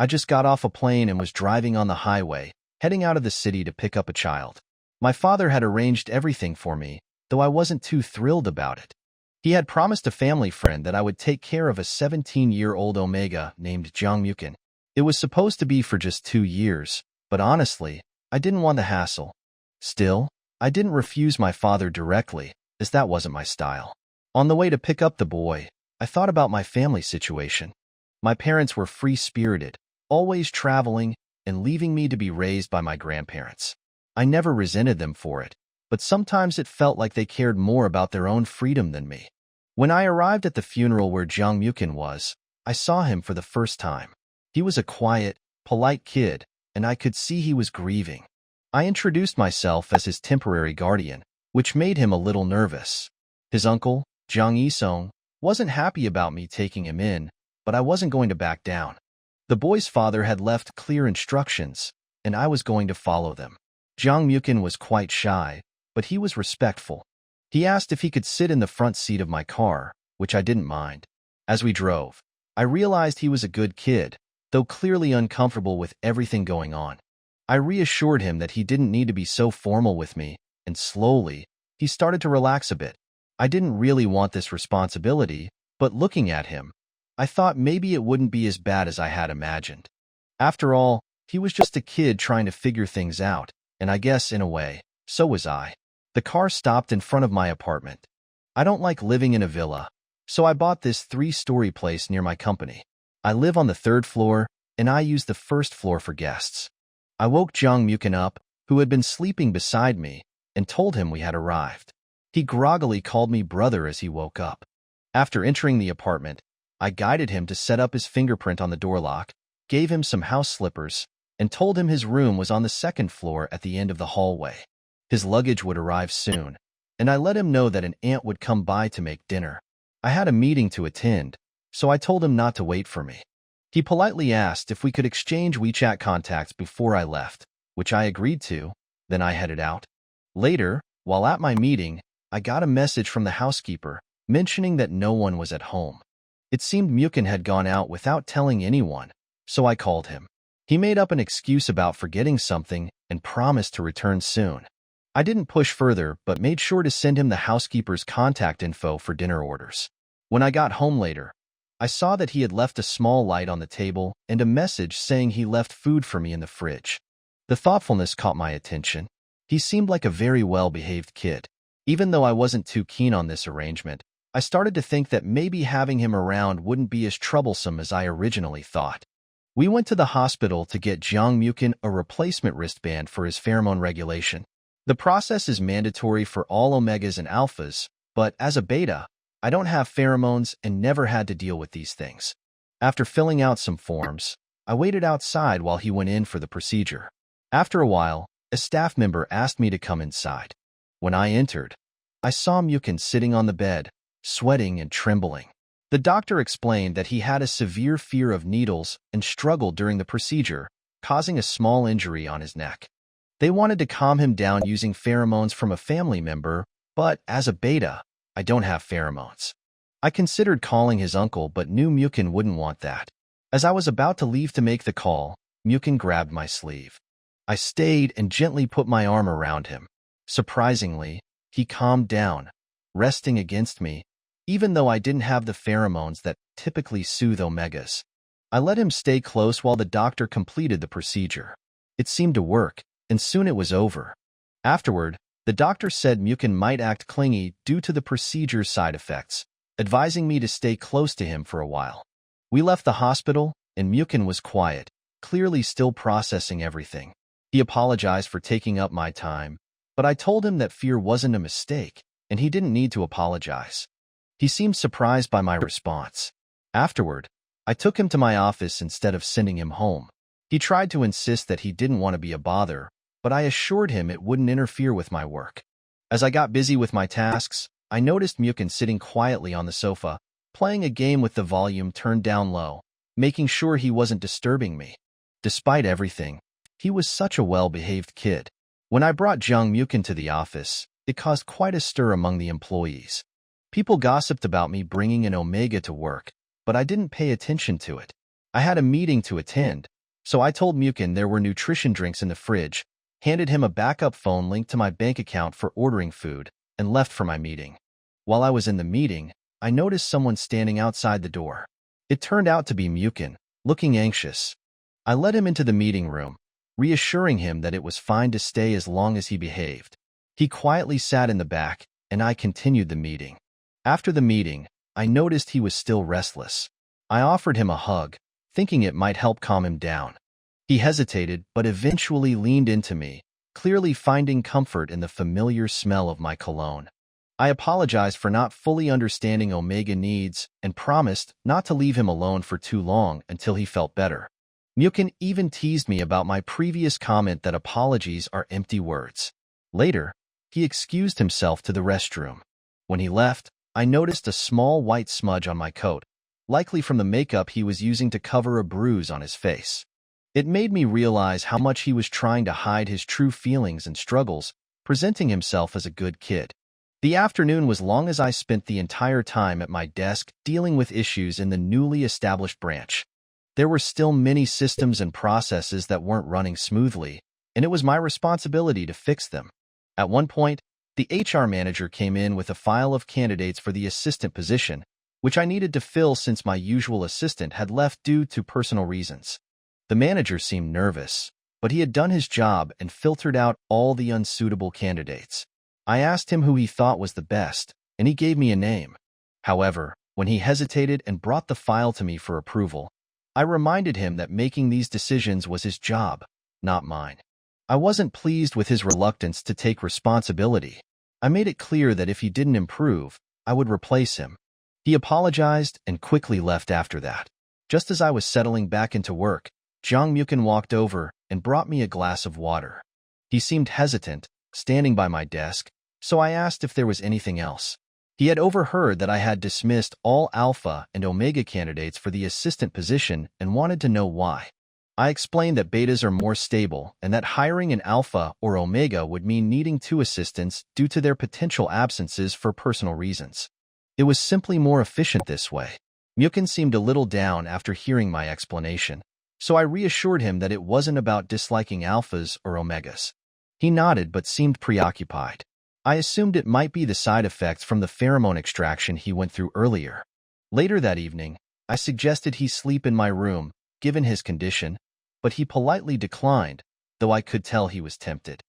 I just got off a plane and was driving on the highway, heading out of the city to pick up a child. My father had arranged everything for me, though I wasn't too thrilled about it. He had promised a family friend that I would take care of a 17-year-old Omega named Jang Mukin. It was supposed to be for just 2 years, but honestly, I didn't want the hassle. Still, I didn't refuse my father directly, as that wasn't my style. On the way to pick up the boy, I thought about my family situation. My parents were free-spirited, always traveling and leaving me to be raised by my grandparents. I never resented them for it, but sometimes it felt like they cared more about their own freedom than me. When I arrived at the funeral where Jang Mukin was, I saw him for the first time. He was a quiet, polite kid, and I could see he was grieving. I introduced myself as his temporary guardian, which made him a little nervous. His uncle, Jang Isong, wasn't happy about me taking him in, but I wasn't going to back down. The boy's father had left clear instructions, and I was going to follow them. Jang Mukin was quite shy, but he was respectful. He asked if he could sit in the front seat of my car, which I didn't mind. As we drove, I realized he was a good kid, though clearly uncomfortable with everything going on. I reassured him that he didn't need to be so formal with me, and slowly, he started to relax a bit. I didn't really want this responsibility, but looking at him, I thought maybe it wouldn't be as bad as I had imagined. After all, he was just a kid trying to figure things out, and I guess, in a way, so was I. The car stopped in front of my apartment. I don't like living in a villa, so I bought this 3-story place near my company. I live on the 3rd floor, and I use the 1st floor for guests. I woke Jang Mukin up, who had been sleeping beside me, and told him we had arrived. He groggily called me brother as he woke up. After entering the apartment, I guided him to set up his fingerprint on the door lock, gave him some house slippers, and told him his room was on the 2nd floor at the end of the hallway. His luggage would arrive soon, and I let him know that an aunt would come by to make dinner. I had a meeting to attend, so I told him not to wait for me. He politely asked if we could exchange WeChat contacts before I left, which I agreed to, then I headed out. Later, while at my meeting, I got a message from the housekeeper mentioning that no one was at home. It seemed Mukin had gone out without telling anyone, so I called him. He made up an excuse about forgetting something and promised to return soon. I didn't push further but made sure to send him the housekeeper's contact info for dinner orders. When I got home later, I saw that he had left a small light on the table and a message saying he left food for me in the fridge. The thoughtfulness caught my attention. He seemed like a very well-behaved kid. Even though I wasn't too keen on this arrangement, I started to think that maybe having him around wouldn't be as troublesome as I originally thought. We went to the hospital to get Jang Mukin a replacement wristband for his pheromone regulation. The process is mandatory for all omegas and alphas, but as a beta, I don't have pheromones and never had to deal with these things. After filling out some forms, I waited outside while he went in for the procedure. After a while, a staff member asked me to come inside. When I entered, I saw Mukin sitting on the bed, sweating and trembling. The doctor explained that he had a severe fear of needles and struggled during the procedure, causing a small injury on his neck. They wanted to calm him down using pheromones from a family member, but as a beta, I don't have pheromones. I considered calling his uncle but knew Mukin wouldn't want that. As I was about to leave to make the call, Mukin grabbed my sleeve. I stayed and gently put my arm around him. Surprisingly, he calmed down, resting against me, even though I didn't have the pheromones that typically soothe omegas. I let him stay close while the doctor completed the procedure. It seemed to work, and soon it was over. Afterward, the doctor said Mukin might act clingy due to the procedure's side effects, advising me to stay close to him for a while. We left the hospital, and Mukin was quiet, clearly still processing everything. He apologized for taking up my time, but I told him that fear wasn't a mistake, and he didn't need to apologize. He seemed surprised by my response. Afterward, I took him to my office instead of sending him home. He tried to insist that he didn't want to be a bother, but I assured him it wouldn't interfere with my work. As I got busy with my tasks, I noticed Mukin sitting quietly on the sofa, playing a game with the volume turned down low, making sure he wasn't disturbing me. Despite everything, he was such a well-behaved kid. When I brought Jang Mukin to the office, it caused quite a stir among the employees. People gossiped about me bringing an omega to work, but I didn't pay attention to it. I had a meeting to attend, so I told Mukin there were nutrition drinks in the fridge, handed him a backup phone linked to my bank account for ordering food, and left for my meeting. While I was in the meeting, I noticed someone standing outside the door. It turned out to be Mukin, looking anxious. I led him into the meeting room, reassuring him that it was fine to stay as long as he behaved. He quietly sat in the back, and I continued the meeting. After the meeting, I noticed he was still restless. I offered him a hug, thinking it might help calm him down. He hesitated, but eventually leaned into me, clearly finding comfort in the familiar smell of my cologne. I apologized for not fully understanding Omega needs and promised not to leave him alone for too long until he felt better. Mukin even teased me about my previous comment that apologies are empty words. Later, he excused himself to the restroom. When he left, I noticed a small white smudge on my coat, likely from the makeup he was using to cover a bruise on his face. It made me realize how much he was trying to hide his true feelings and struggles, presenting himself as a good kid. The afternoon was long as I spent the entire time at my desk dealing with issues in the newly established branch. There were still many systems and processes that weren't running smoothly, and it was my responsibility to fix them. At one point, the HR manager came in with a file of candidates for the assistant position, which I needed to fill since my usual assistant had left due to personal reasons. The manager seemed nervous, but he had done his job and filtered out all the unsuitable candidates. I asked him who he thought was the best, and he gave me a name. However, when he hesitated and brought the file to me for approval, I reminded him that making these decisions was his job, not mine. I wasn't pleased with his reluctance to take responsibility. I made it clear that if he didn't improve, I would replace him. He apologized and quickly left after that. Just as I was settling back into work, Jang Mukin walked over and brought me a glass of water. He seemed hesitant, standing by my desk, so I asked if there was anything else. He had overheard that I had dismissed all Alpha and Omega candidates for the assistant position and wanted to know why. I explained that betas are more stable and that hiring an Alpha or Omega would mean needing two assistants due to their potential absences for personal reasons. It was simply more efficient this way. Mukin seemed a little down after hearing my explanation, so I reassured him that it wasn't about disliking Alphas or Omegas. He nodded but seemed preoccupied. I assumed it might be the side effects from the pheromone extraction he went through earlier. Later that evening, I suggested he sleep in my room, given his condition, but he politely declined, though I could tell he was tempted.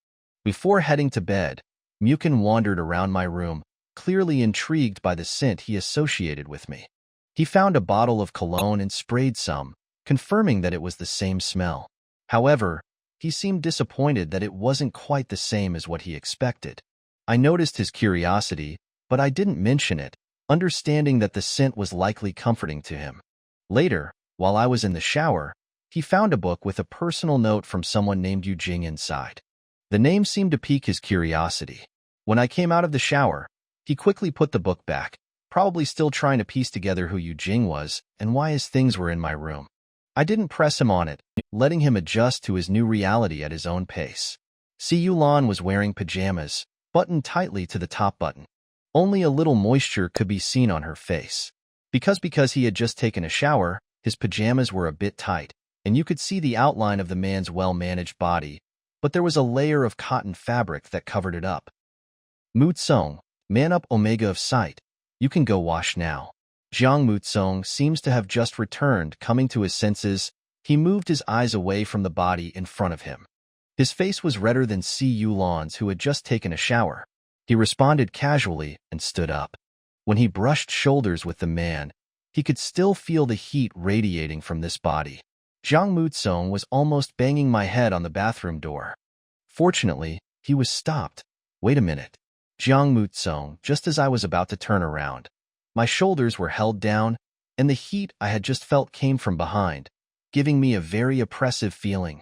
Before heading to bed, Mukin wandered around my room, clearly intrigued by the scent he associated with me. He found a bottle of cologne and sprayed some, confirming that it was the same smell. However, he seemed disappointed that it wasn't quite the same as what he expected. I noticed his curiosity, but I didn't mention it, understanding that the scent was likely comforting to him. Later, while I was in the shower, he found a book with a personal note from someone named Yujing inside. The name seemed to pique his curiosity. When I came out of the shower, he quickly put the book back, probably still trying to piece together who Yujing was and why his things were in my room. I didn't press him on it, letting him adjust to his new reality at his own pace. Si Yulan was wearing pajamas, buttoned tightly to the top button. Only a little moisture could be seen on her face. Because he had just taken a shower, his pajamas were a bit tight, and you could see the outline of the man's well-managed body, but there was a layer of cotton fabric that covered it up. Mutsong, man up Omega of sight. You can go wash now. Jiang Mutsong seems to have just returned, coming to his senses. He moved his eyes away from the body in front of him. His face was redder than Si Yulan's, who had just taken a shower. He responded casually and stood up. When he brushed shoulders with the man, he could still feel the heat radiating from this body. Jiang Mutsong was almost banging my head on the bathroom door. Fortunately, he was stopped. Wait a minute. Jiang Mutsong, just as I was about to turn around. My shoulders were held down, and the heat I had just felt came from behind, giving me a very oppressive feeling.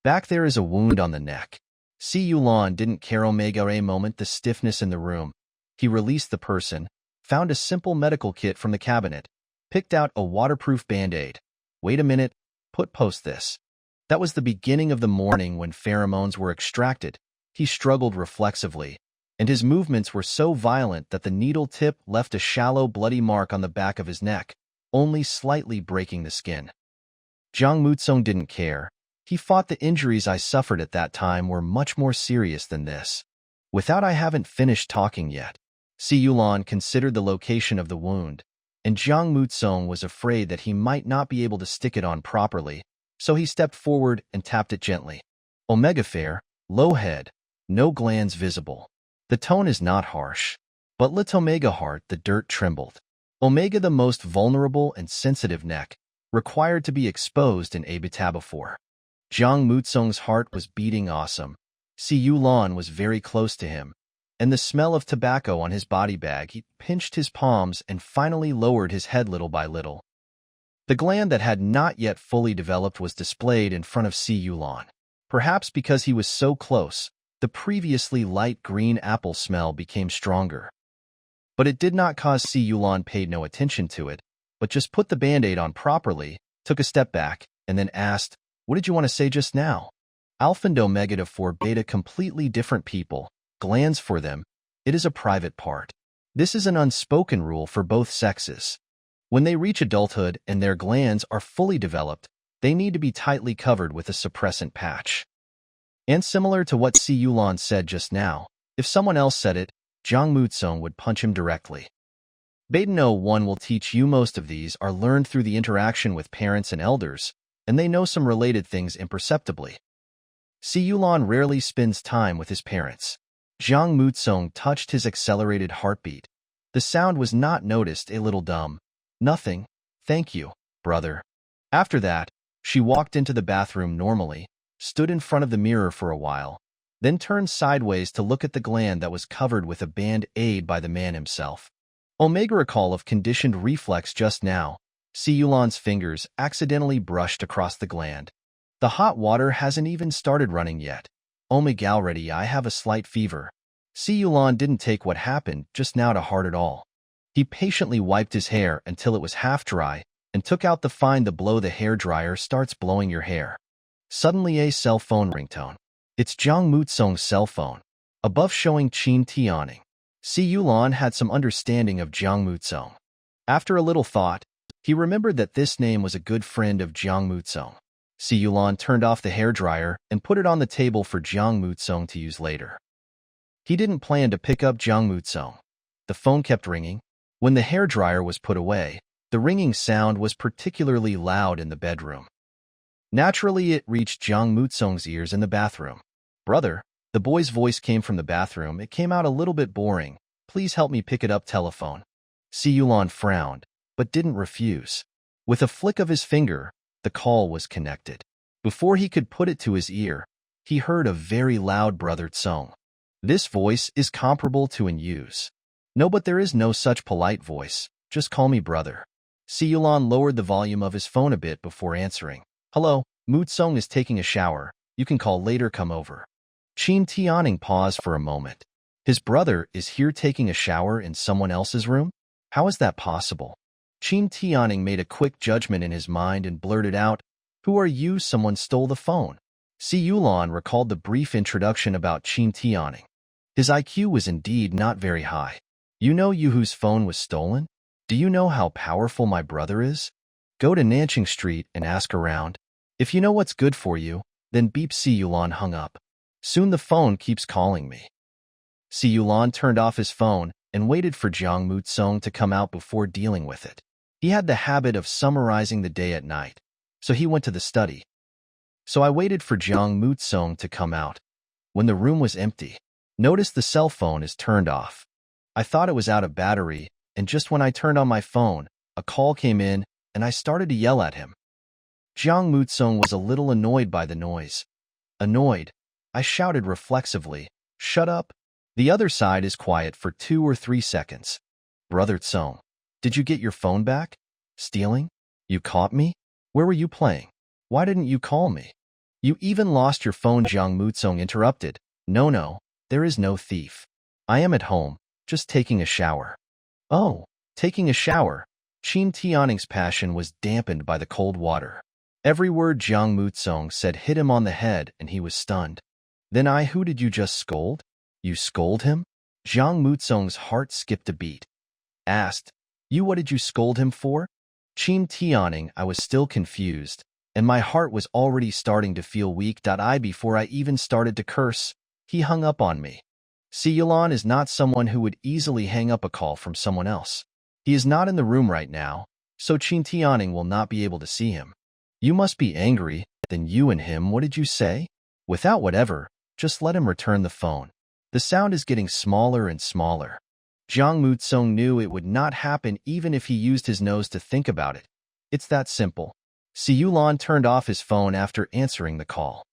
Back there is a wound on the neck. Si Yulan didn't care a moment the stiffness in the room. He released the person, found a simple medical kit from the cabinet, picked out a waterproof band-aid. Wait a minute, post this. That was the beginning of the morning when pheromones were extracted. He struggled reflexively, and his movements were so violent that the needle tip left a shallow bloody mark on the back of his neck, only slightly breaking the skin. Jiang Mutsong didn't care. He thought the injuries I suffered at that time were much more serious than this. Without I haven't finished talking yet. Si Yulan considered the location of the wound, and Jiang Mutsong was afraid that he might not be able to stick it on properly, so he stepped forward and tapped it gently. Omega fair, low head, no glands visible. The tone is not harsh, but let Omega heart the dirt trembled. Omega the most vulnerable and sensitive neck, required to be exposed in Abitabafor. Jiang Mutsong's heart was beating awesome. Si Yulan was very close to him, and the smell of tobacco on his body bag, he pinched his palms and finally lowered his head little by little. The gland that had not yet fully developed was displayed in front of Si Yulan. Perhaps because he was so close, the previously light green apple smell became stronger. But it did not cause Si Yulan paid no attention to it, but just put the band-aid on properly, took a step back, and then asked, "What did you want to say just now?" Alpha and Omega to 4 beta completely different people, glands for them, it is a private part. This is an unspoken rule for both sexes. When they reach adulthood and their glands are fully developed, they need to be tightly covered with a suppressant patch. And similar to what Si Yulan said just now, if someone else said it, Jiang Mutsong would punch him directly. Beta No 1 will teach you most of these are learned through the interaction with parents and elders, and they know some related things imperceptibly. Si Yulan rarely spends time with his parents. Jiang Mutsong touched his accelerated heartbeat. The sound was not noticed, a little dumb. Nothing. Thank you, brother. After that, she walked into the bathroom normally, stood in front of the mirror for a while, then turned sideways to look at the gland that was covered with a band-aid by the man himself. Omega recall of conditioned reflex just now. Si Yulan's fingers accidentally brushed across the gland. The hot water hasn't even started running yet. Omega already I have a slight fever. Si Yulan didn't take what happened just now to heart at all. He patiently wiped his hair until it was half dry and took out the fine to blow the hairdryer starts blowing your hair. Suddenly a cell phone ringtone. It's Jiang Mutsong's cell phone. Above showing Qin Tianing. Si Yulan had some understanding of Jiang Mutsong. After a little thought, he remembered that this name was a good friend of Jiang Mutsong. Si Yulan turned off the hairdryer and put it on the table for Jiang Mutsong to use later. He didn't plan to pick up Jiang Mutsong. The phone kept ringing. When the hairdryer was put away, the ringing sound was particularly loud in the bedroom. Naturally, it reached Jiang Mutsong's ears in the bathroom. "Brother," the boy's voice came from the bathroom. It came out a little bit boring. "Please help me pick it up telephone." Si Yulan frowned, but didn't refuse. With a flick of his finger, the call was connected. Before he could put it to his ear, he heard a very loud brother Tsong. This voice is comparable to in use. No, but there is no such polite voice. Just call me brother. Si Yulan lowered the volume of his phone a bit before answering. "Hello, Mutsong is taking a shower. You can call later, come over." Qin Tianing paused for a moment. His brother is here taking a shower in someone else's room? How is that possible? Qin Tianing made a quick judgment in his mind and blurted out, "Who are you? Someone stole the phone." Si Yulan recalled the brief introduction about Qin Tianing. His IQ was indeed not very high. "You know you whose phone was stolen? Do you know how powerful my brother is? Go to Nanching Street and ask around. If you know what's good for you, then beep." Si Yulan hung up. "Soon the phone keeps calling me." Si Yulan turned off his phone and waited for Jiang Mutsong to come out before dealing with it. He had the habit of summarizing the day at night, so he went to the study. So I waited for Jiang Mutsong to come out. When the room was empty, notice the cell phone is turned off. I thought it was out of battery, and just when I turned on my phone, a call came in, and I started to yell at him. Jiang Mutsong was a little annoyed by the noise. Annoyed, I shouted reflexively, "Shut up." The other side is quiet for 2 or 3 seconds. "Brother Tsong, did you get your phone back? Stealing? You caught me? Where were you playing? Why didn't you call me? You even lost your phone." Jiang Mutsong interrupted. No, there is no thief. I am at home, just taking a shower." "Oh, taking a shower." Qin Tianing's passion was dampened by the cold water. Every word Jiang Mutsong said hit him on the head and he was stunned. "Then who did you just scold? You scold him?" Jiang Mutsong's heart skipped a beat. Asked, "You what did you scold him for?" Qin Tianing, I was still confused. and my heart was already starting to feel weak. Before I even started to curse, he hung up on me. Siyulan is not someone who would easily hang up a call from someone else. He is not in the room right now, so Qin Tianing will not be able to see him. You must be angry, then you and him, what did you say? Without whatever, just let him return the phone. The sound is getting smaller and smaller. Jiang Mutsong knew it would not happen even if he used his nose to think about it. It's that simple. Siyulan turned off his phone after answering the call.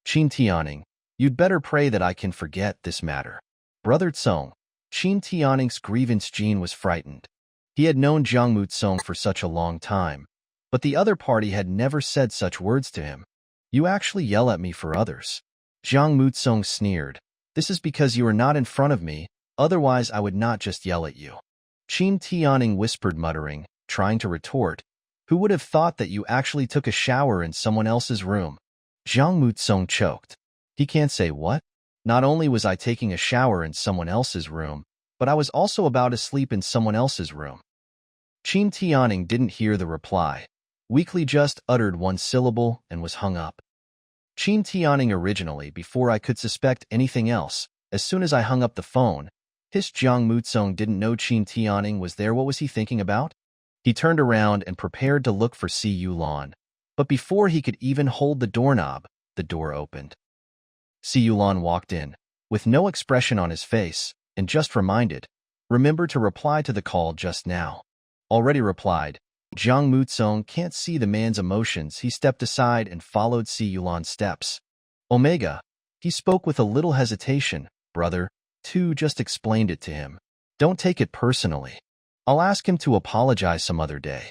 Qin Tianing, you'd better pray that I can forget this matter. Brother Tsong, Qin Tianing's grievance. Jin was frightened. He had known Jiang Mutsong for such a long time, but the other party had never said such words to him. You actually yell at me for others. Jiang Mutsong sneered. This is because you are not in front of me, otherwise I would not just yell at you. Qin Tianing whispered, muttering, trying to retort. Who would have thought that you actually took a shower in someone else's room? Jiang Mutsong choked. He can't say what? Not only was I taking a shower in someone else's room, but I was also about to sleep in someone else's room. Qin Tianing didn't hear the reply. Weakly just uttered one syllable and was hung up. Qin Tianing originally, before I could suspect anything else, as soon as I hung up the phone, hissed. Jiang Mutsong didn't know Qin Tianing was there. What was he thinking about? He turned around and prepared to look for Siyulan, but before he could even hold the doorknob, the door opened. Siyulan walked in, with no expression on his face, and just reminded, remember to reply to the call just now. Already replied. Jiang Mutsong can't see the man's emotions. He stepped aside and followed Siyulan's steps. Omega, he spoke with a little hesitation. Brother, Tu just explained it to him. Don't take it personally. I'll ask him to apologize some other day.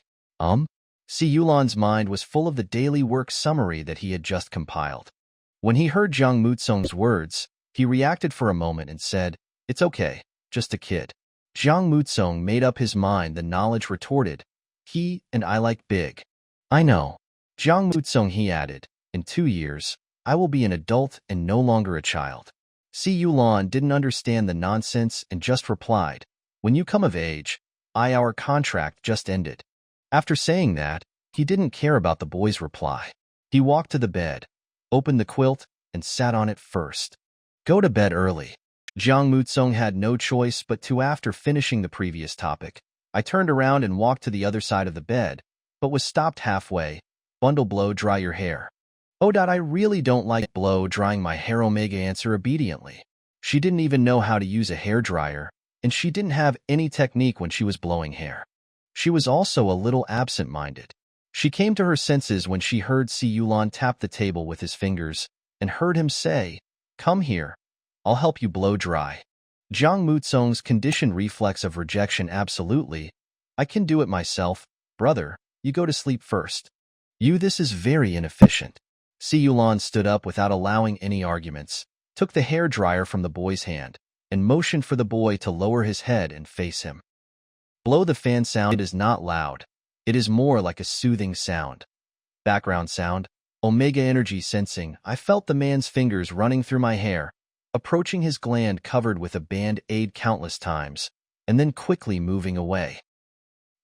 Siyulan's mind was full of the daily work summary that he had just compiled. When he heard Jiang Mutsong's words, he reacted for a moment and said, it's okay, just a kid. Jiang Mutsong made up his mind. The knowledge retorted, he and I like big. I know. Jiang Mutsong, he added, in 2 years, I will be an adult and no longer a child. Siyulan didn't understand the nonsense and just replied, when you come of age, our contract just ended. After saying that, he didn't care about the boy's reply. He walked to the bed, opened the quilt, and sat on it first. Go to bed early. Jiang Mutsong had no choice but to. After finishing the previous topic, I turned around and walked to the other side of the bed, but was stopped halfway. Bundle, blow dry your hair. Oh, I really don't like blow drying my hair. Omega answered obediently. She didn't even know how to use a hairdryer, and she didn't have any technique when she was blowing hair. She was also a little absent-minded. She came to her senses when she heard Siyulan tap the table with his fingers and heard him say, come here. I'll help you blow dry. Jiang Mutsong's conditioned reflex of rejection. Absolutely. I can do it myself. Brother, you go to sleep first. This is very inefficient. Siyulan stood up without allowing any arguments, took the hairdryer from the boy's hand, and motioned for the boy to lower his head and face him. Blow the fan sound. It is not loud. It is more like a soothing sound. Background sound. Omega energy sensing. I felt the man's fingers running through my hair, approaching his gland covered with a band-aid countless times, and then quickly moving away.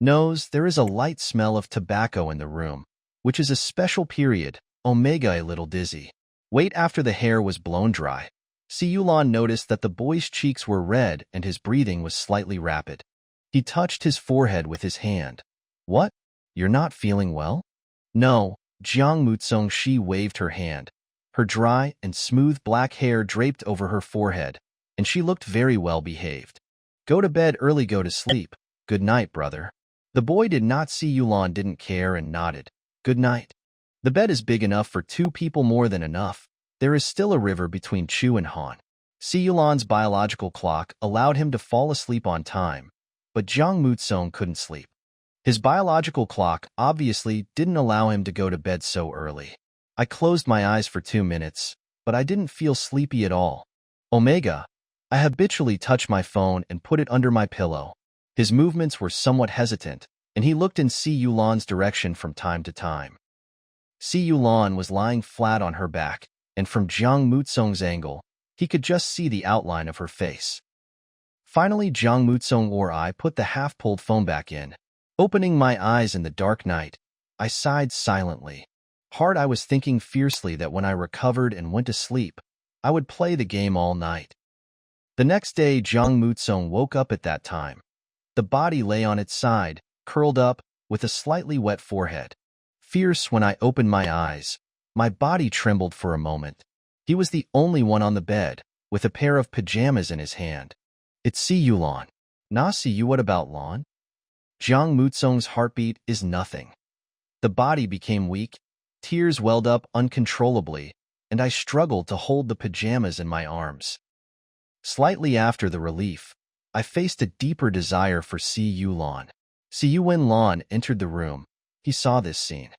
Nose, there is a light smell of tobacco in the room, which is a special period. Omega a little dizzy. Wait, after the hair was blown dry, Siyulan noticed that the boy's cheeks were red and his breathing was slightly rapid. He touched his forehead with his hand. What? You're not feeling well? No, Jiang Mutsong. She waved her hand. Her dry and smooth black hair draped over her forehead, and she looked very well behaved. Go to bed early, go to sleep. Good night, brother. The boy did not. Siyulan didn't care and nodded. Good night. The bed is big enough for 2 people, more than enough. There is still a river between Chu and Han. Siyulan's biological clock allowed him to fall asleep on time, but Jiang Mutsong couldn't sleep. His biological clock obviously didn't allow him to go to bed so early. I closed my eyes for 2 minutes, but I didn't feel sleepy at all. Omega, I habitually touch my phone and put it under my pillow. His movements were somewhat hesitant, and he looked in Siyulan's direction from time to time. Siyulan was lying flat on her back, and from Jiang Mutsong's angle, he could just see the outline of her face. Finally, Jiang Mutsong or I put the half-pulled phone back in. Opening my eyes in the dark night, I sighed silently. Hard, I was thinking fiercely that when I recovered and went to sleep, I would play the game all night. The next day, Jang Mutsung woke up at that time. The body lay on its side, curled up, with a slightly wet forehead. Fierce when I opened my eyes. My body trembled for a moment. He was the only one on the bed, with a pair of pajamas in his hand. It's see you, Lon. Nah, see you, what about Lon? Jang Mutsung's heartbeat is nothing. The body became weak, tears welled up uncontrollably, and I struggled to hold the pajamas in my arms. Slightly after the relief, I faced a deeper desire for See You Lon. See You. When Lon entered the room, he saw this scene.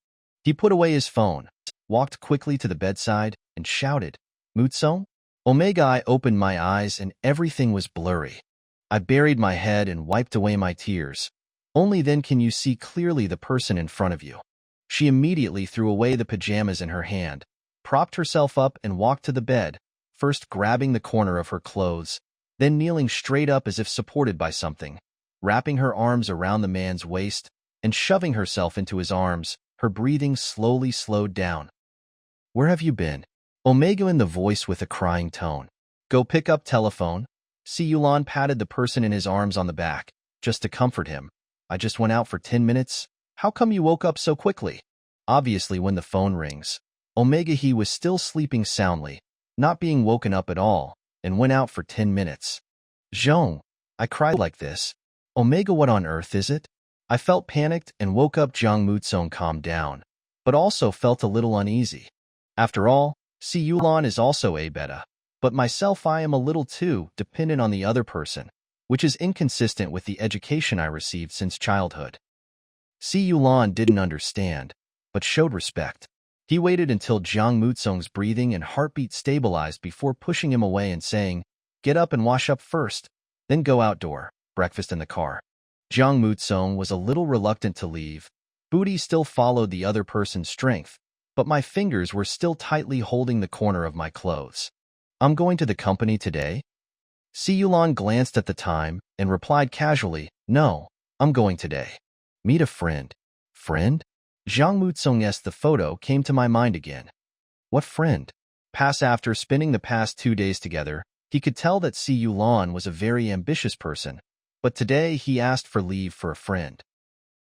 He put away his phone, walked quickly to the bedside, and shouted, Mutsung? Omega. I opened my eyes and everything was blurry. I buried my head and wiped away my tears. Only then can you see clearly the person in front of you. She immediately threw away the pajamas in her hand, propped herself up and walked to the bed, first grabbing the corner of her clothes, then kneeling straight up as if supported by something, wrapping her arms around the man's waist and shoving herself into his arms. Her breathing slowly slowed down. Where have you been? Omega, in the voice with a crying tone. Go pick up telephone. See Yulon patted the person in his arms on the back, just to comfort him. I just went out for 10 minutes. How come you woke up so quickly? Obviously, when the phone rings, Omega, he was still sleeping soundly, not being woken up at all, and went out for 10 minutes. Zhong, I cried like this. Omega, what on earth is it? I felt panicked and woke up. Jiang Mutsong calmed down, but also felt a little uneasy. After all, Si Yulon is also a beta, but myself I am a little too dependent on the other person, which is inconsistent with the education I received since childhood. Si Yulon didn't understand, but showed respect. He waited until Jiang Mutsong's breathing and heartbeat stabilized before pushing him away and saying, Get up and wash up first, then go outdoor, breakfast in the car. Jiang Mutsong was a little reluctant to leave. Booty still followed the other person's strength, but my fingers were still tightly holding the corner of my clothes. I'm going to the company today? Si Yulon glanced at the time and replied casually, No, I'm going today. Meet a friend. Friend? Jiang Mutsong's the photo came to my mind again. What friend? After spending the past 2 days together, he could tell that Si Yulon was a very ambitious person, but today he asked for leave for a friend.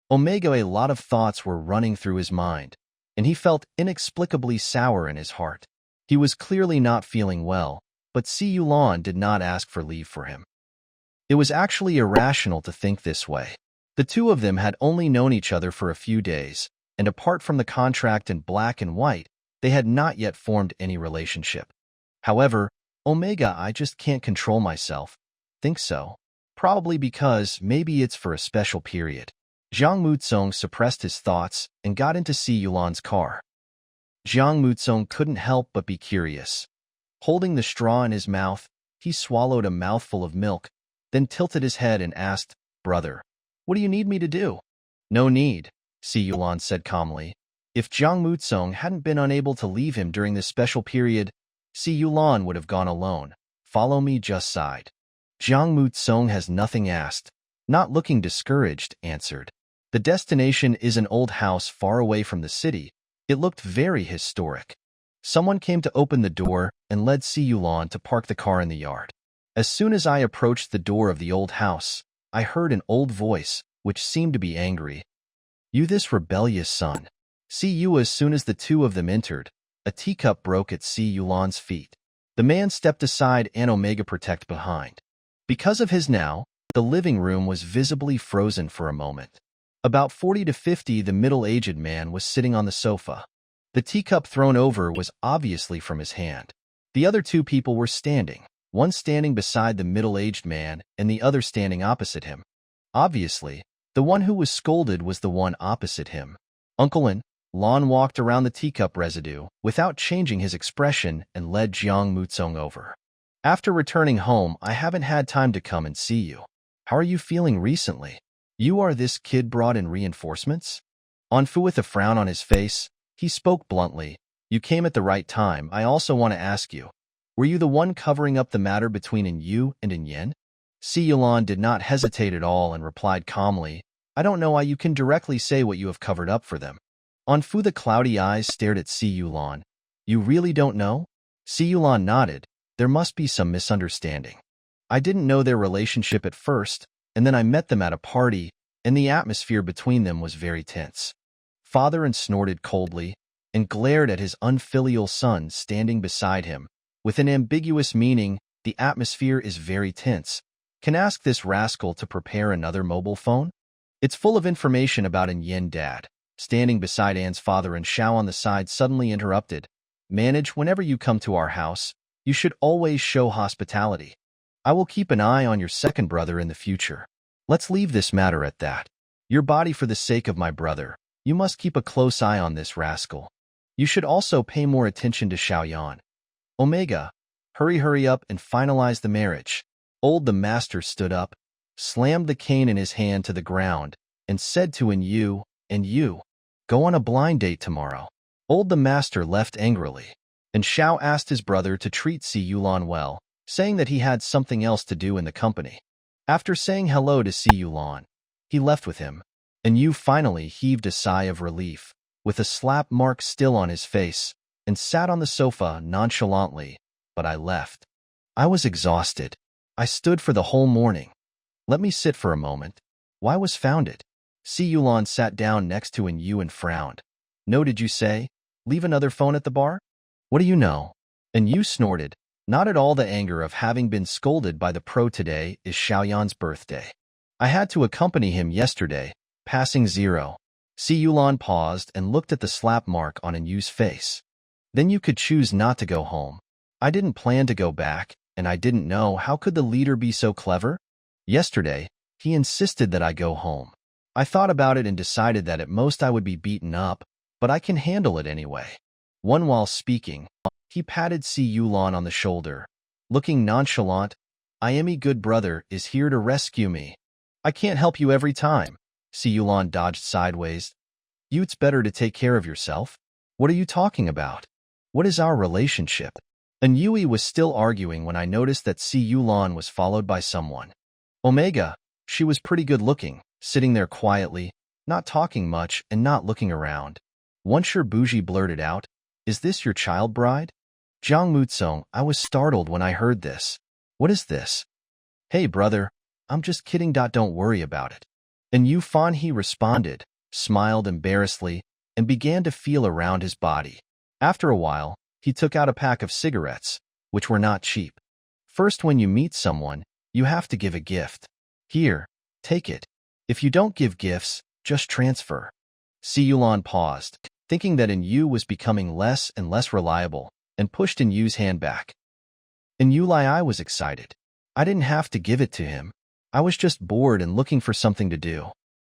Omega, a lot of thoughts were running through his mind, and he felt inexplicably sour in his heart. He was clearly not feeling well, but Si Yulon did not ask for leave for him. It was actually irrational to think this way. The two of them had only known each other for a few days, and apart from the contract in black and white, they had not yet formed any relationship. However, Omega, I just can't control myself. Think so? Probably because maybe it's for a special period. Jiang Mutsong suppressed his thoughts and got into Si Yulon's car. Jiang Mutsong couldn't help but be curious. Holding the straw in his mouth, he swallowed a mouthful of milk, then tilted his head and asked, Brother, what do you need me to do? No need, Si Yulon said calmly. If Jiang Mutsong hadn't been unable to leave him during this special period, Si Yulon would have gone alone. Follow me, just sighed. Jiang Mutsong has nothing asked. Not looking discouraged, answered. The destination is an old house far away from the city. It looked very historic. Someone came to open the door and led Si Yulon to park the car in the yard. As soon as I approached the door of the old house, I heard an old voice, which seemed to be angry. You this rebellious son. See you. As soon as the two of them entered, a teacup broke at Si Yulon's feet. The man stepped aside and Omega protect behind. Because of his now, the living room was visibly frozen for a moment. About 40 to 50, the middle-aged man was sitting on the sofa. The teacup thrown over was obviously from his hand. The other two people were standing, one standing beside the middle-aged man and the other standing opposite him. Obviously, the one who was scolded was the one opposite him. Uncle Lon walked around the teacup residue without changing his expression and led Jiang Mutsong over. After returning home, I haven't had time to come and see you. How are you feeling recently? You are this kid brought in reinforcements? Onfu, with a frown on his face, he spoke bluntly. You came at the right time. I also want to ask you, were you the one covering up the matter between Yu and Yen? Si Yulon did not hesitate at all and replied calmly, I don't know why you can directly say what you have covered up for them. On Fu the cloudy eyes stared at Si Yulan. You really don't know? Si Yulan nodded. There must be some misunderstanding. I didn't know their relationship at first, and then I met them at a party, and the atmosphere between them was very tense. Father snorted coldly and glared at his unfilial son standing beside him. With an ambiguous meaning, the atmosphere is very tense. Can ask this rascal to prepare another mobile phone? It's full of information about an Yen dad. Standing beside Anne's father and Xiao on the side suddenly interrupted. Manage whenever you come to our house. You should always show hospitality. I will keep an eye on your second brother in the future. Let's leave this matter at that. Your body for the sake of my brother. You must keep a close eye on this rascal. You should also pay more attention to Xiaoyan. Omega, hurry up and finalize the marriage. The master stood up, slammed the cane in his hand to the ground, and said to Yu, go on a blind date tomorrow. The master left angrily, and Xiao asked his brother to treat Si Yulan well, saying that he had something else to do in the company. After saying hello to Si Yulan, he left with him, and Yu finally heaved a sigh of relief, with a slap mark still on his face, and sat on the sofa nonchalantly. But I left. I was exhausted. I stood for the whole morning. Let me sit for a moment. Why was found it? Si Yulan sat down next to Yu and frowned. No, did you say? Leave another phone at the bar? What do you know? Yu snorted. Not at all. The anger of having been scolded by the pro. Today is Xiaoyan's birthday. I had to accompany him yesterday, passing 0. Si Yulan paused and looked at the slap mark on Yu's face. Then you could choose not to go home. I didn't plan to go back, and I didn't know how could the leader be so clever? Yesterday, he insisted that I go home. I thought about it and decided that at most I would be beaten up, but I can handle it anyway. While speaking, he patted Si Yulan on the shoulder. Looking nonchalant, Iami good brother is here to rescue me. I can't help you every time. Si Yulan dodged sideways. It's better to take care of yourself. What are you talking about? What is our relationship? Yui was still arguing when I noticed that Si Yulan was followed by someone. Omega, she was pretty good looking, sitting there quietly, not talking much and not looking around. Once your bougie blurted out, is this your child bride? Jiang Mutsong, I was startled when I heard this. What is this? Hey brother, I'm just kidding. Don't worry about it. Yu Fan he responded, smiled embarrassedly, and began to feel around his body. After a while, he took out a pack of cigarettes, which were not cheap. First, when you meet someone, you have to give a gift. Here, take it. If you don't give gifts, just transfer. Si Yulan paused, thinking that Yu was becoming less and less reliable, and pushed Yu's hand back. Yu I was excited. I didn't have to give it to him. I was just bored and looking for something to do.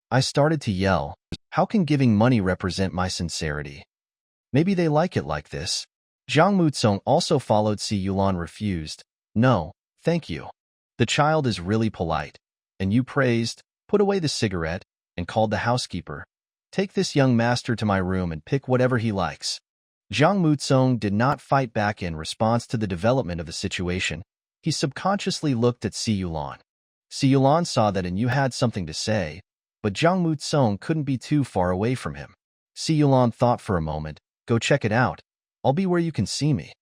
I started to yell, how can giving money represent my sincerity? Maybe they like it like this. Jiang Mutsong also followed. Si Yulan refused. No, thank you. The child is really polite. Yu praised, put away the cigarette, and called the housekeeper. Take this young master to my room and pick whatever he likes. Jiang Mutsong did not fight back in response to the development of the situation. He subconsciously looked at Si Yulan. Si Yulan saw that Yu had something to say, but Jiang Mutsong couldn't be too far away from him. Si Yulan thought for a moment. Go check it out. I'll be where you can see me.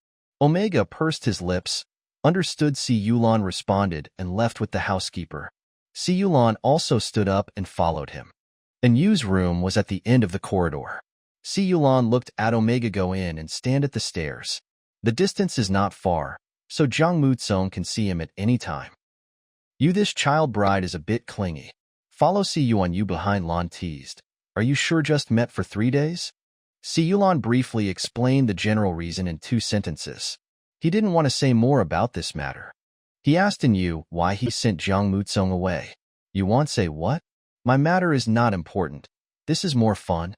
Omega pursed his lips. Understood. Si Yulan responded and left with the housekeeper. Si Yulan also stood up and followed him. Yu's room was at the end of the corridor. Si Yulan looked at Omega go in and stand at the stairs. The distance is not far, so Jiang Mutsong can see him at any time. This child bride is a bit clingy. Follow Si Yuan. Yu behind Lan teased. Are you sure just met for 3 days? Si Yulan briefly explained the general reason in 2 sentences. He didn't want to say more about this matter. He asked Yu why he sent Jiang Mutsong away. Yuan say what? My matter is not important. This is more fun.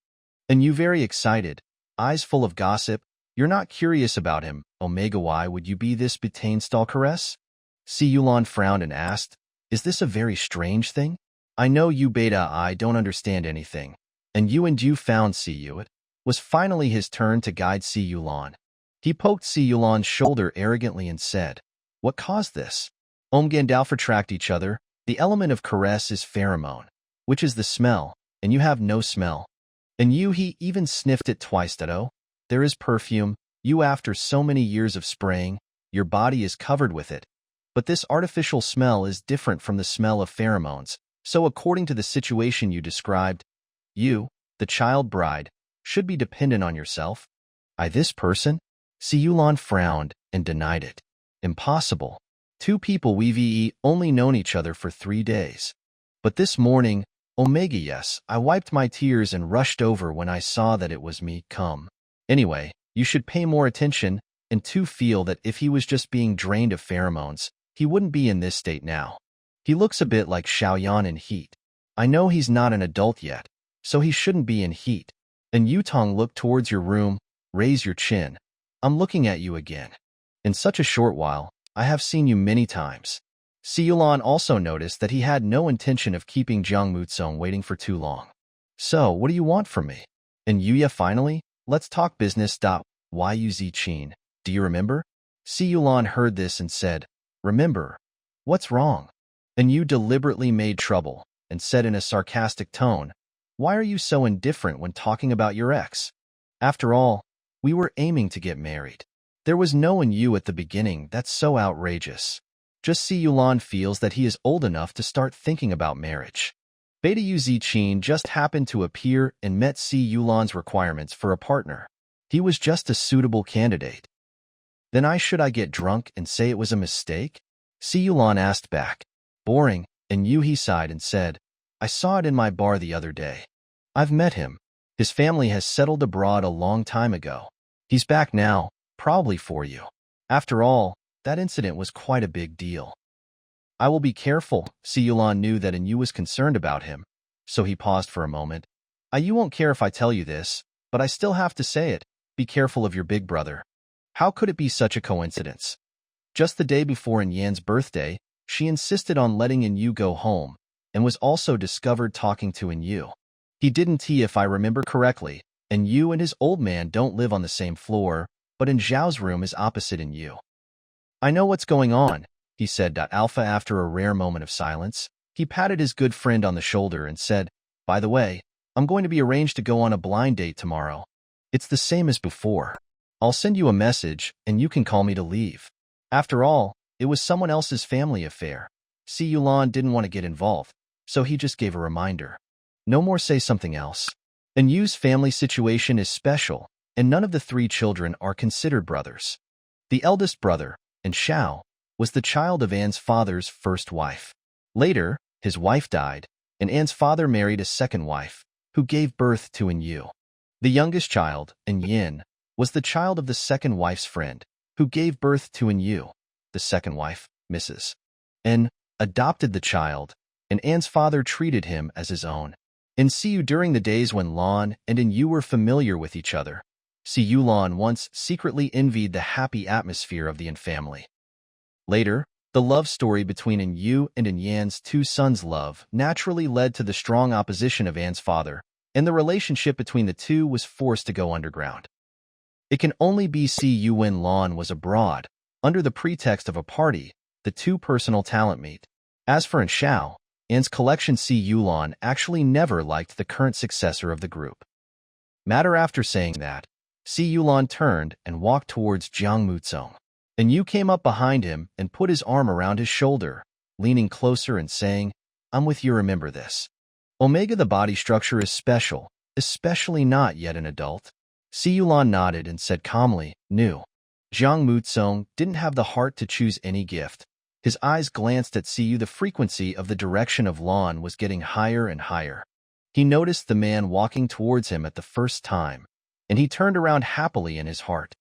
Yu very excited, eyes full of gossip. You're not curious about him, Omega. Why would you be this betaine stalkeress? Si Yulan frowned and asked, is this a very strange thing? I know you beta I don't understand anything. Yu found Si Yu. It was finally his turn to guide Si Yulan. He poked Si Yulan's shoulder arrogantly and said, what caused this? Gandalf attract each other. The element of caress is pheromone, which is the smell, and you have no smell. And you, he even sniffed it twice. Oh, there is perfume. You, after so many years of spraying, your body is covered with it. But this artificial smell is different from the smell of pheromones. So according to the situation you described, you, the child bride, should be dependent on yourself. This person? Siyulan frowned and denied it. Impossible. Two people we've only known each other for 3 days. But this morning, Omega, yes, I wiped my tears and rushed over when I saw that it was me. Come. Anyway, you should pay more attention, and to feel that if he was just being drained of pheromones, he wouldn't be in this state now. He looks a bit like Xiaoyan in heat. I know he's not an adult yet, so he shouldn't be in heat. And Yutong, look towards your room, raise your chin. I'm looking at you again. In such a short while, I have seen you many times. Siyulan also noticed that he had no intention of keeping Jiang Mutsong waiting for too long. So, what do you want from me? And Yuya, finally, let's talk business. Yu Zichin, do you remember? Siyulan heard this and said, remember? What's wrong? And you deliberately made trouble and said in a sarcastic tone, why are you so indifferent when talking about your ex? After all, we were aiming to get married. There was no in you at the beginning. That's so outrageous. Just Siyulan feels that he is old enough to start thinking about marriage. Beta Yu Zichin just happened to appear and met Siyulan's requirements for a partner. He was just a suitable candidate. Then I get drunk and say it was a mistake? Siyulan asked back. Boring, and Yu sighed and said, I saw it in my bar the other day. I've met him. His family has settled abroad a long time ago. He's back now, probably for you. After all, that incident was quite a big deal. I will be careful. Siyulan knew that Yu was concerned about him, so he paused for a moment. You won't care if I tell you this, but I still have to say it. Be careful of your big brother. How could it be such a coincidence? Just the day before Yan's birthday, she insisted on letting Yu go home, and was also discovered talking to Yu. He didn't, if I remember correctly, and Yu and his old man don't live on the same floor, but Zhao's room is opposite Yu. I know what's going on, he said. Alpha, after a rare moment of silence, he patted his good friend on the shoulder and said, by the way, I'm going to be arranged to go on a blind date tomorrow. It's the same as before. I'll send you a message, and you can call me to leave. After all, it was someone else's family affair. Siyulan didn't want to get involved, so he just gave a reminder. No more, say something else. And Yu's family situation is special, and none of the 3 children are considered brothers. The eldest brother, and Xiao, was the child of Anne's father's first wife. Later, his wife died, and Anne's father married a second wife, who gave birth to Yu. The youngest child, Yin, was the child of the second wife's friend, who gave birth to Yu. The second wife, Mrs. N, adopted the child, and Anne's father treated him as his own. And Siyu, during the days when Lan and Yu were familiar with each other, Siyulan once secretly envied the happy atmosphere of the Yin family. Later, the love story between Yu and Yan's 2 sons' love naturally led to the strong opposition of Anne's father, and the relationship between the two was forced to go underground. It can only be Siyu when Lan was abroad, under the pretext of a party, the 2 personal talent meet. As for Xiao, Anne's collection, Siyulan actually never liked the current successor of the group. Matter after saying that, Siyulan turned and walked towards Jiang Mutsong. And Yu came up behind him and put his arm around his shoulder, leaning closer and saying, I'm with you, remember this. Omega, the body structure is special, especially not yet an adult. Siyulan nodded and said calmly, No. Jiang Mutsong didn't have the heart to choose any gift. His eyes glanced at Siyu. The frequency of the direction of Lan was getting higher and higher. He noticed the man walking towards him at the first time, and he turned around happily in his heart.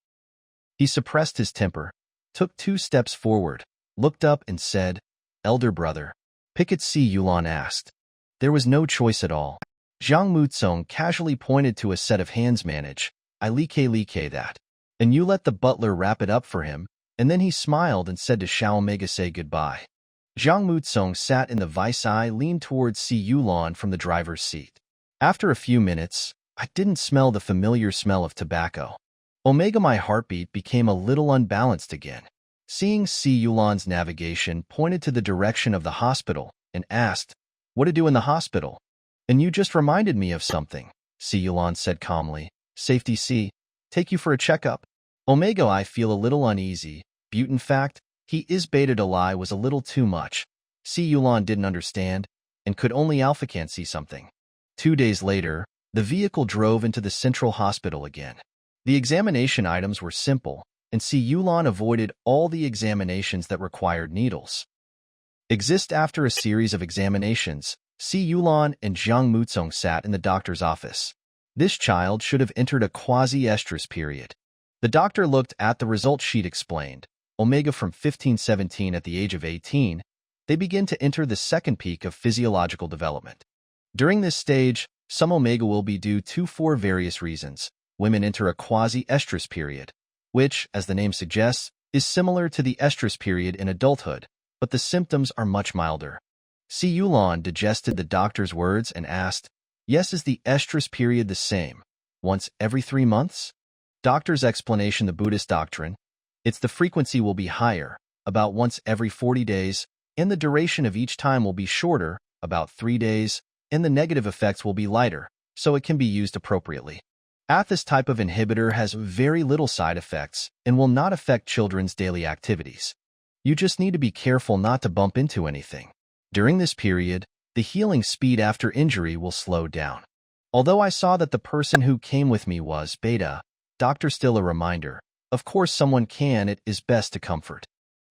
He suppressed his temper, took 2 steps forward, looked up and said, Elder brother. Picket, Siyulan asked. There was no choice at all. Jiang Mutsong casually pointed to a set of hands. Manage. I like that. And you let the butler wrap it up for him, and then he smiled and said to Xiao Omega, say goodbye. Jiang Mutsong sat in the vice. I leaned towards Siyulan from the driver's seat. After a few minutes, I didn't smell the familiar smell of tobacco. Omega, my heartbeat became a little unbalanced again. Seeing Siyulan's navigation pointed to the direction of the hospital and asked, What to do in the hospital? And you just reminded me of something. Si Yulan said calmly. Safety C. Take you for a checkup. Omega, I feel a little uneasy. But in fact, he is beta to lie was a little too much. Si Yulan didn't understand, and could only Alpha can't see something. 2 days later, the vehicle drove into the central hospital again. The examination items were simple, and Si Yulan avoided all the examinations that required needles. After a series of examinations, Si Yulan and Jiang Mutsong sat in the doctor's office. This child should have entered a quasi-estrus period. The doctor looked at the result sheet, explained. Omega from 15-17 at the age of 18, they begin to enter the second peak of physiological development. During this stage, some omega will be due to for various reasons. Women enter a quasi-estrus period, which, as the name suggests, is similar to the estrus period in adulthood, but the symptoms are much milder. Si Yulan digested the doctor's words and asked, Yes, is the estrus period the same? Once every 3 months? Doctor's explanation, the Buddhist doctrine. It's the frequency will be higher, about once every 40 days, and the duration of each time will be shorter, about 3 days, and the negative effects will be lighter, so it can be used appropriately. This type of inhibitor has very little side effects and will not affect children's daily activities. You just need to be careful not to bump into anything. During this period, the healing speed after injury will slow down. Although I saw that the person who came with me was beta, doctor still a reminder. Of course someone can, it is best to comfort.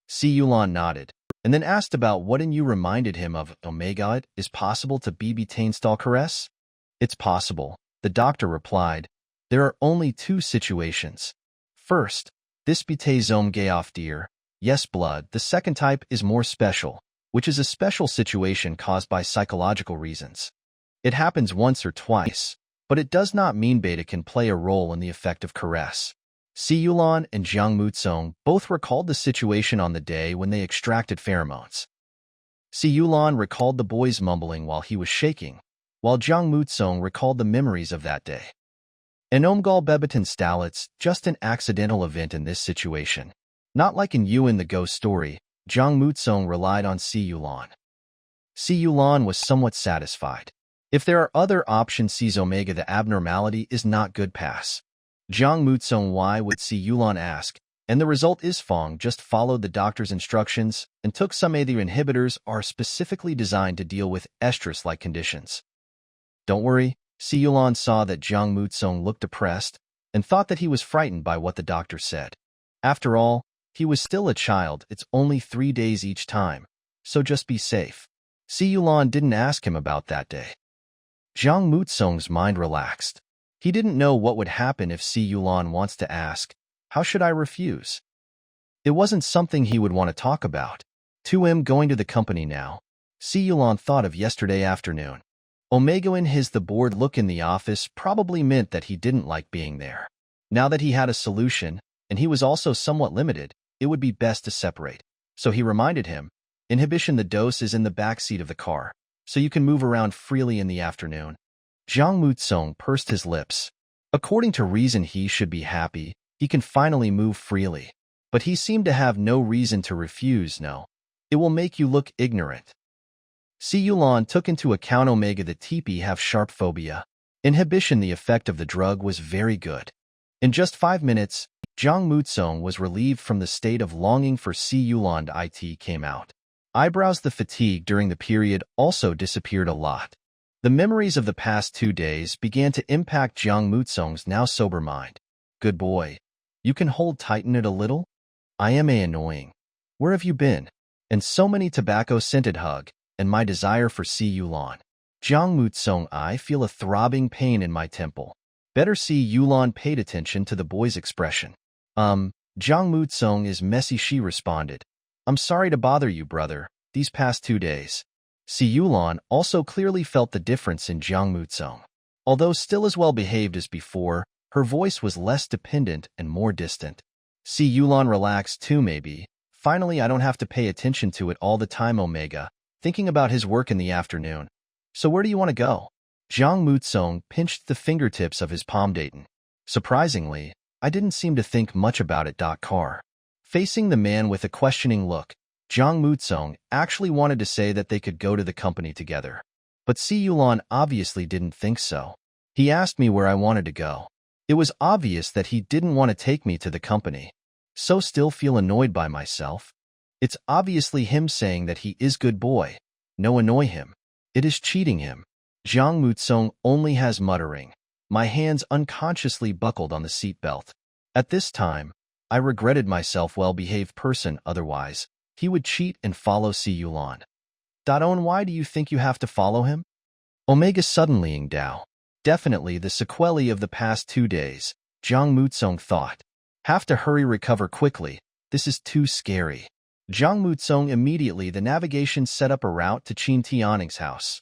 Si Yulan nodded, and then asked about what and you reminded him of Omega. It is possible to be betaine stall caress? It's possible, the doctor replied. There are only 2 situations. First, this betaine zome gay off deer, yes blood. The second type is more special, which is a special situation caused by psychological reasons. It happens once or twice, but it does not mean beta can play a role in the effect of caress. Si Yulan and Jiang Mutsong both recalled the situation on the day when they extracted pheromones. Si Yulan recalled the boy's mumbling while he was shaking, while Jiang Mutsong recalled the memories of that day. An omgal bebetan stallets, just an accidental event in this situation. Not like in Yuan the ghost story, Jiang Mutsong relied on Si Yulan. Si Yulan was somewhat satisfied. If there are other options, sees omega the abnormality is not good pass. Jiang Mutsong, why would Si Yulan ask, and the result is Fong just followed the doctor's instructions and took some other inhibitors are specifically designed to deal with estrus-like conditions. Don't worry, Si Yulan saw that Jiang Mutsong looked depressed and thought that he was frightened by what the doctor said. After all, he was still a child, it's only 3 days each time, so just be safe. Si Yulan didn't ask him about that day. Jiang Mutsong's mind relaxed. He didn't know what would happen if Si Yulan wants to ask, how should I refuse? It wasn't something he would want to talk about. 2M going to the company now. Si Yulan thought of yesterday afternoon. Omega in his the bored look in the office probably meant that he didn't like being there. Now that he had a solution, and he was also somewhat limited, it would be best to separate. So he reminded him, inhibition the dose is in the back seat of the car, so you can move around freely in the afternoon. Jiang Mutsong pursed his lips. According to reason he should be happy, he can finally move freely. But he seemed to have no reason to refuse. No. It will make you look ignorant. Si Yulan took into account omega the TP have sharp phobia. Inhibition the effect of the drug was very good. In just 5 minutes, Jiang Mutsong was relieved from the state of longing for Si Yulan. It came out. Eyebrows the fatigue during the period also disappeared a lot. The memories of the past 2 days began to impact Jiang Mutsong's now sober mind. Good boy. You can hold tighten it a little? I am annoying. Where have you been? And so many tobacco-scented hug, and my desire for Si Yulan. Jiang Mutsong, I feel a throbbing pain in my temple. Better Si Yulan paid attention to the boy's expression. Jiang Mutsong is messy, she responded. I'm sorry to bother you, brother, these past 2 days. Si Yulan also clearly felt the difference in Jiang Mutsong. Although still as well behaved as before, her voice was less dependent and more distant. Si Yulan relaxed too maybe. Finally, I don't have to pay attention to it all the time, Omega, thinking about his work in the afternoon. So where do you want to go? Jiang Mutsong pinched the fingertips of his palm. Dayton. Surprisingly, I didn't seem to think much about it. Car. Facing the man with a questioning look, Jiang Mutsong actually wanted to say that they could go to the company together. But Si Yulan obviously didn't think so. He asked me where I wanted to go. It was obvious that he didn't want to take me to the company. So still feel annoyed by myself? It's obviously him saying that he is good boy. No, annoy him. It is cheating him. Zhang Mutsong only has muttering. My hands unconsciously buckled on the seatbelt. At this time, I regretted myself, well-behaved person, otherwise he would cheat and follow Si Yulan. On, why do you think you have to follow him? Omega suddenly Dao. Definitely the sequelae of the past 2 days, Zhang Mutsong thought. Have to hurry, recover quickly. This is too scary. Zhang Mutsong immediately the navigation set up a route to Qin Tianning's house.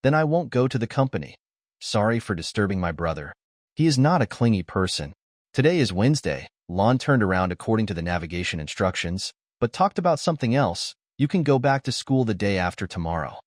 Then I won't go to the company. Sorry for disturbing my brother. He is not a clingy person. Today is Wednesday. Lon turned around according to the navigation instructions, but talked about something else. You can go back to school the day after tomorrow.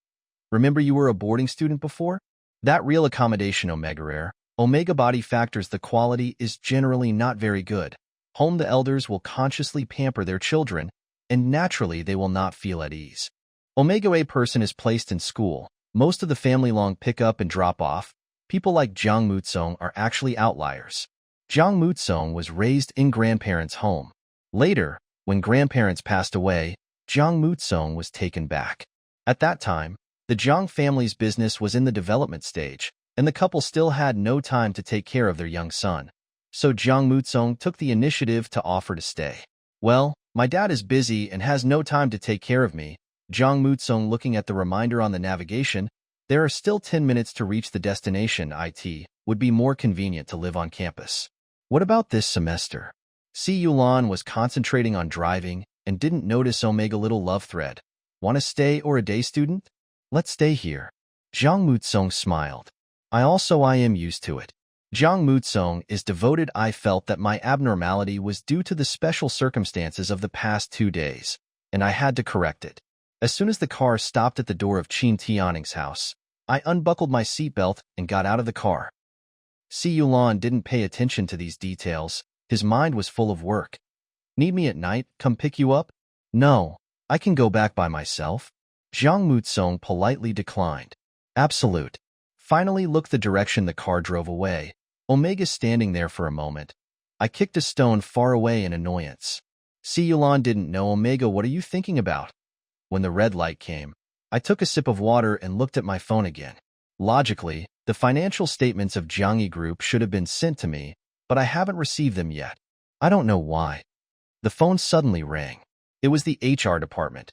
Remember you were a boarding student before? That real accommodation Omega Rare. Omega body factors, the quality is generally not very good. Home, the elders will consciously pamper their children, and naturally they will not feel at ease. Omega A person is placed in school. Most of the family long pick up and drop off. People like Zhang Mutsong are actually outliers. Zhang Mutsong was raised in grandparents' home. Later, when grandparents passed away, Zhang Mutsong was taken back. At that time, the Zhang family's business was in the development stage, and the couple still had no time to take care of their young son. So Zhang Mutsong took the initiative to offer to stay. Well, my dad is busy and has no time to take care of me. Zhang Mutsong looking at the reminder on the navigation. There are still 10 minutes to reach the destination. It would be more convenient to live on campus. What about this semester? Si Yulan was concentrating on driving and didn't notice Omega little love thread. Want to stay or a day student? Let's stay here. Zhang Mutsong smiled. I am used to it. Zhang Mutsong is devoted. I felt that my abnormality was due to the special circumstances of the past 2 days, and I had to correct it. As soon as the car stopped at the door of Qin Tianning's house, I unbuckled my seatbelt and got out of the car. Si Yulan didn't pay attention to these details. His mind was full of work. Need me at night? Come pick you up? No, I can go back by myself. Zhang Mutsong politely declined. Absolute. Finally looked the direction the car drove away. Omega standing there for a moment. I kicked a stone far away in annoyance. Si Yulan didn't know. Omega, what are you thinking about? When the red light came, I took a sip of water and looked at my phone again. Logically, the financial statements of Jiangyi Group should have been sent to me, but I haven't received them yet. I don't know why. The phone suddenly rang. It was the HR department.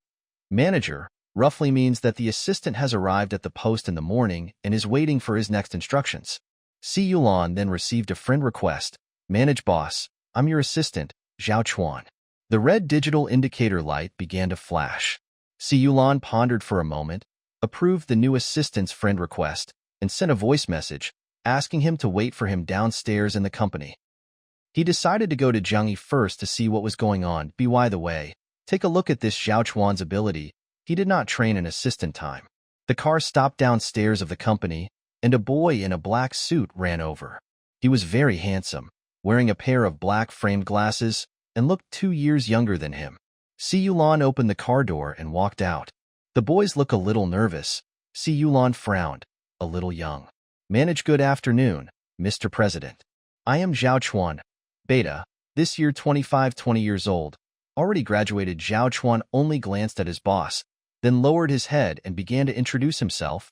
Manager roughly means that the assistant has arrived at the post in the morning and is waiting for his next instructions. Si Yulan then received a friend request. Manage boss, I'm your assistant, Zhao Chuan. The red digital indicator light began to flash. Si Yulan pondered for a moment, approved the new assistant's friend request, and sent a voice message asking him to wait for him downstairs in the company. He decided to go to Jiangyi first to see what was going on. By the way, take a look at this Zhao Chuan's ability. He did not train an assistant time. The car stopped downstairs of the company, and a boy in a black suit ran over. He was very handsome, wearing a pair of black framed glasses, and looked 2 years younger than him. Si Yulan opened the car door and walked out. The boys look a little nervous. Si Yulan frowned. A little young. Manage. Good afternoon, Mr. President. I am Zhao Chuan. Beta, this year 20 years old. Already graduated. Zhao Chuan only glanced at his boss, then lowered his head and began to introduce himself.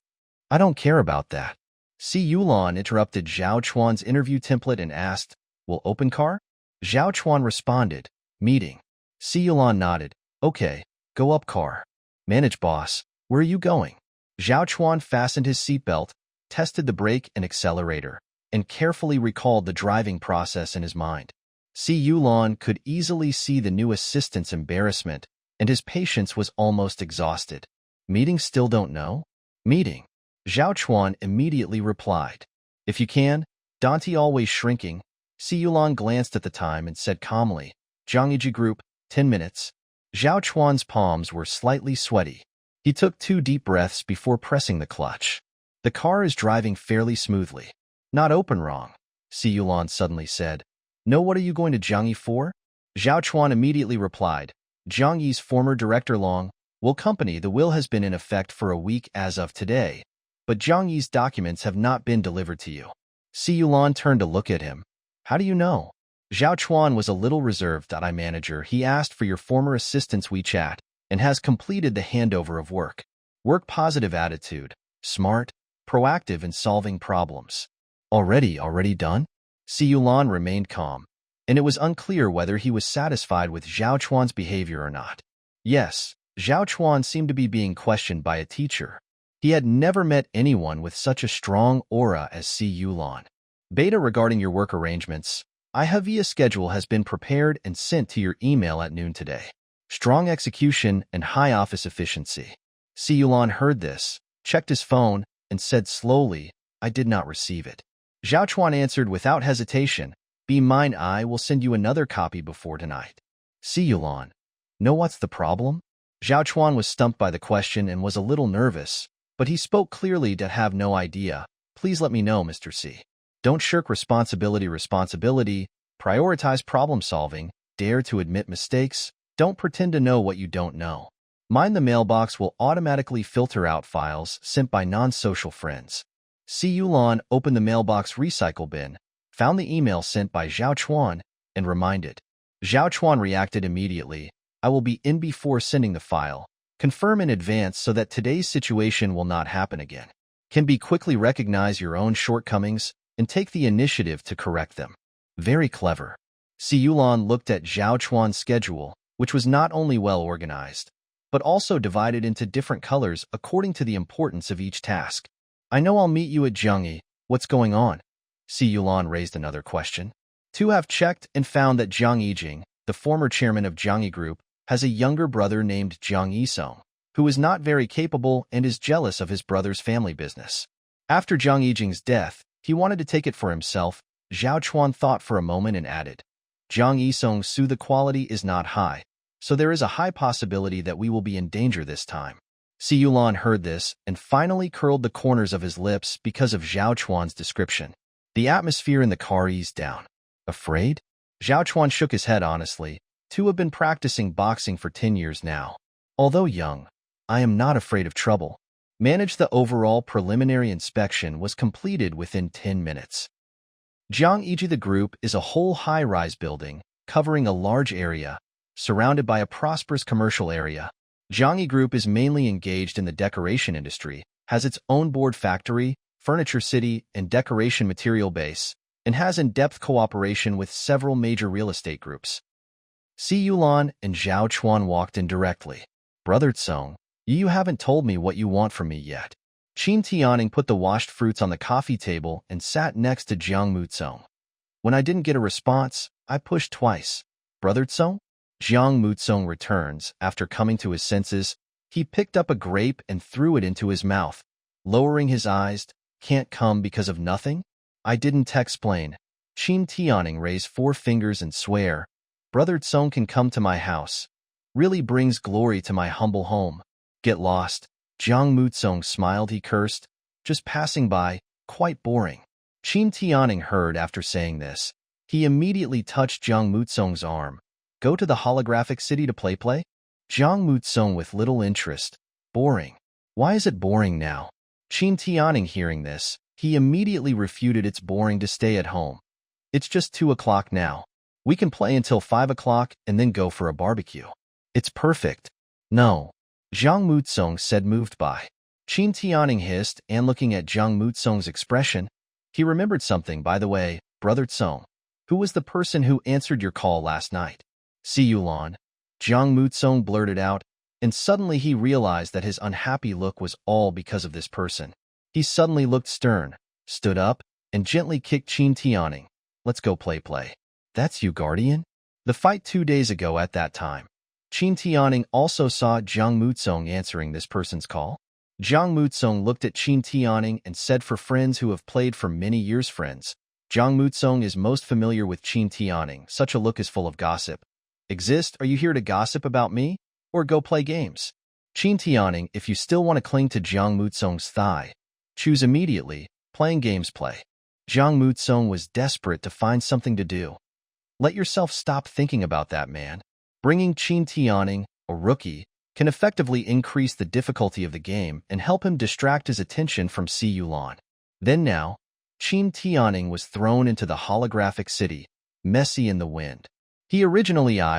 I don't care about that. Si Yulan interrupted Zhao Chuan's interview template and asked, will open car? Zhao Chuan responded, meeting. Si Yulan nodded. Okay, go up car. Manage boss, where are you going? Zhao Chuan fastened his seatbelt, tested the brake and accelerator, and carefully recalled the driving process in his mind. Si Yulan could easily see the new assistant's embarrassment, and his patience was almost exhausted. Meeting? Still don't know? Meeting. Zhao Chuan immediately replied. If you can, Dante always shrinking. Si Yulan glanced at the time and said calmly, Jiangyi Group, 10 minutes. Zhao Chuan's palms were slightly sweaty. He took 2 deep breaths before pressing the clutch. The car is driving fairly smoothly. Not open wrong, Si Yulan suddenly said. No, what are you going to Jiangyi for? Zhao Chuan immediately replied, Jiangyi's former director Long will company. The will has been in effect for a week as of today, but Jiangyi's documents have not been delivered to you. Si Yulan turned to look at him. How do you know? Zhao Chuan was a little reserved. I manager, he asked for your former assistant's WeChat and has completed the handover of work. Work positive attitude, smart, proactive in solving problems. Already done? Si Yulan remained calm, and it was unclear whether he was satisfied with Zhao Chuan's behavior or not. Yes, Zhao Chuan seemed to be being questioned by a teacher. He had never met anyone with such a strong aura as Si Yulan. Beta regarding your work arrangements. IHVIA schedule has been prepared and sent to your email at noon today. Strong execution and high office efficiency. Si Yulan heard this, checked his phone, and said slowly, I did not receive it. Zhao Chuan answered without hesitation, Be mine, I will send you another copy before tonight. Si Yulan. Know what's the problem? Zhao Chuan was stumped by the question and was a little nervous, but he spoke clearly to have no idea. Please let me know, Mr. C. Don't shirk responsibility. Prioritize problem solving, dare to admit mistakes, don't pretend to know what you don't know. Mind the mailbox will automatically filter out files sent by non-social friends. Si Yulan opened the mailbox recycle bin, found the email sent by Zhao Chuan, and reminded. Zhao Chuan reacted immediately. I will be in before sending the file. Confirm in advance so that today's situation will not happen again. Can be quickly recognize your own shortcomings and take the initiative to correct them. Very clever. Si Yulan looked at Zhao Chuan's schedule, which was not only well organized, but also divided into different colors according to the importance of each task. I know I'll meet you at Zhangyi. What's going on? Si Yulan raised another question. Two have checked and found that Zhang Yijing, the former chairman of Zhangyi Group, has a younger brother named Zhang Yisong, who is not very capable and is jealous of his brother's family business. After Zhang Yijing's death, he wanted to take it for himself. Zhao Chuan thought for a moment and added, Zhang Yisong's the quality is not high, so there is a high possibility that we will be in danger this time. Si Yulan heard this and finally curled the corners of his lips because of Zhao Chuan's description. The atmosphere in the car eased down. Afraid? Zhao Chuan shook his head honestly. Two have been practicing boxing for 10 years now. Although young, I am not afraid of trouble. Manage the overall preliminary inspection was completed within 10 minutes. Zhang Yiji the group is a whole high-rise building, covering a large area, surrounded by a prosperous commercial area. Zhangyi Group is mainly engaged in the decoration industry, has its own board factory, furniture city, and decoration material base, and has in-depth cooperation with several major real estate groups. Si Yulan and Zhao Chuan walked in directly. Brother Tsong, you haven't told me what you want from me yet. Qin Tianing put the washed fruits on the coffee table and sat next to Jiang Mutsong. When I didn't get a response, I pushed twice. Brother Tsong? Jiang Mutsong returns. After coming to his senses, he picked up a grape and threw it into his mouth. Lowering his eyes, can't come because of nothing? I didn't explain. Qin Tianing raised 4 fingers and swear. Brother Tsong can come to my house. Really brings glory to my humble home. Get lost. Jiang Mutsong smiled. He cursed. Just passing by, quite boring. Qin Tianing heard after saying this. He immediately touched Jiang Mutsong's arm. Go to the holographic city to play? Jiang Mutsong with little interest. Boring. Why is it boring now? Qin Tianing hearing this, he immediately refuted it's boring to stay at home. It's just 2 o'clock now. We can play until 5 o'clock and then go for a barbecue. It's perfect. No. Jiang Mutsong said moved by. Qin Tianing hissed and looking at Jiang Mutsong's expression, he remembered something. By the way, Brother Tsong, who was the person who answered your call last night? Si Yulan. Jiang Mutsong blurted out, and suddenly he realized that his unhappy look was all because of this person. He suddenly looked stern, stood up, and gently kicked Qin Tianing. Let's go play. That's you, Guardian? The fight 2 days ago at that time. Qin Tianing also saw Jiang Mutsong answering this person's call. Jiang Mutsong looked at Qin Tianing and said, for friends who have played for many years, friends. Jiang Mutsong is most familiar with Qin Tianing. Such a look is full of gossip. Exist? Are you here to gossip about me? Or go play games? Qin Tianing, if you still want to cling to Jiang Mutsong's thigh, choose immediately, playing games play. Jiang Mutsong was desperate to find something to do. Let yourself stop thinking about that, man. Bringing Qin Tianing, a rookie, can effectively increase the difficulty of the game and help him distract his attention from Si Yulan. Then now, Qin Tianing was thrown into the holographic city, messy in the wind. I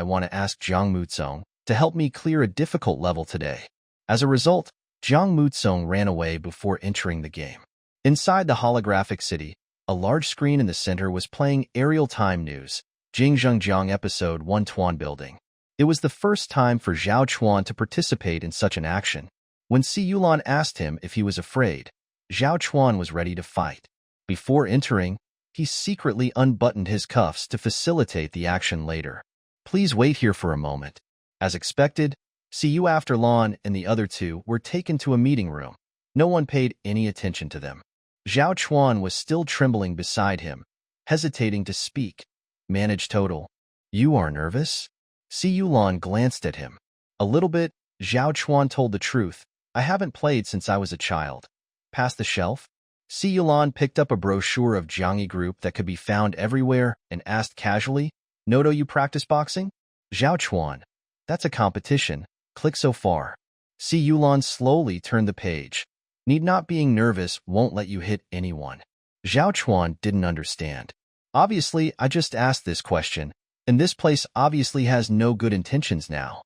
want to ask Jiang Muzong to help me clear a difficult level today. As a result, Jiang Muzong ran away before entering the game. Inside the holographic city, a large screen in the center was playing Aerial Time News, Jingzhengjiang Episode 1 Tuan Building. It was the first time for Zhao Chuan to participate in such an action. When Si Yulan asked him if he was afraid, Zhao Chuan was ready to fight. Before entering, he secretly unbuttoned his cuffs to facilitate the action later. Please wait here for a moment. As expected, Si Yu After Lan and the other two were taken to a meeting room. No one paid any attention to them. Zhao Chuan was still trembling beside him, hesitating to speak. Manage total. You are nervous? Si Yulan glanced at him. A little bit, Zhao Chuan told the truth. I haven't played since I was a child. Pass the shelf? Si Yulan picked up a brochure of Jiangyi Group that could be found everywhere and asked casually, Noto, you practice boxing? Zhao Chuan. That's a competition. Click so far. Si Yulan slowly turned the page. Need not being nervous won't let you hit anyone. Zhao Chuan didn't understand. Obviously, I just asked this question, and this place obviously has no good intentions now.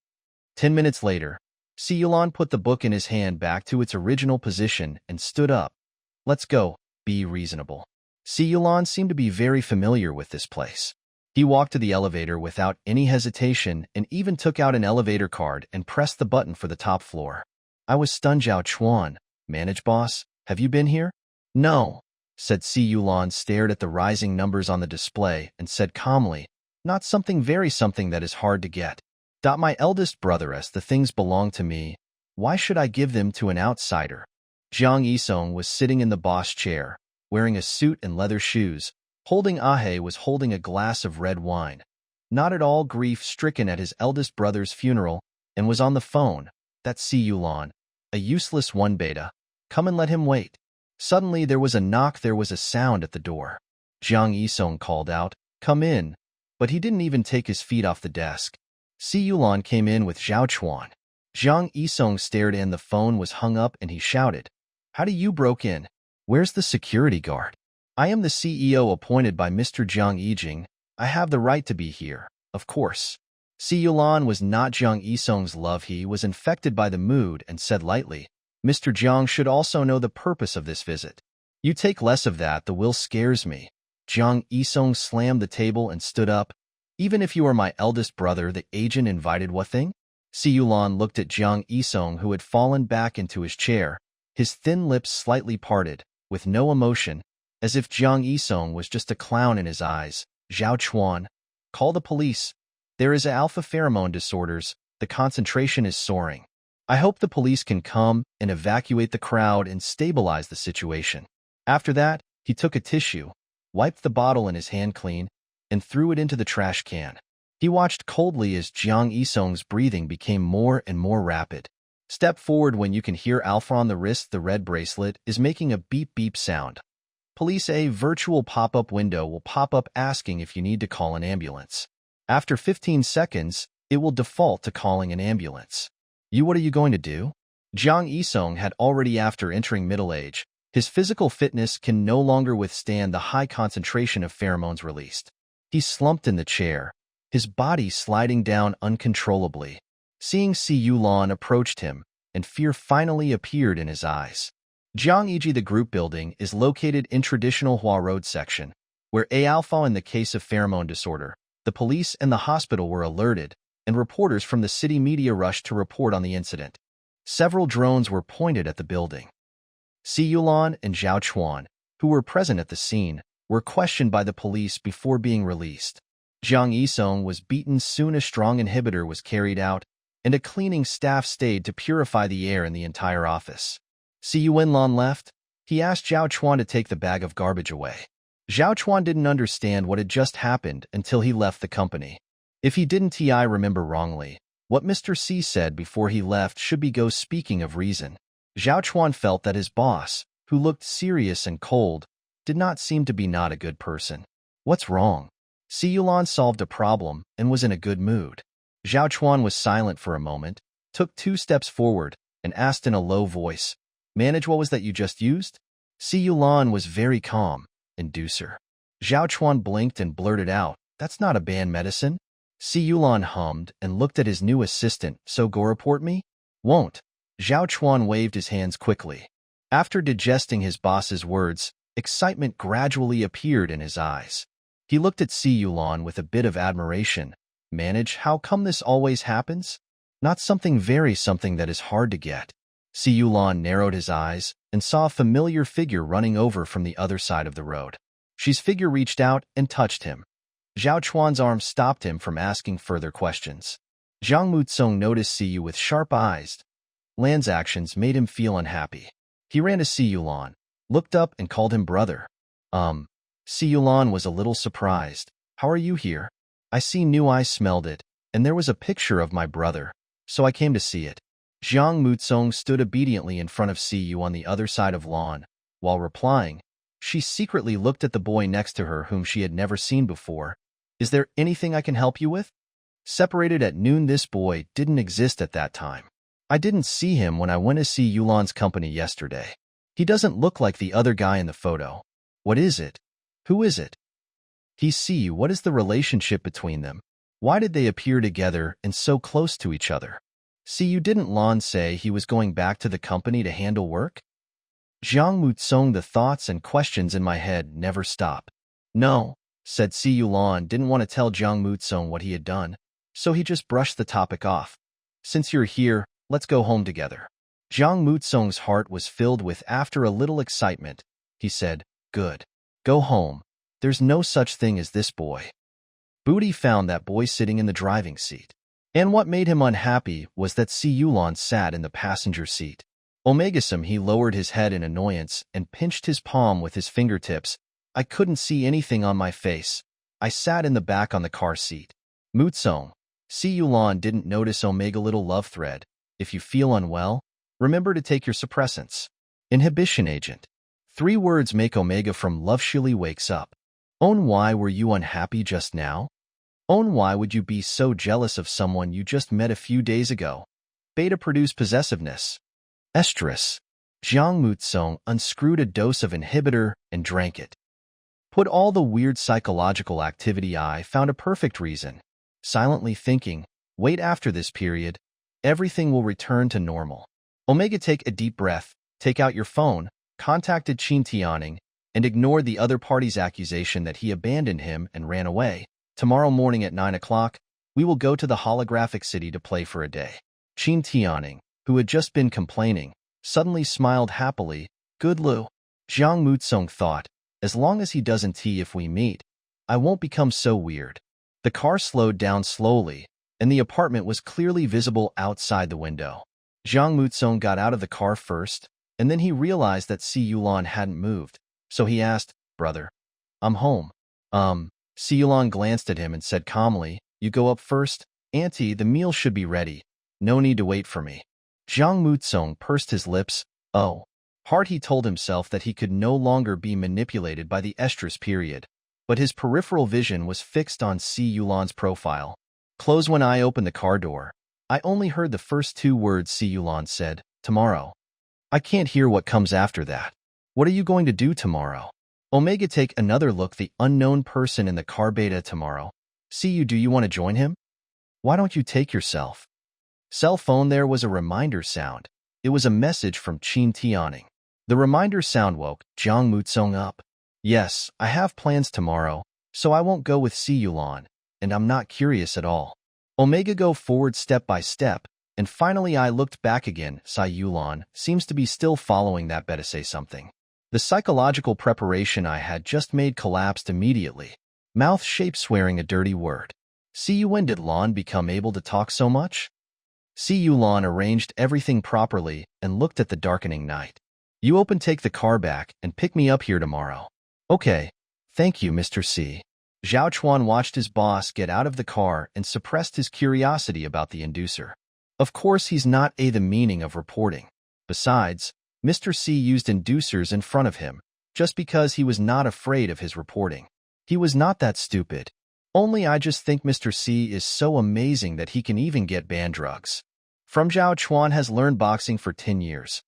10 minutes later, Si Yulan put the book in his hand back to its original position and stood up. Let's go, be reasonable. Si Yulan seemed to be very familiar with this place. He walked to the elevator without any hesitation and even took out an elevator card and pressed the button for the top floor. I was stunned. Zhao Chuan, manage boss, have you been here? No, said Si Yulan, stared at the rising numbers on the display and said calmly, not something that is hard to get. My eldest brother, as the things belong to me, why should I give them to an outsider? Jiang Yisong was sitting in the boss chair, wearing a suit and leather shoes. Holding Ahe was holding a glass of red wine. Not at all grief-stricken at his eldest brother's funeral, and was on the phone. That's Si Yulan, a useless one beta. Come and let him wait. Suddenly there was a knock. There was a sound at the door. Jiang Yisong called out, come in. But he didn't even take his feet off the desk. Si Yulan came in with Zhao Chuan. Jiang Yisong stared and the phone was hung up and he shouted, how do you broke in? Where's the security guard? I am the CEO appointed by Mr. Jiang Yijing. I have the right to be here, of course. Si Yulan was not Jiang Yisong's love. He was infected by the mood and said lightly, Mr. Jiang should also know the purpose of this visit. You take less of that, the will scares me. Jiang Yisong slammed the table and stood up. Even if you are my eldest brother, the agent invited what thing? Si Yulan looked at Jiang Yisong, who had fallen back into his chair, his thin lips slightly parted, with no emotion, as if Jiang Yisong was just a clown in his eyes. Zhao Chuan, call the police. There is alpha pheromone disorders. The concentration is soaring. I hope the police can come and evacuate the crowd and stabilize the situation. After that, he took a tissue, wiped the bottle in his hand clean, and threw it into the trash can. He watched coldly as Jiang Yisong's breathing became more and more rapid. Step forward when you can hear alpha on the wrist. The red bracelet is making a beep-beep sound. Police. A virtual pop-up window will pop up asking if you need to call an ambulance. After 15 seconds, it will default to calling an ambulance. What are you going to do? Jiang Yisong had already, after entering middle age, his physical fitness can no longer withstand the high concentration of pheromones released. He slumped in the chair, his body sliding down uncontrollably. Seeing Si Yulan approached him, and fear finally appeared in his eyes. Jiang Yiji. The group building is located in traditional Hua Road section, where alpha in the case of pheromone disorder. The police and the hospital were alerted, and reporters from the city media rushed to report on the incident. Several drones were pointed at the building. Si Yulan and Zhao Chuan, who were present at the scene, were questioned by the police before being released. Jiang Yisong was beaten. Soon a strong inhibitor was carried out, and a cleaning staff stayed to purify the air in the entire office. Si Yulan left. He asked Zhao Chuan to take the bag of garbage away. Zhao Chuan didn't understand what had just happened until he left the company. If he didn't remember wrongly, what Mr. C said before he left should be go. Speaking of reason, Zhao Chuan felt that his boss, who looked serious and cold, did not seem to be not a good person. What's wrong? Si Yulan solved a problem and was in a good mood. Zhao Chuan was silent for a moment, took 2 steps forward, and asked in a low voice, Manage, what was that you just used? Si Yulan was very calm. inducer. Zhao Chuan blinked and blurted out, "That's not a banned medicine." Si Yulan hummed and looked at his new assistant. "So go report me?" "Won't." Zhao Chuan waved his hands quickly. After digesting his boss's words, excitement gradually appeared in his eyes. He looked at Si Yulan with a bit of admiration. "Manage, how come this always happens? Not something that is hard to get." Si Yulan narrowed his eyes and saw a familiar figure running over from the other side of the road. She's figure reached out and touched him. Zhao Chuan's arm stopped him from asking further questions. Zhang Mutsong noticed Si Yu with sharp eyes. Lan's actions made him feel unhappy. He ran to Si Yulan, looked up and called him brother. Si Yulan was a little surprised. "How are you here?" "I knew I smelled it, and there was a picture of my brother, so I came to see it." Zhang Mutsong stood obediently in front of Si Yu on the other side of lawn. While replying, she secretly looked at the boy next to her whom she had never seen before. "Is there anything I can help you with?" Separated at noon, this boy didn't exist at that time. "I didn't see him when I went to see Yulan's company yesterday. He doesn't look like the other guy in the photo." "What is it? Who is it?" "He's Si Yu. What is the relationship between them? Why did they appear together and so close to each other?" "Si Yu, didn't Lan say he was going back to the company to handle work?" Zhang Mutsong, the thoughts and questions in my head never stop. "No," said Si Yu. Lan didn't want to tell Zhang Mutsong what he had done, so he just brushed the topic off. "Since you're here, let's go home together." Zhang Mutsong's heart was filled with after a little excitement. He said, "Good. Go home. There's no such thing as this boy." Booty found that boy sitting in the driving seat. And what made him unhappy was that Si Yulan sat in the passenger seat. Omegasum, he lowered his head in annoyance and pinched his palm with his fingertips. "I couldn't see anything on my face. I sat in the back on the car seat." Mutsong. Si Yulan didn't notice Omega little love thread. "If you feel unwell, remember to take your suppressants." Inhibition agent. 3 words make Omega from love chilly wakes up. "Own, why were you unhappy just now? Own, why would you be so jealous of someone you just met a few days ago?" Beta produce possessiveness. Estrus. Zhang Mutsong unscrewed a dose of inhibitor and drank it. Put all the weird psychological activity. I found a perfect reason. Silently thinking, wait, after this period, everything will return to normal. Omega, take a deep breath, take out your phone, contacted Qin Tianing, and ignored the other party's accusation that he abandoned him and ran away. "Tomorrow morning at 9 o'clock, we will go to the holographic city to play for a day." Qin Tianing, who had just been complaining, suddenly smiled happily. "Good Lu." Zhang Mutsong thought, as long as he doesn't tea if we meet, I won't become so weird. The car slowed down slowly, and the apartment was clearly visible outside the window. Zhang Mutsong got out of the car first, and then he realized that Si Yulan hadn't moved, so he asked, "Brother, I'm home." Si Yulan glanced at him and said calmly, "You go up first. Auntie, the meal should be ready. No need to wait for me." Zhang Mutsong pursed his lips. Oh. Hard, he told himself that he could no longer be manipulated by the estrus period, but his peripheral vision was fixed on Si Yulan's profile. Close. When I opened the car door, I only heard the first 2 words Si Yulan said, "Tomorrow." I can't hear what comes after that. "What are you going to do tomorrow?" Omega, take another look. The unknown person in the car. Beta, tomorrow. See you. Do you want to join him? Why don't you take yourself? Cell phone. There was a reminder sound. It was a message from Qin Tianing. The reminder sound woke Zhang Mutsong up. "Yes, I have plans tomorrow, so I won't go with Si Yulan, and I'm not curious at all." Omega, go forward step by step, and finally I looked back again. Si Yulan seems to be still following that. Better say something. The psychological preparation I had just made collapsed immediately. Mouth shape, swearing a dirty word. "See you. When did Lan become able to talk so much?" Si Yulan arranged everything properly and looked at the darkening night. "You open, take the car back, and pick me up here tomorrow." "Okay. Thank you, Mr. C." Zhao Chuan watched his boss get out of the car and suppressed his curiosity about the inducer. Of course, he's not the meaning of reporting. Besides, Mr. C used inducers in front of him, just because he was not afraid of his reporting. He was not that stupid. Only I just think Mr. C is so amazing that he can even get banned drugs. From Zhao Chuan has learned boxing for 10 years.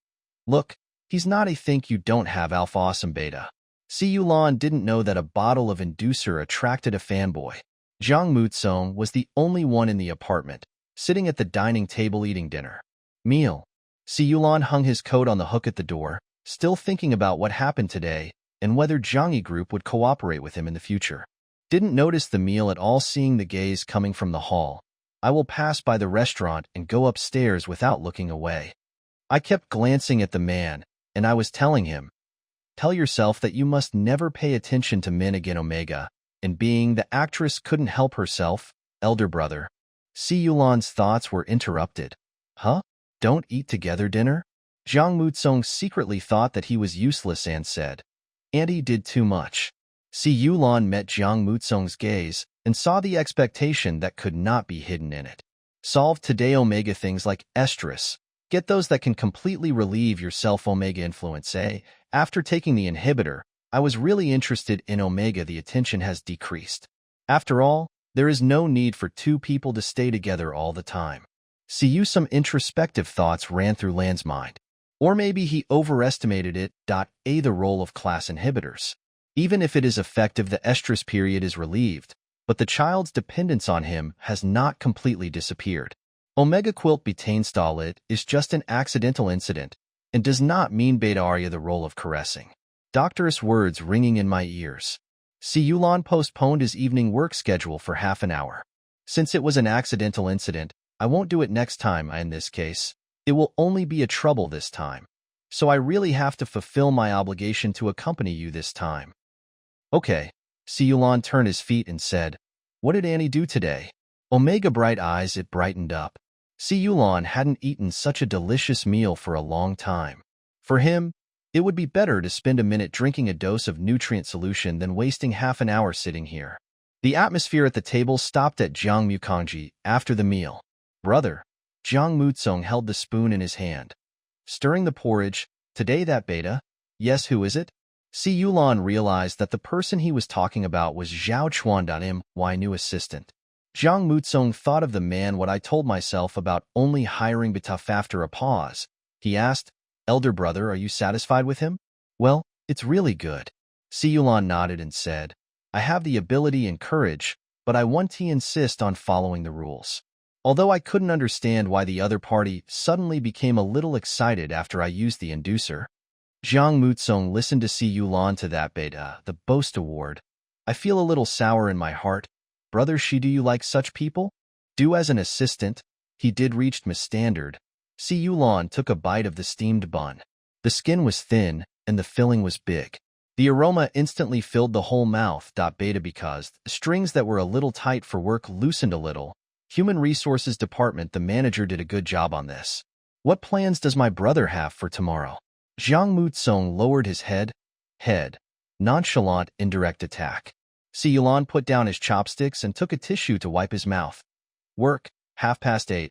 Look, he's not a think you don't have alpha awesome beta. Si Yulan didn't know that a bottle of inducer attracted a fanboy. Zhang Mutsong was the only one in the apartment, sitting at the dining table eating dinner. Meal. Si Yulan hung his coat on the hook at the door, still thinking about what happened today and whether Zhangyi Group would cooperate with him in the future. Didn't notice the meal at all, seeing the gaze coming from the hall. I will pass by the restaurant and go upstairs without looking away. I kept glancing at the man, and I was telling him, tell yourself that you must never pay attention to men again, Omega. And being the actress couldn't help herself, elder brother. Si Yulan's thoughts were interrupted. Huh? Don't eat together dinner? Zhang Mutsong secretly thought that he was useless and said, Auntie did too much. Si Yulan met Zhang Mutsong's gaze and saw the expectation that could not be hidden in it. Solve today, Omega. Things like estrus. Get those that can completely relieve your self-Omega influence. After taking the inhibitor, I was really interested in Omega. The attention has decreased. After all, there is no need for two people to stay together all the time. See you. Some introspective thoughts ran through Lan's mind. Or maybe he overestimated it. The role of class inhibitors. Even if it is effective, the estrus period is relieved, but the child's dependence on him has not completely disappeared. Omega quilt betainstall it is just an accidental incident and does not mean beta aria the role of caressing. Doctorous words ringing in my ears. Si Yulan postponed his evening work schedule for half an hour. Since it was an accidental incident, I won't do it next time. In this case, it will only be a trouble this time. So I really have to fulfill my obligation to accompany you this time. Okay. Si Yulan turned his feet and said, what did Annie do today? Omega bright eyes, it brightened up. Si Yulan hadn't eaten such a delicious meal for a long time. For him, it would be better to spend a minute drinking a dose of nutrient solution than wasting half an hour sitting here. The atmosphere at the table stopped at Zhang Mukongji after the meal. Brother. Zhang Mutsong held the spoon in his hand. Stirring the porridge. Today that beta? Yes, who is it? Si Yulan realized that the person he was talking about was Zhao Chuan. My new assistant. Zhang Mutsong thought of the man what I told myself about only hiring Bituf. After a pause, he asked, elder brother, are you satisfied with him? Well, it's really good. Si Yulan nodded and said, I have the ability and courage, but I want to insist on following the rules. Although I couldn't understand why the other party suddenly became a little excited after I used the inducer. Zhang Mutsong listened to Si Yulan to that beta, the boast award. I feel a little sour in my heart. Brother Shi, do you like such people? Do as an assistant. He did reached my standard. Si Yulan took a bite of the steamed bun. The skin was thin, and the filling was big. The aroma instantly filled the whole mouth. Beta because the strings that were a little tight for work loosened a little. Human Resources Department, the manager did a good job on this. What plans does my brother have for tomorrow? Zhang Mutsong lowered his head. Nonchalant, indirect attack. Si Yulan put down his chopsticks and took a tissue to wipe his mouth. Work, 8:30.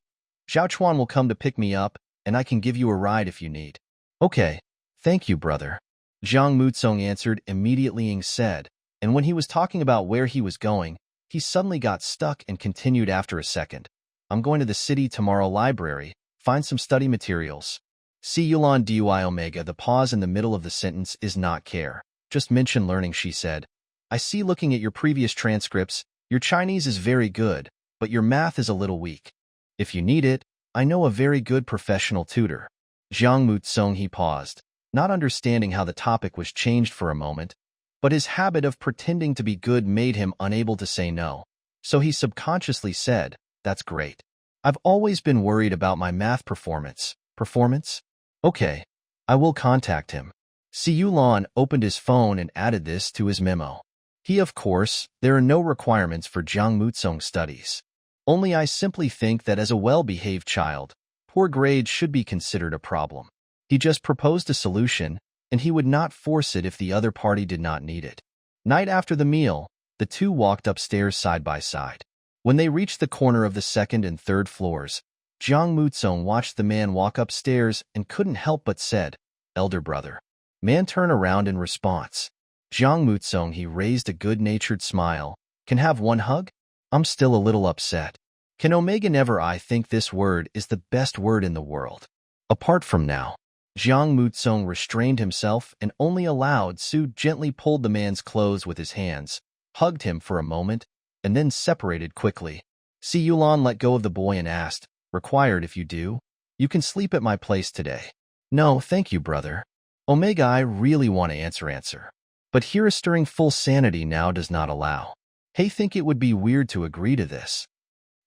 Zhao Chuan will come to pick me up, and I can give you a ride if you need. Okay, thank you, brother. Zhang Mutsong answered immediately and said, and when he was talking about where he was going, he suddenly got stuck and continued after a second. I'm going to the city tomorrow library, find some study materials. Si Yulan Dui Omega. The pause in the middle of the sentence is not care. Just mention learning, she said. I see looking at your previous transcripts, your Chinese is very good, but your math is a little weak. If you need it, I know a very good professional tutor. Zhang Mutsong. He paused, not understanding how the topic was changed for a moment, but his habit of pretending to be good made him unable to say no. So he subconsciously said, that's great. I've always been worried about my math performance. Performance? Okay, I will contact him. Si Yulan opened his phone and added this to his memo. Of course, there are no requirements for Zhang Mutsong studies. Only I simply think that as a well-behaved child, poor grades should be considered a problem. He just proposed a solution, and he would not force it if the other party did not need it. Night after the meal, the two walked upstairs side by side. When they reached the corner of the second and third floors, Zhang Mutsong watched the man walk upstairs and couldn't help but said, elder brother. Man turned around in response. Zhang Mutsong. He raised a good-natured smile. Can have one hug? I'm still a little upset. Can Omega never? I think this word is the best word in the world. Apart from now. Jiang Mutsong restrained himself and only allowed Su gently pulled the man's clothes with his hands, hugged him for a moment, and then separated quickly. Si Yulan let go of the boy and asked, "Required if you do? You can sleep at my place today." "No, thank you, brother." Omega, I really want to answer. But here stirring full sanity now does not allow. Hey, think it would be weird to agree to this.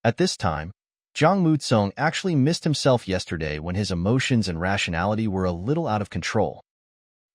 At this time, Jiang Mutsong actually missed himself yesterday when his emotions and rationality were a little out of control.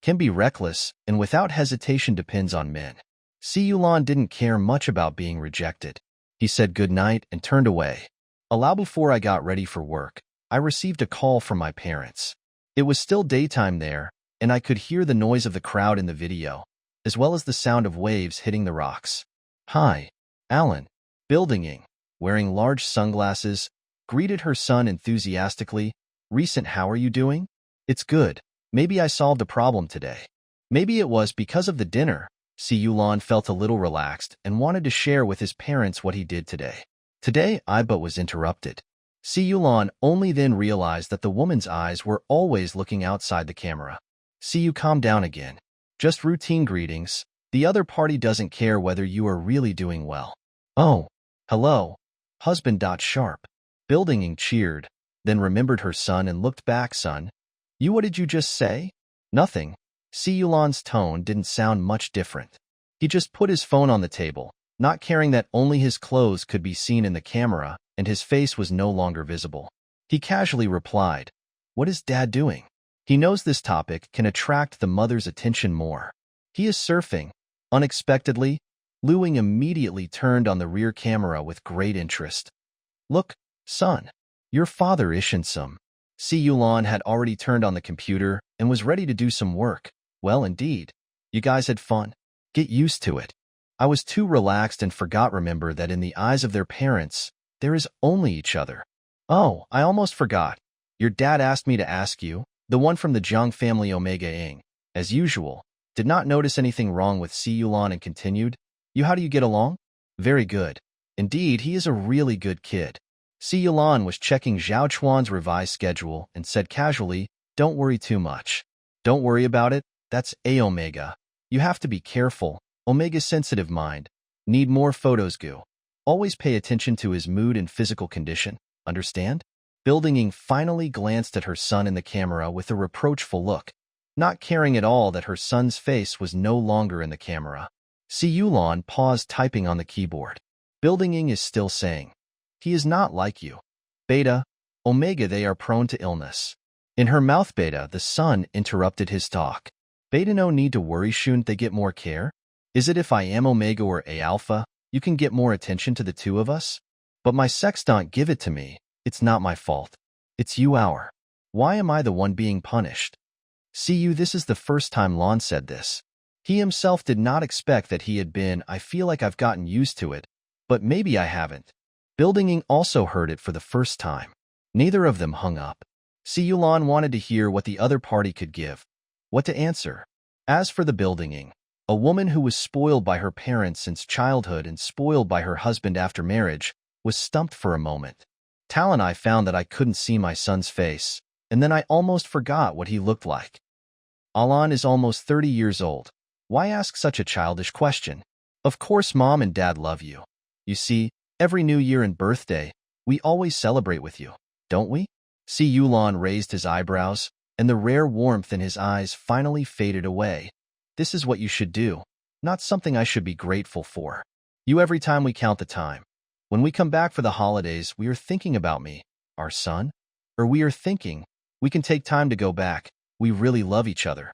Can be reckless, and without hesitation depends on men. Si Yulan didn't care much about being rejected. He said good night and turned away. Allow before I got ready for work, I received a call from my parents. It was still daytime there, and I could hear the noise of the crowd in the video, as well as the sound of waves hitting the rocks. "Hi, Alan." Building, wearing large sunglasses, greeted her son enthusiastically. "Recent, how are you doing?" "It's good. Maybe I solved a problem today." Maybe it was because of the dinner. Si Yulan felt a little relaxed and wanted to share with his parents what he did today. Today, I but was interrupted. Si Yulan only then realized that the woman's eyes were always looking outside the camera. "See, you calm down again. Just routine greetings. The other party doesn't care whether you are really doing well." "Oh, hello, husband." Sharp. Building cheered, then remembered her son and looked back. "Son, what did you just say?" "Nothing." Si Yulan's tone didn't sound much different. He just put his phone on the table, not caring that only his clothes could be seen in the camera and his face was no longer visible. He casually replied, "What is Dad doing?" He knows this topic can attract the mother's attention more. "He is surfing." Unexpectedly, Luing immediately turned on the rear camera with great interest. "Look, son, your father is handsome." Si Yulan had already turned on the computer and was ready to do some work. "Well, indeed. You guys had fun. Get used to it." I was too relaxed and forgot remember that in the eyes of their parents, there is only each other. "Oh, I almost forgot. Your dad asked me to ask you, the one from the Jiang family Omega Ing, as usual, did not notice anything wrong with Si Yulan and continued, How do you get along?" "Very good. Indeed, he is a really good kid." Si Yulan was checking Zhao Chuan's revised schedule and said casually, "Don't worry too much." "Don't worry about it. That's Omega. You have to be careful. Omega's sensitive mind. Need more photos, Gu. Always pay attention to his mood and physical condition. Understand?" Building finally glanced at her son in the camera with a reproachful look, not caring at all that her son's face was no longer in the camera. Si Yulan paused typing on the keyboard. Building is still saying, "He is not like you. Beta, Omega, they are prone to illness." In her mouth, Beta, the son interrupted his talk. "Beta, no need to worry, shouldn't they get more care? Is it if I am Omega or A Alpha, you can get more attention to the two of us? But my sex don't give it to me. It's not my fault. It's you our. Why am I the one being punished?" "See you, this is the first time Lon said this. He himself did not expect that he had been. I feel like I've gotten used to it, but maybe I haven't." Building also heard it for the first time. Neither of them hung up. Si Yulan wanted to hear what the other party could give, what to answer. As for the Building, a woman who was spoiled by her parents since childhood and spoiled by her husband after marriage, was stumped for a moment. Talon, I found that I couldn't see my son's face, and then I almost forgot what he looked like. Alan is almost 30 years old. Why ask such a childish question? Of course Mom and Dad love you. You see, every New Year and birthday, we always celebrate with you, don't we? Si Yulan raised his eyebrows, and the rare warmth in his eyes finally faded away. "This is what you should do, not something I should be grateful for. You every time we count the time. When we come back for the holidays, we are thinking about me, our son, or we are thinking, we can take time to go back. We really love each other."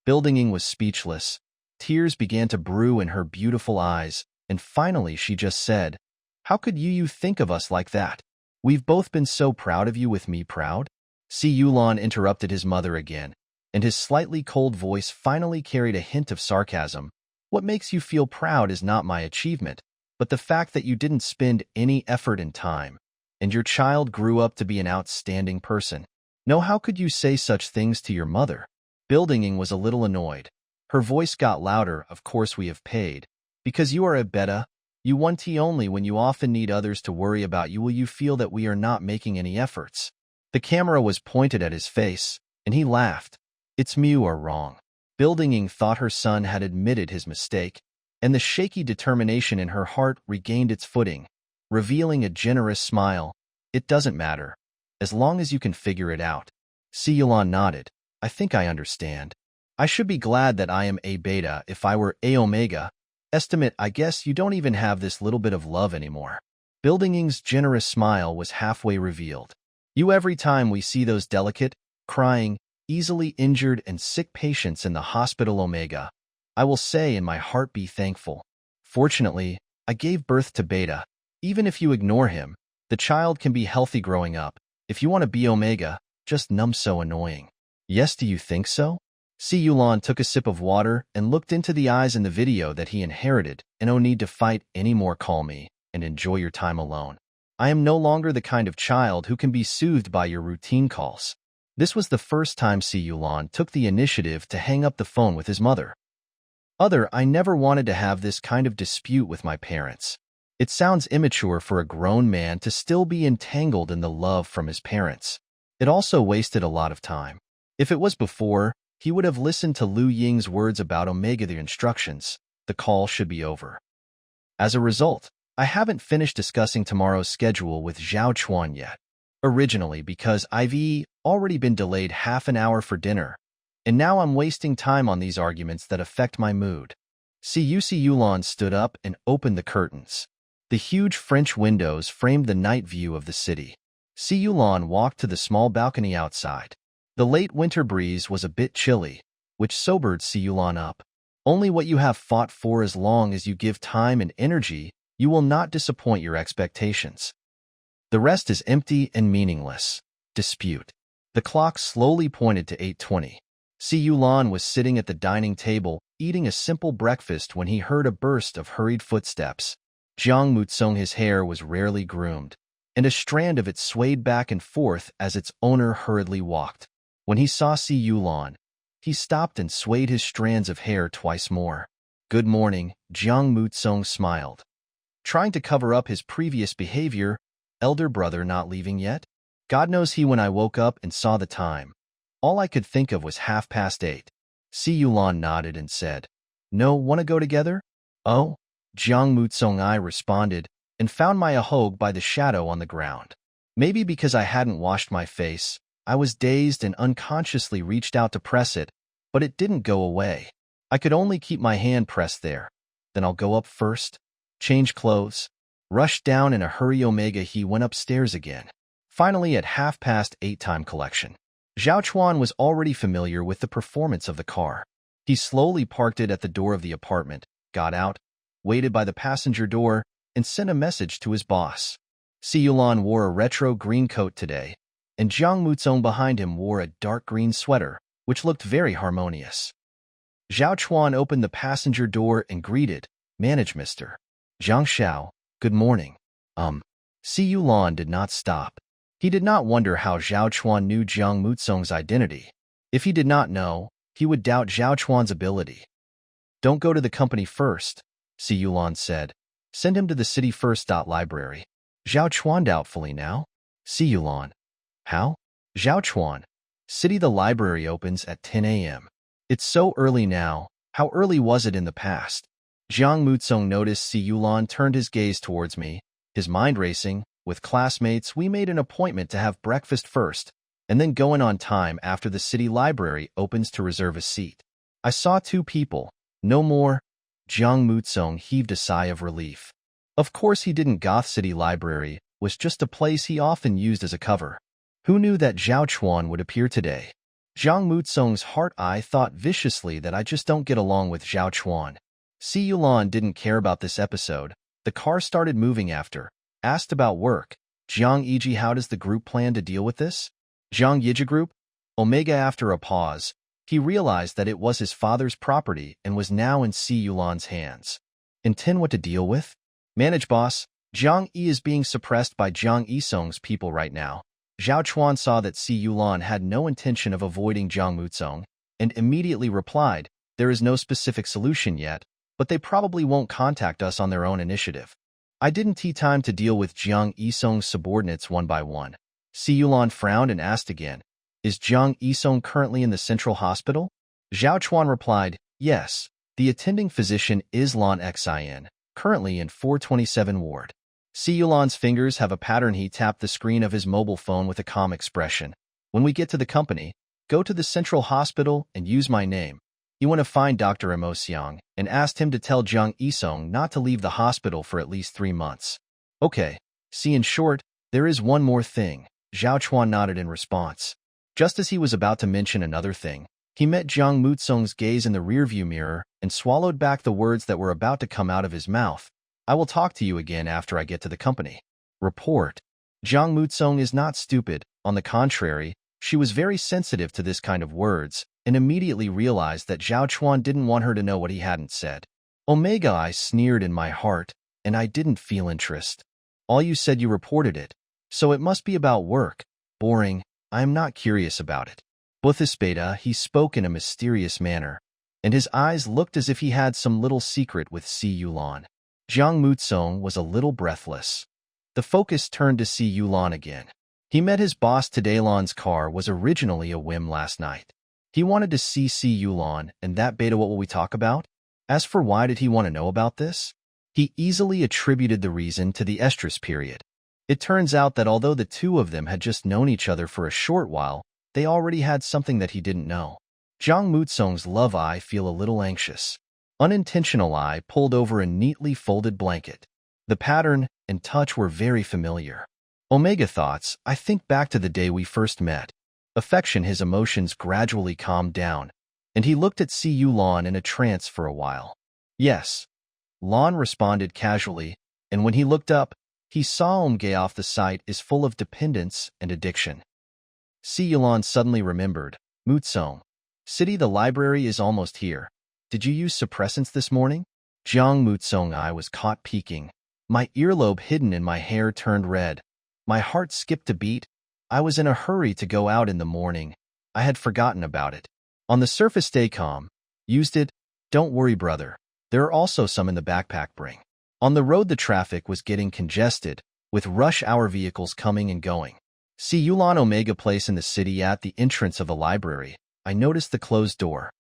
Building was speechless. Tears began to brew in her beautiful eyes, and finally she just said, "How could you think of us like that? We've both been so proud of you." "With me proud?" Si Yulan interrupted his mother again, and his slightly cold voice finally carried a hint of sarcasm. "What makes you feel proud is not my achievement, but the fact that you didn't spend any effort and time, and your child grew up to be an outstanding person. No, how could you say such things to your mother?" Building was a little annoyed. Her voice got louder. "Of course we have paid. Because you are a beta, you want tea only when you often need others to worry about you. Will you feel that we are not making any efforts?" The camera was pointed at his face, and he laughed. It's Mew are wrong. Building thought her son had admitted his mistake, and the shaky determination in her heart regained its footing, revealing a generous smile. It doesn't matter, as long as you can figure it out. Siyulan nodded. I think I understand. I should be glad that I am A beta. If I were A omega, estimate, I guess you don't even have this little bit of love anymore. Building's generous smile was halfway revealed. You every time we see those delicate, crying, easily injured and sick patients in the hospital omega, I will say in my heart be thankful. Fortunately, I gave birth to beta. Even if you ignore him, the child can be healthy growing up. If you want to be omega, just numb so annoying. Yes, do you think so? Siyulan took a sip of water and looked into the eyes in the video that he inherited. And no need to fight anymore, call me, and enjoy your time alone. I am no longer the kind of child who can be soothed by your routine calls. This was the first time Siyulan took the initiative to hang up the phone with his mother. I never wanted to have this kind of dispute with my parents. It sounds immature for a grown man to still be entangled in the love from his parents. It also wasted a lot of time. If it was before, he would have listened to Lu Ying's words about Omega the instructions. The call should be over. As a result, I haven't finished discussing tomorrow's schedule with Zhao Chuan yet. Originally because I've already been delayed half an hour for dinner, and now I'm wasting time on these arguments that affect my mood. Siyulan stood up and opened the curtains. The huge French windows framed the night view of the city. Siyulan walked to the small balcony outside. The late winter breeze was a bit chilly, which sobered Siyulan up. Only what you have fought for, as long as you give time and energy, you will not disappoint your expectations. The rest is empty and meaningless. Dispute. The clock slowly pointed to 8:20. Siyulan was sitting at the dining table, eating a simple breakfast when he heard a burst of hurried footsteps. Jiang Mutsung, his hair was rarely groomed, and a strand of it swayed back and forth as its owner hurriedly walked. When he saw Siyulan, he stopped and swayed his strands of hair twice more. Good morning, Jiang Mutsung smiled. Trying to cover up his previous behavior, elder brother not leaving yet? God knows when I woke up and saw the time, all I could think of was 8:30. Siyulan nodded and said, No, wanna go together? Oh? Jiang Mutsung I responded, and found my ahog by the shadow on the ground. Maybe because I hadn't washed my face, I was dazed and unconsciously reached out to press it, but it didn't go away. I could only keep my hand pressed there. Then I'll go up first, change clothes, rushed down in a hurry. Omega he went upstairs again. Finally at 8:30 time collection. Zhao Chuan was already familiar with the performance of the car. He slowly parked it at the door of the apartment, got out, waited by the passenger door, and sent a message to his boss. Siyulan wore a retro green coat today, and Jiang Mutsung behind him wore a dark green sweater, which looked very harmonious. Zhao Chuan opened the passenger door and greeted, Manage Mr. Zhang Xiao, good morning. Siyulan did not stop. He did not wonder how Zhao Chuan knew Jiang Mutsung's identity. If he did not know, he would doubt Zhao Chuan's ability. Don't go to the company first, Siyulan said. Send him to the city first. Library. Zhao Chuan doubtfully now. Siyulan. How? Zhao Chuan. City. The library opens at 10 a.m. It's so early now. How early was it in the past? Jiang Mutsung noticed Siyulan turned his gaze towards me, his mind racing. With classmates, we made an appointment to have breakfast first, and then go in on time after the city library opens to reserve a seat. I saw 2 people, no more. Jiang Mutsung heaved a sigh of relief. Of course he didn't. Goth City Library was just a place he often used as a cover. Who knew that Zhao Chuan would appear today? Jiang Mutsung's heart. I thought viciously that I just don't get along with Zhao Chuan. Siyulan didn't care about this episode. The car started moving after. Asked about work. Jiang Yiji, how does the group plan to deal with this? Jiang Yiji Group? Omega. After a pause, he realized that it was his father's property and was now in Siyulan's hands. Intend what to deal with? Manage boss. Jiang Yi is being suppressed by Jiang Yisong's people right now. Zhao Chuan saw that Siyulan had no intention of avoiding Jiang Mutsung, and immediately replied, There is no specific solution yet, but they probably won't contact us on their own initiative. I didn't take time to deal with Jiang Yisong's subordinates one by one. Siyulan frowned and asked again, Is Jiang Yisong currently in the central hospital? Zhao Chuan replied, yes. The attending physician is Lan Xin, currently in 427 ward. Si Yulan's fingers have a pattern. He tapped the screen of his mobile phone with a calm expression. When we get to the company, go to the central hospital and use my name. You want to find Dr. Mo Xiang and asked him to tell Jiang Yisong not to leave the hospital for at least 3 months. Okay. See, in short, there is one more thing. Zhao Chuan nodded in response. Just as he was about to mention another thing, he met Jiang Mutsong's gaze in the rearview mirror and swallowed back the words that were about to come out of his mouth. I will talk to you again after I get to the company. Report. Jiang Mutsong is not stupid. On the contrary, she was very sensitive to this kind of words and immediately realized that Zhao Chuan didn't want her to know what he hadn't said. Omega, I sneered in my heart, and I didn't feel interest. All you said, you reported it. So it must be about work. Boring. I am not curious about it. Buthispeda, he spoke in a mysterious manner, and his eyes looked as if he had some little secret with Si Yulan. Jiang Mutsong was a little breathless. The focus turned to Si Yulan again. He met his boss today. Lan's car was originally a whim last night. He wanted to see Si Yulan, and that beta. What will we talk about? As for why did he want to know about this? He easily attributed the reason to the estrus period. It turns out that although the two of them had just known each other for a short while, they already had something that he didn't know. Jiang Mutsong's love eye feel a little anxious. Unintentional eye pulled over a neatly folded blanket. The pattern and touch were very familiar. Omega thoughts, I think back to the day we first met. Affection, his emotions gradually calmed down, and he looked at Si Yulan in a trance for a while. Yes. Lan responded casually, and when he looked up, he saw Omega off the site is full of dependence and addiction. Si Yulan suddenly remembered. Mutsong. City, the library is almost here. Did you use suppressants this morning? Jiang Mutsong eye was caught peeking. My earlobe hidden in my hair turned red. My heart skipped a beat. I was in a hurry to go out in the morning. I had forgotten about it. On the surface, stay calm. Used it? Don't worry, brother. There are also some in the backpack. Bring. On the road, the traffic was getting congested, with rush hour vehicles coming and going. Si Yulan Omega Place in the city. At the entrance of the library, I noticed the closed door.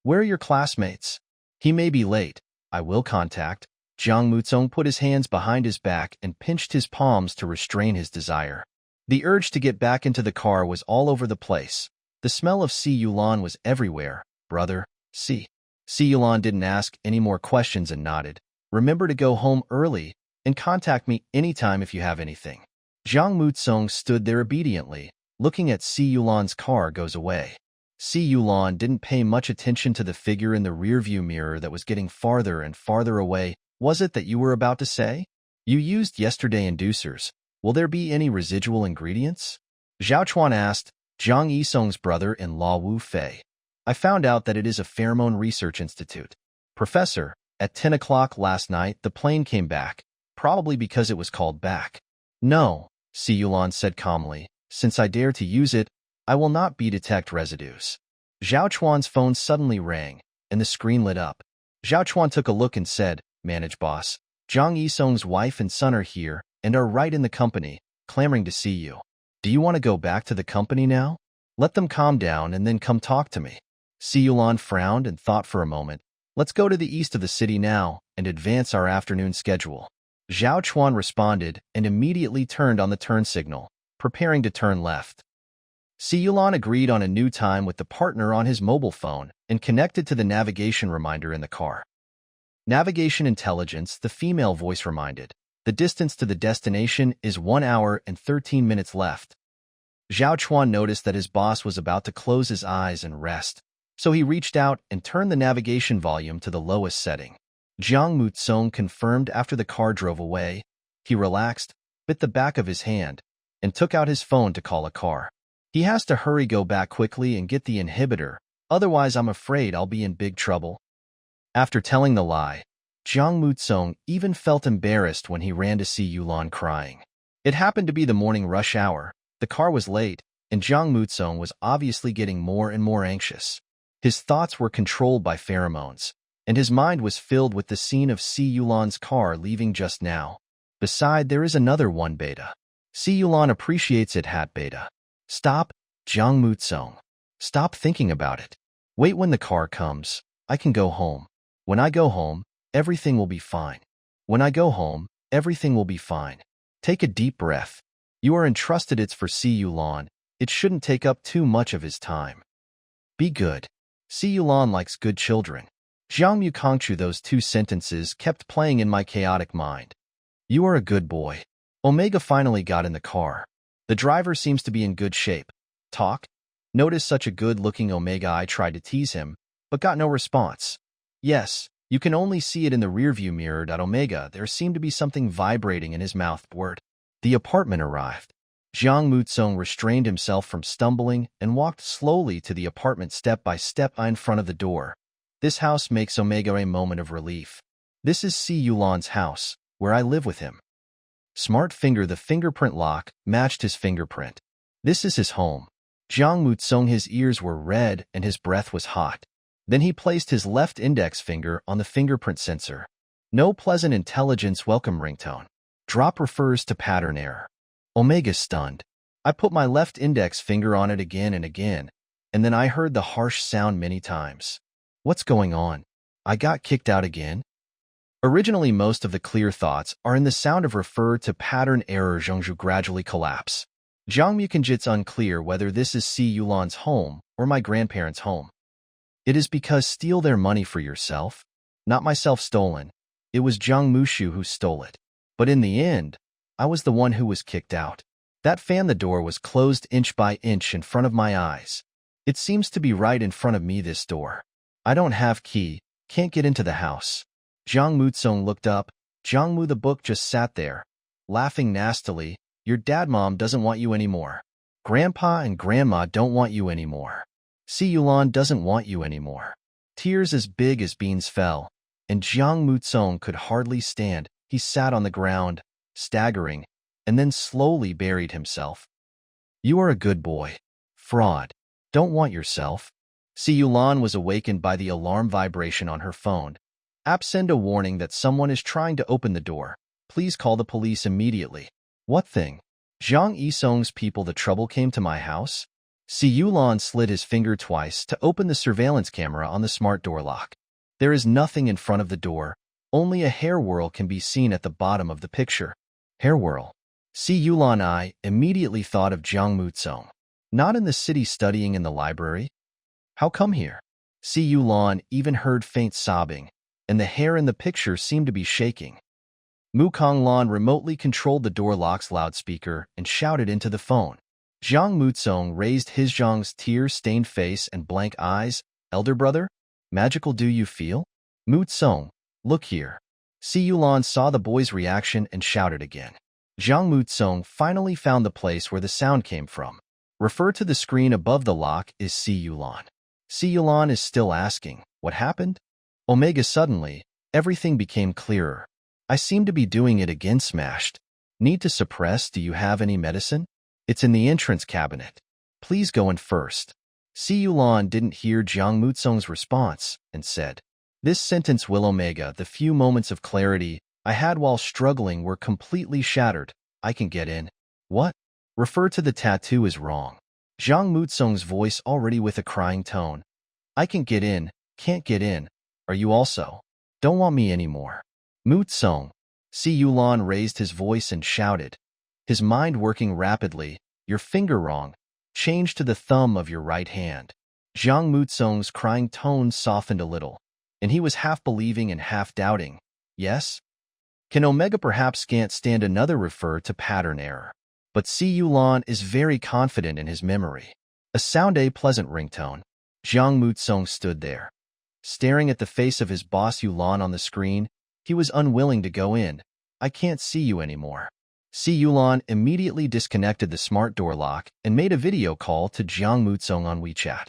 Where are your classmates? He may be late. I will contact. Jiang Mutsong put his hands behind his back and pinched his palms to restrain his desire. The urge to get back into the car was all over the place. The smell of Si Yulan was everywhere. Brother, Si. Si Yulan didn't ask any more questions and nodded. Remember to go home early and contact me anytime if you have anything. Jiang Mutsong stood there obediently, looking at Si Yulan's car goes away. Si Yulan didn't pay much attention to the figure in the rearview mirror that was getting farther and farther away. Was it that you were about to say? You used yesterday inducers. Will there be any residual ingredients? Zhao Chuan asked. Jiang Yisong's brother-in-law Wu Fei. I found out that it is a pheromone research institute. Professor, at 10 o'clock last night, the plane came back, probably because it was called back. No, Si Yulan said calmly. Since I dare to use it, I will not detect residues. Zhao Chuan's phone suddenly rang, and the screen lit up. Zhao Chuan took a look and said, Manage boss, Jiang Yisong's wife and son are here and are right in the company, clamoring to see you. Do you want to go back to the company now? Let them calm down and then come talk to me. Si Yulan frowned and thought for a moment. Let's go to the east of the city now and advance our afternoon schedule. Zhao Chuan responded and immediately turned on the turn signal, preparing to turn left. Si Yulan agreed on a new time with the partner on his mobile phone and connected to the navigation reminder in the car. Navigation intelligence, the female voice reminded. The distance to the destination is 1 hour and 13 minutes left. Zhao Chuan noticed that his boss was about to close his eyes and rest, so he reached out and turned the navigation volume to the lowest setting. Jiang Mutsong confirmed after the car drove away. He relaxed, bit the back of his hand, and took out his phone to call a car. He has to hurry, go back quickly and get the inhibitor, otherwise I'm afraid I'll be in big trouble. After telling the lie, Jiang Mutsong even felt embarrassed when he ran to see Yulan crying. It happened to be the morning rush hour, the car was late, and Jiang Mutsong was obviously getting more and more anxious. His thoughts were controlled by pheromones, and his mind was filled with the scene of Si Yulan's car leaving just now. Beside, there is another one beta. Si Yulan appreciates it hat beta. Stop, Jiang Mutsong. Stop thinking about it. Wait when the car comes. I can go home. When I go home, everything will be fine. When I go home, everything will be fine. Take a deep breath. You are entrusted it's for Si Yulan. It shouldn't take up too much of his time. Be good. Si Yulan likes good children. Jiang Mukongchu. Those two sentences kept playing in my chaotic mind. You are a good boy. Omega finally got in the car. The driver seems to be in good shape. Talk? Notice such a good-looking Omega. I tried to tease him, but got no response. Yes, you can only see it in the rearview mirror. Omega, there seemed to be something vibrating in his mouth. Word. The apartment arrived. Jiang Mutsong restrained himself from stumbling and walked slowly to the apartment step by step in front of the door. This house makes Omega a moment of relief. This is Si Yulan's house, where I live with him. Smart finger. The fingerprint lock matched his fingerprint. This is his home. Jiang Mutsong, his ears were red and his breath was hot. Then he placed his left index finger on the fingerprint sensor. No pleasant intelligence welcome ringtone. Drop refers to pattern error. Omega stunned. I put my left index finger on it again and again, and then I heard the harsh sound many times. What's going on? I got kicked out again? Originally, most of the clear thoughts are in the sound of refer to pattern error. Zhongzhu gradually collapse. Jiang Mukonjit's unclear whether this is Si Yulan's home or my grandparents' home. It is because steal their money for yourself? Not myself stolen. It was Jiang Mushu who stole it. But in the end, I was the one who was kicked out. That fan. The door was closed inch by inch in front of my eyes. It seems to be right in front of me, this door. I don't have key, can't get into the house. Jiang Mutsong looked up. Jiang Mu, the book, just sat there, laughing nastily. Your dad, mom doesn't want you anymore. Grandpa and grandma don't want you anymore. Si Yulan doesn't want you anymore. Tears as big as beans fell, and Jiang Mutsong could hardly stand. He sat on the ground, staggering, and then slowly buried himself. You are a good boy. Fraud. Don't want yourself. Si Yulan was awakened by the alarm vibration on her phone. App, send a warning that someone is trying to open the door. Please call the police immediately. What thing? Zhang Yisong's people. The trouble came to my house? Si Yulan slid his finger twice to open the surveillance camera on the smart door lock. There is nothing in front of the door. Only a hair whirl can be seen at the bottom of the picture. Hair whirl. Si Yulan. I immediately thought of Jiang Mutsong. Not in the city, studying in the library? How come here? Si Yulan even heard faint sobbing, and the hair in the picture seemed to be shaking. Mukong Lan remotely controlled the door lock's loudspeaker and shouted into the phone. Jiang Mutsong raised his Zhang's tear-stained face and blank eyes. Elder brother? Magical, do you feel? Mutsong, look here. Si Yulan saw the boy's reaction and shouted again. Jiang Mutsong finally found the place where the sound came from. Refer to the screen above the lock is Si Yulan. Si Yulan is still asking, what happened? Omega. Suddenly, everything became clearer. I seem to be doing it again. Smashed. Need to suppress. Do you have any medicine? It's in the entrance cabinet. Please go in first. Si Yulan didn't hear Jiang Mutsong's response and said, this sentence will Omega. The few moments of clarity I had while struggling were completely shattered. I can get in. What? Refer to the tattoo is wrong. Jiang Mutsong's voice already with a crying tone. I can get in, can't get in. Are you also? Don't want me anymore. Mutsong. Si Yulan raised his voice and shouted, his mind working rapidly. Your finger wrong. Change to the thumb of your right hand. Jiang Mutsong's crying tone softened a little, and he was half believing and half doubting. Yes? Can Omega perhaps can't stand another refer to pattern error? But Si Yulan is very confident in his memory. A sound, a pleasant ringtone. Jiang Mutsong stood there, staring at the face of his boss Yulan on the screen. He was unwilling to go in. I can't see you anymore. Si Yulan immediately disconnected the smart door lock and made a video call to Jiang Mutsong on WeChat.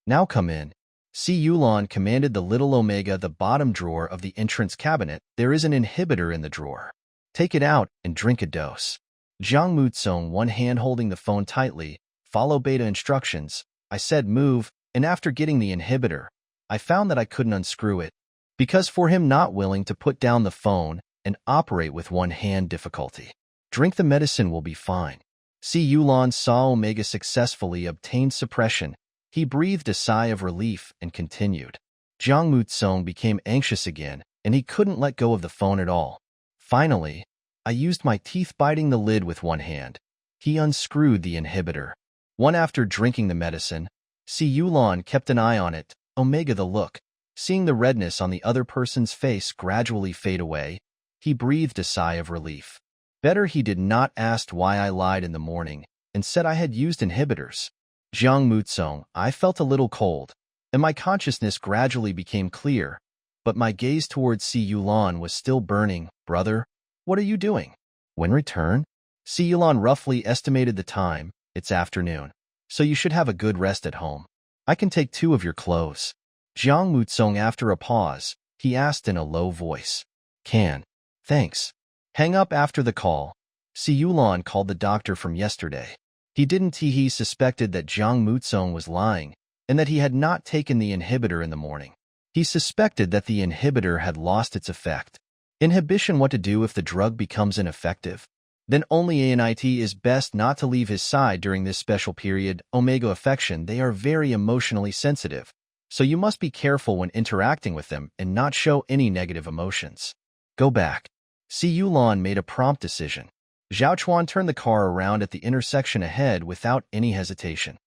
Now come in. Si Yulan commanded the little Omega. The bottom drawer of the entrance cabinet, there is an inhibitor in the drawer. Take it out and drink a dose. Jiang Mutsong, one hand holding the phone tightly, follow beta instructions. I said move, and after getting the inhibitor, I found that I couldn't unscrew it, because for him not willing to put down the phone and operate with one hand difficulty. Drink the medicine, will be fine. Si Yulan saw Omega successfully obtain suppression. He breathed a sigh of relief and continued. Jiang Mutsong became anxious again, and he couldn't let go of the phone at all. Finally, I used my teeth biting the lid with one hand. He unscrewed the inhibitor. One after drinking the medicine, Si Yulan kept an eye on it, Omega the look. Seeing the redness on the other person's face gradually fade away, he breathed a sigh of relief. Better he did not ask why I lied in the morning and said I had used inhibitors. Jiang Mutsong, I felt a little cold, and my consciousness gradually became clear, but my gaze towards Si Yulan was still burning. Brother, what are you doing? When return? Si Yulan roughly estimated the time. It's afternoon, so you should have a good rest at home. I can take 2 of your clothes. Jiang Mutsong, after a pause, he asked in a low voice. Can. Thanks. Hang up after the call. Si Yulan called the doctor from yesterday. He suspected that Jiang Mutsong was lying and that he had not taken the inhibitor in the morning. He suspected that the inhibitor had lost its effect. Inhibition. What to do if the drug becomes ineffective? Then only ANIT is best not to leave his side during this special period. Omega affection, they are very emotionally sensitive, so you must be careful when interacting with them and not show any negative emotions. Go back. Si Yulan made a prompt decision. Zhao Chuan turned the car around at the intersection ahead without any hesitation.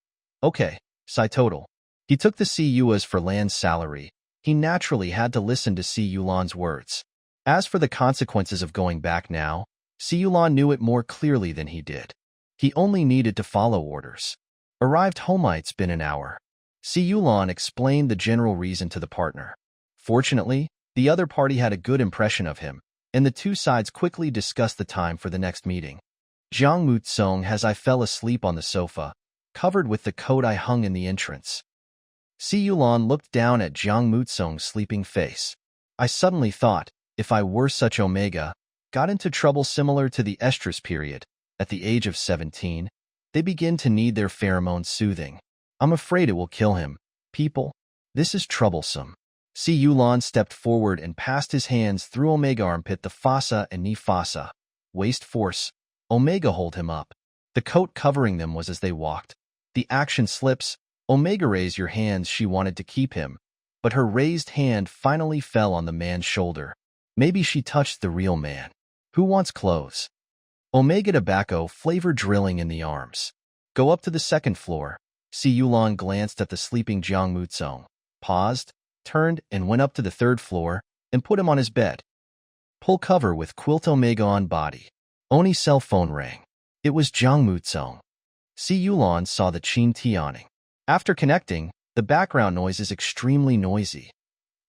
Okay, Sai total. He took the CUAs for Lan's salary. He naturally had to listen to Si Yulan's words. As for the consequences of going back now, Si Yulan knew it more clearly than he did. He only needed to follow orders. Arrived home. It's been an hour. Si Yulan explained the general reason to the partner. Fortunately, the other party had a good impression of him, and the two sides quickly discussed the time for the next meeting. Jiang Mutsong, as I fell asleep on the sofa, covered with the coat I hung in the entrance. Si Yulan looked down at Jiang Mutsong's sleeping face. I suddenly thought, if I were such Omega, got into trouble similar to the estrus period, at the age of 17, they begin to need their pheromones soothing. I'm afraid it will kill him. People, this is troublesome. Si Yulan stepped forward and passed his hands through Omega armpit, the fossa and knee fossa. Waist force. Omega hold him up. The coat covering them was as they walked. The action slips. Omega, raise your hands. She wanted to keep him, but her raised hand finally fell on the man's shoulder. Maybe she touched the real man. Who wants clothes? Omega, tobacco flavor drilling in the arms. Go up to the second floor. Si Yulan glanced at the sleeping Jiang Mutsong, paused, turned, and went up to the third floor and put him on his bed. Pull cover with quilt. Omega on body. Oni's cell phone rang. It was Jiang Mutsong. Si Yulan saw the Qin Tianing. After connecting, the background noise is extremely noisy.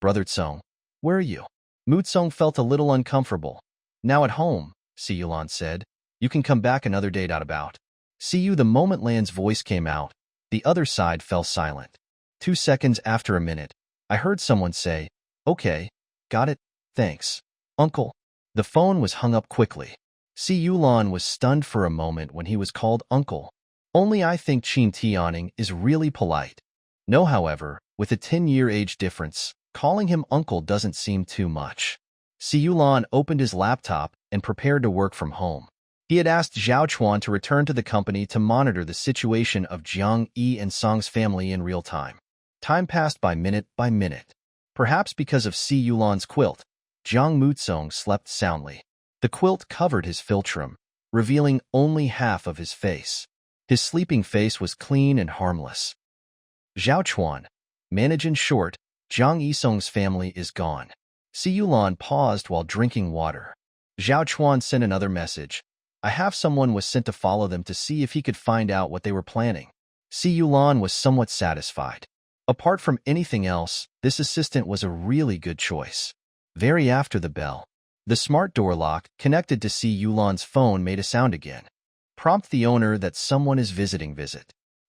Brother Tsong, where are you? Mutsong felt a little uncomfortable. Now at home, Si Yulan said. You can come back another day. About. See you. The moment Lan's voice came out, the other side fell silent. 2 seconds after a minute, I heard someone say, okay, got it, thanks. Uncle. The phone was hung up quickly. Si Yulan was stunned for a moment when he was called uncle. Only I think Qin Tianing is really polite. No, however, with a 10-year age difference, calling him uncle doesn't seem too much. Si Yulan opened his laptop and prepared to work from home. He had asked Zhao Chuan to return to the company to monitor the situation of Jiang Yi and Song's family in real time. Time passed by minute. Perhaps because of Si Yulan's quilt, Jiang Mutsong slept soundly. The quilt covered his philtrum, revealing only half of his face. His sleeping face was clean and harmless. Zhao Chuan, manage in short, Jiang Yisong's family is gone. Si Yulan paused while drinking water. Zhao Chuan sent another message. I have someone was sent to follow them to see if he could find out what they were planning. Si Yulan was somewhat satisfied. Apart from anything else, this assistant was a really good choice. Very after the bell, the smart door lock connected to Si Yulan's phone made a sound again. Prompt the owner that someone is visiting.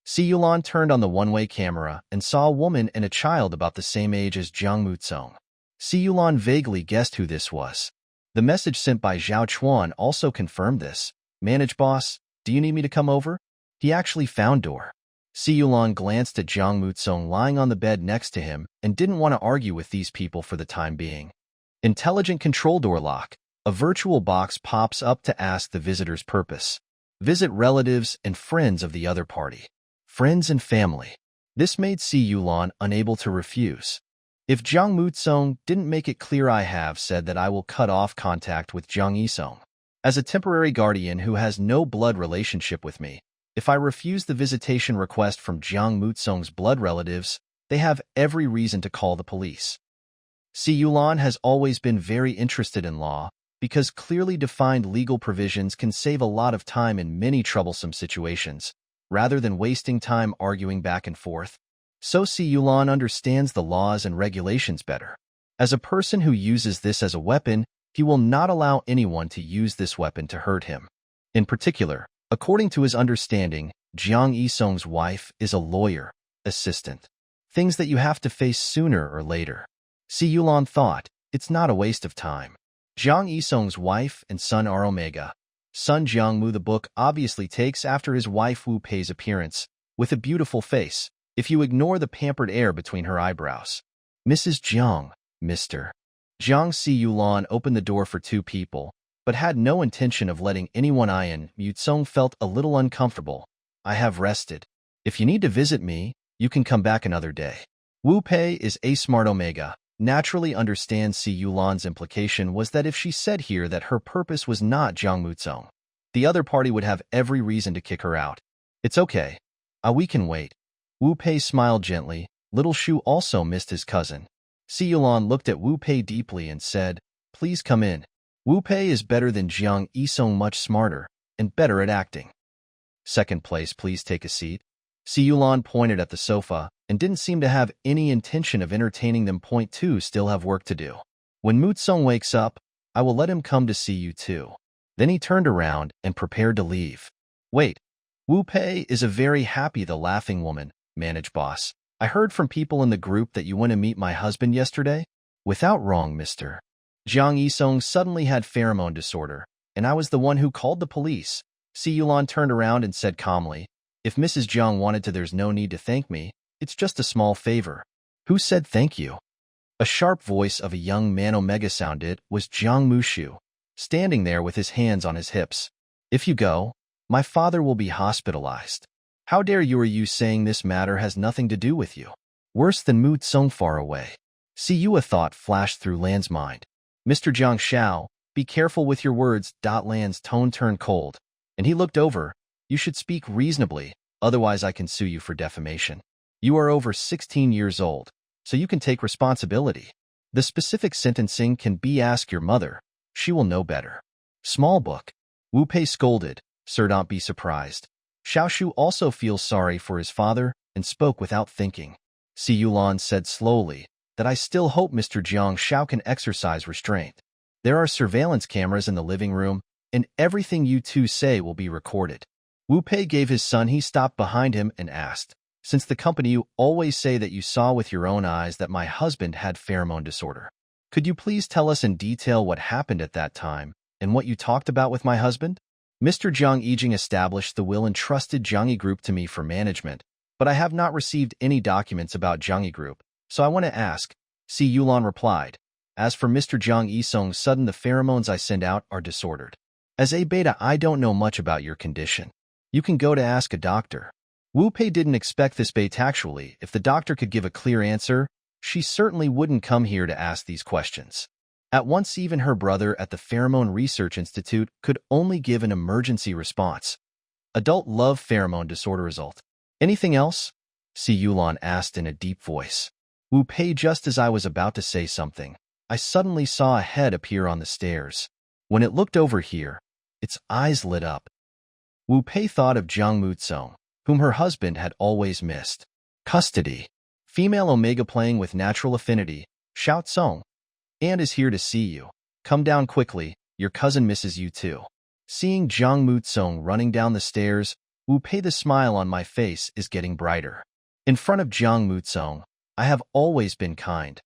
Si Yulan turned on the one-way camera and saw a woman and a child about the same age as Jiang Mutsong. Si Yulan vaguely guessed who this was. The message sent by Zhao Chuan also confirmed this. Manage boss, do you need me to come over? He actually found door. Si Yulan glanced at Jiang Mutsong lying on the bed next to him and didn't want to argue with these people for the time being. Intelligent control door lock. A virtual box pops up to ask the visitor's purpose. Visit relatives and friends of the other party. Friends and family. This made Si Yulan unable to refuse. If Jiang Mutsong didn't make it clear, I have said that I will cut off contact with Jiang Yisong. As a temporary guardian who has no blood relationship with me, if I refuse the visitation request from Jiang Mutsong's blood relatives, they have every reason to call the police. Si Yulan has always been very interested in law, because clearly defined legal provisions can save a lot of time in many troublesome situations, rather than wasting time arguing back and forth. So Si Yulan understands the laws and regulations better. As a person who uses this as a weapon, he will not allow anyone to use this weapon to hurt him. In particular, according to his understanding, Jiang Yisong's wife is a lawyer, assistant. Things that you have to face sooner or later. Si Yulan thought, it's not a waste of time. Jiang Yisong's wife and son are Omega. Son Jiangmu. The book obviously takes after his wife Wu Pei's appearance, with a beautiful face, if you ignore the pampered air between her eyebrows. Mrs. Jiang, Mr. Jiang. Si Yulan opened the door for two people, but had no intention of letting anyone in. Mutsong felt a little uncomfortable. I have rested. If you need to visit me, you can come back another day. Wu Pei is a smart Omega. Naturally understands Si Yulan's implication was that if she said here that her purpose was not Jiang Mutsong, the other party would have every reason to kick her out. It's okay. We can wait. Wu Pei smiled gently. Little Shu also missed his cousin. Si Yulan looked at Wu Pei deeply and said, please come in. Wu Pei is better than Jiang Yisong, much smarter, and better at acting. Second place, please take a seat. Si Yulan pointed at the sofa, and didn't seem to have any intention of entertaining them. Point 2, still have work to do. When Mutsong wakes up, I will let him come to see you too. Then he turned around and prepared to leave. Wait. Wu Pei is a very happy. The laughing woman, managed boss. I heard from people in the group that you went to meet my husband yesterday? Without wrong, Mr. Jiang Yisong suddenly had pheromone disorder, and I was the one who called the police. Si Yulan turned around and said calmly, if Mrs. Jiang wanted to, there's no need to thank me. It's just a small favor. Who said thank you? A sharp voice of a young man Omega sounded. Was Jiang Mushu, standing there with his hands on his hips. If you go, my father will be hospitalized. How dare you? Are you saying this matter has nothing to do with you? Worse than Mutsong far away. See you. A thought flashed through Lan's mind. Mr. Jiang Shao, be careful with your words. Lan's tone turned cold, and he looked over. You should speak reasonably, otherwise I can sue you for defamation. You are over 16 years old, so you can take responsibility. The specific sentencing can be ask your mother. She will know better. Small book. Wu Pei scolded. Sir, don't be surprised. Xiao Shu also feels sorry for his father and spoke without thinking. Si Yulan said slowly that I still hope Mr. Jiang Shao can exercise restraint. There are surveillance cameras in the living room, and everything you two say will be recorded. Wu Pei gave his son. He stopped behind him and asked, since the company you always say that you saw with your own eyes that my husband had pheromone disorder, could you please tell us in detail what happened at that time and what you talked about with my husband? Mr. Jiang Yijing established the will and trusted Jiangyi Group to me for management, but I have not received any documents about Jiangyi Group, so I want to ask. Si Yulan replied. As for Mr. Jiang Yisong, sudden the pheromones I send out are disordered. As a beta, I don't know much about your condition. You can go to ask a doctor. Wu Pei didn't expect this, but actually, if the doctor could give a clear answer, she certainly wouldn't come here to ask these questions. At once, even her brother at the Pheromone Research Institute could only give an emergency response. Adult love pheromone disorder result. Anything else? Si Yulan asked in a deep voice. Wu Pei, just as I was about to say something, I suddenly saw a head appear on the stairs. When it looked over here, its eyes lit up. Wu Pei thought of Jiang Mutsong, whom her husband had always missed. Custody. Female Omega playing with natural affinity, Xiao Tsong. And is here to see you. Come down quickly, your cousin misses you too. Seeing Jiang Mutsong running down the stairs, Wu Pei, the smile on my face is getting brighter. In front of Jiang Mutsong, I have always been kind,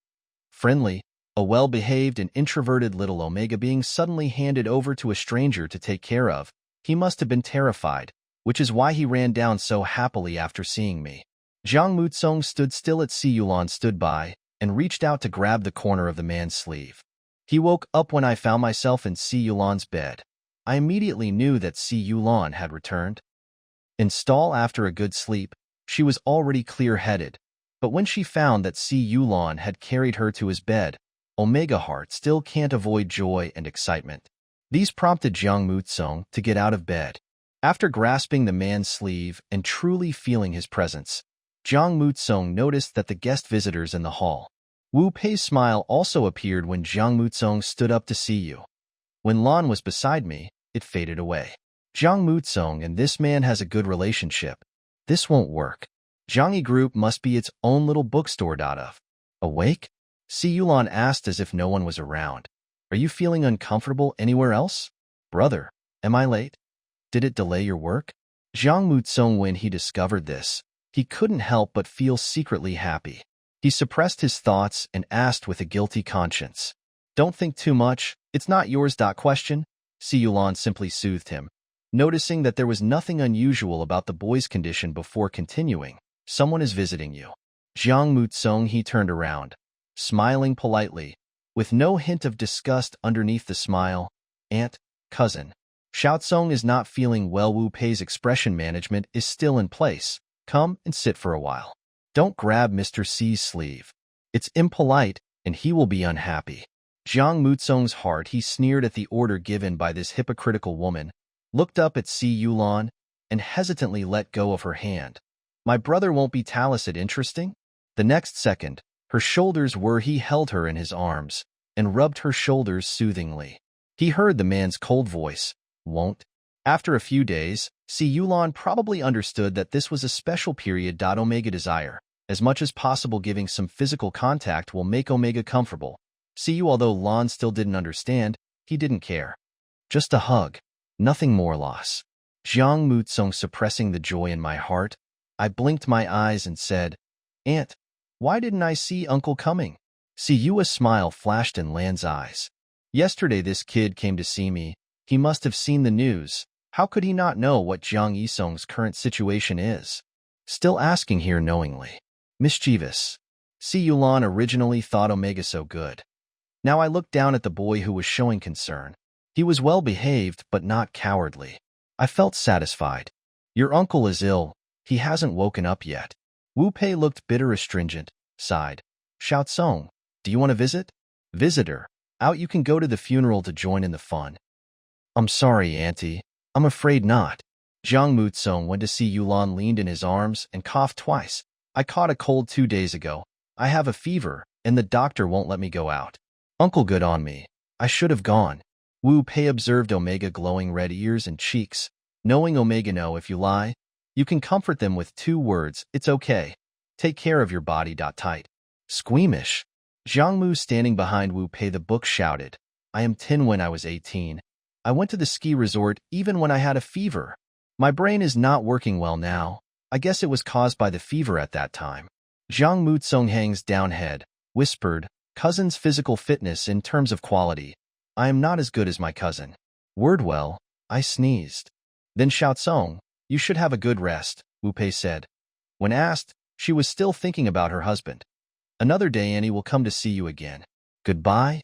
friendly, a well-behaved and introverted little Omega being suddenly handed over to a stranger to take care of. He must have been terrified, which is why he ran down so happily after seeing me. Jiang Mutsong stood still at Si Yulan stood by and reached out to grab the corner of the man's sleeve. He woke up when I found myself in Si Yulan's bed. I immediately knew that Si Yulan had returned. Install after a good sleep, she was already clear-headed, but when she found that Si Yulan had carried her to his bed, Omega Heart still can't avoid joy and excitement. These prompted Jiang Mutsung to get out of bed. After grasping the man's sleeve and truly feeling his presence, Jiang Mutsung noticed that the guest visitors in the hall. Wu Pei's smile also appeared when Jiang Mutsung stood up to see you. When Lan was beside me, it faded away. Jiang Mutsung and this man has a good relationship. This won't work. Jiangyi Group must be its own little bookstore. Awake? Si Yulan asked as if no one was around. Are you feeling uncomfortable anywhere else? Brother, am I late? Did it delay your work? Jiang Mutsung, when he discovered this, he couldn't help but feel secretly happy. He suppressed his thoughts and asked with a guilty conscience. Don't think too much, it's not yours. Question. Si Yulan simply soothed him, noticing that there was nothing unusual about the boy's condition before continuing. Someone is visiting you. Jiang Mutsung, he turned around, smiling politely, with no hint of disgust underneath the smile. Aunt, cousin. Xiaotsong is not feeling well. Wu Pei's expression management is still in place. Come and sit for a while. Don't grab Mr. C's sleeve. It's impolite, and he will be unhappy. Jiang Mutsung's heart, he sneered at the order given by this hypocritical woman, looked up at Si Yulan, and hesitantly let go of her hand. My brother won't be talised. Interesting? The next second, her shoulders were he held her in his arms, and rubbed her shoulders soothingly. He heard the man's cold voice. Won't? After a few days, Si Yulan probably understood that this was a special period. Omega desire, as much as possible giving some physical contact will make Omega comfortable. See, although Lan still didn't understand, he didn't care. Just a hug. Nothing more. Loss. Jiang Mutsung, suppressing the joy in my heart, I blinked my eyes and said, Aunt, why didn't I see Uncle coming? See you. A smile flashed in Lan's eyes. Yesterday this kid came to see me. He must have seen the news. How could he not know what Jiang Yisong's current situation is? Still asking here knowingly. Mischievous. Si Yulan originally thought Omega so good. Now I looked down at the boy who was showing concern. He was well behaved but not cowardly. I felt satisfied. Your uncle is ill. He hasn't woken up yet. Wu Pei looked bitter astringent, sighed. Xiaotsong, do you want to visit? Visitor. Out. You can go to the funeral to join in the fun. I'm sorry, Auntie. I'm afraid not. Jiang Mutsung went to see Yulan, leaned in his arms and coughed twice. I caught a cold 2 days ago. I have a fever, and the doctor won't let me go out. Uncle, good on me. I should have gone. Wu Pei observed Omega glowing red ears and cheeks. Knowing Omega, know if you lie, you can comfort them with 2 words. It's okay. Take care of your body. Tight. Squeamish. Jiang Mu, standing behind Wu Pei the book, shouted. I am 10 when I was 18. I went to the ski resort even when I had a fever. My brain is not working well now. I guess it was caused by the fever at that time. Jiang Mutsung, hangs down head, whispered, cousin's physical fitness in terms of quality. I am not as good as my cousin. Wordwell, I sneezed. Then Xiaotsong, you should have a good rest, Wu Pei said. When asked, she was still thinking about her husband. Another day Annie will come to see you again. Goodbye,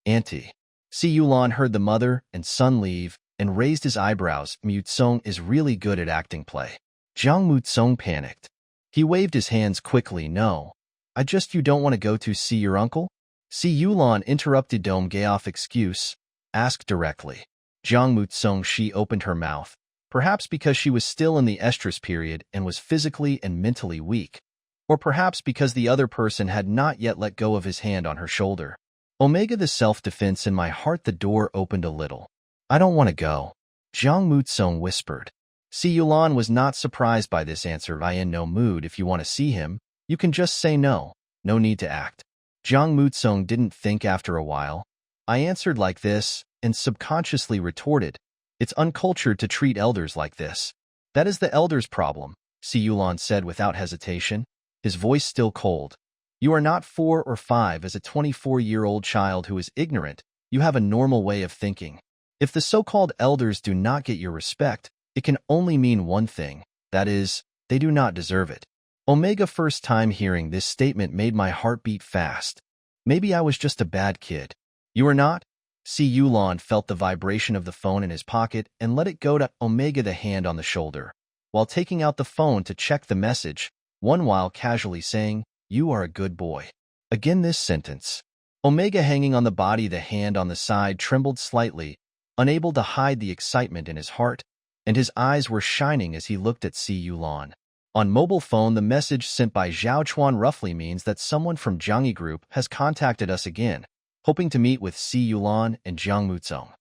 Auntie. Si Yulan heard the mother and son leave and raised his eyebrows. Mutsung is really good at acting play. Jiang Mutsung panicked. He waved his hands quickly. No. You don't want to go to see your uncle? Si Yulan interrupted. Dome gay off excuse. Ask directly. Jiang Mutsung, she opened her mouth, perhaps because she was still in the estrus period and was physically and mentally weak, or perhaps because the other person had not yet let go of his hand on her shoulder. Omega, the self-defense in my heart. The door opened a little. I don't want to go. Jiang Mutsung whispered. Si Yulan was not surprised by this answer. I in no mood. If you want to see him, you can just say no. No need to act. Jiang Mutsung didn't think. After a while, I answered like this and subconsciously retorted, it's uncultured to treat elders like this. That is the elders' problem, Si Yulan said without hesitation, his voice still cold. You are not 4 or 5 as a 24-year-old child who is ignorant. You have a normal way of thinking. If the so-called elders do not get your respect, it can only mean one thing, that is, they do not deserve it. Omega, first time hearing this statement made my heart beat fast. Maybe I was just a bad kid. You are not? Si Yulon felt the vibration of the phone in his pocket and let it go to Omega the hand on the shoulder, while taking out the phone to check the message, one while casually saying, "You are a good boy." Again this sentence. Omega hanging on the body, the hand on the side, trembled slightly, unable to hide the excitement in his heart, and his eyes were shining as he looked at Si Yulon. On mobile phone, the message sent by Zhao Chuan roughly means that someone from Jiangyi Group has contacted us again, hoping to meet with Si Yulon and Jiang Muzong.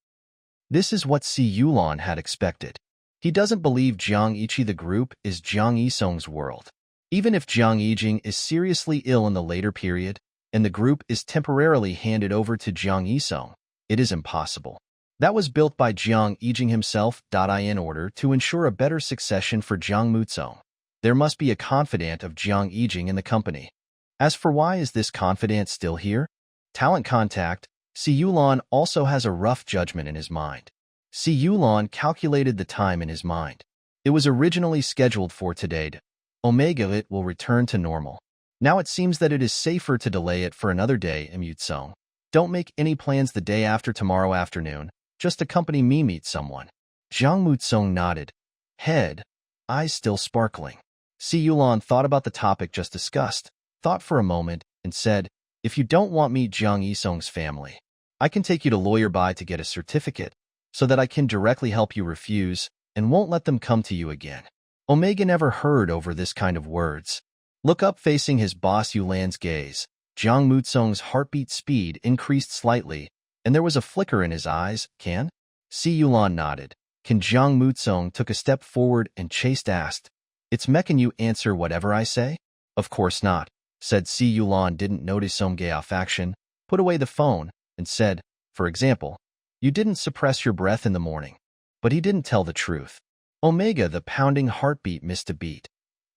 This is what Si Yulon had expected. He doesn't believe Jiang Ichi the group is Jiang Yisong's world. Even if Jiang Yijing is seriously ill in the later period, and the group is temporarily handed over to Jiang Yisong, it is impossible. That was built by Jiang Yijing himself, in order to ensure a better succession for Jiang Muzong. There must be a confidant of Jiang Yijing in the company. As for why is this confidant still here? Talent contact. Si Yulon also has a rough judgment in his mind. Si Yulon calculated the time in his mind. It was originally scheduled for today. Omega it will return to normal. Now it seems that it is safer to delay it for another day. Muzong, don't make any plans the day after tomorrow afternoon. Just accompany me meet someone. Jiang Muzong nodded, head, eyes still sparkling. Si Yulon thought about the topic just discussed, thought for a moment, and said, "If you don't want me Jiang Yisong's family, I can take you to Lawyer Bai to get a certificate, so that I can directly help you refuse, and won't let them come to you again." Omega never heard over this kind of words. Look up facing his boss Yulan's gaze. Jiang Muzong's heartbeat speed increased slightly, and there was a flicker in his eyes. Can? Si Yulon nodded. Can Jiang Muzong took a step forward and Chase asked, "It's me, can you answer whatever I say?" "Of course not," said Si Yulon. Didn't notice Omga's action, put away the phone, and said, "For example, you didn't suppress your breath in the morning." But he didn't tell the truth. Omega, the pounding heartbeat, missed a beat.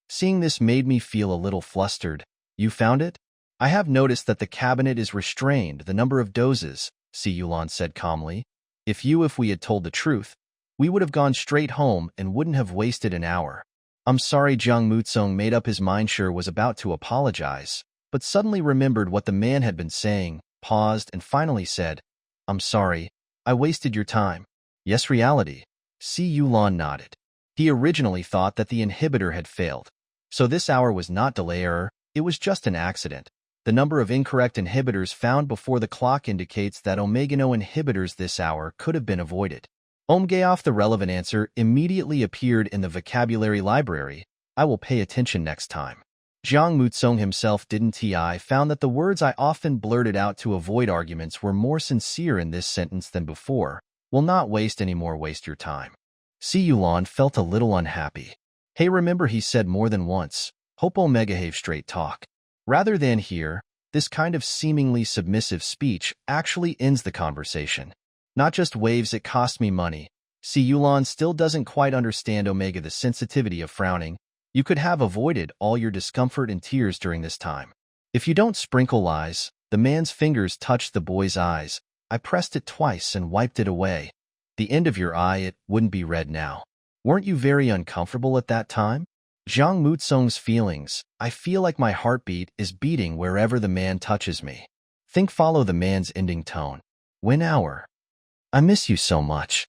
Seeing this made me feel a little flustered. "You found it?" "I have noticed that the cabinet is restrained, the number of doses," Si Yulon said calmly. If we had told the truth, we would have gone straight home and wouldn't have wasted an hour." "I'm sorry." Jiang Muzong made up his mind, sure was about to apologize, but suddenly remembered what the man had been saying, paused, and finally said, "I'm sorry, I wasted your time." "Yes, reality." Si Yulon nodded. He originally thought that the inhibitor had failed. So this hour was not delay error, it was just an accident. The number of incorrect inhibitors found before the clock indicates that Omega no inhibitors this hour could have been avoided. Omgaoff, the relevant answer, immediately appeared in the vocabulary library. "I will pay attention next time." Jiang Muzong himself didn't. He found that the words I often blurted out to avoid arguments were more sincere in this sentence than before. "Will not waste any more waste your time." Si Yulon felt a little unhappy. "Hey, remember," he said more than once, "hope Omega have straight talk." Rather than here, this kind of seemingly submissive speech actually ends the conversation. Not just waves, it cost me money. Si Yulon still doesn't quite understand Omega, the sensitivity of frowning. You could have avoided all your discomfort and tears during this time. If you don't sprinkle lies. The man's fingers touched the boy's eyes. I pressed it twice and wiped it away. The end of your eye, it wouldn't be red now. Weren't you very uncomfortable at that time? Jiang Muzong's feelings. I feel like my heartbeat is beating wherever the man touches me. Follow the man's ending tone. When hour. I miss you so much.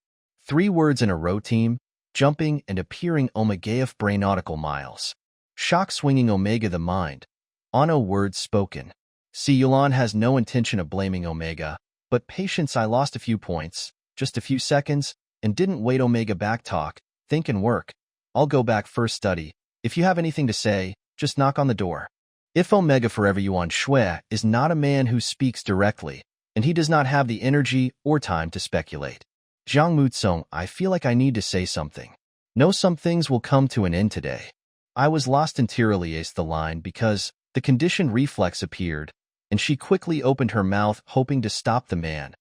3 words in a row, team, jumping and appearing Omega brainautical miles. Shock swinging Omega the mind. Ono words spoken. Si Yulon has no intention of blaming Omega, but patience. I lost a few points, just a few seconds, and didn't wait. Omega back talk, think and work. I'll go back first study. If you have anything to say, just knock on the door. If Omega Forever Yuan Shui is not a man who speaks directly, and he does not have the energy or time to speculate. Jiang Muzong, I feel like I need to say something. No, some things will come to an end today. I was lost entirely, aced the line because the conditioned reflex appeared, and she quickly opened her mouth, hoping to stop the man.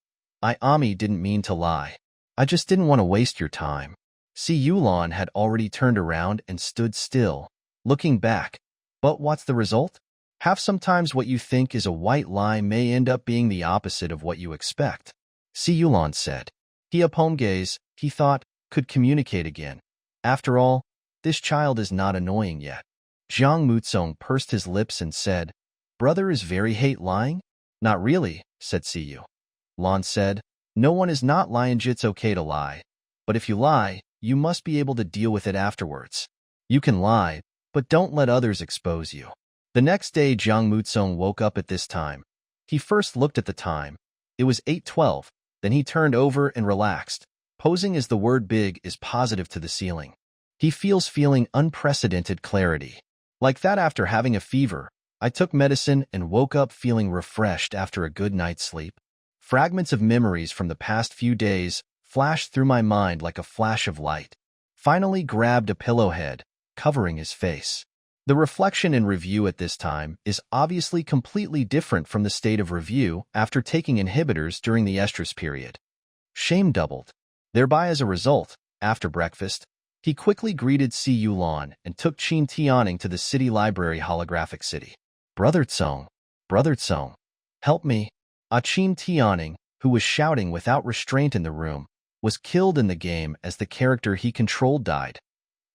Ami didn't mean to lie. I just didn't want to waste your time. Si Yulon had already turned around and stood still, looking back. But what's the result? Sometimes what you think is a white lie may end up being the opposite of what you expect. Si Yulon said. He upon gaze, he thought, could communicate again. After all, this child is not annoying yet. Jiang Muzong pursed his lips and said, Brother is very hate lying? Not really, said Si Yulon said. No one is not lying. It's okay to lie. But if you lie, you must be able to deal with it afterwards. You can lie, but don't let others expose you. The next day, Jang Mutsung woke up at this time. He first looked at the time. It was 8:12. Then he turned over and relaxed, posing as the word big is positive to the ceiling. He feeling unprecedented clarity. Like that after having a fever, I took medicine and woke up feeling refreshed after a good night's sleep. Fragments of memories from the past few days flashed through my mind like a flash of light. Finally grabbed a pillowhead, covering his face. The reflection in review at this time is obviously completely different from the state of review after taking inhibitors during the estrus period. Shame doubled. Thereby, as a result, after breakfast, he quickly greeted Si Yulan and took Qin Tianing to the city library holographic city. Brother Tsong, help me. Qin Tianing, who was shouting without restraint in the room, was killed in the game as the character he controlled died.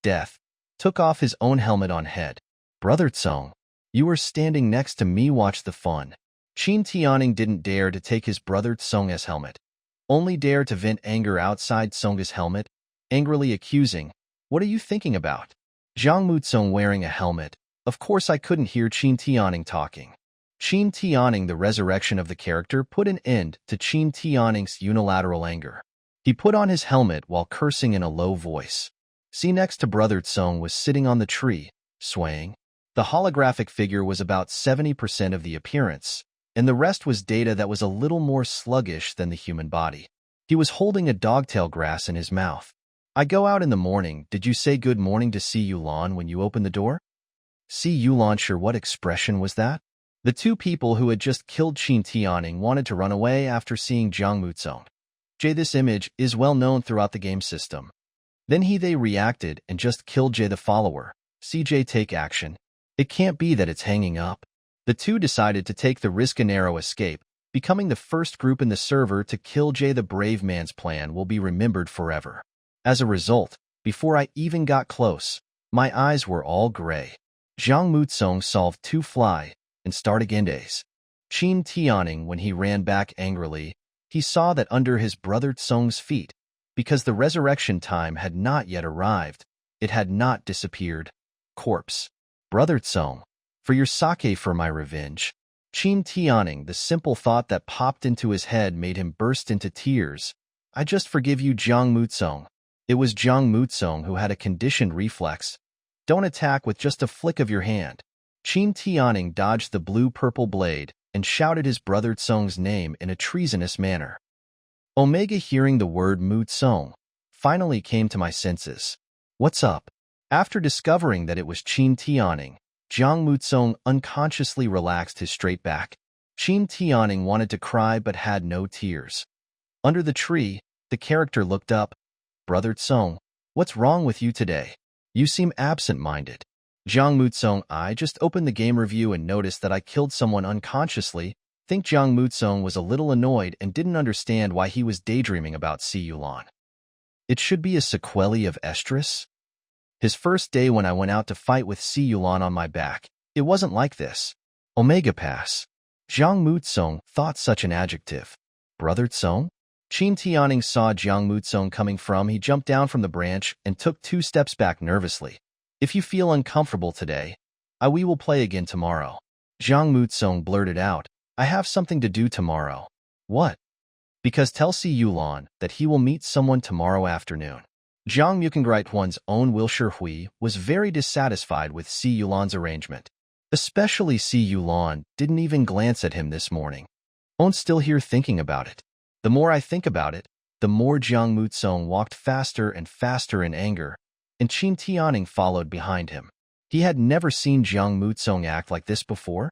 Death took off his own helmet on head. Brother Tsong, you were standing next to me. Watch the fun. Qin Tianing didn't dare to take his brother Tsong's helmet. Only dared to vent anger outside Tsong's helmet, angrily accusing, "What are you thinking about?" Zhang Mutsong wearing a helmet. Of course I couldn't hear Qin Tianing talking. Qin Tianing, the resurrection of the character, put an end to Qin Tianing's unilateral anger. He put on his helmet while cursing in a low voice. See, next to Brother Tsong was sitting on the tree, swaying. The holographic figure was about 70% of the appearance, and the rest was data that was a little more sluggish than the human body. He was holding a dogtail grass in his mouth. I go out in the morning. Did you say good morning to Si Yulan when you opened the door? Si Yulan, sure. What expression was that? The two people who had just killed Qin Tianing wanted to run away after seeing Zhang Mutsong. This image is well known throughout the game system. Then they reacted and just killed the follower. CJ take action. It can't be that it's hanging up. The two decided to take the risk and narrow escape, becoming the first group in the server to kill the brave man's plan will be remembered forever. As a result, before I even got close, my eyes were all gray. Zhang Mutsong solved 2 fly and start again days. Qin Tianing, when he ran back angrily, he saw that under his brother Tsong's feet, because the resurrection time had not yet arrived, it had not disappeared. Corpse. Brother Tsong, for your sake, for my revenge. Qin Tianing, the simple thought that popped into his head made him burst into tears. I just forgive you, Zhang Mutsong. It was Zhang Mutsong who had a conditioned reflex. Don't attack with just a flick of your hand. Qin Tianing dodged the blue-purple blade and shouted his brother Tsong's name in a treasonous manner. Omega, hearing the word Mutsong, finally came to my senses. What's up? After discovering that it was Qin Tianing, Zhang Mutsong unconsciously relaxed his straight back. Qin Tianing wanted to cry but had no tears. Under the tree, the character looked up. Brother Tsong, what's wrong with you today? You seem absent-minded. Zhang Mutsong, I just opened the game review and noticed that I killed someone unconsciously. Think Zhang Mutsong was a little annoyed and didn't understand why he was daydreaming about Si Yulan. It should be a sequelae of estrus? His first day when I went out to fight with Si Yulan on my back, it wasn't like this. Omega Pass. Zhang Mutsong thought such an adjective. Brother Tsong? Qin Tianing saw Zhang Mutsong coming from. He jumped down from the branch and took 2 steps back nervously. If you feel uncomfortable today, we will play again tomorrow. Zhang Mutsong blurted out, I have something to do tomorrow. What? Because tell Si Yulan that he will meet someone tomorrow afternoon. Zhang Mukengriteone's own Wilshire Hui was very dissatisfied with Si Yulan's arrangement. Especially Si Yulan didn't even glance at him this morning. I'm still here thinking about it. The more I think about it, the more Zhang Mutsong walked faster and faster in anger, and Qin Tianing followed behind him. He had never seen Zhang Mutsong act like this before.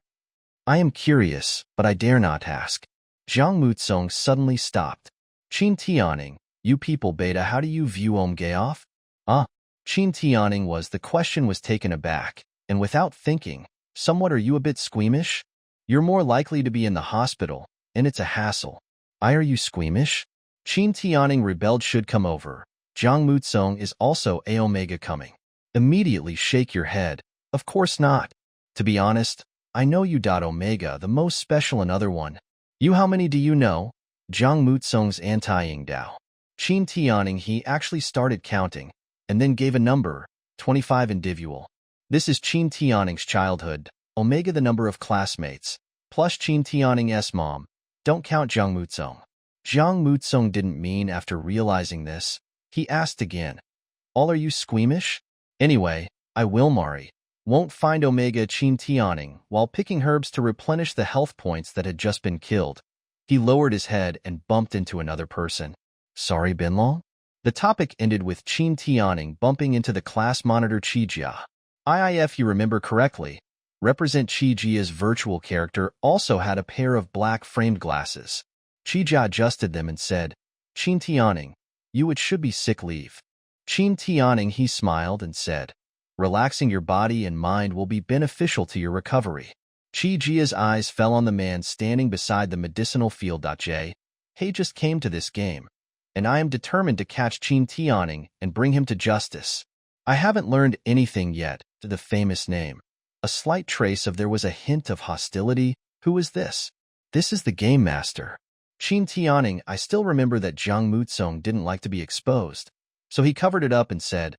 I am curious, but I dare not ask. Zhang Mutsong suddenly stopped. Qin Tianing, you people beta, how do you view Omgaoff? Qin Tianing the question was taken aback, and without thinking, somewhat, are you a bit squeamish? You're more likely to be in the hospital, and it's a hassle. Are you squeamish? Qin Tianing rebelled. Should come over. Zhang Mutsong is also a Omega coming. Immediately shake your head. Of course not. To be honest, I know you. Omega, the most special another one. You, how many do you know? Zhang Mutsong's anti-Ying Dao. Qin Tianing he actually started counting, and then gave a number, 25 individual. This is Qin Tianing's childhood, omega the number of classmates, plus Qin Tianing's mom. Don't count Zhang Mutsong. Zhang Mutsong didn't mean after realizing this. He asked again, all are you squeamish? Anyway, I will marry. Won't find omega Qin Tianing while picking herbs to replenish the health points that had just been killed. He lowered his head and bumped into another person. Sorry, Binlong? The topic ended with Qin Tianing bumping into the class monitor Qijia. If you remember correctly, Represent Qijia's virtual character also had a pair of black framed glasses. Qijia adjusted them and said, Qin Tianing, it should be sick leave. Qin Tianing he smiled and said, relaxing your body and mind will be beneficial to your recovery. Qijia's eyes fell on the man standing beside the medicinal field. He just came to this game, and I am determined to catch Qin Tianing and bring him to justice. I haven't learned anything yet, to the famous name. A slight trace of there was a hint of hostility. Who is this? This is the game master. Qin Tianing, I still remember that Zhang Mutsong didn't like to be exposed, so he covered it up and said,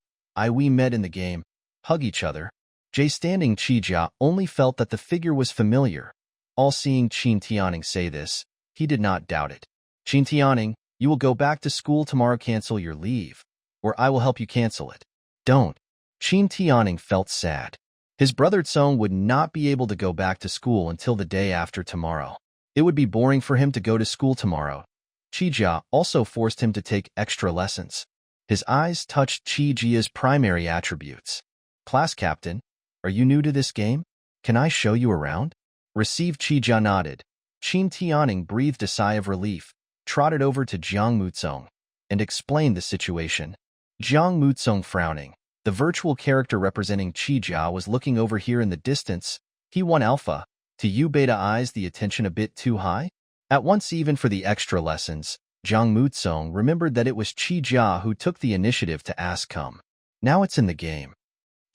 we met in the game, hug each other. Standing Qijia only felt that the figure was familiar. All seeing Qin Tianing say this, he did not doubt it. Qin Tianing, you will go back to school tomorrow. Cancel your leave, or I will help you cancel it. Don't. Qin Tianing felt sad. His brother Tsong would not be able to go back to school until the day after tomorrow. It would be boring for him to go to school tomorrow. Qijia also forced him to take extra lessons. His eyes touched Qijia's primary attributes. Class captain, are you new to this game? Can I show you around? Received. Qijia nodded. Qin Tianing breathed a sigh of relief, trotted over to Zhang Mutsong, and explained the situation. Zhang Mutsong frowning. The virtual character representing Qijia was looking over here in the distance. He won alpha. To you beta eyes the attention a bit too high? At once even for the extra lessons, Zhang Mutsong remembered that it was Qijia who took the initiative to ask come. Now it's in the game.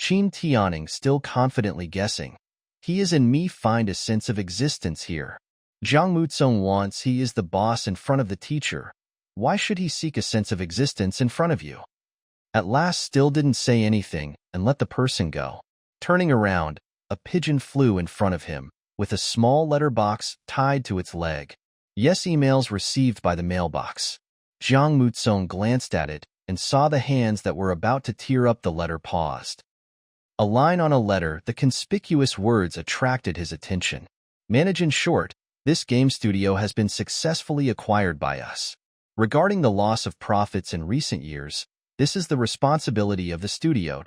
Qin Tianing still confidently guessing. He is in me find a sense of existence here. Zhang Mutsong wants he is the boss in front of the teacher. Why should he seek a sense of existence in front of you? At last still didn't say anything and let the person go. Turning around, a pigeon flew in front of him, with a small letter box tied to its leg. Yes, emails received by the mailbox. Zhang Mutsong glanced at it and saw the hands that were about to tear up the letter paused. A line on a letter, the conspicuous words attracted his attention. Manage in short, this game studio has been successfully acquired by us. Regarding the loss of profits in recent years, this is the responsibility of the studio.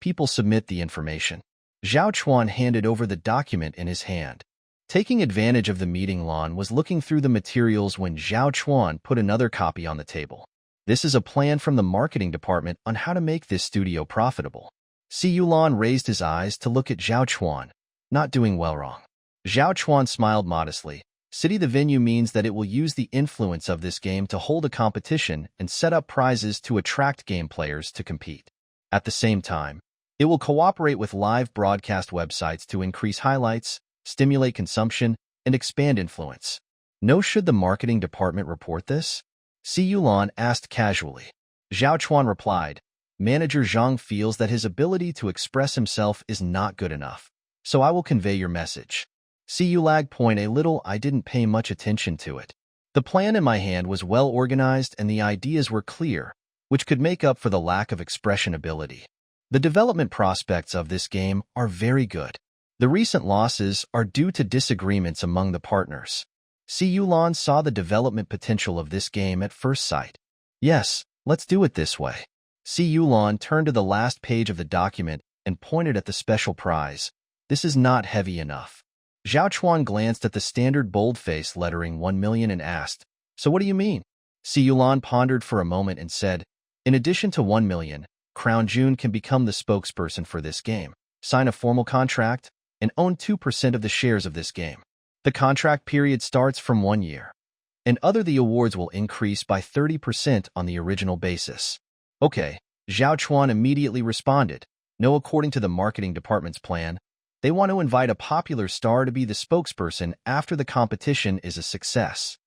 People submit the information. Zhao Chuan handed over the document in his hand. Taking advantage of the meeting, Lan was looking through the materials when Zhao Chuan put another copy on the table. This is a plan from the marketing department on how to make this studio profitable. Siyu Lan raised his eyes to look at Zhao Chuan. Not doing well wrong. Zhao Chuan smiled modestly. City the venue means that it will use the influence of this game to hold a competition and set up prizes to attract game players to compete. At the same time, it will cooperate with live broadcast websites to increase highlights, stimulate consumption, and expand influence. No, should the marketing department report this? Siyu Lan asked casually. Zhao Chuan replied, Manager Zhang feels that his ability to express himself is not good enough, so I will convey your message. Siyu lag point a little, I didn't pay much attention to it. The plan in my hand was well organized and the ideas were clear, which could make up for the lack of expression ability. The development prospects of this game are very good. The recent losses are due to disagreements among the partners. Siyu Lan saw the development potential of this game at first sight. Yes, let's do it this way. Siyu Lan turned to the last page of the document and pointed at the special prize. This is not heavy enough. Zhao Chuan glanced at the standard boldface lettering 1 million and asked, So what do you mean? Siyu Lan pondered for a moment and said, In addition to 1 million, Crown June can become the spokesperson for this game, sign a formal contract, and own 2% of the shares of this game. The contract period starts from 1 year. And the awards will increase by 30% on the original basis. Okay, Zhao Chuan immediately responded. No, according to the marketing department's plan, they want to invite a popular star to be the spokesperson after the competition is a success.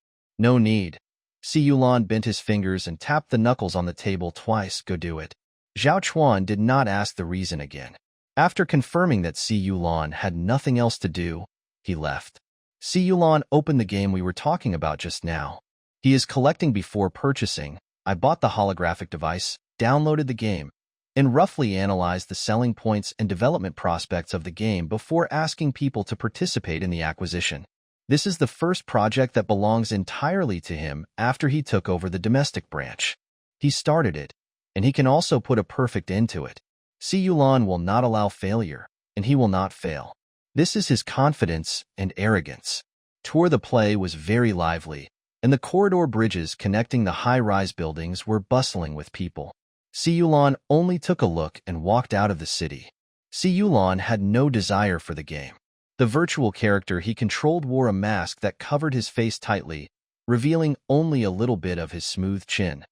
No need. Si Yulan bent his fingers and tapped the knuckles on the table twice. Go do it. Zhao Chuan did not ask the reason again. After confirming that Si Yulan had nothing else to do, he left. Si Yulan opened the game we were talking about just now. He is collecting before purchasing. I bought the holographic device, downloaded the game, and roughly analyzed the selling points and development prospects of the game before asking people to participate in the acquisition. This is the first project that belongs entirely to him after he took over the domestic branch. He started it, and he can also put a perfect end to it. Si Yulan will not allow failure, and he will not fail. This is his confidence and arrogance. Tour the play was very lively, and the corridor bridges connecting the high-rise buildings were bustling with people. Si Yulan only took a look and walked out of the city. Si Yulan had no desire for the game. The virtual character he controlled wore a mask that covered his face tightly, revealing only a little bit of his smooth chin.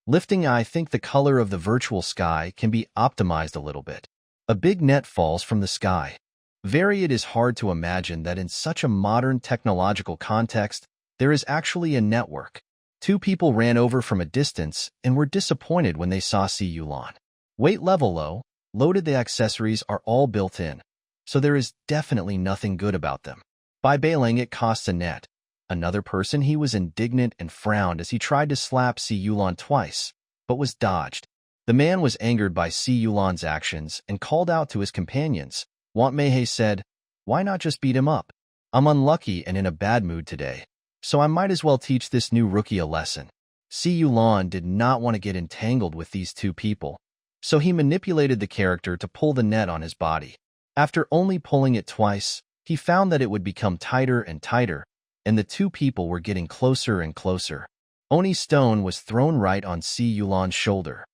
Lifting, I think the color of the virtual sky can be optimized a little bit. A big net falls from the sky. It is hard to imagine that in such a modern technological context, there is actually a network. Two people ran over from a distance and were disappointed when they saw Si Yulan. Weight level low, loaded, the accessories are all built in, so there is definitely nothing good about them. By bailing, it costs a net. Another person, he was indignant and frowned as he tried to slap Si Yulan twice, but was dodged. The man was angered by Si Yulan's actions and called out to his companions. Want Meihe said, "Why not just beat him up? I'm unlucky and in a bad mood today, so I might as well teach this new rookie a lesson." Si Yulan did not want to get entangled with these two people, so he manipulated the character to pull the net on his body. After only pulling it twice, he found that it would become tighter and tighter, and the two people were getting closer and closer. Oni's stone was thrown right on Si Yulan's shoulder.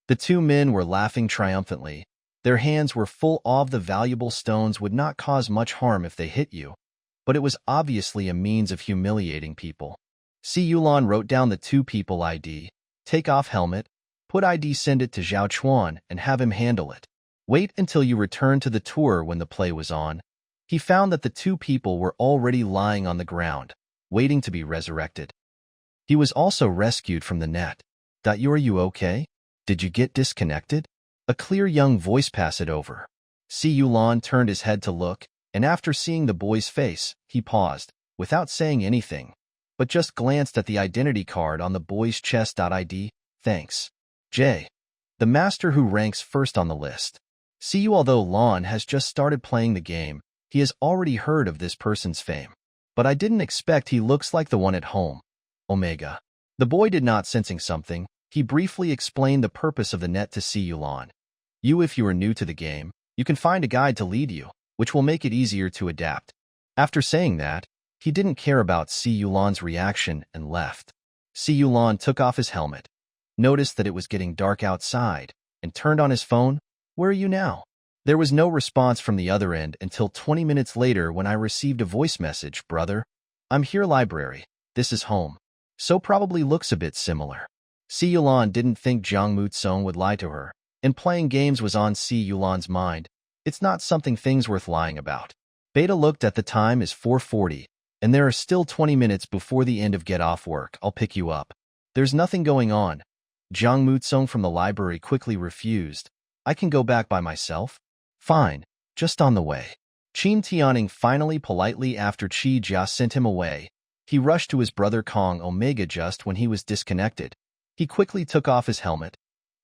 The two men were laughing triumphantly. Their hands were full of the valuable stones would not cause much harm if they hit you, but it was obviously a means of humiliating people. Si Yulan wrote down the two people ID, take off helmet, put ID, send it to Zhao Chuan, and have him handle it. Wait until you return to the tour when the play was on. He found that the two people were already lying on the ground, waiting to be resurrected. He was also rescued from the net. Are you okay? Did you get disconnected? A clear young voice passed it over. Si Yulan turned his head to look, and after seeing the boy's face, he paused, without saying anything, but just glanced at the identity card on the boy's chest. ID, thanks. J. The master who ranks first on the list. Although Lon has just started playing the game, he has already heard of this person's fame. But I didn't expect he looks like the one at home. Omega. The boy did not sensing something. He briefly explained the purpose of the net to Si Yulan. If you are new to the game, you can find a guide to lead you, which will make it easier to adapt. After saying that, he didn't care about Si Yulan's reaction and left. Si Yulan took off his helmet, noticed that it was getting dark outside, and turned on his phone. Where are you now? There was no response from the other end until 20 minutes later when I received a voice message. Brother, I'm here, library. This is home. So probably looks a bit similar. Si Yulan didn't think Zhang Mutsong would lie to her, and playing games was on Si Yulan's mind. It's not something things worth lying about. Beta looked at the time as 4:40, and there are still 20 minutes before the end of get off work. I'll pick you up. There's nothing going on. Zhang Mutsong from the library quickly refused. I can go back by myself? Fine, just on the way. Qin Tianing finally politely after Qi Jia sent him away. He rushed to his brother Kong Omega just when he was disconnected. He quickly took off his helmet.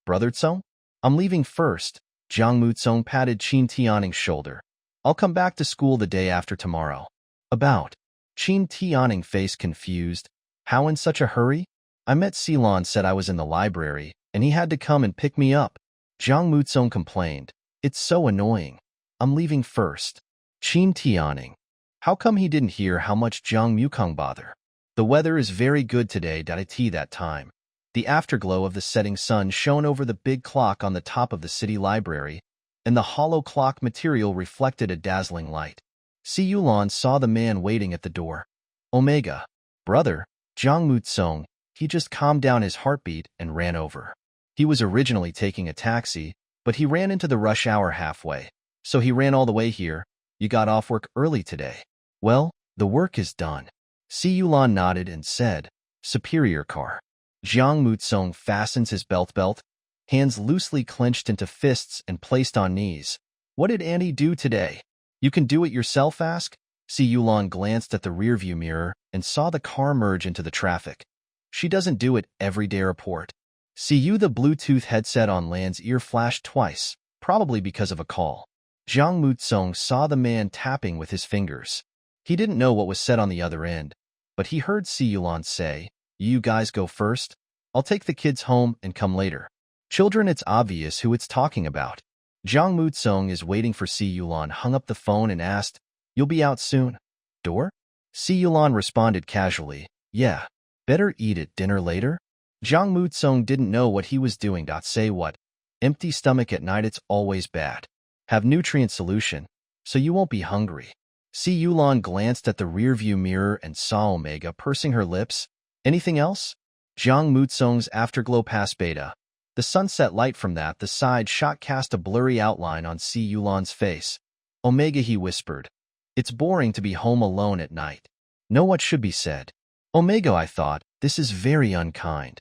Brother Tsong? I'm leaving first. Zhang Mutsong patted Qin Tianing's shoulder. I'll come back to school the day after tomorrow. About. Qin Tianing face confused. How in such a hurry? I met Silon said I was in the library, and he had to come and pick me up. Zhang Mutsong complained. It's so annoying. I'm leaving first. Qin Tianing. How come he didn't hear how much Zhang Mukong bother? The weather is very good today. At that time. The afterglow of the setting sun shone over the big clock on the top of the city library, and the hollow clock material reflected a dazzling light. Si Yulan saw the man waiting at the door. Omega. Brother, Zhang Mutsong. He just calmed down his heartbeat and ran over. He was originally taking a taxi, but he ran into the rush hour halfway, so he ran all the way here. You got off work early today. Well, the work is done. Si Yulan nodded and said, "Superior car." Jiang Mutsong fastens his belt, hands loosely clenched into fists and placed on knees. "What did Annie do today?" "You can do it yourself, ask?" Si Yulan glanced at the rearview mirror and saw the car merge into the traffic. "She doesn't do it every day, report." See you. The Bluetooth headset on Lan's ear flashed twice, probably because of a call. Jiang Mutsong saw the man tapping with his fingers. He didn't know what was said on the other end, but he heard Si Yulan say, "You guys go first. I'll take the kids home and come later." Children, it's obvious who it's talking about. Jiang Mutsong is waiting for Si Yulan, hung up the phone and asked, "You'll be out soon?" "Door?" Si Yulan responded casually, "Yeah. Better eat at dinner later?" Jiang Mutsong didn't know what he was doing. Say what? Empty stomach at night, it's always bad. Have nutrient solution, so you won't be hungry. Si Yulan glanced at the rearview mirror and saw Omega pursing her lips. "Anything else?" Jiang Mutsong's afterglow past beta. The sunset light from the side shot cast a blurry outline on Si Yulan's face. "Omega," he whispered. "It's boring to be home alone at night." "Know what should be said." "Omega," I thought, "this is very unkind.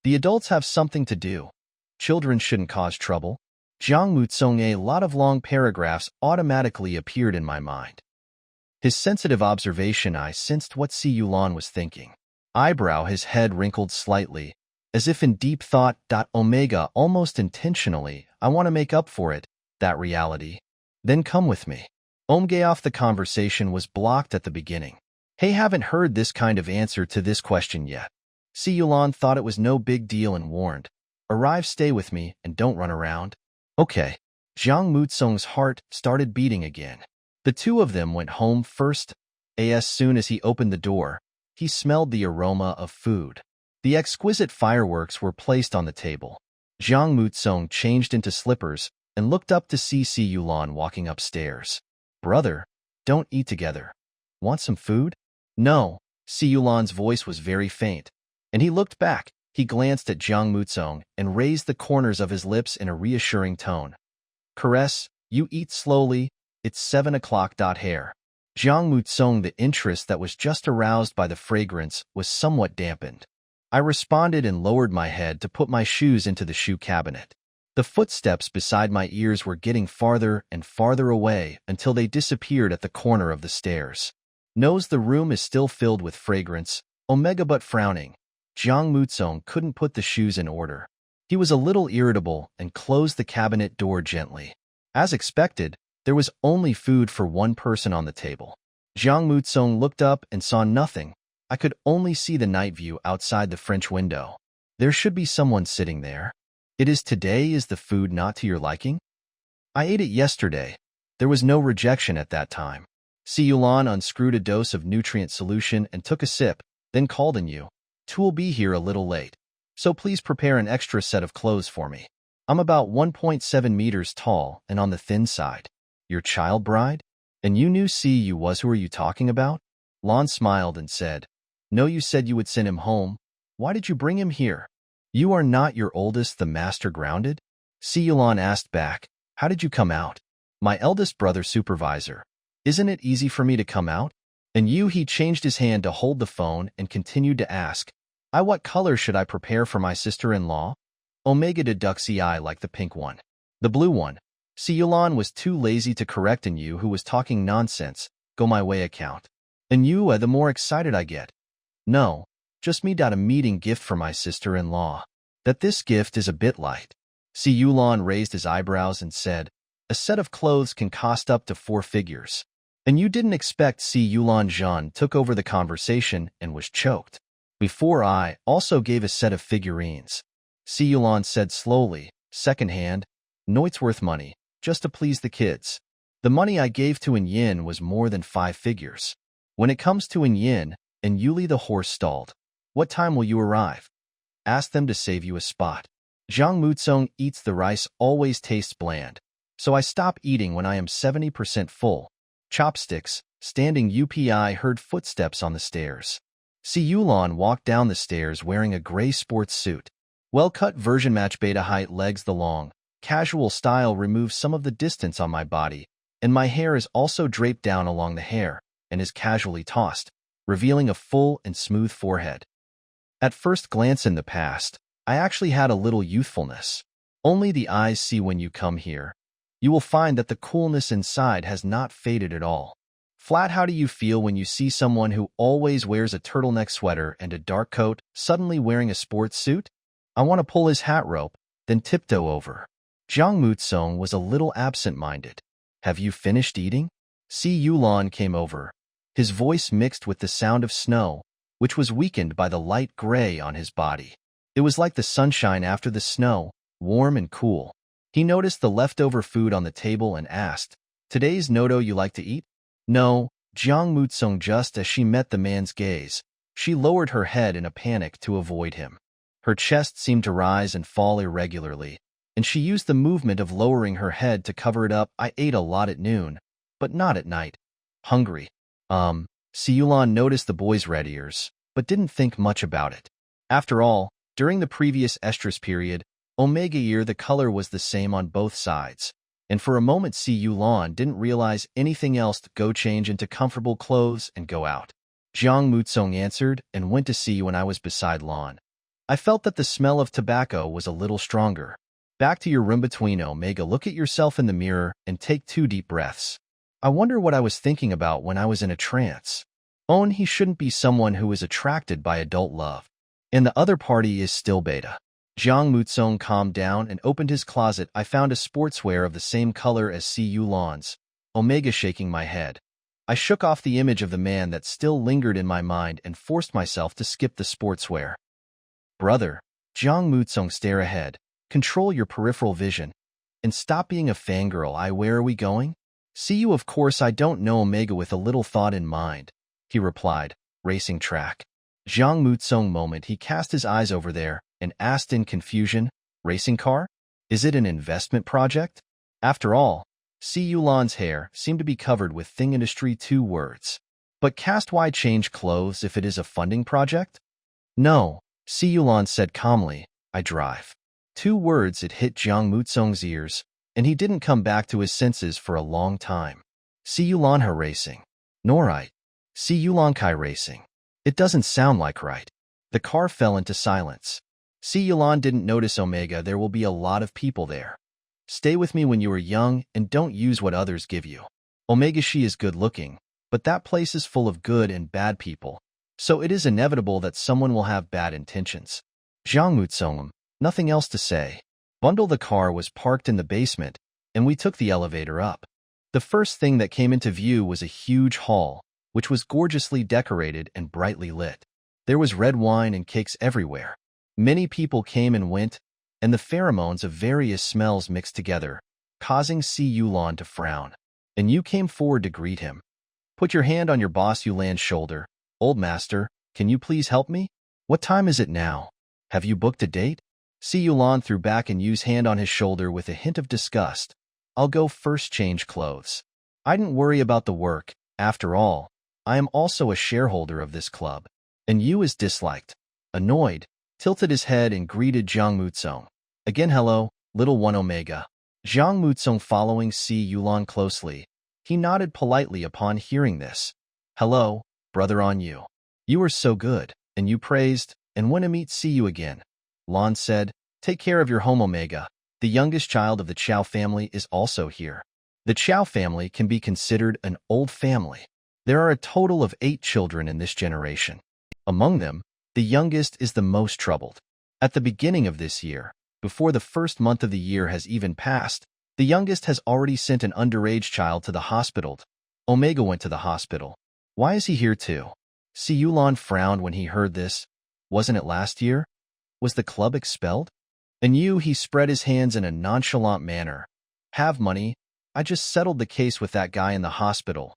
The adults have something to do. Children shouldn't cause trouble." Jiang Mutsong, a lot of long paragraphs automatically appeared in my mind. His sensitive observation, I sensed what Si Yulan was thinking. Eyebrow, his head wrinkled slightly, as if in deep thought. "Omega, almost intentionally, I want to make up for it, that reality. Then come with me." Omgeoff, the conversation was blocked at the beginning. "Hey, haven't heard this kind of answer to this question yet." Si Yulan thought it was no big deal and warned, "Arrive, stay with me, and don't run around." "Okay." Jiang Mutsong's heart started beating again. The two of them went home first. As soon as he opened the door, he smelled the aroma of food. The exquisite fireworks were placed on the table. Jiang Mutsong changed into slippers and looked up to see Si Yulan walking upstairs. "Brother, don't eat together. Want some food?" "No." Si Yulan's voice was very faint, and he looked back. He glanced at Jiang Mutsong and raised the corners of his lips in a reassuring tone. "Caress, you eat slowly. It's 7 o'clock. Hair." Jiang Mutsong, the interest that was just aroused by the fragrance, was somewhat dampened. I responded and lowered my head to put my shoes into the shoe cabinet. The footsteps beside my ears were getting farther and farther away until they disappeared at the corner of the stairs. Knows the room is still filled with fragrance. Omega, but frowning. Jiang Mutsong couldn't put the shoes in order. He was a little irritable and closed the cabinet door gently. As expected, there was only food for one person on the table. Jiang Mutsong looked up and saw nothing. I could only see the night view outside the French window. There should be someone sitting there. "It is today. Is the food not to your liking?" "I ate it yesterday. There was no rejection at that time." Si Yulan unscrewed a dose of nutrient solution and took a sip, then called in you. "Two'll be here a little late, so please prepare an extra set of clothes for me. I'm about 1.7 meters tall and on the thin side." "Your child bride? And you knew you was who are you talking about?" Lon smiled and said, "No, you said you would send him home. Why did you bring him here?" "You are not your oldest, the master grounded?" Si Yulan asked back, "How did you come out?" "My eldest brother supervisor. Isn't it easy for me to come out?" "And you?" He changed his hand to hold the phone and continued to ask, What color should I prepare for my sister-in-law?" Omega deducts the eye like the pink one. "The blue one." Si Yulan was too lazy to correct Anu, who was talking nonsense. "Go my way account." "Anu, the more excited I get." "No, just me. A meeting gift for my sister-in-law. That this gift is a bit light." Si Yulan raised his eyebrows and said, "A set of clothes can cost up to 4 figures. "And you didn't expect?" Si Yulan Jean took over the conversation and was choked. "Before I also gave a set of figurines." Si Yulan said slowly, "Second-hand. No, it's worth money, just to please the kids. The money I gave to Yin was more than 5 figures. When it comes to Yin," and Yuli the horse stalled. "What time will you arrive?" "Ask them to save you a spot." Jiang Mutsong eats the rice always tastes bland, so I stop eating when I am 70% full. Chopsticks, standing UPI heard footsteps on the stairs. Si Yulan walked down the stairs wearing a gray sports suit. Well-cut version, match beta height, legs. The long, casual style removes some of the distance on my body, and my hair is also draped down along the hair and is casually tossed. revealing a full and smooth forehead. At first glance in the past, I actually had a little youthfulness. Only the eyes see when you come here. You will find that the coolness inside has not faded at all. Flat, how do you feel when you see someone who always wears a turtleneck sweater and a dark coat suddenly wearing a sports suit? I want to pull his hat rope, then tiptoe over. Jiang Mutsong was a little absent-minded. Have you finished eating? Si Yulan came over. His voice mixed with the sound of snow, which was weakened by the light gray on his body. It was like the sunshine after the snow, warm and cool. He noticed the leftover food on the table and asked, "Today's nodo you like to eat?" "No," Jiang Mutsong. Just as she met the man's gaze, she lowered her head in a panic to avoid him. Her chest seemed to rise and fall irregularly, and she used the movement of lowering her head to cover it up. "I ate a lot at noon, but not at night. Hungry." Siyulan noticed the boy's red ears, but didn't think much about it. After all, during the previous estrus period, Omega year the color was the same on both sides, and for a moment Siyulan didn't realize anything else to go change into comfortable clothes and go out. Jiang Mutsong answered and went to see when I was beside Lan. I felt that the smell of tobacco was a little stronger. Back to your room. Between Omega, look at yourself in the mirror and take 2 deep breaths. I wonder what I was thinking about when I was in a trance. He shouldn't be someone who is attracted by adult love. And the other party is still beta. Jiang Mutsong calmed down and opened his closet. I found a sportswear of the same color as Si Yulan's. Omega, shaking my head. I shook off the image of the man that still lingered in my mind and forced myself to skip the sportswear. Brother, Jiang Mutsong, stare ahead. Control your peripheral vision. And stop being a fangirl. Where are we going? See you, of course. I don't know. Omega, with a little thought in mind, he replied, racing track. Jiang Mutsong moment. He cast his eyes over there and asked in confusion, racing car? Is it an investment project? After all, Si Yulan's hair seemed to be covered with Thing Industry 2 words. But why change clothes if it is a funding project? No, Si Yulan said calmly, I drive. 2 words. It hit Jiang Mutsong's ears, and he didn't come back to his senses for a long time. Si Yulanha racing. Nor right. Si Yulankai racing. It doesn't sound like right. The car fell into silence. Si Yulan didn't notice Omega. There will be a lot of people there. Stay with me when you are young and don't use what others give you. Omega, she is good looking, but that place is full of good and bad people, so it is inevitable that someone will have bad intentions. Jiang Mutsong, nothing else to say. Bundle. The car was parked in the basement, and we took the elevator up. The first thing that came into view was a huge hall, which was gorgeously decorated and brightly lit. There was red wine and cakes everywhere. Many people came and went, and the pheromones of various smells mixed together, causing Si Yulan to frown. And you came forward to greet him. Put your hand on your boss Yulan's shoulder. Old master, can you please help me? What time is it now? Have you booked a date? Si Yulan threw back and used hand on his shoulder with a hint of disgust. I'll go first, change clothes. I didn't worry about the work. After all, I am also a shareholder of this club. And you is disliked. Annoyed, tilted his head and greeted Jiang Mutsong. Again, hello, little one. Omega. Jiang Mutsong following Si Yulan closely. He nodded politely upon hearing this. Hello, brother on you. You are so good, and you praised, and want to meet. See you again. Lan said, take care of your home. Omega. The youngest child of the Chow family is also here. The Chow family can be considered an old family. There are a total of 8 children in this generation. Among them, the youngest is the most troubled. At the beginning of this year, before the first month of the year has even passed, the youngest has already sent an underage child to the hospital. Omega went to the hospital. Why is he here too? Si Yulan frowned when he heard this. Wasn't it last year? Was the club expelled? And he spread his hands in a nonchalant manner. Have money? I just settled the case with that guy in the hospital.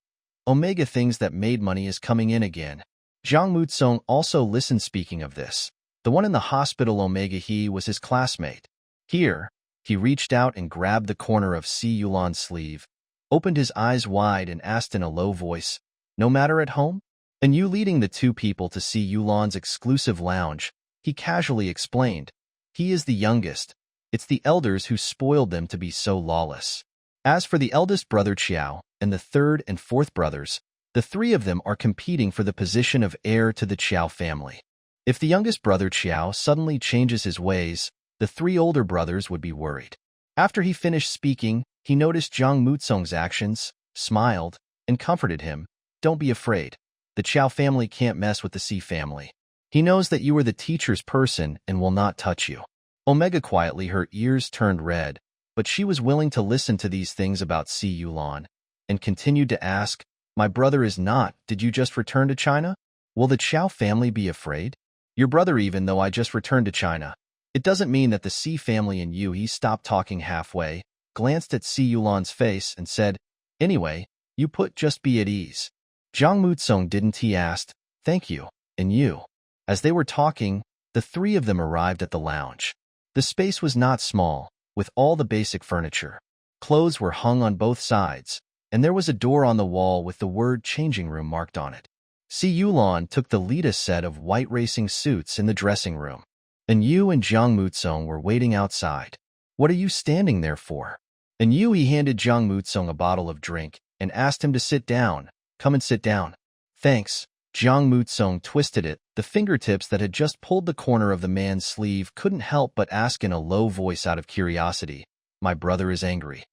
Omega, things that made money is coming in again. Jiang Mutsong also listened. Speaking of this, the one in the hospital, Omega, he was his classmate. Here, he reached out and grabbed the corner of Si Yulan's sleeve, opened his eyes wide and asked in a low voice, no matter at home? And you leading the 2 people to Si Yulan's exclusive lounge, he casually explained. He is the youngest. It's the elders who spoiled them to be so lawless. As for the eldest brother Chiao, and the 3rd and 4th brothers, The three of them are competing for the position of heir to the Qiao family. If the youngest brother Qiao suddenly changes his ways, the three older brothers would be worried. After he finished speaking, he noticed Jiang Mutsong's actions, smiled, and comforted him. Don't be afraid. The Qiao family can't mess with the C family. He knows that you are the teacher's person and will not touch you. Omega quietly, her ears turned red, but she was willing to listen to these things about Si Yulan, and continued to ask, my brother is not. Did you just return to China? Will the Qiao family be afraid? Your brother, even though I just returned to China. It doesn't mean that the Si family and you. He stopped talking halfway, glanced at Si Yulan's face, and said, anyway, you just be at ease. Jiang Mutsong didn't. He asked, thank you, and you. As they were talking, the three of them arrived at the lounge. The space was not small, with all the basic furniture. Clothes were hung on both sides, and there was a door on the wall with the word changing room marked on it. Si Yulan took the latest set of white racing suits in the dressing room, and Yu and Jiang Mutsong were waiting outside. What are you standing there for? And Yu, he handed Jiang Mutsong a bottle of drink and asked him to sit down. Come and sit down. Thanks. Jiang Mutsong twisted it. The fingertips that had just pulled the corner of the man's sleeve couldn't help but ask in a low voice out of curiosity, my brother is angry.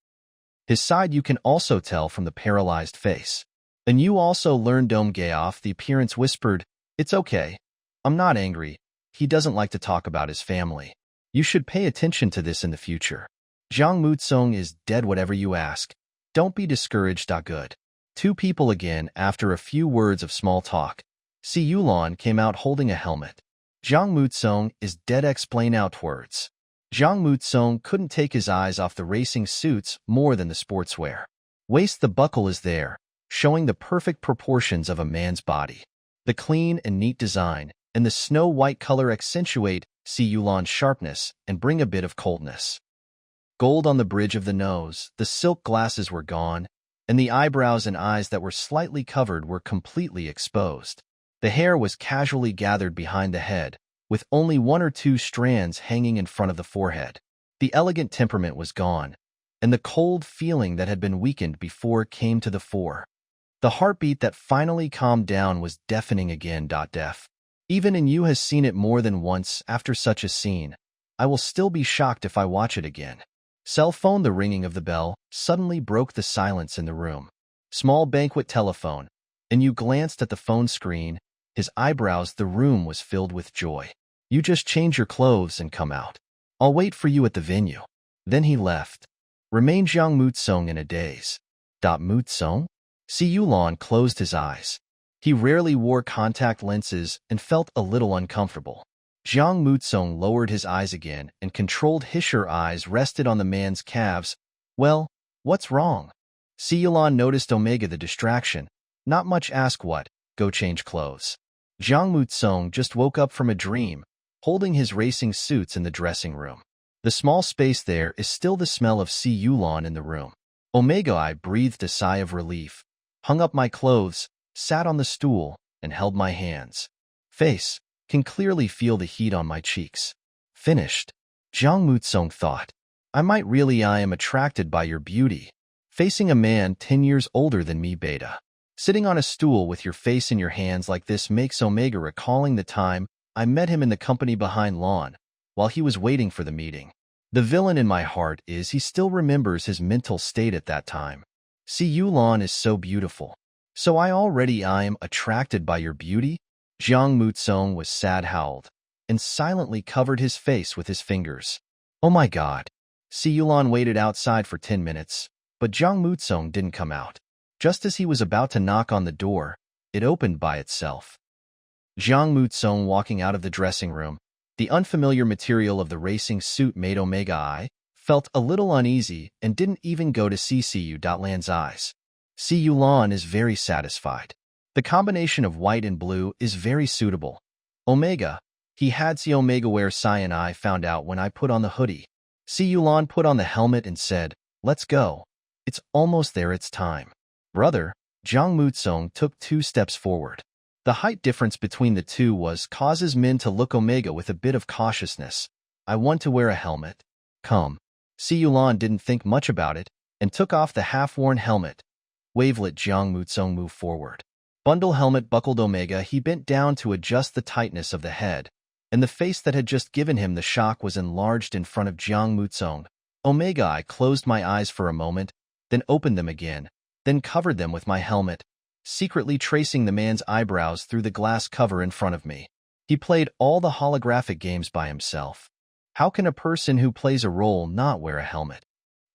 His side you can also tell from the paralyzed face. And you also learned Dom Gaoff. The appearance whispered, it's okay. I'm not angry. He doesn't like to talk about his family. You should pay attention to this in the future. Jiang Mutsong is dead, whatever you ask. Don't be discouraged. Good. Two people again. After a few words of small talk, Si Yulan came out holding a helmet. Jiang Mutsong is dead. Explain outwards. Jiang Mutsong couldn't take his eyes off the racing suits more than the sportswear. Waist, the buckle is there, showing the perfect proportions of a man's body. The clean and neat design and the snow-white color accentuate Si Yulan's sharpness and bring a bit of coldness. Gold on the bridge of the nose, the silk glasses were gone, and the eyebrows and eyes that were slightly covered were completely exposed. The hair was casually gathered behind the head, with only one or two strands hanging in front of the forehead. The elegant temperament was gone, and the cold feeling that had been weakened before came to the fore. The heartbeat that finally calmed down was deafening again. Deaf. Even in you has seen it more than once. After such a scene, I will still be shocked if I watch it again. Cell phone. The ringing of the bell suddenly broke the silence in the room. Small banquet telephone, and you glanced at the phone screen. His eyebrows. The room was filled with joy. You just change your clothes and come out. I'll wait for you at the venue. Then he left. Remained Jiang Mutsong in a daze. Mutsong? Si Yulan closed his eyes. He rarely wore contact lenses and felt a little uncomfortable. Jiang Mutsong lowered his eyes again and controlled his eyes rested on the man's calves. Well, what's wrong? Si Yulan noticed Omega the distraction. Not much. Ask what? Go change clothes. Jiang Mutsong just woke up from a dream, holding his racing suits in the dressing room. The small space there is still the smell of Si Yulan in the room. Omega, I breathed a sigh of relief, hung up my clothes, sat on the stool, and held my hands. Face, can clearly feel the heat on my cheeks. Finished. Jiang Mutsong thought. I am attracted by your beauty. Facing a man 10 years older than me. Beta. Sitting on a stool with your face in your hands like this makes Omega recalling the time I met him in the company behind lawn, while he was waiting for the meeting. The villain in my heart is he still remembers his mental state at that time. Si Yulan is so beautiful. So I am attracted by your beauty? Jiang Mutsong was sad, howled, and silently covered his face with his fingers. Oh my God. Si Yulan waited outside for 10 minutes, but Jiang Mutsong didn't come out. Just as he was about to knock on the door, it opened by itself. Jiang Mutsong walking out of the dressing room. The unfamiliar material of the racing suit made Omega I felt a little uneasy and didn't even go to see Si Yulan's eyes. Si Yulan is very satisfied. The combination of white and blue is very suitable. Omega, he had Si Omega wear Sai and I found out when I put on the hoodie. Si Yulan put on the helmet and said, let's go. It's almost there, it's time. Brother, Jiang Mutsong took 2 steps forward. The height difference between the two causes men to look Omega with a bit of cautiousness. I want to wear a helmet. Come. Si Yulan didn't think much about it and took off the half-worn helmet. Wavelet. Jiang Mutsong moved forward. Bundle helmet buckled Omega. He bent down to adjust the tightness of the head, and the face that had just given him the shock was enlarged in front of Jiang Mutsong. Omega, I closed my eyes for a moment, then opened them again, then covered them with my helmet, secretly tracing the man's eyebrows through the glass cover in front of me. He played all the holographic games by himself. How can a person who plays a role not wear a helmet?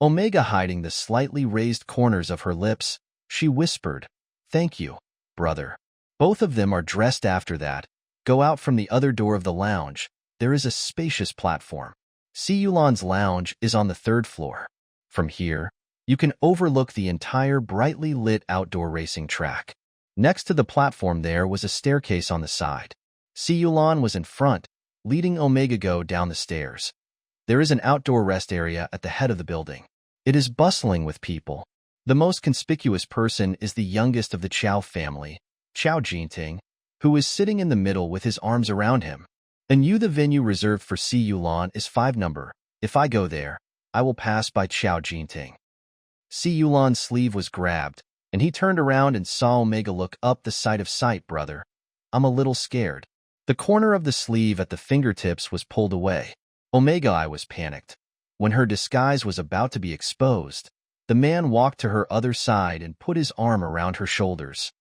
Omega hiding the slightly raised corners of her lips, she whispered, "Thank you, brother." Both of them are dressed after that. Go out from the other door of the lounge. There is a spacious platform. Si Yulan's lounge is on the 3rd floor. From here, you can overlook the entire brightly lit outdoor racing track. Next to the platform there was a staircase on the side. Si Yulan was in front, leading Omega go down the stairs. There is an outdoor rest area at the head of the building. It is bustling with people. The most conspicuous person is the youngest of the Chao family, Chao Jinting, who is sitting in the middle with his arms around him. And the venue reserved for Si Yulan is 5 number. If I go there, I will pass by Chao Jinting. Si Yulan's sleeve was grabbed, and he turned around and saw Omega. Look up the sight of sight, brother. I'm a little scared. The corner of the sleeve at the fingertips was pulled away. Omega, I was panicked. When her disguise was about to be exposed, the man walked to her other side and put his arm around her shoulders.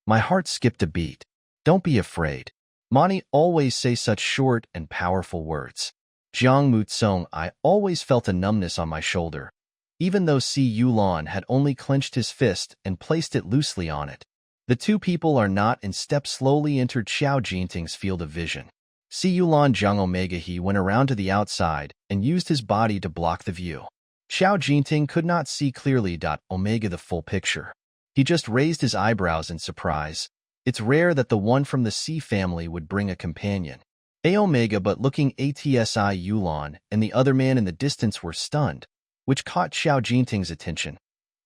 My heart skipped a beat. Don't be afraid. Mani always say such short and powerful words. Jiang Mutsong, I always felt a numbness on my shoulder, even though Si Yulan had only clenched his fist and placed it loosely on it. The two people are not in step. Slowly entered Chao Jinting's field of vision. Si Yulan Jiang Omega. He went around to the outside and used his body to block the view. Chao Jinting could not see clearly. Omega the full picture. He just raised his eyebrows in surprise. It's rare that the one from the Si family would bring a companion. Omega, but looking at Si Yulan and the other man in the distance were stunned, which caught Chao Jinting's attention.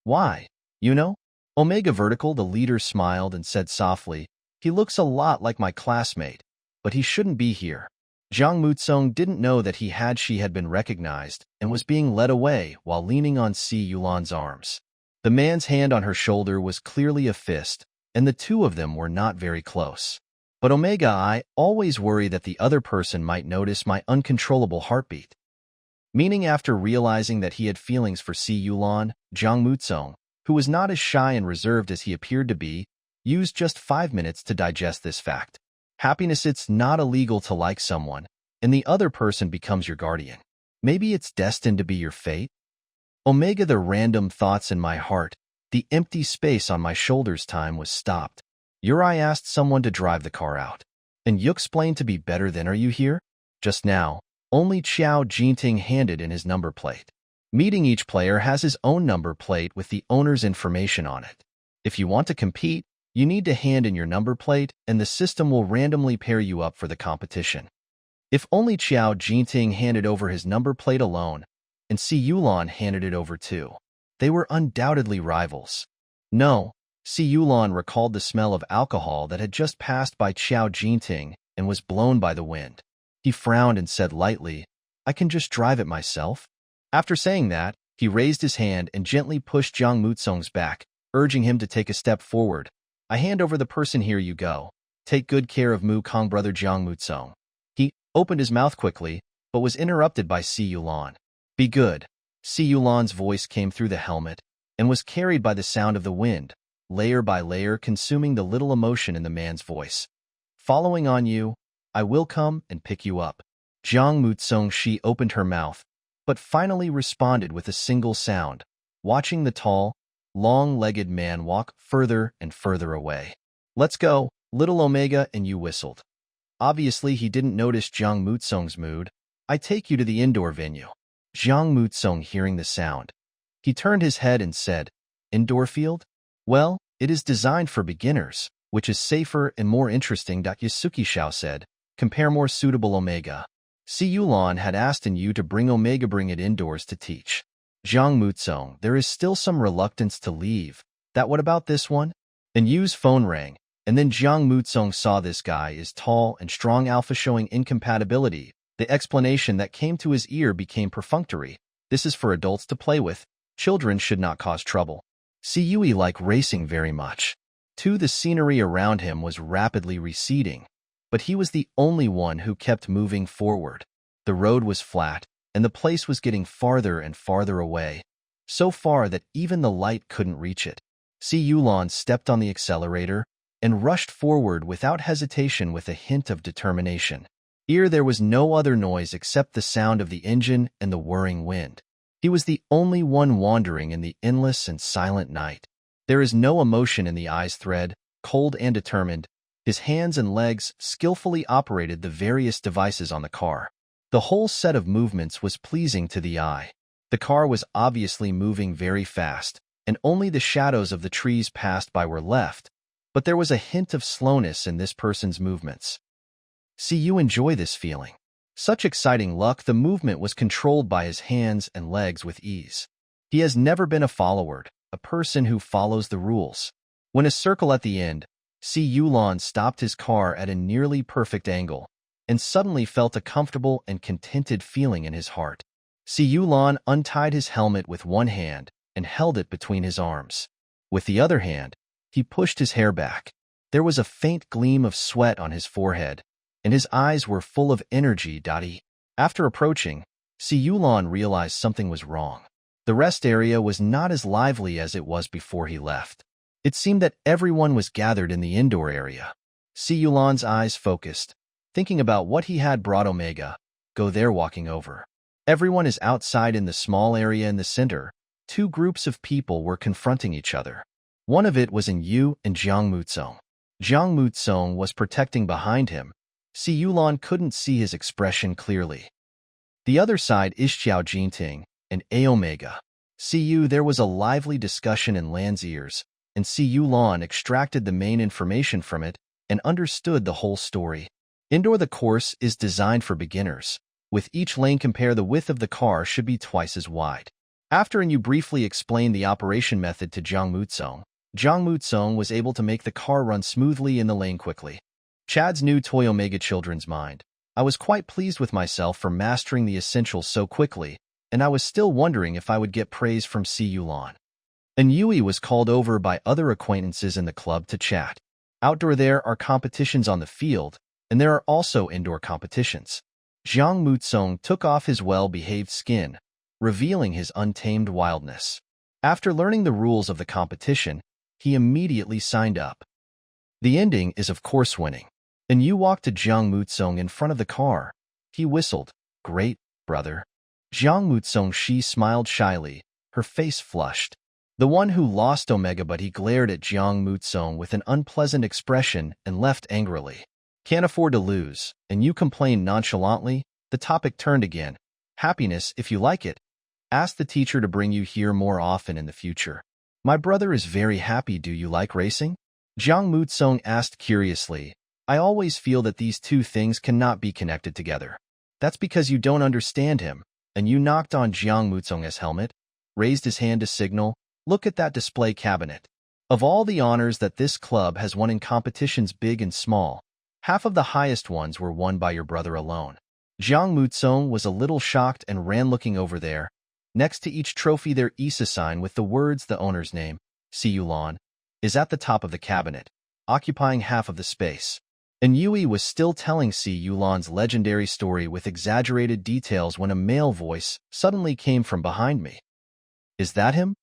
Why? You know? Omega Vertical, the leader, smiled and said softly, he looks a lot like my classmate, but he shouldn't be here. Jiang Mutsong didn't know that she had been recognized and was being led away while leaning on Si Yulan's arms. The man's hand on her shoulder was clearly a fist, and the two of them were not very close. But Omega, I always worry that the other person might notice my uncontrollable heartbeat. Meaning, after realizing that he had feelings for Si Yulan, Jiang Mutsong, who was not as shy and reserved as he appeared to be, used just 5 minutes to digest this fact. Happiness, it's not illegal to like someone, and the other person becomes your guardian. Maybe it's destined to be your fate? Omega, the random thoughts in my heart, the empty space on my shoulders. Time was stopped. I asked someone to drive the car out. And you explained to be better than. Are you here? Just now, only Chao Jinting handed in his number plate. Meeting, each player has his own number plate with the owner's information on it. If you want to compete, you need to hand in your number plate and the system will randomly pair you up for the competition. If only Chao Jinting handed over his number plate alone, and Si Yulan handed it over too, they were undoubtedly rivals. No, Si Yulan recalled the smell of alcohol that had just passed by Chao Jinting and was blown by the wind. He frowned and said lightly, I can just drive it myself. After saying that, he raised his hand and gently pushed Jiang Mutsong's back, urging him to take a step forward. I hand over the person. Here you go. Take good care of Mu Kong, brother Jiang Mutsong. He opened his mouth quickly, but was interrupted by Si Yulan. Be good. Si Yulan's voice came through the helmet and was carried by the sound of the wind, layer by layer, consuming the little emotion in the man's voice. Following on you, I will come and pick you up. Jiang Mutsong. She opened her mouth, but finally responded with a single sound, watching the tall, long-legged man walk further and further away. Let's go, little Omega, and you whistled. Obviously, he didn't notice Jiang Mutsong's mood. I take you to the indoor venue. Jiang Mutsong, hearing the sound, he turned his head and said, Indoor field? Well, it is designed for beginners, which is safer and more interesting. Yasuki Shao said, compare more suitable. Omega. Si Yulan had asked you to bring Omega, bring it indoors to teach. Jiang Mutsong, there is still some reluctance to leave. What about this one? And Yu's phone rang, and then Jiang Mutsong saw this guy is tall and strong, alpha, showing incompatibility. The explanation that came to his ear became perfunctory. This is for adults to play with. Children should not cause trouble. Si Yui like racing very much. 2. The scenery around him was rapidly receding, but he was the only one who kept moving forward. The road was flat, and the place was getting farther and farther away, so far that even the light couldn't reach it. Yulon stepped on the accelerator and rushed forward without hesitation with a hint of determination. Here there was no other noise except the sound of the engine and the whirring wind. He was the only one wandering in the endless and silent night. There is no emotion in the eyes thread, cold and determined. His hands and legs skillfully operated the various devices on the car. The whole set of movements was pleasing to the eye. The car was obviously moving very fast, and only the shadows of the trees passed by were left, but there was a hint of slowness in this person's movements. See, you enjoy this feeling. Such exciting luck, the movement was controlled by his hands and legs with ease. He has never been a follower, a person who follows the rules. When a circle at the end, Yulon stopped his car at a nearly perfect angle, and suddenly felt a comfortable and contented feeling in his heart. Yulon untied his helmet with one hand and held it between his arms. With the other hand, he pushed his hair back. There was a faint gleam of sweat on his forehead, and his eyes were full of energy. After approaching, Yulon realized something was wrong. The rest area was not as lively as it was before he left. It seemed that everyone was gathered in the indoor area. Yulon's eyes focused, thinking about what he had brought Omega. Go there, walking over. Everyone is outside in the small area in the center. 2 groups of people were confronting each other. One of it was in Yu and Jiang Mutsong. Jiang Mutsong was protecting behind him. Yulon couldn't see his expression clearly. The other side is Xiao Jinting and Omega. There was a lively discussion in Lan's ears, and Yulon extracted the main information from it and understood the whole story. Indoor, the course is designed for beginners. With each lane, compare the width of the car should be twice as wide. After you briefly explained the operation method to Jiang Mutsong was able to make the car run smoothly in the lane quickly. Chad's new toy Omega Children's Mind. I was quite pleased with myself for mastering the essentials so quickly, and I was still wondering if I would get praise from Yulon. And Yui was called over by other acquaintances in the club to chat. Outdoor, there are competitions on the field, and there are also indoor competitions. Jiang Mutsong took off his well-behaved skin, revealing his untamed wildness. After learning the rules of the competition, he immediately signed up. The ending is, of course, winning. And you walked to Jiang Mutsong in front of the car. He whistled, "Great, brother." Jiang Mutsong, she smiled shyly, her face flushed. The one who lost Omega, but he glared at Jiang Mutsong with an unpleasant expression and left angrily. Can't afford to lose, and you complained nonchalantly. The topic turned again. Happiness, if you like it. Ask the teacher to bring you here more often in the future. My brother is very happy. Do you like racing? Jiang Mutsong asked curiously. I always feel that these 2 things cannot be connected together. That's because you don't understand him. And you knocked on Jiang Mutsong's helmet, raised his hand to signal. Look at that display cabinet. Of all the honors that this club has won in competitions big and small, half of the highest ones were won by your brother alone. Jiang Mutsong was a little shocked and ran looking over there. Next to each trophy there is a sign with the words the owner's name, Yulon, is at the top of the cabinet, occupying half of the space. And Yui was still telling Yulon's legendary story with exaggerated details when a male voice suddenly came from behind me. Is that him?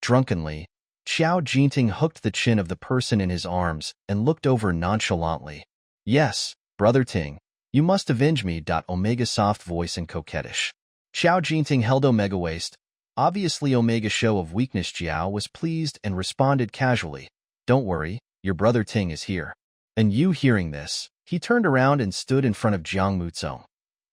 Drunkenly, Xiao Jinting hooked the chin of the person in his arms and looked over nonchalantly. Yes, brother Ting, you must avenge me. Omega soft voice and coquettish. Xiao Jinting held Omega waist. Obviously Omega show of weakness. Jiao was pleased and responded casually. Don't worry, your brother Ting is here. And you hearing this, he turned around and stood in front of Jiang Mutsong.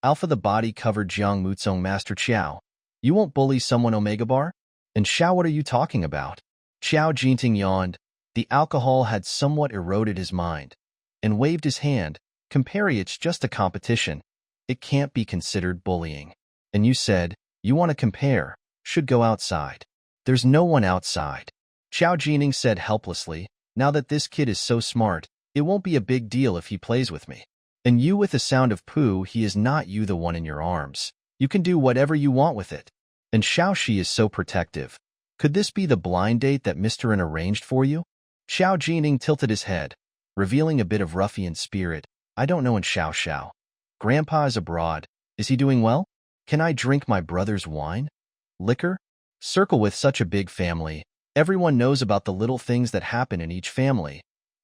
Alpha, the body covered Jiang Mutsong. Master Xiao, you won't bully someone, Omega Bar? And Xiao, what are you talking about? Xiao Jinting yawned. The alcohol had somewhat eroded his mind, and waved his hand. Compare, it's just a competition. It can't be considered bullying. And you said, you want to compare, should go outside. There's no one outside. Xiao Jinting said helplessly. Now that this kid is so smart, it won't be a big deal if he plays with me. And you with a sound of poo, he is not you the one in your arms. You can do whatever you want with it. And Xiao, she is so protective. Could this be the blind date that Mr. N arranged for you? Xiao Jining tilted his head, revealing a bit of ruffian spirit. I don't know in Xiao Xiao. Grandpa is abroad. Is he doing well? Can I drink my brother's wine? Liquor? Circle with such a big family. Everyone knows about the little things that happen in each family.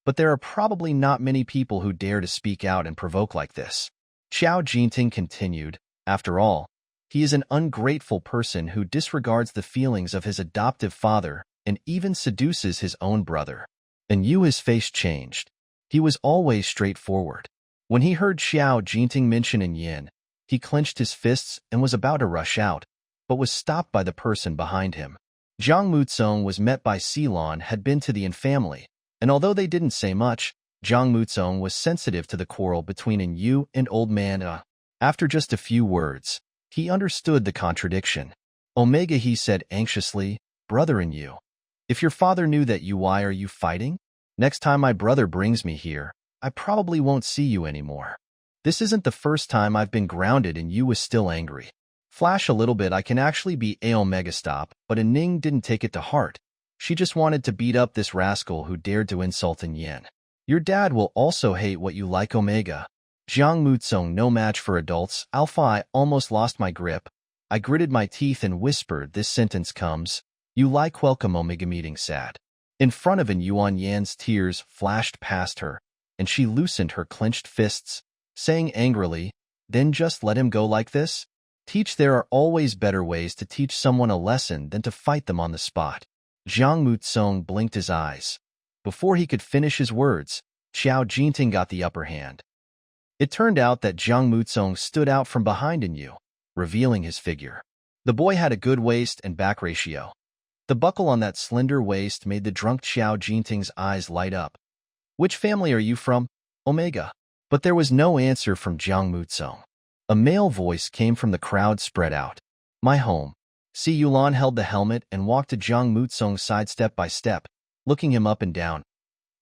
But there are probably not many people who dare to speak out and provoke like this. Xiao Jinting continued. After all, he is an ungrateful person who disregards the feelings of his adoptive father and even seduces his own brother. And his face changed. He was always straightforward. When he heard Xiao Jinting mention in yin, he clenched his fists and was about to rush out, but was stopped by the person behind him. Zhang Muzong was met by Silon had been to the Yin family, and although they didn't say much, Zhang Muzong was sensitive to the quarrel between Yu and old man. After just a few words, he understood the contradiction. Omega, he said anxiously, brother Yu. If your father knew that you, why are you fighting? Next time my brother brings me here, I probably won't see you anymore. This isn't the first time I've been grounded and you was still angry. Flash a little bit, I can actually be a Omega stop, but Ning didn't take it to heart. She just wanted to beat up this rascal who dared to insult Yin. Your dad will also hate what you like, Omega. Zhang Muzong, no match for adults. Alpha, I almost lost my grip. I gritted my teeth and whispered, this sentence comes. You like welcome, Omega, meeting sad. In front of Yuan Yan's tears flashed past her, and she loosened her clenched fists, saying angrily, then just let him go like this? Teach, there are always better ways to teach someone a lesson than to fight them on the spot. Zhang Muzong blinked his eyes. Before he could finish his words, Xiao Jinting got the upper hand. It turned out that Zhang Muzong stood out from behind Yu, revealing his figure. The boy had a good waist and back ratio. The buckle on that slender waist made the drunk Xiao Jinting's eyes light up. Which family are you from, Omega? But there was no answer from Zhang Muzong. A male voice came from the crowd spread out. My home. Si Yulan held the helmet and walked to Zhang Muzong's side step by step, looking him up and down.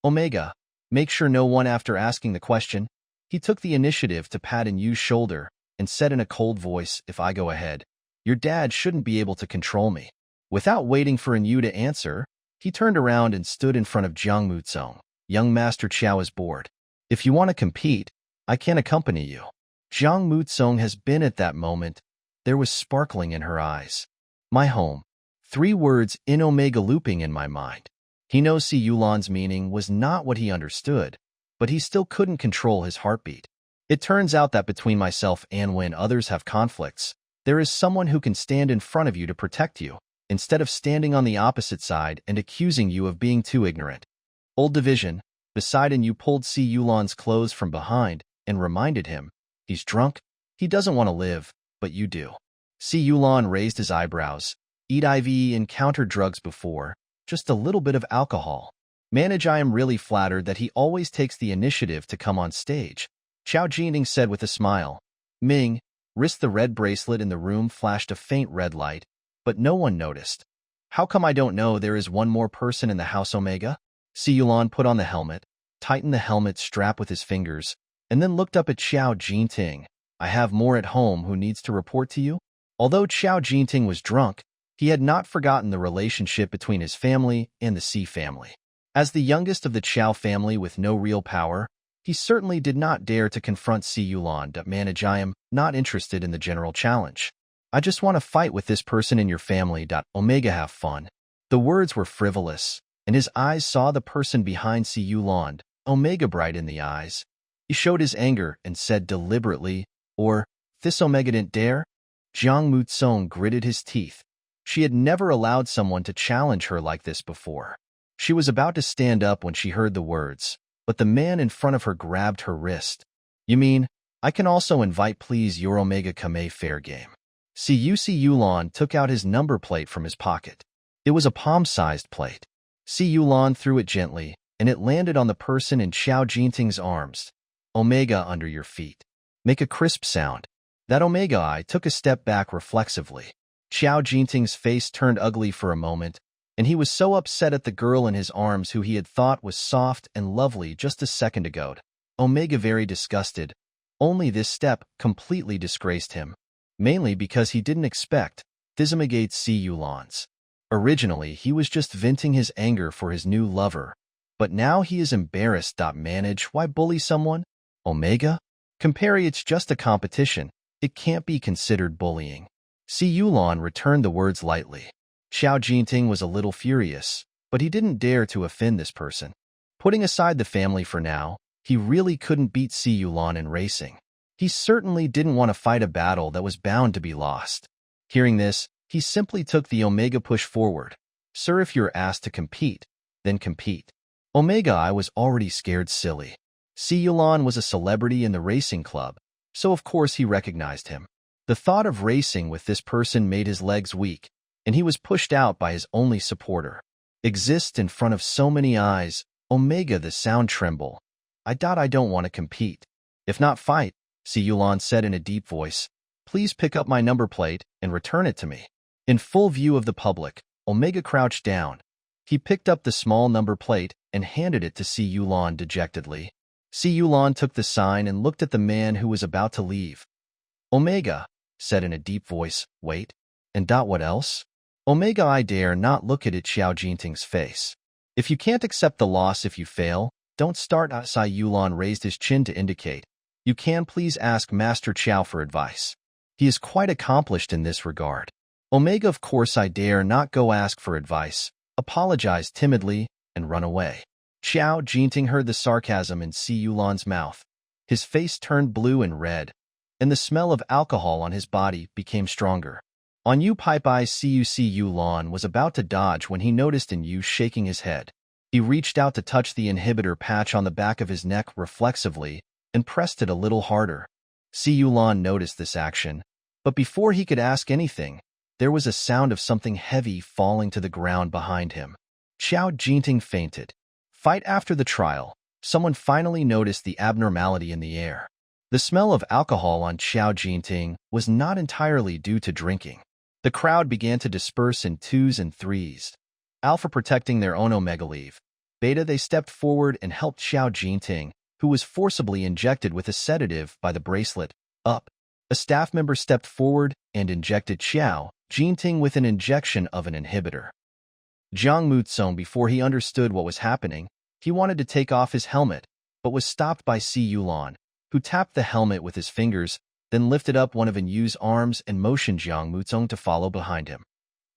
Omega, make sure no one after asking the question. He took the initiative to pat Yu's shoulder and said in a cold voice, if I go ahead, your dad shouldn't be able to control me. Without waiting for Yu to answer, he turned around and stood in front of Zhang Muzong. Young Master Qiao is bored. If you want to compete, I can accompany you. Zhang Muzong has been at that moment. There was sparkling in her eyes. My home. 3 words in Omega looping in my mind. He knows Si Yulan's meaning was not what he understood, but he still couldn't control his heartbeat. It turns out that between myself and when others have conflicts, there is someone who can stand in front of you to protect you, instead of standing on the opposite side and accusing you of being too ignorant. Old division, beside Yu pulled Si Yulan's clothes from behind and reminded him, he's drunk, he doesn't want to live, but you do. Si Yulan raised his eyebrows. Eat IV encountered drugs before, just a little bit of alcohol. Manage, I am really flattered that he always takes the initiative to come on stage. Xiao Jining said with a smile. Ming, wrist the red bracelet in the room flashed a faint red light, but no one noticed. How come I don't know there is one more person in the house, Omega? Si Yulan put on the helmet, tightened the helmet strap with his fingers, and then looked up at Xiao Jinting. I have more at home who needs to report to you? Although Xiao Jinting was drunk, he had not forgotten the relationship between his family and the Si family. As the youngest of the Qiao family with no real power, he certainly did not dare to confront Si Yulan. Manage, I am not interested in the general challenge. I just want to fight with this person in your family. Omega, have fun. The words were frivolous, and his eyes saw the person behind Si Yulan, Omega, bright in the eyes. He showed his anger and said deliberately, or, this Omega didn't dare? Zhang Muzong gritted his teeth. She had never allowed someone to challenge her like this before. She was about to stand up when she heard the words, but the man in front of her grabbed her wrist. You mean, I can also invite, please, your Omega Kame, fair game. Si Yulan took out his number plate from his pocket. It was a palm-sized plate. Si Yulan threw it gently, and it landed on the person in Xiao Jinting's arms. Omega, under your feet. Make a crisp sound. That Omega eye took a step back reflexively. Xiao Jinting's face turned ugly for a moment, and he was so upset at the girl in his arms who he had thought was soft and lovely just a second ago. Omega, very disgusted. Only this step completely disgraced him, mainly because he didn't expect Thizamagate Si Yulan's. Originally, he was just venting his anger for his new lover, But now he is embarrassed. Manage why bully someone? Omega? Compare it's just a competition. It can't be considered bullying. Si Yulan returned the words lightly. Xiao Jinting was a little furious, but he didn't dare to offend this person. Putting aside the family for now, he really couldn't beat Si Yulan in racing. He certainly didn't want to fight a battle that was bound to be lost. Hearing this, he simply took the Omega push forward. Sir, if you're asked to compete, then compete. Omega, I was already scared silly. Si Yulan was a celebrity in the racing club, so of course he recognized him. The thought of racing with this person made his legs weak, and he was pushed out by his only supporter. Exist in front of so many eyes, Omega, the sound tremble. I don't want to compete. If not fight, Si Yulan said in a deep voice. Please pick up my number plate and return it to me. In full view of the public, Omega crouched down. He picked up the small number plate and handed it to Si Yulan dejectedly. Si Yulan took the sign and looked at the man who was about to leave. Omega said in a deep voice, wait, and what else? Omega, I dare not look at it. Xiao Jinting's face. If you can't accept the loss if you fail, don't start. Si Yulan raised his chin to indicate. You can please ask Master Qiao for advice. He is quite accomplished in this regard. Omega, of course I dare not go ask for advice, apologized timidly, and run away. Xiao Jinting heard the sarcasm in Si Yulan's mouth. His face turned blue and red, and the smell of alcohol on his body became stronger. On Yu Pipe Eyes, Si Yulan was about to dodge when he noticed in Yu shaking his head. He reached out to touch the inhibitor patch on the back of his neck reflexively and pressed it a little harder. Si Yulan noticed this action, but before he could ask anything, there was a sound of something heavy falling to the ground behind him. Xiao Jinting fainted. Fight after the trial, someone finally noticed the abnormality in the air. The smell of alcohol on Xiao Jinting was not entirely due to drinking. The crowd began to disperse in twos and threes. Alpha protecting their own Omega leave. Beta, they stepped forward and helped Xiao Jinting, who was forcibly injected with a sedative by the bracelet, up. A staff member stepped forward and injected Xiao Jinting with an injection of an inhibitor. Jiang Muzong, before he understood what was happening, he wanted to take off his helmet, but was stopped by Si Yulan, who tapped the helmet with his fingers, then lifted up one of Yu's arms and motioned Jiang Muzong to follow behind him.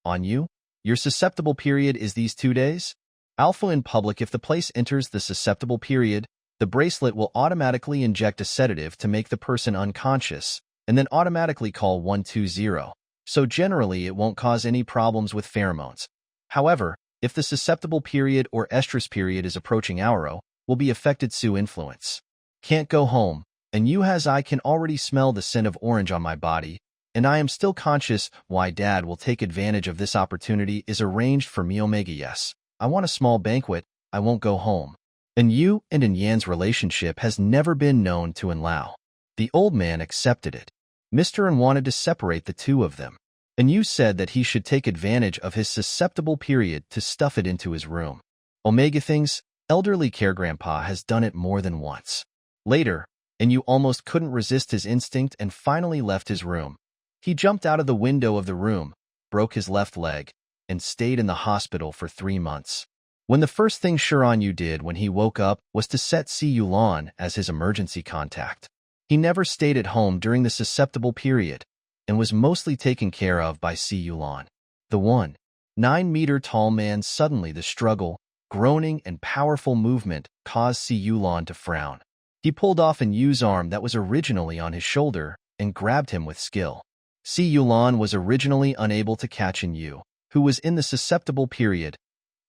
On Yu, your susceptible period is these 2 days? Alpha, in public, if the place enters the susceptible period, the bracelet will automatically inject a sedative to make the person unconscious, and then automatically call 120, so generally it won't cause any problems with pheromones. However, if the susceptible period or estrus period is approaching Auro, will be affected Su influence. Can't go home, and you has I can already smell the scent of orange on my body, and I am still conscious. Why Dad will take advantage of this opportunity is arranged for me. Omega, yes. I want a small banquet, I won't go home. And Yu and Yan's relationship has never been known to Lao. The old man accepted it. Mr. N wanted to separate the two of them. And Yu said that he should take advantage of his susceptible period to stuff it into his room. Omega thinks, elderly care grandpa has done it more than once. Later, and Yu almost couldn't resist his instinct and finally left his room. He jumped out of the window of the room, broke his left leg, and stayed in the hospital for 3 months. When the first thing Shiran Yu did when he woke up was to set Si Yulan as his emergency contact. He never stayed at home during the susceptible period and was mostly taken care of by Si Yulan. The 1.9-meter-tall man. Suddenly the struggle, groaning, and powerful movement caused Si Yulan to frown. He pulled off Yu's arm that was originally on his shoulder and grabbed him with skill. Si Yulan was originally unable to catch Yu, who was in the susceptible period.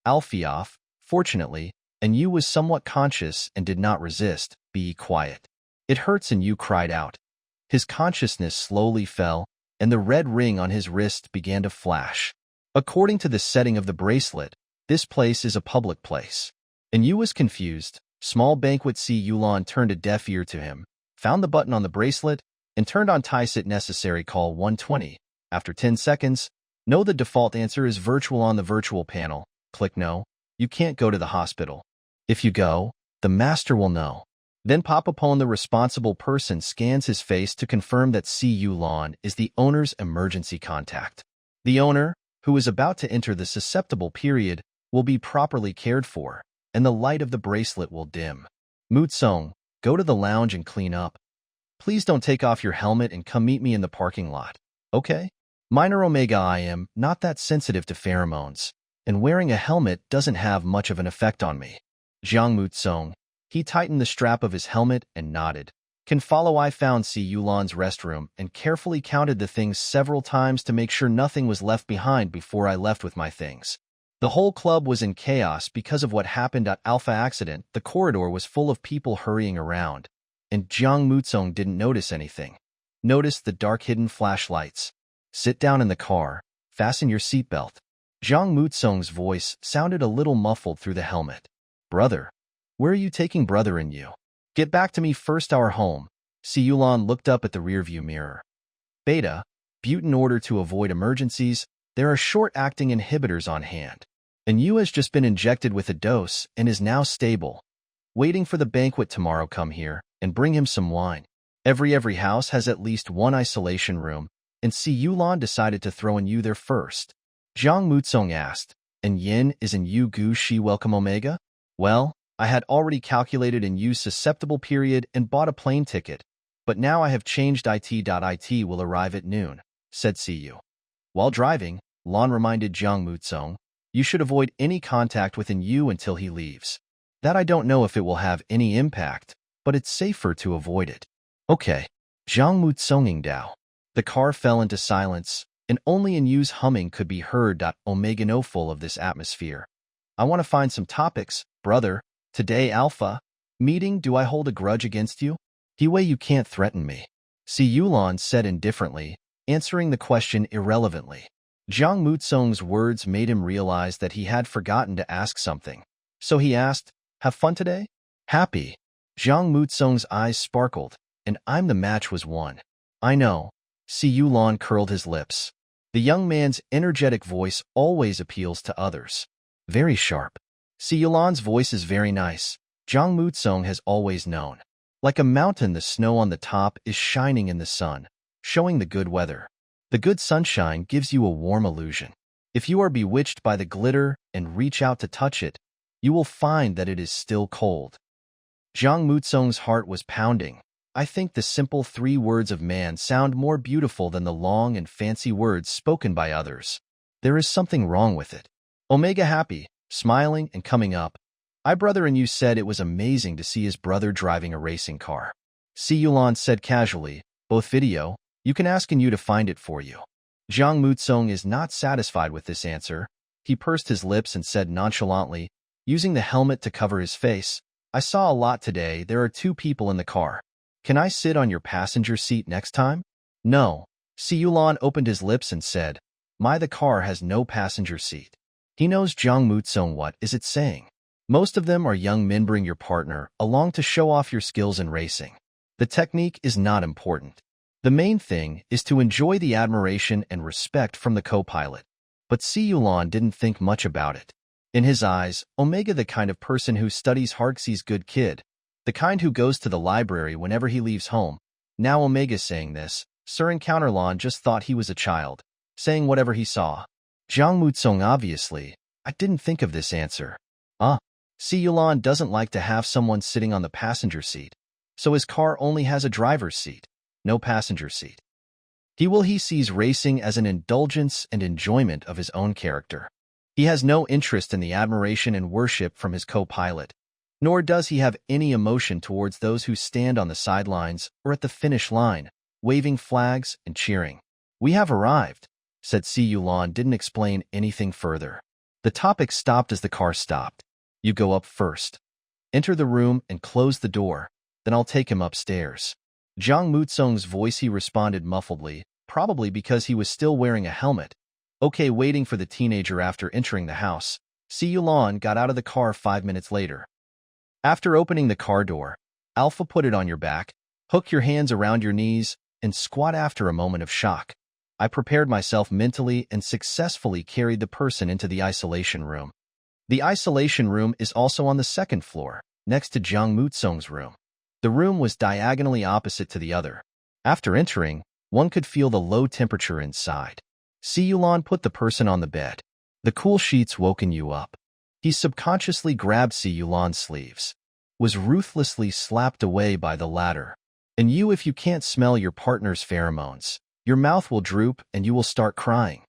Alfioff, fortunately, Yu was somewhat conscious and did not resist. Be quiet. It hurts. Yu cried out. His consciousness slowly fell, and the red ring on his wrist began to flash. According to the setting of the bracelet, this place is a public place. Yu was confused. Small banquet. Si Yulan turned a deaf ear to him, found the button on the bracelet, and turned on Tysit necessary call 120. After 10 seconds, no, the default answer is virtual on the virtual panel. Click no. You can't go to the hospital. If you go, the master will know. Then pop upon the responsible person scans his face to confirm that Si Yulan is the owner's emergency contact. The owner, who is about to enter the susceptible period, will be properly cared for. and the light of the bracelet will dim. Mutsung, go to the lounge and clean up. Please don't take off your helmet and come meet me in the parking lot. Okay? Minor Omega, I am not that sensitive to pheromones, and wearing a helmet doesn't have much of an effect on me. Jiang Mutsung. He tightened the strap of his helmet and nodded. Can follow. I found Si Yulan's restroom and carefully counted the things several times to make sure nothing was left behind before I left with my things. The whole club was in chaos because of what happened at Alpha Accident. The corridor was full of people hurrying around, and Jiang Mutsung didn't notice anything. Notice the dark hidden flashlights. Sit down in the car. Fasten your seatbelt. Jiang Mutsung's voice sounded a little muffled through the helmet. Brother. Where are you taking brother and you? Get back to me first. Our home. Si Yulan looked up at the rearview mirror. Beta. Butte. In order to avoid emergencies, there are short-acting inhibitors on hand. And Yu has just been injected with a dose and is now stable. Waiting for the banquet tomorrow. Come here and bring him some wine. Every house has at least one isolation room, and Si Yulan decided to throw in Yu there first. Jiang Mutsung asked, and Yin is in Yu Gu Shi welcome Omega? Well, I had already calculated in Yu's susceptible period and bought a plane ticket, but now I have changed it will arrive at noon, said Si Yu. While driving, Lan reminded Jiang Mutsung, you should avoid any contact with Yu until he leaves. That I don't know if it will have any impact, but it's safer to avoid it. Okay. Jiang Mutsung Dao. The car fell into silence, and only Yu's humming could be heard. Omega no full of this atmosphere. I want to find some topics, brother. Today Alpha. Meeting. Do I hold a grudge against you? Hiwei, you can't threaten me. Si Yulan said indifferently, answering the question irrelevantly. Jiang Mutsung's words made him realize that he had forgotten to ask something. So he asked, have fun today? Happy. Jiang Mutsung's eyes sparkled, and I'm the match was won. I know. Si Yulan curled his lips. The young man's energetic voice always appeals to others. Very sharp. Si Yulan's voice is very nice. Jiang Mutsung has always known. Like a mountain, the snow on the top is shining in the sun, showing the good weather. The good sunshine gives you a warm illusion. If you are bewitched by the glitter and reach out to touch it, you will find that it is still cold. Jiang Mutsung's heart was pounding. I think the simple 3 words of man sound more beautiful than the long and fancy words spoken by others. There is something wrong with it. Omega happy, smiling and coming up. I brother and you said it was amazing to see his brother driving a racing car. Si Yulan said casually, both video, you can ask you to find it for you. Jiang Mutsung is not satisfied with this answer. He pursed his lips and said nonchalantly, using the helmet to cover his face, I saw a lot today. There are 2 people in the car. Can I sit on your passenger seat next time? No. Si Yulan opened his lips and said, the car has no passenger seat. He knows Jiang Mutsung. What is it saying? Most of them are young men. Bring your partner along to show off your skills in racing. The technique is not important. The main thing is to enjoy the admiration and respect from the co-pilot. But Si Yulan didn't think much about it. In his eyes, Omega the kind of person who studies hard, sees good kid, the kind who goes to the library whenever he leaves home. Now Omega's saying this. Sir Encounterlon just thought he was a child, saying whatever he saw. Jiang Mutsung obviously, I didn't think of this answer. Si Yulan doesn't like to have someone sitting on the passenger seat, so his car only has a driver's seat, no passenger seat. He sees racing as an indulgence and enjoyment of his own character. He has no interest in the admiration and worship from his co-pilot, nor does he have any emotion towards those who stand on the sidelines or at the finish line, waving flags and cheering. We have arrived, said Si Yulan. Didn't explain anything further. The topic stopped as the car stopped. You go up first. Enter the room and close the door, then I'll take him upstairs. Jiang Mutsung's voice, he responded muffledly, probably because he was still wearing a helmet. Okay. Waiting for the teenager. After entering the house, Si Yulan got out of the car 5 minutes later. After opening the car door, Alpha, put it on your back, hook your hands around your knees, and squat. After a moment of shock, I prepared myself mentally and successfully carried the person into the isolation room. The isolation room is also on the 2nd floor, next to Jiang Mutsung's room. The room was diagonally opposite to the other. After entering, one could feel the low temperature inside. Si Yulan put the person on the bed. The cool sheets woken you up. He subconsciously grabbed Si Yulan's sleeves, was ruthlessly slapped away by the latter. And you, if you can't smell your partner's pheromones, your mouth will droop and you will start crying.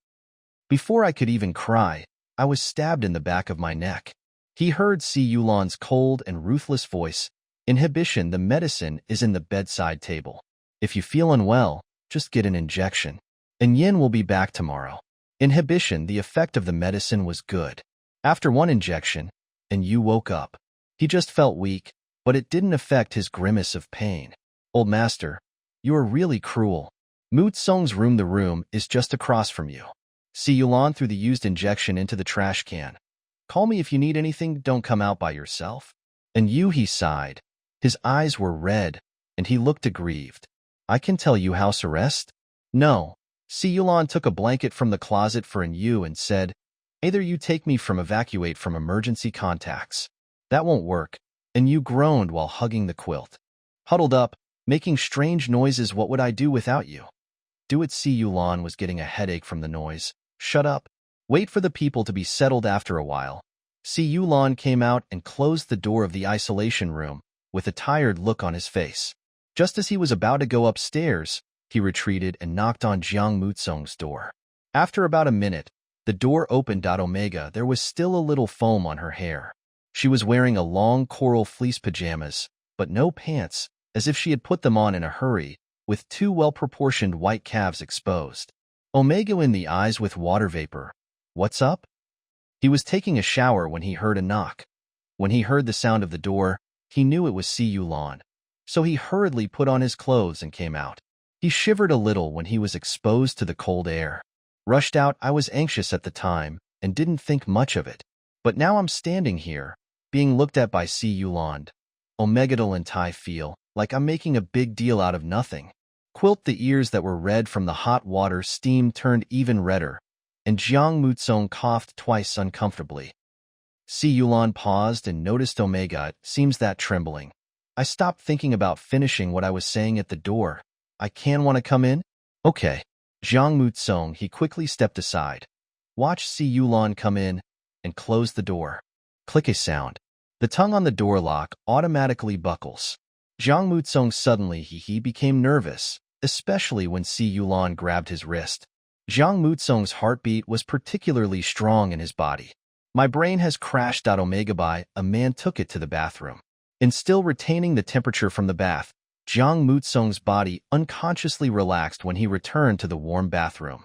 Before I could even cry, I was stabbed in the back of my neck. He heard Si Yulan's cold and ruthless voice. Inhibition, the medicine is in the bedside table. If you feel unwell, just get an injection. And Yin will be back tomorrow. Inhibition, the effect of the medicine was good. After one injection, and you woke up. He just felt weak, but it didn't affect his grimace of pain. Old master, you are really cruel. Mu Tsung's room, the room is just across from you. Si Yulan threw the used injection into the trash can. Call me if you need anything, don't come out by yourself. And you, he sighed. His eyes were red, and he looked aggrieved. I can tell you house arrest? No. Si Yulan took a blanket from the closet for you and said, either you take me from evacuate from emergency contacts. That won't work. And you groaned while hugging the quilt. Huddled up, making strange noises. What would I do without you? Do it. Si Yulan was getting a headache from the noise. Shut up. Wait for the people to be settled. After a while, Si Yulan came out and closed the door of the isolation room with a tired look on his face. Just as he was about to go upstairs, he retreated and knocked on Jiang Mutsung's door. After about a minute, the door opened. Omega, there was still a little foam on her hair. She was wearing a long coral fleece pajamas, but no pants, as if she had put them on in a hurry, with two well-proportioned white calves exposed. Omega in the eyes with water vapor. What's up? He was taking a shower when he heard a knock. When he heard the sound of the door, he knew it was Si Yulan. So he hurriedly put on his clothes and came out. He shivered a little when he was exposed to the cold air. Rushed out. I was anxious at the time and didn't think much of it. But now I'm standing here, being looked at by Si Yulan. Omegadal and Tai feel like I'm making a big deal out of nothing. Quilt, the ears that were red from the hot water steam turned even redder, and Jiang Mutsung coughed twice uncomfortably. Si Yulan paused and noticed Omega. It seems that trembling. I stopped thinking about finishing what I was saying at the door. I can want to come in? Okay. Jiang Mutsung, he quickly stepped aside. Watch Si Yulan come in and close the door. Click a sound. The tongue on the door lock automatically buckles. Jiang Mutsung suddenly he became nervous, especially when Si Yulan grabbed his wrist. Jiang Mutsung's heartbeat was particularly strong in his body. My brain has crashed. Omega by a man took it to the bathroom. And still retaining the temperature from the bath, Jiang Mutsung's body unconsciously relaxed when he returned to the warm bathroom.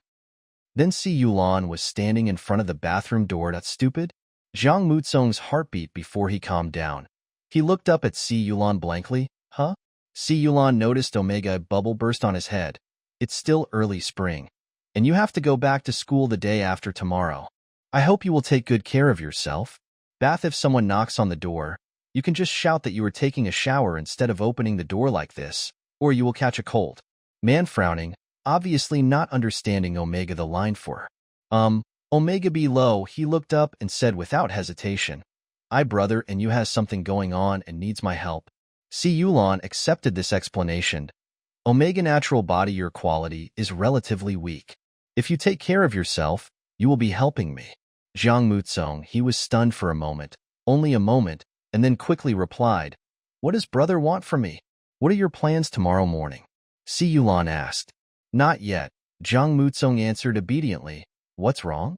Then Si Yulan was standing in front of the bathroom door. That stupid? Jiang Mutsung's heartbeat before he calmed down. He looked up at Si Yulan blankly. Huh? Si Yulan noticed Omega. A bubble burst on his head. It's still early spring. And you have to go back to school the day after tomorrow. I hope you will take good care of yourself. Bath, if someone knocks on the door, you can just shout that you are taking a shower instead of opening the door like this, or you will catch a cold. Man frowning, obviously not understanding Omega the line for. Omega below, he looked up and said without hesitation, I brother and you has something going on and needs my help. Si Yulan accepted this explanation. Omega natural body your quality is relatively weak. If you take care of yourself, you will be helping me. Jiang Mutsung, he was stunned for a moment, only a moment, and then quickly replied, what does brother want from me? What are your plans tomorrow morning? Si Yulan asked. Not yet. Jiang Mutsung answered obediently. What's wrong?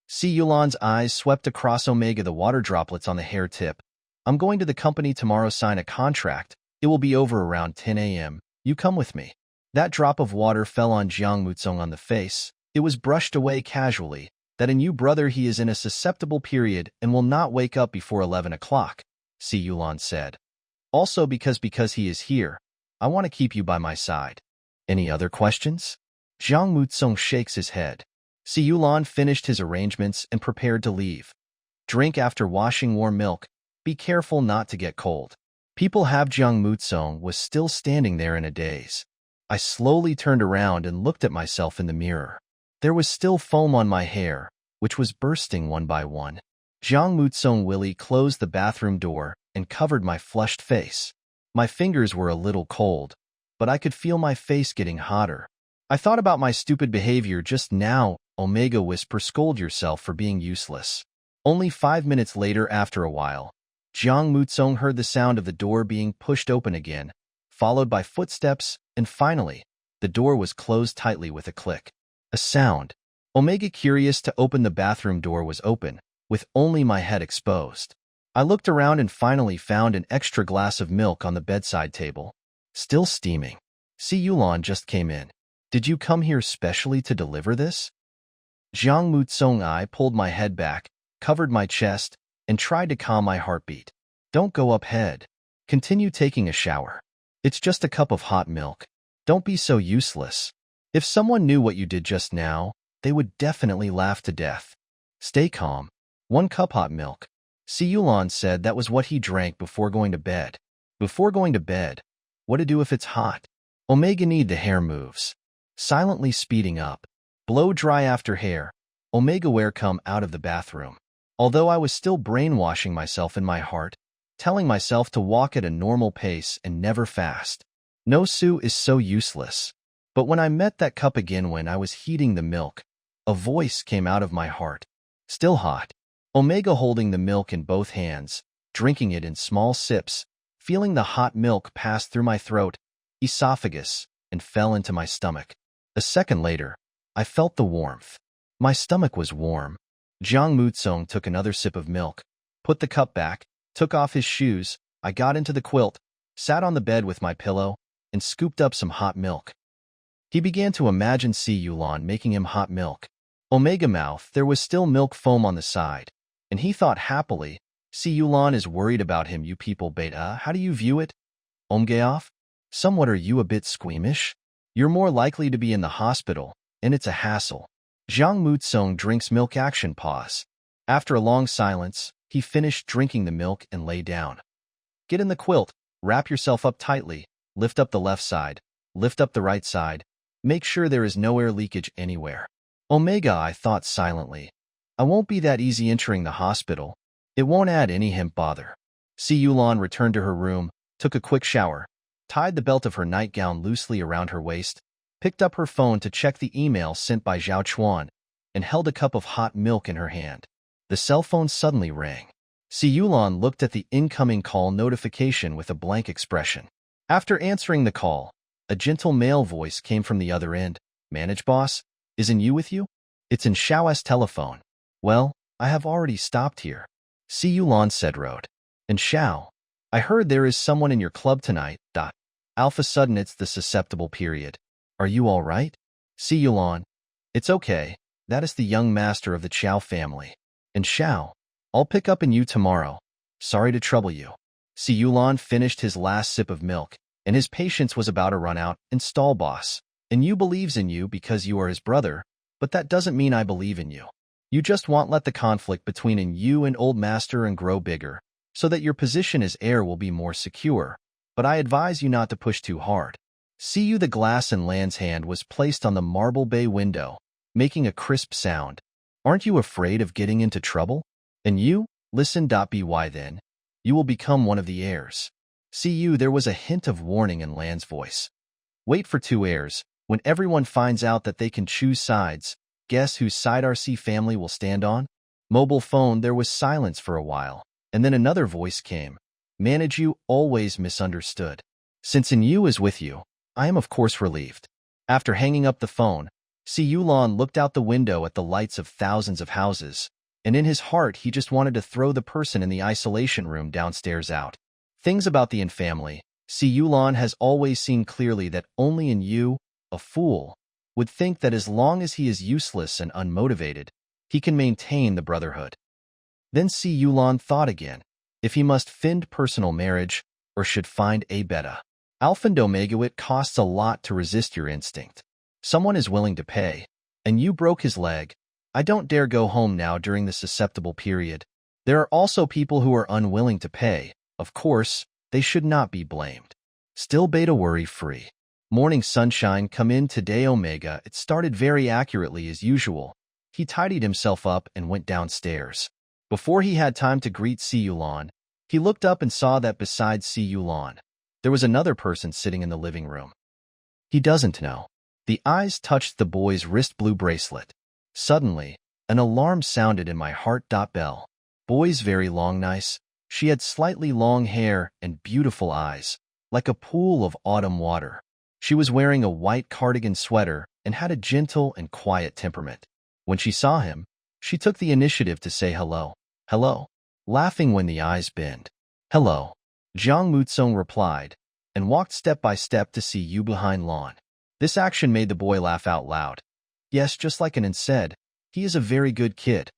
Si Yulan's eyes swept across Omega, the water droplets on the hair tip. I'm going to the company tomorrow, sign a contract. It will be over around 10 a.m. You come with me. That drop of water fell on Jiang Mutsung on the face. It was brushed away casually. That in you brother he is in a susceptible period and will not wake up before 11 o'clock, Si Yulan said. Also because he is here, I want to keep you by my side. Any other questions? Jiang Mutsung shakes his head. Si Yulan finished his arrangements and prepared to leave. Drink after washing warm milk. Be careful not to get cold. People have. Jiang Mutsung was still standing there in a daze. I slowly turned around and looked at myself in the mirror. There was still foam on my hair, which was bursting one by one. Jiang Mutsung Willie closed the bathroom door and covered my flushed face. My fingers were a little cold, but I could feel my face getting hotter. I thought about my stupid behavior just now. Omega whisper, scold yourself for being useless. Only 5 minutes later, after a while, Jiang Mutsong heard the sound of the door being pushed open again, followed by footsteps, and finally, the door was closed tightly with a click. A sound. Omega, curious to open the bathroom door, was open, with only my head exposed. I looked around and finally found an extra glass of milk on the bedside table, still steaming. Si Yulan just came in. Did you come here specially to deliver this? Jiang Mutsong. I pulled my head back, covered my chest, and tried to calm my heartbeat. Don't go up, head. Continue taking a shower. It's just a cup of hot milk. Don't be so useless. If someone knew what you did just now, they would definitely laugh to death. Stay calm. 1 cup hot milk. Si Yulan said that was what he drank before going to bed. Before going to bed? What to do if it's hot? Omega need the hair moves. Silently speeding up. Blow dry after hair. Omega wear come out of the bathroom. Although I was still brainwashing myself in my heart, telling myself to walk at a normal pace and never fast. No, Sue is so useless. But when I met that cup again when I was heating the milk, a voice came out of my heart. Still hot. Omega holding the milk in both hands, drinking it in small sips, feeling the hot milk pass through my throat, esophagus, and fell into my stomach. A second later, I felt the warmth. My stomach was warm. Jiang Mutsong took another sip of milk, put the cup back, took off his shoes. I got into the quilt, sat on the bed with my pillow, and scooped up some hot milk. He began to imagine Si Yulan making him hot milk. Omega mouth, there was still milk foam on the side, and he thought happily, Si Yulan is worried about him. You people beta, how do you view it? Omgeoff? Somewhat, are you a bit squeamish? You're more likely to be in the hospital, and it's a hassle. Jiang Mutsong drinks milk. Action pause. After a long silence, he finished drinking the milk and lay down. Get in the quilt, wrap yourself up tightly, lift up the left side, lift up the right side, make sure there is no air leakage anywhere. Omega, I thought silently. I won't be that easy entering the hospital. It won't add any hemp bother. Si Yulan returned to her room, took a quick shower, tied the belt of her nightgown loosely around her waist, picked up her phone to check the email sent by Zhao Chuan, and held a cup of hot milk in her hand. The cell phone suddenly rang. Si Yulan looked at the incoming call notification with a blank expression. After answering the call, a gentle male voice came from the other end. Manage boss? Isn't you with you? It's in Xiao's telephone. Well, I have already stopped here. Si Yulan said road. And Xiao, I heard there is someone in your club tonight. Alpha sudden it's the susceptible period. Are you all right? Si Yulan. It's okay. That is the young master of the Qiao family. And Xiao, I'll pick up on you tomorrow. Sorry to trouble you. Si Yulan finished his last sip of milk, and his patience was about to run out. Install boss. And you believes in you because you are his brother, but that doesn't mean I believe in you. You just want let the conflict between you and old master and grow bigger, so that your position as heir will be more secure. But I advise you not to push too hard. See you. The glass in Lan's hand was placed on the marble bay window, making a crisp sound. Aren't you afraid of getting into trouble? And you? Listen. By then, you will become one of the heirs. See you. There was a hint of warning in Lan's voice. Wait for 2 heirs. When everyone finds out that they can choose sides, guess whose side RC family will stand on? Mobile phone. There was silence for a while, and then another voice came. Manage you. Always misunderstood. Since in you is with you, I am of course relieved. After hanging up the phone, Si Yulan looked out the window at the lights of thousands of houses, and in his heart he just wanted to throw the person in the isolation room downstairs out. Things about the Yin family. Si Yulan has always seen clearly that only in you, a fool, would think that as long as he is useless and unmotivated, he can maintain the brotherhood. Then Si Yulan thought again, if he must find personal marriage, or should find a beta. Alpha and Omega, it costs a lot to resist your instinct. Someone is willing to pay, and you broke his leg. I don't dare go home now during the susceptible period. There are also people who are unwilling to pay. Of course, they should not be blamed. Still beta worry-free. Morning sunshine come in today. Omega, it started very accurately as usual. He tidied himself up and went downstairs. Before he had time to greet Si Yulan, he looked up and saw that besides Si Yulan, there was another person sitting in the living room. He doesn't know. The eyes touched the boy's wrist blue bracelet. Suddenly, an alarm sounded in my heart. Bell. Boy's very long nice. She had slightly long hair and beautiful eyes, like a pool of autumn water. She was wearing a white cardigan sweater and had a gentle and quiet temperament. When she saw him, she took the initiative to say hello. Hello, laughing when the eyes bend. Hello, Jiang Mutsong replied, and walked step by step to see Yu behind lawn. This action made the boy laugh out loud. Yes, just like Anan said, he is a very good kid.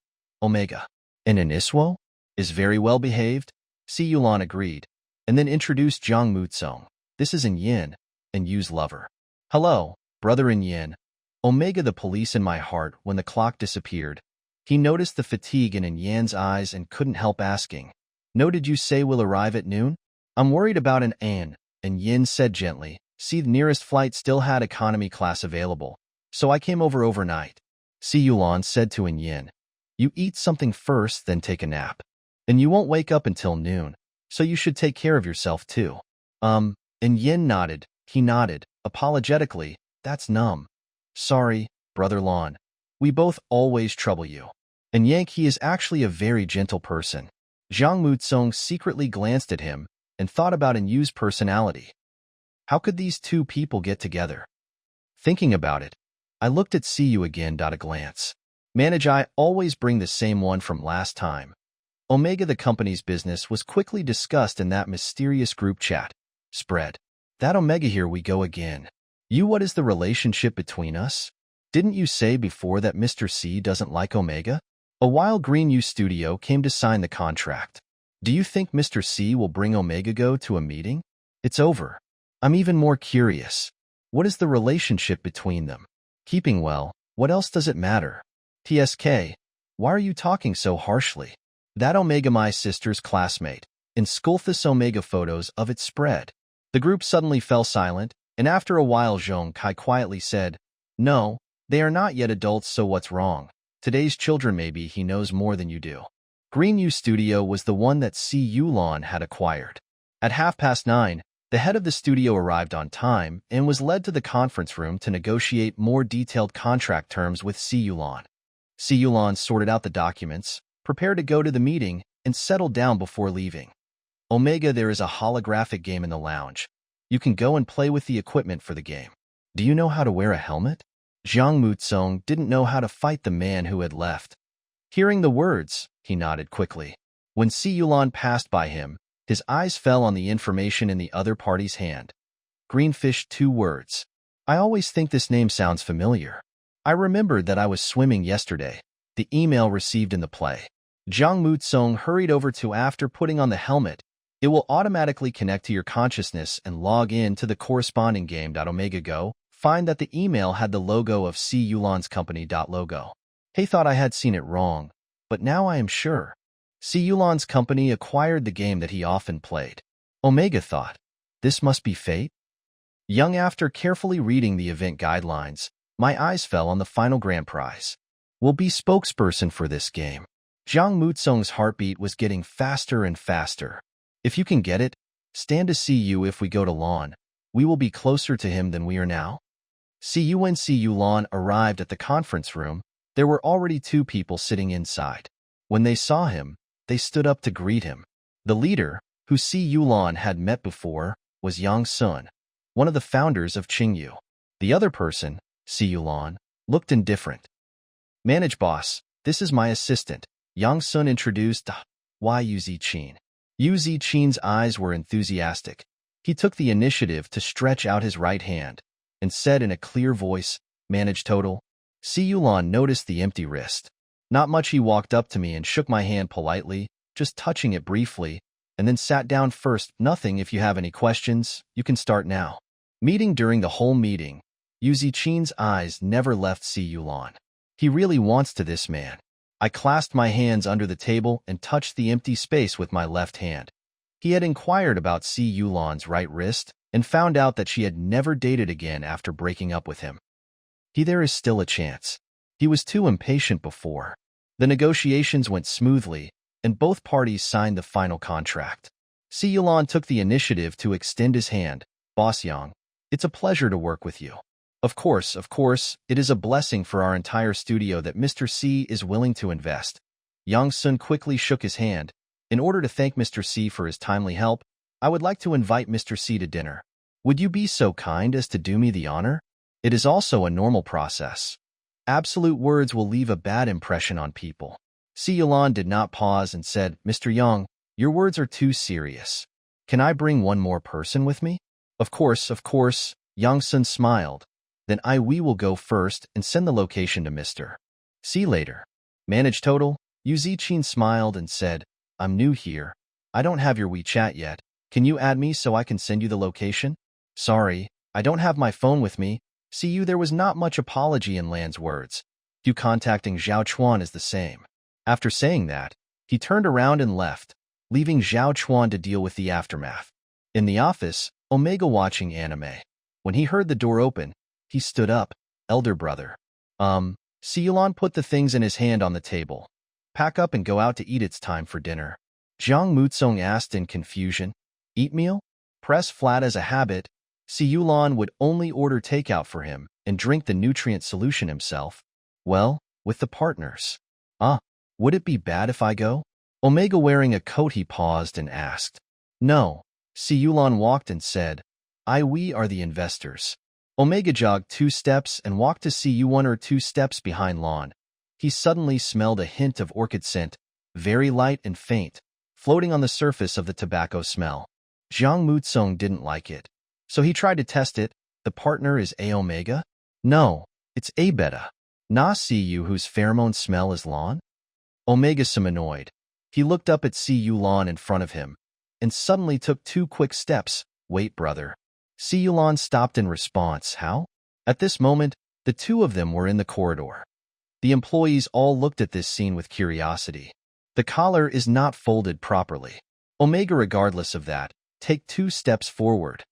Omega. And Aniswo? Is very well behaved? Si Yulan agreed, and then introduced Jiang Mutsong. This is In Yin, and Yu's lover. Hello, brother In Yin. Omega the police in my heart when the clock disappeared. He noticed the fatigue in Yan's eyes and couldn't help asking, No, did you say we'll arrive at noon? I'm worried about an An, and Yin said gently, See, the nearest flight still had economy class available, so I came over overnight. Si Yulan said to In Yin, You eat something first, then take a nap. And you won't wake up until noon, so you should take care of yourself too. And Yin nodded. He nodded, apologetically, That's numb. Sorry, brother Lon. We both always trouble you. And Yank, he is actually a very gentle person. Jiang Mutsong secretly glanced at him and thought about Yu's personality. How could these two people get together? Thinking about it, I looked at See You again. A glance. Manage, I always bring the same one from last time. Omega the company's business was quickly discussed in that mysterious group chat. Spread. That Omega, here we go again. You, what is the relationship between us? Didn't you say before that Mr. C doesn't like Omega? A while Green U Studio came to sign the contract. Do you think Mr. C will bring Omega Go to a meeting? It's over. I'm even more curious. What is the relationship between them? Keeping well, what else does it matter? TSK, why are you talking so harshly? That Omega, my sister's classmate, in Skulthus Omega photos of it spread. The group suddenly fell silent, and after a while Zhong Kai quietly said, No, they are not yet adults, so what's wrong? Today's children, maybe he knows more than you do. Green U Studio was the one that Si Yulan had acquired. At 9:30, the head of the studio arrived on time and was led to the conference room to negotiate more detailed contract terms with Si Yulan. Si Yulan sorted out the documents, prepared to go to the meeting, and settled down before leaving. Omega, there is a holographic game in the lounge. You can go and play with the equipment for the game. Do you know how to wear a helmet? Jiang Mutsong didn't know how to fight the man who had left. Hearing the words, he nodded quickly. When Si Yulan passed by him, his eyes fell on the information in the other party's hand. Greenfish, 2 words. I always think this name sounds familiar. I remembered that I was swimming yesterday. The email received in the play. Jiang Mutsong hurried over to after putting on the helmet. It will automatically connect to your consciousness and log in to the corresponding game. Omega Go. Find that the email had the logo of Si Yulan's company. Logo. He thought I had seen it wrong, but now I am sure. Si Yulan's company acquired the game that he often played. Omega thought, this must be fate? Young, after carefully reading the event guidelines, my eyes fell on the final grand prize. Will be spokesperson for this game. Jiang Mutsong's heartbeat was getting faster and faster. If you can get it, stand to see you. If we go to Lawn, we will be closer to him than we are now. See you. When Si Yulan arrived at the conference room, there were already 2 people sitting inside. When they saw him, they stood up to greet him. The leader, who Si Yulan had met before, was Yang Sun, one of the founders of Qingyu. The other person, Si Yulan, looked indifferent. Manage, boss, this is my assistant, Yang Sun introduced. Why Yu Zichin? Yu Zichin's eyes were enthusiastic. He took the initiative to stretch out his right hand and said in a clear voice, Manage total. Si Yulan noticed the empty wrist. Not much. He walked up to me and shook my hand politely, just touching it briefly, and then sat down. First, nothing. If you have any questions, you can start now. Meeting. During the whole meeting, Yu Zichin's eyes never left Si Yulan. He really wants to this man. I clasped my hands under the table and touched the empty space with my left hand. He had inquired about Si Yulan's right wrist and found out that she had never dated again after breaking up with him. There is still a chance. He was too impatient before. The negotiations went smoothly, and both parties signed the final contract. Si Yulan took the initiative to extend his hand. Boss Yang, it's a pleasure to work with you. Of course, it is a blessing for our entire studio that Mr. C is willing to invest. Yang Sun quickly shook his hand. In order to thank Mr. C for his timely help, I would like to invite Mr. C to dinner. Would you be so kind as to do me the honor? It is also a normal process. Absolute words will leave a bad impression on people. Si Yulan did not pause and said, Mr. Yang, your words are too serious. Can I bring one more person with me? Of course, Yang Sun smiled. Then we will go first and send the location to Mr. See later. Manage total? Yu Zichin smiled and said, I'm new here. I don't have your WeChat yet. Can you add me so I can send you the location? Sorry, I don't have my phone with me. See you, there was not much apology in Lan's words. You contacting Zhao Chuan is the same. After saying that, he turned around and left, leaving Zhao Chuan to deal with the aftermath. In the office, Omega watching anime. When he heard the door open, he stood up. Elder brother. Si Yulan put the things in his hand on the table. Pack up and go out to eat, it's time for dinner. Jiang Mutsong asked in confusion. Eat meal? Press flat as a habit, Si Yulan would only order takeout for him and drink the nutrient solution himself. Well, with the partners. Would it be bad if I go? Omega wearing a coat, he paused and asked. No. Si Yulan walked and said, we are the investors. Omega jogged 2 steps and walked to see 1 or 2 steps behind Lan. He suddenly smelled a hint of orchid scent, very light and faint, floating on the surface of the tobacco smell. Jiang Mutsong didn't like it. So he tried to test it. The partner is A Omega? No, it's A Beta. Na see you whose pheromone smell is Lan? Omega some annoyed. He looked up at Si Yulan in front of him, and suddenly took 2 quick steps. Wait, brother. Si Yulan stopped in response. How? At this moment, the 2 of them were in the corridor. The employees all looked at this scene with curiosity. The collar is not folded properly. Omega, regardless of that, take 2 steps forward.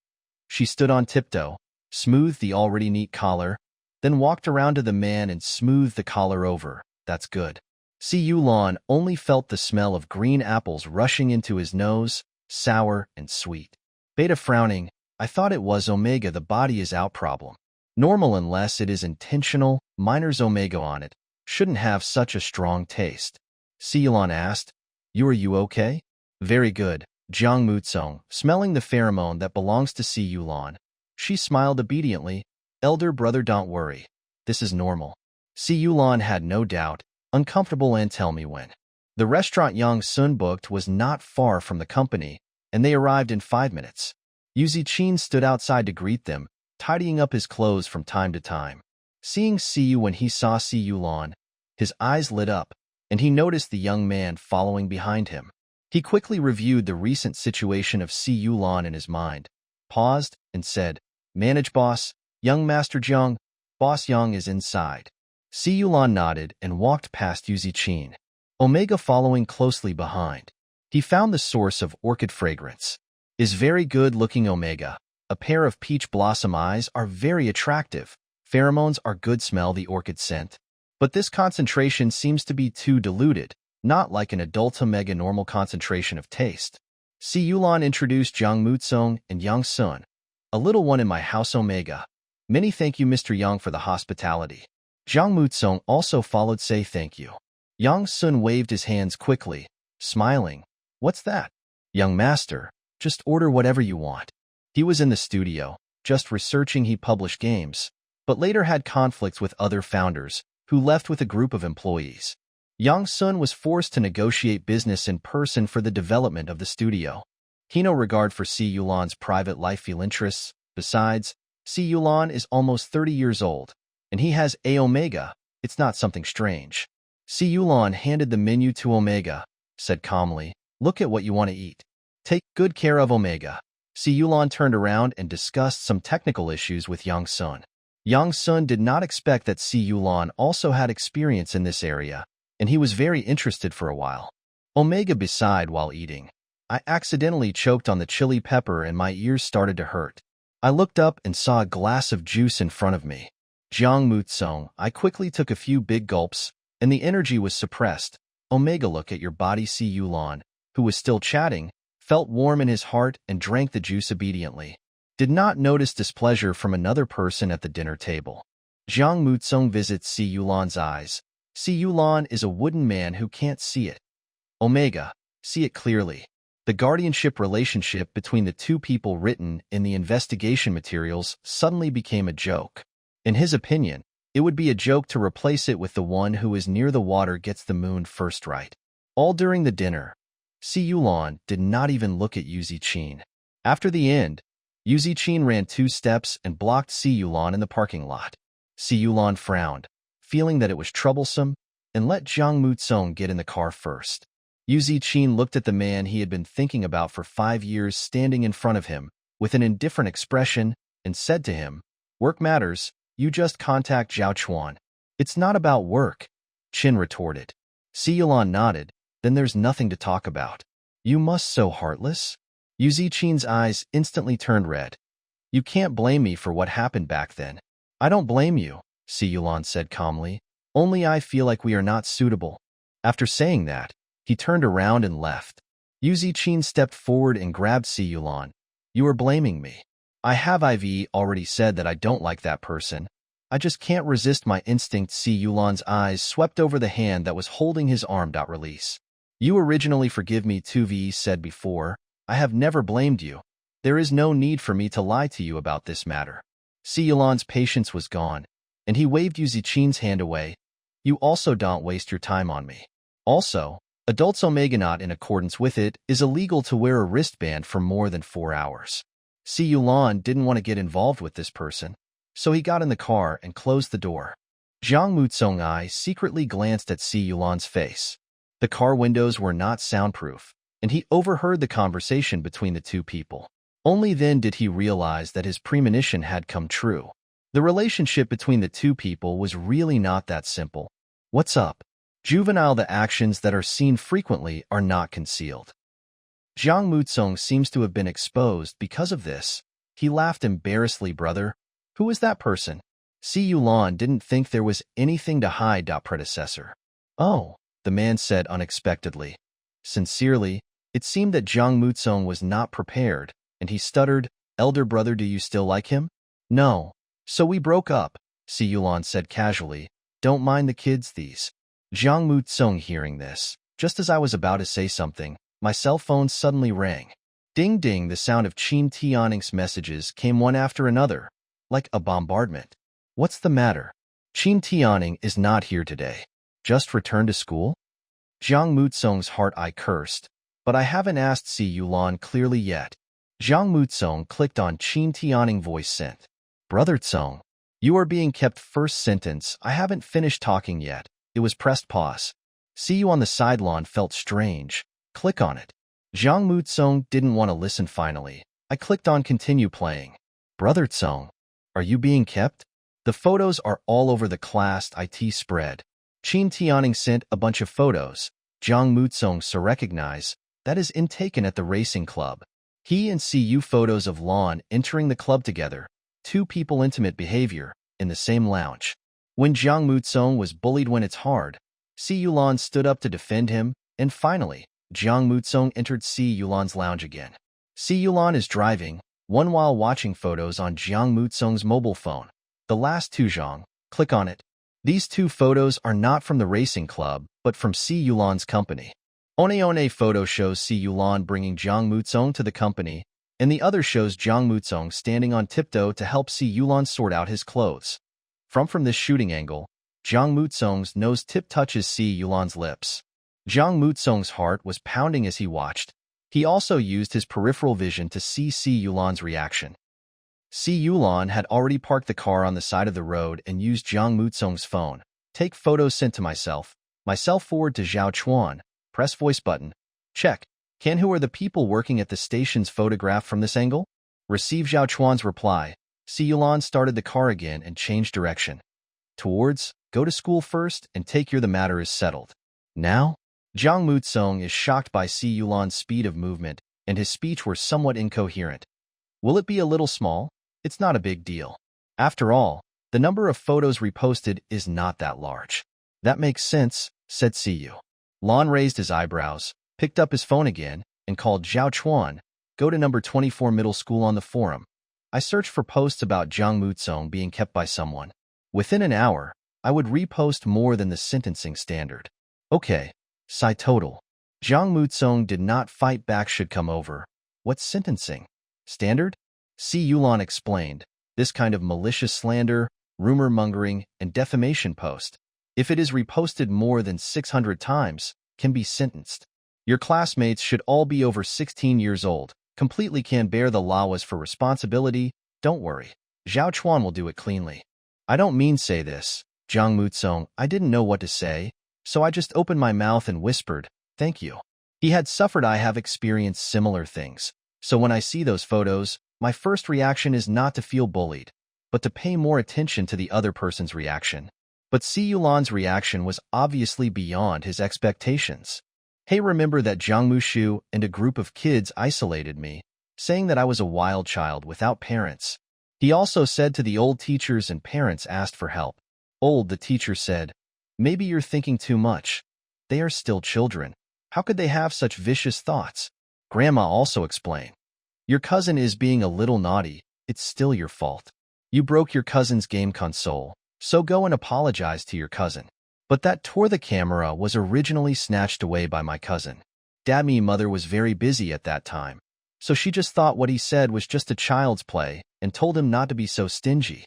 She stood on tiptoe, smoothed the already neat collar, then walked around to the man and smoothed the collar over. That's good. Si Yulan only felt the smell of green apples rushing into his nose, sour and sweet. Beta frowning, I thought it was Omega, the body is out problem. Normal unless it is intentional, minors Omega on it, shouldn't have such a strong taste. Si Yulan asked, Are you okay? Very good. Jiang Mutsong, smelling the pheromone that belongs to Si Yulan. She smiled obediently. Elder brother, don't worry. This is normal. Si Yulan had no doubt. Uncomfortable, and tell me when. The restaurant Yang Sun booked was not far from the company, and they arrived in 5 minutes. Yu Zichin stood outside to greet them, tidying up his clothes from time to time. Seeing Si when he saw Si Yulan, his eyes lit up, and he noticed the young man following behind him. He quickly reviewed the recent situation of Si Yulan in his mind, paused, and said, Manage boss, young Master Jiang, Boss Yang is inside. Si Yulan nodded and walked past Yu Zichin, Omega following closely behind. He found the source of orchid fragrance. Is very good looking Omega. A pair of peach blossom eyes are very attractive. Pheromones are good, smell the orchid scent. But this concentration seems to be too diluted, not like an adult Omega normal concentration of taste. Si Yulan introduced Jiang Mutsong and Yang Sun. A little one in my house Omega. Many thank you Mr. Yang for the hospitality. Jiang Mutsong also followed say thank you. Yang Sun waved his hands quickly, smiling. What's that? Young master, just order whatever you want. He was in the studio, just researching. He published games, but later had conflicts with other founders, who left with a group of employees. Yang Sun was forced to negotiate business in person for the development of the studio. He no regard for Si Yulan's private life feel interests. Besides, Si Yulan is almost 30 years old, and he has A Omega. It's not something strange. Si Yulan handed the menu to Omega, said calmly, Look at what you want to eat. Take good care of Omega. Si Yulan turned around and discussed some technical issues with Yang Sun. Yang Sun did not expect that Si Yulan also had experience in this area, and he was very interested for a while. Omega beside while eating. I accidentally choked on the chili pepper and my ears started to hurt. I looked up and saw a glass of juice in front of me. Jiang Mutsong, I quickly took a few big gulps, and the energy was suppressed. Omega, look at your body. Si Yulan, who was still chatting, felt warm in his heart and drank the juice obediently. Did not notice displeasure from another person at the dinner table. Jiang Mutsong visits Si Yulan's eyes, Si Yulan is a wooden man who can't see it. Omega, see it clearly. The guardianship relationship between the two people written in the investigation materials suddenly became a joke. In his opinion, it would be a joke to replace it with the one who is near the water gets the moon first right. All during the dinner, Si Yulan did not even look at Yuzi Chin. After the end, Yuzi Chin ran 2 steps and blocked Si Yulan in the parking lot. Si Yulan frowned, feeling that it was troublesome, and let Jiang Mutsong get in the car first. Yuzi Chin looked at the man he had been thinking about for 5 years standing in front of him with an indifferent expression and said to him, "Work matters, you just contact Zhao Chuan." "It's not about work," Chin retorted. Si Yulan nodded, "Then there's nothing to talk about." "You must so heartless?" Yuzi Chin's eyes instantly turned red. "You can't blame me for what happened back then." "I don't blame you," Si Yulan said calmly. "Only I feel like we are not suitable." After saying that, he turned around and left. Yuzi Chin stepped forward and grabbed Si Yulan. "You are blaming me. I have already said that I don't like that person. I just can't resist my instinct." Si Yulan's eyes swept over the hand that was holding his arm. Release. "You originally forgive me too," V said before. "I have never blamed you. There is no need for me to lie to you about this matter." Si Yulan's patience was gone, and he waved Yuzi Chin's hand away. "You also don't waste your time on me. Also, adults Omega not in accordance with it is illegal to wear a wristband for more than 4 hours." Si Yulan didn't want to get involved with this person, so he got in the car and closed the door. Jiang Mutsong secretly glanced at Si Yulan's face. The car windows were not soundproof, and he overheard the conversation between the two people. Only then did he realize that his premonition had come true. The relationship between the two people was really not that simple. What's up? Juvenile. The actions that are seen frequently are not concealed. Jiang Mutsong seems to have been exposed because of this. He laughed embarrassedly. "Brother, who is that person?" Si Yulan didn't think there was anything to hide. Predecessor. "Oh," the man said unexpectedly. Sincerely, it seemed that Jiang Mutsong was not prepared, and he stuttered, "Elder brother, do you still like him?" "No. So we broke up," Si Yulan said casually. "Don't mind the kids, these." Jiang Mutsong hearing this, just as I was about to say something, my cell phone suddenly rang. Ding ding, the sound of Qin Tianning's messages came one after another, like a bombardment. "What's the matter?" "Qin Tianning is not here today. Just returned to school?" Jiang Mutsong's heart cursed, but I haven't asked Si Yulan clearly yet. Jiang Mutsong clicked on Qin Tianning voice sent. "Brother Tsong, you are being kept." First sentence, I haven't finished talking yet. It was pressed pause. "See you on the sideline" felt strange. Click on it. Jiang Mutsong didn't want to listen. Finally, I clicked on continue playing. "Brother Tsong, are you being kept?" The photos are all over the class IT spread. Qin Tianning sent a bunch of photos. Jiang Mutsong so recognize that is taken at the racing club. He and CU photos of Lon entering the club together. 2 people intimate behavior in the same lounge. When Jiang Mutsong was bullied when it's hard, Si Yulan stood up to defend him, and finally, Jiang Mutsong entered Si Yulan's lounge again. Si Yulan is driving, one while watching photos on Jiang Mutsong's mobile phone. The last 2 Zhang, click on it. These 2 photos are not from the racing club, but from Si Yulan's company. One photo shows Si Yulan bringing Jiang Mutsong to the company, and the other shows Jiang Mutsong standing on tiptoe to help Si Yulan sort out his clothes. From this shooting angle, Jiang Mutsong's nose tip touches Si Yulan's lips. Jiang Mutsong's heart was pounding as he watched. He also used his peripheral vision to see Si Yulan's reaction. Si Yulan had already parked the car on the side of the road and used Jiang Mutsong's phone. Take photos sent to myself. Myself forward to Zhao Chuan. Press voice button. Check. Who are the people working at the station's photograph from this angle? Receive Zhao Chuan's reply. Si Yulan started the car again and changed direction. Towards, go to school first and take the matter is settled. Now? Jiang Mutsong is shocked by Si Yulan's speed of movement, and his speech were somewhat incoherent. Will it be a little small? It's not a big deal. After all, the number of photos reposted is not that large. That makes sense, said Siyu. Lon raised his eyebrows, picked up his phone again, and called Zhao Chuan. Go to number 24 middle school on the forum. I searched for posts about Jiang Mutsong being kept by someone. Within an hour, I would repost more than the sentencing standard. Okay, Sai total. Zhang Mutsong did not fight back should come over. What's sentencing? Standard? Si Yulan explained. This kind of malicious slander, rumor-mongering, and defamation post, if it is reposted more than 600 times, can be sentenced. Your classmates should all be over 16 years old, completely can bear the laws for responsibility. Don't worry. Zhao Chuan will do it cleanly. I don't mean say this, Zhang Mutsong. I didn't know what to say, so I just opened my mouth and whispered, thank you. He had suffered. I have experienced similar things. So when I see those photos, my first reaction is not to feel bullied, but to pay more attention to the other person's reaction. But Si Yulan's reaction was obviously beyond his expectations. Hey, remember that Zhang Mushu and a group of kids isolated me, saying that I was a wild child without parents. He also said to the old teachers and parents asked for help. The teacher said, maybe you're thinking too much. They are still children. How could they have such vicious thoughts? Grandma also explained. Your cousin is being a little naughty. It's still your fault. You broke your cousin's game console, so go and apologize to your cousin. But that tore the camera was originally snatched away by my cousin. Dad's mother was very busy at that time, so she just thought what he said was just a child's play and told him not to be so stingy.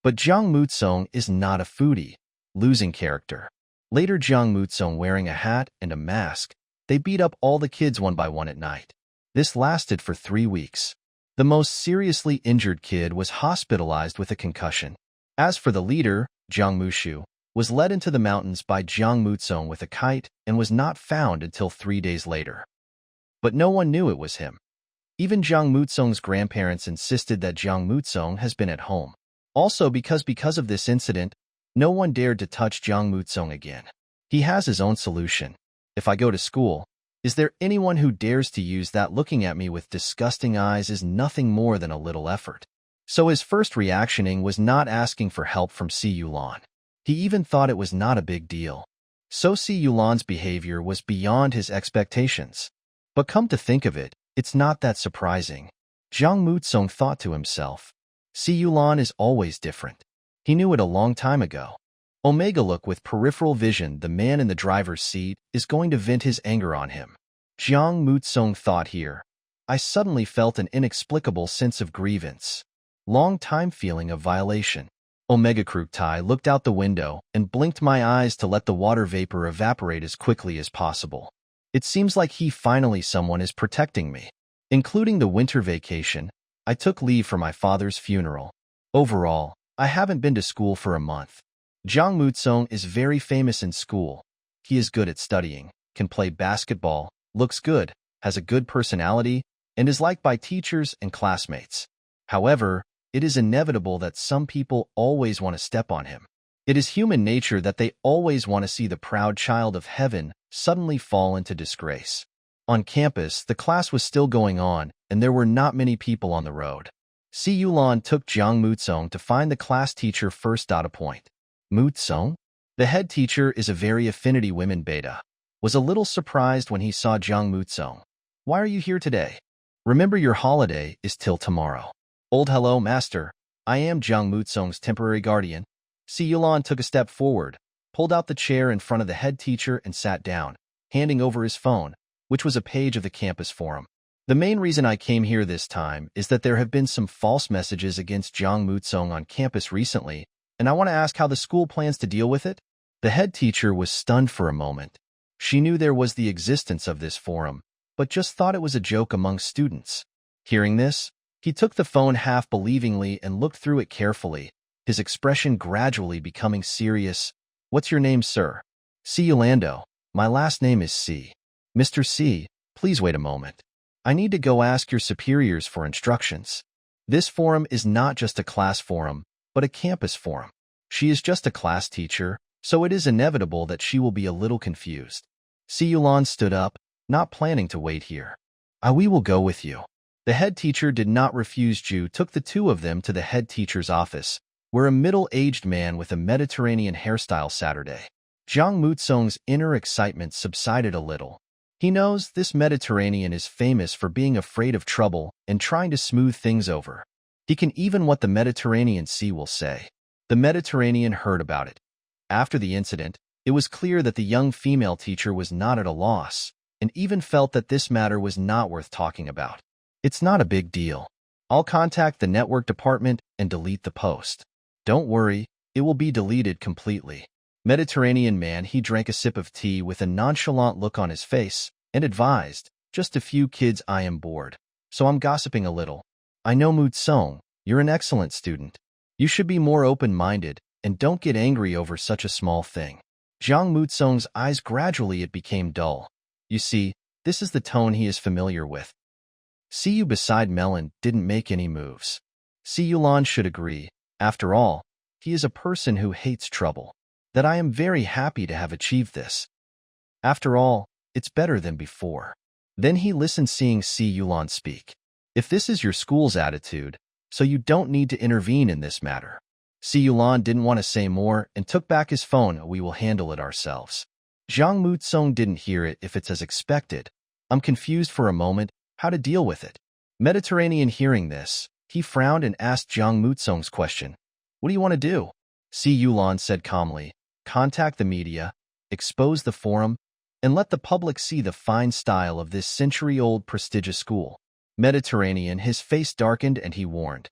But Zhang Mutsong is not a foodie, losing character. Later, Zhang Mutsong wearing a hat and a mask, they beat up all the kids one by one at night. This lasted for 3 weeks. The most seriously injured kid was hospitalized with a concussion. As for the leader, Zhang Mushu, was led into the mountains by Zhang Mutsong with a kite and was not found until 3 days later. But no one knew it was him. Even Zhang Mutsong's grandparents insisted that Zhang Mutsong has been at home. Also because of this incident, no one dared to touch Zhang Mutsong again. He has his own solution. If I go to school, is there anyone who dares to use that? Looking at me with disgusting eyes is nothing more than a little effort. So his first reactioning was not asking for help from Si Yulan. He even thought it was not a big deal. So Si Yulan's behavior was beyond his expectations. But come to think of it, it's not that surprising. Zhang Mutsong thought to himself. Si Yulan is always different. He knew it a long time ago. Omega look with peripheral vision, the man in the driver's seat, is going to vent his anger on him. Zhang Mutsong thought here. I suddenly felt an inexplicable sense of grievance. Long-time feeling of violation. Omega Kruktai looked out the window and blinked my eyes to let the water vapor evaporate as quickly as possible. It seems like someone is protecting me. Including the winter vacation, I took leave for my father's funeral. Overall, I haven't been to school for a month. Zhang Mutsong is very famous in school. He is good at studying, can play basketball, looks good, has a good personality, and is liked by teachers and classmates. However, it is inevitable that some people always want to step on him. It is human nature that they always want to see the proud child of heaven suddenly fall into disgrace. On campus, the class was still going on, and there were not many people on the road. Si Yulan took Zhang Mutsong to find the class teacher first. Point. Mutsong? The head teacher is a very affinity women beta. Was a little surprised when he saw Zhang Mutsong. Why are you here today? Remember your holiday is till tomorrow. Hello, master. I am Zhang Mutsong's temporary guardian. Si Yulan took a step forward, pulled out the chair in front of the head teacher and sat down, handing over his phone, which was a page of the campus forum. The main reason I came here this time is that there have been some false messages against Zhang Mutsong on campus recently, and I want to ask how the school plans to deal with it. The head teacher was stunned for a moment. She knew there was the existence of this forum, but just thought it was a joke among students. Hearing this, he took the phone half-believingly and looked through it carefully, his expression gradually becoming serious. What's your name, sir? C. Yolando. My last name is C. Mr. C, please wait a moment. I need to go ask your superiors for instructions. This forum is not just a class forum, but a campus forum. She is just a class teacher, so it is inevitable that she will be a little confused. Si Yulan stood up, not planning to wait here. We will go with you. The head teacher did not refuse. Ju took the two of them to the head teacher's office, where a middle-aged man with a Mediterranean hairstyle Saturday. Zhang Mutsong's inner excitement subsided a little. He knows this Mediterranean is famous for being afraid of trouble and trying to smooth things over. He can even what the Mediterranean Sea will say. The Mediterranean heard about it. After the incident, it was clear that the young female teacher was not at a loss, and even felt that this matter was not worth talking about. It's not a big deal. I'll contact the network department and delete the post. Don't worry, it will be deleted completely. Mediterranean man, he drank a sip of tea with a nonchalant look on his face and advised, just a few kids, I am bored. So I'm gossiping a little. I know Mutsong, you're an excellent student. You should be more open-minded and don't get angry over such a small thing. Jiang Mutsong's eyes gradually it became dull. You see, this is the tone he is familiar with. See you beside Melon didn't make any moves. Si Yulan should agree. After all, he is a person who hates trouble. That I am very happy to have achieved this. After all, it's better than before. Then he listened, seeing Si Yulan speak. If this is your school's attitude, so you don't need to intervene in this matter. Si Yulan didn't want to say more and took back his phone. We will handle it ourselves. Jiang Mutsong didn't hear it if it's as expected. I'm confused for a moment how to deal with it. Mediterranean hearing this, he frowned and asked Jiang Mutsong's question. What do you want to do? Si Yulan said calmly, contact the media, expose the forum, and let the public see the fine style of this century-old prestigious school. Mediterranean, his face darkened and he warned.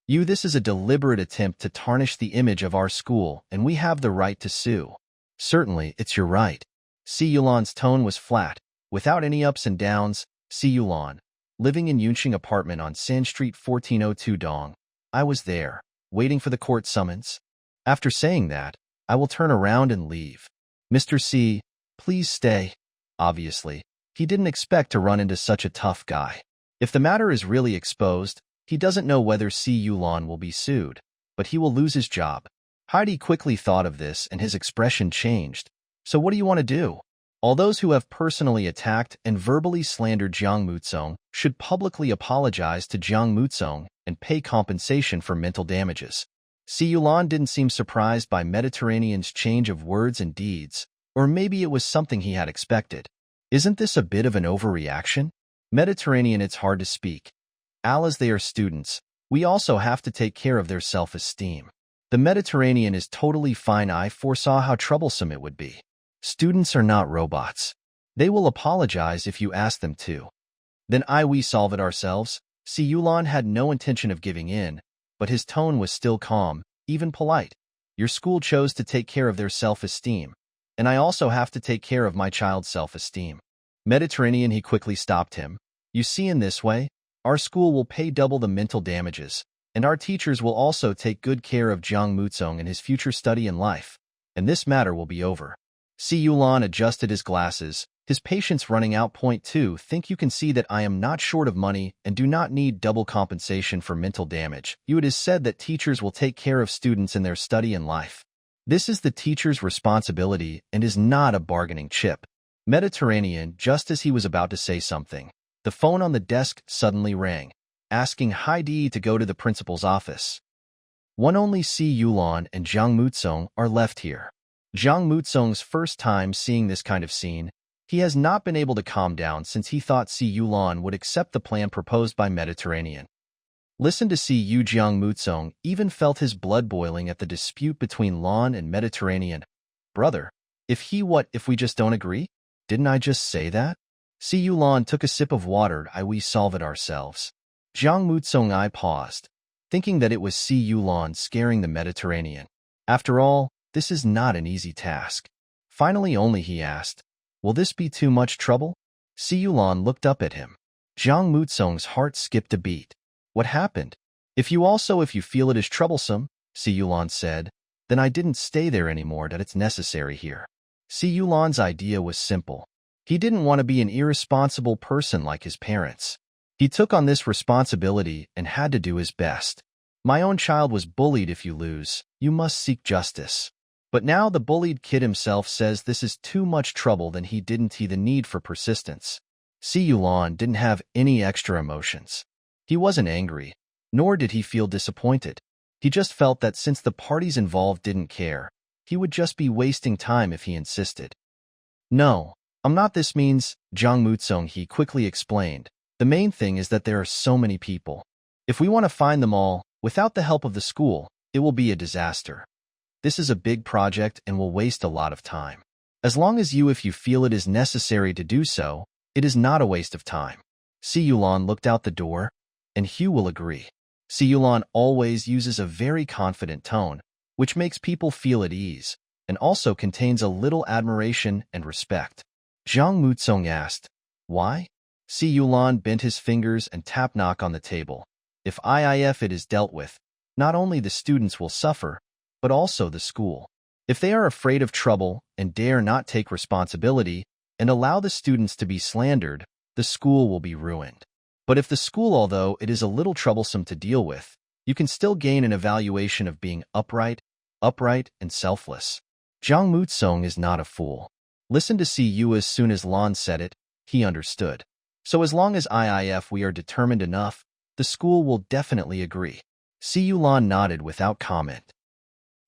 This is a deliberate attempt to tarnish the image of our school, and we have the right to sue. Certainly, it's your right. Si Yulan's tone was flat, without any ups and downs. Si Yulan, living in Yunqing apartment on San Street 1402 Dong. I was there, waiting for the court summons. After saying that, I will turn around and leave. Mr. C, please stay. Obviously, he didn't expect to run into such a tough guy. If the matter is really exposed, he doesn't know whether Si Yulan will be sued, but he will lose his job. Heidi quickly thought of this and his expression changed. So what do you want to do? All those who have personally attacked and verbally slandered Jiang Mutsong should publicly apologize to Jiang Mutsong and pay compensation for mental damages. Si Yulan didn't seem surprised by Mediterranean's change of words and deeds, or maybe it was something he had expected. Isn't this a bit of an overreaction? Mediterranean, it's hard to speak. As they are students, we also have to take care of their self-esteem. The Mediterranean is totally fine. I foresaw how troublesome it would be. Students are not robots. They will apologize if you ask them to. Then we solve it ourselves. Si Yulan had no intention of giving in, but his tone was still calm, even polite. Your school chose to take care of their self-esteem, and I also have to take care of my child's self-esteem. Mediterranean, he quickly stopped him. You see, in this way, our school will pay double the mental damages, and our teachers will also take good care of Jiang Mutsong in his future study in life, and this matter will be over. Si Yulan adjusted his glasses, his patience running out. Point 2. Think you can see that I am not short of money and do not need double compensation for mental damage. It is said that teachers will take care of students in their study and life. This is the teacher's responsibility and is not a bargaining chip. Mediterranean, just as he was about to say something, the phone on the desk suddenly rang, asking Heidi to go to the principal's office. Only Si Yulan and Jiang Mutsong are left here. Jiang Mutsong's first time seeing this kind of scene. He has not been able to calm down since he thought Si Yulan would accept the plan proposed by Mediterranean. Listen to Si Yu. Jiang Mutsong even felt his blood boiling at the dispute between Lan and Mediterranean. Brother, if we just don't agree? Didn't I just say that? Si Yulan took a sip of water. We solve it ourselves. Jiang Mutsong paused, thinking that it was Si Yulan scaring the Mediterranean. After all, this is not an easy task. Finally he asked, will this be too much trouble? Si Yulan looked up at him. Jiang Mutsong's heart skipped a beat. What happened? If you feel it is troublesome, Si Yulan said, then I didn't stay there anymore. That it's necessary here. Si Yulan's idea was simple. He didn't want to be an irresponsible person like his parents. He took on this responsibility and had to do his best. My own child was bullied. If you lose, you must seek justice. But now the bullied kid himself says this is too much trouble. Then he didn't see the need for persistence. Si Yulan didn't have any extra emotions. He wasn't angry, nor did he feel disappointed. He just felt that since the parties involved didn't care, he would just be wasting time if he insisted. No, I'm not. This means, Jiang Mutsong, he quickly explained. The main thing is that there are so many people. If we want to find them all, without the help of the school, it will be a disaster. This is a big project and will waste a lot of time. As long as if you feel it is necessary to do so, it is not a waste of time. Si Yulan looked out the door, and Hugh will agree. Si Yulan always uses a very confident tone, which makes people feel at ease, and also contains a little admiration and respect. Zhang Mutsong asked, "Why?" Si Yulan bent his fingers and knock on the table. If it is dealt with, not only the students will suffer, but also the school. If they are afraid of trouble and dare not take responsibility and allow the students to be slandered, the school will be ruined. But if the school, although it is a little troublesome to deal with, you can still gain an evaluation of being upright, and selfless. Zhang Mutsong is not a fool. Listen to Si Yu. As soon as Lan said it, he understood. So as long as we are determined enough, the school will definitely agree. Si Yulan nodded without comment.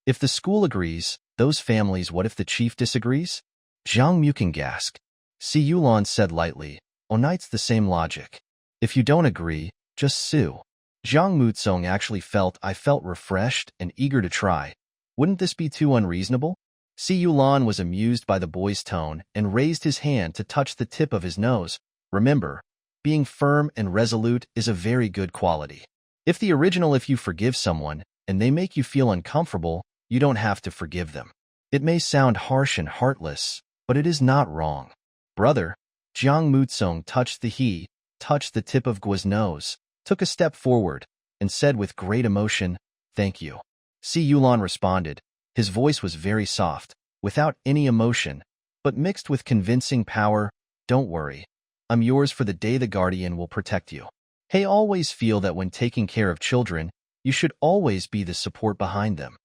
If the school agrees, those families, what if the chief disagrees? Zhang Muking gasped. Si Yulan said lightly, "Onight's the same logic. If you don't agree, just sue." Zhang Mutsong actually felt refreshed and eager to try. Wouldn't this be too unreasonable? Si Yulan was amused by the boy's tone and raised his hand to touch the tip of his nose. Remember, being firm and resolute is a very good quality. If you forgive someone and they make you feel uncomfortable, you don't have to forgive them. It may sound harsh and heartless, but it is not wrong. "Brother," Zhang Mutsong touched the tip of Guo's nose, took a step forward, and said with great emotion, "Thank you." Si Yulan responded. His voice was very soft, without any emotion, but mixed with convincing power. "Don't worry. I'm yours for the day. The guardian will protect you." Hey, always feel that when taking care of children, you should always be the support behind them.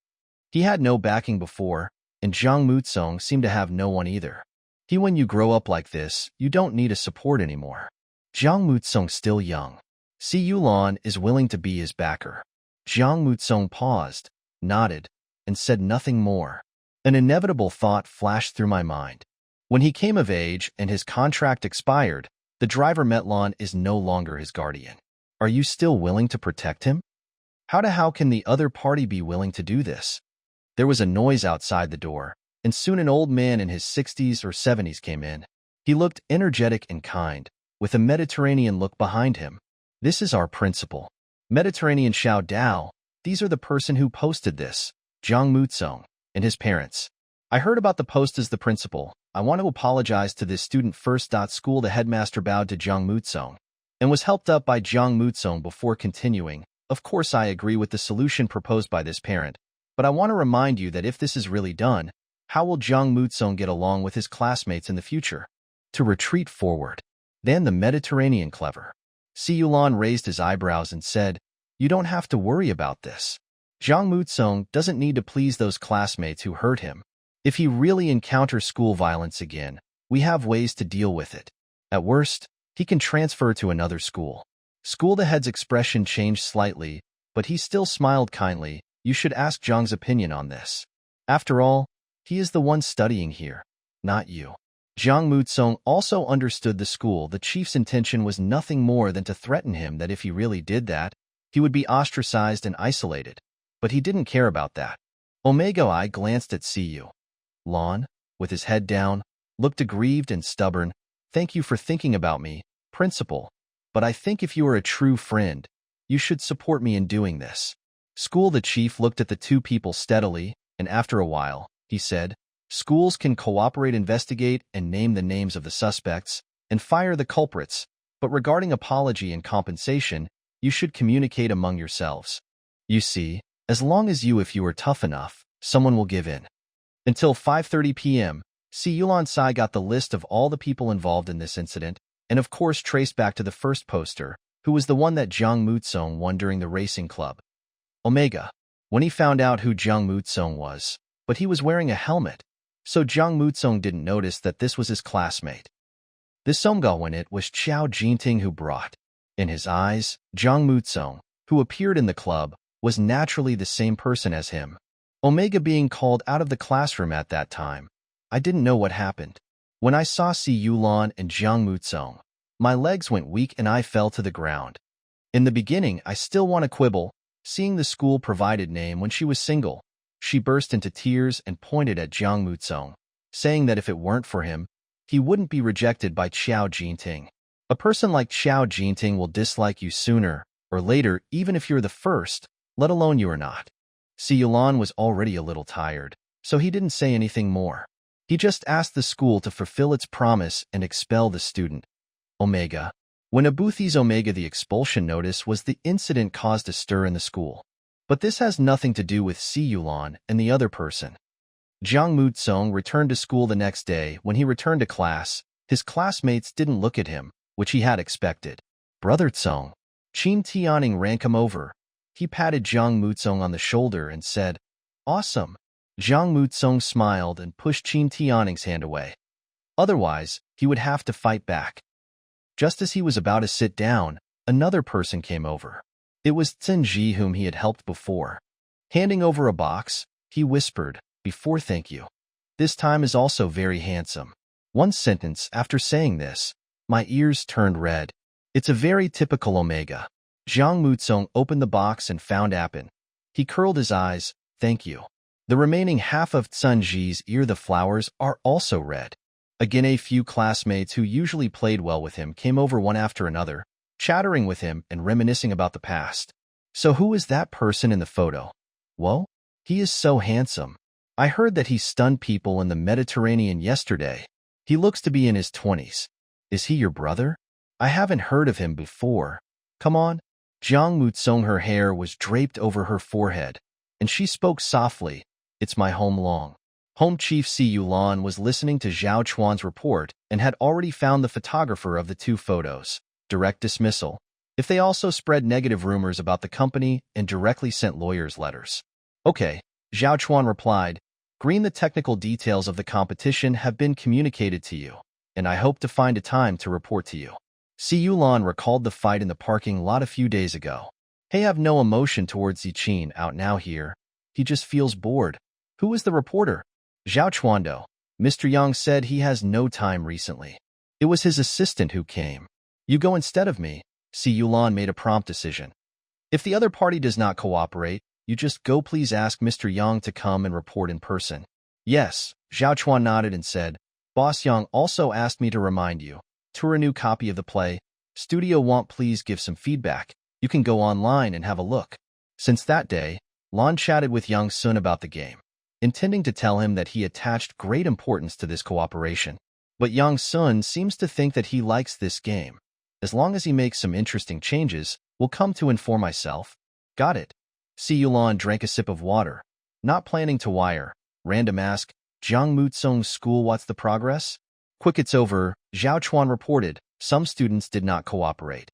He had no backing before, and Zhang Mutsong seemed to have no one either. When you grow up like this, you don't need a support anymore. Zhang Mutsong still young. Si Yulan is willing to be his backer. Zhang Mutsong paused, nodded, and said nothing more. An inevitable thought flashed through my mind. When he came of age and his contract expired, the driver Metlan is no longer his guardian. Are you still willing to protect him? How can the other party be willing to do this? There was a noise outside the door, and soon an old man in his 60s or 70s came in. He looked energetic and kind, with a Mediterranean look behind him. "This is our principal. Mediterranean Xiao Dao. These are the person who posted this, Zhang Mutsong, and his parents. I heard about the post as the principal. I want to apologize to this student first. School." The headmaster bowed to Zhang Mutsong, and was helped up by Zhang Mutsong before continuing. "Of course I agree with the solution proposed by this parent, but I want to remind you that if this is really done, how will Zhang Mutsong get along with his classmates in the future?" To retreat forward. Then the Mediterranean clever. Si Yulan raised his eyebrows and said, "You don't have to worry about this. Zhang Mutsong doesn't need to please those classmates who hurt him. If he really encounters school violence again, we have ways to deal with it. At worst, he can transfer to another school." The head's expression changed slightly, but he still smiled kindly. "You should ask Zhang's opinion on this. After all, he is the one studying here, not you." Zhang Mutsong also understood the school. The chief's intention was nothing more than to threaten him that if he really did that, he would be ostracized and isolated. But he didn't care about that. I glanced at Siyu. Lan, with his head down, looked aggrieved and stubborn. "Thank you for thinking about me, principal. But I think if you are a true friend, you should support me in doing this." The chief looked at the two people steadily, and after a while, he said, "Schools can cooperate, investigate, and name the names of the suspects, and fire the culprits, but regarding apology and compensation, you should communicate among yourselves. You see, as long as if you are tough enough, someone will give in." Until 5:30 p.m., Si Yulan Sai got the list of all the people involved in this incident, and of course traced back to the first poster, who was the one that Zhang Mutsong won during the racing club. When he found out who Zhang Mutsong was, but he was wearing a helmet, so Zhang Mutsong didn't notice that this was his classmate. This Somga when it was Qiao Jinting who brought. In his eyes, Zhang Mutsong, who appeared in the club, was naturally the same person as him. Being called out of the classroom at that time, I didn't know what happened. When I saw Si Yulan and Zhang Mutsong, my legs went weak and I fell to the ground. In the beginning, I still want to quibble, seeing the school provided name when she was single. She burst into tears and pointed at Jiang Mutsong, saying that if it weren't for him, he wouldn't be rejected by Xiao Jinting. A person like Xiao Jinting will dislike you sooner or later, even if you're the first, let alone you are not. Si Yulan was already a little tired, so he didn't say anything more. He just asked the school to fulfill its promise and expel the student. Omega. When Abuthi's Omega, the expulsion notice was the incident caused a stir in the school. But this has nothing to do with Si Yulan and the other person. Jiang Mutsong returned to school the next day. When he returned to class, his classmates didn't look at him, which he had expected. Brother Tsong. Qin Tianing ran him over. He patted Jiang Mutsong on the shoulder and said, "Awesome." Jiang Mutsong smiled and pushed Qin Tianing's hand away. Otherwise, he would have to fight back. Just as he was about to sit down, another person came over. It was Tsinji, whom he had helped before. Handing over a box, he whispered, "Before thank you. This time is also very handsome." One sentence after saying this, my ears turned red. It's a very typical Omega. Jiang Mutsong opened the box and found Appin. He curled his eyes, "Thank you." The remaining half of Tsunji's ear, the flowers, are also red. Again, a few classmates who usually played well with him came over one after another, chattering with him and reminiscing about the past. "So who is that person in the photo?" "Whoa, he is so handsome. I heard that he stunned people in the Mediterranean yesterday. He looks to be in his 20s. Is he your brother? I haven't heard of him before. Come on." Jiang Mutsong, her hair was draped over her forehead, and she spoke softly, "It's my home long." Home Chief Si Yulan was listening to Zhao Chuan's report and had already found the photographer of the two photos. Direct dismissal. If they also spread negative rumors about the company and directly sent lawyers' letters. "Okay," Zhao Chuan replied. "Green, the technical details of the competition have been communicated to you, and I hope to find a time to report to you." Si Yulan recalled the fight in the parking lot a few days ago. He have no emotion towards Zichin out now here. He just feels bored. Who is the reporter? Zhao Chuando. Mr. Yang said he has no time recently. It was his assistant who came. You go instead of me. Si Yulan made a prompt decision. If the other party does not cooperate, you just go. Please ask Mr. Yang to come and report in person. Yes, Zhao Chuan nodded and said, Boss Yang also asked me to remind you. Tour a new copy of the play. Studio want please give some feedback. You can go online and have a look. Since that day, Lan chatted with Yang Sun about the game, intending to tell him that he attached great importance to this cooperation. But Yang Sun seems to think that he likes this game. As long as he makes some interesting changes, we'll come to inform myself. Got it. Si Yulan drank a sip of water. Not planning to wire. Random ask, Jiang Mutsong's school, what's the progress? Quick, it's over, Zhao Chuan reported. Some students did not cooperate.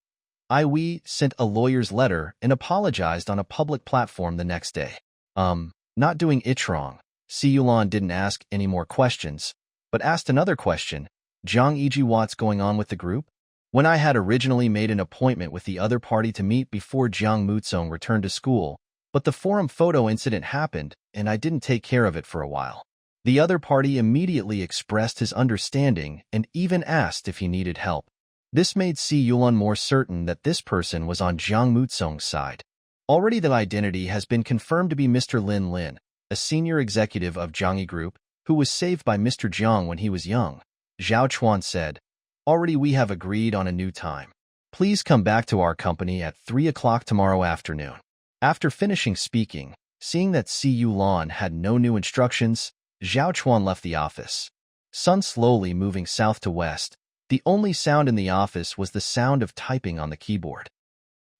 We sent a lawyer's letter and apologized on a public platform the next day. Not doing it wrong. Si Yulan didn't ask any more questions, but asked another question. Zhang Yiji, what's going on with the group? When I had originally made an appointment with the other party to meet before Jiang Mutsong returned to school, but the forum photo incident happened, and I didn't take care of it for a while. The other party immediately expressed his understanding and even asked if he needed help. This made Si Yulan more certain that this person was on Jiang Mutsong's side. Already the identity has been confirmed to be Mr. Lin Lin, a senior executive of Jiangyi Group, who was saved by Mr. Jiang when he was young. Zhao Chuan said, Already we have agreed on a new time. Please come back to our company at 3 o'clock tomorrow afternoon. After finishing speaking, seeing that Si Yulan had no new instructions, Zhao Chuan left the office. Sun slowly moving south to west. The only sound in the office was the sound of typing on the keyboard.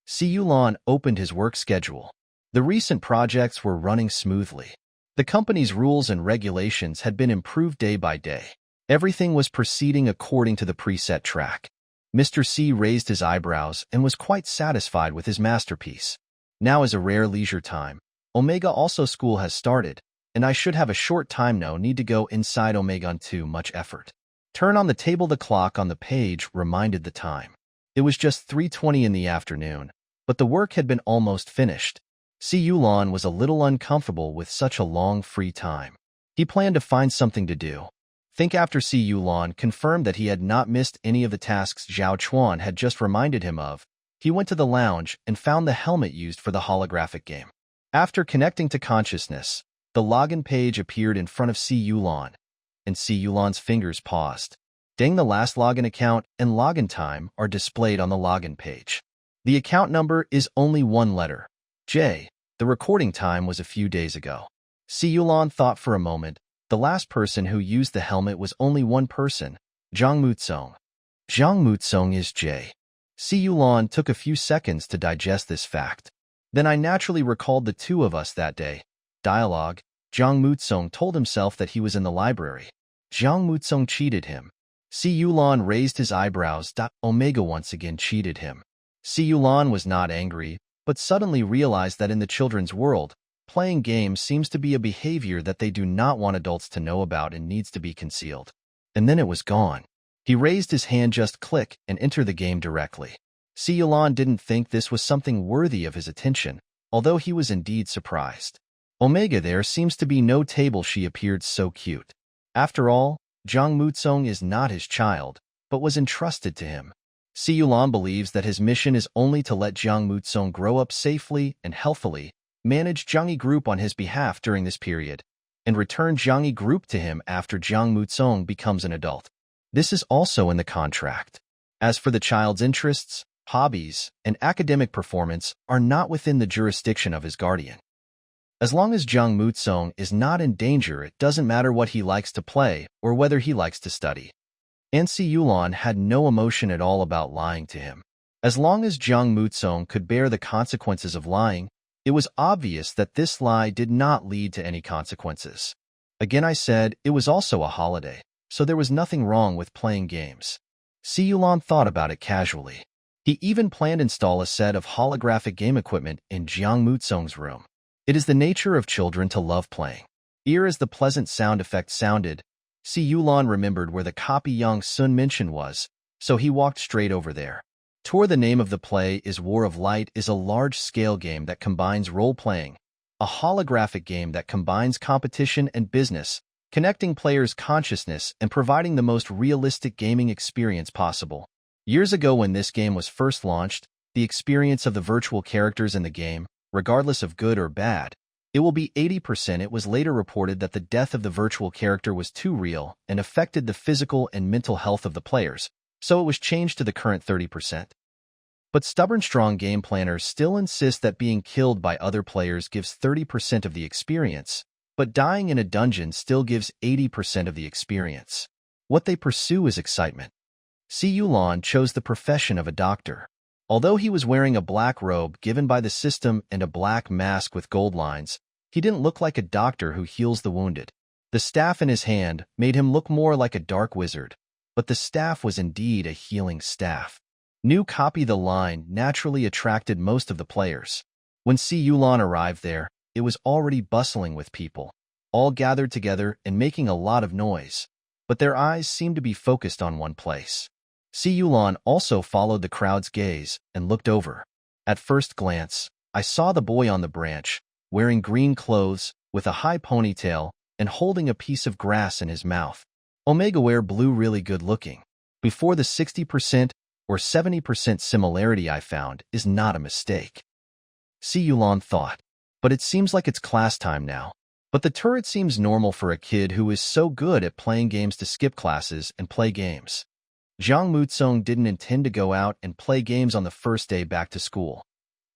Si Yulan opened his work schedule. The recent projects were running smoothly. The company's rules and regulations had been improved day by day. Everything was proceeding according to the preset track. Mr. C raised his eyebrows and was quite satisfied with his masterpiece. Now is a rare leisure time. Omega also school has started, and I should have a short time. No need to go inside Omega too much effort. Turn on the table. The clock on the page reminded the time. It was just 3:20 in the afternoon, but the work had been almost finished. Si Yulan was a little uncomfortable with such a long free time. He planned to find something to do. Think after Si Yulan confirmed that he had not missed any of the tasks Zhao Chuan had just reminded him of, he went to the lounge and found the helmet used for the holographic game. After connecting to consciousness, The login page appeared in front of Si Yulan, and Si Yulan's fingers paused. Dang, the last login account and login time are displayed on the login page. The account number is only one letter, J. The recording time was a few days ago. Si Yulan thought for a moment. The last person who used the helmet was only one person, Zhang Mutsong. Zhang Mutsong is J. Si Yulan took a few seconds to digest this fact. Then I naturally recalled the two of us that day. Dialogue. Zhang Mutsong told himself that he was in the library. Zhang Mutsong cheated him. Si Yulan raised his eyebrows. Omega once again cheated him. Si Yulan was not angry, but suddenly realized that in the children's world, playing games seems to be a behavior that they do not want adults to know about and needs to be concealed. And then it was gone. He raised his hand, just click, and enter the game directly. Si Yulan didn't think this was something worthy of his attention, although he was indeed surprised. Omega, there seems to be no table. She appeared so cute. After all, Zhang Mutsong is not his child, but was entrusted to him. Si Yulan believes that his mission is only to let Zhang Mutsong grow up safely and healthily, manage Zhangyi Group on his behalf during this period, and return Zhangyi Group to him after Zhang Mutsong becomes an adult. This is also in the contract. As for the child's interests, hobbies, and academic performance are not within the jurisdiction of his guardian. As long as Zhang Mutsong is not in danger, it doesn't matter what he likes to play or whether he likes to study. And Si Yulan had no emotion at all about lying to him. As long as Zhang Mutsong could bear the consequences of lying, it was obvious that this lie did not lead to any consequences. Again, I said it was also a holiday, so there was nothing wrong with playing games. Si Yulan thought about it casually. He even planned to install a set of holographic game equipment in Zhang Mutsong's room. It is the nature of children to love playing. As the pleasant sound effect sounded, Si Yulan remembered where the copy Yang Sun mentioned was, so he walked straight over there. The name of the play is War of Light, is a large-scale game that combines role-playing, a holographic game that combines competition and business, connecting players' consciousness and providing the most realistic gaming experience possible. Years ago, when this game was first launched, the experience of the virtual characters in the game, regardless of good or bad, it will be 80%. It was later reported that the death of the virtual character was too real and affected the physical and mental health of the players, so it was changed to the current 30%. But stubborn strong game planners still insist that being killed by other players gives 30% of the experience, but dying in a dungeon still gives 80% of the experience. What they pursue is excitement. Si Yulan chose the profession of a doctor. Although he was wearing a black robe given by the system and a black mask with gold lines, he didn't look like a doctor who heals the wounded. The staff in his hand made him look more like a dark wizard, but the staff was indeed a healing staff. New copy the line naturally attracted most of the players. When Si Yulan arrived there, it was already bustling with people, all gathered together and making a lot of noise, but their eyes seemed to be focused on one place. Si Yulan also followed the crowd's gaze and looked over. At first glance, I saw the boy on the branch, wearing green clothes, with a high ponytail, and holding a piece of grass in his mouth. Omega wear blue, really good looking. Before the 60% or 70% similarity I found is not a mistake. Si Yulan thought, but it seems like it's class time now. But the turret seems normal for a kid who is so good at playing games to skip classes and play games. Zhang Mutsong didn't intend to go out and play games on the first day back to school.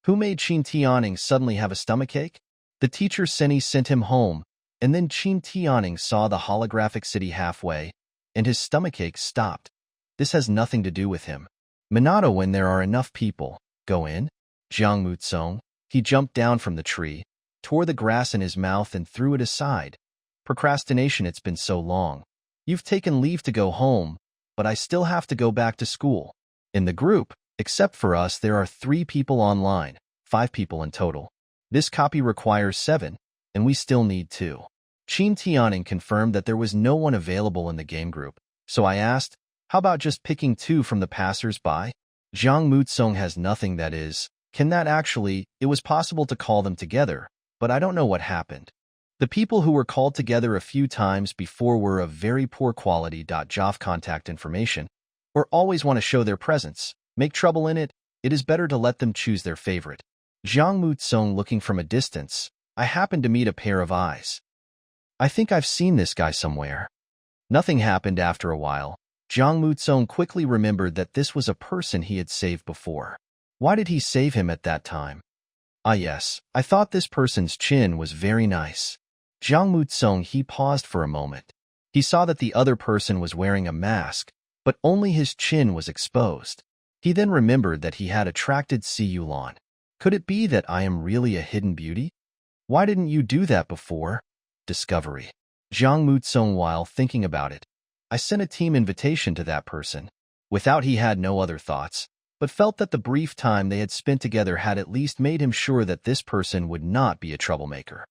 Who made Qin Tianing suddenly have a stomachache? The teacher Seni sent him home, and then Qin Tianing saw the holographic city halfway, and his stomachache stopped. This has nothing to do with him. Minato, when there are enough people, go in. Zhang Mutsong. He jumped down from the tree, tore the grass in his mouth and threw it aside. Procrastination, it's been so long. You've taken leave to go home, but I still have to go back to school. In the group, except for us, there are 3 people online, 5 people in total. This copy requires 7, and we still need 2. Qin Tianing confirmed that there was no one available in the game group, so I asked, how about just picking 2 from the passers-by? Zhang Mutsong has nothing, that is. Can that actually, it was possible to call them together, but I don't know what happened. The people who were called together a few times before were of very poor quality. Job contact information, or always want to show their presence, make trouble in it, it is better to let them choose their favorite. Zhang Mutsong looking from a distance, I happened to meet a pair of eyes. I think I've seen this guy somewhere. Nothing happened after a while. Jiang Mutsong quickly remembered that this was a person he had saved before. Why did he save him at that time? Ah yes, I thought this person's chin was very nice. Jiang Mutsong, he paused for a moment. He saw that the other person was wearing a mask, but only his chin was exposed. He then remembered that he had attracted Si Yulan. Could it be that I am really a hidden beauty? Why didn't you do that before? Discovery. Jiang Mutsong, while thinking about it, I sent a team invitation to that person. Without, he had no other thoughts, but felt that the brief time they had spent together had at least made him sure that this person would not be a troublemaker.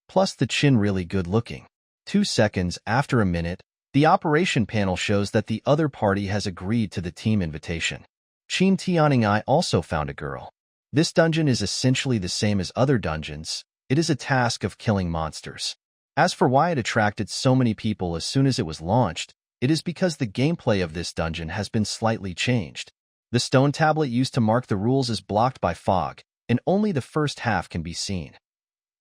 Plus the chin really good looking. 2 seconds after a minute, the operation panel shows that the other party has agreed to the team invitation. Qin Tianing, I also found a girl. This dungeon is essentially the same as other dungeons. It is a task of killing monsters. As for why it attracted so many people as soon as it was launched, it is because the gameplay of this dungeon has been slightly changed. The stone tablet used to mark the rules is blocked by fog, and only the first half can be seen.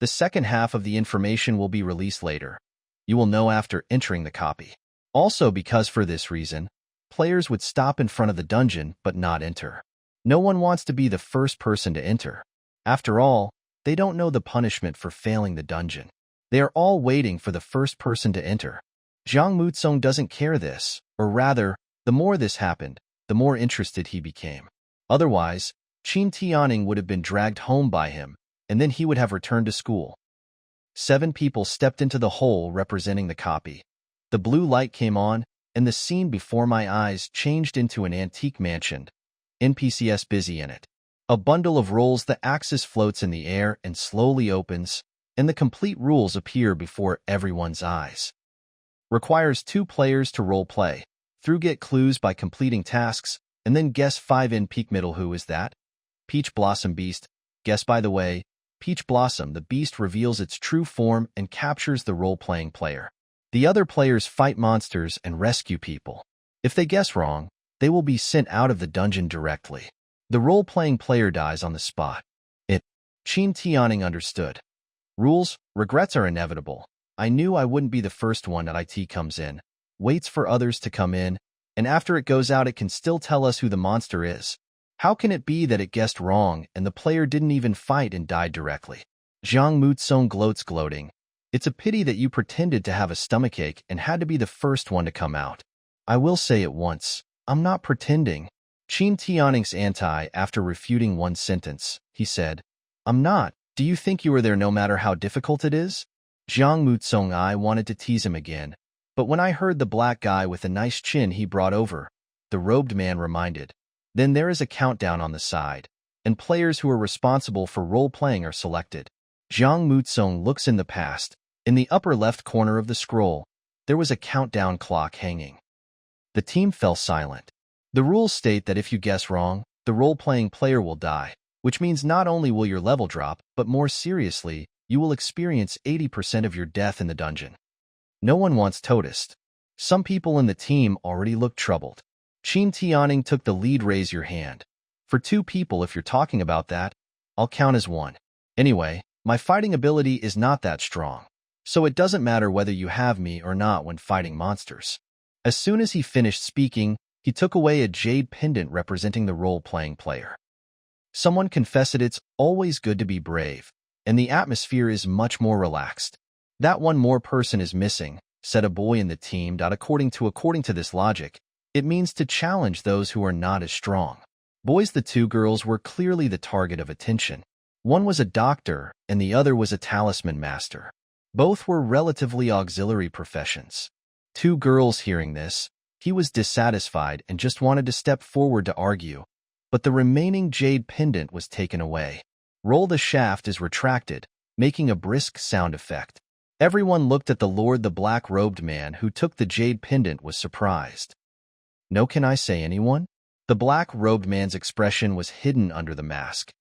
The second half of the information will be released later. You will know after entering the copy. Also, because for this reason, players would stop in front of the dungeon but not enter. No one wants to be the first person to enter. After all, they don't know the punishment for failing the dungeon. They are all waiting for the first person to enter. Jiang Mutsong doesn't care this, or rather, the more this happened, the more interested he became. Otherwise, Qin Tianing would have been dragged home by him, and then he would have returned to school. 7 people stepped into the hole representing the copy. The blue light came on, and the scene before my eyes changed into an antique mansion. NPCs busy in it. A bundle of rolls, the axis floats in the air and slowly opens, and the complete rules appear before everyone's eyes. Requires 2 players to role play. Through get clues by completing tasks, and then guess 5 in peak middle. Who is that? Peach Blossom Beast. Guess, by the way, Peach Blossom, the beast reveals its true form and captures the role-playing player. The other players fight monsters and rescue people. If they guess wrong, they will be sent out of the dungeon directly. The role-playing player dies on the spot. Qin Tianing understood. Rules, regrets are inevitable. I knew I wouldn't be the first one at IT comes in, waits for others to come in, and after it goes out it can still tell us who the monster is. How can it be that it guessed wrong and the player didn't even fight and died directly? Jiang Mutsong gloats, gloating. It's a pity that you pretended to have a stomachache and had to be the first one to come out. I will say it once. I'm not pretending. Qin Tianing's anti after refuting one sentence. He said, I'm not. Do you think you are there no matter how difficult it is? Jiang Mutsong, I wanted to tease him again, but when I heard the black guy with a nice chin he brought over, the robed man reminded. Then there is a countdown on the side, and players who are responsible for role-playing are selected. Jiang Mutsong looks in the past. In the upper left corner of the scroll, there was a countdown clock hanging. The team fell silent. The rules state that if you guess wrong, the role-playing player will die, which means not only will your level drop, but more seriously, you will experience 80% of your death in the dungeon. No one wants Totist. Some people in the team already looked troubled. Qin Tianing took the lead. Raise your hand. For 2 people, if you're talking about that, I'll count as 1. Anyway, my fighting ability is not that strong, so it doesn't matter whether you have me or not when fighting monsters. As soon as he finished speaking, he took away a jade pendant representing the role-playing player. Someone confessed it's always good to be brave, and the atmosphere is much more relaxed. That one more person is missing, said a boy in the team. According to this logic, it means to challenge those who are not as strong. Boys, the 2 girls were clearly the target of attention. One was a doctor, and the other was a talisman master. Both were relatively auxiliary professions. 2 girls hearing this, he was dissatisfied and just wanted to step forward to argue, but the remaining jade pendant was taken away. Roll the shaft is retracted, making a brisk sound effect. Everyone looked at the Lord. The black-robed man who took the jade pendant was surprised. No, can I say anyone? The black-robed man's expression was hidden under the mask.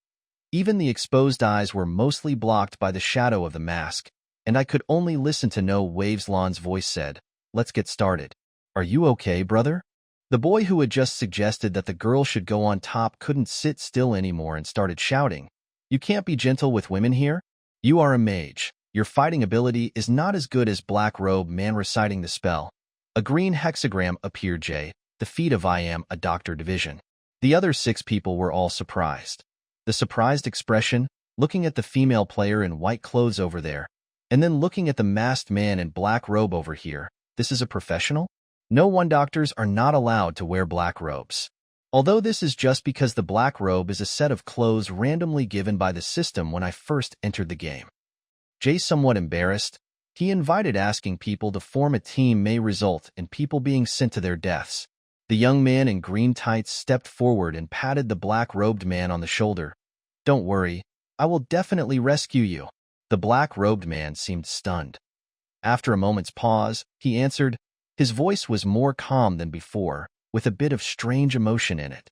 Even the exposed eyes were mostly blocked by the shadow of the mask, and I could only listen to know Waveslon's voice said, Let's get started. Are you okay, brother? The boy who had just suggested that the girl should go on top couldn't sit still anymore and started shouting. You can't be gentle with women here? You are a mage. Your fighting ability is not as good as Black Robe Man reciting the spell. A green hexagram appeared. J. The feat of I am a doctor division. The other 6 people were all surprised. The surprised expression, looking at the female player in white clothes over there, and then looking at the masked man in black robe over here. This is a professional? No one, doctors are not allowed to wear black robes. Although this is just because the black robe is a set of clothes randomly given by the system when I first entered the game. Jay, somewhat embarrassed, he invited asking people to form a team may result in people being sent to their deaths. The young man in green tights stepped forward and patted the black-robed man on the shoulder. Don't worry, I will definitely rescue you. The black-robed man seemed stunned. After a moment's pause, he answered. His voice was more calm than before, with a bit of strange emotion in it.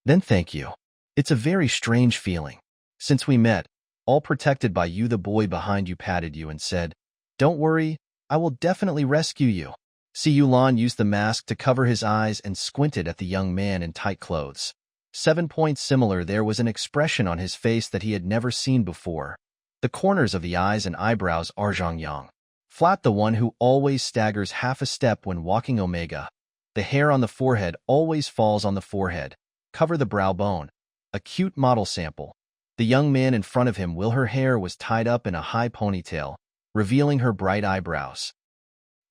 Then thank you. It's a very strange feeling. Since we met, all protected by you, the boy behind you patted you and said, Don't worry, I will definitely rescue you. Si Yulan used the mask to cover his eyes and squinted at the young man in tight clothes. 7 points similar, there was an expression on his face that he had never seen before. The corners of the eyes and eyebrows are Zhongyang. Flat, the one who always staggers half a step when walking. Omega. The hair on the forehead always falls on the forehead. Cover the brow bone. A cute model sample. The young man in front of him, her hair was tied up in a high ponytail, revealing her bright eyebrows.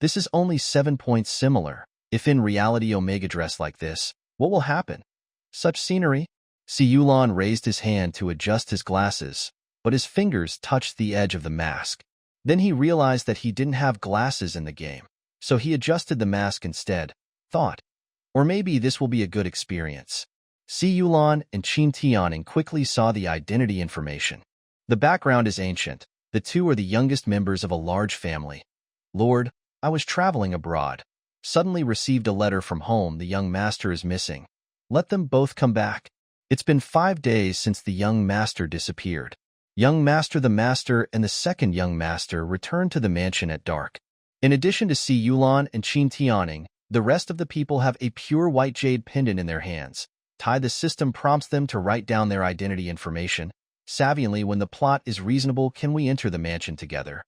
This is only 7 points similar. If in reality Omega dressed like this, what will happen? Such scenery? Si Yulan raised his hand to adjust his glasses, but his fingers touched the edge of the mask. Then he realized that he didn't have glasses in the game, so he adjusted the mask instead. Thought, or maybe this will be a good experience. Si Yulan and Qin Tianing quickly saw the identity information. The background is ancient. The two are the youngest members of a large family. Lord, I was traveling abroad. Suddenly received a letter from home. The young master is missing. Let them both come back. It's been 5 days since the young master disappeared. Young master, the master, and the second young master returned to the mansion at dark. In addition to Si Yulan and Qin Tianing, the rest of the people have a pure white jade pendant in their hands. The system prompts them to write down their identity information. Savvily, when the plot is reasonable, can we enter the mansion together?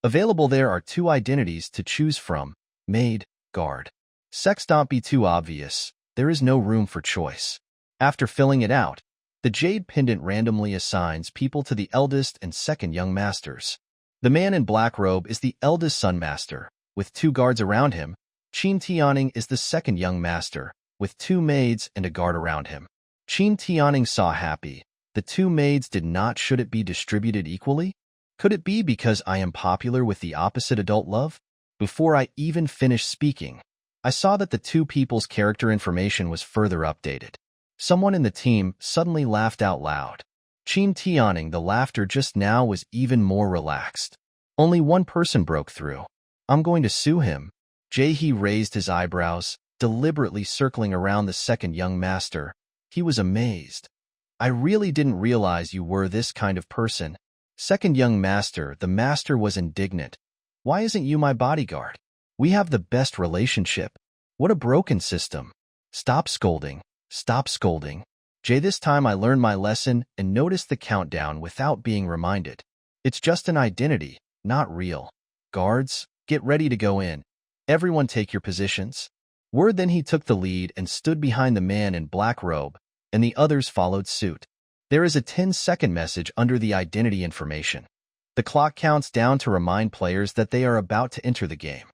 Available, there are 2 identities to choose from. Maid, guard. Sex, don't be too obvious. There is no room for choice. After filling it out, the jade pendant randomly assigns people to the eldest and second young masters. The man in black robe is the eldest son master, with 2 guards around him. Qin Tianing is the second young master, with 2 maids and a guard around him. Qin Tianing saw happy. The 2 maids did not. Should it be distributed equally? Could it be because I am popular with the opposite adult love? Before I even finished speaking, I saw that the 2 people's character information was further updated. Someone in the team suddenly laughed out loud. Qin Tianing, the laughter just now was even more relaxed. Only one person broke through. I'm going to sue him. He raised his eyebrows, deliberately circling around the second young master. He was amazed. I really didn't realize you were this kind of person. Second young master, the master was indignant. Why isn't you my bodyguard? We have the best relationship. What a broken system. Stop scolding. Stop scolding. This time I learned my lesson and noticed the countdown without being reminded. It's just an identity, not real. Guards, get ready to go in. Everyone take your positions. Word. Then he took the lead and stood behind the man in black robe, and the others followed suit. There is a 10-second message under the identity information. The clock counts down to remind players that they are about to enter the game.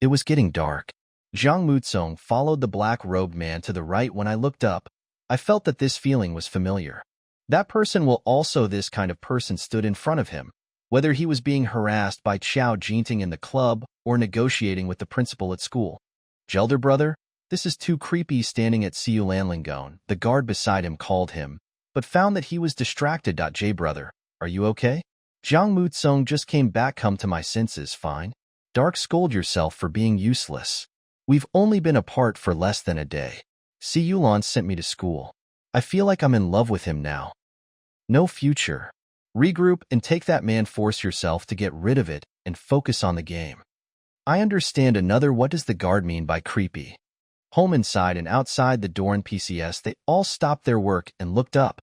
It was getting dark. Zhang Mutsong followed the black-robed man to the right. When I looked up, I felt that this feeling was familiar. That person will also this kind of person stood in front of him, whether he was being harassed by Qiao Jinting in the club or negotiating with the principal at school. Gelder brother, this is too creepy. Standing at Siu Lanlingon, the guard beside him called him, but found that he was distracted. J brother, are you okay? Zhang Mutsong just came back. Come to my senses. Fine. Dark, scold yourself for being useless. We've only been apart for less than a day. Si Yulan sent me to school. I feel like I'm in love with him now. No future. Regroup and take that man. Force yourself to get rid of it and focus on the game. I understand. Another. What does the guard mean by creepy? Home, inside and outside the door in PCS, they all stopped their work and looked up.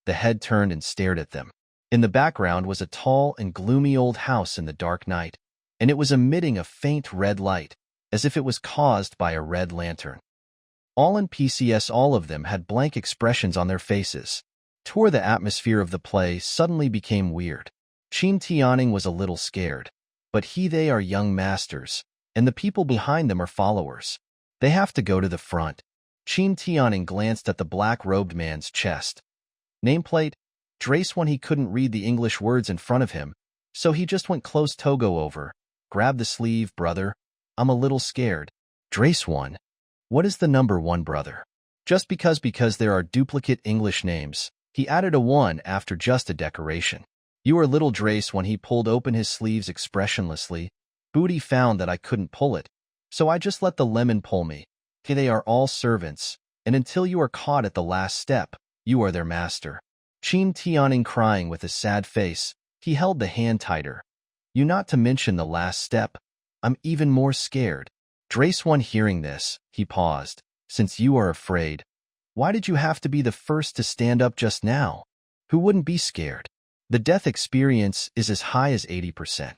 The head turned and stared at them. In the background was a tall and gloomy old house in the dark night, and it was emitting a faint red light, as if it was caused by a red lantern. All NPCs, all of them, had blank expressions on their faces. The atmosphere of the play suddenly became weird. Qin Tianning was a little scared, but they are young masters, and the people behind them are followers. They have to go to the front. Qin Tianning glanced at the black-robed man's chest. Nameplate, Drace. When he couldn't read the English words in front of him, so he just went close to go over. Grab the sleeve, brother. I'm a little scared. Drace 1. What is the number 1, brother? Just because there are duplicate English names, he added a 1 after just a decoration. You are little Drace. When he pulled open his sleeves expressionlessly, Booty found that I couldn't pull it, so I just let the lemon pull me. They are all servants, and until you are caught at the last step, you are their master. Qin Tianning, crying with a sad face, he held the hand tighter. You, not to mention the last step. I'm even more scared. Drace 1, hearing this, he paused. Since you are afraid, why did you have to be the first to stand up just now? Who wouldn't be scared? The death experience is as high as 80%.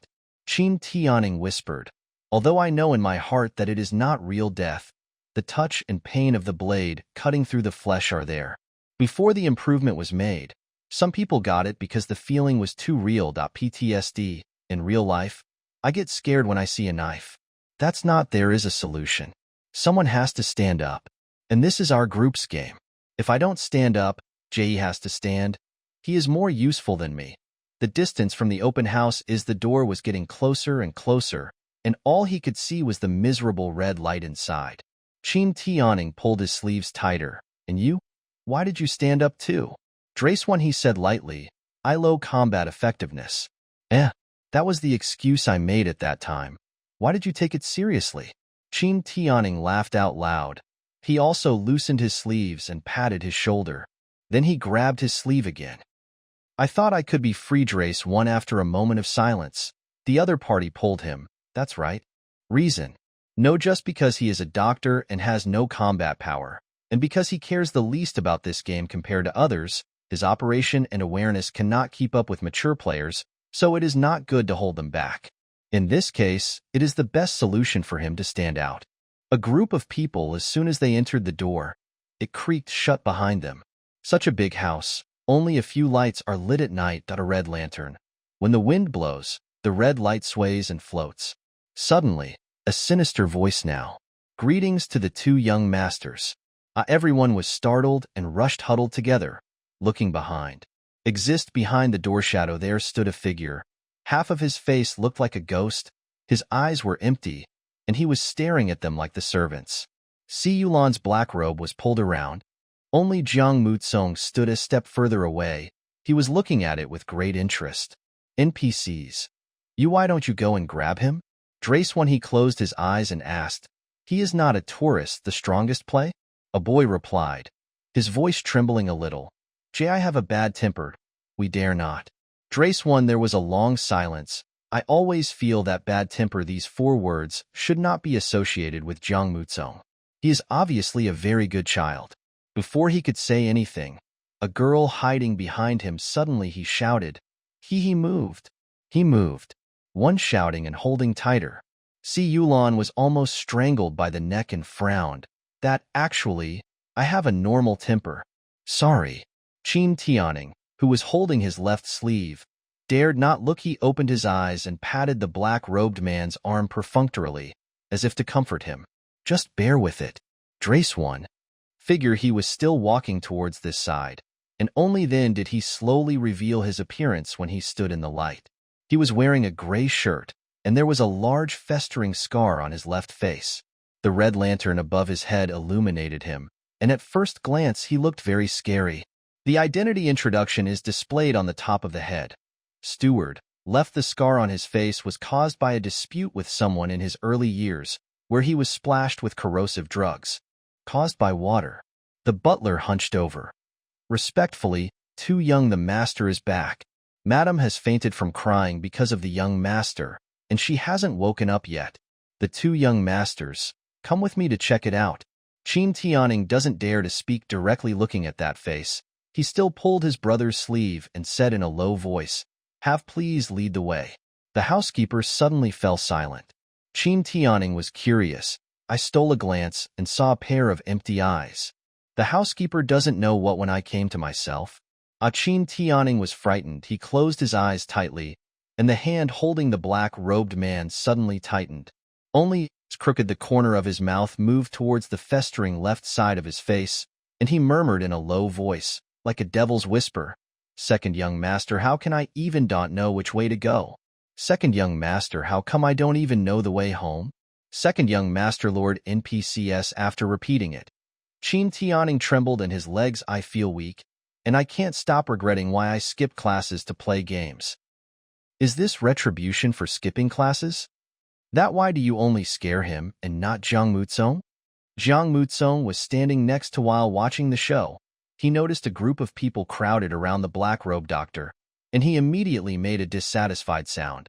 Qin Tianning whispered, although I know in my heart that it is not real death. The touch and pain of the blade cutting through the flesh are there. Before the improvement was made, some people got it because the feeling was too real. PTSD. In real life, I get scared when I see a knife. That's not. There is a solution. Someone has to stand up. And this is our group's game. If I don't stand up, Jay has to stand. He is more useful than me. The distance from the open house is the door was getting closer and closer, and all he could see was the miserable red light inside. Qin Tianning pulled his sleeves tighter. And you? Why did you stand up too? Drace 1, he said lightly. I low combat effectiveness. That was the excuse I made at that time. Why did you take it seriously? Qin Tianning laughed out loud. He also loosened his sleeves and patted his shoulder. Then he grabbed his sleeve again. I thought I could be free. Drace 1, after a moment of silence. The other party pulled him. That's right. Reason. No, just because he is a doctor and has no combat power, and because he cares the least about this game compared to others, his operation and awareness cannot keep up with mature players, so it is not good to hold them back. In this case, it is the best solution for him to stand out. A group of people, as soon as they entered the door, it creaked shut behind them. Such a big house, only a few lights are lit at night. A red lantern. When the wind blows, the red light sways and floats. Suddenly, a sinister voice now. Greetings to the 2 young masters. Everyone was startled and rushed, huddled together, looking behind. Behind the door shadow there stood a figure. Half of his face looked like a ghost, his eyes were empty, and he was staring at them like the servants. Si Yulan's black robe was pulled around. Only Jiang Mutsong stood a step further away. He was looking at it with great interest. NPCs. Why don't you go and grab him? Drace 1, he closed his eyes and asked. He is not a tourist. The strongest play? A boy replied, his voice trembling a little. I have a bad temper. We dare not. Drace 1, there was a long silence. I always feel that bad temper. These 4 words should not be associated with Jiang Mutsong. He is obviously a very good child. Before he could say anything, a girl hiding behind him, suddenly he shouted. He moved. He moved. One shouting and holding tighter. Si Yulan was almost strangled by the neck and frowned. That, actually, I have a normal temper. Sorry. Qin Tianning, who was holding his left sleeve, dared not look. He opened his eyes and patted the black-robed man's arm perfunctorily, as if to comfort him. Just bear with it. Drace 1. Figure he was still walking towards this side, and only then did he slowly reveal his appearance when he stood in the light. He was wearing a gray shirt, and there was a large festering scar on his left face. The red lantern above his head illuminated him, and at first glance he looked very scary. The identity introduction is displayed on the top of the head. Steward, left. The scar on his face was caused by a dispute with someone in his early years, where he was splashed with corrosive drugs. Caused by water. The butler hunched over. Respectfully, Too Young, the master is back. Madam has fainted from crying because of the young master, and she hasn't woken up yet. The 2 young masters, come with me to check it out. Qin Tianning doesn't dare to speak directly, looking at that face. He still pulled his brother's sleeve and said in a low voice, "Have please lead the way." The housekeeper suddenly fell silent. Chim Tianing was curious. I stole a glance and saw a pair of empty eyes. The housekeeper doesn't know what when I came to myself. Chim Tianing was frightened. He closed his eyes tightly, and the hand holding the black-robed man suddenly tightened. Only crooked the corner of his mouth moved towards the festering left side of his face, and he murmured in a low voice, like a devil's whisper, "Second young master, how can I even don't know which way to go? Second young master, how come I don't even know the way home? Second young master, Lord NPCs." After repeating it, Chim Tianing trembled in his legs. "I feel weak, and I can't stop regretting why I skipped classes to play games." Is this retribution for skipping classes? That why do you only scare him and not Jiang Muzong? Jiang Muzong was standing next to while watching the show. He noticed a group of people crowded around the black-robed doctor, and he immediately made a dissatisfied sound.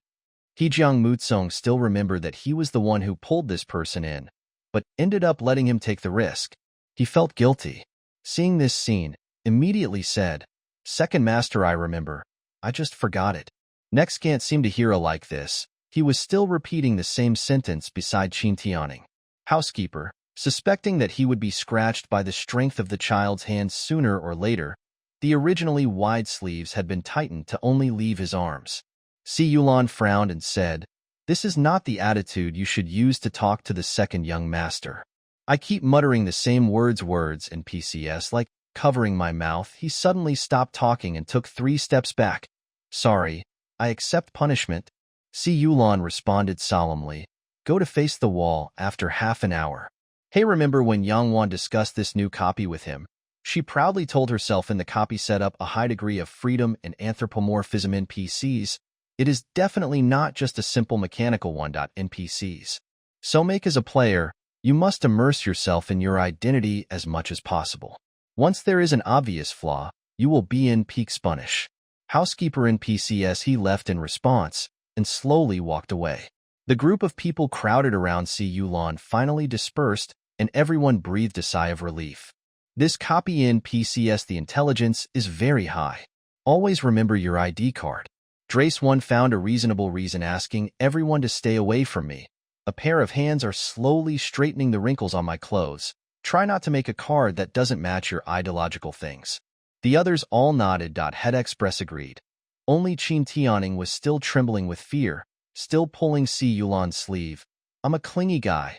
Jiang Muzong still remembered that he was the one who pulled this person in, but ended up letting him take the risk. He felt guilty. Seeing this scene, immediately said, "Second master, I remember. I just forgot it." Next can't seem to hear a like this. He was still repeating the same sentence beside Chim Tianing. Housekeeper, suspecting that he would be scratched by the strength of the child's hands sooner or later, the originally wide sleeves had been tightened to only leave his arms. Si Yulan frowned and said, "This is not the attitude you should use to talk to the second young master. I keep muttering the same words in PCS like covering my mouth." He suddenly stopped talking and took 3 steps back. "Sorry, I accept punishment." Si Yulan responded solemnly, "Go to face the wall." After half an hour. Hey, remember when Yang Wan discussed this new copy with him? She proudly told herself in the copy set up a high degree of freedom and anthropomorphism in NPCs. It is definitely not just a simple mechanical one. NPCs. So make as a player, you must immerse yourself in your identity as much as possible. Once there is an obvious flaw, you will be in peak Spanish. Housekeeper in PCS. He left in response and slowly walked away. The group of people crowded around Si Yulan finally dispersed, and everyone breathed a sigh of relief. This copy in PCS, the intelligence is very high. Always remember your ID card. Drace 1 found a reasonable reason asking everyone to stay away from me. A pair of hands are slowly straightening the wrinkles on my clothes. Try not to make a card that doesn't match your ideological things. The others all nodded. Head Express agreed. Only Chim Tianing was still trembling with fear, still pulling Si Yulan's sleeve. "I'm a clingy guy.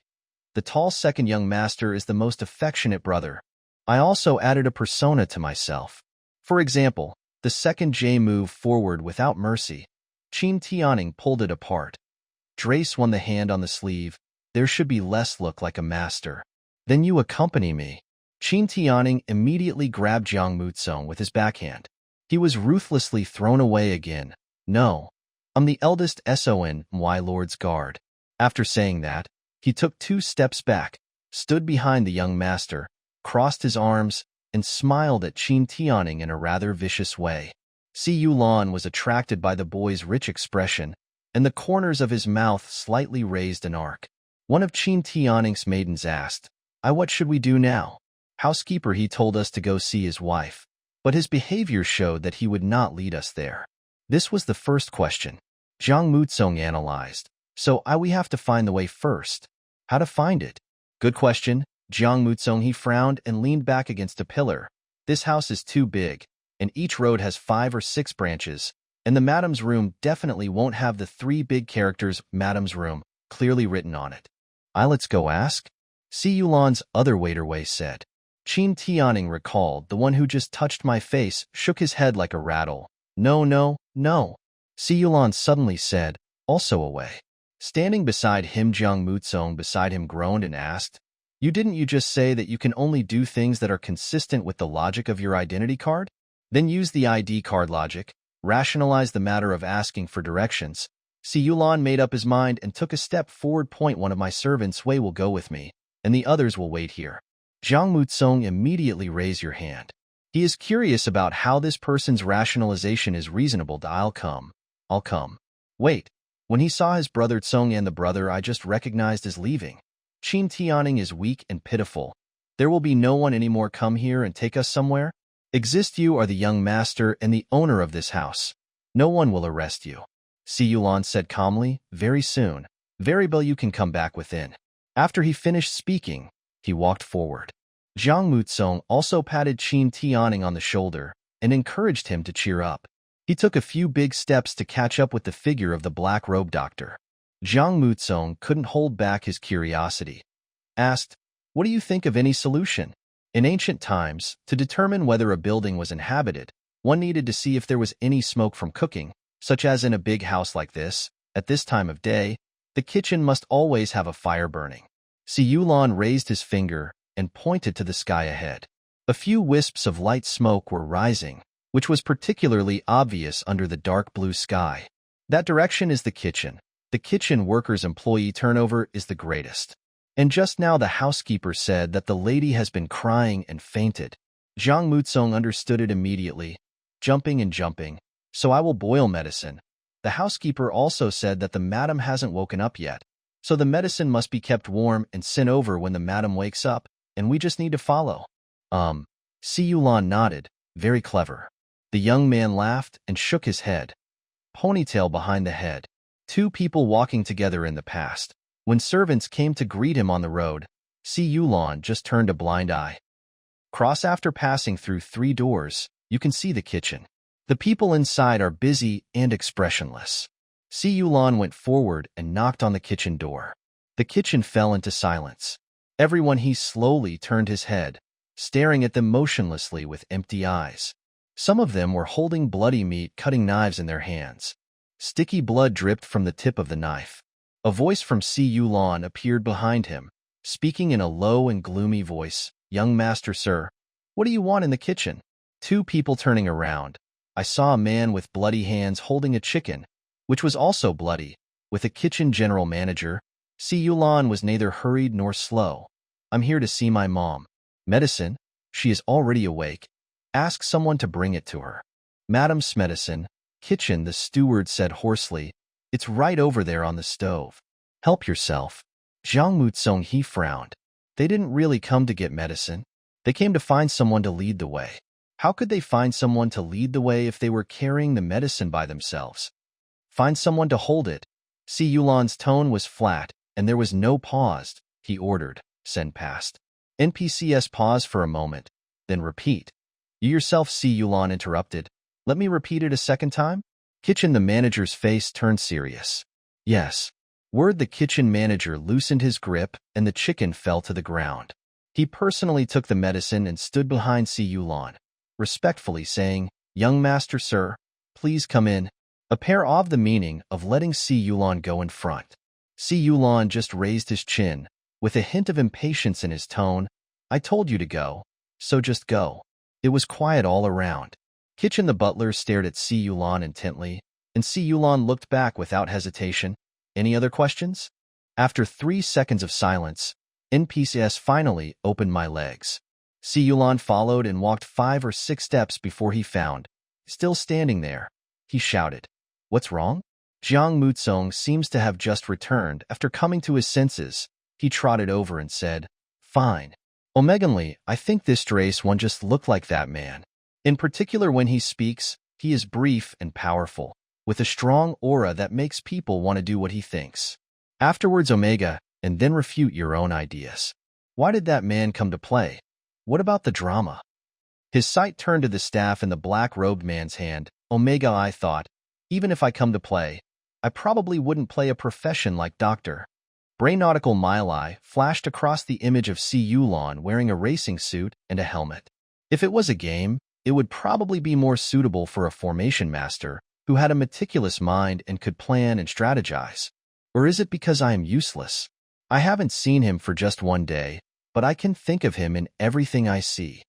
The tall second young master is the most affectionate brother. I also added a persona to myself. For example, the second J move forward without mercy." Chim Tianing pulled it apart. Drace won the hand on the sleeve. "There should be less look like a master. Then you accompany me." Chim Tianing immediately grabbed Jiang Muzong with his backhand. He was ruthlessly thrown away again. "No. I'm the eldest Son, my lord's guard." After saying that, he took 2 steps back, stood behind the young master, crossed his arms, and smiled at Chim Tianing in a rather vicious way. Si Yulan was attracted by the boy's rich expression, and the corners of his mouth slightly raised an arc. One of Chim Tianing's maidens asked, What should we do now?" "Housekeeper, he told us to go see his wife, but his behavior showed that he would not lead us there." This was the first question. Jiang Muzong analyzed. "So we have to find the way first. How to find it?" "Good question." Jiang Muzong, he frowned and leaned back against a pillar. "This house is too big, and each road has 5 or 6 branches, and the madam's room definitely won't have the 3 big characters "Madam's room" clearly written on it. "Let's go ask." Si Yulan's other waiterway said. Chim Tianing recalled, "The one who just touched my face," shook his head like a rattle. "No, no, no." Si Yulan suddenly said, "Also away." Standing beside him, Jiang Muzong beside him groaned and asked, Didn't you just say that you can only do things that are consistent with the logic of your identity card? Then use the ID card logic, rationalize the matter of asking for directions." Si Yulan made up his mind and took a step forward. "One of my servants, Wei, will go with me, and the others will wait here." Jiang Muzong, immediately raise your hand. He is curious about how this person's rationalization is reasonable. "I'll come. I'll come." Wait. When he saw his brother Tsong and the brother I just recognized as leaving. Chim Tianing is weak and pitiful. "There will be no one anymore come here and take us somewhere?" Exist, you are the young master and the owner of this house. No one will arrest you. Si Yulan said calmly, very soon. Very well, you can come back within. After he finished speaking, he walked forward. Zhang Mutsong also patted Qin Tianing on the shoulder and encouraged him to cheer up. He took a few big steps to catch up with the figure of the black-robed doctor. Zhang Mutsong couldn't hold back his curiosity. Asked, "What do you think of any solution?" In ancient times, to determine whether a building was inhabited, one needed to see if there was any smoke from cooking, such as in a big house like this. At this time of day, the kitchen must always have a fire burning. Si Yulan raised his finger and pointed to the sky ahead. A few wisps of light smoke were rising, which was particularly obvious under the dark blue sky. That direction is the kitchen. The kitchen workers' employee turnover is the greatest. And just now the housekeeper said that the lady has been crying and fainted. Zhang Mutsong understood it immediately, jumping. So I will boil medicine. The housekeeper also said that the madam hasn't woken up yet, so the medicine must be kept warm and sent over when the madam wakes up, and we just need to follow. Si Yulan nodded, very clever. The young man laughed and shook his head. Ponytail behind the head. Two people walking together in the past. When servants came to greet him on the road, Si Yulan just turned a blind eye. After passing through 3 doors, you can see the kitchen. The people inside are busy and expressionless. Si Yulan went forward and knocked on the kitchen door. The kitchen fell into silence. He slowly turned his head, staring at them motionlessly with empty eyes. Some of them were holding bloody meat cutting knives in their hands. Sticky blood dripped from the tip of the knife. A voice from Si Yulan appeared behind him, speaking in a low and gloomy voice. "Young master, sir, what do you want in the kitchen?" 2 people turning around. I saw a man with bloody hands holding a chicken, which was also bloody, with a kitchen general manager. Si Yulan was neither hurried nor slow. "I'm here to see my mom." "Medicine? She is already awake. Ask someone to bring it to her." "Madam's medicine." "Kitchen," the steward said hoarsely. "It's right over there on the stove. Help yourself." Zhang Mutsong, he frowned. They didn't really come to get medicine. They came to find someone to lead the way. How could they find someone to lead the way if they were carrying the medicine by themselves? "Find someone to hold it." Si Yulan's tone was flat, and there was no pause. He ordered, "Send past." NPCs pause for a moment, then repeat. "You yourself," Si Yulan interrupted. "Let me repeat it a second time." Kitchen, the manager's face turned serious. "Yes." Word. The kitchen manager loosened his grip, and the chicken fell to the ground. He personally took the medicine and stood behind Si Yulan, respectfully saying, "Young master, sir, please come in." A pair of the meaning of letting Si Yulan go in front. Si Yulan just raised his chin, with a hint of impatience in his tone. "I told you to go, so just go." It was quiet all around. Kitchen, the butler stared at Si Yulan intently, and Si Yulan looked back without hesitation. "Any other questions?" After 3 seconds of silence, NPCs finally opened my legs. Si Yulan followed and walked 5 or 6 steps before he found, still standing there. He shouted, "What's wrong?" Zhang Mutsong seems to have just returned after coming to his senses. He trotted over and said, "Fine. Omeganly, I think this Drace one just looked like that man. In particular, when he speaks, he is brief and powerful, with a strong aura that makes people want to do what he thinks. Afterwards, Omega, and then refute your own ideas. Why did that man come to play? What about the drama?" His sight turned to the staff in the black-robed man's hand. "Omega, I thought, even if I come to play, I probably wouldn't play a profession like doctor." Brainautical Milei flashed across the image of Si Yulan wearing a racing suit and a helmet. If it was a game, it would probably be more suitable for a formation master who had a meticulous mind and could plan and strategize. Or is it because I am useless? I haven't seen him for just 1 day, but I can think of him in everything I see.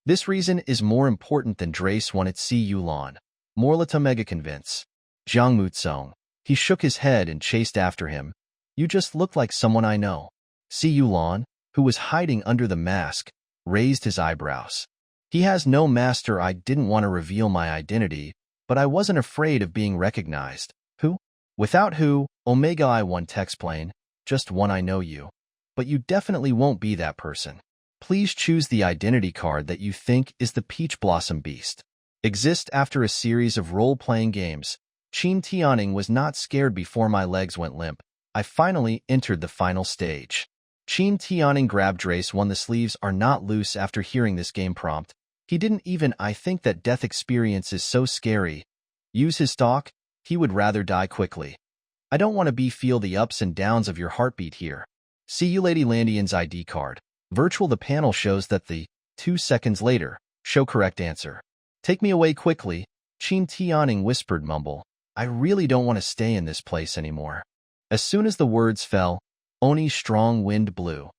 This reason is more important than Drace wanted Si Yulan. Morlita mega convince. Zhang Mutsong. He shook his head and chased after him. "You just look like someone I know." Si Yulan, who was hiding under the mask, raised his eyebrows. "He has no master. I didn't want to reveal my identity, but I wasn't afraid of being recognized." "Who?" "Without who, Omega, I one text plane, just one. I know you. But you definitely won't be that person." Please choose the identity card that you think is the Peach Blossom Beast. Exist after a series of role-playing games. Chin Tianing was not scared before my legs went limp. I finally entered the final stage. Chin Tianing grabbed Drace when the sleeves are not loose after hearing this game prompt. He didn't even I think that death experience is so scary. Use his stock? He would rather die quickly. I don't want to feel the ups and downs of your heartbeat here. See you Lady Landian's ID card. Virtual the panel shows that the 2 seconds later, show correct answer. Take me away quickly, Chin Tianing whispered mumble. I really don't want to stay in this place anymore. As soon as the words fell, Oni's strong wind blew.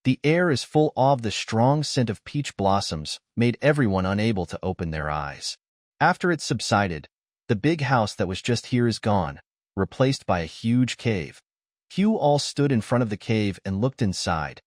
The air is full of the strong scent of peach blossoms, made everyone unable to open their eyes. After it subsided, the big house that was just here is gone, replaced by a huge cave. Hugh all stood in front of the cave and looked inside.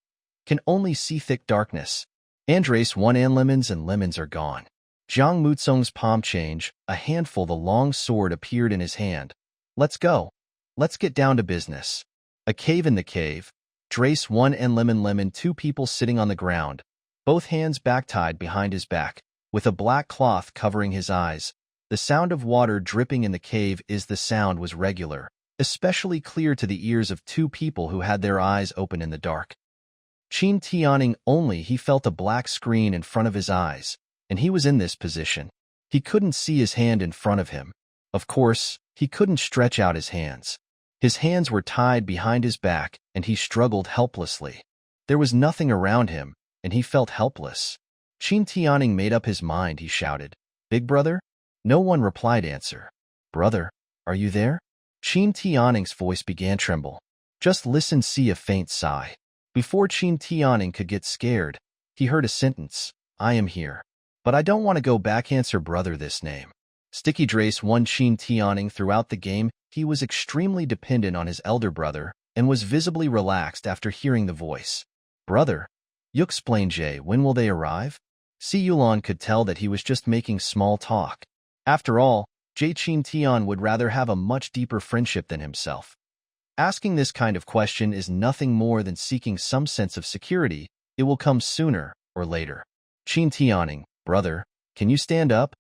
Can only see thick darkness. Andres one and lemons are gone. Jiang Mutsong's palm change, a handful the long sword appeared in his hand. Let's go. Let's get down to business. A cave in the cave. Drace one and lemon 2 people sitting on the ground, both hands back-tied behind his back, with a black cloth covering his eyes. The sound of water dripping in the cave the sound was regular, especially clear to the ears of 2 people who had their eyes open in the dark. Chin Tianing only he felt a black screen in front of his eyes, and he was in this position. He couldn't see his hand in front of him. Of course, he couldn't stretch out his hands. His hands were tied behind his back, and he struggled helplessly. There was nothing around him, and he felt helpless. Chin Tianing made up his mind, he shouted. Big brother? No one replied answer. Brother, are you there? Chin Tianing's voice began tremble. Just listen, see a faint sigh. Before Chin Tianing could get scared, he heard a sentence. I am here. But I don't want to go back, answer brother this name. Sticky Drace won Chin Tianing throughout the game. He was extremely dependent on his elder brother and was visibly relaxed after hearing the voice. Brother, you explain Jay, when will they arrive? Si Yulon could tell that he was just making small talk. After all, Jay Chin Tian would rather have a much deeper friendship than himself. Asking this kind of question is nothing more than seeking some sense of security. It will come sooner or later. Chin Tianing, brother, can you stand up?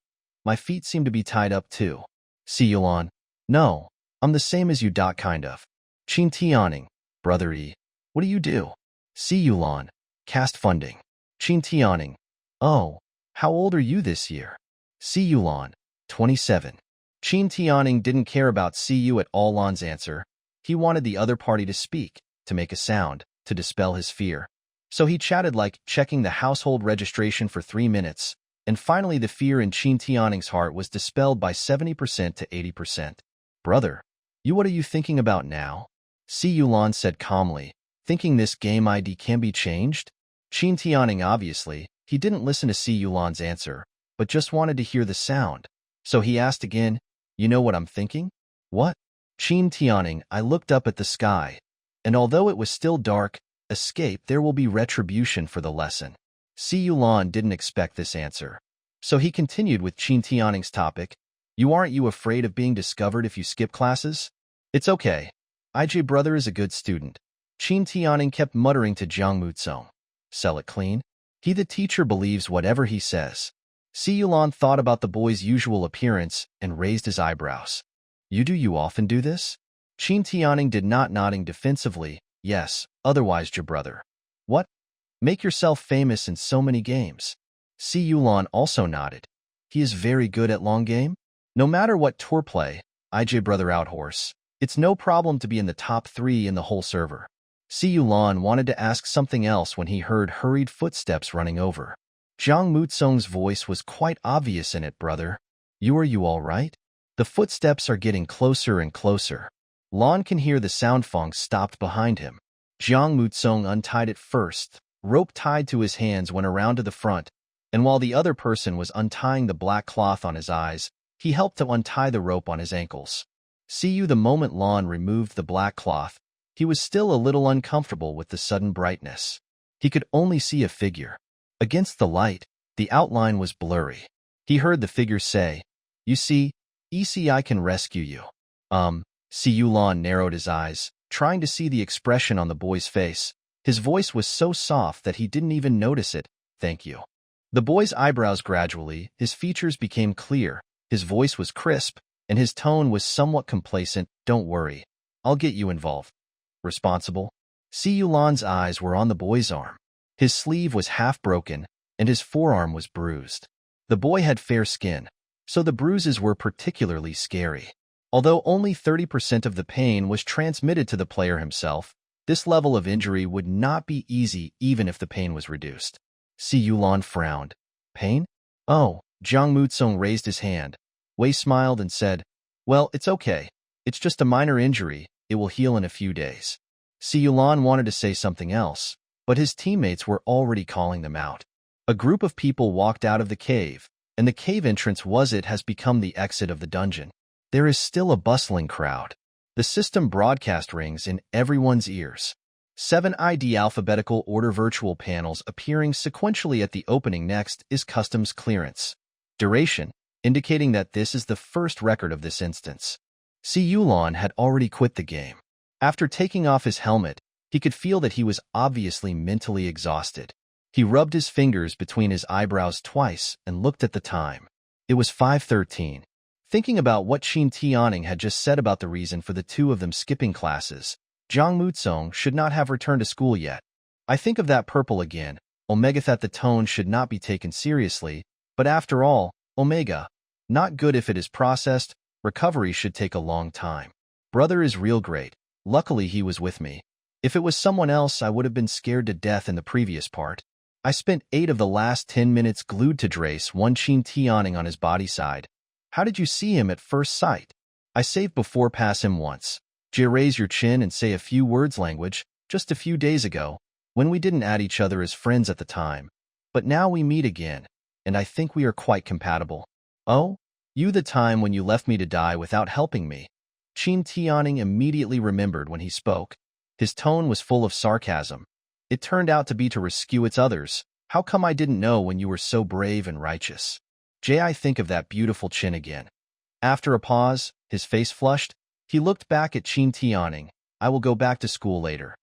My feet seem to be tied up too. Si Yulon, no, I'm the same as you. Kind of. Chin Tianing, brother E, what do you do? Si Yulon, cast funding. Chin Tianing, oh, how old are you this year? Si Yulon, 27. Chin Tianing didn't care about Cu at all. Lon's answer. He wanted the other party to speak, to make a sound, to dispel his fear. So he chatted like checking the household registration for 3 minutes, and finally the fear in Chin Tianing's heart was dispelled by 70% to 80%. Brother, what are you thinking about now? Si Yulon said calmly, thinking this game ID can be changed? Chin Tianing obviously, he didn't listen to Si Yulon's answer, but just wanted to hear the sound. So he asked again, you know what I'm thinking? What? Chin Tianing, I looked up at the sky, and although it was still dark, escape there will be retribution for the lesson. Si Yulon didn't expect this answer. So he continued with Chin Tianing's topic. Aren't you afraid of being discovered if you skip classes? It's okay. IJ brother is a good student. Chin Tianing kept muttering to Jiang Mutsong. Sell it clean? He the teacher believes whatever he says. Si Yulon thought about the boy's usual appearance and raised his eyebrows. You often do this? Chin Tianing did not, nodding defensively. Yes, otherwise your brother. What? Make yourself famous in so many games. Si Yulon also nodded. He is very good at long game? No matter what tour play, IJ brother outhorse. It's no problem to be in the top 3 in the whole server. Si Yulon wanted to ask something else when he heard hurried footsteps running over. Jiang Mutsong's voice was quite obvious in it, brother. Are you all right? The footsteps are getting closer and closer. Lon can hear the sound. Fong stopped behind him. Jiang Mutsong untied it first. Rope tied to his hands went around to the front, and while the other person was untying the black cloth on his eyes, he helped to untie the rope on his ankles. The moment Lon removed the black cloth, he was still a little uncomfortable with the sudden brightness. He could only see a figure. Against the light, the outline was blurry. He heard the figure say, you see, I can rescue you. Si Yulon narrowed his eyes, trying to see the expression on the boy's face. His voice was so soft that he didn't even notice it. Thank you. The boy's eyebrows gradually, his features became clear, his voice was crisp, and his tone was somewhat complacent. Don't worry. I'll get you involved. Responsible? Si Yulan's eyes were on the boy's arm. His sleeve was half broken, and his forearm was bruised. The boy had fair skin, so the bruises were particularly scary. Although only 30% of the pain was transmitted to the player himself, this level of injury would not be easy even if the pain was reduced. Si Yulan frowned. Pain? Oh, Jiang Mutsung raised his hand. Wei smiled and said, well, it's okay. It's just a minor injury. It will heal in a few days. Si Yulan wanted to say something else, but his teammates were already calling them out. A group of people walked out of the cave, and the cave entrance has become the exit of the dungeon. There is still a bustling crowd. The system broadcast rings in everyone's ears. 7 ID alphabetical order virtual panels appearing sequentially at the opening. Next is customs clearance. Duration, indicating that this is the first record of this instance. Si Yulan had already quit the game. After taking off his helmet, he could feel that he was obviously mentally exhausted. He rubbed his fingers between his eyebrows twice and looked at the time. It was 5:13. Thinking about what Qin Tianing had just said about the reason for the two of them skipping classes, Jiang Mutsung should not have returned to school yet. I think of that purple again. Omega thought the tone should not be taken seriously, but after all, Omega, not good if it is processed, recovery should take a long time. Brother is real great. Luckily he was with me. If it was someone else, I would have been scared to death in the previous part. I spent 8 of the last 10 minutes glued to Drace, one Qin Tianing on his body side. How did you see him at first sight? I saved before pass him once. Raise your chin and say a few words language, just a few days ago, when we didn't add each other as friends at the time. But now we meet again, and I think we are quite compatible. Oh? You the time when you left me to die without helping me. Qin Tianing immediately remembered when he spoke. His tone was full of sarcasm. It turned out to be to rescue its others. How come I didn't know when you were so brave and righteous? I think of that beautiful chin again. After a pause, his face flushed. He looked back at Qin Tianing. I will go back to school later.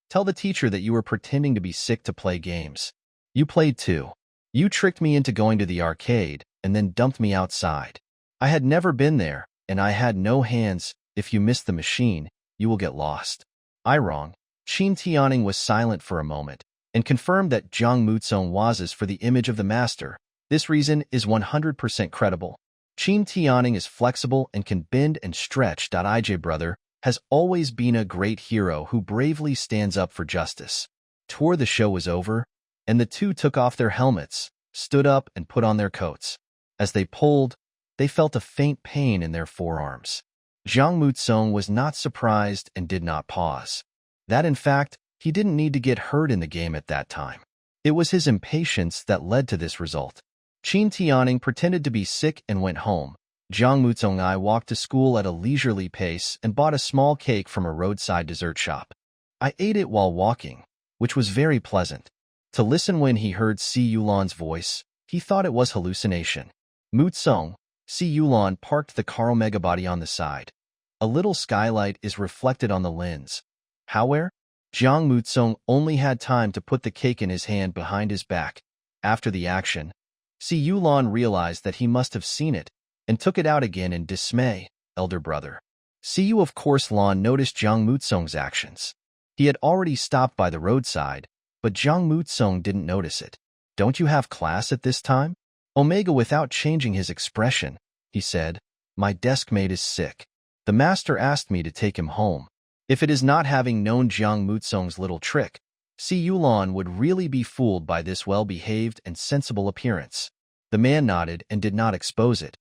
Tell the teacher that you were pretending to be sick to play games. You played too. You tricked me into going to the arcade and then dumped me outside. I had never been there, and I had no hands. If you miss the machine, you will get lost. I wrong. Qin Tianing was silent for a moment and confirmed that Jiang Mutsung was for the image of the master. This reason is 100% credible. Qin Tianing is flexible and can bend and stretch. Brother has always been a great hero who bravely stands up for justice. The show was over, and the two took off their helmets, stood up and put on their coats. As they pulled, they felt a faint pain in their forearms. Jiang Mutsung was not surprised and did not pause. That in fact, he didn't need to get hurt in the game at that time. It was his impatience that led to this result. Qin Tianing pretended to be sick and went home. Jiang Mutsung I walked to school at a leisurely pace and bought a small cake from a roadside dessert shop. I ate it while walking, which was very pleasant. To listen when he heard Si Yulan's voice, he thought it was hallucination. Mutsung, Si Yulan parked the car Omega body on the side. A little skylight is reflected on the lens. However, Jiang Mutsung only had time to put the cake in his hand behind his back. After the action, Si Yulan realized that he must have seen it and took it out again in dismay. Elder brother. Siyu of course Lan noticed Jiang Mutsung's actions. He had already stopped by the roadside, but Jiang Mutsung didn't notice it. Don't you have class at this time? Omega without changing his expression, he said, my desk mate is sick. The master asked me to take him home. If it is not having known Jiang Mutsung's little trick, Si Yulan would really be fooled by this well-behaved and sensible appearance. The man nodded and did not expose it.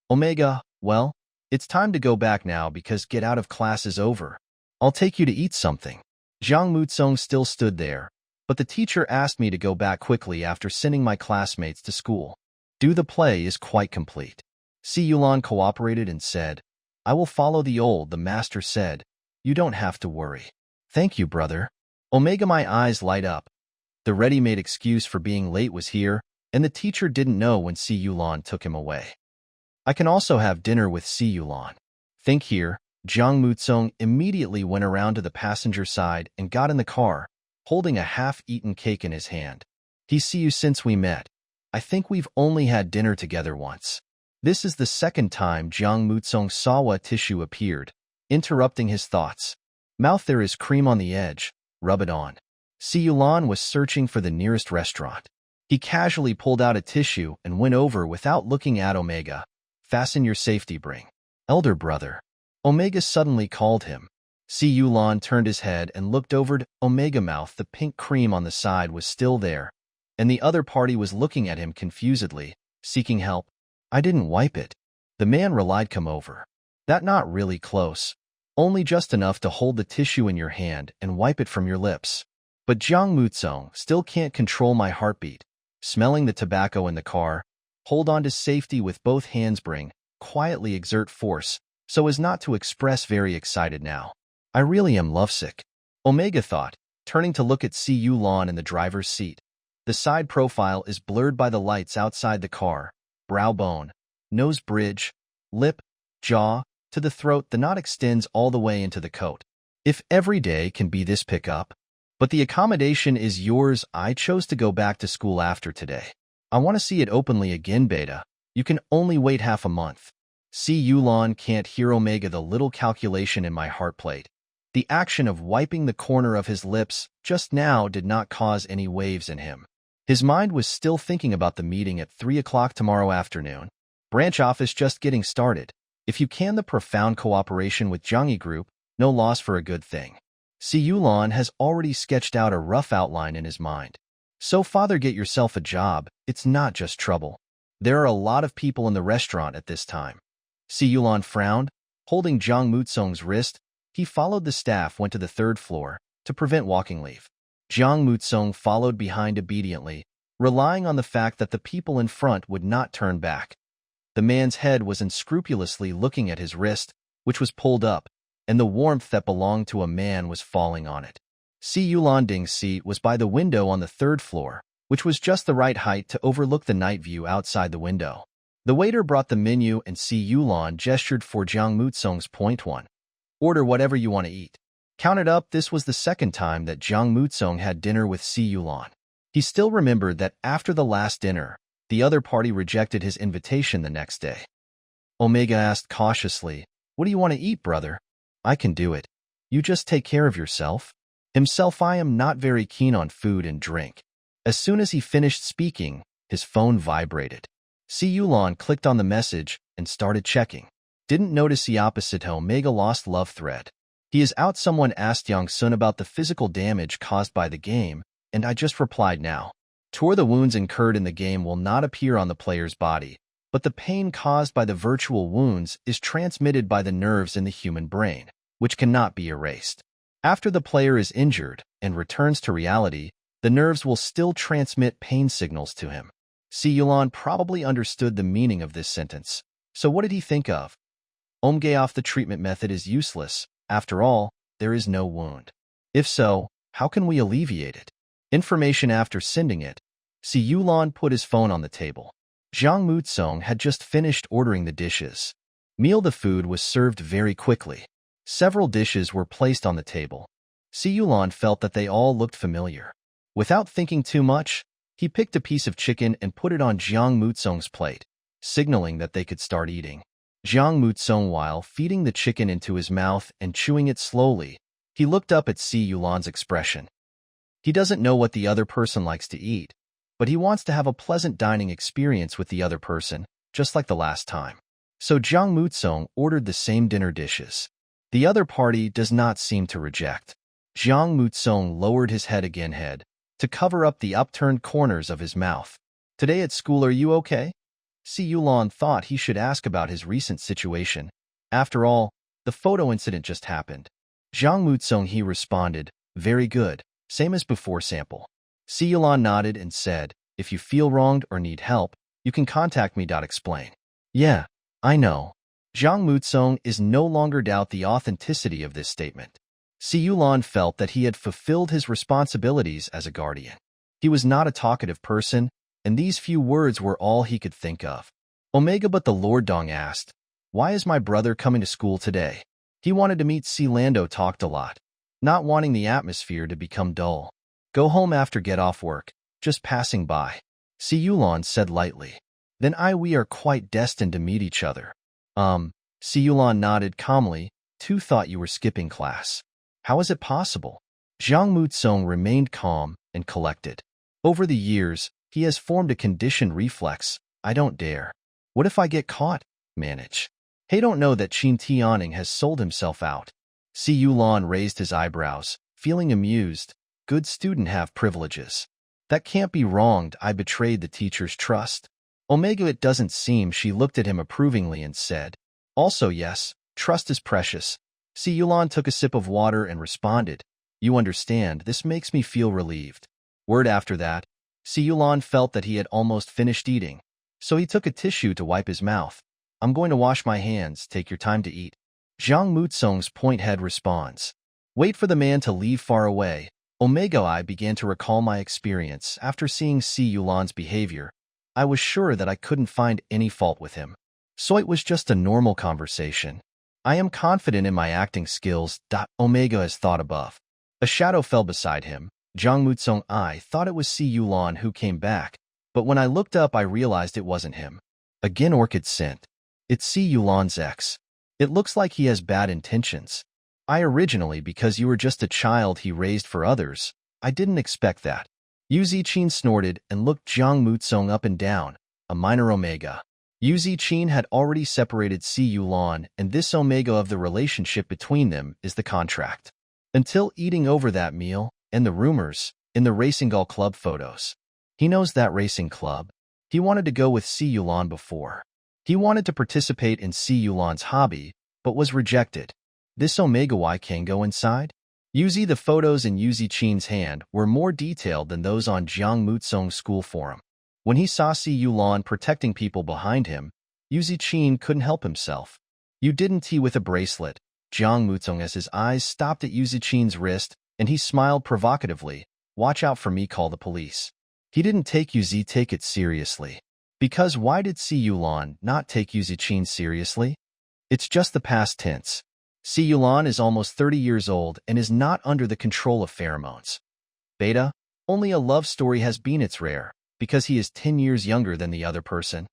Omega, well, it's time to go back now because get out of class is over. I'll take you to eat something. Jiang Mutsung still stood there, but the teacher asked me to go back quickly after sending my classmates to school. The play is quite complete. Si Yulan cooperated and said, I will follow the master said. You don't have to worry. Thank you, brother. Omega my eyes light up. The ready-made excuse for being late was here, and the teacher didn't know when Si Yulan took him away. I can also have dinner with Si Yulan. Think here, Jiang Mutsung immediately went around to the passenger side and got in the car. holding a half-eaten cake in his hand. He see you since we met. I think we've only had dinner together once. This is the second time Jiang Mutsong's sawa tissue appeared, interrupting his thoughts. Mouth, there is cream on the edge. Rub it on. Si Yulan was searching for the nearest restaurant. He casually pulled out a tissue and went over without looking at Omega. Fasten your safety ring. Elder brother. Omega suddenly called him. Si Yulan turned his head and looked over to Omega. Mouth, the pink cream on the side was still there, and the other party was looking at him confusedly, seeking help. I didn't wipe it. The man relied. Come over. That not really close. Only just enough to hold the tissue in your hand and wipe it from your lips. But Jiang Mutsong still can't control my heartbeat. Smelling the tobacco in the car, hold on to safety with both hands. Bring, quietly exert force, so as not to express very excited now. I really am lovesick. Omega thought, turning to look at Si Yulan in the driver's seat. The side profile is blurred by the lights outside the car. Brow bone, nose bridge, lip, jaw, to the throat. The knot extends all the way into the coat. If every day can be this pickup. But the accommodation is yours. I chose to go back to school after today. I want to see it openly again. Beta, you can only wait half a month. Si Yulan can't hear Omega. The little calculation in my heart plate. The action of wiping the corner of his lips just now did not cause any waves in him. His mind was still thinking about the meeting at 3 o'clock tomorrow afternoon. Branch office just getting started. If you can, the profound cooperation with Zhangyi Group, no loss for a good thing. Si Yulan has already sketched out a rough outline in his mind. So father, get yourself a job. It's not just trouble. There are a lot of people in the restaurant at this time. Si Yulan frowned, holding Jiang Mutsong's wrist. He followed the staff, went to the third floor, to prevent walking leave. Jiang Mutsong followed behind obediently, relying on the fact that the people in front would not turn back. The man's head was unscrupulously looking at his wrist, which was pulled up, and the warmth that belonged to a man was falling on it. Si Yulanding's seat was by the window on the third floor, which was just the right height to overlook the night view outside the window. The waiter brought the menu and Si Yulan gestured for Jiang Mutsong's point one. Order whatever you want to eat. Counted up, this was the second time that Jiang Mutsong had dinner with Si Yulan. He still remembered that after the last dinner, the other party rejected his invitation the next day. Omega asked cautiously, what do you want to eat, brother? I can do it. You just take care of yourself. Himself, I am not very keen on food and drink. As soon as he finished speaking, his phone vibrated. Si Yulan clicked on the message and started checking. Didn't notice the opposite. Omega lost love thread. He is out. Someone asked Yang Sun about the physical damage caused by the game, and I just replied now. The wounds incurred in the game will not appear on the player's body, but the pain caused by the virtual wounds is transmitted by the nerves in the human brain, which cannot be erased. After the player is injured and returns to reality, the nerves will still transmit pain signals to him. Si Yulan probably understood the meaning of this sentence. So what did he think of? Omgeoff, the treatment method is useless. After all, there is no wound. If so, how can we alleviate it? Information after sending it. Si Yulan put his phone on the table. Jiang Mutsong had just finished ordering the dishes. The food was served very quickly. Several dishes were placed on the table. Si Yulan felt that they all looked familiar. Without thinking too much, he picked a piece of chicken and put it on Jiang Mutsong's plate, signaling that they could start eating. Jiang Mutsong, while feeding the chicken into his mouth and chewing it slowly, he looked up at Si Yulan's expression. He doesn't know what the other person likes to eat, but he wants to have a pleasant dining experience with the other person, just like the last time. So Jiang Mutsong ordered the same dinner dishes. The other party does not seem to reject. Jiang Mutsong lowered his head again to cover up the upturned corners of his mouth. Today at school, are you okay? Si Yulan thought he should ask about his recent situation. After all, the photo incident just happened. Jiang Mutsong, he responded, very good, same as before sample. Si Yulan nodded and said, if you feel wronged or need help, you can contact me. Explain. Yeah, I know. Jiang Mutsong is no longer doubt the authenticity of this statement. Si Yulan felt that he had fulfilled his responsibilities as a guardian. He was not a talkative person, and these few words were all he could think of. Omega, but the Lord Dong asked, why is my brother coming to school today? He wanted to meet Si Lando. Talked a lot, not wanting the atmosphere to become dull. Go home after get off work, just passing by. Si Yulon said lightly. Then we are quite destined to meet each other. Si Yulon nodded calmly. Tu thought you were skipping class. How is it possible? Zhang Mutsong remained calm and collected. Over the years, he has formed a conditioned reflex. I don't dare. What if I get caught? Manage. Hey, don't know that Qin Tianing has sold himself out. Si Yulon raised his eyebrows, feeling amused. Good student have privileges. That can't be wronged. I betrayed the teacher's trust. Omega, it doesn't seem. She looked at him approvingly and said, also yes, trust is precious. Si Yulon took a sip of water and responded, you understand, this makes me feel relieved. Word after that, Si Yulon felt that he had almost finished eating, so he took a tissue to wipe his mouth. I'm going to wash my hands, take your time to eat. Zhang Mutsong's point head responds. Wait for the man to leave far away. Omega, I began to recall my experience after seeing Si Yulon's behavior. I was sure that I couldn't find any fault with him. So it was just a normal conversation. I am confident in my acting skills. Omega has thought above. A shadow fell beside him. Zhang Mutsong, I thought it was Si Yulon who came back, but when I looked up I realized it wasn't him. Again Orchid sent. It's Si Yulon's ex. It looks like he has bad intentions. Originally, because you were just a child he raised for others, I didn't expect that. Yu Ziqin snorted and looked Zhang Mutsong up and down, a minor Omega. Yu Ziqin had already separated Si Yulon, and this Omega of the relationship between them is the contract. Until eating over that meal, and the rumors, in the Racing Gall Club photos. He knows that racing club. He wanted to go with Si Yulon before. He wanted to participate in Si Yulon's hobby, but was rejected. This Omega, why can go inside? The photos in Yu Ziqin's hand were more detailed than those on Zhang Mutsong's school forum. When he saw Si Yulon protecting people behind him, Yu Ziqin couldn't help himself. You didn't tee with a bracelet. Zhang Mutsong, as his eyes stopped at Yu Ziqin's wrist, and he smiled provocatively. Watch out for me, call the police. He didn't take take it seriously. Because why did Si Yulon not take Yu Ziqin seriously? It's just the past tense. Si Yulon is almost 30 years old and is not under the control of pheromones. Beta, only a love story has been its rare, because he is 10 years younger than the other person.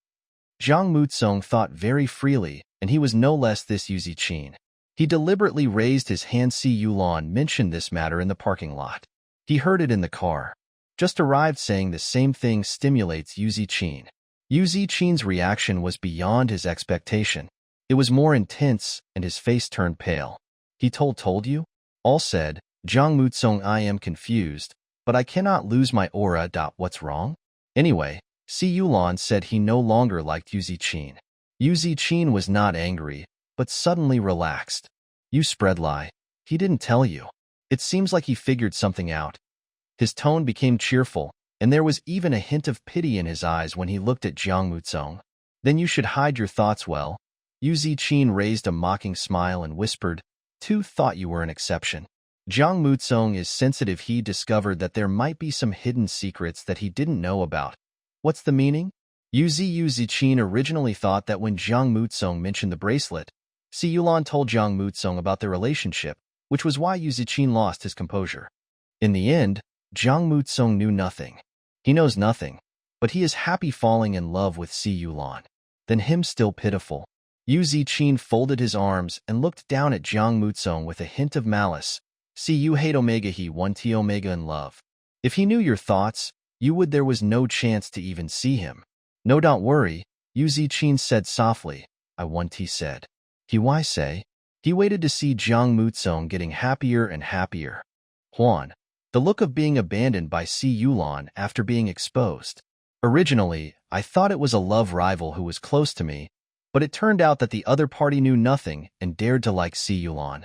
Zhang Mutsong thought very freely, and he was no less this Yu Ziqin. He deliberately raised his hand. Si Yulon mentioned this matter in the parking lot. He heard it in the car. Just arrived, saying the same thing stimulates Yu Ziqin. Yu Ziqin's reaction was beyond his expectation. It was more intense, and his face turned pale. He told you? All said, Zhang Mutsong, I am confused, but I cannot lose my aura. What's wrong? Anyway, Si Yulon said he no longer liked Yu Ziqin. Yu Ziqin was not angry, but suddenly relaxed. You spread lie. He didn't tell you. It seems like he figured something out. His tone became cheerful, and there was even a hint of pity in his eyes when he looked at Zhang Mutsong. Then you should hide your thoughts well. Yu Ziqin raised a mocking smile and whispered, Tu thought you were an exception. Zhang Mutsong is sensitive. He discovered that there might be some hidden secrets that he didn't know about. What's the meaning? Yu Ziqin originally thought that when Zhang Mutsong mentioned the bracelet, Si Yulon told Zhang Mutsong about their relationship, which was why Yu Ziqin lost his composure. In the end, Zhang Mutsong knew nothing. He knows nothing, but he is happy falling in love with Si Yulon. Then him still pitiful. Yu Ziqin folded his arms and looked down at Zhang Mutsong with a hint of malice. See, you hate Omega, he want T Omega in love. If he knew your thoughts, you would there was no chance to even see him. No, don't worry, Yu Ziqin said softly. I want, he said. He why say? He waited to see Zhang Mutsong getting happier and happier. Huan. The look of being abandoned by Si Yulon after being exposed. Originally, I thought it was a love rival who was close to me, but it turned out that the other party knew nothing and dared to like Si Yulon.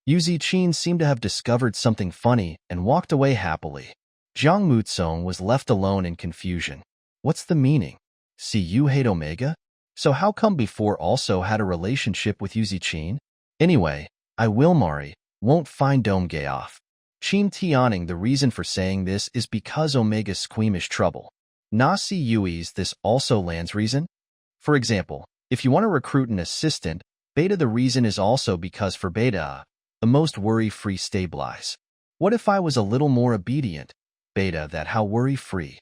Yu Ziqin seemed to have discovered something funny and walked away happily. Zhang Mutsong was left alone in confusion. What's the meaning? Si you hate Omega? So how come before also had a relationship with Yu Ziqin? Anyway, I will marry, won't find Dome gay off. Qin Tianing, the reason for saying this is because Omega's squeamish trouble. Na si Yui's this also lands reason? For example, if you want to recruit an assistant, Beta the reason is also because for Beta, the most worry-free stabilize. What if I was a little more obedient? beta that how worry-free.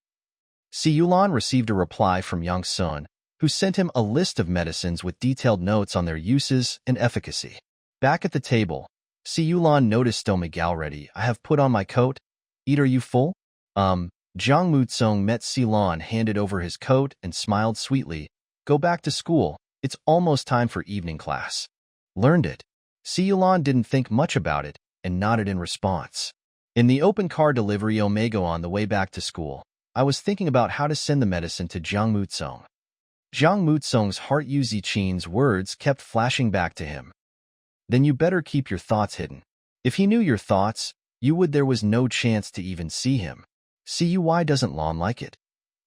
Si Yulan received a reply from Yang Sun, who sent him a list of medicines with detailed notes on their uses and efficacy. Back at the table, Si Yulan noticed stomach already. I have put on my coat. Eat, are you full? Jiang Mutsung met Si Lan, handed over his coat, and smiled sweetly. Go back to school. It's almost time for evening class. Learned it. Si Yulan didn't think much about it and nodded in response. In the open car delivery Omega on the way back to school, I was thinking about how to send the medicine to Jiang Mutsung. Jiang Mutsung's heart Yu Zichin's words kept flashing back to him. Then you better keep your thoughts hidden. If he knew your thoughts, there was no chance to even see him. Why doesn't Lon like it?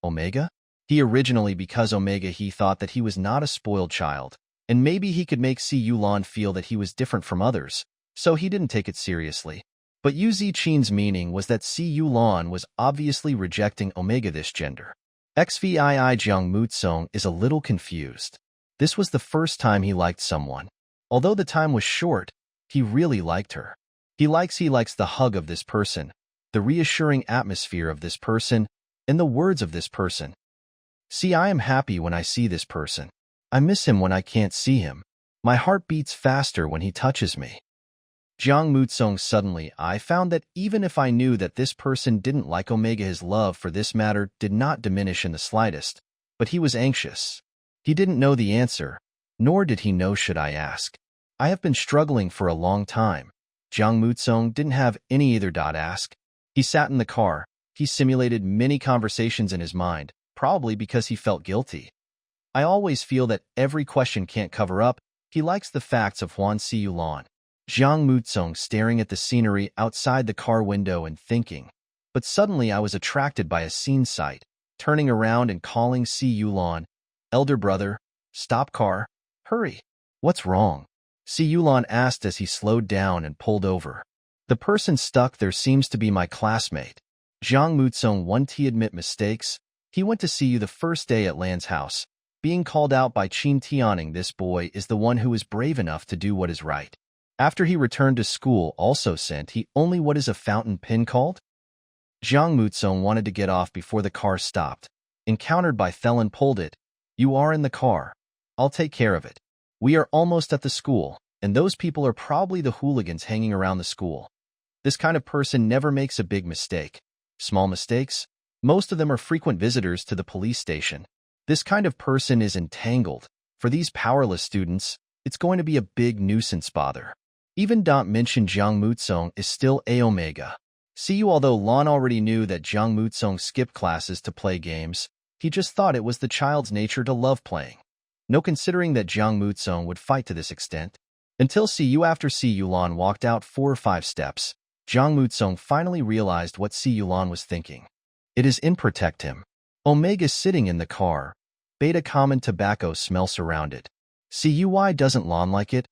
Omega? He originally because Omega he thought that he was not a spoiled child, and maybe he could make Lon feel that he was different from others, so he didn't take it seriously. But Yu Zichin's meaning was that Lon was obviously rejecting Omega this gender. XVII Jiang Mutsung is a little confused. This was the first time he liked someone. Although the time was short, he really liked her. He likes the hug of this person, the reassuring atmosphere of this person, and the words of this person. I am happy when I see this person. I miss him when I can't see him. My heart beats faster when he touches me. Jiang Mutsung suddenly, I found that even if I knew that this person didn't like Omega, his love for this matter did not diminish in the slightest, but he was anxious. He didn't know the answer, nor did he know should I ask. I have been struggling for a long time. Jiang Mutsung didn't have any either. Ask. He sat in the car. He simulated many conversations in his mind, probably because he felt guilty. I always feel that every question can't cover up. He likes the facts of Huan Si Yulan. Jiang Mutsung staring at the scenery outside the car window and thinking. But suddenly I was attracted by a scene sight, turning around and calling Si Yulan. Elder brother, stop car, hurry. What's wrong? Si Yulan asked as he slowed down and pulled over. The person stuck there seems to be my classmate. Jiang Mutsung won't he admit mistakes? He went to see you the first day at Lan's house, being called out by Qin Tianing. This boy is the one who is brave enough to do what is right. After he returned to school also sent he only what is a fountain pen called? Jiang Mutsung wanted to get off before the car stopped. Encountered by Thelen pulled it. You are in the car. I'll take care of it. We are almost at the school, and those people are probably the hooligans hanging around the school. This kind of person never makes a big mistake. Small mistakes? Most of them are frequent visitors to the police station. This kind of person is entangled. For these powerless students, it's going to be a big nuisance bother. Even don't mention Jiang Mutsung is still a Omega. Although Lon already knew that Jiang Mutsung skipped classes to play games, he just thought it was the child's nature to love playing. No considering that Jiang Mutsung would fight to this extent. Until after Si Yulan walked out 4 or 5 steps, Jiang Mutsung finally realized what Si Yulan was thinking. It is in protect him. Omega sitting in the car. Beta common tobacco smell surrounded. Why doesn't Lon like it?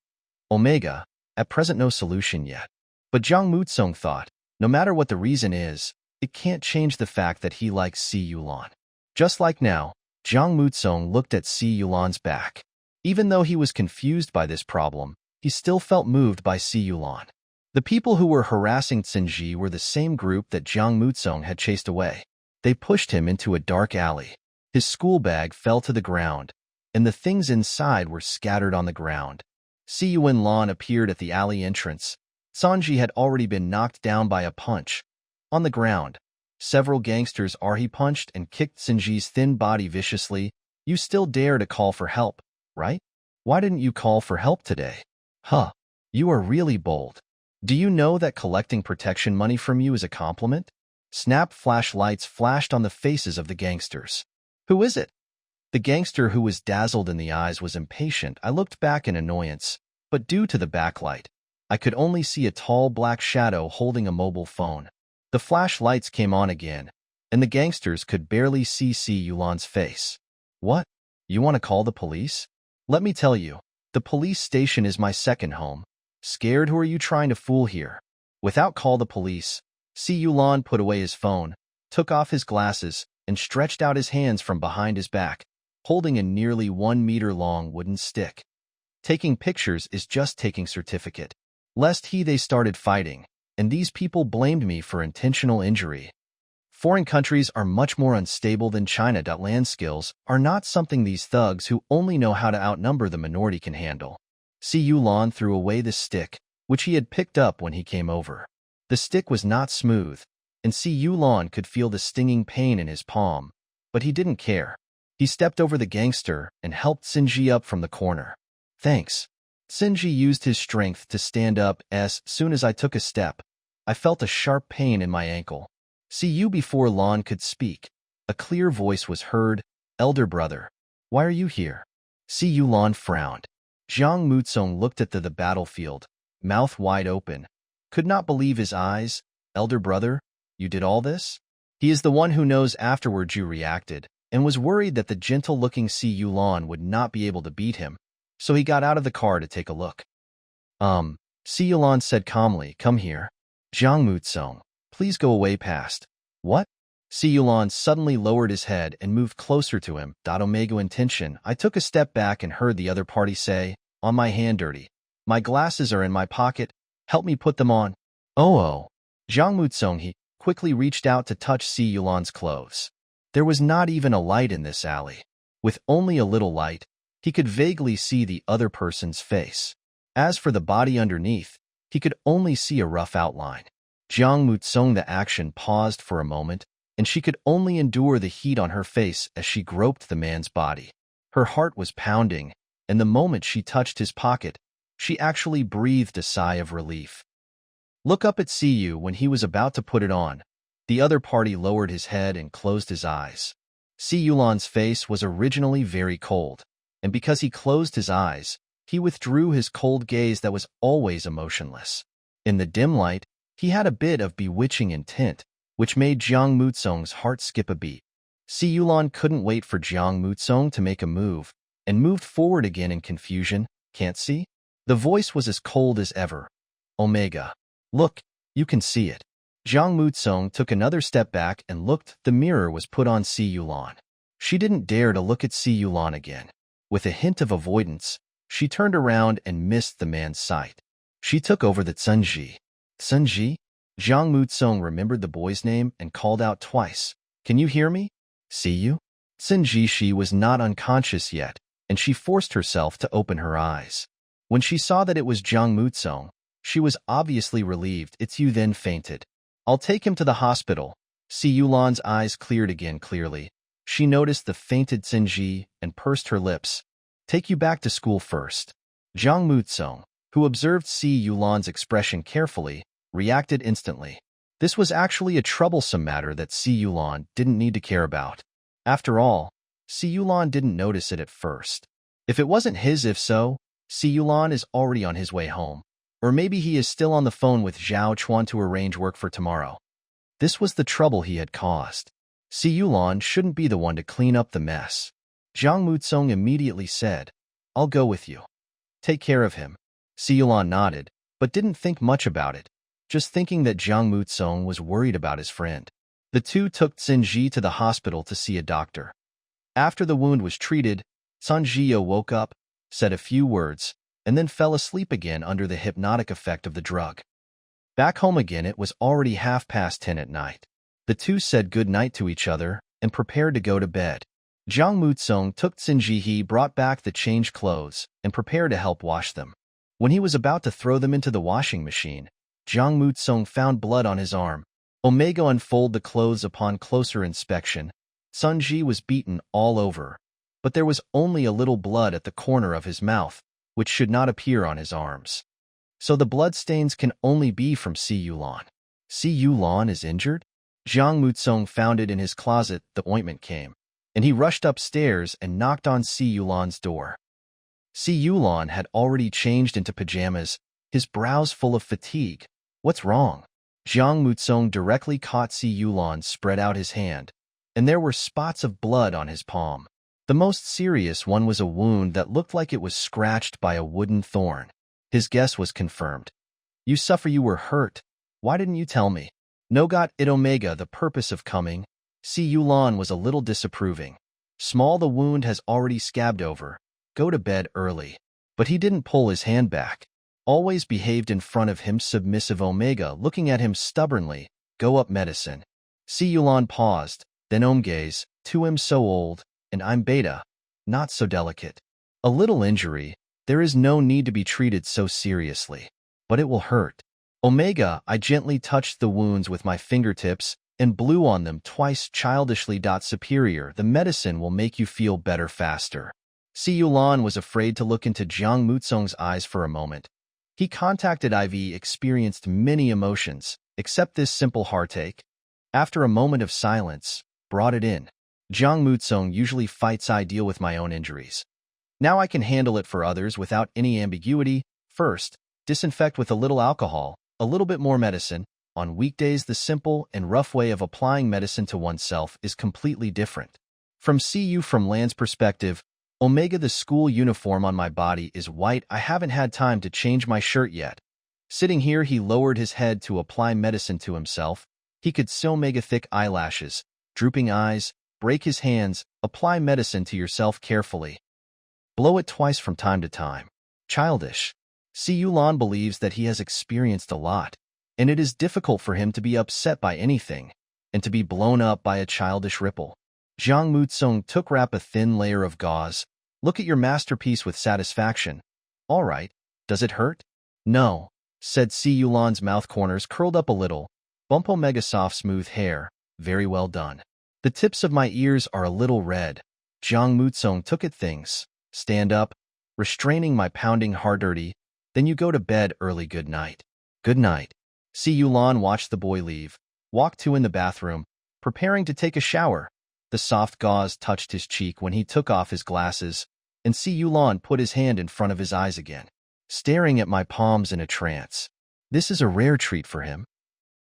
Omega, at present no solution yet. But Jiang Mutsung thought, no matter what the reason is, it can't change the fact that he likes Si Yulan. Just like now, Jiang Mutsung looked at Si Yulan's back. Even though he was confused by this problem, he still felt moved by Si Yulan. The people who were harassing Tsinji were the same group that Jiang Mutsung had chased away. They pushed him into a dark alley. His school bag fell to the ground, and the things inside were scattered on the ground. Si Yuan Lan appeared at the alley entrance. Sanji had already been knocked down by a punch. On the ground, several gangsters he punched and kicked Tsinji's thin body viciously. You still dare to call for help, right? Why didn't you call for help today? Huh, you are really bold. Do you know that collecting protection money from you is a compliment? Snap flashlights flashed on the faces of the gangsters. Who is it? The gangster who was dazzled in the eyes was impatient. I looked back in annoyance, but due to the backlight, I could only see a tall black shadow holding a mobile phone. The flashlights came on again, and the gangsters could barely see Yulan's face. What? You want to call the police? Let me tell you, the police station is my second home. Scared? Who are you trying to fool here? Without call the police, Yulan put away his phone, took off his glasses, and stretched out his hands from behind his back, holding a nearly 1 meter long wooden stick. Taking pictures is just taking certificate. Lest they started fighting, and these people blamed me for intentional injury. Foreign countries are much more unstable than China. Land skills are not something these thugs who only know how to outnumber the minority can handle. Si Yulan threw away the stick, which he had picked up when he came over. The stick was not smooth, and Si Yulan could feel the stinging pain in his palm, but he didn't care. He stepped over the gangster and helped Sinji up from the corner. Thanks. Sinji used his strength to stand up. As soon as I took a step, I felt a sharp pain in my ankle. See you. Before Lan could speak, a clear voice was heard. Elder brother, why are you here? Si Yulan frowned. Zhang Mutsong looked at the battlefield, mouth wide open. Could not believe his eyes. Elder brother, you did all this? He is the one who knows. Afterwards you reacted, and was worried that the gentle-looking Si Yulan would not be able to beat him, so he got out of the car to take a look. Si Yulan said calmly, come here. Zhang Mutsong, please go away past. What? Si Yulan suddenly lowered his head and moved closer to him. Omega intention. I took a step back and heard the other party say, on my hand dirty. My glasses are in my pocket. Help me put them on. Oh. Zhang Mutsong he quickly reached out to touch Si Yulan's clothes. There was not even a light in this alley. With only a little light, he could vaguely see the other person's face. As for the body underneath, he could only see a rough outline. Zhang Mutsong the action paused for a moment, and she could only endure the heat on her face as she groped the man's body. Her heart was pounding, and the moment she touched his pocket, she actually breathed a sigh of relief. Look up at Siyu. When he was about to put it on, the other party lowered his head and closed his eyes. Si Yulan's face was originally very cold, and because he closed his eyes, he withdrew his cold gaze that was always emotionless. In the dim light, he had a bit of bewitching intent, which made Zhang Mutsong's heart skip a beat. Si Yulan couldn't wait for Zhang Mutsong to make a move, and moved forward again in confusion. Can't see? The voice was as cold as ever. Omega. Look, you can see it. Zhang Mutsong took another step back and looked. The mirror was put on Si Yulan. She didn't dare to look at Si Yulan again. With a hint of avoidance, she turned around and missed the man's sight. She took over the Tsunji. Tsunji? Zhang Mutsong remembered the boy's name and called out twice. Can you hear me? See you? Tsunji. She was not unconscious yet, and she forced herself to open her eyes. When she saw that it was Zhang Mutsong, she was obviously relieved. It's you. Then fainted. I'll take him to the hospital. Si Yulan's eyes cleared again clearly. She noticed the fainted Tsunji and pursed her lips. Take you back to school first. Zhang Mutsong, who observed Si Yulan's expression carefully, reacted instantly. This was actually a troublesome matter that Si Yulan didn't need to care about. After all, Si Yulan didn't notice it at first. If it wasn't his, if so, Si Yulan is already on his way home. Or maybe he is still on the phone with Zhao Chuan to arrange work for tomorrow. This was the trouble he had caused. Si Yulan shouldn't be the one to clean up the mess. Zhang Mutsong immediately said, I'll go with you. Take care of him. Si Yulan nodded, but didn't think much about it, just thinking that Zhang Mutsong was worried about his friend. The two took Tsunji to the hospital to see a doctor. After the wound was treated, Tsunji woke up, said a few words, and then fell asleep again under the hypnotic effect of the drug. Back home again, it was already 10:30 at night. The two said good night to each other and prepared to go to bed. Zhang Mutsong took Tsunji. He brought back the changed clothes and prepared to help wash them. When he was about to throw them into the washing machine, Zhang Mutsong found blood on his arm. Omega unfolded the clothes. Upon closer inspection, Tsunji was beaten all over, but there was only a little blood at the corner of his mouth, which should not appear on his arms. So the blood stains can only be from Si Yulan. Si Yulan is injured? Zhang Mutsong found it in his closet. The ointment came, and he rushed upstairs and knocked on Si Yulan's door. Si Yulan had already changed into pajamas, his brows full of fatigue. What's wrong? Zhang Mutsong directly caught Si Yulan spread out his hand, and there were spots of blood on his palm. The most serious one was a wound that looked like it was scratched by a wooden thorn. His guess was confirmed. You suffer. You were hurt. Why didn't you tell me? No, got it. Omega. The purpose of coming. Si Yulan was a little disapproving. Small, the wound has already scabbed over. Go to bed early. But he didn't pull his hand back. Always behaved in front of him. Submissive Omega, looking at him stubbornly. Go up medicine. Si Yulan paused, then Omgaze, 2M so old, and I'm beta, not so delicate. A little injury, there is no need to be treated so seriously. But it will hurt. Omega, I gently touched the wounds with my fingertips and blew on them twice childishly. Superior, the medicine will make you feel better faster. Si Yulan was afraid to look into Jiang Mutsong's eyes for a moment. He contacted IV experienced many emotions, except this simple heartache. After a moment of silence, brought it in. Jiang Mutsong usually fights I deal with my own injuries. Now I can handle it for others without any ambiguity. First, disinfect with a little alcohol, a little bit more medicine. On weekdays, the simple and rough way of applying medicine to oneself is completely different. From Land's perspective, Omega, the school uniform on my body is white. I haven't had time to change my shirt yet. Sitting here, he lowered his head to apply medicine to himself. He could sew mega thick eyelashes, drooping eyes, break his hands, apply medicine to yourself carefully. Blow it twice from time to time. Childish. Si Yulan believes that he has experienced a lot, and it is difficult for him to be upset by anything, and to be blown up by a childish ripple. Jiang Mutsong wrap a thin layer of gauze. Look at your masterpiece with satisfaction. All right. Does it hurt? No, said Si Yulan's mouth corners curled up a little. Bump Omega soft smooth hair. Very well done. The tips of my ears are a little red. Jiang Mutsong took at things. Stand up, restraining my pounding heart. Dirty. Then you go to bed early. Good night. Good night. Si Yulan watched the boy leave, walked to in the bathroom, preparing to take a shower. The soft gauze touched his cheek when he took off his glasses, and Si Yulan put his hand in front of his eyes again, staring at my palms in a trance. This is a rare treat for him.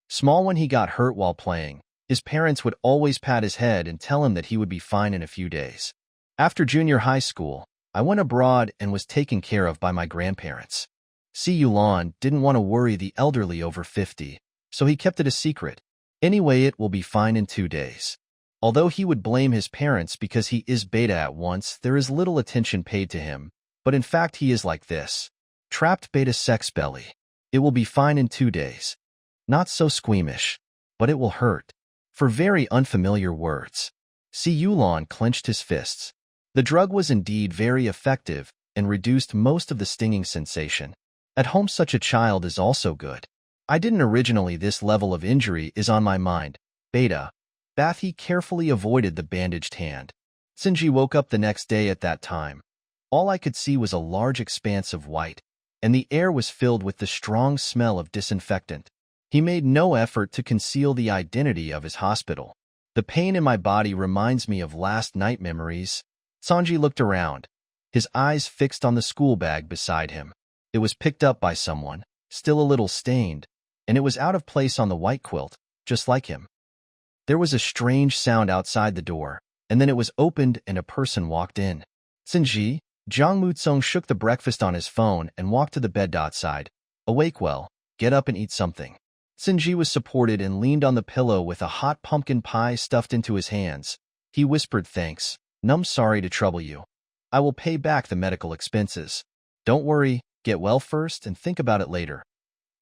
Small, when he got hurt while playing, his parents would always pat his head and tell him that he would be fine in a few days. After junior high school, I went abroad and was taken care of by my grandparents. Si Yulan didn't want to worry the elderly over 50, so he kept it a secret. Anyway, it will be fine in 2 days. Although he would blame his parents because he is beta at once, there is little attention paid to him, but in fact he is like this. Trapped beta sex belly. It will be fine in 2 days. Not so squeamish, but it will hurt. For very unfamiliar words. Si Yulan clenched his fists. The drug was indeed very effective and reduced most of the stinging sensation. At home, such a child is also good. I didn't originally. This level of injury is on my mind. Beta. Bath. He carefully avoided the bandaged hand. Sinji woke up the next day at that time. All I could see was a large expanse of white, and the air was filled with the strong smell of disinfectant. He made no effort to conceal the identity of his hospital. The pain in my body reminds me of last night memories. Sanji looked around, his eyes fixed on the school bag beside him. It was picked up by someone, still a little stained, and it was out of place on the white quilt, just like him. There was a strange sound outside the door, and then it was opened and a person walked in. Sinji, Jiang Mutsong shook the breakfast on his phone and walked to the bed. Side. Awake? Well, get up and eat something. Sinji was supported and leaned on the pillow with a hot pumpkin pie stuffed into his hands. He whispered, thanks. Sorry to trouble you. I will pay back the medical expenses. Don't worry, get well first and think about it later.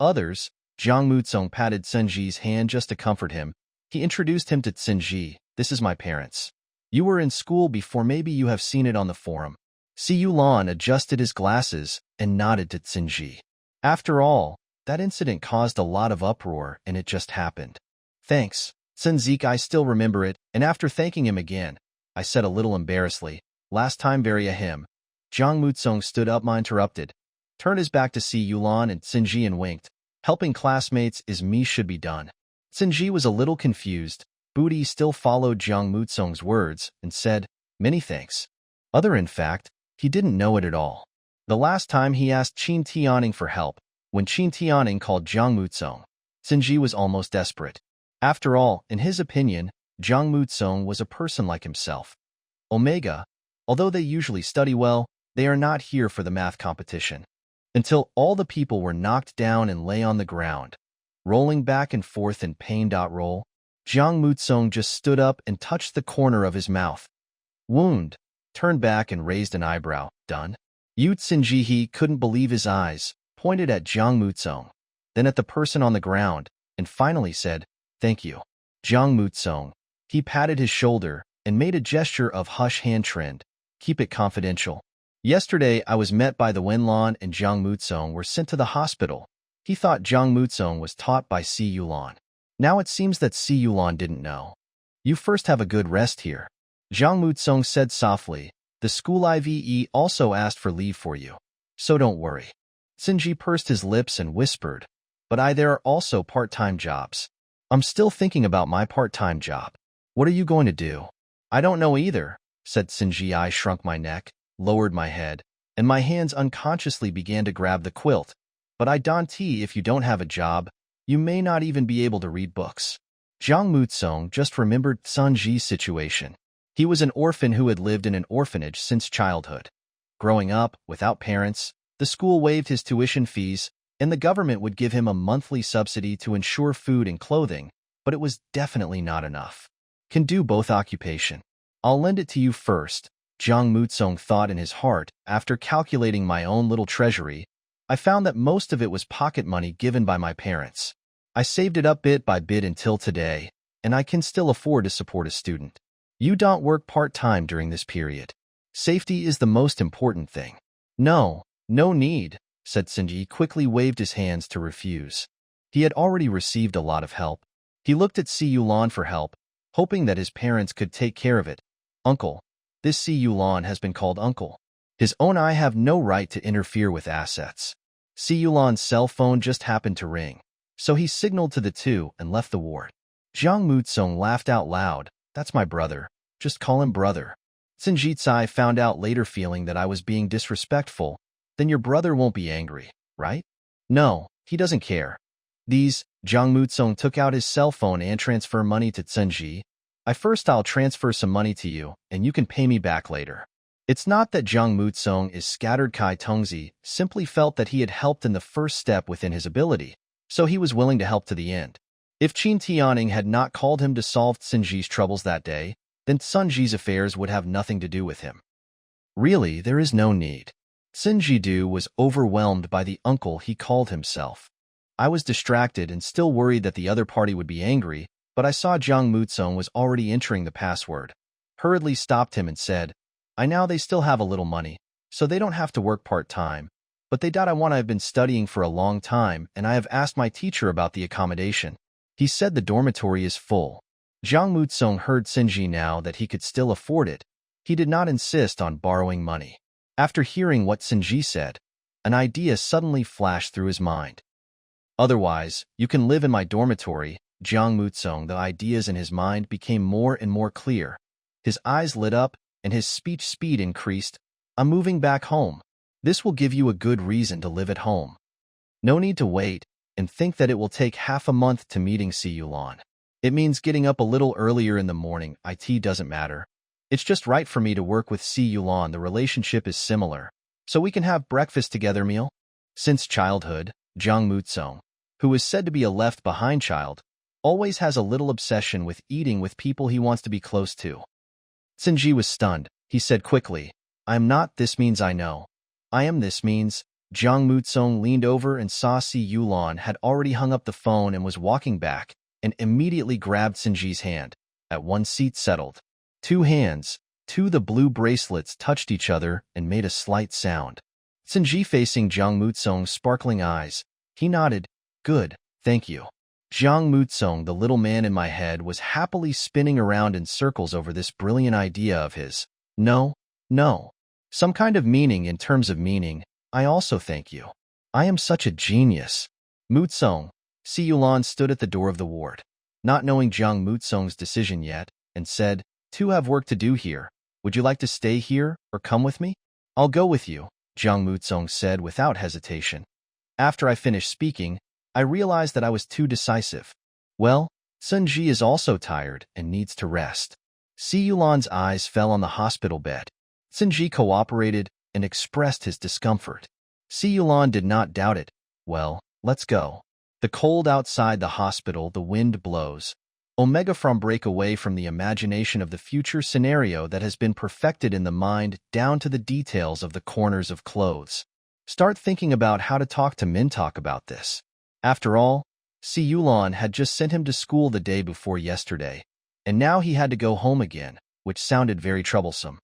Others, Jiang Mutsong patted Sinji's hand just to comfort him. He introduced him to Sinji. This is my parents. You were in school before, maybe you have seen it on the forum. Si Yulan adjusted his glasses and nodded to Sinji. After all, that incident caused a lot of uproar and it just happened. Thanks, Sinzik. I still remember it, and after thanking him again, I said a little embarrassedly, last time very him. Jiang Mutsong stood up, interrupted, turned his back to Si Yulan and Sinji and winked. Helping classmates is me should be done. Sinji was a little confused. Booty still followed Jiang Mutsong's words and said, many thanks. In fact, he didn't know it at all. The last time he asked Qin Tianing for help, when Qin Tianing called Jiang Mutsong, Sinji was almost desperate. After all, in his opinion, Jiang Mutsong was a person like himself. Omega, although they usually study well, they are not here for the math competition. Until all the people were knocked down and lay on the ground, rolling back and forth in pain. Roll. Jiang Mutsong just stood up and touched the corner of his mouth. Wound. Turned back and raised an eyebrow. Done. Yu Tsinji, he couldn't believe his eyes, pointed at Jiang Mutsong, then at the person on the ground, and finally said, thank you. Jiang Mutsong. He patted his shoulder and made a gesture of hush hand trend. Keep it confidential. Yesterday, I was met by the Wenlan and Jiang Mutsong were sent to the hospital. He thought Jiang Mutsong was taught by Si Yulan. Now it seems that Si Yulan didn't know. You first have a good rest here. Jiang Mutsong said softly. The school IVE also asked for leave for you. So don't worry. Sinji pursed his lips and whispered, but there are also part-time jobs. I'm still thinking about my part-time job. What are you going to do? I don't know either, said Sinji. I shrunk my neck, lowered my head, and my hands unconsciously began to grab the quilt. But I don't. If you don't have a job, you may not even be able to read books. Jiang Mutsong just remembered Sunji's situation. He was an orphan who had lived in an orphanage since childhood. Growing up, without parents, the school waived his tuition fees, and the government would give him a monthly subsidy to ensure food and clothing, but it was definitely not enough. Can do both occupation. I'll lend it to you first, Jiang Mutsong thought in his heart. After calculating my own little treasury, I found that most of it was pocket money given by my parents. I saved it up bit by bit until today, and I can still afford to support a student. You don't work part-time during this period. Safety is the most important thing. No need, said Sinji. Quickly waved his hands to refuse. He had already received a lot of help. He looked at Si Yulan for help, hoping that his parents could take care of it. Uncle. This Si Yulan has been called uncle. His own I have no right to interfere with assets. Si Yulan's cell phone just happened to ring, so he signaled to the two and left the ward. Jiang Mutsong laughed out loud. That's my brother. Just call him brother. Sinji Tsai found out later, feeling that I was being disrespectful. Then your brother won't be angry, right? No, he doesn't care. Jiang Mutsong took out his cell phone and transferred money to Tsunji. I'll transfer some money to you, and you can pay me back later. It's not that Jiang Mutsong is scattered. Kai Tongzi simply felt that he had helped in the first step within his ability, so he was willing to help to the end. If Qin Tianing had not called him to solve Tsunji's troubles that day, then Tsunji's affairs would have nothing to do with him. Really, there is no need. Tsunji was overwhelmed by the uncle he called himself. I was distracted and still worried that the other party would be angry, but I saw Jiang Mutsong was already entering the password. Hurriedly stopped him and said, they still have a little money, so they don't have to work part-time, but I've been studying for a long time, and I have asked my teacher about the accommodation. He said the dormitory is full. Jiang Mutsong heard Sinji now that he could still afford it. He did not insist on borrowing money. After hearing what Sinji said, an idea suddenly flashed through his mind. Otherwise, you can live in my dormitory, Jiang Mutsong. The ideas in his mind became more and more clear. His eyes lit up, and his speech speed increased. I'm moving back home. This will give you a good reason to live at home. No need to wait and think that it will take half a month to meeting Si Yulan. It means getting up a little earlier in the morning. It doesn't matter. It's just right for me to work with Si Yulan. The relationship is similar, so we can have breakfast together meal. Since childhood, Jiang Mutsong, who is said to be a left-behind child, always has a little obsession with eating with people he wants to be close to. Sinji was stunned. He said quickly, I'm not. This means I know. I am. This means. Jiang Mutsong leaned over and saw Si Yulan had already hung up the phone and was walking back, and immediately grabbed Sinji's hand. At one seat settled. Two hands, the blue bracelets touched each other and made a slight sound. Sinji facing Jiang Mutsong's sparkling eyes. He nodded. Good, thank you. Jiang Mutsong, the little man in my head, was happily spinning around in circles over this brilliant idea of his. No. Some kind of meaning. In terms of meaning, I also thank you. I am such a genius. Mutsong. Si Yulan stood at the door of the ward, not knowing Jiang Mutsong's decision yet, and said, Two have work to do here. Would you like to stay here or come with me? I'll go with you, Jiang Mutsong said without hesitation. After I finished speaking, I realized that I was too decisive. Well, Sunji is also tired and needs to rest. Si Yulan's eyes fell on the hospital bed. Sunji cooperated and expressed his discomfort. Si Yulan did not doubt it. Well, let's go. The cold outside the hospital, the wind blows. Omega from break away from the imagination of the future scenario that has been perfected in the mind down to the details of the corners of clothes. Start thinking about how to talk to Mintalk about this. After all, Si Yulan had just sent him to school the day before yesterday, and now he had to go home again, which sounded very troublesome.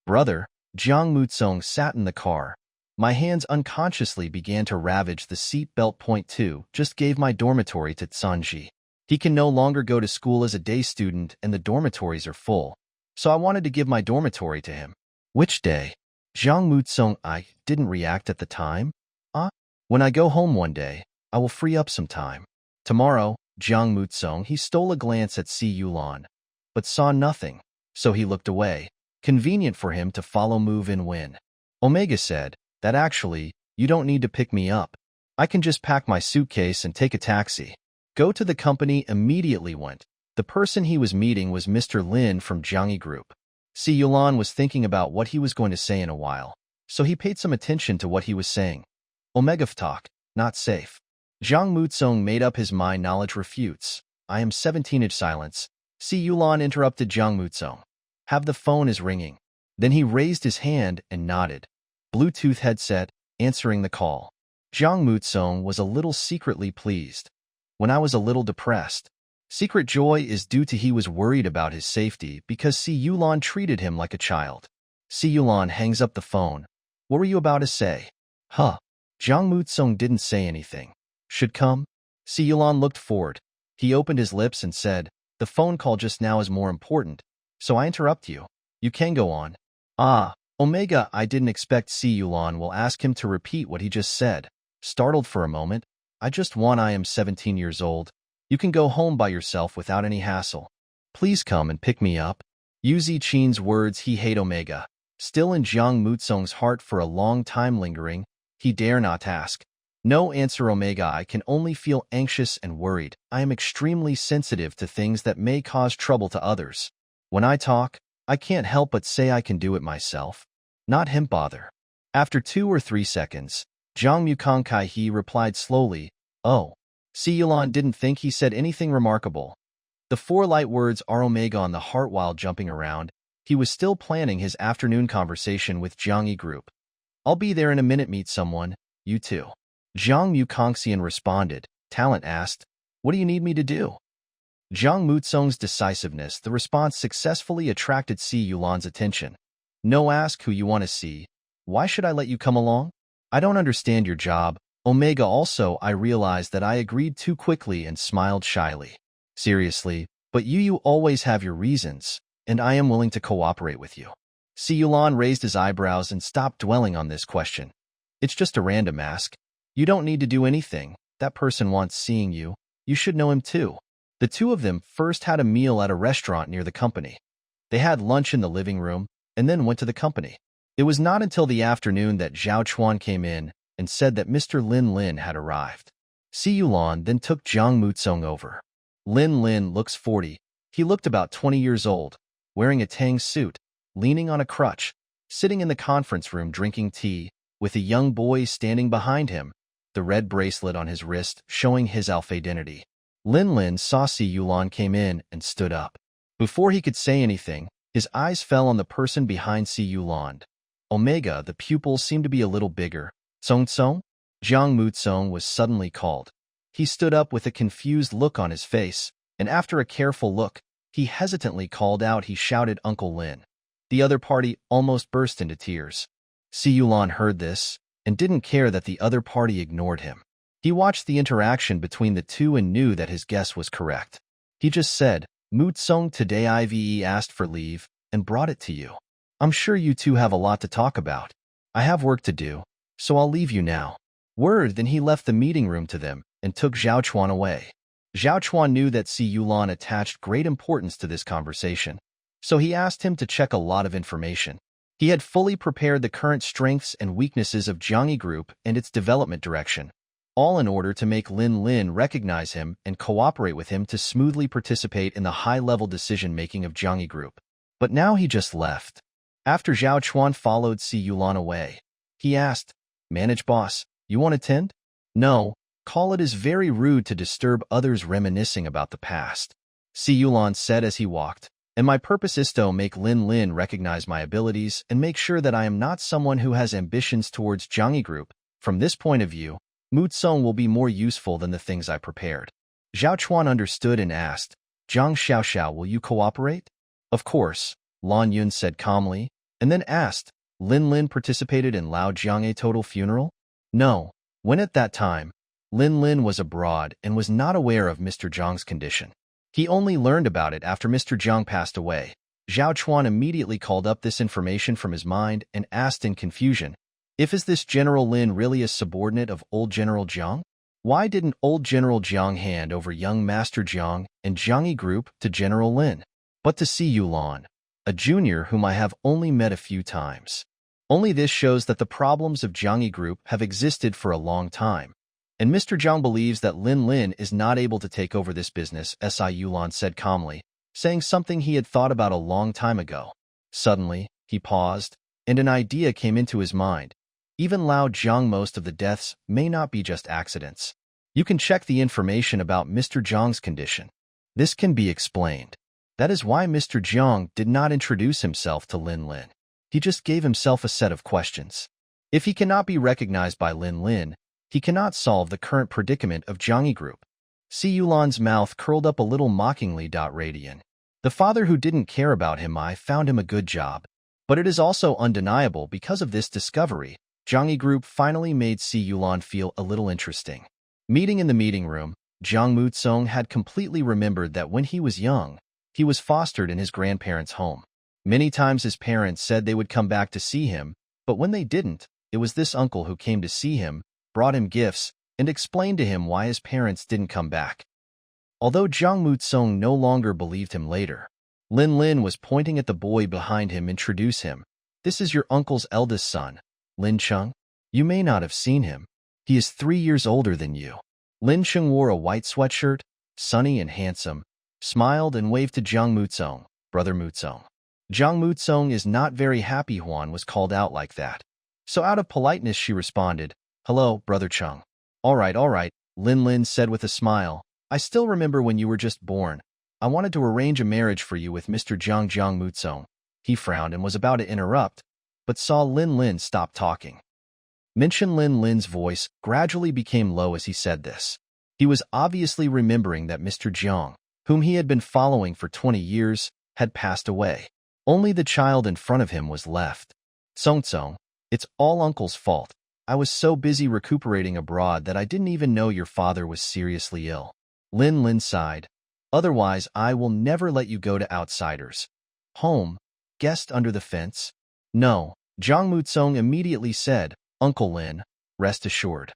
Brother, Jiang Mutsong sat in the car. My hands unconsciously began to ravage the seat belt. Point 2, just gave my dormitory to Tsanji. He can no longer go to school as a day student and the dormitories are full, so I wanted to give my dormitory to him. Which day? Jiang Mutsong, I didn't react at the time. When I go home one day, I will free up some time. Tomorrow, Jiang Mutsong, he stole a glance at Si Yulan, but saw nothing, so he looked away. Convenient for him to follow move in when. Omega said, that actually, you don't need to pick me up. I can just pack my suitcase and take a taxi. Go to the company immediately went. The person he was meeting was Mr. Lin from Jiangyi Group. Si Yulan was thinking about what he was going to say in a while, so he paid some attention to what he was saying. Omega talk, not safe. Jiang Mutsong made up his mind. Knowledge refutes. I am 17-inch silence. Si Yulan interrupted Jiang Mutsong. Have the phone is ringing. Then he raised his hand and nodded. Bluetooth headset, answering the call. Jiang Mutsong was a little secretly pleased. When I was a little depressed. Secret joy is due to he was worried about his safety because Si Yulan treated him like a child. Si Yulan hangs up the phone. What were you about to say? Huh. Jiang Mutsong didn't say anything. Should come? Si Yulan looked forward. He opened his lips and said, the phone call just now is more important, so I interrupt you. You can go on. Omega, I didn't expect Si Yulan will ask him to repeat what he just said. Startled for a moment. I am 17 years old. You can go home by yourself without any hassle. Please come and pick me up. Yuzi Qin's words he hate Omega. Still in Jiang Mutsong's heart for a long time lingering, he dare not ask. No answer. Omega, I can only feel anxious and worried. I am extremely sensitive to things that may cause trouble to others. When I talk, I can't help but say I can do it myself. Not him bother. After 2 or 3 seconds, Jiang Mukonkai he replied slowly, oh. Si Yulan didn't think he said anything remarkable. The 4 light words are Omega on the heart while jumping around. He was still planning his afternoon conversation with Jiangyi Group. I'll be there in a minute. Meet someone. You too. Jiang Mukonxian responded. Talent asked, what do you need me to do? Jiang Mutsong's decisiveness. The response successfully attracted Si Yulan's attention. No, ask who you want to see. Why should I let you come along? I don't understand your job. Omega also, I realized that I agreed too quickly and smiled shyly. Seriously, but you always have your reasons, and I am willing to cooperate with you. Si Yulan raised his eyebrows and stopped dwelling on this question. It's just a random ask. You don't need to do anything. That person wants seeing you. You should know him too. The two of them first had a meal at a restaurant near the company. They had lunch in the living room, and then went to the company. It was not until the afternoon that Zhao Chuan came in and said that Mr. Lin had arrived. Si Yulan then took Jiang Mutsong over. Lin looks 40. He looked about 20 years old, wearing a tang suit, leaning on a crutch, sitting in the conference room drinking tea, with a young boy standing behind him, the red bracelet on his wrist showing his alpha identity. Lin saw Si Yulan came in and stood up. Before he could say anything, his eyes fell on the person behind Si Yulan. Omega, the pupil seemed to be a little bigger. Song? Jiang Mutsong was suddenly called. He stood up with a confused look on his face, and after a careful look, he hesitantly called out. He shouted, Uncle Lin. The other party almost burst into tears. Si Yulan heard this, and didn't care that the other party ignored him. He watched the interaction between the two and knew that his guess was correct. He just said, Mutsong, today Ive asked for leave, and brought it to you. I'm sure you two have a lot to talk about. I have work to do, so I'll leave you now. Word. Then he left the meeting room to them and took Zhao Chuan away. Zhao Chuan knew that Si Yulan attached great importance to this conversation, so he asked him to check a lot of information. He had fully prepared the current strengths and weaknesses of Jiangyi Group and its development direction, all in order to make Lin recognize him and cooperate with him to smoothly participate in the high-level decision-making of Jiangyi Group. But now he just left. After Zhao Chuan followed Si Yulan away, he asked, Manage boss, you want to tend? No, call it is very rude to disturb others reminiscing about the past. Si Yulan said as he walked, and my purpose is to make Lin recognize my abilities and make sure that I am not someone who has ambitions towards Jiangyi Group. From this point of view, Mutsong will be more useful than the things I prepared. Zhao Chuan understood and asked, Zhang Xiaoxiao, will you cooperate? Of course, Lan Yun said calmly, and then asked, Lin Lin participated in Lao Jiang's total funeral? No. When at that time, Lin Lin was abroad and was not aware of Mr. Zhang's condition. He only learned about it after Mr. Zhang passed away. Zhao Chuan immediately called up this information from his mind and asked in confusion, is this General Lin really a subordinate of old General Jiang? Why didn't old General Jiang hand over young Master Jiang and Jiangyi Group to General Lin, but to Si Yulan, a junior whom I have only met a few times? Only this shows that the problems of Jiangyi Group have existed for a long time, and Mr. Jiang believes that Lin Lin is not able to take over this business, Si Yulan said calmly, saying something he had thought about a long time ago. Suddenly, he paused, and an idea came into his mind. Even Lao Jiang, most of the deaths may not be just accidents. You can check the information about Mr. Jiang's condition. This can be explained. That is why Mr. Jiang did not introduce himself to Lin Lin. He just gave himself a set of questions. If he cannot be recognized by Lin Lin, he cannot solve the current predicament of Jiangyi Group. Si Yulan's mouth curled up a little mockingly. Radian. The father who didn't care about him, I found him a good job. But it is also undeniable because of this discovery, Jiangyi Group finally made Si Yulan feel a little interesting. Meeting in the meeting room, Jiang Mutsong had completely remembered that when he was young, he was fostered in his grandparents' home. Many times his parents said they would come back to see him, but when they didn't, it was this uncle who came to see him, brought him gifts, and explained to him why his parents didn't come back. Although Jiang Mutsong no longer believed him later, Lin Lin was pointing at the boy behind him. Introduce him. This is your uncle's eldest son, Lin Cheng. You may not have seen him. He is 3 years older than you. Lin Cheng wore a white sweatshirt, sunny and handsome, smiled and waved to Jiang Mutsong, Brother Mutsong. Jiang Mutsong is not very happy Huan was called out like that. So out of politeness she responded, Hello, Brother Cheng. All right, Lin Lin said with a smile. I still remember when you were just born. I wanted to arrange a marriage for you with Mr. Jiang. Jiang Mutsong. He frowned and was about to interrupt, but saw Lin Lin stop talking. Mention Lin Lin's voice gradually became low as he said this. He was obviously remembering that Mr. Jiang, whom he had been following for 20 years, had passed away. Only the child in front of him was left. Tsong, it's all Uncle's fault. I was so busy recuperating abroad that I didn't even know your father was seriously ill. Lin Lin sighed. Otherwise, I will never let you go to outsiders. Home, guest under the fence? No, Jiang Mutsong immediately said, Uncle Lin, rest assured.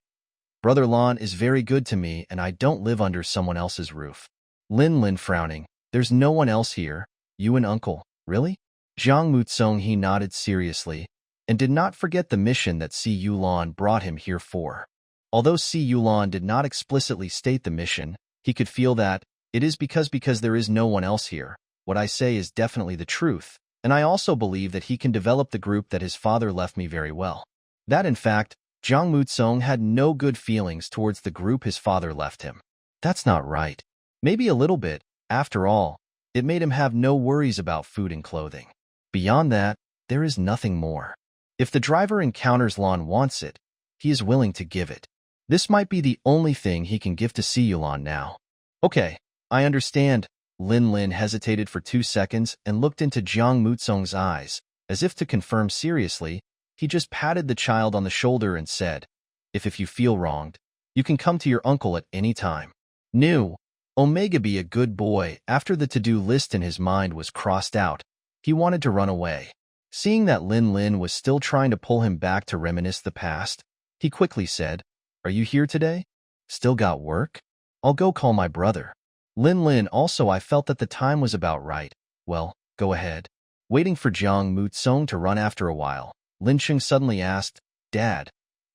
Brother Lan is very good to me and I don't live under someone else's roof. Lin Lin frowning, there's no one else here, you and Uncle, really? Jiang Mutsong he nodded seriously, and did not forget the mission that Si Yulan brought him here for. Although Si Yulan did not explicitly state the mission, he could feel that, it is because there is no one else here. What I say is definitely the truth, and I also believe that he can develop the group that his father left me very well. That in fact, Jiang Mutsong had no good feelings towards the group his father left him. That's not right. Maybe a little bit, after all, it made him have no worries about food and clothing. Beyond that, there is nothing more. If the driver encounters Lan wants it, he is willing to give it. This might be the only thing he can give to Si Yulan now. Okay, I understand. Lin Lin hesitated for 2 seconds and looked into Jiang Mutsong's eyes, as if to confirm seriously. He just patted the child on the shoulder and said, If you feel wronged, you can come to your uncle at any time. New. Omega be a good boy. After the to-do list in his mind was crossed out, he wanted to run away. Seeing that Lin Lin was still trying to pull him back to reminisce the past, he quickly said, Are you here today? Still got work? I'll go call my brother. Lin Lin also I felt that the time was about right. Well, go ahead. Waiting for Jiang Mutsong to run after a while, Lin Cheng suddenly asked, Dad,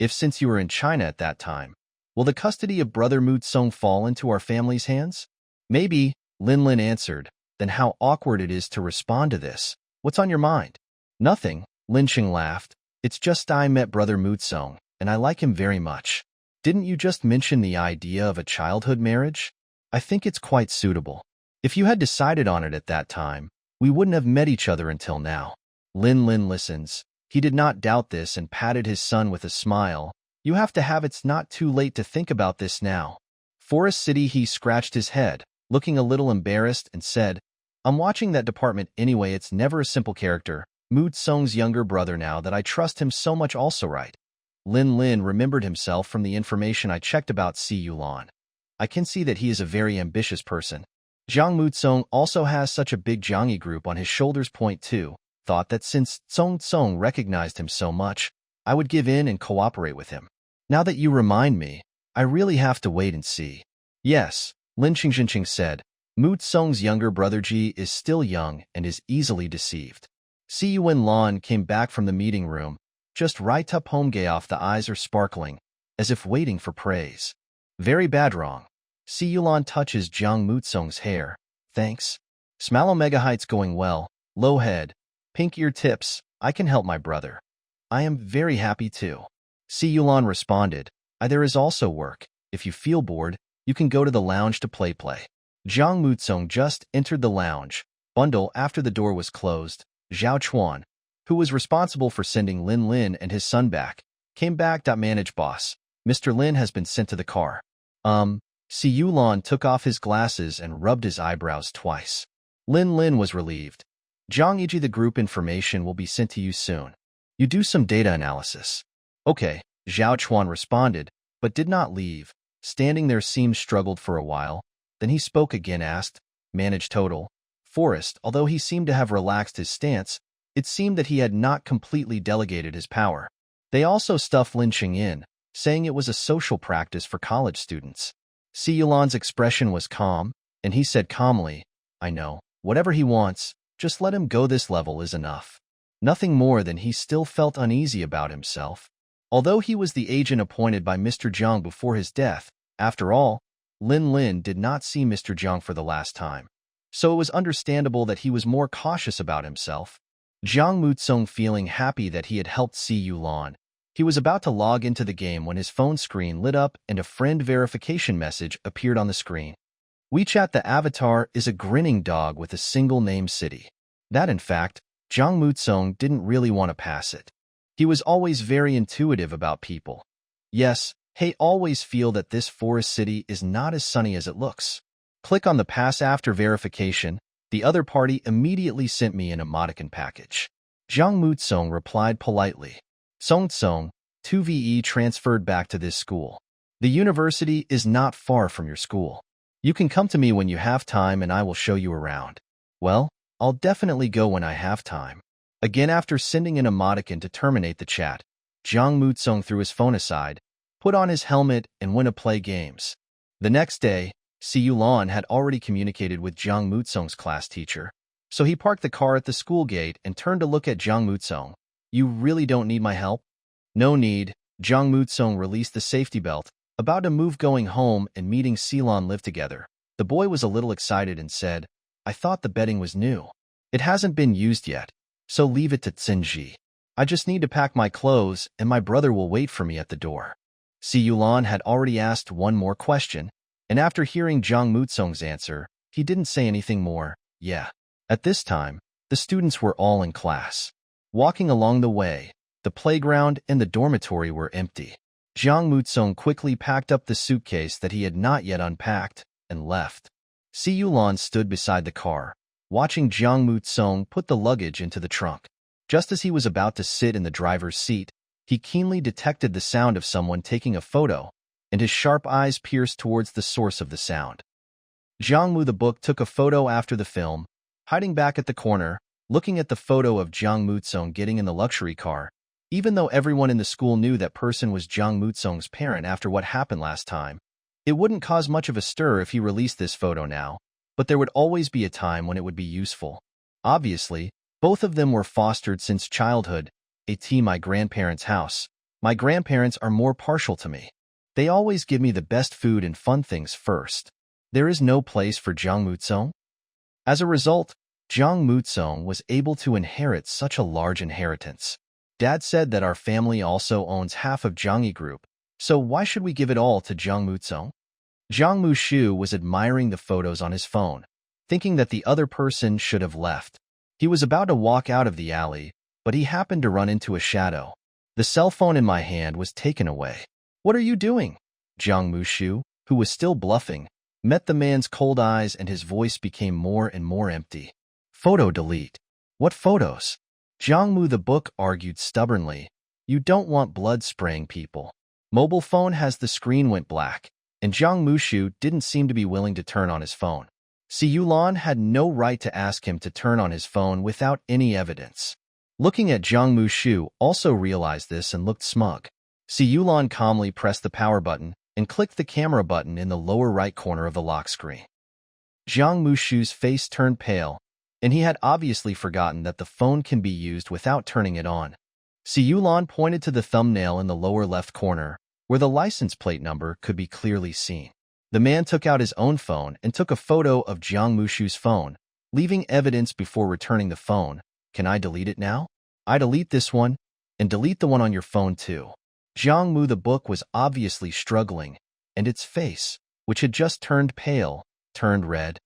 since you were in China at that time, will the custody of Brother Mutsong fall into our family's hands? Maybe, Lin Lin answered. Then how awkward it is to respond to this. What's on your mind? Nothing, Lin Cheng laughed. It's just I met Brother Mutsong, and I like him very much. Didn't you just mention the idea of a childhood marriage? I think it's quite suitable. If you had decided on it at that time, we wouldn't have met each other until now. Lin Lin listens. He did not doubt this and patted his son with a smile. You have to have it's not too late to think about this now. Forest City, he scratched his head, looking a little embarrassed, and said, I'm watching that department anyway. It's never a simple character. Mood Song's younger brother, now that I trust him so much, also right. Lin Lin remembered himself from the information I checked about Si Yulan. I can see that he is a very ambitious person. Jiang Mutsong also has such a big Jiangyi group on his shoulders. Point 2. Thought that since Song Tsong recognized him so much, I would give in and cooperate with him. Now that you remind me, I really have to wait and see. Yes, Lin Qingxinqing said. Mutsong's younger brother Ji is still young and is easily deceived. Si Yuan Lan came back from the meeting room, just right up home. Off the eyes are sparkling, as if waiting for praise. Very bad wrong. Si Yulan touches Jiang Mutsong's hair. Thanks. Smile Omega Heights going well. Low head. Pink ear tips. I can help my brother. I am very happy too. Si Yulan responded. There is also work. If you feel bored, you can go to the lounge to play. Jiang Mutsong just entered the lounge bundle after the door was closed. Zhao Chuan, who was responsible for sending Lin Lin and his son back, came back. Manage boss. Mr. Lin has been sent to the car. Si Yulan took off his glasses and rubbed his eyebrows twice. Lin Lin was relieved. Zhang Yiji, the group information will be sent to you soon. You do some data analysis. Okay, Zhao Chuan responded, but did not leave. Standing there, Seems struggled for a while. Then he spoke again, asked, Manage total. Forest, although he seemed to have relaxed his stance, it seemed that he had not completely delegated his power. They also stuffed Lin Qing in, saying it was a social practice for college students. Si Yulan's expression was calm, and he said calmly, I know, whatever he wants, just let him go. This level is enough. Nothing more than he still felt uneasy about himself. Although he was the agent appointed by Mr. Jiang before his death, after all, Lin Lin did not see Mr. Jiang for the last time. So it was understandable that he was more cautious about himself. Jiang Mutsong, feeling happy that he had helped Si Yulan, he was about to log into the game when his phone screen lit up and a friend verification message appeared on the screen. WeChat, the avatar is a grinning dog with a single name city. That, in fact, Jiang Mutsong didn't really want to pass it. He was always very intuitive about people. Yes, hey, always feel that this forest city is not as sunny as it looks. Click on the pass. After verification, the other party immediately sent me an emoticon package. Jiang Mutsong replied politely. Song Tsong, 2VE transferred back to this school. The university is not far from your school. You can come to me when you have time and I will show you around. Well, I'll definitely go when I have time. Again, after sending an emoticon to terminate the chat, Jiang Mutsong threw his phone aside, put on his helmet, and went to play games. The next day, Si Yulan had already communicated with Jiang Mutsong's class teacher, so he parked the car at the school gate and turned to look at Jiang Mutsong. You really don't need my help? No need. Jiang Mutsong released the safety belt, about to move. Going home and meeting Silan live together. The boy was a little excited and said, I thought the bedding was new. It hasn't been used yet, so leave it to Tsinji. I just need to pack my clothes and my brother will wait for me at the door. Si Yulan had already asked one more question, and after hearing Jiang Mutsong's answer, he didn't say anything more. Yeah. At this time, the students were all in class. Walking along the way, the playground and the dormitory were empty. Jiang Mutsong quickly packed up the suitcase that he had not yet unpacked and left. Si Yulan stood beside the car, watching Jiang Mutsong put the luggage into the trunk. Just as he was about to sit in the driver's seat, he keenly detected the sound of someone taking a photo, and his sharp eyes pierced towards the source of the sound. Jiang Mu the book took a photo after the film, hiding back at the corner, looking at the photo of Jiang Mutsong getting in the luxury car. Even though everyone in the school knew that person was Jiang Mutsong's parent after what happened last time, it wouldn't cause much of a stir if he released this photo now, but there would always be a time when it would be useful. Obviously, both of them were fostered since childhood. My grandparents' house. My grandparents are more partial to me. They always give me the best food and fun things first. There is no place for Jiang Mutsong. As a result, Jiang Mutsong was able to inherit such a large inheritance. Dad said that our family also owns half of Jiangyi Group, so why should we give it all to Jiang Mutsong? Jiang Mushu was admiring the photos on his phone, thinking that the other person should have left. He was about to walk out of the alley, but he happened to run into a shadow. The cell phone in my hand was taken away. What are you doing? Jiang Mushu, who was still bluffing, met the man's cold eyes and his voice became more and more empty. Photo delete. What photos? Jiang Mu the book argued stubbornly. You don't want blood spraying people. Mobile phone has the screen went black, and Jiang Mushu didn't seem to be willing to turn on his phone. Si Yulan had no right to ask him to turn on his phone without any evidence. Looking at Jiang Mushu also realized this and looked smug. Si Yulan calmly pressed the power button and clicked the camera button in the lower right corner of the lock screen. Jiang Mushu's face turned pale, and he had obviously forgotten that the phone can be used without turning it on. Si Yulan pointed to the thumbnail in the lower left corner, where the license plate number could be clearly seen. The man took out his own phone and took a photo of Jiang Mushu's phone, leaving evidence before returning the phone. Can I delete it now? I delete this one, and delete the one on your phone too. Jiang Mu the book was obviously struggling, and its face, which had just turned pale, turned red.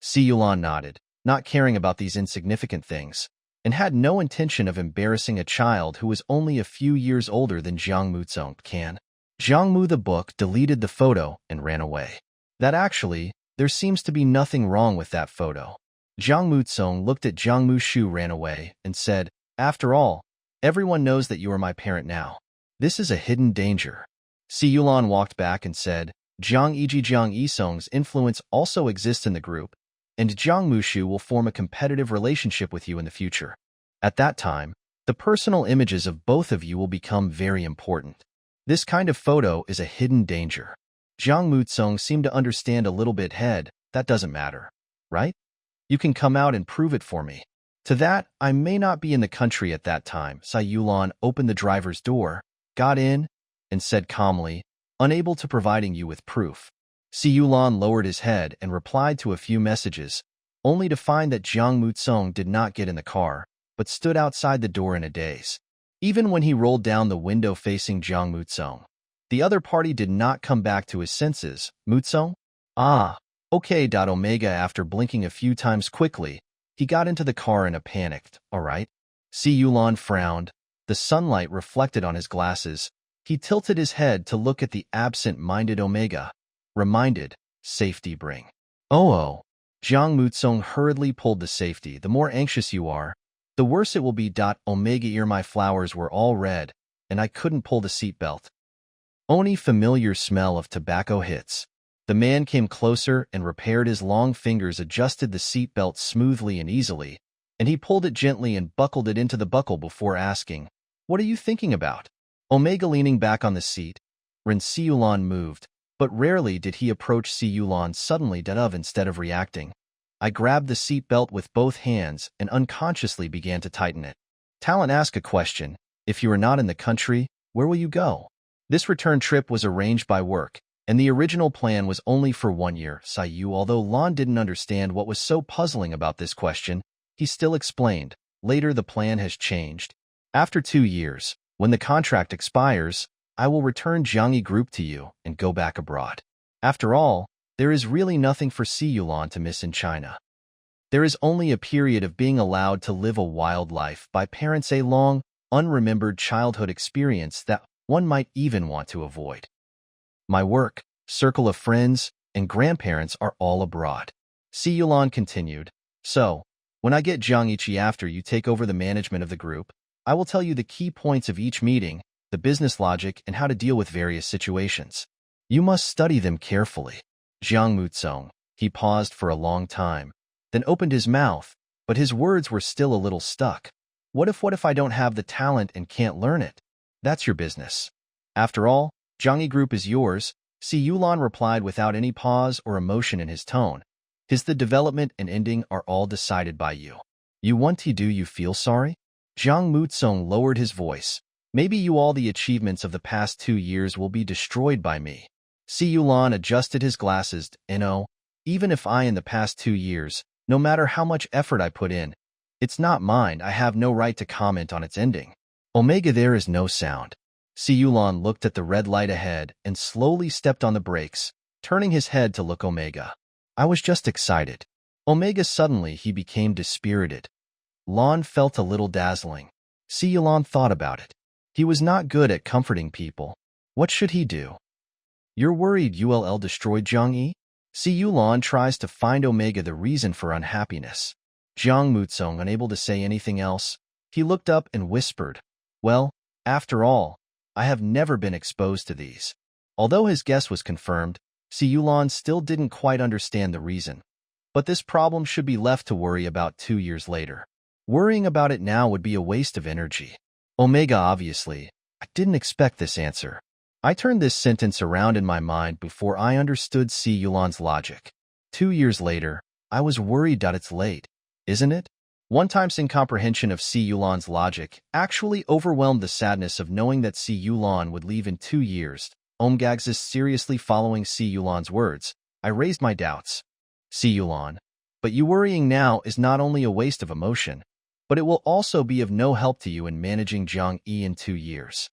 Si Yulan nodded, not caring about these insignificant things, and had no intention of embarrassing a child who was only a few years older than Jiang Mu can. Jiang Mu the book deleted the photo and ran away. That actually, there seems to be nothing wrong with that photo. Jiang Mu looked at Jiang Mushu ran away and said, After all, everyone knows that you are my parent now. This is a hidden danger. Si Yulan walked back and said, Jiang Isong's influence also exists in the group, and Jiang Mushu will form a competitive relationship with you in the future. At that time, the personal images of both of you will become very important. This kind of photo is a hidden danger. Jiang Musong seemed to understand a little bit. That doesn't matter, right? You can come out and prove it for me. To that, I may not be in the country at that time. Si Yulan opened the driver's door, got in, and said calmly, unable to providing you with proof. Si Yulan lowered his head and replied to a few messages, only to find that Jiang Musong did not get in the car, but stood outside the door in a daze. Even when he rolled down the window facing Jiang Musong, the other party did not come back to his senses. Musong? Ah, okay. Omega after blinking a few times quickly, he got into the car in a panic. All right. Si Yulan frowned. The sunlight reflected on his glasses. He tilted his head to look at the absent-minded Omega. Reminded, safety bring. Oh. Jiang Musong hurriedly pulled the safety. The more anxious you are, the worse it will be. Omega ear my flowers were all red, and I couldn't pull the seatbelt. Only familiar smell of tobacco hits. The man came closer and repaired his long fingers adjusted the seatbelt smoothly and easily, and he pulled it gently and buckled it into the buckle before asking, What are you thinking about? Omega leaning back on the seat. Ren Si Yulan moved, but rarely did he approach Si Yulan suddenly instead of reacting. I grabbed the seatbelt with both hands and unconsciously began to tighten it. Talent asked a question. If you are not in the country, where will you go? This return trip was arranged by work, and the original plan was only for 1 year. Although Lon didn't understand what was so puzzling about this question, he still explained, later the plan has changed. After 2 years, when the contract expires, I will return Jiangyi Group to you and go back abroad. After all, there is really nothing for Si Yulan to miss in China. There is only a period of being allowed to live a wild life by parents, a long, unremembered childhood experience that one might even want to avoid. My work, circle of friends, and grandparents are all abroad. Si Yulan continued. So, when I get Jiangyichi after you take over the management of the group, I will tell you the key points of each meeting, the business logic, and how to deal with various situations. You must study them carefully. Jiang Musong. He paused for a long time, then opened his mouth, but his words were still a little stuck. What if I don't have the talent and can't learn it? That's your business. After all, Jiangyi Group is yours, Si Yulan replied without any pause or emotion in his tone. The development and ending are all decided by you. You want to do you feel sorry? Jiang Musong lowered his voice. Maybe all the achievements of the past 2 years will be destroyed by me. Si Yulan adjusted his glasses. Even if in the past 2 years, no matter how much effort I put in, it's not mine. I have no right to comment on its ending. Omega, there is no sound. Si Yulan looked at the red light ahead and slowly stepped on the brakes, turning his head to look Omega. I was just excited. Omega suddenly he became dispirited. Lon felt a little dazzling. Si Yulan thought about it. He was not good at comforting people. What should he do? You're worried ULL destroyed Jiang-yi? Si Yulan tries to find Omega the reason for unhappiness. Jiang Mutsong, unable to say anything else, he looked up and whispered, "Well, after all, I have never been exposed to these." Although his guess was confirmed, Si Yulan still didn't quite understand the reason. But this problem should be left to worry about 2 years later. Worrying about it now would be a waste of energy. Omega, obviously, I didn't expect this answer. I turned this sentence around in my mind before I understood Si Yulan's logic. 2 years later, I was worried that it's late, isn't it? One time's incomprehension of Si Yulan's logic actually overwhelmed the sadness of knowing that Si Yulan would leave in 2 years. Omgag's is seriously following Si Yulan's words. I raised my doubts. Si Yulan, but you worrying now is not only a waste of emotion, but it will also be of no help to you in managing Jiang-yi in 2 years.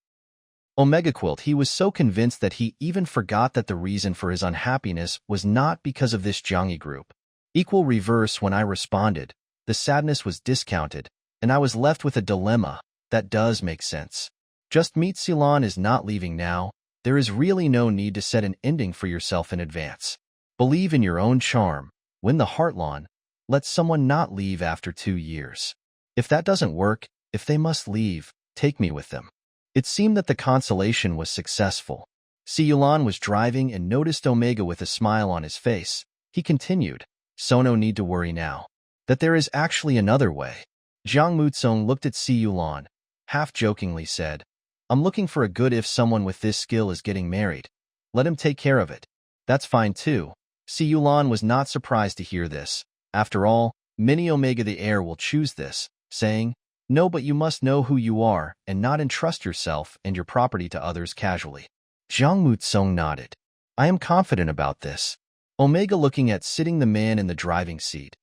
Omega Quilt, he was so convinced that he even forgot that the reason for his unhappiness was not because of this Jiang-yi group. Equal reverse when I responded, the sadness was discounted, and I was left with a dilemma. That does make sense. Just meet Silan is not leaving now. There is really no need to set an ending for yourself in advance. Believe in your own charm. Win the Heartlawn. Let someone not leave after 2 years. If that doesn't work, if they must leave, take me with them. It seemed that the consolation was successful. Si Yulan was driving and noticed Omega with a smile on his face. He continued, "So no need to worry now. That there is actually another way." Jiang Mutsong looked at Si Yulan, half-jokingly said, "I'm looking for a good if someone with this skill is getting married. Let him take care of it." "That's fine too." Si Yulan was not surprised to hear this. After all, many Omega the heir will choose this, saying, "No, but you must know who you are and not entrust yourself and your property to others casually." Jiang Mutsong nodded. "I am confident about this." Omega looking at sitting the man in the driving seat.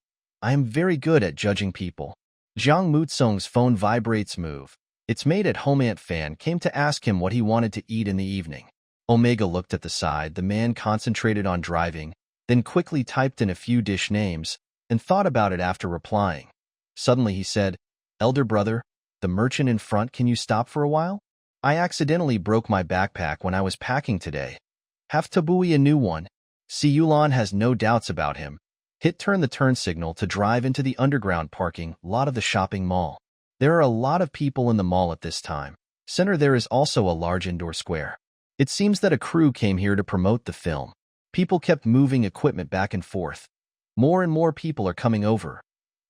"I am very good at judging people." Jiang Mutsong's phone vibrates move. Its mate-at-home Aunt Fan came to ask him what he wanted to eat in the evening. Omega looked at the side. The man concentrated on driving, then quickly typed in a few dish names, and thought about it after replying. Suddenly he said, "Elder brother, the merchant in front, can you stop for a while? I accidentally broke my backpack when I was packing today. Have to buy a new one." Si Yulan has no doubts about him. Hit turn the turn signal to drive into the underground parking lot of the shopping mall. There are a lot of people in the mall at this time. Center there is also a large indoor square. It seems that a crew came here to promote the film. People kept moving equipment back and forth. More and more people are coming over.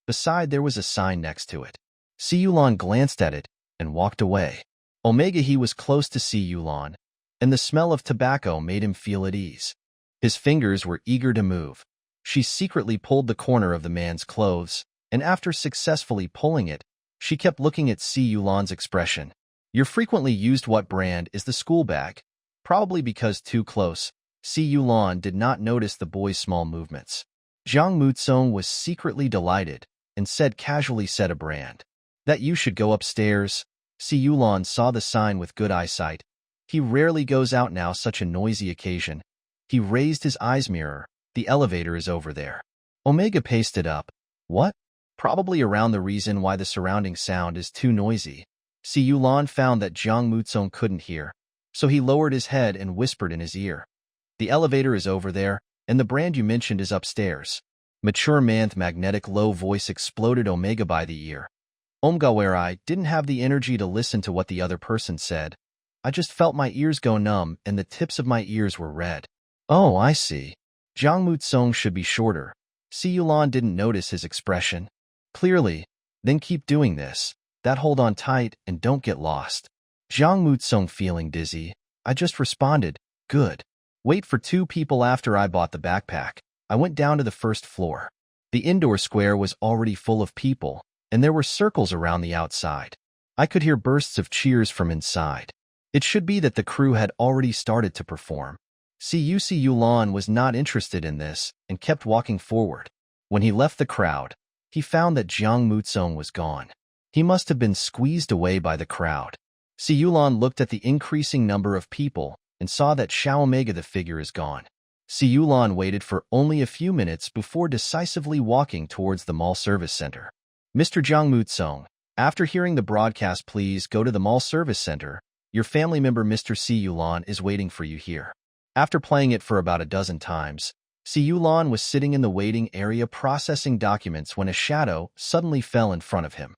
Beside, there was a sign next to it. Si Yulan glanced at it and walked away. Omega, he was close to Si Yulan, and the smell of tobacco made him feel at ease. His fingers were eager to move. She secretly pulled the corner of the man's clothes, and after successfully pulling it, she kept looking at Si Yulan's expression. "Your frequently used what brand is the school bag?" Probably because too close, Si Yulan did not notice the boy's small movements. Jiang Mutsong was secretly delighted and said casually, "Said a brand. That you should go upstairs." Si Yulan saw the sign with good eyesight. He rarely goes out now, such a noisy occasion. He raised his eyes. "Mirror. The elevator is over there." Omega pasted up. "What?" Probably around the reason why the surrounding sound is too noisy. Si Yulan found that Jiang Mutsong couldn't hear, so he lowered his head and whispered in his ear, "The elevator is over there, and the brand you mentioned is upstairs." Mature man's magnetic low voice exploded Omega by the ear. "Omga, where I didn't have the energy to listen to what the other person said. I just felt my ears go numb and the tips of my ears were red." "Oh, I see." Jiang Mutsong should be shorter. Si Yulan didn't notice his expression. "Clearly. Then keep doing this. That hold on tight and don't get lost." Jiang Mutsong feeling dizzy. I just responded, "Good." Wait for 2 people. After I bought the backpack, I went down to the first floor. The indoor square was already full of people, and there were circles around the outside. I could hear bursts of cheers from inside. It should be that the crew had already started to perform. Si Yulan was not interested in this and kept walking forward. When he left the crowd, he found that Jiang Mutsong was gone. He must have been squeezed away by the crowd. Si Yulan looked at the increasing number of people and saw that Xiao Omega the figure is gone. Si Yulan waited for only a few minutes before decisively walking towards the mall service center. "Mr. Jiang Mutsong, after hearing the broadcast, please go to the mall service center. Your family member Mr. Si Yulan is waiting for you here." After playing it for about a dozen times, Si Yulan was sitting in the waiting area processing documents when a shadow suddenly fell in front of him.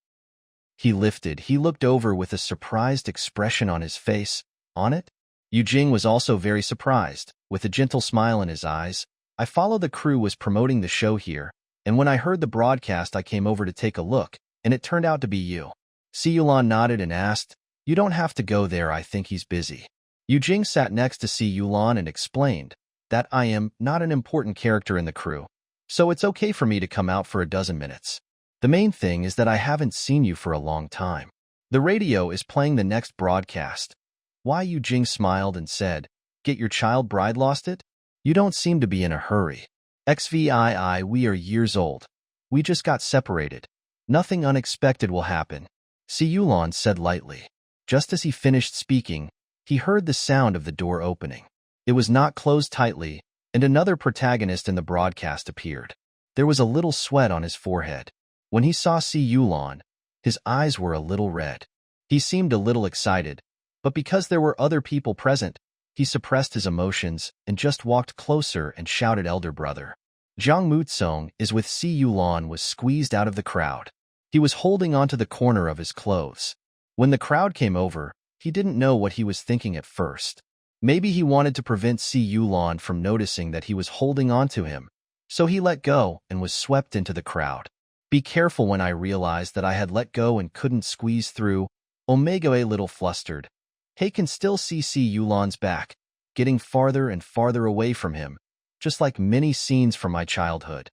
He looked over with a surprised expression on his face. On it? Yu Jing was also very surprised, with a gentle smile in his eyes. "I follow the crew was promoting the show here, and when I heard the broadcast I came over to take a look, and it turned out to be you." Si Yulan nodded and asked, "You don't have to go there, I think he's busy." Yu Jing sat next to Si Yulan and explained that I am not an important character in the crew, so it's okay for me to come out for a dozen minutes. The main thing is that I haven't seen you for a long time. The radio is playing the next broadcast." Why? Yu Jing smiled and said, "Get your child bride lost it? You don't seem to be in a hurry. XVII, we are years old. We just got separated. Nothing unexpected will happen," Si Yulan said lightly. Just as he finished speaking, he heard the sound of the door opening. It was not closed tightly, and another protagonist in the broadcast appeared. There was a little sweat on his forehead. When he saw Si Yulan, his eyes were a little red. He seemed a little excited, but because there were other people present, he suppressed his emotions and just walked closer and shouted, "Elder brother." Zhang Mutsong is with Si Yulan was squeezed out of the crowd. He was holding onto the corner of his clothes. When the crowd came over, he didn't know what he was thinking at first. Maybe he wanted to prevent Si Yulan from noticing that he was holding onto him, so he let go and was swept into the crowd. "Be careful." When I realized that I had let go and couldn't squeeze through, Omega a little flustered. He can still see Si Yulan's back, getting farther and farther away from him, just like many scenes from my childhood.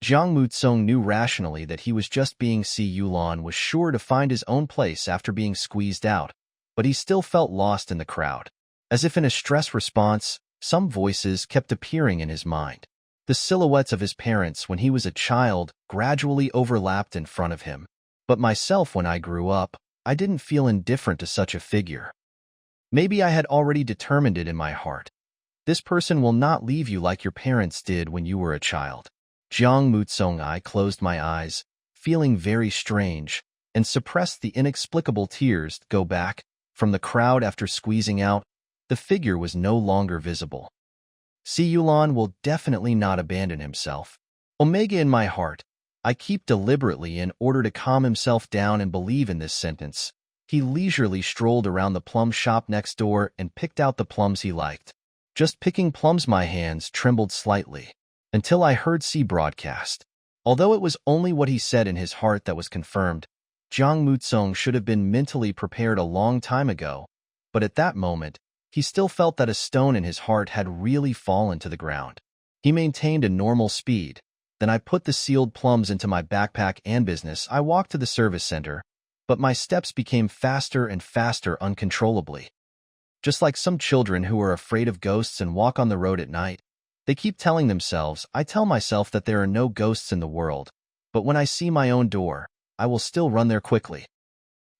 Zhang Mutsong knew rationally that he was just being Si Yulan was sure to find his own place after being squeezed out, but he still felt lost in the crowd. As if in a stress response, some voices kept appearing in his mind. The silhouettes of his parents when he was a child gradually overlapped in front of him. But myself, when I grew up, I didn't feel indifferent to such a figure. Maybe I had already determined it in my heart. This person will not leave you like your parents did when you were a child. Zhang Mutsong. I closed my eyes, feeling very strange, and suppressed the inexplicable tears to go back. From the crowd after squeezing out, the figure was no longer visible. Si Yulan will definitely not abandon himself. Omega in my heart. I keep deliberately in order to calm himself down and believe in this sentence. He leisurely strolled around the plum shop next door and picked out the plums he liked. Just picking plums, my hands trembled slightly, until I heard Si broadcast. Although it was only what he said in his heart that was confirmed, Zhang Mutsong should have been mentally prepared a long time ago, but at that moment, he still felt that a stone in his heart had really fallen to the ground. He maintained a normal speed. Then I put the sealed plums into my backpack and business. I walked to the service center, but my steps became faster and faster uncontrollably. Just like some children who are afraid of ghosts and walk on the road at night, they keep telling themselves, I tell myself that there are no ghosts in the world, but when I see my own door, I will still run there quickly.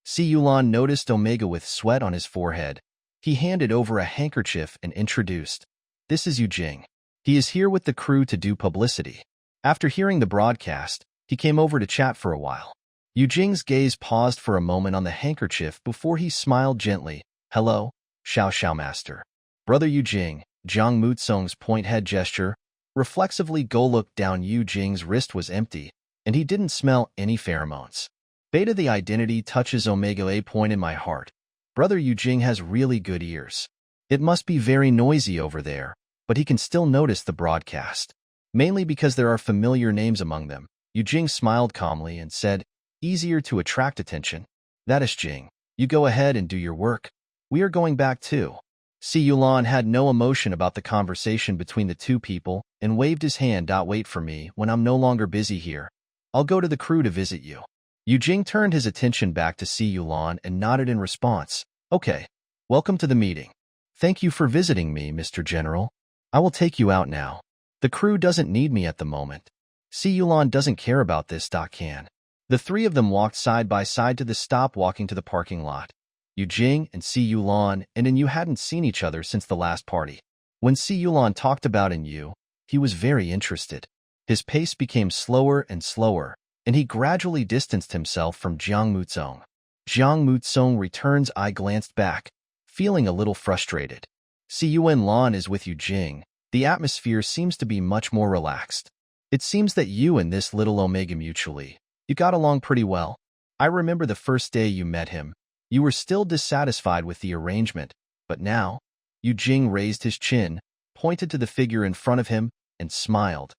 Si Yulan noticed Omega with sweat on his forehead. He handed over a handkerchief and introduced, "This is Yu Jing. He is here with the crew to do publicity." After hearing the broadcast, he came over to chat for a while. Yu Jing's gaze paused for a moment on the handkerchief before he smiled gently. "Hello, Xiao Master." "Brother Yu Jing." Zhang Mutsong's point head gesture. Reflexively Go looked down. Yu Jing's wrist was empty, and he didn't smell any pheromones. Beta the identity touches Omega a point in my heart. Brother Yu Jing has really good ears. It must be very noisy over there, but he can still notice the broadcast. Mainly because there are familiar names among them. Yu Jing smiled calmly and said, "Easier to attract attention. That is Jing. You go ahead and do your work. We are going back too." Si Yulan had no emotion about the conversation between the two people and waved his hand. "Wait for me when I'm no longer busy here. I'll go to the crew to visit you." Yu Jing turned his attention back to Si Yulan and nodded in response. "Okay. Welcome to the meeting. Thank you for visiting me, Mr. General. I will take you out now. The crew doesn't need me at the moment. Si Yulan doesn't care about this. Can." The three of them walked side by side to the stop, walking to the parking lot. Yu Jing and Si Yulan and Yu hadn't seen each other since the last party. When Si Yulan talked about Yu, he was very interested. His pace became slower and slower, and he gradually distanced himself from Zhang Mutsong. Zhang Mutsong returns. I glanced back. feeling a little frustrated. See Yuen Lan is with Yu Jing. The atmosphere seems to be much more relaxed. It seems that you and this little Omega mutually, you got along pretty well. I remember the first day you met him. You were still dissatisfied with the arrangement, but now, Yu Jing raised his chin, pointed to the figure in front of him, and smiled.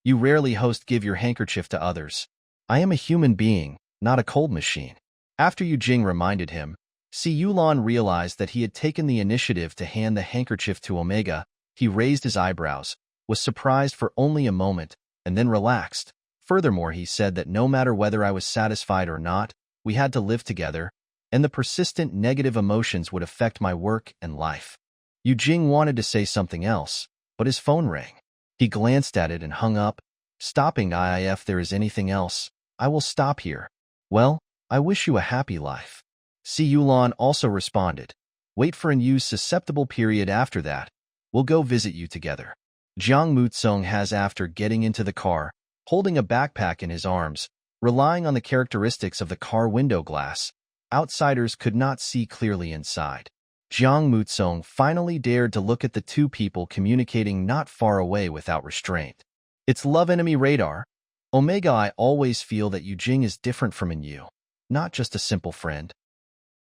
You rarely give your handkerchief to others. I am a human being, not a cold machine. After Yu Jing reminded him, Si Yulan realized that he had taken the initiative to hand the handkerchief to Omega. He raised his eyebrows, was surprised for only a moment, and then relaxed. Furthermore, he said that no matter whether I was satisfied or not, we had to live together, and the persistent negative emotions would affect my work and life. Yu Jing wanted to say something else, but his phone rang. He glanced at it and hung up, stopping. If there is anything else, I will stop here. Well, I wish you a happy life. Si Yulan also responded. Wait for an use susceptible period after that. We'll go visit you together. Jiang Mutsung has after getting into the car, holding a backpack in his arms, relying on the characteristics of the car window glass. Outsiders could not see clearly inside. Jiang Mutsung finally dared to look at the two people communicating not far away without restraint. It's love enemy radar. Omega, I always feel that Yu Jing is different from Yu, not just a simple friend.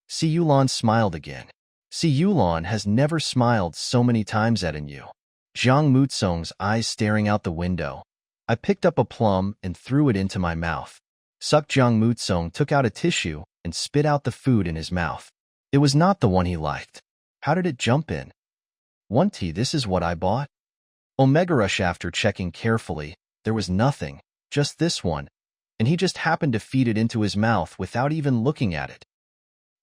Si Yulan smiled again. Si Yulan has never smiled so many times at Yu. Jiang Mutsung's eyes staring out the window. I picked up a plum and threw it into my mouth. Jiang Mutsung took out a tissue and spit out the food in his mouth. It was not the one he liked. How did it jump in? One tea, this is what I bought? Omega rushed after checking carefully. There was nothing, just this one, and he just happened to feed it into his mouth without even looking at it.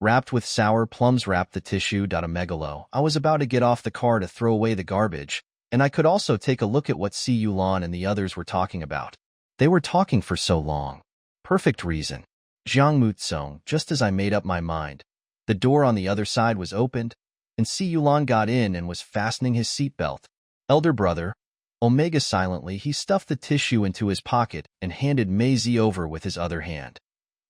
Wrapped with sour plums, wrapped the tissue. Omegalo. I was about to get off the car to throw away the garbage, and I could also take a look at what Si Yulan and the others were talking about. They were talking for so long. Perfect reason. Jiang Mutsung, just as I made up my mind. The door on the other side was opened, and Si Yulan got in and was fastening his seatbelt. Elder brother, Omega silently, he stuffed the tissue into his pocket and handed Maisie over with his other hand.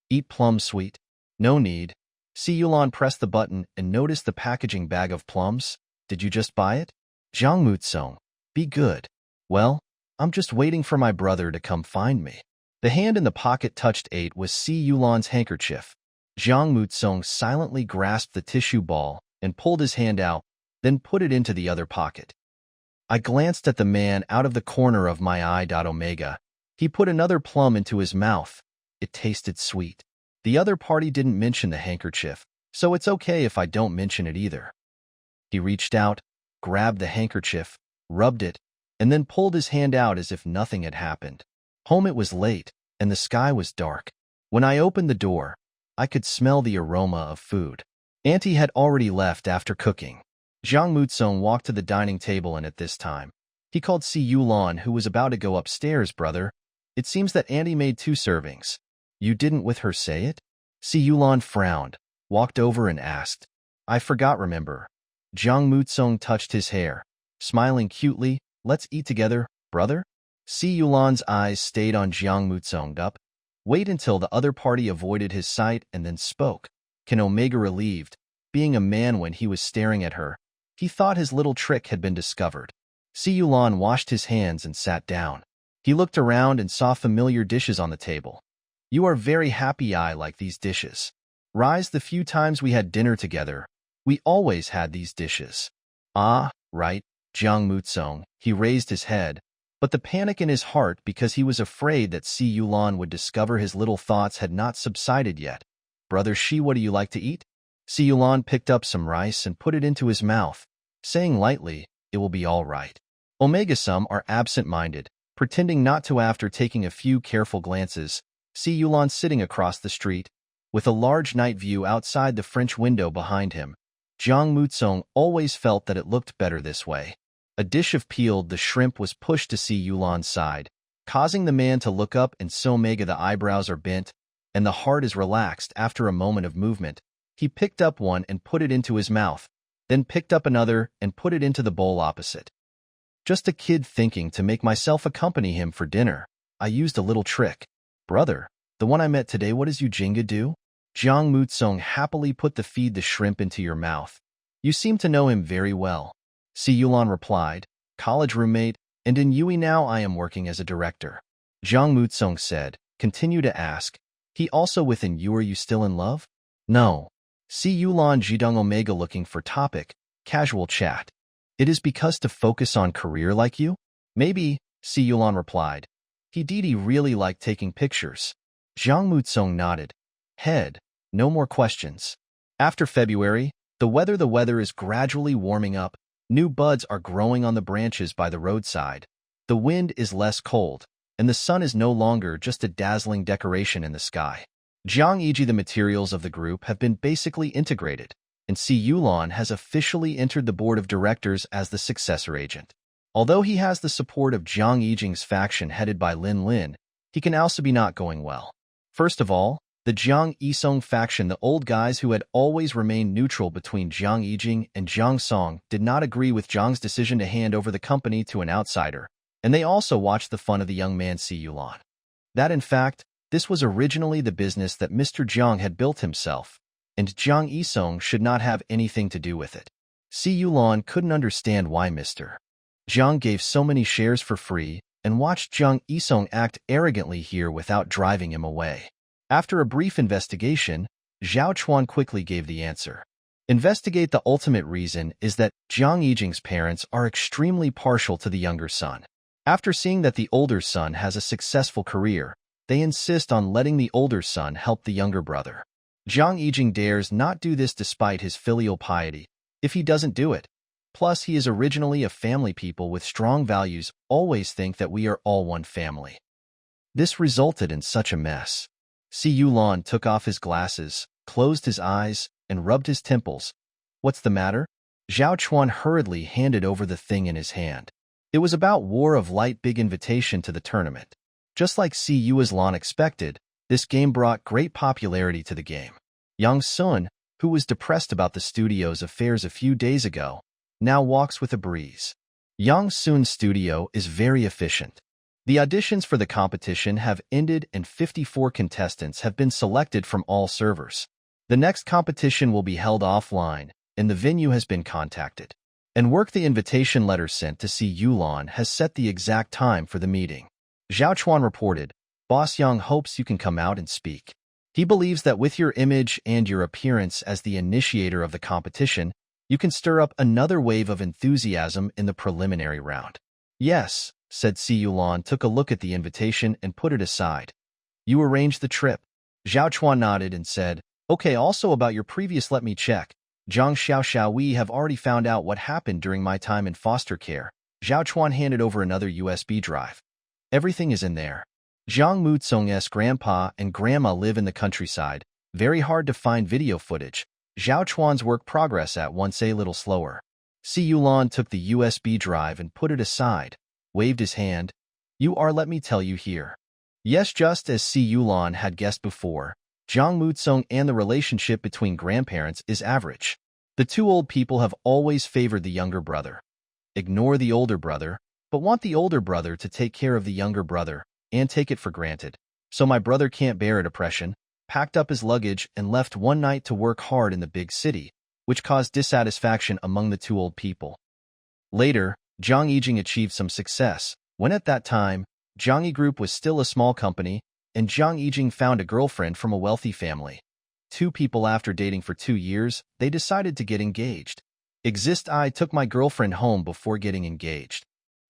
Eat plum sweet? No need. Si Yulan pressed the button and noticed the packaging bag of plums. Did you just buy it? Jiang Mutsung, be good. Well, I'm just waiting for my brother to come find me. The hand in the pocket touched ate was Si Yulan's handkerchief. Jiang Mutsung silently grasped the tissue ball and pulled his hand out, then put it into the other pocket. I glanced at the man out of the corner of my eye. Omega. He put another plum into his mouth. It tasted sweet. The other party didn't mention the handkerchief, so it's okay if I don't mention it either. He reached out, grabbed the handkerchief, rubbed it, and then pulled his hand out as if nothing had happened. Home, it was late, and the sky was dark. When I opened the door, I could smell the aroma of food. Auntie had already left after cooking. Jiang Mutsung walked to the dining table, and at this time, he called Si Yulan, who was about to go upstairs. Brother, it seems that Auntie made 2 servings. You didn't with her say it? Si Yulan frowned, walked over and asked. I forgot, remember. Jiang Mutsung touched his hair, smiling cutely. Let's eat together, brother? Si Yulan's eyes stayed on Jiang Mutsung. Wait until the other party avoided his sight and then spoke. Can Omega relieved, being a man when he was staring at her. He thought his little trick had been discovered. Si Yulan washed his hands and sat down. He looked around and saw familiar dishes on the table. You are very happy. I like these dishes. Rise, the few times we had dinner together, we always had these dishes. Ah, right, Jiang Mutsung. He raised his head, but the panic in his heart because he was afraid that Si Yulan would discover his little thoughts had not subsided yet. Brother Shi, what do you like to eat? Si Yulan picked up some rice and put it into his mouth, saying lightly, it will be all right. Omega, some are absent-minded, pretending not to. After taking a few careful glances, Si Yulan sitting across the street, with a large night view outside the French window behind him. Jiang Mutsung always felt that it looked better this way. A dish of peeled the shrimp was pushed to Si Yulan's side, causing the man to look up, and so Omega, the eyebrows are bent, and the heart is relaxed. After a moment of movement, he picked up one and put it into his mouth, then picked up another and put it into the bowl opposite. Just a kid thinking to make myself accompany him for dinner. I used a little trick. Brother, the one I met today, what does Yu Jinga do? Jiang Mutsung happily put the feed the shrimp into your mouth. You seem to know him very well. Si Yulan replied, college roommate, and in Yui now I am working as a director. Zhang Mutsong said, continue to ask, he also within you, are you still in love? No. Si Yulan Jidong Omega looking for topic, casual chat. It is because to focus on career like you? Maybe, Si Yulan replied. He Didi really liked taking pictures. Zhang Mutsong nodded. Head, no more questions. After February, the weather is gradually warming up. New buds are growing on the branches by the roadside. The wind is less cold, and the sun is no longer just a dazzling decoration in the sky. Jiang Yiji, the materials of the group have been basically integrated, and Si Yulan has officially entered the board of directors as the successor agent. Although he has the support of Jiang Yijing's faction headed by Lin Lin, he can also be not going well. First of all, the Jiang Yisong faction, the old guys who had always remained neutral between Jiang Yijing and Jiang Song, did not agree with Jiang's decision to hand over the company to an outsider, and they also watched the fun of the young man Si Yulan. That in fact, this was originally the business that Mr. Jiang had built himself, and Jiang Yisong should not have anything to do with it. Si Yulan couldn't understand why Mr. Jiang gave so many shares for free and watched Jiang Yisong act arrogantly here without driving him away. After a brief investigation, Zhao Chuan quickly gave the answer. Investigate. The ultimate reason is that Jiang Yijing's parents are extremely partial to the younger son. After seeing that the older son has a successful career, they insist on letting the older son help the younger brother. Jiang Yijing dares not do this despite his filial piety. If he doesn't do it, plus he is originally a family, people with strong values always think that we are all one family. This resulted in such a mess. Si Yulan took off his glasses, closed his eyes, and rubbed his temples. What's the matter? Zhao Chuan hurriedly handed over the thing in his hand. It was about War of Light, big invitation to the tournament. Just like Si Yulan expected, this game brought great popularity to the game. Yang Sun, who was depressed about the studio's affairs a few days ago, now walks with a breeze. Yang Sun's studio is very efficient. The auditions for the competition have ended and 54 contestants have been selected from all servers. The next competition will be held offline, and the venue has been contacted. And the invitation letter sent to Si Yulan has set the exact time for the meeting. Zhao Chuan reported, Boss Yang hopes you can come out and speak. He believes that with your image and your appearance as the initiator of the competition, you can stir up another wave of enthusiasm in the preliminary round. Yes, said Si Yulan, took a look at the invitation and put it aside. You arranged the trip. Zhao Chuan nodded and said, okay, also about your previous, let me check. Zhang Xiao, we have already found out what happened during my time in foster care. Zhao Chuan handed over another USB drive. Everything is in there. Zhang Mutsong's grandpa and grandma live in the countryside. Very hard to find video footage. Zhao Chuan's work progress at once a little slower. Si Yulan took the USB drive and put it aside, waved his hand. You are, let me tell you here. Yes, just as Si Yulan had guessed before, Zhang Mutsong and the relationship between grandparents is average. The two old people have always favored the younger brother. Ignore the older brother, but want the older brother to take care of the younger brother, and take it for granted. So my brother can't bear a depression, packed up his luggage and left one night to work hard in the big city, which caused dissatisfaction among the two old people. Later, Jiang Yijing achieved some success, when at that time, Jiangyi Group was still a small company, and Jiang Yijing found a girlfriend from a wealthy family. Two people after dating for 2 years, they decided to get engaged. I took my girlfriend home before getting engaged.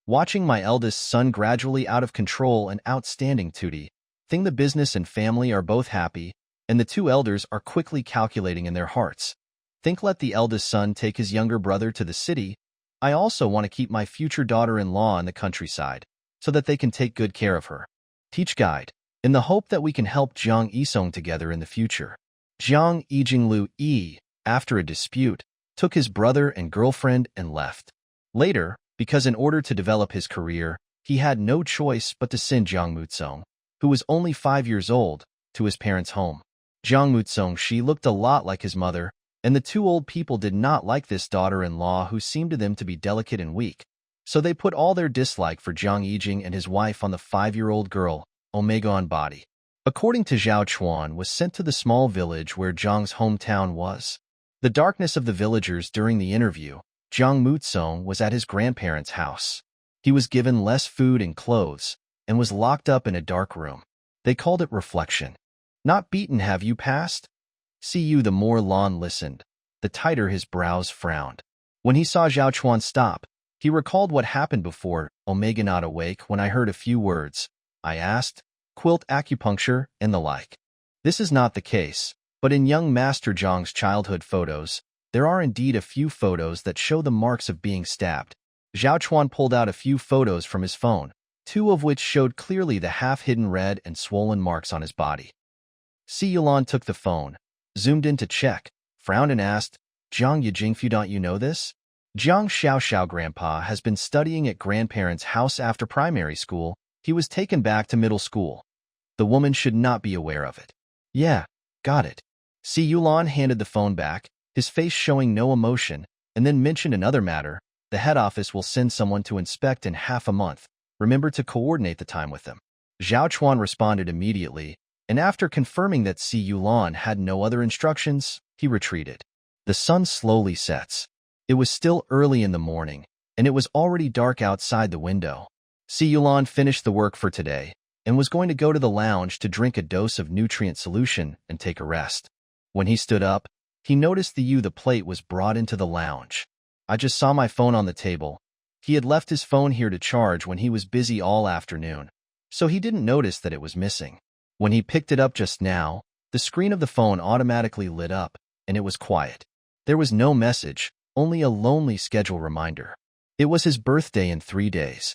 Watching my eldest son gradually out of control and outstanding tutti, think the business and family are both happy, and the two elders are quickly calculating in their hearts. Think let the eldest son take his younger brother to the city. I also want to keep my future daughter-in-law in the countryside, so that they can take good care of her. Teach guide, in the hope that we can help Jiang Yisong together in the future. Jiang Yijing Lu Yi, after a dispute, took his brother and girlfriend and left. Later, because in order to develop his career, he had no choice but to send Jiang Mutsong, who was only 5 years old, to his parents' home. Jiang Mutsong, she looked a lot like his mother, and the two old people did not like this daughter-in-law who seemed to them to be delicate and weak. So they put all their dislike for Jiang Yijing and his wife on the 5-year-old girl, Omega on body. According to Zhao Chuan, was sent to the small village where Jiang's hometown was. The darkness of the villagers during the interview, Jiang Mutsong was at his grandparents' house. He was given less food and clothes, and was locked up in a dark room. They called it reflection. Not beaten have you passed? See you. The more Lon listened, the tighter his brows frowned. When he saw Zhao Chuan stop, he recalled what happened before. Omega not awake when I heard a few words. I asked, quilt acupuncture and the like. This is not the case, but in young Master Zhang's childhood photos, there are indeed a few photos that show the marks of being stabbed. Zhao Chuan pulled out a few photos from his phone, two of which showed clearly the half-hidden red and swollen marks on his body. Si Yulan took the phone, zoomed in to check, frowned and asked, Jiang Yijingfu, don't you know this? Jiang Xiaoxiao grandpa has been studying at grandparents' house after primary school. He was taken back to middle school. The woman should not be aware of it. Yeah, got it. Si Yulan handed the phone back, his face showing no emotion, and then mentioned another matter. The head office will send someone to inspect in half a month. Remember to coordinate the time with them. Zhao Chuan responded immediately, and after confirming that Si Yulan had no other instructions, he retreated. The sun slowly sets. It was still early in the morning, and it was already dark outside the window. Si Yulan finished the work for today, and was going to go to the lounge to drink a dose of nutrient solution and take a rest. When he stood up, he noticed the plate was brought into the lounge. I just saw my phone on the table. He had left his phone here to charge when he was busy all afternoon, so he didn't notice that it was missing. When he picked it up just now, the screen of the phone automatically lit up, and it was quiet. There was no message, only a lonely schedule reminder. It was his birthday in 3 days.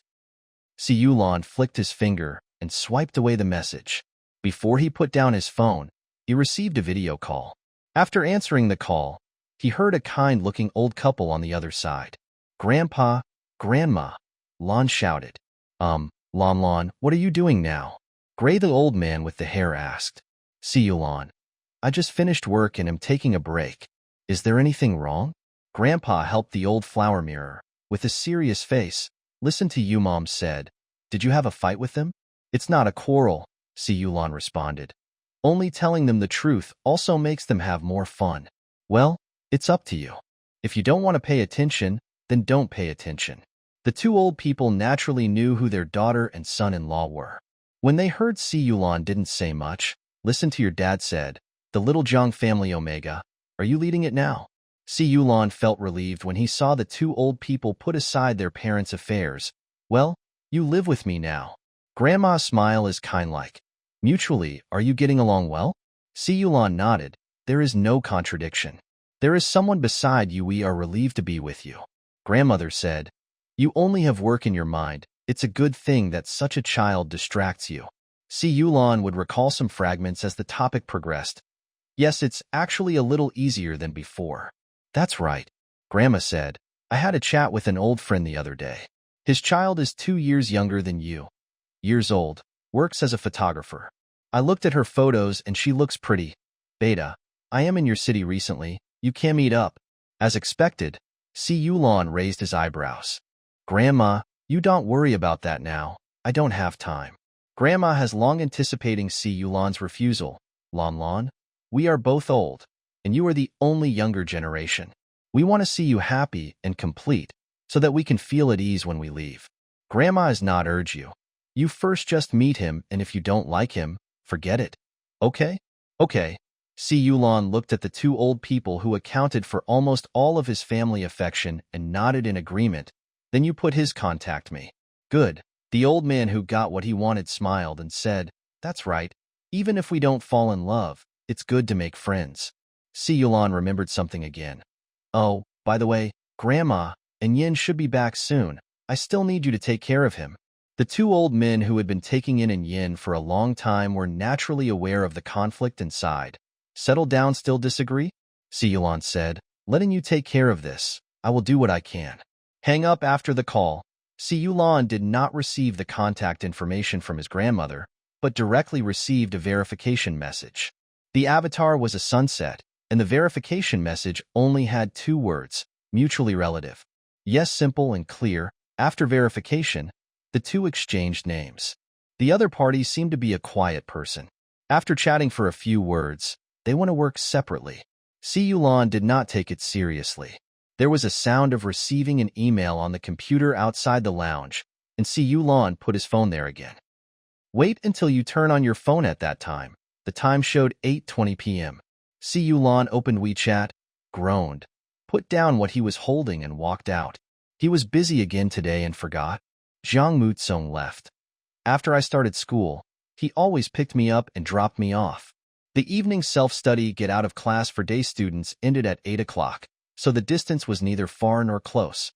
Si Yulan flicked his finger and swiped away the message. Before he put down his phone, he received a video call. After answering the call, he heard a kind-looking old couple on the other side. Grandpa, Grandma, Lon shouted. Lon, what are you doing now? Gray, the old man with the hair, asked. Si Yulan. I just finished work and am taking a break. Is there anything wrong? Grandpa helped the old flower mirror. With a serious face, listen to you, Mom said. Did you have a fight with them? It's not a quarrel, Si Yulan responded. Only telling them the truth also makes them have more fun. Well, it's up to you. If you don't want to pay attention, then don't pay attention. The two old people naturally knew who their daughter and son-in-law were. When they heard Si Yulan didn't say much, listen to your dad said, the little Zhang family Omega, are you leading it now? Si Yulan felt relieved when he saw the two old people put aside their parents' affairs. Well, you live with me now. Grandma's smile is kind-like. Mutually, are you getting along well? Si Yulan nodded. There is no contradiction. There is someone beside you. We are relieved to be with you. Grandmother said, you only have work in your mind. It's a good thing that such a child distracts you. Si Yulan would recall some fragments as the topic progressed. Yes, it's actually a little easier than before. That's right, Grandma said. I had a chat with an old friend the other day. His child is 2 years younger than you. Years old, works as a photographer. I looked at her photos and she looks pretty. Beta, I am in your city recently. You can meet up. As expected, Si Yulan raised his eyebrows. Grandma, you don't worry about that now. I don't have time. Grandma has long anticipating Si Yulan's refusal. Lon, we are both old, and you are the only younger generation. We want to see you happy and complete, so that we can feel at ease when we leave. Grandma is not urge you. You first just meet him, and if you don't like him, forget it. Okay? Okay. Si Yulan looked at the two old people who accounted for almost all of his family affection and nodded in agreement. Then you put his contact me. Good. The old man who got what he wanted smiled and said, that's right. Even if we don't fall in love, it's good to make friends. Si Yulan remembered something again. Oh, by the way, Grandma, and Yin should be back soon. I still need you to take care of him. The two old men who had been taking in Yin for a long time were naturally aware of the conflict and sighed. Settle down, still disagree? Si Yulan said, letting you take care of this. I will do what I can. Hang up after the call. Si Yulan did not receive the contact information from his grandmother, but directly received a verification message. The avatar was a sunset, and the verification message only had 2 words, mutually relative. Yes, simple and clear. After verification, the two exchanged names. The other party seemed to be a quiet person. After chatting for a few words, they went to work separately. Si Yulan did not take it seriously. There was a sound of receiving an email on the computer outside the lounge, and Si Yulan put his phone there again. Wait until you turn on your phone at that time. The time showed 8:20 p.m. Si Yulan opened WeChat, groaned, put down what he was holding and walked out. He was busy again today and forgot. Zhang Mutsong left. After I started school, he always picked me up and dropped me off. The evening self-study get out of class for day students ended at 8 o'clock, so the distance was neither far nor close.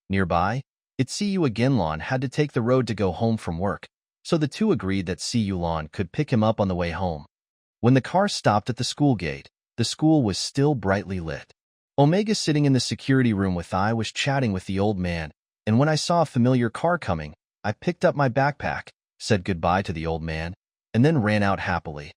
Nearby, Si Yulan had to take the road to go home from work, so the two agreed that Si Yulan could pick him up on the way home. When the car stopped at the school gate, the school was still brightly lit. Omega, sitting in the security room with I, was chatting with the old man, and when I saw a familiar car coming, I picked up my backpack, said goodbye to the old man, and then ran out happily.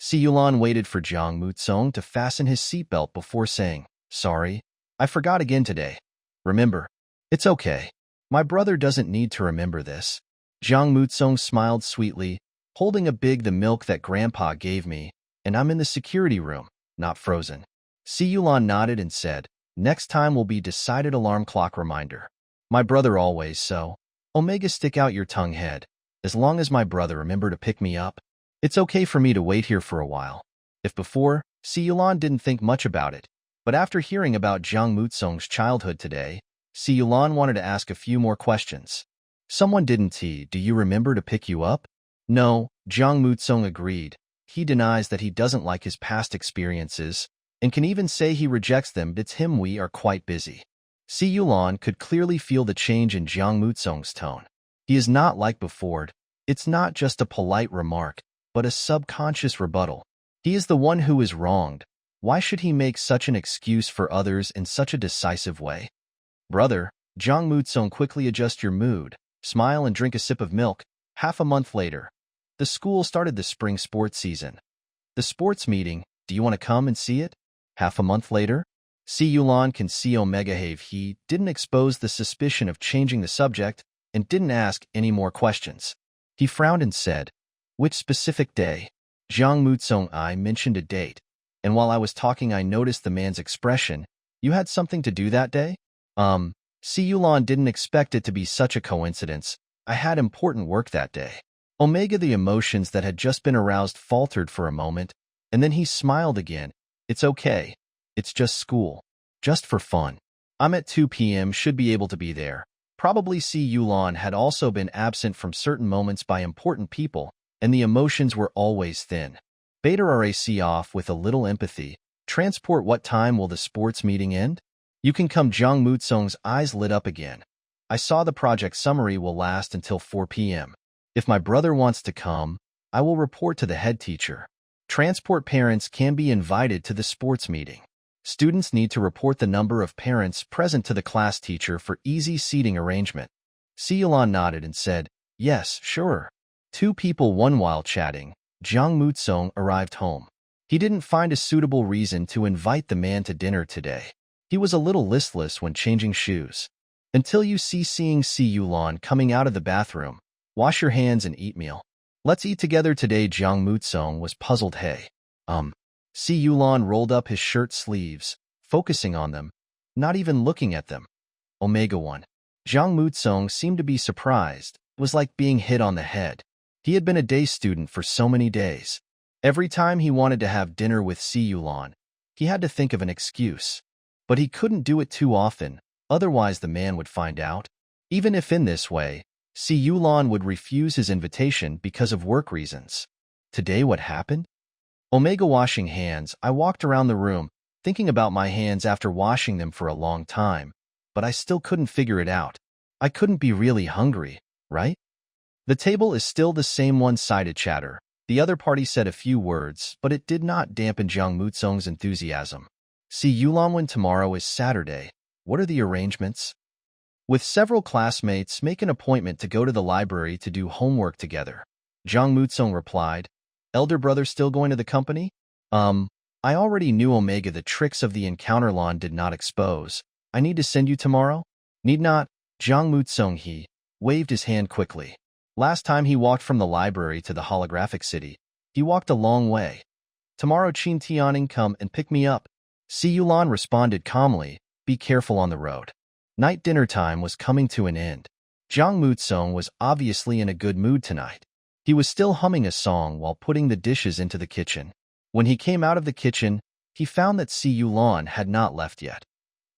Si Yulan waited for Zhang Mutsong to fasten his seatbelt before saying, "Sorry, I forgot again today. Remember, it's okay. My brother doesn't need to remember this." Zhang Mutsong smiled sweetly, holding the milk that Grandpa gave me, and I'm in the security room, not frozen. Si Yulan nodded and said, "Next time will be decided alarm clock reminder. My brother always so. Omega, stick out your tongue head. As long as my brother remember to pick me up, it's okay for me to wait here for a while." If before, Si Yulan didn't think much about it, but after hearing about Zhang Mutsong's childhood today, Si Yulan wanted to ask a few more questions. "Someone didn't do you remember to pick you up?" "No," Zhang Mutsong agreed. He denies that he doesn't like his past experiences, and can even say he rejects them, but it's him. We are quite busy. Si Yulan could clearly feel the change in Zhang Mutsong's tone. He is not like before. It's not just a polite remark, but a subconscious rebuttal. He is the one who is wronged. Why should he make such an excuse for others in such a decisive way? "Brother," Zhang Mutsong, quickly adjust your mood, smile and drink a sip of milk. Half a month later, the school started the spring sports season. The sports meeting, do you want to come and see it? Half a month later, Si Yulan can see Omega have. He didn't expose the suspicion of changing the subject and didn't ask any more questions. He frowned and said, "Which specific day?" Zhang Mutsong, I mentioned a date, and while I was talking I noticed the man's expression. "You had something to do that day?" Si Yulan didn't expect it to be such a coincidence. "I had important work that day." Omega, the emotions that had just been aroused, faltered for a moment, and then he smiled again. "It's okay. It's just school. Just for fun. I'm at 2 p.m. should be able to be there." Probably Si Yulan had also been absent from certain moments by important people, and the emotions were always thin. Beta RAC off with a little empathy. "Transport, what time will the sports meeting end?" "You can come." Zhang Mutsong's eyes lit up again. "I saw the project summary will last until 4 p.m. If my brother wants to come, I will report to the head teacher. Transport, parents can be invited to the sports meeting. Students need to report the number of parents present to the class teacher for easy seating arrangement." Si Yulan nodded and said, "Yes, sure." 2 people. While chatting, Zhang Mutsong arrived home. He didn't find a suitable reason to invite the man to dinner today. He was a little listless when changing shoes. Until you seeing Si Yulan coming out of the bathroom. "Wash your hands and eat meal. Let's eat together today." Zhang Mutsong was puzzled. "Hey, Si Yulan rolled up his shirt sleeves, focusing on them, not even looking at them. Omega 1. Zhang Mutsong seemed to be surprised. It was like being hit on the head. He had been a day student for so many days. Every time he wanted to have dinner with Si Yulan, he had to think of an excuse. But he couldn't do it too often, otherwise the man would find out. Even if in this way, Si Yulan would refuse his invitation because of work reasons. Today what happened? Omega washing hands. I walked around the room, thinking about my hands after washing them for a long time, but I still couldn't figure it out. I couldn't be really hungry, right? The table is still the same one-sided chatter. The other party said a few words, but it did not dampen Zhang Mutsong's enthusiasm. Si Yulan, when tomorrow is Saturday, what are the arrangements? With several classmates, make an appointment to go to the library to do homework together. Zhang Mutsong replied, "Elder brother still going to the company?" I already knew Omega. The tricks of the encounter lawn did not expose. "I need to send you tomorrow?" "Need not." Zhang Mutsong, he waved his hand quickly. Last time he walked from the library to the holographic city, he walked a long way. "Tomorrow Qin Tianing come and pick me up." Si Yulan responded calmly, be careful on the road. Night dinner time was coming to an end. Jiang Mutsong was obviously in a good mood tonight. He was still humming a song while putting the dishes into the kitchen. When he came out of the kitchen, he found that Si Yulan had not left yet.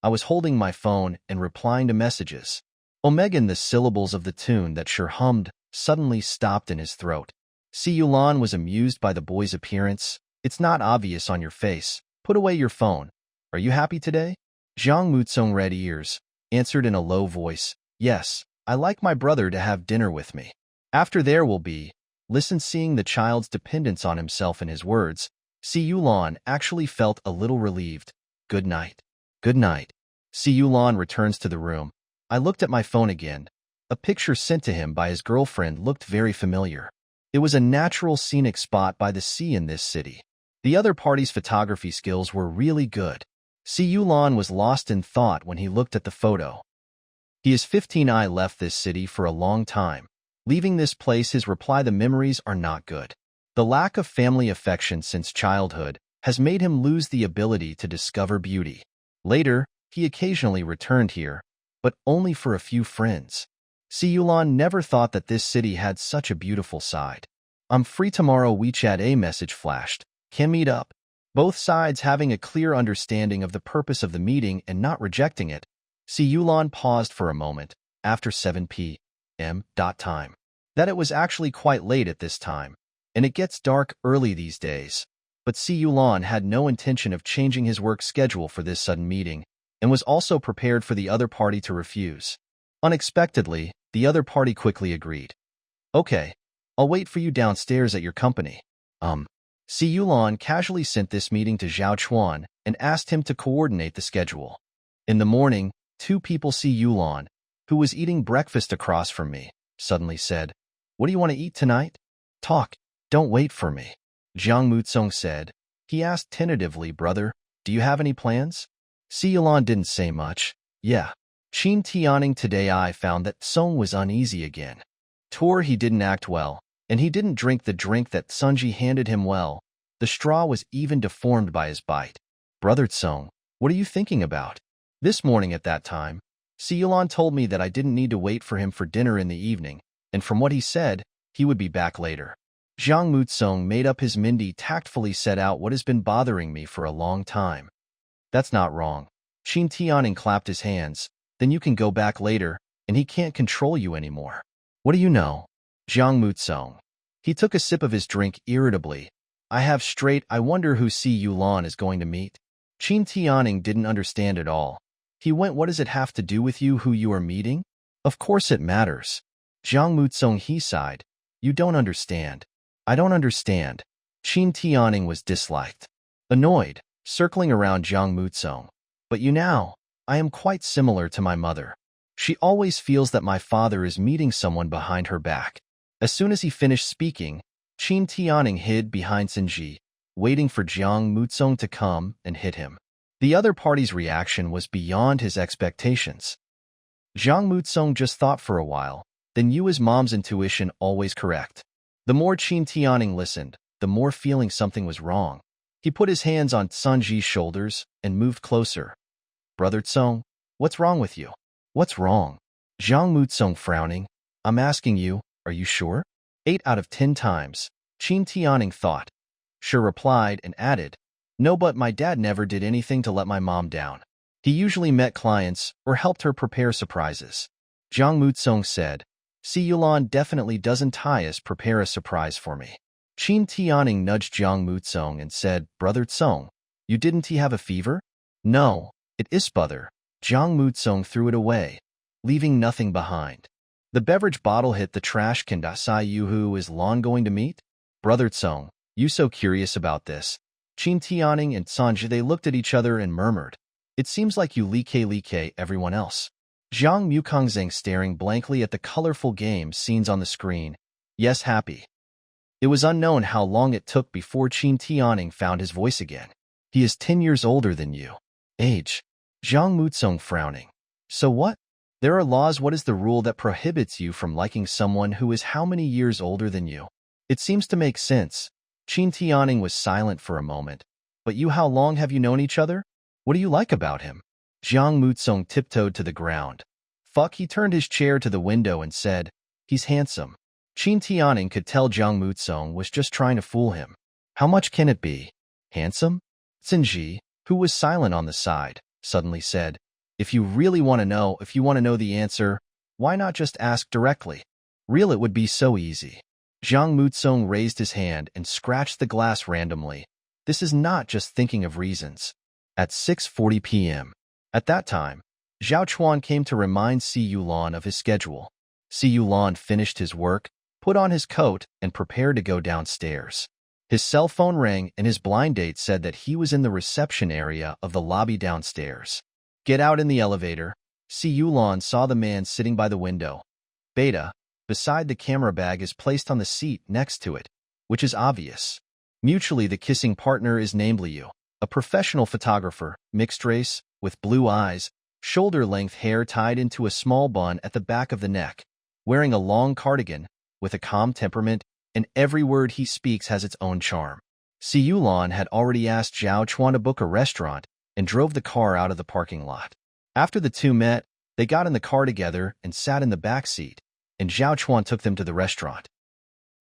I was holding my phone and replying to messages. Omegan, the syllables of the tune that sure hummed, suddenly stopped in his throat. Si Yulan was amused by the boy's appearance. It's not obvious on your face. Put away your phone. Are you happy today? Jiang Mutsong red ears, answered in a low voice, yes, I like my brother to have dinner with me. After there will be. Listen, seeing the child's dependence on himself and his words, Si Yulan actually felt a little relieved. Good night. Good night. Si Yulan returns to the room. I looked at my phone again. A picture sent to him by his girlfriend looked very familiar. It was a natural scenic spot by the sea in this city. The other party's photography skills were really good. Si Yulan was lost in thought when he looked at the photo. He is 15. I left this city for a long time. Leaving this place, his reply, the memories are not good. The lack of family affection since childhood has made him lose the ability to discover beauty. Later, he occasionally returned here, but only for a few friends. Si Yulan never thought that this city had such a beautiful side. I'm free tomorrow. WeChat a message flashed. Can meet up. Both sides having a clear understanding of the purpose of the meeting and not rejecting it. Si Yulan paused for a moment, after 7 p.m. time. That it was actually quite late at this time, and it gets dark early these days. But Si Yulan had no intention of changing his work schedule for this sudden meeting, and was also prepared for the other party to refuse. Unexpectedly, the other party quickly agreed. Okay, I'll wait for you downstairs at your company. Si Yulan casually sent this meeting to Zhao Chuan and asked him to coordinate the schedule. In the morning, two people, Si Yulan, who was eating breakfast across from me, suddenly said, what do you want to eat tonight? Talk, don't wait for me. Jiang Mutsong said. He asked tentatively, brother, do you have any plans? Si Yulan didn't say much. Yeah. Qin Tianing, today I found that Song was uneasy again. He didn't act well, and he didn't drink the drink that Sunji handed him well. The straw was even deformed by his bite. Brother Song, what are you thinking about? This morning at that time, Si Yulan told me that I didn't need to wait for him for dinner in the evening, and from what he said, he would be back later. Jiang Mutsong made up his Mindy, tactfully set out what has been bothering me for a long time. That's not wrong. Qin Tianing clapped his hands. Then you can go back later, and he can't control you anymore. What do you know? Jiang Mutsong. He took a sip of his drink irritably. I wonder who Si Yulan is going to meet. Qin Tianing didn't understand at all. He went, what does it have to do with you who you are meeting? Of course it matters. Jiang Mutsong, he sighed. You don't understand. I don't understand. Qin Tianing was disliked. Annoyed, circling around Jiang Mutsong. But you now, I am quite similar to my mother. She always feels that my father is meeting someone behind her back. As soon as he finished speaking, Qin Tianing hid behind Sinji, waiting for Jiang Mutsong to come and hit him. The other party's reaction was beyond his expectations. Jiang Mutsong just thought for a while, then you, as mom's intuition always correct. The more Qin Tianing listened, the more feeling something was wrong. He put his hands on Sunji's shoulders and moved closer. Brother Tsong, what's wrong with you? What's wrong? Jiang Mutsong frowning. I'm asking you, are you sure? 8 out of 10 times, Qin Tianing thought. Sure replied and added, no, but my dad never did anything to let my mom down. He usually met clients or helped her prepare surprises. Jiang Mutsong said, Si Yulan definitely doesn't prepare a surprise for me. Qin Tianing nudged Jiang Mutsong and said, Brother Tsong, you didn't he have a fever? No, it is brother. Jiang Mutsong threw it away, leaving nothing behind. The beverage bottle hit the trash can. Sai you who is Lon going to meet? Brother Tsong, you so curious about this. Qin Tianing and Sanji, they looked at each other and murmured, it seems like you like everyone else. Jiang Mukongzeng staring blankly at the colorful game scenes on the screen. Yes, happy. It was unknown how long it took before Qin Tianing found his voice again. He is 10 years older than you. Age. Jiang Mutsong frowning. So what? There are laws. What is the rule that prohibits you from liking someone who is how many years older than you? It seems to make sense. Qin Tianing was silent for a moment. But you, how long have you known each other? What do you like about him? Jiang Mutsong tiptoed to the ground. Fuck, he turned his chair to the window and said, he's handsome. Qin Tianing could tell Jiang Mutsong was just trying to fool him. How much can it be? Handsome? Xinji, who was silent on the side, suddenly said, if you really want to know, if you want to know the answer, why not just ask directly? Real, it would be so easy. Jiang Mutsong raised his hand and scratched the glass randomly. This is not just thinking of reasons. At 6:40 p.m. At that time, Zhao Chuan came to remind Si Yulan of his schedule. Si Yulan finished his work, put on his coat, and prepared to go downstairs. His cell phone rang and his blind date said that he was in the reception area of the lobby downstairs. Get out in the elevator. Si Yulan saw the man sitting by the window. Beta, beside the camera bag, is placed on the seat next to it, which is obvious. Mutually, the kissing partner is named Liu, a professional photographer, mixed race, with blue eyes, shoulder-length hair tied into a small bun at the back of the neck, wearing a long cardigan, with a calm temperament, and every word he speaks has its own charm. Si Yulan had already asked Zhao Chuan to book a restaurant and drove the car out of the parking lot. After the two met, they got in the car together and sat in the back seat, and Zhao Chuan took them to the restaurant.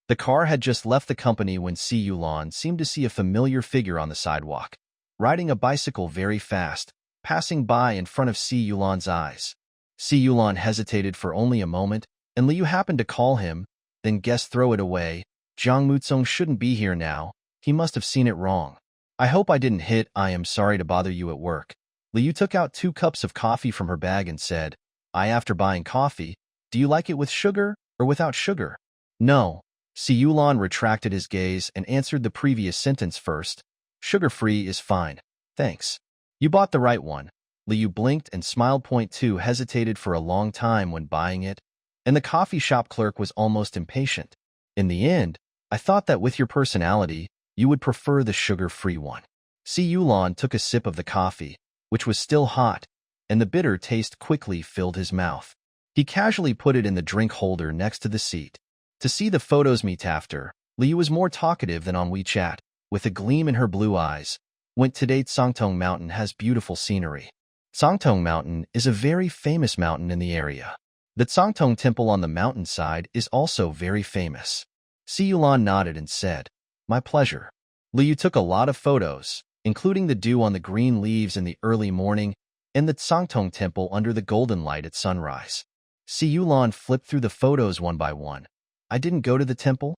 The car had just left the company when Si Yulan seemed to see a familiar figure on the sidewalk, riding a bicycle very fast, passing by in front of Si Yulan's eyes. Si Yulan hesitated for only a moment, and Liu happened to call him, then guess throw it away. Jiang Mutsong shouldn't be here now. He must have seen it wrong. I hope I didn't hit. I am sorry to bother you at work. Liu took out 2 cups of coffee from her bag and said, after buying coffee, do you like it with sugar or without sugar? No. Si Yulan retracted his gaze and answered the previous sentence first. Sugar-free is fine. Thanks. You bought the right one. Liu blinked and smiled. Point 2 hesitated for a long time when buying it, and the coffee shop clerk was almost impatient. In the end, I thought that with your personality, you would prefer the sugar-free one. Si Yulan took a sip of the coffee, which was still hot, and the bitter taste quickly filled his mouth. He casually put it in the drink holder next to the seat. To see the photos meet after, Liu was more talkative than on WeChat, with a gleam in her blue eyes. Went to date. Songtong Mountain has beautiful scenery. Songtong Mountain is a very famous mountain in the area. The Songtong Temple on the mountainside is also very famous. Si Yulan nodded and said, my pleasure. Liu took a lot of photos, including the dew on the green leaves in the early morning and the Songtong Temple under the golden light at sunrise. Si Yulan flipped through the photos one by one. I didn't go to the temple.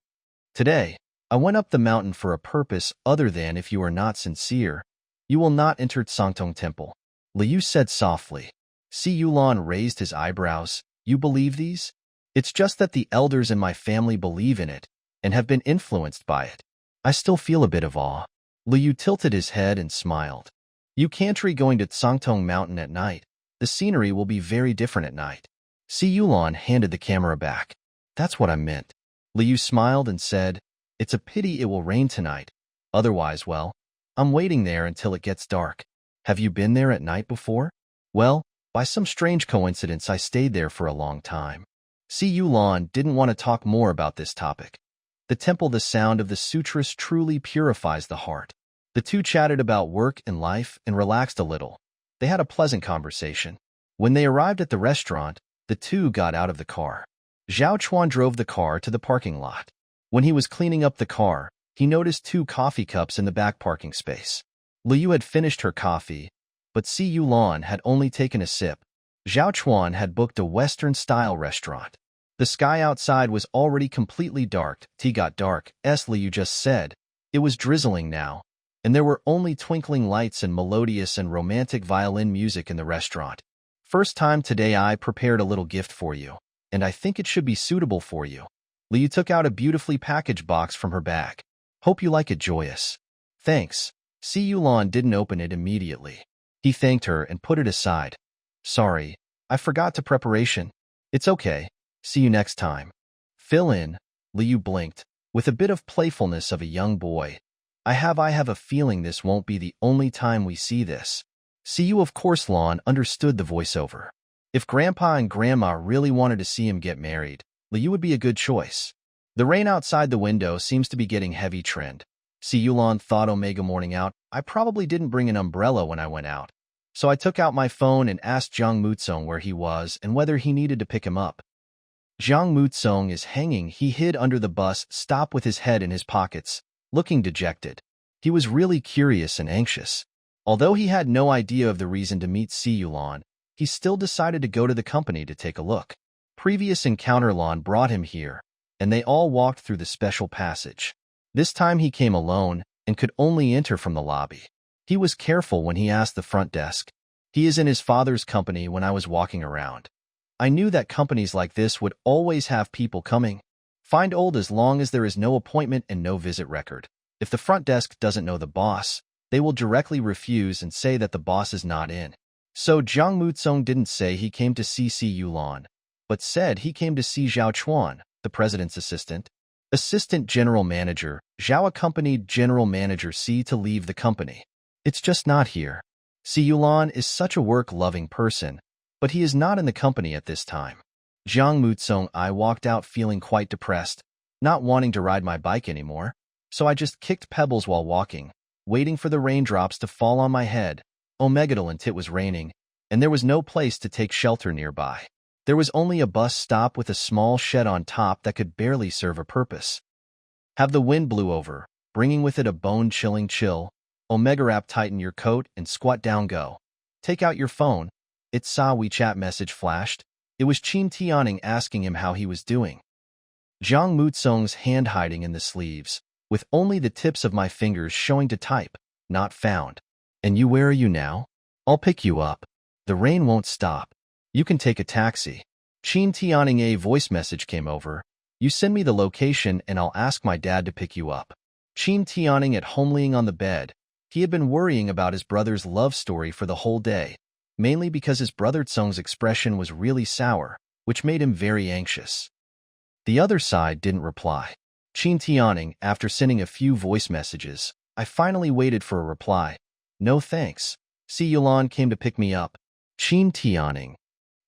Today, I went up the mountain for a purpose other than if you are not sincere, you will not enter Songtong Temple. Liu said softly. Si Yulan raised his eyebrows. You believe these? It's just that the elders in my family believe in it and have been influenced by it. I still feel a bit of awe. Liu tilted his head and smiled. You can't try going to Songtong Mountain at night. The scenery will be very different at night. Si Yulan handed the camera back. That's what I meant. Liu smiled and said, it's a pity it will rain tonight. Otherwise, well, I'm waiting there until it gets dark. Have you been there at night before? Well, by some strange coincidence, I stayed there for a long time. Si Yulan didn't want to talk more about this topic. The temple, the sound of the sutras truly purifies the heart. The two chatted about work and life and relaxed a little. They had a pleasant conversation. When they arrived at the restaurant, the two got out of the car. Zhao Chuan drove the car to the parking lot. When he was cleaning up the car, he noticed 2 coffee cups in the back parking space. Liu had finished her coffee, but Si Yulan had only taken a sip. Zhao Chuan had booked a Western-style restaurant. The sky outside was already completely dark. Tea got dark, as Liu just said. It was drizzling now, and there were only twinkling lights and melodious and romantic violin music in the restaurant. First time today I prepared a little gift for you, and I think it should be suitable for you. Liu took out a beautifully packaged box from her bag. Hope you like it, joyous. Thanks. Si Yulan didn't open it immediately. He thanked her and put it aside. Sorry, I forgot to preparation. It's okay. See you next time. Fill in. Liu blinked, with a bit of playfulness of a young boy. I have a feeling this won't be the only time we see this. See you, of course. Lon understood the voiceover. If Grandpa and Grandma really wanted to see him get married, Liu would be a good choice. The rain outside the window seems to be getting heavy trend. Si Yulan thought Omega morning out. I probably didn't bring an umbrella when I went out. So I took out my phone and asked Jiang Mutsong where he was and whether he needed to pick him up. Jiang Mutsong is hanging. He hid under the bus stop with his head in his pockets, looking dejected. He was really curious and anxious. Although he had no idea of the reason to meet Si Yulan, he still decided to go to the company to take a look. Previous encounter Lan brought him here, and they all walked through the special passage. This time he came alone and could only enter from the lobby. He was careful when he asked the front desk. He is in his father's company when I was walking around. I knew that companies like this would always have people coming. Find old as long as there is no appointment and no visit record. If the front desk doesn't know the boss, they will directly refuse and say that the boss is not in. So Jiang Mutsong didn't say he came to see Si Yulan, but said he came to see Zhao Chuan, the president's assistant. Assistant General Manager, Zhao accompanied General Manager Si to leave the company. It's just not here. Si Yulan is such a work-loving person, but he is not in the company at this time. Jiang Mutsong, I walked out feeling quite depressed, not wanting to ride my bike anymore, so I just kicked pebbles while walking, waiting for the raindrops to fall on my head. Omegadal it was raining, and there was no place to take shelter nearby. There was only a bus stop with a small shed on top that could barely serve a purpose. Have the wind blew over, bringing with it a bone-chilling chill. Omega Rap, tighten your coat and squat down, go. Take out your phone. It saw WeChat message flashed. It was Qin Tianing asking him how he was doing. Jiang Mutsong's hand hiding in the sleeves, with only the tips of my fingers showing to type. Not found. And you, where are you now? I'll pick you up. The rain won't stop. You can take a taxi. Qin Tianing, a voice message came over. You send me the location and I'll ask my dad to pick you up. Qin Tianing at home laying on the bed. He had been worrying about his brother's love story for the whole day, mainly because his brother Tsung's expression was really sour, which made him very anxious. The other side didn't reply. Qin Tianing, after sending a few voice messages, I finally waited for a reply. No thanks. Si Yulan came to pick me up. Qin Tianing.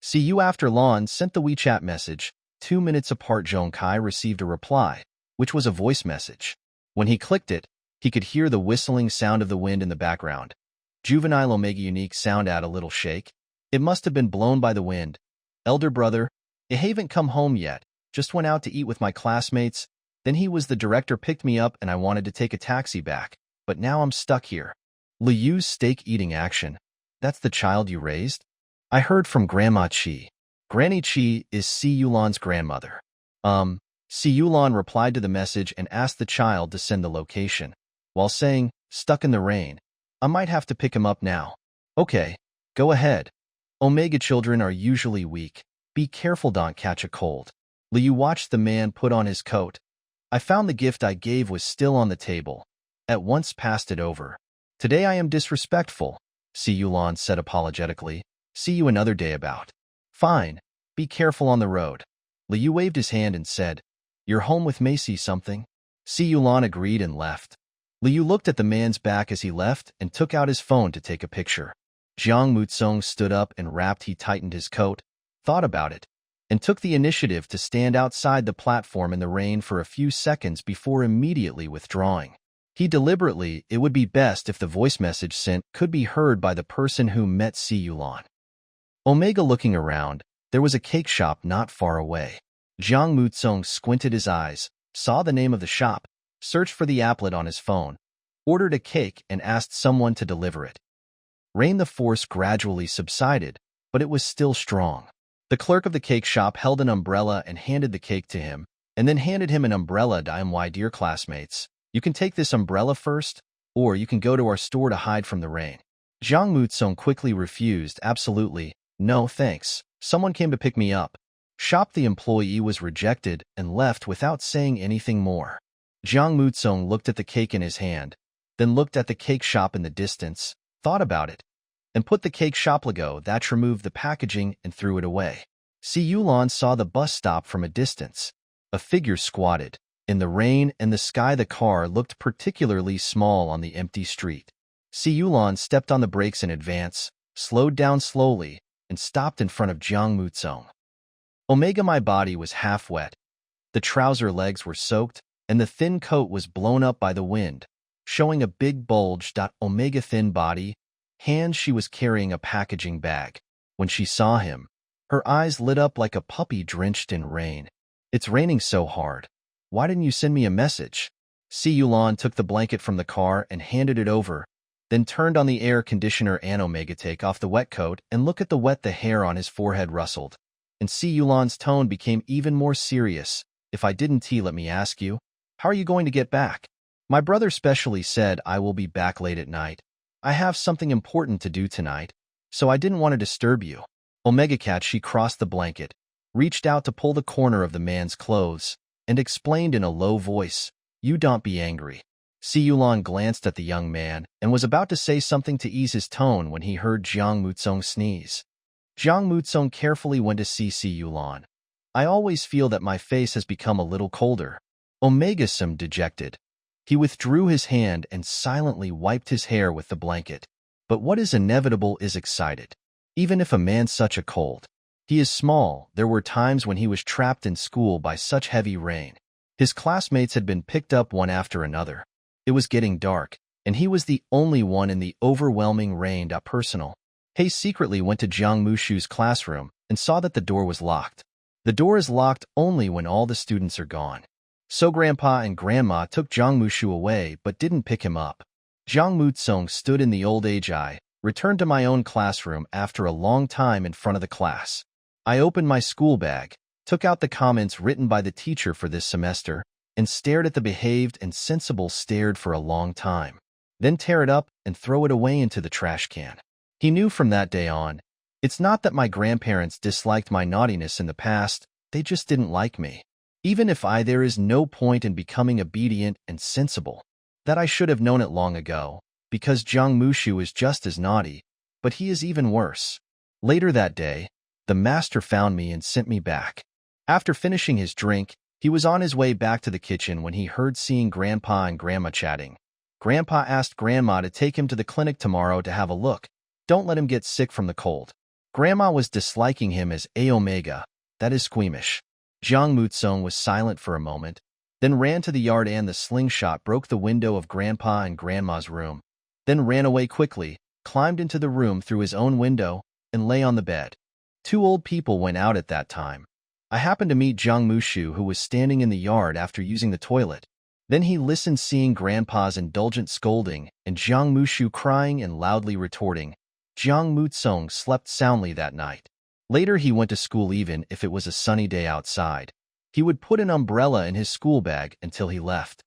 See you after. Lan sent the WeChat message. 2 minutes apart. Zhong Kai received a reply, which was a voice message. When he clicked it, he could hear the whistling sound of the wind in the background. Juvenile Omega unique sound, add a little shake. It must have been blown by the wind. Elder brother, I haven't come home yet. Just went out to eat with my classmates. Then he was the director picked me up and I wanted to take a taxi back. But now I'm stuck here. Liu's steak eating action. That's the child you raised? I heard from Grandma Chi. Granny Chi is Si Yulan's grandmother. Si Yulan replied to the message and asked the child to send the location, while saying, stuck in the rain. I might have to pick him up now. Okay, go ahead. Omega children are usually weak. Be careful, don't catch a cold. Liu watched the man put on his coat. I found the gift I gave was still on the table. At once passed it over. Today I am disrespectful, Si Yulan said apologetically. See you another day about. Fine. Be careful on the road. Liu waved his hand and said, You're home with Macy something? Si Yulan agreed and left. Liu looked at the man's back as he left and took out his phone to take a picture. Jiang Mutsong stood up and rapped. He tightened his coat, thought about it, and took the initiative to stand outside the platform in the rain for a few seconds before immediately withdrawing. He deliberately, it would be best if the voice message sent could be heard by the person who met Si Yulan. Omega looking around, there was a cake shop not far away. Jiang Mutsong squinted his eyes, saw the name of the shop, searched for the applet on his phone, ordered a cake and asked someone to deliver it. Rain, the force gradually subsided, but it was still strong. The clerk of the cake shop held an umbrella and handed the cake to him, and then handed him an umbrella. My dear classmates, you can take this umbrella first, or you can go to our store to hide from the rain. Jiang Mutsong quickly refused. Absolutely, no thanks. Someone came to pick me up. Shop. The employee was rejected and left without saying anything more. Jiang Mutsong looked at the cake in his hand, then looked at the cake shop in the distance, thought about it, and put the cake shop logo that removed the packaging and threw it away. Si Yulan saw the bus stop from a distance. A figure squatted. In the rain and the sky, the car looked particularly small on the empty street. Si Yulan stepped on the brakes in advance, slowed down slowly, and stopped in front of Jiang Mutsong. Omega, my body was half wet. The trouser legs were soaked, and the thin coat was blown up by the wind. showing a big bulged omega thin body. Hands she was carrying a packaging bag. When she saw him, her eyes lit up like a puppy drenched in rain. It's raining so hard. Why didn't you send me a message? Si Yulan took the blanket from the car and handed it over, then turned on the air conditioner and Omega take off the wet coat and look at the hair on his forehead rustled. And Si Yulan's tone became even more serious. If I didn't let me ask you, how are you going to get back? My brother specially said I will be back late at night. I have something important to do tonight, so I didn't want to disturb you. Omega Cat she crossed the blanket, reached out to pull the corner of the man's clothes, and explained in a low voice, "You don't be angry." Si Yulan glanced at the young man and was about to say something to ease his tone when he heard Jiang Mutsong sneeze. Jiang Mutsong carefully went to see Si Yulan. I always feel that my face has become a little colder. Omega seemed dejected. He withdrew his hand and silently wiped his hair with the blanket. But what is inevitable is excited. Even if a man's such a cold, he is small. There were times when he was trapped in school by such heavy rain. His classmates had been picked up one after another. It was getting dark, and he was the only one in the overwhelming rain. Personal. He secretly went to Jiang Mushu's classroom and saw that the door was locked. The door is locked only when all the students are gone. So Grandpa and Grandma took Jiang Mushu away but didn't pick him up. Jiang Mutsong stood in the old age. I returned to my own classroom after a long time in front of the class. I opened my school bag, took out the comments written by the teacher for this semester, and stared at the behaved and sensible stared for a long time. Then tear it up and throw it away into the trash can. He knew from that day on, it's not that my grandparents disliked my naughtiness in the past, they just didn't like me. Even if there is no point in becoming obedient and sensible. That I should have known it long ago, because Jiang Mushu is just as naughty, but he is even worse. Later that day, the master found me and sent me back. After finishing his drink, he was on his way back to the kitchen when he heard seeing Grandpa and Grandma chatting. Grandpa asked Grandma to take him to the clinic tomorrow to have a look. Don't let him get sick from the cold. Grandma was disliking him as a omega, that is squeamish. Jiang Mutsong was silent for a moment, then ran to the yard and the slingshot broke the window of Grandpa and Grandma's room, then ran away quickly, climbed into the room through his own window, and lay on the bed. Two old people went out at that time. I happened to meet Jiang Mushu who was standing in the yard after using the toilet. Then he listened seeing Grandpa's indulgent scolding and Jiang Mushu crying and loudly retorting. Jiang Mutsong slept soundly that night. Later he went to school even if it was a sunny day outside. He would put an umbrella in his school bag until he left.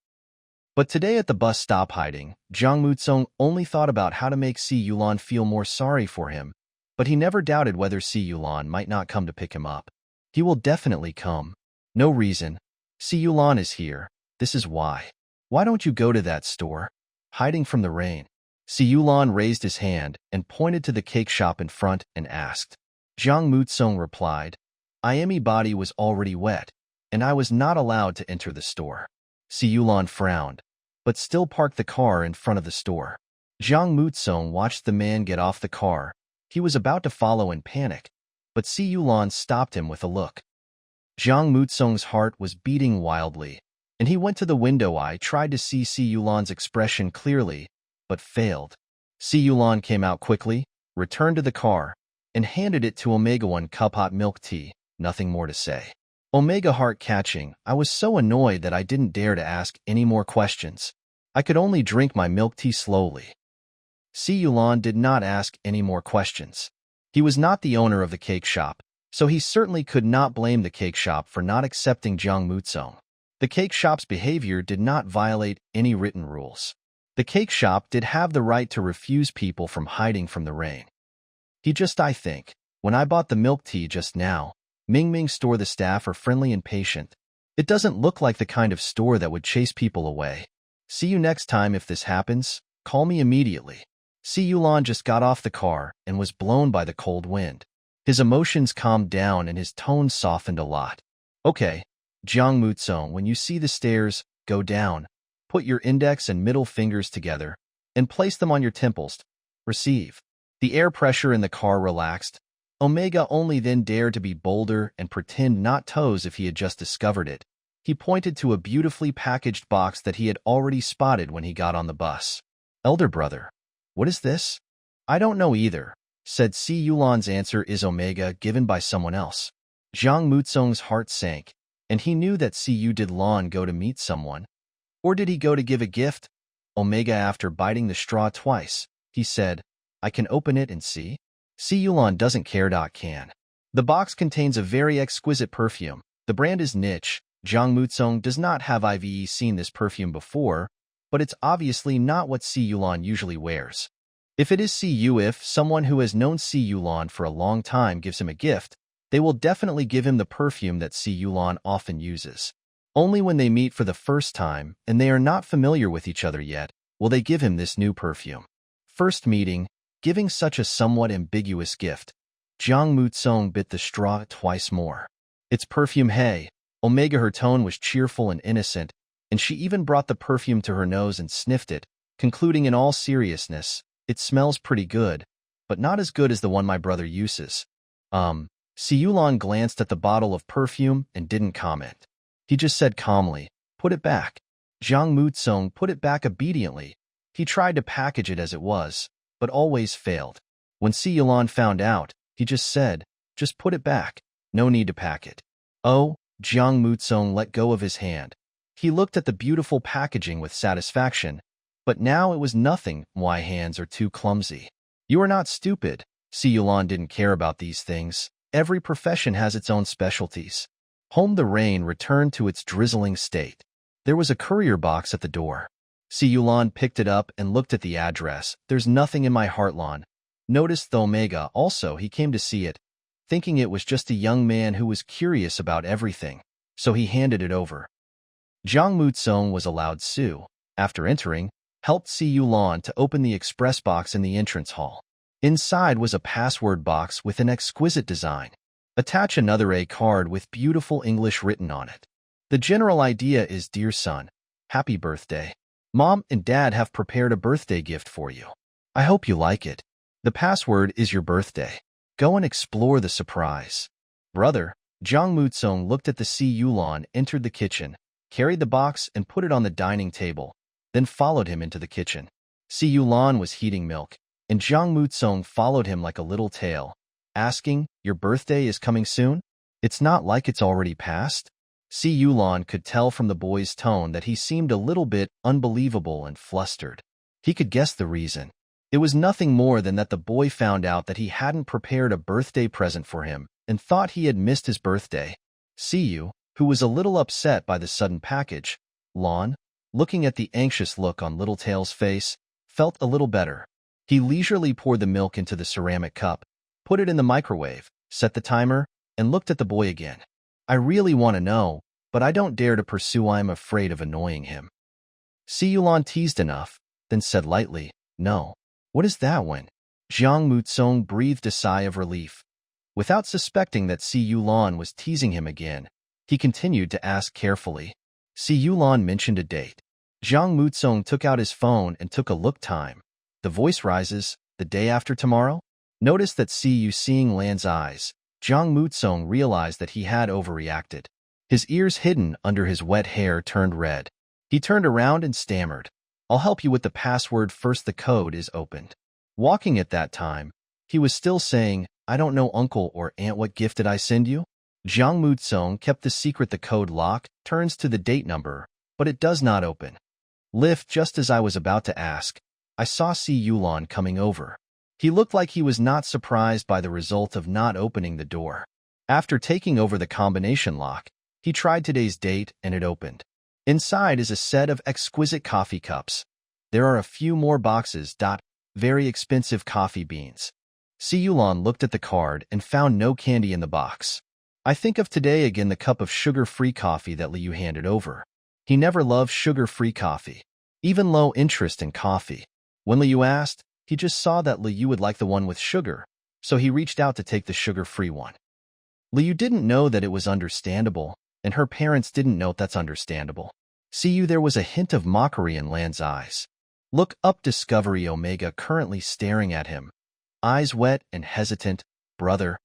But today at the bus stop hiding, Jiang Mutsong only thought about how to make Si Yulan feel more sorry for him, but he never doubted whether Si Yulan might not come to pick him up. He will definitely come. No reason. Si Yulan is here. This is why. Why don't you go to that store? Hiding from the rain. Si Yulan raised his hand and pointed to the cake shop in front and asked. Jiang Mutsong replied, my body was already wet, and I was not allowed to enter the store. Si Yulan frowned, but still parked the car in front of the store. Jiang Mutsong watched the man get off the car. He was about to follow in panic, but Si Yulan stopped him with a look. Jiang Mutsong's heart was beating wildly, and he went to the window. I tried to see Si Yulan's expression clearly, but failed. Si Yulan came out quickly, returned to the car, and handed it to Omega 1 cup hot milk tea, nothing more to say. Omega heart catching, I was so annoyed that I didn't dare to ask any more questions. I could only drink my milk tea slowly. Si Yulan did not ask any more questions. He was not the owner of the cake shop, so he certainly could not blame the cake shop for not accepting Jiang Mutsong. The cake shop's behavior did not violate any written rules. The cake shop did have the right to refuse people from hiding from the rain. I think, when I bought the milk tea just now, Ming store the staff are friendly and patient. It doesn't look like the kind of store that would chase people away. See you next time if this happens, call me immediately. Si Yulan just got off the car and was blown by the cold wind. His emotions calmed down and his tone softened a lot. Okay, Jiang Mutsong, when you see the stairs, go down. Put your index and middle fingers together and place them on your temples. Receive. The air pressure in the car relaxed. Omega only then dared to be bolder and pretend not toes if he had just discovered it. He pointed to a beautifully packaged box that he had already spotted when he got on the bus. Elder brother, what is this? I don't know either, said Si Yulan's answer is Omega given by someone else. Zhang Mutsong's heart sank, and he knew that Si Yu did Lan go to meet someone. Or did he go to give a gift? Omega, after biting the straw twice, he said, I can open it and see. Si Yulan doesn't care. Can. The box contains a very exquisite perfume. The brand is niche. Zhang Mutsong does not have seen this perfume before, but it's obviously not what Si Yulan usually wears. If it is Si Yu, if someone who has known Si Yulan for a long time gives him a gift, they will definitely give him the perfume that Si Yulan often uses. Only when they meet for the first time, and they are not familiar with each other yet, will they give him this new perfume. First meeting, giving such a somewhat ambiguous gift. Zhang Mutsong bit the straw twice more. It's perfume, hey. Omega, her tone was cheerful and innocent, and she even brought the perfume to her nose and sniffed it, concluding in all seriousness, it smells pretty good, but not as good as the one my brother uses. Si Yulan glanced at the bottle of perfume and didn't comment. He just said calmly, put it back. Zhang Mutsong put it back obediently. He tried to package it as it was, but always failed. When Si Yulan found out, he just said, just put it back. No need to pack it. Oh, Zhang Mutsong let go of his hand. He looked at the beautiful packaging with satisfaction, but now it was nothing. My hands are too clumsy. You are not stupid. Si Yulan didn't care about these things. Every profession has its own specialties. Home. The rain returned to its drizzling state. There was a courier box at the door. Si Yulan picked it up and looked at the address. There's nothing in my heartland. Noticed the Omega also. He came to see it, thinking it was just a young man who was curious about everything, so he handed it over. Zhang Mutsong was allowed Su, after entering, helped Si Yulan to open the express box in the entrance hall. Inside was a password box with an exquisite design. Attach another A card with beautiful English written on it. The general idea is, dear son, happy birthday. Mom and Dad have prepared a birthday gift for you. I hope you like it. The password is your birthday. Go and explore the surprise. Brother, Zhang Mutsong looked at the Si Yulan, entered the kitchen, carried the box and put it on the dining table, then followed him into the kitchen. Si Yulan was heating milk, and Zhang Mutsong followed him like a little tail, asking, your birthday is coming soon? It's not like it's already passed? Si Yulan could tell from the boy's tone that he seemed a little bit unbelievable and flustered. He could guess the reason. It was nothing more than that the boy found out that he hadn't prepared a birthday present for him and thought he had missed his birthday. Si Yu, who was a little upset by the sudden package, Lan, looking at the anxious look on Littletail's face, felt a little better. He leisurely poured the milk into the ceramic cup, put it in the microwave, set the timer, and looked at the boy again. I really want to know, but I don't dare to pursue. I'm afraid of annoying him. Si Yulan teased enough, then said lightly, no. What is that one? Zhang Mutsong breathed a sigh of relief. Without suspecting that Si Yulan was teasing him again, he continued to ask carefully. Si Yulan mentioned a date. Zhang Mutsong took out his phone and took a look. Time. The voice rises, the day after tomorrow? Noticed that Si Yu seeing Lan's eyes. Zhang Mutsong realized that he had overreacted. His ears hidden under his wet hair turned red. He turned around and stammered. I'll help you with the password first. The code is opened. Walking at that time, he was still saying, I don't know uncle or aunt, what gift did I send you? Zhang Mutsong kept the secret. The code lock turns to the date number, but it does not open. Lift. Just as I was about to ask, I saw Si Yulan coming over. He looked like he was not surprised by the result of not opening the door. After taking over the combination lock, he tried today's date and it opened. Inside is a set of exquisite coffee cups. There are a few more boxes. Very expensive coffee beans. Si Yulan looked at the card and found no candy in the box. I think of today again, the cup of sugar-free coffee that Liu handed over. He never loved sugar-free coffee, even low interest in coffee. When Liu asked, he just saw that Liu would like the one with sugar, so he reached out to take the sugar-free one. Liu didn't know that it was understandable, and her parents didn't know that's understandable. See you, there was a hint of mockery in Lan's eyes. Look up. Discovery. Omega currently staring at him. Eyes wet and hesitant. Brother,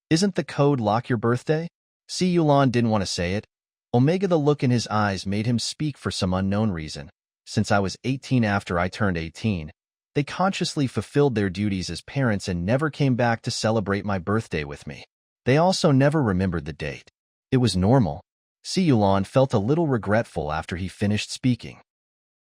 isn't the code lock your birthday? Si Yulan didn't want to say it, Omega, the look in his eyes made him speak for some unknown reason. Since I was 18 after I turned 18, they consciously fulfilled their duties as parents and never came back to celebrate my birthday with me. They also never remembered the date. It was normal. Siyulan felt a little regretful after he finished speaking.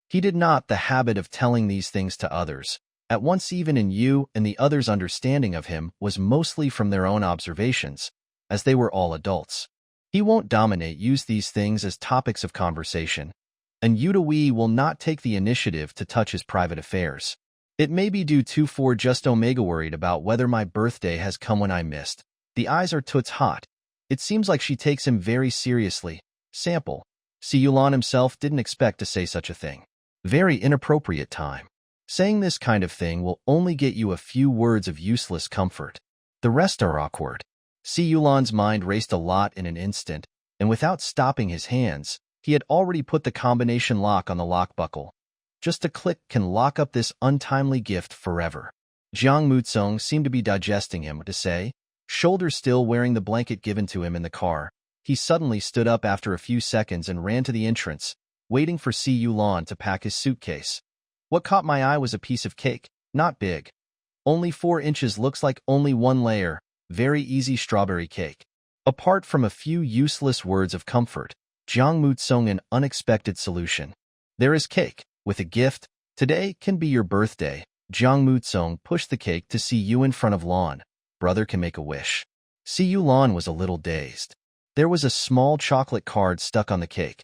He did not the habit of telling these things to others. At once, even in you and the others' understanding of him was mostly from their own observations, as they were all adults. He won't use these things as topics of conversation, and Yudawee will not take the initiative to touch his private affairs. It may be due to for just Omega worried about whether my birthday has come when I missed. The eyes are toots hot. It seems like she takes him very seriously. Sample. Siyulan himself didn't expect to say such a thing. Very inappropriate time. Saying this kind of thing will only get you a few words of useless comfort. The rest are awkward. Siyulan's mind raced a lot in an instant, and without stopping his hands, he had already put the combination lock on the lock buckle. Just a click can lock up this untimely gift forever. Jiang Mutsung seemed to be digesting him to say, shoulders still wearing the blanket given to him in the car. He suddenly stood up after a few seconds and ran to the entrance, waiting for Siyulan to pack his suitcase. What caught my eye was a piece of cake, not big. Only 4 inches, looks like only one layer, very easy strawberry cake. Apart from a few useless words of comfort, Jiang Mutsung an unexpected solution. There is cake, with a gift. Today can be your birthday. Jiang Mutsung pushed the cake to see you in front of Lan. Brother can make a wish. Lan was a little dazed. There was a small chocolate card stuck on the cake.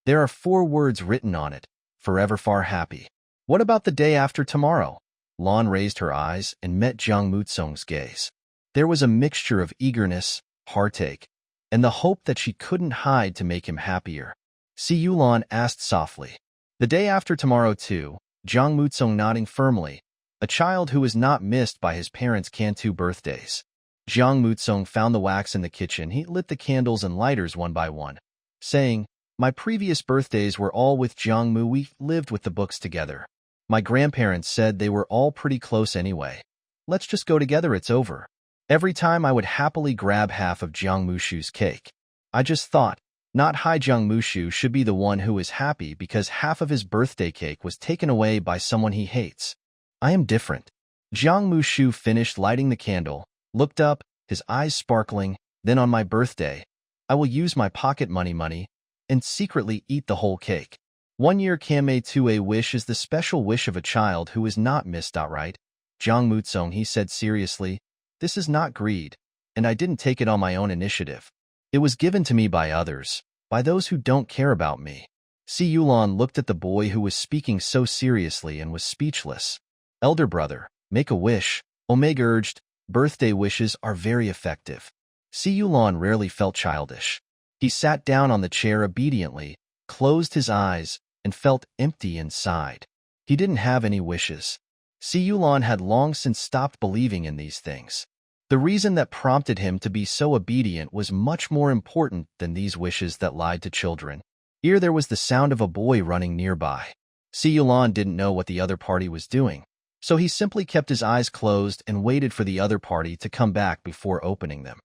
There are 4 words written on it. Forever far happy. What about the day after tomorrow? Lan raised her eyes and met Jiang Mutsung's gaze. There was a mixture of eagerness, heartache, and the hope that she couldn't hide to make him happier. Siyulan asked softly. The day after tomorrow too, Jiang Mutsung nodding firmly. A child who is not missed by his parents' Cantu birthdays. Jiang Mutsung found the wax in the kitchen. He lit the candles and lighters one by one, saying, my previous birthdays were all with Jiang Mu. We lived with the books together. My grandparents said they were all pretty close anyway. Let's just go together, it's over. Every time I would happily grab half of Jiang Mushu's cake. I just thought, not Jiang Mushu should be the one who is happy because half of his birthday cake was taken away by someone he hates. I am different. Jiang Mushu finished lighting the candle, looked up, his eyes sparkling. Then on my birthday, I will use my pocket money, and secretly eat the whole cake. 1 year Kame to a wish is the special wish of a child who is not missed outright. Jiang Mutsung, he said seriously, this is not greed, and I didn't take it on my own initiative. It was given to me by others, by those who don't care about me. Siyulan looked at the boy who was speaking so seriously and was speechless. Elder brother, make a wish, Omega urged. Birthday wishes are very effective. Siyulan rarely felt childish. He sat down on the chair obediently, closed his eyes, and felt empty inside. He didn't have any wishes. Siyulan had long since stopped believing in these things. The reason that prompted him to be so obedient was much more important than these wishes that lied to children. Here there was the sound of a boy running nearby. Siyulan didn't know what the other party was doing, so he simply kept his eyes closed and waited for the other party to come back before opening them.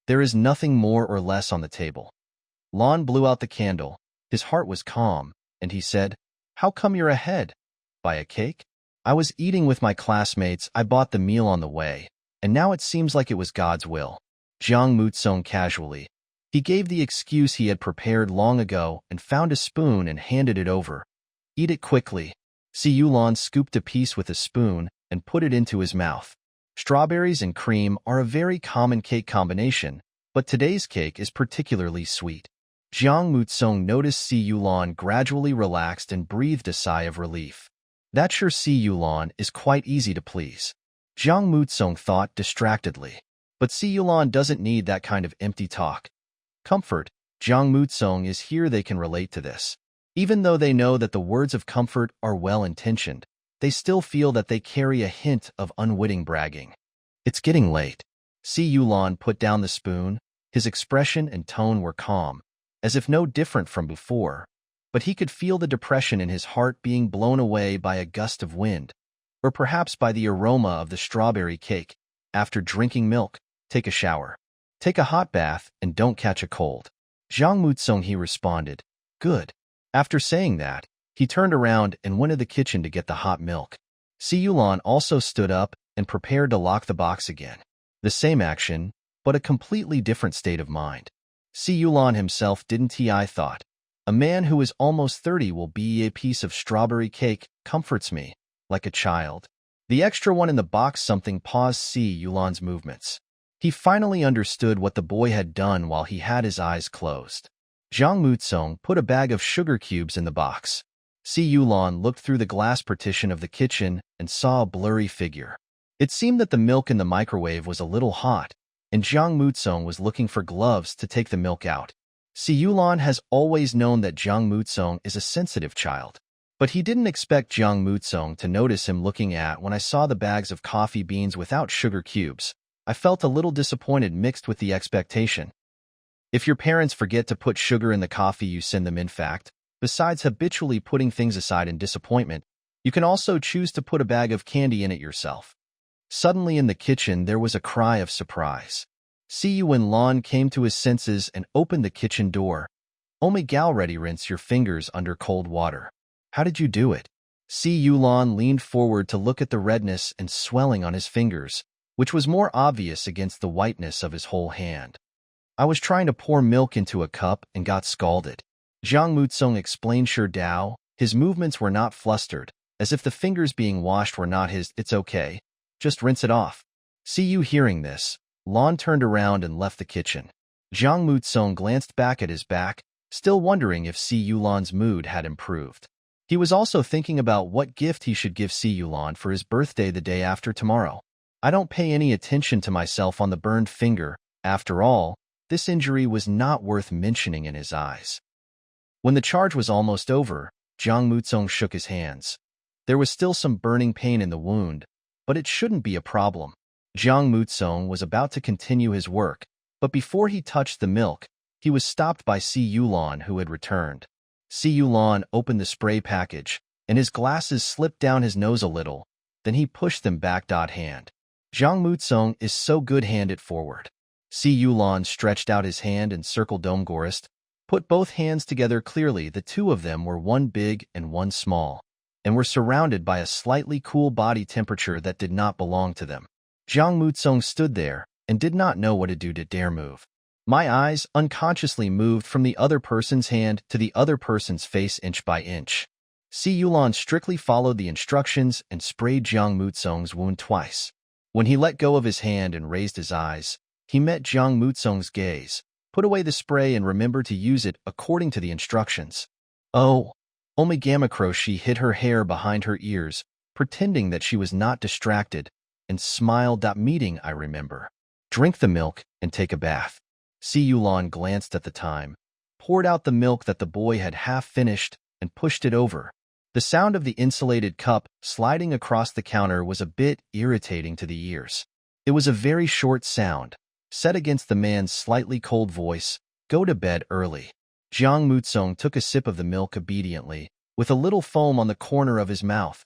There is nothing more or less on the table. Lan blew out the candle. His heart was calm, and he said, how come you're ahead? By a cake? I was eating with my classmates. I bought the meal on the way, and now it seems like it was God's will. Jiang Mutsung casually. He gave the excuse he had prepared long ago and found a spoon and handed it over. Eat it quickly. Siyulan scooped a piece with a spoon and put it into his mouth. Strawberries and cream are a very common cake combination, but today's cake is particularly sweet. Jiang Mutsung noticed Siyulan gradually relaxed and breathed a sigh of relief. That sure Siyulan is quite easy to please. Jiang Mutsung thought distractedly. But Siyulan doesn't need that kind of empty talk. Comfort, Jiang Mutsung is here. They can relate to this. Even though they know that the words of comfort are well-intentioned, they still feel that they carry a hint of unwitting bragging. It's getting late. Siyulan put down the spoon. His expression and tone were calm, as if no different from before, but he could feel the depression in his heart being blown away by a gust of wind, or perhaps by the aroma of the strawberry cake. After drinking milk, take a shower. Take a hot bath and don't catch a cold. Zhang Mutsong, he responded. Good. After saying that, he turned around and went to the kitchen to get the hot milk. Si Yulan also stood up and prepared to lock the box again. The same action, but a completely different state of mind. Si Yulan himself didn't. I thought. A man who is almost 30 will be a piece of strawberry cake, comforts me, like a child. The extra one in the box. Something paused Si Yulan's movements. He finally understood what the boy had done while he had his eyes closed. Zhang Mutsong put a bag of sugar cubes in the box. Si Yulan looked through the glass partition of the kitchen and saw a blurry figure. It seemed that the milk in the microwave was a little hot, and Zhang Mutsong was looking for gloves to take the milk out. Si Yulan has always known that Zhang Mutsong is a sensitive child, but he didn't expect Zhang Mutsong to notice him looking at. When I saw the bags of coffee beans without sugar cubes, I felt a little disappointed mixed with the expectation. If your parents forget to put sugar in the coffee you send them, in fact, besides habitually putting things aside in disappointment, you can also choose to put a bag of candy in it yourself. Suddenly in the kitchen there was a cry of surprise. Si Yulan came to his senses and opened the kitchen door. "Oh my gal, ready, rinse your fingers under cold water. How did you do it?" Si Yulan leaned forward to look at the redness and swelling on his fingers, which was more obvious against the whiteness of his whole hand. "I was trying to pour milk into a cup and got scalded." Zhang Mutsong explained. Sure Dao, his movements were not flustered, as if the fingers being washed were not his. "It's okay. Just rinse it off." See you hearing this, Lan turned around and left the kitchen. Zhang Mutsong glanced back at his back, still wondering if Si Yulan's mood had improved. He was also thinking about what gift he should give Si Yulan for his birthday the day after tomorrow. I don't pay any attention to myself on the burned finger. After all, this injury was not worth mentioning in his eyes. When the charge was almost over, Zhang Mutsong shook his hands. There was still some burning pain in the wound, but it shouldn't be a problem. Zhang Mutsong was about to continue his work, but before he touched the milk, he was stopped by Si Yulan, who had returned. Si Yulan opened the spray package, and his glasses slipped down his nose a little. Then he pushed them back. Hand. Zhang Mutsong is so good. Hand it forward. Si Yulan stretched out his hand and circled Domgorist, put both hands together clearly. The two of them were one big and one small, and were surrounded by a slightly cool body temperature that did not belong to them. Zhang Mutsong stood there and did not know what to do. To dare move. My eyes unconsciously moved from the other person's hand to the other person's face inch by inch. Si Yulan strictly followed the instructions and sprayed Zhang Mutsong's wound twice. When he let go of his hand and raised his eyes, he met Zhang Mutsong's gaze. Put away the spray and remember to use it according to the instructions. Oh, Omigamacro. She hid her hair behind her ears, pretending that she was not distracted, and smiled. Meeting, I remember. Drink the milk and take a bath. Si Yulan glanced at the time, poured out the milk that the boy had half finished, and pushed it over. The sound of the insulated cup sliding across the counter was a bit irritating to the ears. It was a very short sound, set against the man's slightly cold voice. Go to bed early. Zhang Mutsong took a sip of the milk obediently, with a little foam on the corner of his mouth.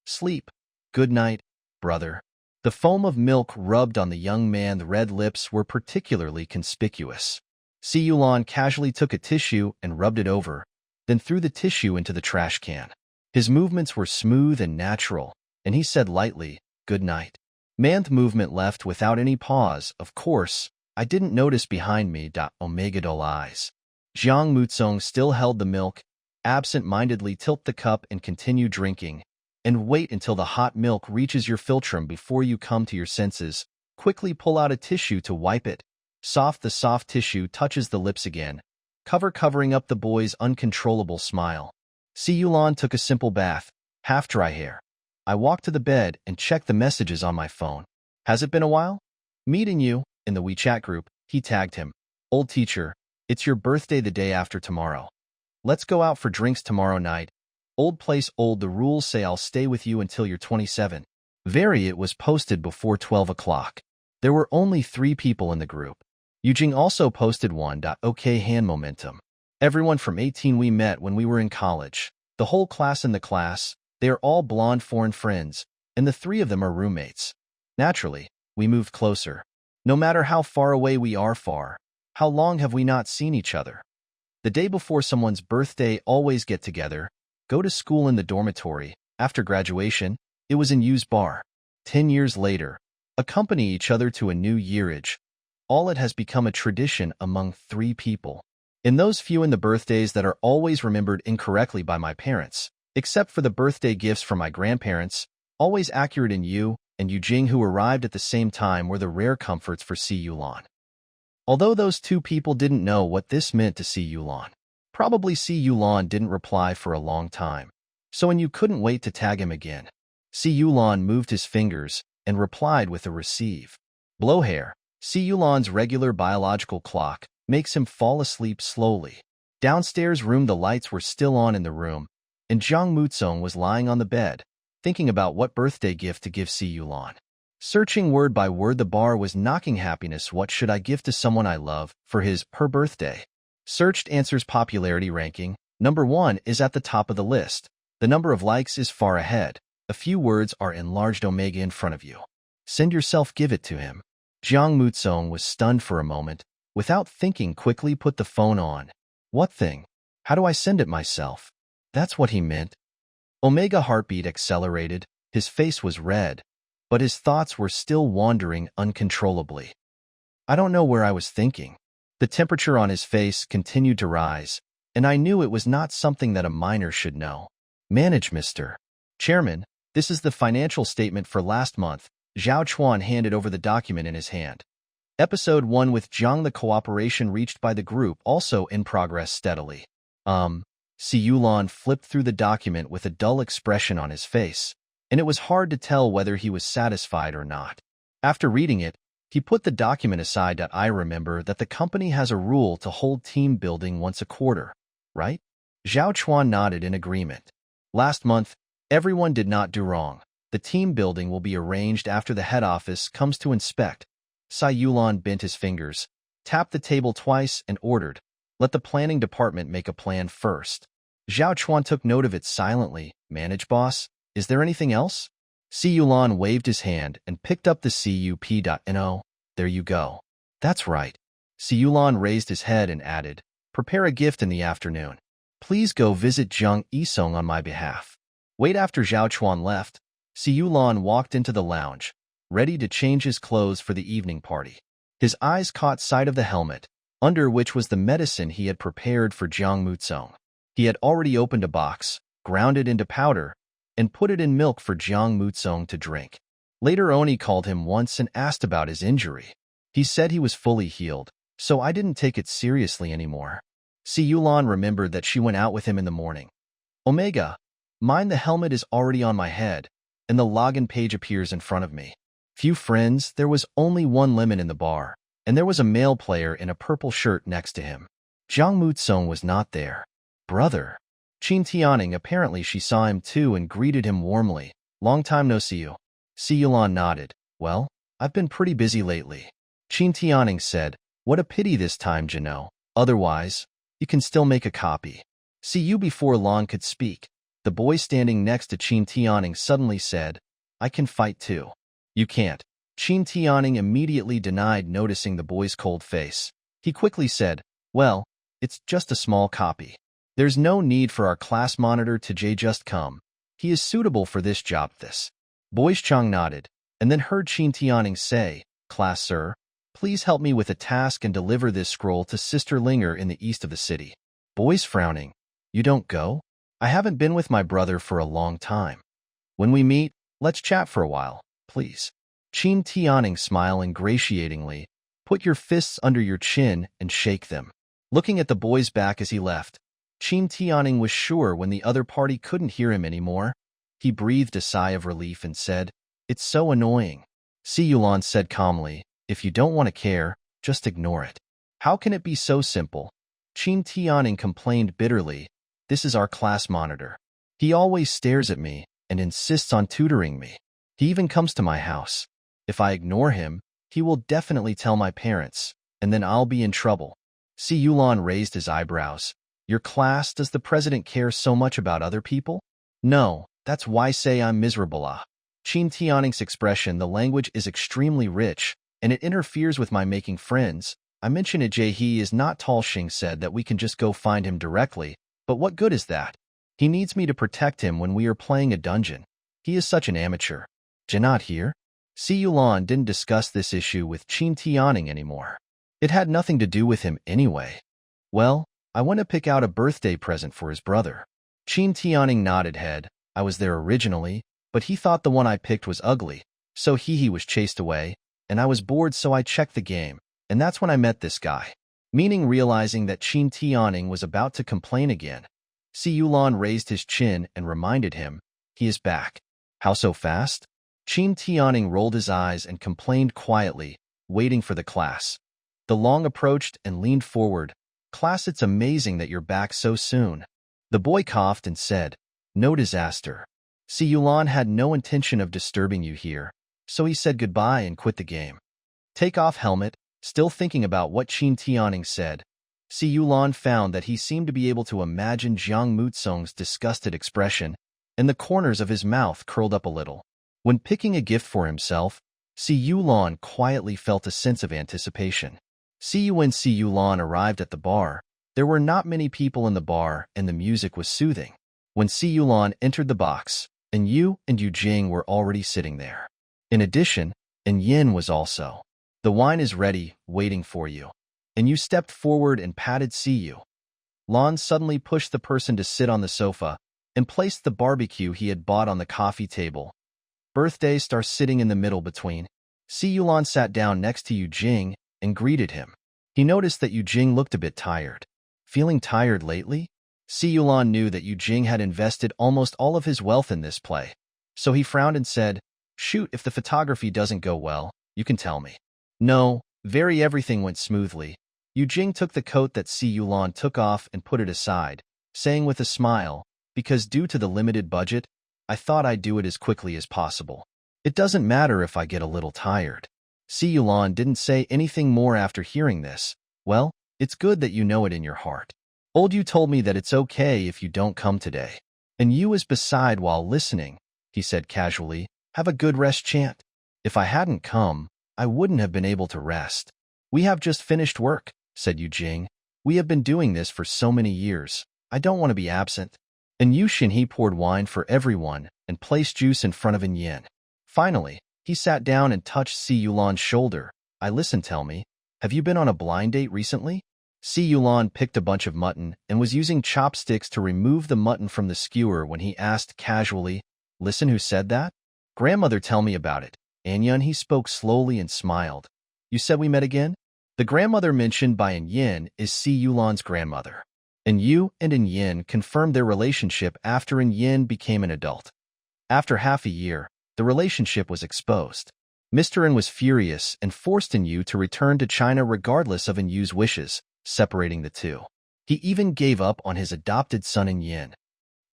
Sleep. Good night, brother. The foam of milk rubbed on the young man's red lips were particularly conspicuous. Si Yulan casually took a tissue and rubbed it over, then threw the tissue into the trash can. His movements were smooth and natural, and he said lightly, "Good night." Man's movement left without any pause. Of course, I didn't notice behind me. Omegadol eyes. Zhang Mutsong still held the milk, absent-mindedly tilt the cup and continue drinking, and wait until the hot milk reaches your philtrum before you come to your senses. Quickly pull out a tissue to wipe it. The soft tissue touches the lips again, covering up the boy's uncontrollable smile. Si Yulan took a simple bath, half-dry hair. I walked to the bed and checked the messages on my phone. Has it been a while? Meeting you, in the WeChat group, he tagged him. Old teacher, it's your birthday the day after tomorrow. Let's go out for drinks tomorrow night. Old place old. The rules say I'll stay with you until you're 27. It was posted before 12 o'clock. There were only 3 people in the group. Eugene also posted one. Okay, hand momentum. Everyone from 18 we met when we were in college. The whole class in the class, they are all blonde foreign friends, and the 3 of them are roommates. Naturally, we moved closer. No matter how far away we are how long have we not seen each other? The day before someone's birthday, always get together, go to school in the dormitory. After graduation, it was in Yu's bar. 10 years later, accompany each other to a new yearage. All it has become a tradition among 3 people. In those few in the birthdays that are always remembered incorrectly by my parents, except for the birthday gifts from my grandparents, always accurate in Yu and Yujing, who arrived at the same time, were the rare comforts for Si Yulan. Although those 2 people didn't know what this meant to Si Yulan. Probably Si Yulan didn't reply for a long time, so when you couldn't wait to tag him again. Si Yulan moved his fingers and replied with a receive. Blowhair, Si Yulan's regular biological clock, makes him fall asleep slowly. Downstairs room, the lights were still on in the room, and Jiang Mutsong was lying on the bed, thinking about what birthday gift to give Si Yulan. Searching word by word, the bar was knocking happiness. What should I give to someone I love for his per birthday? Searched answers popularity ranking. Number 1 is at the top of the list. The number of likes is far ahead. A few words are enlarged omega in front of you. Send yourself, give it to him. Jiang Mutsong was stunned for a moment. Without thinking, quickly put the phone on. What thing? How do I send it myself? That's what he meant. Omega heartbeat accelerated. His face was red, but his thoughts were still wandering uncontrollably. I don't know where I was thinking. The temperature on his face continued to rise, and I knew it was not something that a minor should know. Manage, Mr. Chairman, this is the financial statement for last month. Zhao Chuan handed over the document in his hand. Episode 1 with Zhang. The cooperation reached by the group also in progress steadily. Si Yulan flipped through the document with a dull expression on his face, and it was hard to tell whether he was satisfied or not. After reading it, he put the document aside. I remember that the company has a rule to hold team building once a quarter, right? Zhao Chuan nodded in agreement. Last month, everyone did not do wrong. The team building will be arranged after the head office comes to inspect. Si Yulan bent his fingers, tapped the table twice, and ordered, let the planning department make a plan first. Zhao Chuan took note of it silently. Manage, boss. Is there anything else? Si Yulan waved his hand and picked up the cup.no. There you go. That's right. Si Yulan raised his head and added, prepare a gift in the afternoon. Please go visit Zhang Yisong on my behalf. Wait. After Zhao Chuan left, Si Yulan walked into the lounge, ready to change his clothes for the evening party. His eyes caught sight of the helmet, under which was the medicine he had prepared for Jiang Mutsong. He had already opened a box, ground it into powder, and put it in milk for Jiang Mutsong to drink. Later Oni called him once and asked about his injury. He said he was fully healed, so I didn't take it seriously anymore. Si Yulan remembered that she went out with him in the morning. Omega, mine, the helmet is already on my head, and the login page appears in front of me. Few friends, there was only one lemon in the bar, and there was a male player in a purple shirt next to him. Jiang Mutsong was not there. Brother. Qin Tianing, apparently she saw him too and greeted him warmly. Long time no see you. Si Yulan nodded. Well, I've been pretty busy lately. Qin Tianing said, what a pity this time, Jano. Otherwise, you can still make a copy. See you. Before Lon could speak, the boy standing next to Qin Tianing suddenly said, I can fight too. You can't. Qin Tianing immediately denied, noticing the boy's cold face. He quickly said, well, it's just a small copy. There's no need for our class monitor to just come. He is suitable for this job. This. Boys Chang nodded, and then heard Qin Tianing say, Class sir, please help me with a task and deliver this scroll to Sister Linger in the east of the city. Boys frowning. You don't go? I haven't been with my brother for a long time. When we meet, let's chat for a while, please. Qin Tianing smiled ingratiatingly. Put your fists under your chin and shake them. Looking at the boy's back as he left, Qin Tianing was sure when the other party couldn't hear him anymore. He breathed a sigh of relief and said, It's so annoying. Si Yulan said calmly, If you don't want to care, just ignore it. How can it be so simple? Qin Tianing complained bitterly. This is our class monitor. He always stares at me and insists on tutoring me. He even comes to my house. If I ignore him, he will definitely tell my parents, and then I'll be in trouble. Si Yulan raised his eyebrows. Your class, does the president care so much about other people? No, that's why say I'm miserable. Qin Tianing's expression, the language is extremely rich, and it interferes with my making friends. I mentioned it. He is not tall. Xing said that we can just go find him directly, but what good is that? He needs me to protect him when we are playing a dungeon. He is such an amateur. Not here? Si Yulan didn't discuss this issue with Qin Tianing anymore. It had nothing to do with him anyway. Well, I want to pick out a birthday present for his brother. Qin Tianing nodded head. I was there originally, but he thought the one I picked was ugly, so he was chased away, and I was bored, so I checked the game, and that's when I met this guy. Meaning, realizing that Qin Tianing was about to complain again, Si Yulan raised his chin and reminded him, he is back. How so fast? Qin Tianing rolled his eyes and complained quietly, waiting for the class. The Long approached and leaned forward. Class, it's amazing that you're back so soon. The boy coughed and said, no disaster. Si Yulan had no intention of disturbing you here, so he said goodbye and quit the game. Take off helmet. Still thinking about what Qin Tianing said, Si Yulan found that he seemed to be able to imagine Jiang Mutsong's disgusted expression, and the corners of his mouth curled up a little. When picking a gift for himself, Si Yulan quietly felt a sense of anticipation. When Si Yulan arrived at the bar, there were not many people in the bar and the music was soothing. When Si Yulan entered the box, Yu and Yu Jing were already sitting there. In addition, Yin was also. The wine is ready, waiting for you. And Yu stepped forward and patted Si Yulan suddenly pushed the person to sit on the sofa and placed the barbecue he had bought on the coffee table. Birthday star sitting in the middle between. Si Yulan sat down next to Yu Jing and greeted him. He noticed that Yu Jing looked a bit tired. Feeling tired lately? Si Yulan knew that Yu Jing had invested almost all of his wealth in this play. So he frowned and said, shoot, if the photography doesn't go well, you can tell me. No, everything went smoothly. Yu Jing took the coat that Si Yulan took off and put it aside, saying with a smile, because due to the limited budget, I thought I'd do it as quickly as possible. It doesn't matter if I get a little tired. Si Yulan didn't say anything more after hearing this. Well, it's good that you know it in your heart. Old Yu told me that it's okay if you don't come today. And Yu was beside while listening. He said casually, have a good rest. Chant. If I hadn't come, I wouldn't have been able to rest. We have just finished work, said Yu Jing. We have been doing this for so many years. I don't want to be absent. And Yu Shinhe poured wine for everyone and placed juice in front of Yin. Finally, he sat down and touched Si Yulan's shoulder. I listen, tell me, have you been on a blind date recently? Si Yulan picked a bunch of mutton and was using chopsticks to remove the mutton from the skewer when he asked casually, listen, who said that? Grandmother, tell me about it. Anyun, he spoke slowly and smiled. You said we met again? The grandmother mentioned by Yin is Si Yulan's grandmother. And Yu and Yin confirmed their relationship after Yin became an adult. After half a year, the relationship was exposed. Mr. N was furious and forced Yu to return to China regardless of Yu's wishes, separating the two. He even gave up on his adopted son Yin.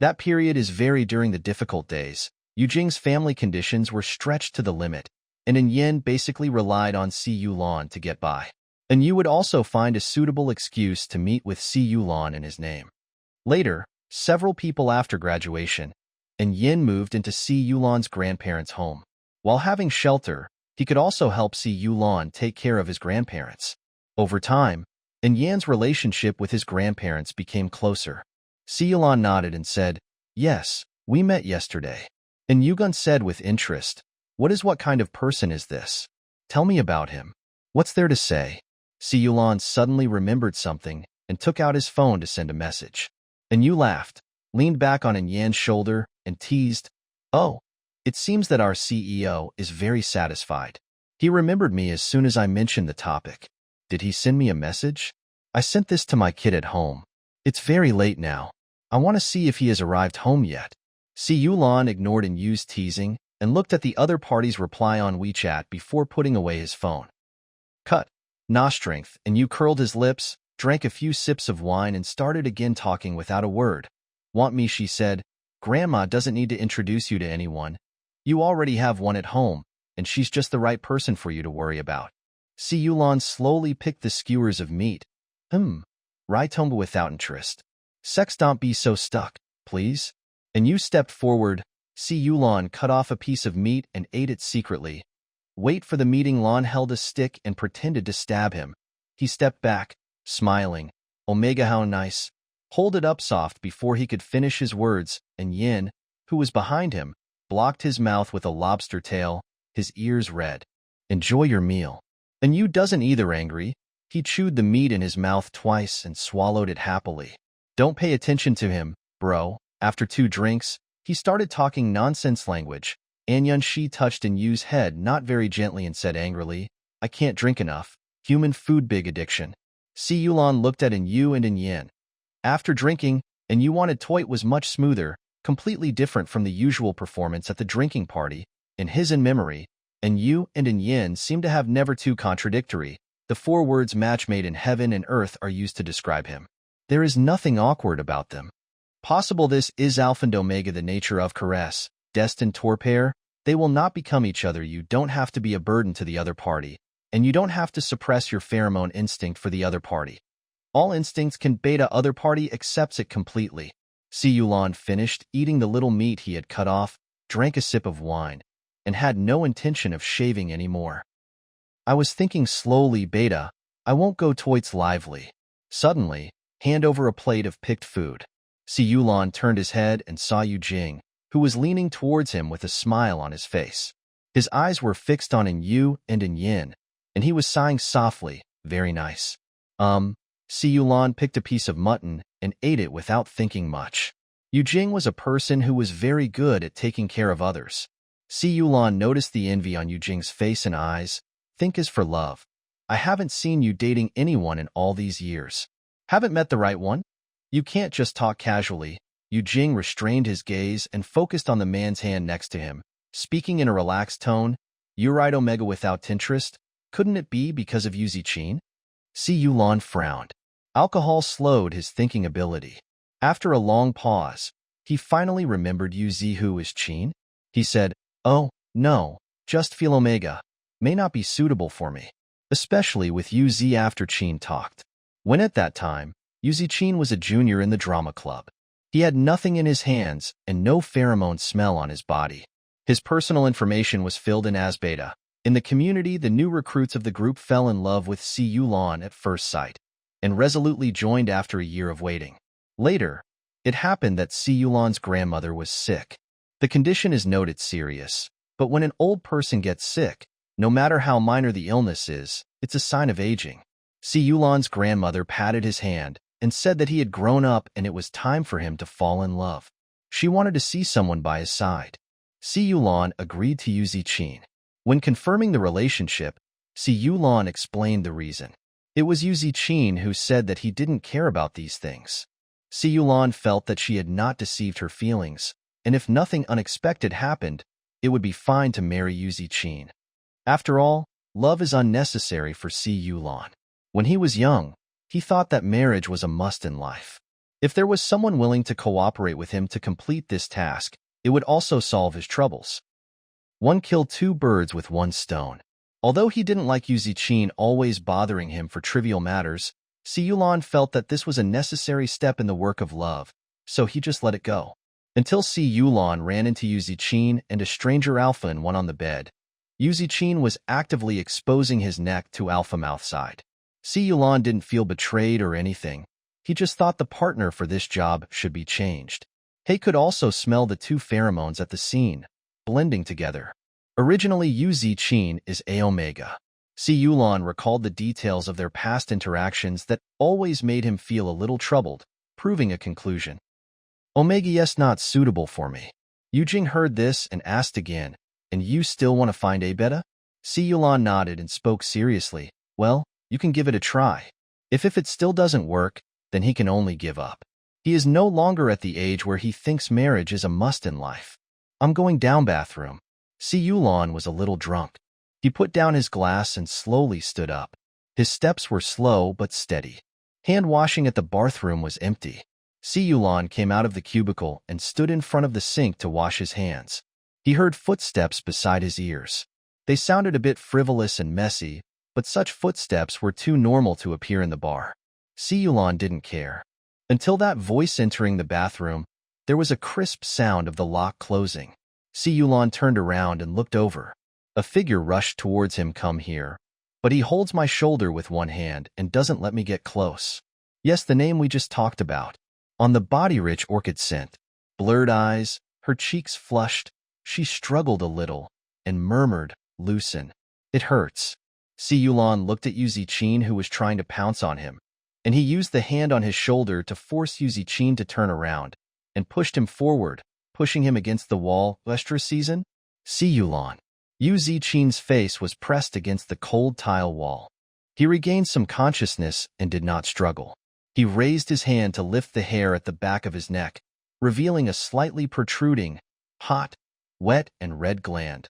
That period is very during the difficult days. Yu Jing's family conditions were stretched to the limit, and Yin basically relied on Si Yulan to get by. And Yu would also find a suitable excuse to meet with Si Yulan in his name. Later, several people after graduation, Yin moved into Si Yulan's grandparents' home. While having shelter, he could also help Si Yulan take care of his grandparents. Over time, Yin's relationship with his grandparents became closer. Si Yulan nodded and said, yes, we met yesterday. And Yugun said with interest, what kind of person is this? Tell me about him. What's there to say? Si Yulan suddenly remembered something and took out his phone to send a message. And Yu laughed, leaned back on Yan's shoulder, and teased, oh, it seems that our CEO is very satisfied. He remembered me as soon as I mentioned the topic. Did he send me a message? I sent this to my kid at home. It's very late now. I want to see if he has arrived home yet. Si Yulan ignored Yu's teasing and looked at the other party's reply on WeChat before putting away his phone. Cut. Nah strength, and Yu curled his lips, drank a few sips of wine and started again talking without a word. Want me, she said. Grandma doesn't need to introduce you to anyone. You already have one at home, and she's just the right person for you to worry about. Si Yulan slowly picked the skewers of meat. Right, Tomba without interest. Sex, don't be so stuck, please. And Yu stepped forward. Si Yulan cut off a piece of meat and ate it secretly. Wait for the meeting. Lan held a stick and pretended to stab him. He stepped back, smiling. Omega, how nice. Hold it up soft before he could finish his words, and Yin, who was behind him, blocked his mouth with a lobster tail, his ears red. Enjoy your meal. And you doesn't either, angry. He chewed the meat in his mouth twice and swallowed it happily. Don't pay attention to him, bro. After 2 drinks, he started talking nonsense language. Anyunshi touched in Yu's head not very gently and said angrily, I can't drink enough. Human food big addiction. Si Yulan looked at Yu and Yin. After drinking, Yu wanted Toit was much smoother, completely different from the usual performance at the drinking party. In his memory, Yu and Yin seemed to have never too contradictory. The 4 words match made in heaven and earth are used to describe him. There is nothing awkward about them. Possible this is Alpha and Omega, the nature of caress, destined to pair. They will not become each other. You don't have to be a burden to the other party, and you don't have to suppress your pheromone instinct for the other party. All instincts can beta other party accepts it completely. Si Yulan finished eating the little meat he had cut off, drank a sip of wine, and had no intention of shaving anymore. I was thinking slowly, beta, I won't go Toit's lively. Suddenly, hand over a plate of picked food. Si Yulan turned his head and saw Yu Jing, who was leaning towards him with a smile on his face. His eyes were fixed on Yu and Yin, and he was sighing softly, very nice. Si Yulan picked a piece of mutton and ate it without thinking much. Yu Jing was a person who was very good at taking care of others. Si Yulan noticed the envy on Yu Jing's face and eyes. Think is for love. I haven't seen you dating anyone in all these years. Haven't met the right one? You can't just talk casually. Yu Jing restrained his gaze and focused on the man's hand next to him, speaking in a relaxed tone. You right, Omega, without interest? Couldn't it be because of Yu Zichin? Si Yulan frowned. Alcohol slowed his thinking ability. After a long pause, he finally remembered Yu Zi, who is Chin. He said, oh, no, just feel Omega may not be suitable for me, especially with Yu Zi after Chin talked. When at that time, Yu Zichin was a junior in the drama club. He had nothing in his hands and no pheromone smell on his body. His personal information was filled in as beta. In the community, the new recruits of the group fell in love with Si Yulan at first sight, and resolutely joined after a year of waiting. Later, it happened that Si Yulan's grandmother was sick. The condition is noted serious, but when an old person gets sick, no matter how minor the illness is, it's a sign of aging. Si Yulan's grandmother patted his hand and said that he had grown up and it was time for him to fall in love. She wanted to see someone by his side. Si Yulan agreed to Yu Zichin. When confirming the relationship, Si Yulan explained the reason. It was Yu Zichin who said that he didn't care about these things. Si Yulan felt that she had not deceived her feelings, and if nothing unexpected happened, it would be fine to marry Yu Zichin. After all, love is unnecessary for Si Yulan. When he was young, he thought that marriage was a must in life. If there was someone willing to cooperate with him to complete this task, it would also solve his troubles. One killed 2 birds with 1 stone. Although he didn't like Yu Zichin always bothering him for trivial matters, Si Yulan felt that this was a necessary step in the work of love, so he just let it go. Until Si Yulan ran into Yu Zichin and a stranger Alpha and one on the bed. Yu Zichin was actively exposing his neck to Alpha mouth side. Si Yulan didn't feel betrayed or anything. He just thought the partner for this job should be changed. He could also smell the 2 pheromones at the scene, blending together. Originally, Yu Zichin is a Omega. Si Yulan recalled the details of their past interactions that always made him feel a little troubled, proving a conclusion. Omega, yes, not suitable for me. Yu Jing heard this and asked again, and you still want to find a beta? Si Yulan nodded and spoke seriously. Well, you can give it a try. If it still doesn't work, then he can only give up. He is no longer at the age where he thinks marriage is a must in life. I'm going down bathroom. Si Yulan was a little drunk. He put down his glass and slowly stood up. His steps were slow but steady. Hand washing at the bathroom was empty. Si Yulan came out of the cubicle and stood in front of the sink to wash his hands. He heard footsteps beside his ears. They sounded a bit frivolous and messy, but such footsteps were too normal to appear in the bar. Si Yulan didn't care. Until that voice entering the bathroom, there was a crisp sound of the lock closing. Si Yulan turned around and looked over. A figure rushed towards him. Come here. but he holds my shoulder with one hand and doesn't let me get close. Yes, the name we just talked about. On the body-rich orchid scent. Blurred eyes, her cheeks flushed, she struggled a little and murmured, "Loosen. It hurts." Si Yulan looked at Yuzi Chin, who was trying to pounce on him, and he used the hand on his shoulder to force Yuzi Chin to turn around and pushed him forward, pushing him against the wall. Extra season? Si Yulan. Yuzi Chin's face was pressed against the cold tile wall. He regained some consciousness and did not struggle. He raised his hand to lift the hair at the back of his neck, revealing a slightly protruding, hot, wet, and red gland.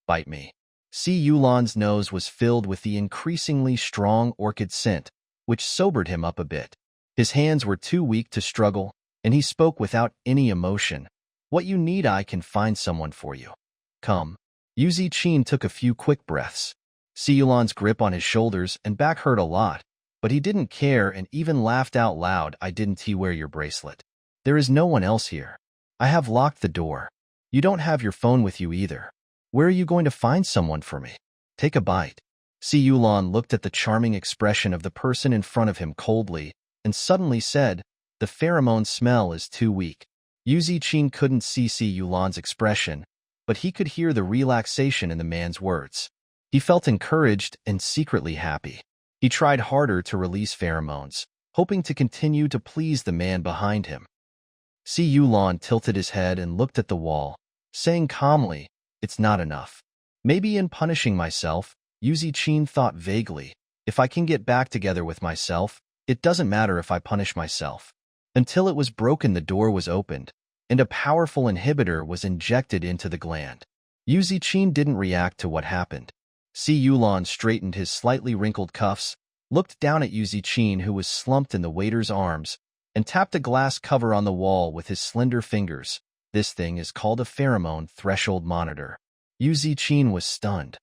"Bite me." Si Yulan's nose was filled with the increasingly strong orchid scent, which sobered him up a bit. His hands were too weak to struggle, and he spoke without any emotion. "What you need, I can find someone for you. Come." Yuzi Chin took a few quick breaths. Si Yulan's grip on his shoulders and back hurt a lot, but he didn't care and even laughed out loud. "I didn't wear your bracelet. There is no one else here. I have locked the door. You don't have your phone with you either. Where are you going to find someone for me? Take a bite." Si Yulan looked at the charming expression of the person in front of him coldly and suddenly said, "The pheromone smell is too weak." Yuzi Chin couldn't see Si Yulan's expression, but he could hear the relaxation in the man's words. He felt encouraged and secretly happy. He tried harder to release pheromones, hoping to continue to please the man behind him. Si Yulan tilted his head and looked at the wall, saying calmly, "It's not enough. Maybe in punishing myself," Yuzi Chin thought vaguely, "if I can get back together with myself, it doesn't matter if I punish myself." Until it was broken, the door was opened, and a powerful inhibitor was injected into the gland. Yuzi Chin didn't react to what happened. Si Yulan straightened his slightly wrinkled cuffs, looked down at Yuzi Chin, who was slumped in the waiter's arms, and tapped a glass cover on the wall with his slender fingers. "This thing is called a pheromone threshold monitor." Yuzi Chin was stunned.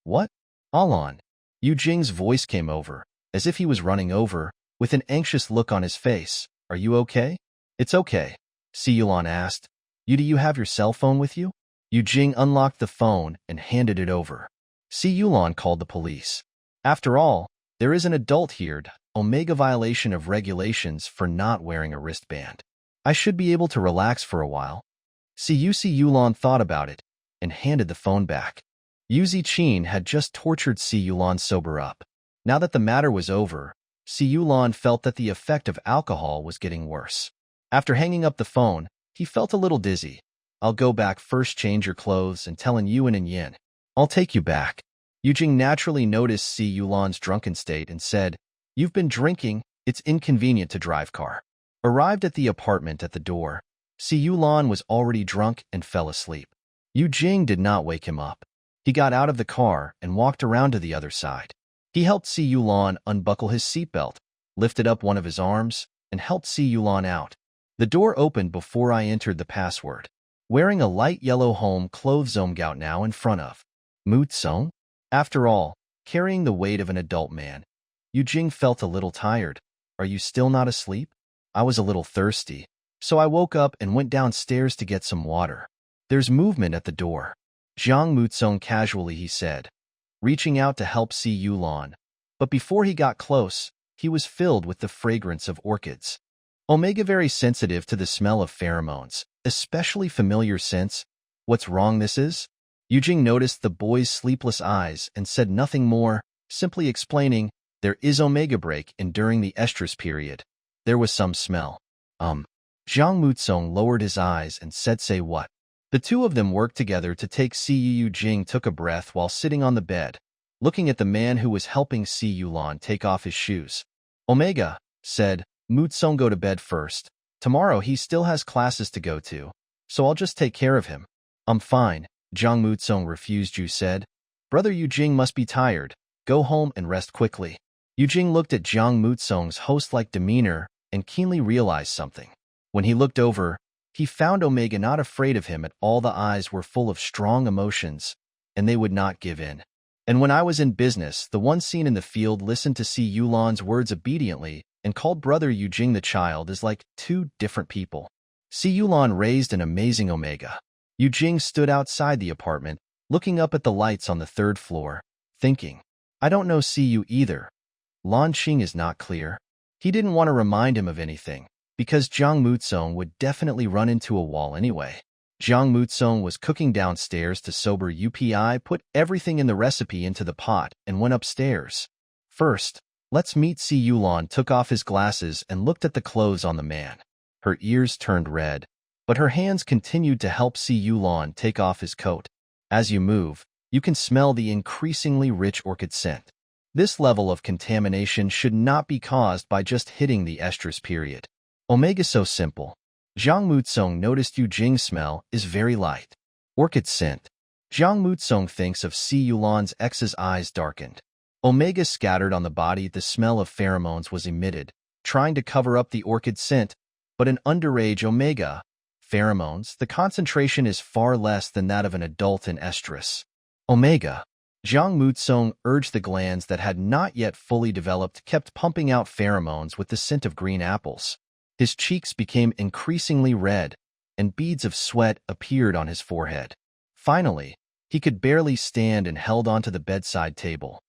"What?" "Alon." Yu Jing's voice came over, as if he was running over, with an anxious look on his face. "Are you okay?" "It's okay," Si Yulan asked. Do you have your cell phone with you?" Yu Jing unlocked the phone and handed it over. Si Yulan called the police. "After all, there is an adult here, Omega violation of regulations for not wearing a wristband. I should be able to relax for a while." Si Yulan thought about it and handed the phone back. Yuzi Chin had just tortured Si Yulan sober up. Now that the matter was over, Si Yulan felt that the effect of alcohol was getting worse. After hanging up the phone, he felt a little dizzy. "I'll go back first, change your clothes, and tell Yuan and Yin. I'll take you back." Yu Jing naturally noticed Si Yulan's drunken state and said, "You've been drinking, it's inconvenient to drive car." Arrived at the apartment at the door, Si Yulan was already drunk and fell asleep. Yu Jing did not wake him up. He got out of the car and walked around to the other side. He helped Si Yulan unbuckle his seatbelt, lifted up one of his arms, and helped Si Yulan out. The door opened before I entered the password. Wearing a light yellow home clothes Zomgout now in front of Moot Song? After all, carrying the weight of an adult man, Yu Jing felt a little tired. "Are you still not asleep?" I was a little thirsty, so I woke up and went downstairs to get some water. "There's movement at the door." "Jiang Mutsong," casually he said, reaching out to help Si Yulan. But before he got close, he was filled with the fragrance of orchids. Omega very sensitive to the smell of pheromones, especially familiar scents. "What's wrong this is?" Yu Jing noticed the boy's sleepless eyes and said nothing more, simply explaining, "There is Omega break and during the estrus period. There was some smell." Jiang Mutsong lowered his eyes and said, "Say what?" The two of them worked together to take Si Yu Jing took a breath while sitting on the bed, looking at the man who was helping Si Yulan take off his shoes. "Omega," said, "Mutsong go to bed first. Tomorrow he still has classes to go to, so I'll just take care of him." "I'm fine," Jiang Mutsong refused. Yu said, "Brother Yu Jing must be tired. Go home and rest quickly." Yu Jing looked at Jiang Mutsong's host-like demeanor and keenly realized something. When he looked over, he found Omega not afraid of him at all. The eyes were full of strong emotions, and they would not give in. "And when I was in business, the one seen in the field listened to Si Yulan's words obediently and called brother Yu Jing the child is like two different people." Si Yulan raised an amazing Omega. Yu Jing stood outside the apartment, looking up at the lights on the third floor, thinking. I don't know see you either. Lan Xing is not clear. He didn't want to remind him of anything, because Jiang Muzong would definitely run into a wall anyway. Jiang Muzong was cooking downstairs to sober UPI, put everything in the recipe into the pot, and went upstairs. First, let's meet Si Yulan took off his glasses and looked at the clothes on the man. Her ears turned red, but her hands continued to help Si Yulan take off his coat. As you move, you can smell the increasingly rich orchid scent. This level of contamination should not be caused by just hitting the estrus period. Omega so simple. Jiang Muzong noticed Yu Jing's smell is very light. Orchid scent. Jiang Muzong thinks of Si Yulan's ex's eyes darkened. Omega scattered on the body. The smell of pheromones was emitted, trying to cover up the orchid scent, but an underage Omega pheromones, the concentration is far less than that of an adult in estrus. Omega. Jiang Muzong urged the glands that had not yet fully developed kept pumping out pheromones with the scent of green apples. His cheeks became increasingly red, and beads of sweat appeared on his forehead. Finally, he could barely stand and held onto the bedside table.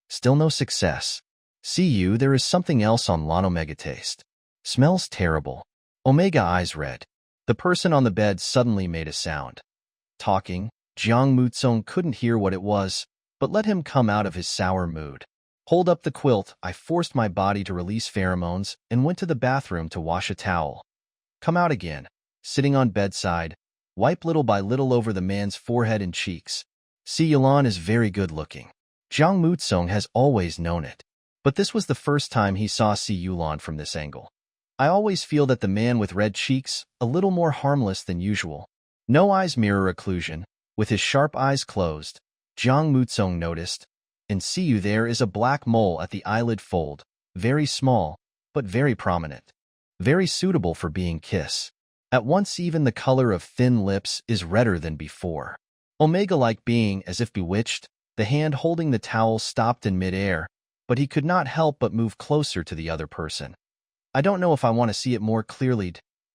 Still no success. See you, there is something else on Lan Omega taste. Smells terrible. Omega eyes red. The person on the bed suddenly made a sound. Talking, Jiang Muzong couldn't hear what it was, but let him come out of his sour mood. Hold up the quilt. I forced my body to release pheromones and went to the bathroom to wash a towel. Come out again. Sitting on bedside, wipe little by little over the man's forehead and cheeks. Si Yulan is very good looking. Jiang Muzong has always known it. But this was the first time he saw Si Yulan from this angle. I always feel that the man with red cheeks, a little more harmless than usual. No eyes mirror occlusion. With his sharp eyes closed, Jiang Muzong noticed, and see you there is a black mole at the eyelid fold, very small, but very prominent. Very suitable for being kiss. At once even the color of thin lips is redder than before. Omega-like being as if bewitched, the hand holding the towel stopped in mid-air, but he could not help but move closer to the other person. I don't know if I want to see it more clearly,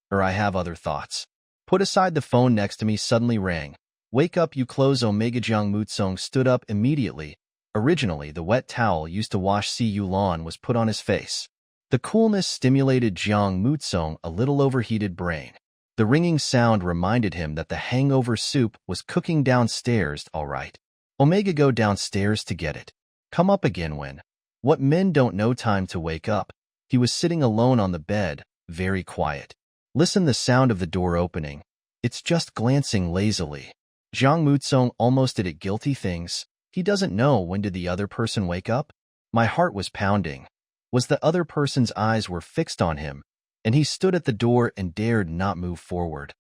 or I have other thoughts. Put aside the phone next to me suddenly rang. Wake up, you close. Omega. Jiang Muzong stood up immediately. Originally, the wet towel used to wash Si Yulan was put on his face. The coolness stimulated Jiang Muzong a little overheated brain. The ringing sound reminded him that the hangover soup was cooking downstairs. All right. Omega, go downstairs to get it. Come up again when. What men don't know time to wake up. He was sitting alone on the bed, very quiet. Listen the sound of the door opening. It's just glancing lazily. Jiang Muzong almost did it guilty things. He doesn't know when did the other person wake up? My heart was pounding. Was the other person's eyes were fixed on him, and he stood at the door and dared not move forward.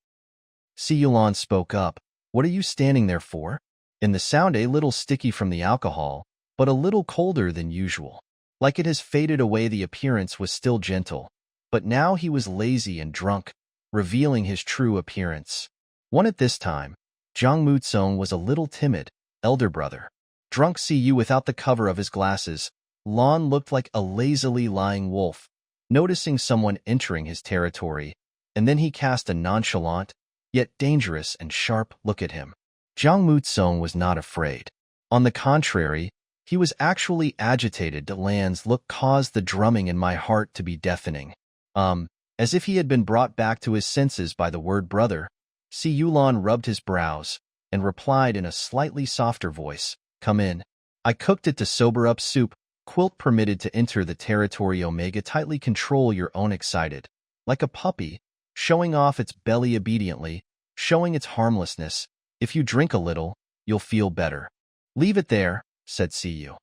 Si Yulan spoke up. What are you standing there for? In the sound a little sticky from the alcohol, but a little colder than usual. Like it has faded away, the appearance was still gentle, but now he was lazy and drunk, revealing his true appearance. One at this time, Jiang Muzong was a little timid, elder brother. Drunk see you without the cover of his glasses, Lan looked like a lazily lying wolf, noticing someone entering his territory, and then he cast a nonchalant, yet dangerous and sharp look at him. Jiang Muzong was not afraid. On the contrary, he was actually agitated. Lan's look caused the drumming in my heart to be deafening. As if he had been brought back to his senses by the word brother. Si Yulan rubbed his brows and replied in a slightly softer voice, come in. I cooked it to sober up soup. Quilt permitted to enter the territory. Omega, tightly control your own excited. Like a puppy, showing off its belly obediently, showing its harmlessness. If you drink a little, you'll feel better. Leave it there, said Si Yu.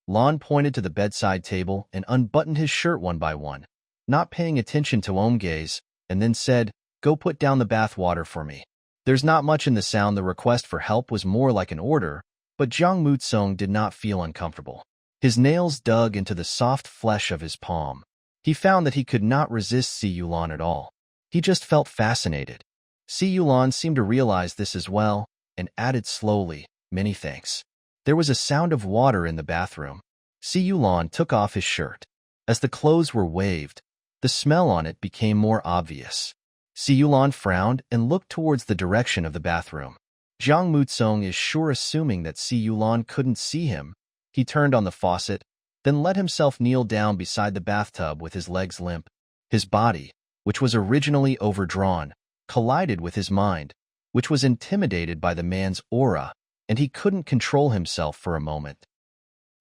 Lan pointed to the bedside table and unbuttoned his shirt one by one, not paying attention to Omega's, and then said, go put down the bath water for me. There's not much in the sound. The request for help was more like an order, but Jiang Muzong did not feel uncomfortable. His nails dug into the soft flesh of his palm. He found that he could not resist Si Yulan at all. He just felt fascinated. Si Yulan seemed to realize this as well, and added slowly, many thanks. There was a sound of water in the bathroom. Si Yulan took off his shirt. As the clothes were waved, the smell on it became more obvious. Si Yulan frowned and looked towards the direction of the bathroom. Jiang Muzong is sure assuming that Si Yulan couldn't see him, He turned on the faucet, then let himself kneel down beside the bathtub with his legs limp. His body, which was originally overdrawn, collided with his mind, which was intimidated by the man's aura, and he couldn't control himself for a moment.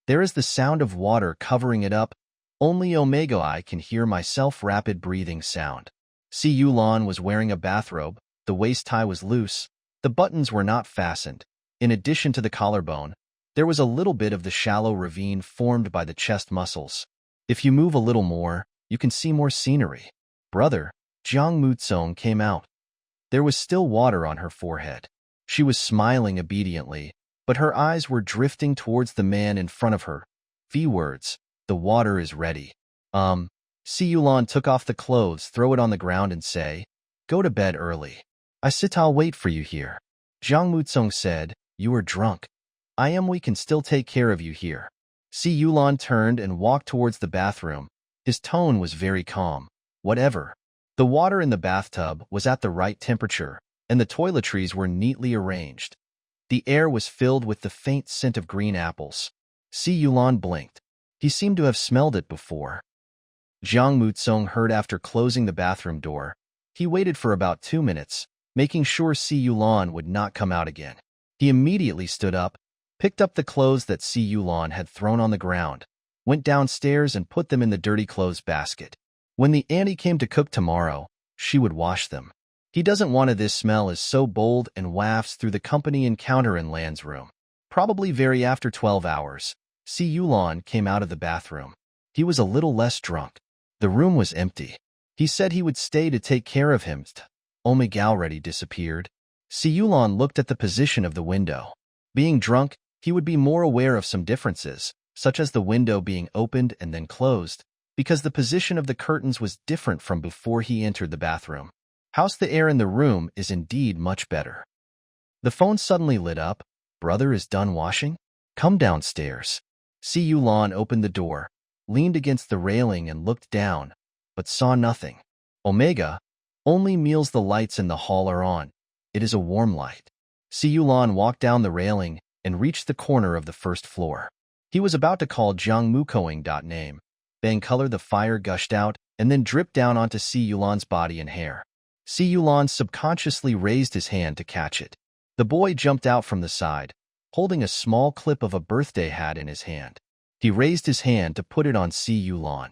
There is the sound of water covering it up. Only I can hear my self-rapid breathing sound. Si Yulan was wearing a bathrobe, the waist tie was loose, the buttons were not fastened. In addition to the collarbone, there was a little bit of the shallow ravine formed by the chest muscles. If you move a little more, you can see more scenery. Brother, Jiang Mutsong came out. There was still water on her forehead. She was smiling obediently, but her eyes were drifting towards the man in front of her. Words, the water is ready. Si Yulan took off the clothes, throw it on the ground and say, go to bed early. I'll wait for you here. Jiang Mutsong said, you are drunk. We can still take care of you here. Si Yulan turned and walked towards the bathroom. His tone was very calm. Whatever. The water in the bathtub was at the right temperature, and the toiletries were neatly arranged. The air was filled with the faint scent of green apples. Si Yulan blinked. He seemed to have smelled it before. Jiang Mutsong heard after closing the bathroom door. He waited for about 2 minutes, making sure Si Yulan would not come out again. He immediately stood up, picked up the clothes that Si Yulan had thrown on the ground, went downstairs and put them in the dirty clothes basket. When the auntie came to cook tomorrow, she would wash them. He doesn't want this smell is so bold and wafts through the company encounter in Lan's room. Probably very after 12 hours, Si Yulan came out of the bathroom. He was a little less drunk. The room was empty. He said he would stay to take care of him. Omega already disappeared. Si Yulan looked at the position of the window. Being drunk, he would be more aware of some differences, such as the window being opened and then closed, because the position of the curtains was different from before he entered the bathroom. The air in the room is indeed much better. The phone suddenly lit up. Brother is done washing? Come downstairs. Si Yulan opened the door, leaned against the railing and looked down, but saw nothing. Omega, only meals the lights in the hall are on. It is a warm light. Si Yulan walked down the railing and reached the corner of the first floor. He was about to call Jiang Mukoing. Name. Bang color the fire gushed out and then dripped down onto Si Yulan's body and hair. Si Yulan subconsciously raised his hand to catch it. The boy jumped out from the side, holding a small clip of a birthday hat in his hand. He raised his hand to put it on Si Yulan.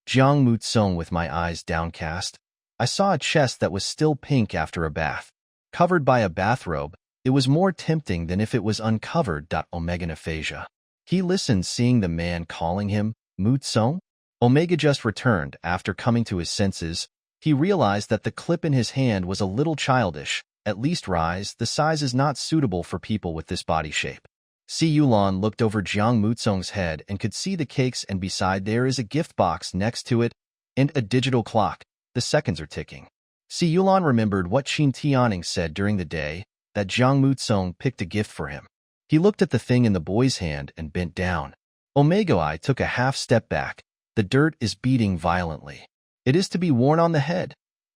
Jiang Mutsong with my eyes downcast. I saw a chest that was still pink after a bath. Covered by a bathrobe, it was more tempting than if it was uncovered. Omega Nephasia. He listened, seeing the man calling him Mutsong. Omega just returned after coming to his senses. He realized that the clip in his hand was a little childish. At least rise, the size is not suitable for people with this body shape. Si Yulan looked over Jiang Mutsong's head and could see the cakes, and beside there is a gift box next to it and a digital clock. The seconds are ticking. Si Yulan remembered what Qin Tianing said during the day, that Jiang Mutsong picked a gift for him. He looked at the thing in the boy's hand and bent down. Omega took a half step back. The dirt is beating violently. It is to be worn on the head.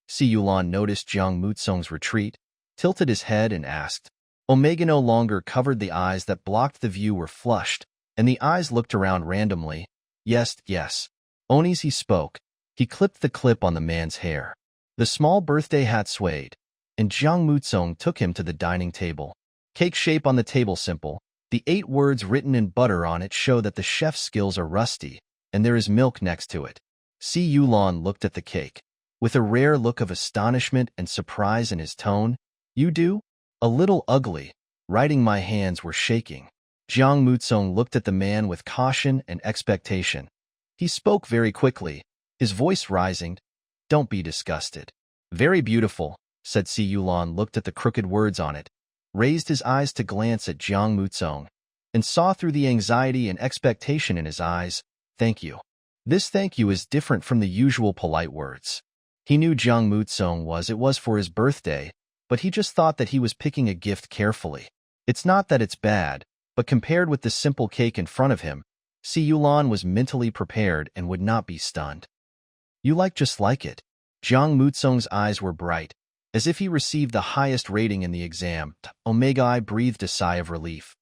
Si Yulan noticed Jiang Mutsong's retreat, tilted his head and asked. Omega no longer covered the eyes that blocked the view were flushed, and the eyes looked around randomly. Yes. Onis, he spoke. He clipped the clip on the man's hair. The small birthday hat swayed, and Jiang Mutsong took him to the dining table. Cake shape on the table simple. The 8 words written in butter on it show that the chef's skills are rusty, and there is milk next to it. Si Yulan looked at the cake, with a rare look of astonishment and surprise in his tone. You do? A little ugly. Writing my hands were shaking. Jiang Mutsong looked at the man with caution and expectation. He spoke very quickly, his voice rising. Don't be disgusted. Very beautiful, said Si Yulan, looked at the crooked words on it, raised his eyes to glance at Jiang Mutsong, and saw through the anxiety and expectation in his eyes. Thank you. This thank you is different from the usual polite words. He knew Jiang Mutsong was for his birthday, but he just thought that he was picking a gift carefully. It's not that it's bad, but compared with the simple cake in front of him, Si Yulan was mentally prepared and would not be stunned. You just like it. Jiang Mutsong's eyes were bright, as if he received the highest rating in the exam. Omega breathed a sigh of relief.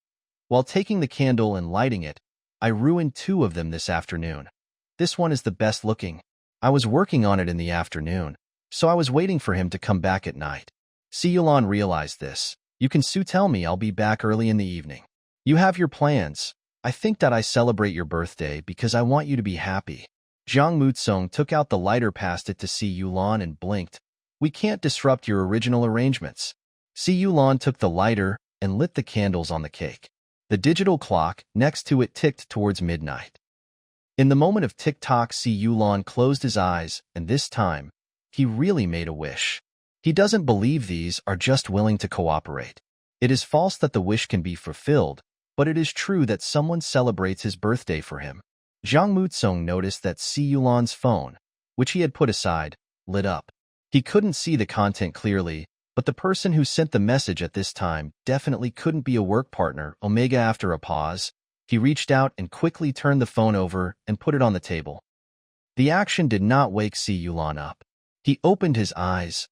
While taking the candle and lighting it, I ruined 2 of them this afternoon. This one is the best looking. I was working on it in the afternoon, so I was waiting for him to come back at night. Si Yulan realized this. You can tell me I'll be back early in the evening. You have your plans. I think that I celebrate your birthday because I want you to be happy. Jiang Mutsong took out the lighter, passed it to Si Yulan and blinked. We can't disrupt your original arrangements. Si Yulan took the lighter and lit the candles on the cake. The digital clock next to it ticked towards midnight. In the moment of tick-tock, Si Yulan closed his eyes, and this time, he really made a wish. He doesn't believe these are just willing to cooperate. It is false that the wish can be fulfilled, but it is true that someone celebrates his birthday for him. Jiang Mutsong noticed that Si Yulan's phone, which he had put aside, lit up. He couldn't see the content clearly, but the person who sent the message at this time definitely couldn't be a work partner. Omega, after a pause, he reached out and quickly turned the phone over and put it on the table. The action did not wake Si Yulan up. He opened his eyes.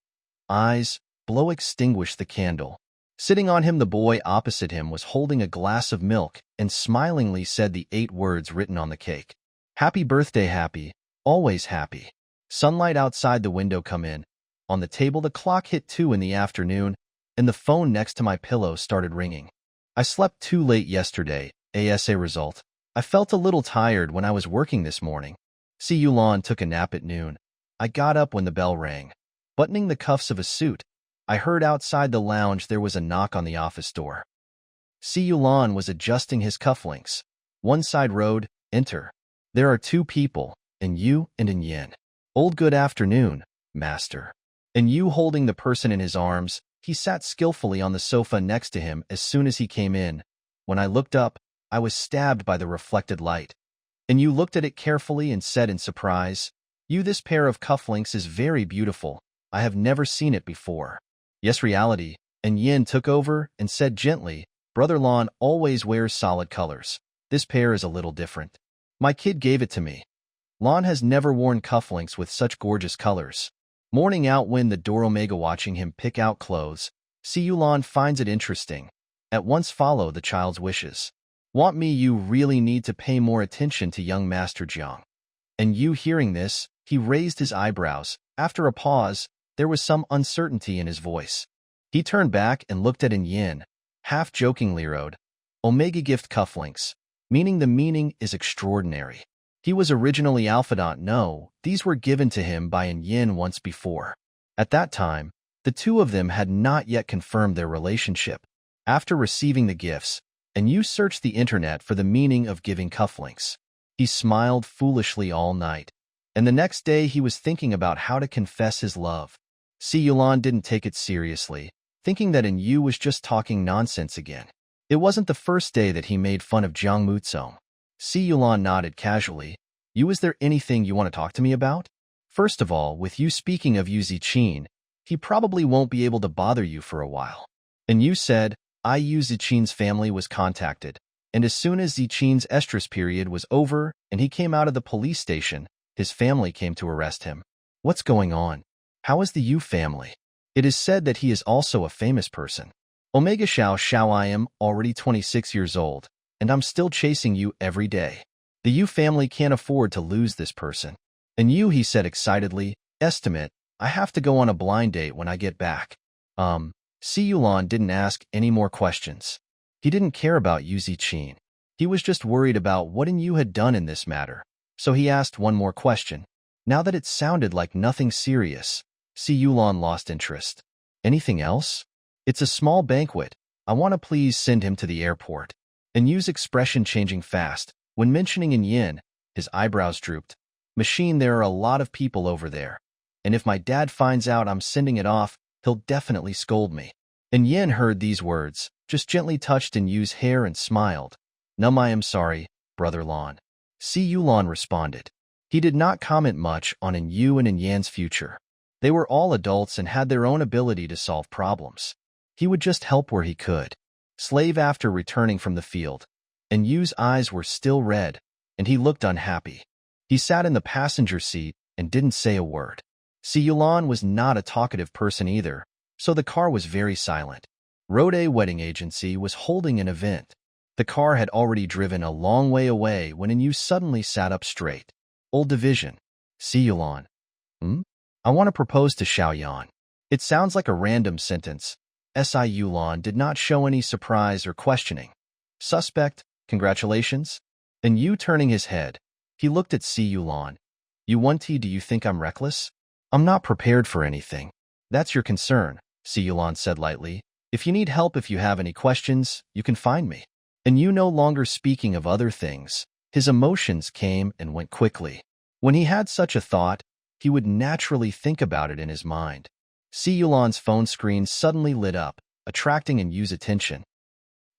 Blow extinguished the candle. Sitting on him, the boy opposite him was holding a glass of milk and smilingly said the 8 words written on the cake. Happy birthday, happy, always happy. Sunlight outside the window come in. On the table, the clock hit 2 in the afternoon, and the phone next to my pillow started ringing. I slept too late yesterday. As a result, I felt a little tired when I was working this morning. Si Yulan took a nap at noon. I got up when the bell rang. Buttoning the cuffs of a suit, I heard outside the lounge there was a knock on the office door. Si Yulan was adjusting his cufflinks. One side wrote, Enter. There are 2 people, and you and An Yin. Old good afternoon, master. And you holding the person in his arms, he sat skillfully on the sofa next to him as soon as he came in. When I looked up, I was stabbed by the reflected light. And you looked at it carefully and said in surprise, You, this pair of cufflinks is very beautiful. I have never seen it before. Yes, reality. And Yin took over and said gently, Brother Lon always wears solid colors. This pair is a little different. My kid gave it to me. Lon has never worn cufflinks with such gorgeous colors. Mourning out when the door, Omega watching him pick out clothes, Si Yulan finds it interesting. At once follow the child's wishes. Want me? You really need to pay more attention to young Master Jiang. And you, hearing this, he raised his eyebrows. After a pause, there was some uncertainty in his voice. He turned back and looked at An Yin, half-jokingly wrote, Omega gift cufflinks, meaning the meaning is extraordinary. He was originally Alphadont. No, these were given to him by An Yin once before. At that time, the 2 of them had not yet confirmed their relationship. After receiving the gifts, An Yin searched the internet for the meaning of giving cufflinks. He smiled foolishly all night, and the next day he was thinking about how to confess his love. Si Yulan didn't take it seriously, thinking that An Yin was just talking nonsense again. It wasn't the first day that he made fun of Jiang Mutsong. Si Yulan nodded casually. You, is there anything you want to talk to me about? First of all, with you speaking of Yu Zichin, he probably won't be able to bother you for a while. And you said, Yu Zichin's family was contacted, and as soon as Zichin's estrus period was over and he came out of the police station, his family came to arrest him. What's going on? How is the Yu family? It is said that he is also a famous person. Omega Xiao, I am already 26 years old, and I'm still chasing you every day. The Yu family can't afford to lose this person. And you, he said excitedly, estimate, I have to go on a blind date when I get back. Si Yulan didn't ask any more questions. He didn't care about Yu Zichin. He was just worried about what An Yin had done in this matter. So he asked one more question. Now that it sounded like nothing serious, Si Yulan lost interest. Anything else? It's a small banquet. I want to please send him to the airport. An Yin's expression changing fast. When mentioning An Yin, his eyebrows drooped. Machine, there are a lot of people over there. And if my dad finds out I'm sending it off, he'll definitely scold me. An Yin heard these words, just gently touched An Yin's hair and smiled. I am sorry, Brother Lon. Si Yulan responded. He did not comment much on An Yin and An Yan's future. They were all adults and had their own ability to solve problems. He would just help where he could. Slave after returning from the field. An Yin's eyes were still red, and he looked unhappy. He sat in the passenger seat and didn't say a word. Si Yulan was not a talkative person either, so the car was very silent. Rode Wedding Agency was holding an event. The car had already driven a long way away when Yu suddenly sat up straight. Old division. Si Yulan. Hmm? I want to propose to Xiaoyan. It sounds like a random sentence. Si Yulan did not show any surprise or questioning. Suspect, congratulations? And Yu turning his head, he looked at Si Yulan. Yuan-Ti, do you think I'm reckless? I'm not prepared for anything. That's your concern, Si Yulan said lightly. If you need help, if you have any questions, you can find me. And Yu no longer speaking of other things. His emotions came and went quickly. When he had such a thought, he would naturally think about it in his mind. Si Yulan's phone screen suddenly lit up, attracting Yu's attention.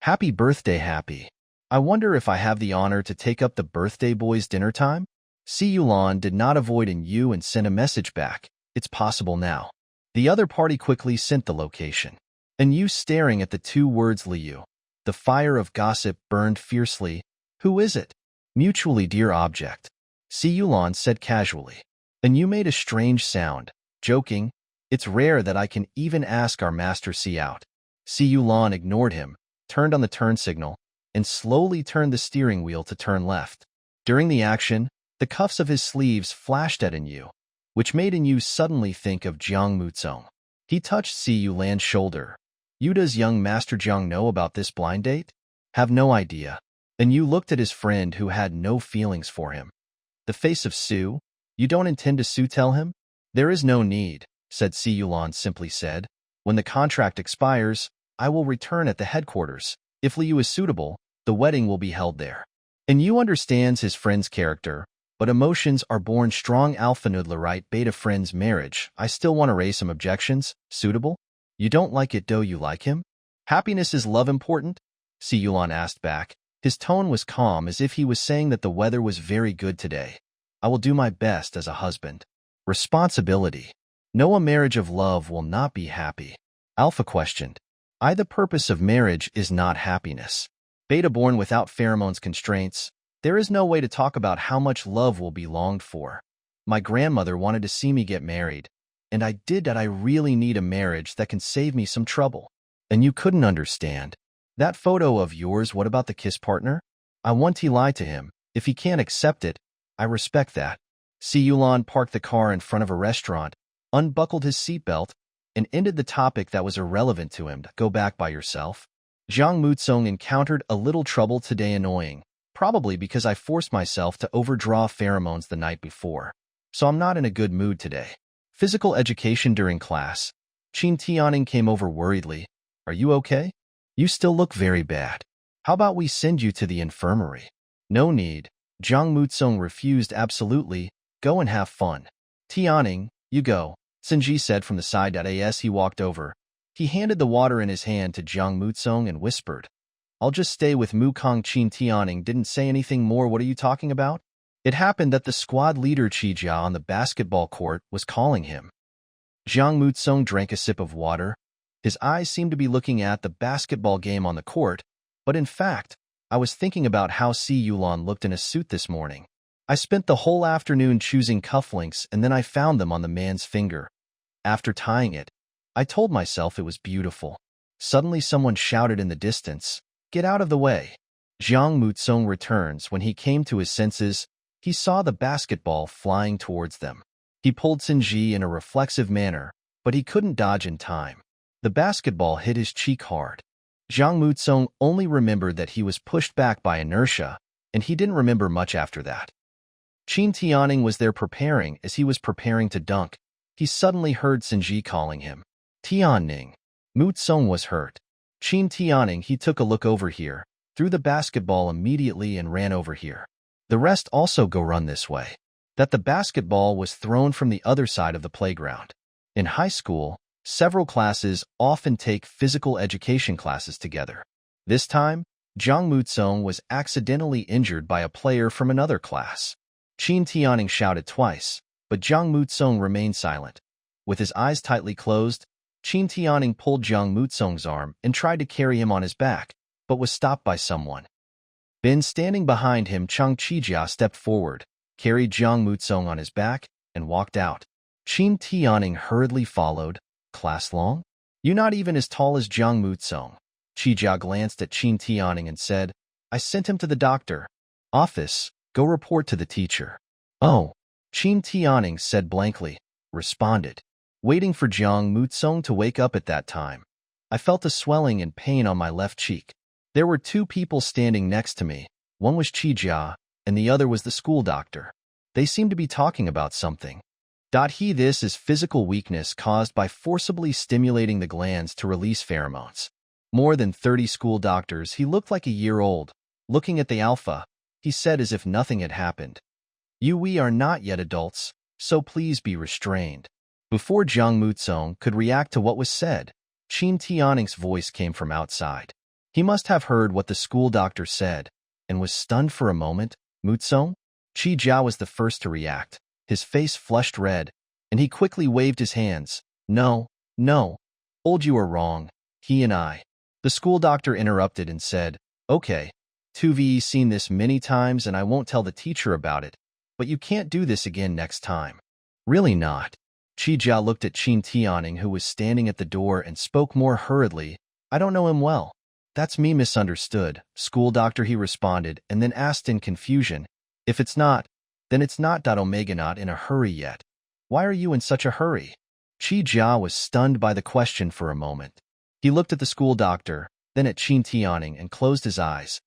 Happy birthday, Happy. I wonder if I have the honor to take up the birthday boy's dinner time? Si Yulan did not avoid Yu and sent a message back. It's possible now. The other party quickly sent the location. Yu staring at the two words Liu. The fire of gossip burned fiercely. Who is it? Mutually dear object. Si Yulan said casually. Yu made a strange sound, joking. It's rare that I can even ask our master Si out. Si Yulan ignored him, turned on the turn signal, and slowly turned the steering wheel to turn left. During the action, the cuffs of his sleeves flashed at Yu, which made Yu suddenly think of Jiang Muzong. He touched Si Yulan's shoulder. Does young Master Jiang know about this blind date? Have no idea. Yu looked at his friend who had no feelings for him. The face of Su? You don't intend to tell him? There is no need, said Si Yulan simply said. When the contract expires, I will return at the headquarters. If Liu is suitable, the wedding will be held there. Yu understands his friend's character, but emotions are born strong. Alpha Nudlerite Beta friend's marriage. I still want to raise some objections. Suitable? You don't like it, do you like him? Happiness is love important? Si Yulan asked back. His tone was calm, as if he was saying that the weather was very good today. I will do my best as a husband. Responsibility. No, a marriage of love will not be happy. Alpha questioned. The purpose of marriage is not happiness. Beta born without pheromones constraints. There is no way to talk about how much love will be longed for. My grandmother wanted to see me get married, and I did that. I really need a marriage that can save me some trouble. And you couldn't understand. That photo of yours, what about the kiss partner? I want to lie to him. If he can't accept it, I respect that. Si Yulan parked the car in front of a restaurant, unbuckled his seatbelt, and ended the topic that was irrelevant to him. Go back by yourself. Jiang Muzong encountered a little trouble today, annoying, probably because I forced myself to overdraw pheromones the night before. So I'm not in a good mood today. Physical education during class. Qin Tianing came over worriedly. Are you okay? You still look very bad. How about we send you to the infirmary? No need. Jiang Muzong refused. Absolutely. Go and have fun. Tianing, you go, Sinji said from the side. As he walked over, he handed the water in his hand to Jiang Muzong and whispered, I'll just stay with Mukong. Qin Tianing didn't say anything more. What are you talking about? It happened that the squad leader Qijia on the basketball court was calling him. Jiang Muzong drank a sip of water. His eyes seemed to be looking at the basketball game on the court, but in fact, I was thinking about how Si Yulan looked in a suit this morning. I spent the whole afternoon choosing cufflinks, and then I found them on the man's finger. After tying it, I told myself it was beautiful. Suddenly someone shouted in the distance, Get out of the way. Jiang Muzong returns. When he came to his senses, he saw the basketball flying towards them. He pulled Sinji in a reflexive manner, but he couldn't dodge in time. The basketball hit his cheek hard. Jiang Muzong only remembered that he was pushed back by inertia, and he didn't remember much after that. Qin Tianing was there preparing. As he was preparing to dunk, he suddenly heard Sinji calling him. Tianing. Muzong was hurt. Qin Tianing, he took a look over here, threw the basketball immediately and ran over here. The rest also go run this way. That the basketball was thrown from the other side of the playground. In high school, several classes often take physical education classes together. This time, Jiang Muzong was accidentally injured by a player from another class. Qin Tianing shouted twice, but Jiang Muzong remained silent. With his eyes tightly closed, Qin Tianing pulled Jiang Muzong's arm and tried to carry him on his back, but was stopped by someone. Ben standing behind him, Chang Qijia stepped forward, carried Jiang Muzong on his back, and walked out. Qin Tianing hurriedly followed. Class long? You not even as tall as Jiang Muzong. Qijia glanced at Qin Tianing and said, I sent him to the doctor. Office, go report to the teacher. Oh, Qin Tianing said blankly, responded, waiting for Jiang Mutsong to wake up at that time. I felt a swelling and pain on my left cheek. There were two people standing next to me. One was Qi Jia, and the other was the school doctor. They seemed to be talking about something. This is physical weakness caused by forcibly stimulating the glands to release pheromones. More than 30 school doctors, he looked like a year old. Looking at the alpha, he said as if nothing had happened. We are not yet adults, so please be restrained. Before Jiang Mutsong could react to what was said, Qin Tianing's voice came from outside. He must have heard what the school doctor said, and was stunned for a moment. Mutsong? Qi Jia was the first to react. His face flushed red, and he quickly waved his hands. No, no. Old, you are wrong. He and I. The school doctor interrupted and said, okay, 2V's seen this many times and I won't tell the teacher about it, but you can't do this again next time. Really not. Qi Jia looked at Qin Tianing, who was standing at the door, and spoke more hurriedly. I don't know him well. That's me misunderstood, school doctor, he responded, and then asked in confusion, if it's not, then it's not. Omega not in a hurry yet. Why are you in such a hurry? Qi Jia was stunned by the question for a moment. He looked at the school doctor, then at Qin Tianing, and closed his eyes.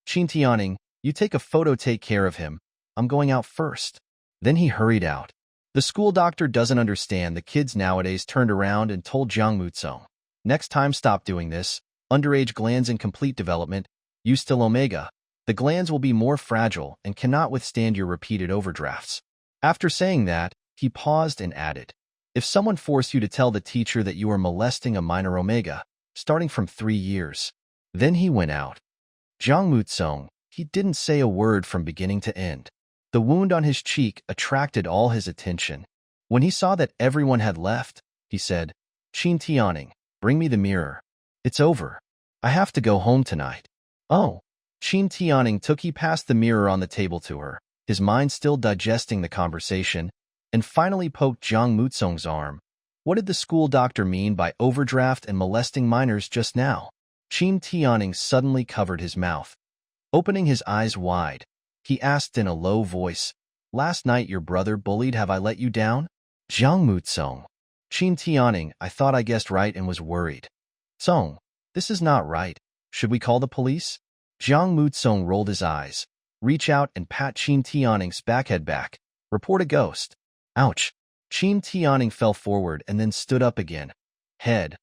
Qin Tianing, you take a photo, take care of him. I'm going out first. Then he hurried out. The school doctor doesn't understand. The kids nowadays turned around and told Jiang Mutsong, next time stop doing this. Underage glands in complete development. You still Omega. The glands will be more fragile and cannot withstand your repeated overdrafts. After saying that, he paused and added, if someone forced you to tell the teacher that you are molesting a minor Omega, starting from 3 years. Then he went out. Jiang Mutsong, he didn't say a word from beginning to end. The wound on his cheek attracted all his attention. When he saw that everyone had left, he said, Qin Tianing, bring me the mirror. It's over. I have to go home tonight. Oh. Qin Tianing he passed the mirror on the table to her, his mind still digesting the conversation, and finally poked Jiang Mutsong's arm. What did the school doctor mean by overdraft and molesting minors just now? Qin Tianing suddenly covered his mouth. Opening his eyes wide, he asked in a low voice, last night your brother bullied, have I let you down? Jiang Mutsong. Qin Tianing, I thought I guessed right and was worried. Song, this is not right. Should we call the police? Jiang Mutsong rolled his eyes. Reach out and pat Qin Tianing's backhead back. Report a ghost. Ouch. Qin Tianing fell forward and then stood up again. Head.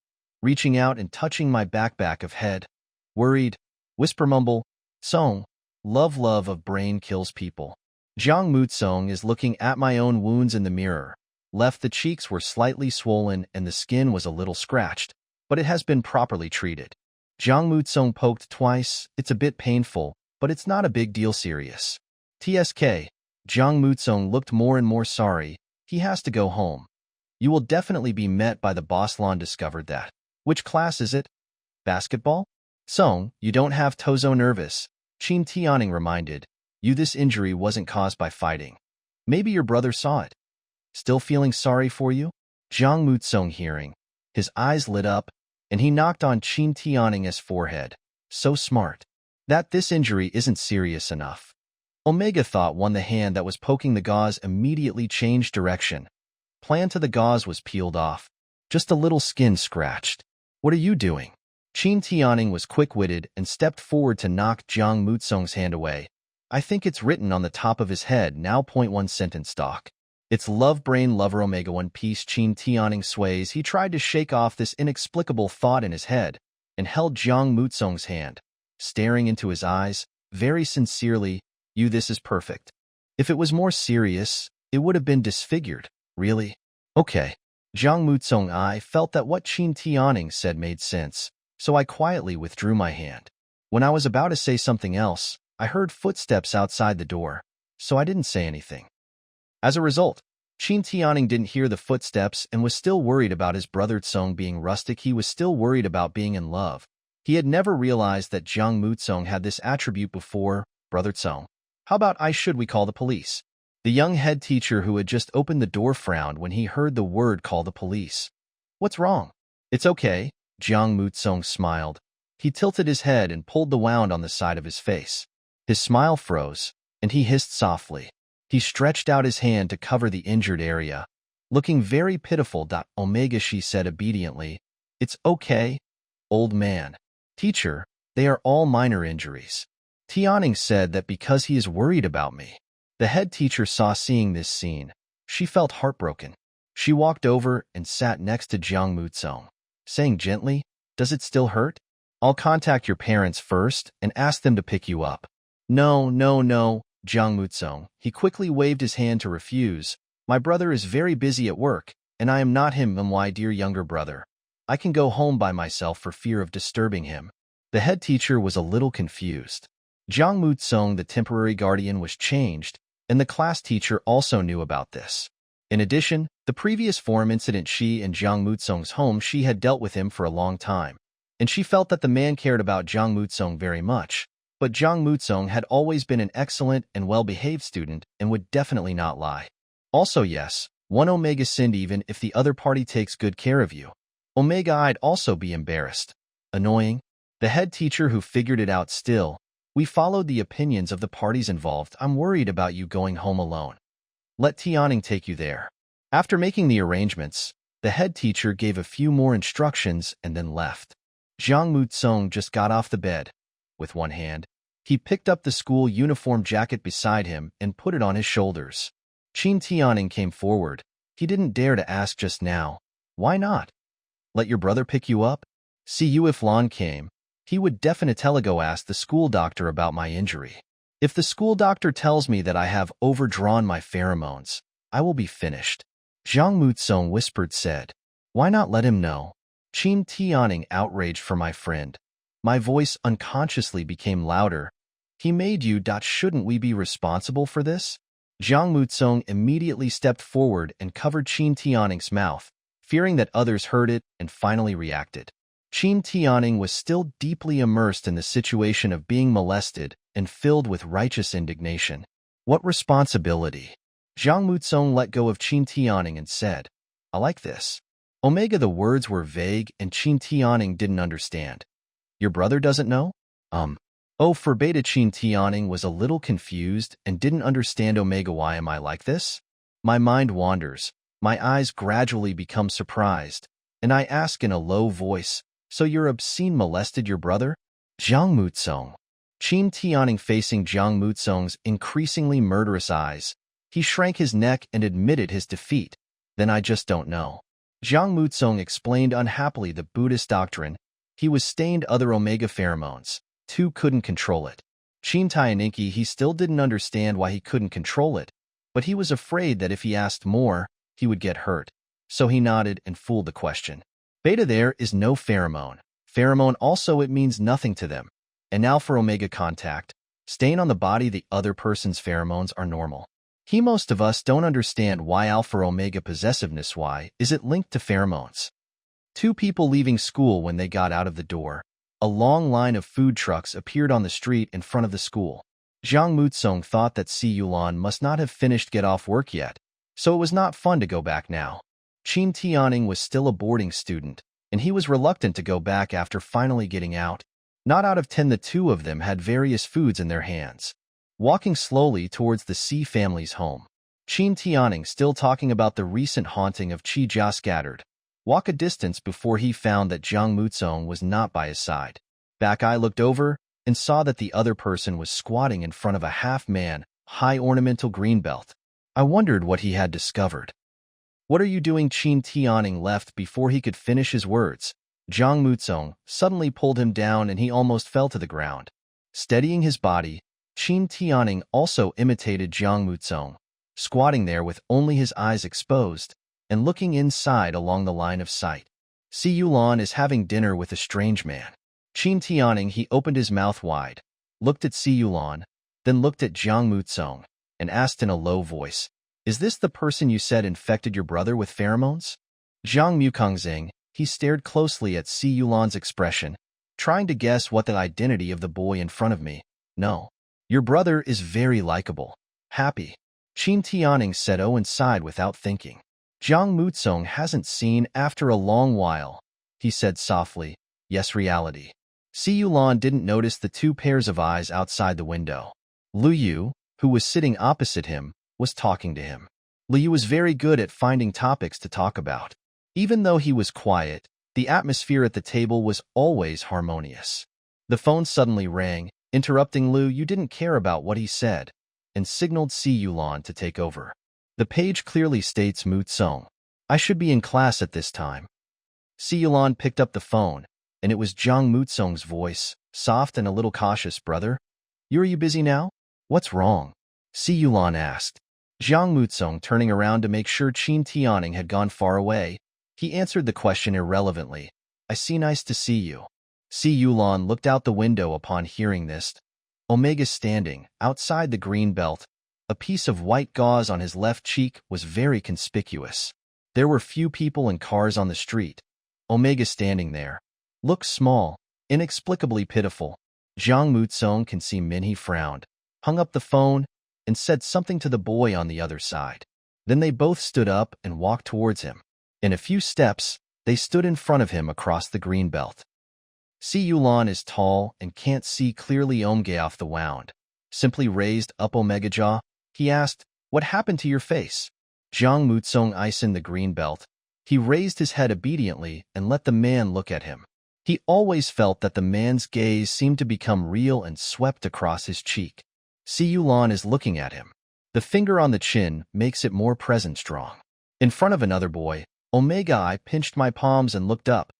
Reaching out and touching my back of head. Worried. Whisper mumble. Song. Love of brain kills people. Jiang Mutsong is looking at my own wounds in the mirror. Left, the cheeks were slightly swollen and the skin was a little scratched, but it has been properly treated. Jiang Mutsong poked twice. It's a bit painful, but it's not a big deal, serious. TSK. Jiang Mutsong looked more and more sorry. He has to go home. You will definitely be met by the boss. Lon discovered that. Which class is it? Basketball? Song, you don't have Tozo nervous. Qin Tianing reminded. This injury wasn't caused by fighting. Maybe your brother saw it. Still feeling sorry for you? Jiang Mutsong hearing. His eyes lit up, and he knocked on Qin Tianing's forehead. So smart. This injury isn't serious enough. Omega thought the hand that was poking the gauze immediately changed direction. Plan to the gauze was peeled off. Just a little skin scratched. What are you doing? Qin Tianing was quick-witted and stepped forward to knock Jiang Mutsong's hand away. I think it's written on the top of his head now. .1 sentence stock. It's love brain lover Omega One Piece. Qin Tianing sways. He tried to shake off this inexplicable thought in his head and held Jiang Mutsong's hand, staring into his eyes, very sincerely. This is perfect. If it was more serious, it would have been disfigured. Really? Okay. Jiang Mutsong, I felt that what Qin Tianing said made sense, so I quietly withdrew my hand. When I was about to say something else, I heard footsteps outside the door, so I didn't say anything. As a result, Qin Tianing didn't hear the footsteps and was still worried about his brother Tsong being rustic. He was still worried about being in love. He had never realized that Jiang Mutsong had this attribute before. Brother Tsong. How about should we call the police? The young head teacher who had just opened the door frowned when he heard the word call the police. What's wrong? It's okay, Jiang Mutsong smiled. He tilted his head and pulled the wound on the side of his face. His smile froze, and he hissed softly. He stretched out his hand to cover the injured area. Looking very pitiful. Omega, she said obediently. It's okay, old man. Teacher, they are all minor injuries. Tianing said that because he is worried about me. The head teacher saw seeing this scene. She felt heartbroken. She walked over and sat next to Jiang Mutsong, saying gently, Does it still hurt? I'll contact your parents first and ask them to pick you up. No, Jiang Mutsong. He quickly waved his hand to refuse. My brother is very busy at work, and I am not him, my dear younger brother. I can go home by myself for fear of disturbing him. The head teacher was a little confused. Jiang Mutsong, the temporary guardian, was changed, and the class teacher also knew about this. In addition, the previous form incident, she and Jiang Mutsong's home, she had dealt with him for a long time, and she felt that the man cared about Jiang Mutsong very much. But Jiang Mutsong had always been an excellent and well-behaved student and would definitely not lie. Also, yes, one Omega sinned even if the other party takes good care of you. Omega, I'd also be embarrassed. Annoying. The head teacher who figured it out still. We followed the opinions of the parties involved. I'm worried about you going home alone. Let Tianing take you there. After making the arrangements, the head teacher gave a few more instructions and then left. Jiang Mutsong just got off the bed. With one hand, he picked up the school uniform jacket beside him and put it on his shoulders. Qin Tianing came forward. He didn't dare to ask just now. Why not? Let your brother pick you up? See you if Lan came. He would definitely go ask the school doctor about my injury. If the school doctor tells me that I have overdrawn my pheromones, I will be finished. Jiang Mutsong whispered said. Why not let him know? Qin Tianing outraged for my friend. My voice unconsciously became louder. He made you. Shouldn't we be responsible for this? Jiang Mutsong immediately stepped forward and covered Qin Tianing's mouth, fearing that others heard it, and finally reacted. Qin Tianing was still deeply immersed in the situation of being molested and filled with righteous indignation. What responsibility? Jiang Mutsong let go of Qin Tianing and said, I like this. Omega, the words were vague and Qin Tianing didn't understand. Your brother doesn't know? Oh, for beta. Qin Tianing was a little confused and didn't understand. Omega, why am I like this? My mind wanders. My eyes gradually become surprised, and I ask in a low voice, so you're obscene molested your brother? Jiang Mutsong. Qin Tianing facing Jiang Mutsong's increasingly murderous eyes. He shrank his neck and admitted his defeat. Then I just don't know. Jiang Mutsong explained unhappily the Buddhist doctrine. He was stained other Omega pheromones. Two couldn't control it. Qin Tianing, he still didn't understand why he couldn't control it, but he was afraid that if he asked more, he would get hurt. So he nodded and fooled the question. Beta, there is no pheromone. Pheromone also, it means nothing to them. And now for Omega contact. Stain on the body, the other person's pheromones are normal. Most of us don't understand why alpha Omega possessiveness, why is it linked to pheromones? Two people leaving school. When they got out of the door, a long line of food trucks appeared on the street in front of the school. Jiang Mutsong thought that Si Yulan must not have finished get off work yet, so it was not fun to go back now. Qin Tianing was still a boarding student, and he was reluctant to go back after finally getting out. Not out of 10, the two of them had various foods in their hands. Walking slowly towards the Si family's home. Qin Tianing, still talking about the recent haunting of Qi Jia, scattered. Walk a distance before he found that Jiang Mutsong was not by his side. Back eye looked over and saw that the other person was squatting in front of a half-man, high ornamental green belt. I wondered what he had discovered. What are you doing? Qin Tianing left before he could finish his words. Jiang Mutsong suddenly pulled him down and he almost fell to the ground. Steadying his body, Qin Tianing also imitated Jiang Mutsong, squatting there with only his eyes exposed and looking inside along the line of sight. Si Yulan is having dinner with a strange man. Qin Tianing, he opened his mouth wide, looked at Si Yulan, then looked at Jiang Mutsong, and asked in a low voice, Is this the person you said infected your brother with pheromones? Jiang Mukongzing, he stared closely at Si Yulan's expression, trying to guess what the identity of the boy in front of me. No. Your brother is very likable. Happy. Qin Tianing said and sighed without thinking. Jiang Mutsong hasn't seen after a long while. He said softly, Yes, reality. Si Yulan didn't notice the two pairs of eyes outside the window. Lu Yu, who was sitting opposite him, was talking to him. Lu Yu was very good at finding topics to talk about. Even though he was quiet, the atmosphere at the table was always harmonious. The phone suddenly rang, interrupting Lu Yu didn't care about what he said, and signaled Si Yulan to take over. The page clearly states Mu Tsong. I should be in class at this time. Si Yulan picked up the phone, and it was Jiang Mutsong's voice, soft and a little cautious. Brother, are you busy now? What's wrong? Si Yulan asked. Jiang Mutsong, turning around to make sure Qin Tianing had gone far away, he answered the question irrelevantly. I see. Nice to see you. Si Yulan looked out the window upon hearing this. Omega standing outside the green belt, a piece of white gauze on his left cheek was very conspicuous. There were few people and cars on the street. Omega standing there looked small, inexplicably pitiful. Jiang Mutsong can see Minhee frowned, hung up the phone, and said something to the boy on the other side. Then they both stood up and walked towards him. In a few steps, they stood in front of him across the green belt. Si Yulan is tall and can't see clearly. Omega off the wound, simply raised up Omega jaw. He asked, what happened to your face? Jiang Mutsong eyes in the green belt. He raised his head obediently and let the man look at him. He always felt that the man's gaze seemed to become real and swept across his cheek. Si Yulan is looking at him. The finger on the chin makes it more present strong. In front of another boy, Omega I pinched my palms and looked up.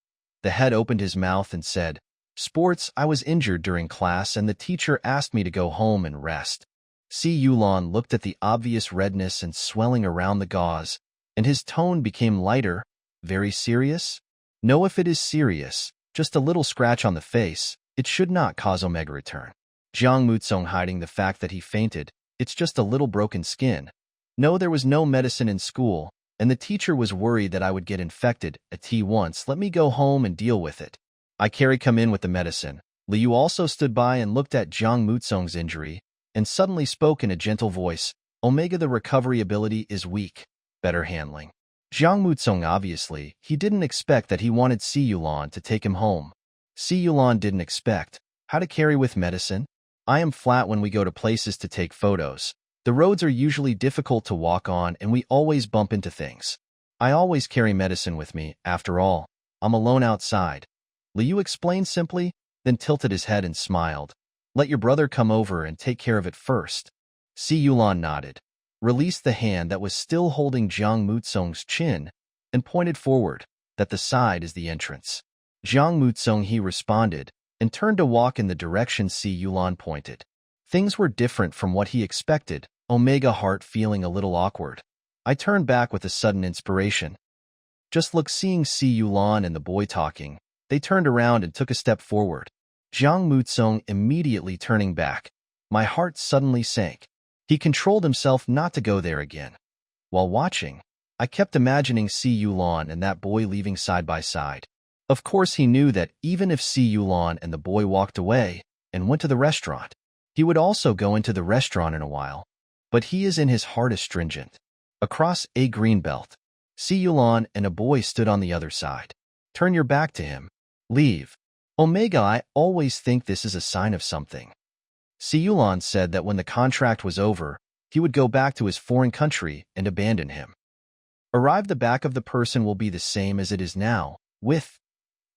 The head opened his mouth and said, Sports, I was injured during class and the teacher asked me to go home and rest. Si Yulan looked at the obvious redness and swelling around the gauze, and his tone became lighter. Very serious? No, if it is serious, just a little scratch on the face, it should not cause Omega return. Jiang Mutsong hiding the fact that he fainted. It's just a little broken skin. No, there was no medicine in school, and the teacher was worried that I would get infected. At once let me go home and deal with it. I come in with the medicine. Liu also stood by and looked at Jiang Mutsong's injury, and suddenly spoke in a gentle voice. Omega, the recovery ability is weak. Better handling. Jiang Mutsong obviously, he didn't expect that he wanted Si Yulan to take him home. Si Yulan didn't expect. How to carry with medicine? I am flat when we go to places to take photos. The roads are usually difficult to walk on and we always bump into things. I always carry medicine with me, after all. I'm alone outside. Liu explained simply, then tilted his head and smiled. Let your brother come over and take care of it first. Si Yulan nodded, released the hand that was still holding Jiang Mutsong's chin, and pointed forward, that the side is the entrance. Jiang Mutsong he responded, and turned to walk in the direction Si Yulan pointed. Things were different from what he expected, Omega heart feeling a little awkward. I turned back with a sudden inspiration. Just look, seeing Si Yulan and the boy talking, they turned around and took a step forward. Jiang Mutsong immediately turning back. My heart suddenly sank. He controlled himself not to go there again. While watching, I kept imagining Si Yulan and that boy leaving side by side. Of course he knew that even if Si Yulan and the boy walked away and went to the restaurant, he would also go into the restaurant in a while. But he is in his heart astringent. Across a green belt, Si Yulan and a boy stood on the other side. Turn your back to him. Leave. Omega, I always think this is a sign of something. Si Yulan said that when the contract was over, he would go back to his foreign country and abandon him. Arrive, the back of the person will be the same as it is now, with.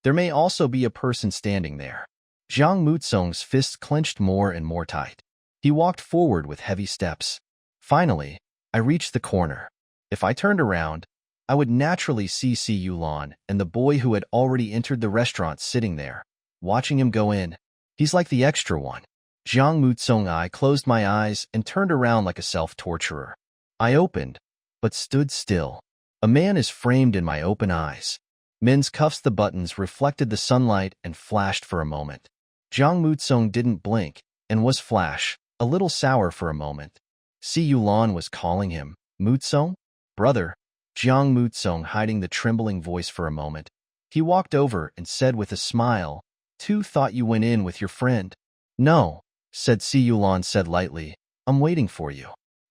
There may also be a person standing there. Jiang Mutsong's fists clenched more and more tight. He walked forward with heavy steps. Finally, I reached the corner. If I turned around, I would naturally see Si Yulan and the boy who had already entered the restaurant sitting there, watching him go in. He's like the extra one. Jiang Mutsong, I closed my eyes and turned around like a self-torturer. I opened, but stood still. A man is framed in my open eyes. Men's cuffs, the buttons reflected the sunlight and flashed for a moment. Jiang Mutsong didn't blink and was flash, a little sour for a moment. Si Yulan was calling him, Mutsong? Brother. Jiang Mutsong hiding the trembling voice for a moment. He walked over and said with a smile, thought you went in with your friend. No, said Si Yulan said lightly, I'm waiting for you.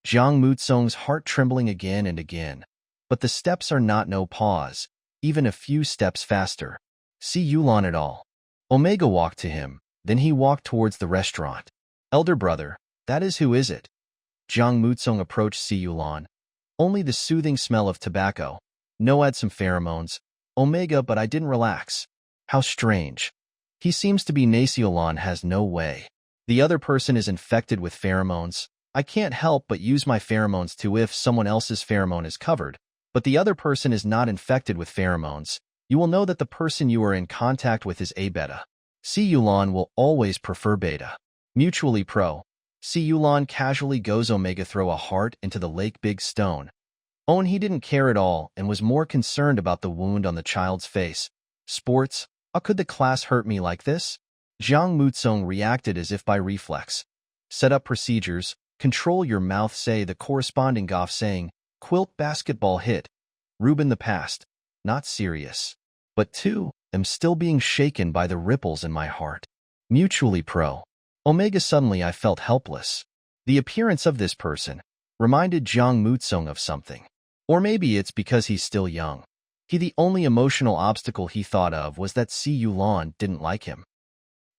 Jiang Mutsong's heart trembling again and again. But the steps are not no pause, even a few steps faster. Si Yulan at all. Omega walked to him, then he walked towards the restaurant. Elder brother, that is who is it? Jiang Mutsung approached Si Yulan. Only the soothing smell of tobacco. No add some pheromones. Omega, but I didn't relax. How strange. He seems to be Yulan has no way. The other person is infected with pheromones. I can't help but use my pheromones too if someone else's pheromone is covered, but the other person is not infected with pheromones. You will know that the person you are in contact with is A beta. Si Yulan will always prefer beta. Mutually pro. Si Yulan casually goes Omega throw a heart into the lake big stone. He didn't care at all and was more concerned about the wound on the child's face. Sports? How could the class hurt me like this? Jiang Mutsung reacted as if by reflex. Set up procedures. Control your mouth, say the corresponding Goff saying, quilt basketball hit. Ruben the past. Not serious. But two, am still being shaken by the ripples in my heart. Mutually pro. Omega suddenly I felt helpless. The appearance of this person reminded Jiang Mutsung of something. Or maybe it's because he's still young. The only emotional obstacle he thought of was that Si Yulan didn't like him.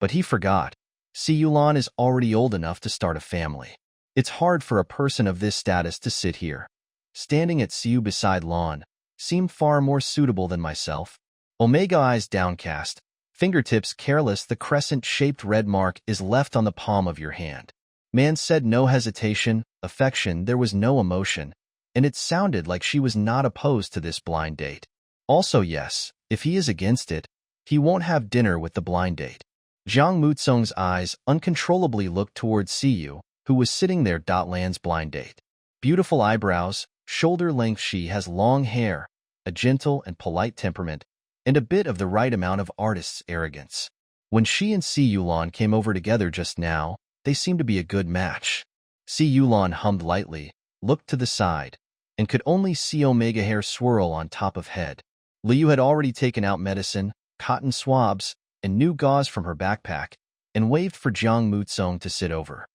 But he forgot. Si Yulan is already old enough to start a family. It's hard for a person of this status to sit here. Standing at Siu beside Lan seemed far more suitable than myself. Omega eyes downcast, fingertips careless. The crescent-shaped red mark is left on the palm of your hand. Man said no hesitation, affection, there was no emotion, and it sounded like she was not opposed to this blind date. Also yes, if he is against it, he won't have dinner with the blind date. Jiang Mutsung's eyes uncontrollably looked towards Siyu, who was sitting there. Lan's blind date. Beautiful eyebrows, shoulder length. She has long hair, a gentle and polite temperament, and a bit of the right amount of artist's arrogance. When she and Si Yulan came over together just now, they seemed to be a good match. Si Yulan hummed lightly, looked to the side, and could only see Omega hair swirl on top of head. Liu had already taken out medicine, cotton swabs, and new gauze from her backpack, and waved for Jiang Mutsung to sit over.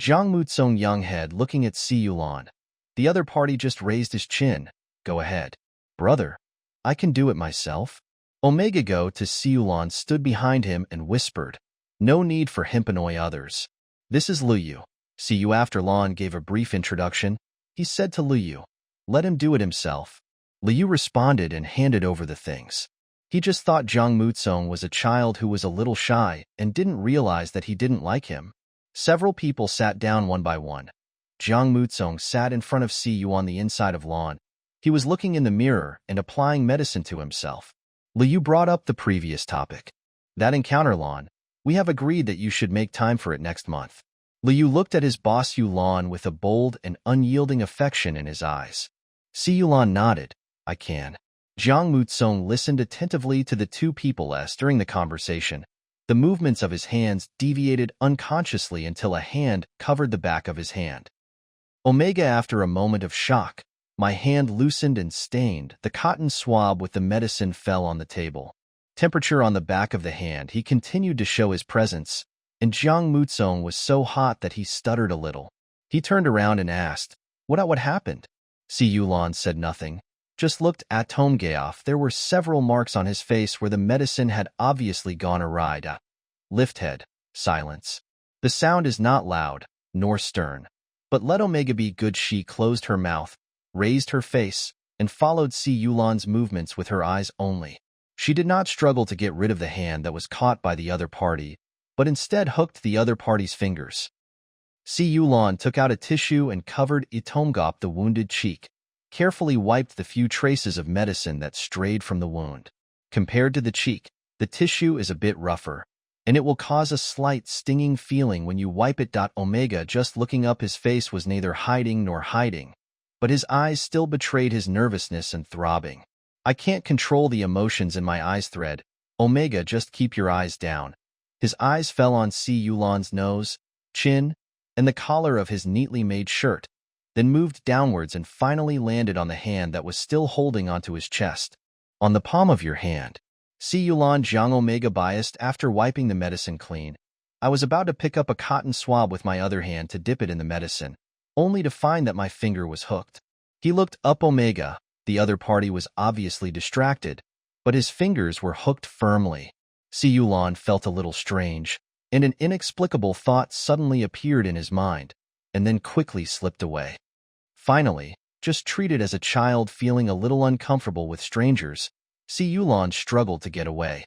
Jiang Mutsung young head looking at Si Yulan. The other party just raised his chin. Go ahead. Brother. I can do it myself. Omega go to Si Yulan stood behind him and whispered. No need for himpanoi others. This is Liu. See you after. Lan gave a brief introduction. He said to Liu. Let him do it himself. Liu responded and handed over the things. He just thought Jiang Mutsung was a child who was a little shy and didn't realize that he didn't like him. Several people sat down one by one. Jiang Mutsung sat in front of Siyu on the inside of Lan. He was looking in the mirror and applying medicine to himself. Liu brought up the previous topic. That encounter, Lan. We have agreed that you should make time for it next month. Liu looked at his boss Yulan with a bold and unyielding affection in his eyes. Si Yulan nodded. I can. Jiang Mutsung listened attentively to the two people during the conversation. The movements of his hands deviated unconsciously until a hand covered the back of his hand. Omega, after a moment of shock, my hand loosened and stained. The cotton swab with the medicine fell on the table. Temperature on the back of the hand. He continued to show his presence, and Jiang Mutsung was so hot that he stuttered a little. He turned around and asked, What happened? Si Yulan said nothing, just looked at Tomgeoff. There were several marks on his face where the medicine had obviously gone awry. Lift head. Silence. The sound is not loud, nor stern. But let Omega be good. She closed her mouth, raised her face, and followed Si Yulan's movements with her eyes only. She did not struggle to get rid of the hand that was caught by the other party, but instead hooked the other party's fingers. Si Yulan took out a tissue and covered Itomgop the wounded cheek, carefully wiped the few traces of medicine that strayed from the wound. Compared to the cheek, the tissue is a bit rougher, and it will cause a slight stinging feeling when you wipe it. Omega, just looking up, his face was neither hiding nor hiding, but his eyes still betrayed his nervousness and throbbing. I can't control the emotions in my eyes. Thread. Omega, just keep your eyes down. His eyes fell on Si Yulan's nose, chin, and the collar of his neatly made shirt, then moved downwards and finally landed on the hand that was still holding onto his chest. On the palm of your hand. Si Yulan. Jiang Omega biased after wiping the medicine clean. I was about to pick up a cotton swab with my other hand to dip it in the medicine, only to find that my finger was hooked. He looked up. Omega. The other party was obviously distracted, but his fingers were hooked firmly. Si Yulan felt a little strange, and an inexplicable thought suddenly appeared in his mind, and then quickly slipped away. Finally, just treated as a child feeling a little uncomfortable with strangers, Si Yulan struggled to get away.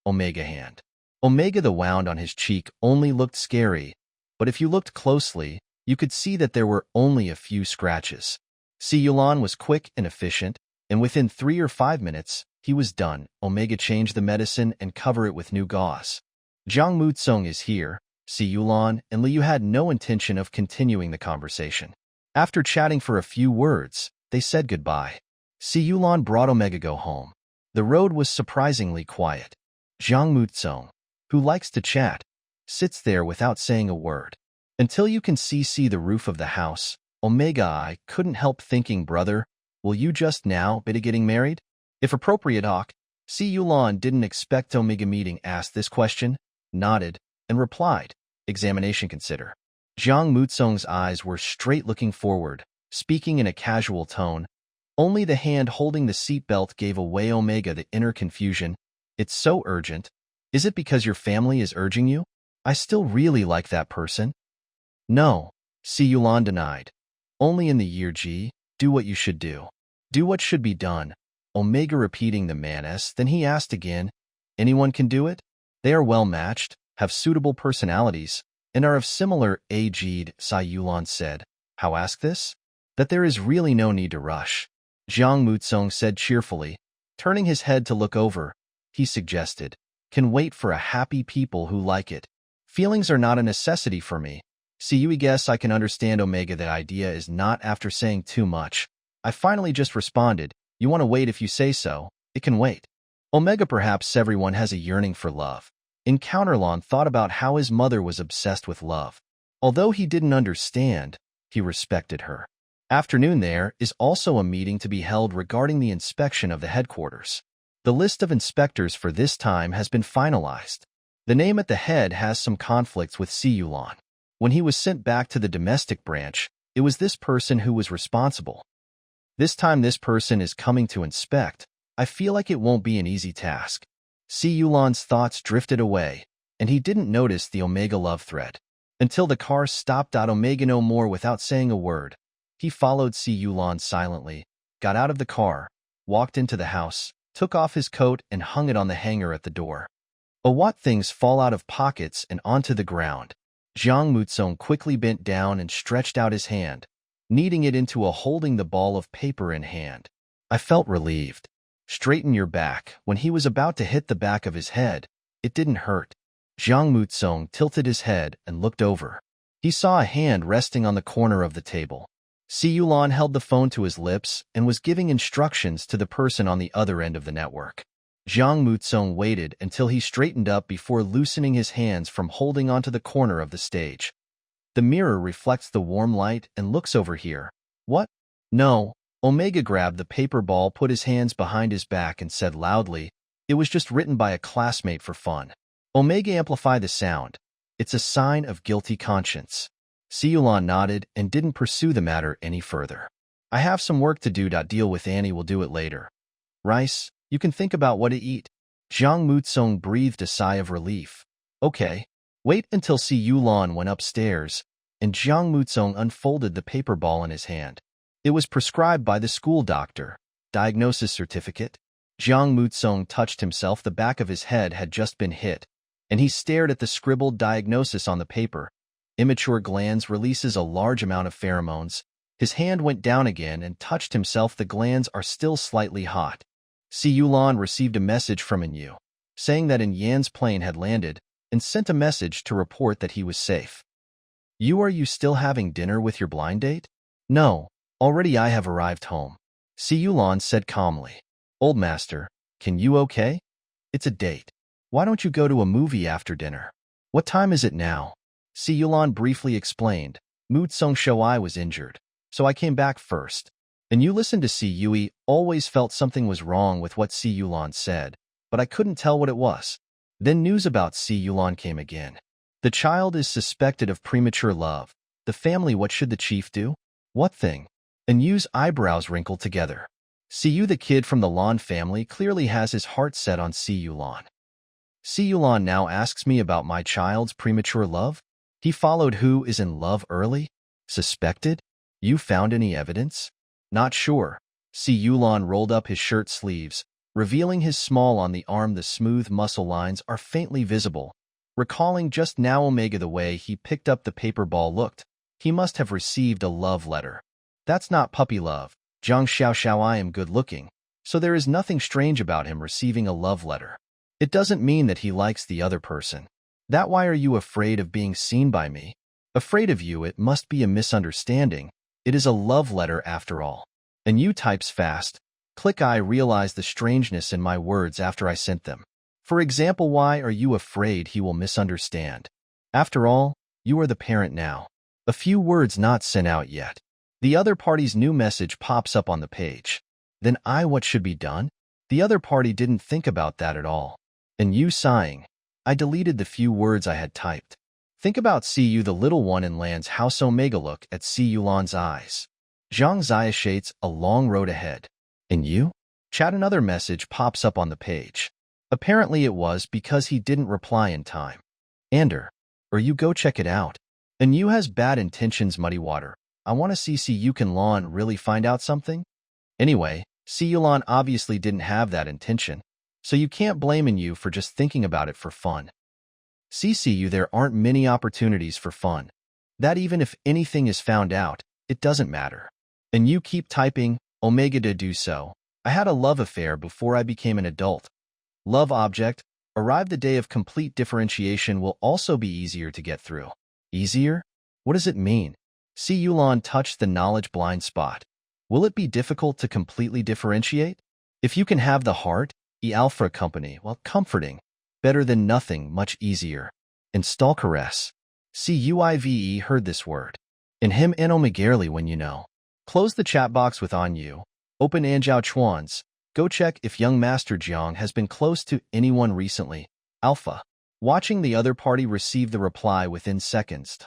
Omega hand. Omega the wound on his cheek only looked scary, but if you looked closely, you could see that there were only a few scratches. Si Yulan was quick and efficient, and within 3 or 5 minutes, he was done. Omega changed the medicine and cover it with new gauze. Jiang Mutsung is here. Si Yulan and Liu had no intention of continuing the conversation. After chatting for a few words, they said goodbye. Si Yulan brought Omega go home. The road was surprisingly quiet. Jiang Mutsung, who likes to chat, sits there without saying a word. Until you can see the roof of the house, Omega I couldn't help thinking, brother, will you just now be getting married? If appropriate, Si Yulan didn't expect Omega meeting asked this question, nodded, and replied, examination consider. Jiang Mutsung's eyes were straight looking forward, speaking in a casual tone. Only the hand holding the seatbelt gave away Omega the inner confusion. It's so urgent. Is it because your family is urging you? I still really like that person. No, Si Yulan denied. Only in the year G, do what you should do. Do what should be done. Omega repeating the man's, then he asked again, anyone can do it? They are well matched, have suitable personalities, and are of similar age. Si Yulan said. How ask this? That there is really no need to rush. Jiang Mutsung said cheerfully, turning his head to look over. He suggested, can wait for a happy people who like it. Feelings are not a necessity for me. See you guess I can understand Omega that idea is not after saying too much. I finally just responded, you want to wait if you say so, it can wait. Omega perhaps everyone has a yearning for love. Encounterlon thought about how his mother was obsessed with love. Although he didn't understand, he respected her. Afternoon there is also a meeting to be held regarding the inspection of the headquarters. The list of inspectors for this time has been finalized. The name at the head has some conflicts with Si Yulan. When he was sent back to the domestic branch, it was this person who was responsible. This time this person is coming to inspect. I feel like it won't be an easy task. Si Yulan's thoughts drifted away, and he didn't notice the Omega love thread. Until the car stopped at Omega no more without saying a word. He followed Si Yulan silently, got out of the car, walked into the house, took off his coat and hung it on the hanger at the door. What things fall out of pockets and onto the ground. Jiang Mutsung quickly bent down and stretched out his hand, kneading it into a holding the ball of paper in hand. I felt relieved. Straighten your back. When he was about to hit the back of his head, it didn't hurt. Jiang Mutsung tilted his head and looked over. He saw a hand resting on the corner of the table. Si Yulan held the phone to his lips and was giving instructions to the person on the other end of the network. Jiang Mutsung waited until he straightened up before loosening his hands from holding onto the corner of the stage. The mirror reflects the warm light and looks over here. What? No. Omega grabbed the paper ball, put his hands behind his back and said loudly, it was just written by a classmate for fun. Omega amplified the sound. It's a sign of guilty conscience. Si Yulan nodded and didn't pursue the matter any further. I have some work to do. Deal with Annie, will do it later. Rice, you can think about what to eat. Jiang Mutsung breathed a sigh of relief. Okay. Wait until Si Yulan went upstairs, and Jiang Mutsung unfolded the paper ball in his hand. It was prescribed by the school doctor. Diagnosis certificate. Jiang Mutsung touched himself. The back of his head had just been hit, and he stared at the scribbled diagnosis on the paper. Immature glands releases a large amount of pheromones. His hand went down again and touched himself. The glands are still slightly hot. Si Yulan received a message from Yu, saying that Yan's plane had landed, and sent a message to report that he was safe. Are you still having dinner with your blind date? No, already I have arrived home. Si Yulan said calmly. Old master, can you okay? It's a date. Why don't you go to a movie after dinner? What time is it now? Si Yulan briefly explained. Mutsung Shoai was injured, so I came back first. And you listened to Si Yui. Always felt something was wrong with what Si Yulan said, but I couldn't tell what it was. Then news about Si Yulan came again. The child is suspected of premature love. The family, what should the chief do? What thing? And Yu's eyebrows wrinkled together. Si Yu, the kid from the Lan family, clearly has his heart set on Si Yulan. Si Yulan now asks me about my child's premature love? He followed who is in love early? Suspected? You found any evidence? Not sure. Si Yulan rolled up his shirt sleeves, revealing his small on the arm. The smooth muscle lines are faintly visible. Recalling just now Omega the way he picked up the paper ball looked, he must have received a love letter. That's not puppy love. Jiang Xiao, I am good looking, so there is nothing strange about him receiving a love letter. It doesn't mean that he likes the other person. That why are you afraid of being seen by me? Afraid of you, it must be a misunderstanding. It is a love letter after all. And you types fast. Click. I realize the strangeness in my words after I sent them. For example, why are you afraid he will misunderstand? After all, you are the parent now. A few words not sent out yet. The other party's new message pops up on the page. Then what should be done? The other party didn't think about that at all. And you sighing. I deleted the few words I had typed. Think about see you the little one in Land's house. Omega look at Si Yulan's eyes. Zhang Zia shades a long road ahead. And you? Chat. Another message pops up on the page. Apparently it was because he didn't reply in time. Ander, or you go check it out. And you has bad intentions. Muddy water. I want to see you can Lan really find out something? Anyway, Si Yulan obviously didn't have that intention, so you can't blame you for just thinking about it for fun. See, there aren't many opportunities for fun. That even if anything is found out, it doesn't matter. And you keep typing, Omega to do so. I had a love affair before I became an adult. Love object, arrive. The day of complete differentiation will also be easier to get through. Easier? What does it mean? Si Yulan touched the knowledge blind spot. Will it be difficult to completely differentiate? If you can have the heart, Alpha company, well, comforting. Better than nothing, much easier. Install caress. Cuive heard this word. In him in Omegarely when you know. Close the chat box with on you. Open Anjiao Chuan's. Go check if young Master Jiang has been close to anyone recently. Alpha. Watching the other party receive the reply within seconds.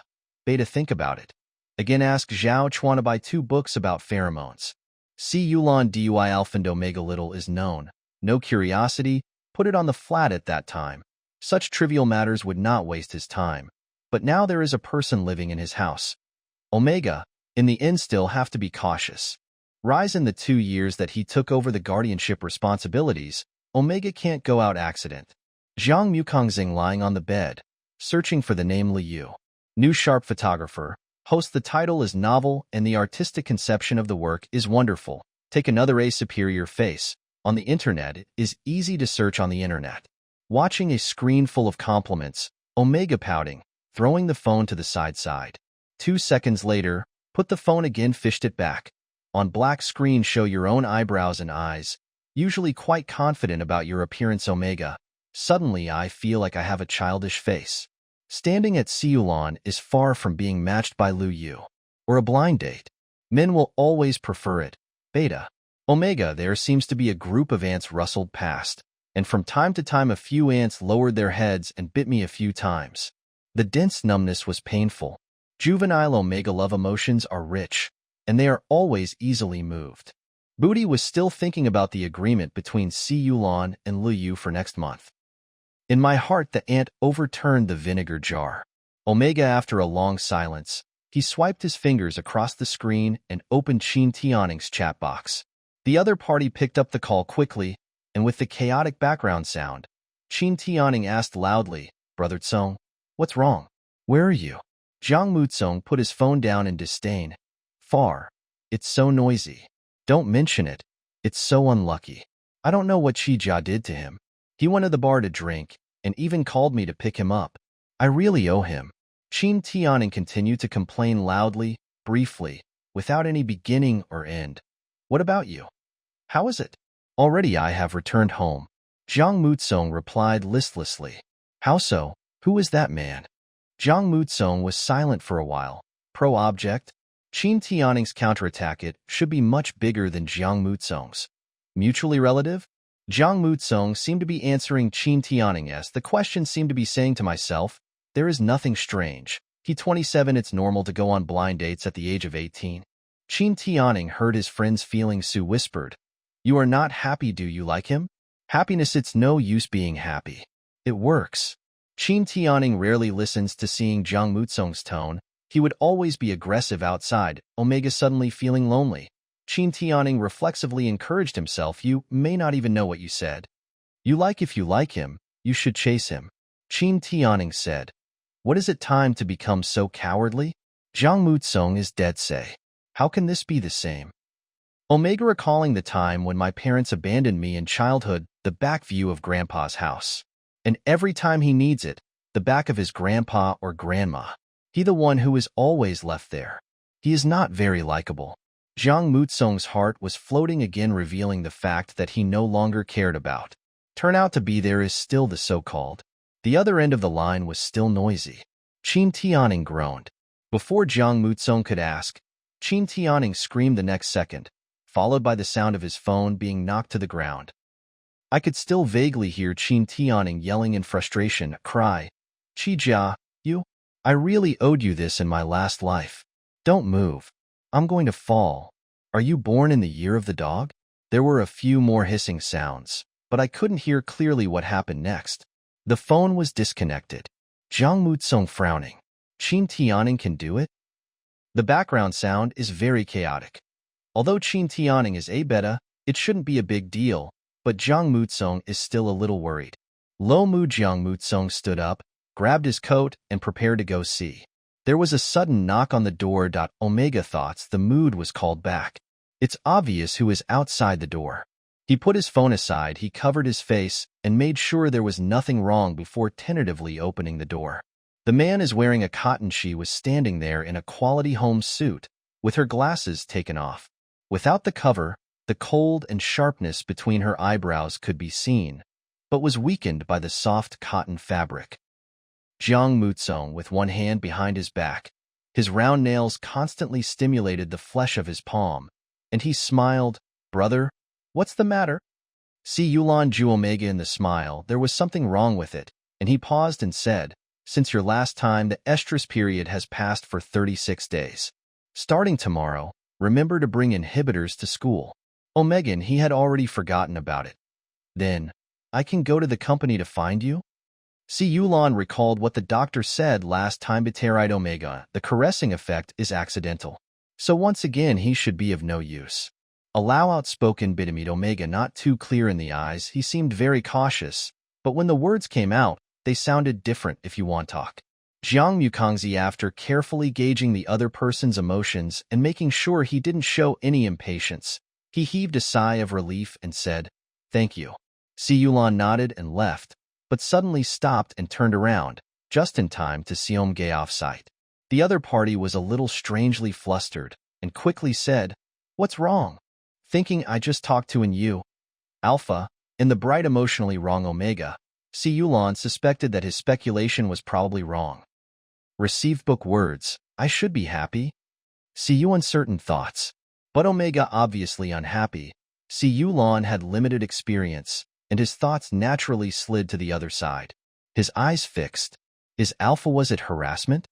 Beta think about it. Again ask Zhao Chuan to buy 2 books about pheromones. Si Yulan Dui Alpha and Omega little is known. No curiosity, put it on the flat at that time. Such trivial matters would not waste his time. But now there is a person living in his house. Omega, in the end still have to be cautious. Rise in the 2 years that he took over the guardianship responsibilities, Omega can't go out accident. Zhang Mukongxing lying on the bed, searching for the name Liu. New sharp photographer, host. The title is novel and the artistic conception of the work is wonderful. Take another A superior face. On the internet, it is easy to search on the internet. Watching a screen full of compliments, Omega pouting, throwing the phone to the side. 2 seconds later, put the phone again, fished it back. On black screen show your own eyebrows and eyes, usually quite confident about your appearance. Omega. Suddenly I feel like I have a childish face. Standing at Si Yulan is far from being matched by Lu Yu. Or a blind date. Men will always prefer it. Beta. Omega, there seems to be a group of ants rustled past, and from time to time a few ants lowered their heads and bit me a few times. The dense numbness was painful. Juvenile Omega love emotions are rich, and they are always easily moved. Booty was still thinking about the agreement between Si Yulan and Lu Yu for next month. In my heart the ant overturned the vinegar jar. Omega, after a long silence, he swiped his fingers across the screen and opened Qin Tianning's chat box. The other party picked up the call quickly, and with the chaotic background sound, Qin Tianning asked loudly, Brother Tsong, what's wrong? Where are you? Zhang Mutsong put his phone down in disdain. Far. It's so noisy. Don't mention it. It's so unlucky. I don't know what Qijia did to him. He went to the bar to drink, and even called me to pick him up. I really owe him. Qin Tianning continued to complain loudly, briefly, without any beginning or end. What about you? How is it? Already I have returned home. Zhang Mutsong replied listlessly. How so? Who is that man? Zhang Mutsong was silent for a while. Pro-object? Qin Tianning's counterattack it should be much bigger than Zhang Mutsong's. Mutually relative? Zhang Mutsong seemed to be answering Qin Tianning as the question seemed to be saying to myself, there is nothing strange. He 27, it's normal to go on blind dates at the age of 18. Qin Tianning heard his friend's feelings. Sue whispered, you are not happy, do you like him? Happiness, it's no use being happy. It works. Qin Tianning rarely listens to seeing Jiang Mutsong's tone. He would always be aggressive outside, Omega suddenly feeling lonely. Qin Tianning reflexively encouraged himself, you may not even know what you said. If you like him, you should chase him. Qin Tianning said. What is it time to become so cowardly? Jiang Mutsong is dead, say. How can this be the same? Omega recalling the time when my parents abandoned me in childhood, the back view of Grandpa's house. And every time he needs it, the back of his grandpa or grandma. He the one who is always left there. He is not very likable. Jiang Mutsong's heart was floating again, revealing the fact that he no longer cared about. Turn out to be there is still the so-called. The other end of the line was still noisy. Qin Tianning groaned. Before Jiang Mutsong could ask, Qin Tianning screamed the next second, followed by the sound of his phone being knocked to the ground. I could still vaguely hear Qin Tianning yelling in frustration, cry, Qijia, I really owed you this in my last life. Don't move. I'm going to fall. Are you born in the year of the dog? There were a few more hissing sounds, but I couldn't hear clearly what happened next. The phone was disconnected. Jiang Mutsong frowning. Qin Tianning can do it? The background sound is very chaotic. Although Qin Tianning is a beta, it shouldn't be a big deal, but Jiang Mutsong is still a little worried. Jiang Mutsong stood up, grabbed his coat, and prepared to go see. There was a sudden knock on the door. Omega thoughts the mood was called back. It's obvious who is outside the door. He put his phone aside, he covered his face, and made sure there was nothing wrong before tentatively opening the door. The man is wearing a cotton. She was standing there in a quality home suit, with her glasses taken off. Without the cover, the cold and sharpness between her eyebrows could be seen, but was weakened by the soft cotton fabric. Jiang Mutsong, with one hand behind his back, his round nails constantly stimulated the flesh of his palm, and he smiled. Brother, what's the matter? See Yulan drew Omega in the smile. There was something wrong with it, and he paused and said, since your last time, the estrus period has passed for 36 days. Starting tomorrow, remember to bring inhibitors to school. Omega, he had already forgotten about it. Then, I can go to the company to find you? See Yulan recalled what the doctor said last time. Beterite Omega, the caressing effect is accidental. So once again he should be of no use. Allow outspoken Bitamid Omega, not too clear in the eyes. He seemed very cautious, but when the words came out, they sounded different. If you want talk. Jiang Mukongzi, after carefully gauging the other person's emotions and making sure he didn't show any impatience, he heaved a sigh of relief and said, thank you. Si Yulan nodded and left, but suddenly stopped and turned around, just in time to see Omega off sight. The other party was a little strangely flustered, and quickly said, what's wrong? Thinking I just talked to you. Alpha, and the bright emotionally wrong Omega. Si Yulan suspected that his speculation was probably wrong. Received book words, I should be happy. Si Yu uncertain thoughts. But Omega obviously unhappy. Si Yulan had limited experience, and his thoughts naturally slid to the other side. His eyes fixed. Is Alpha, was it harassment?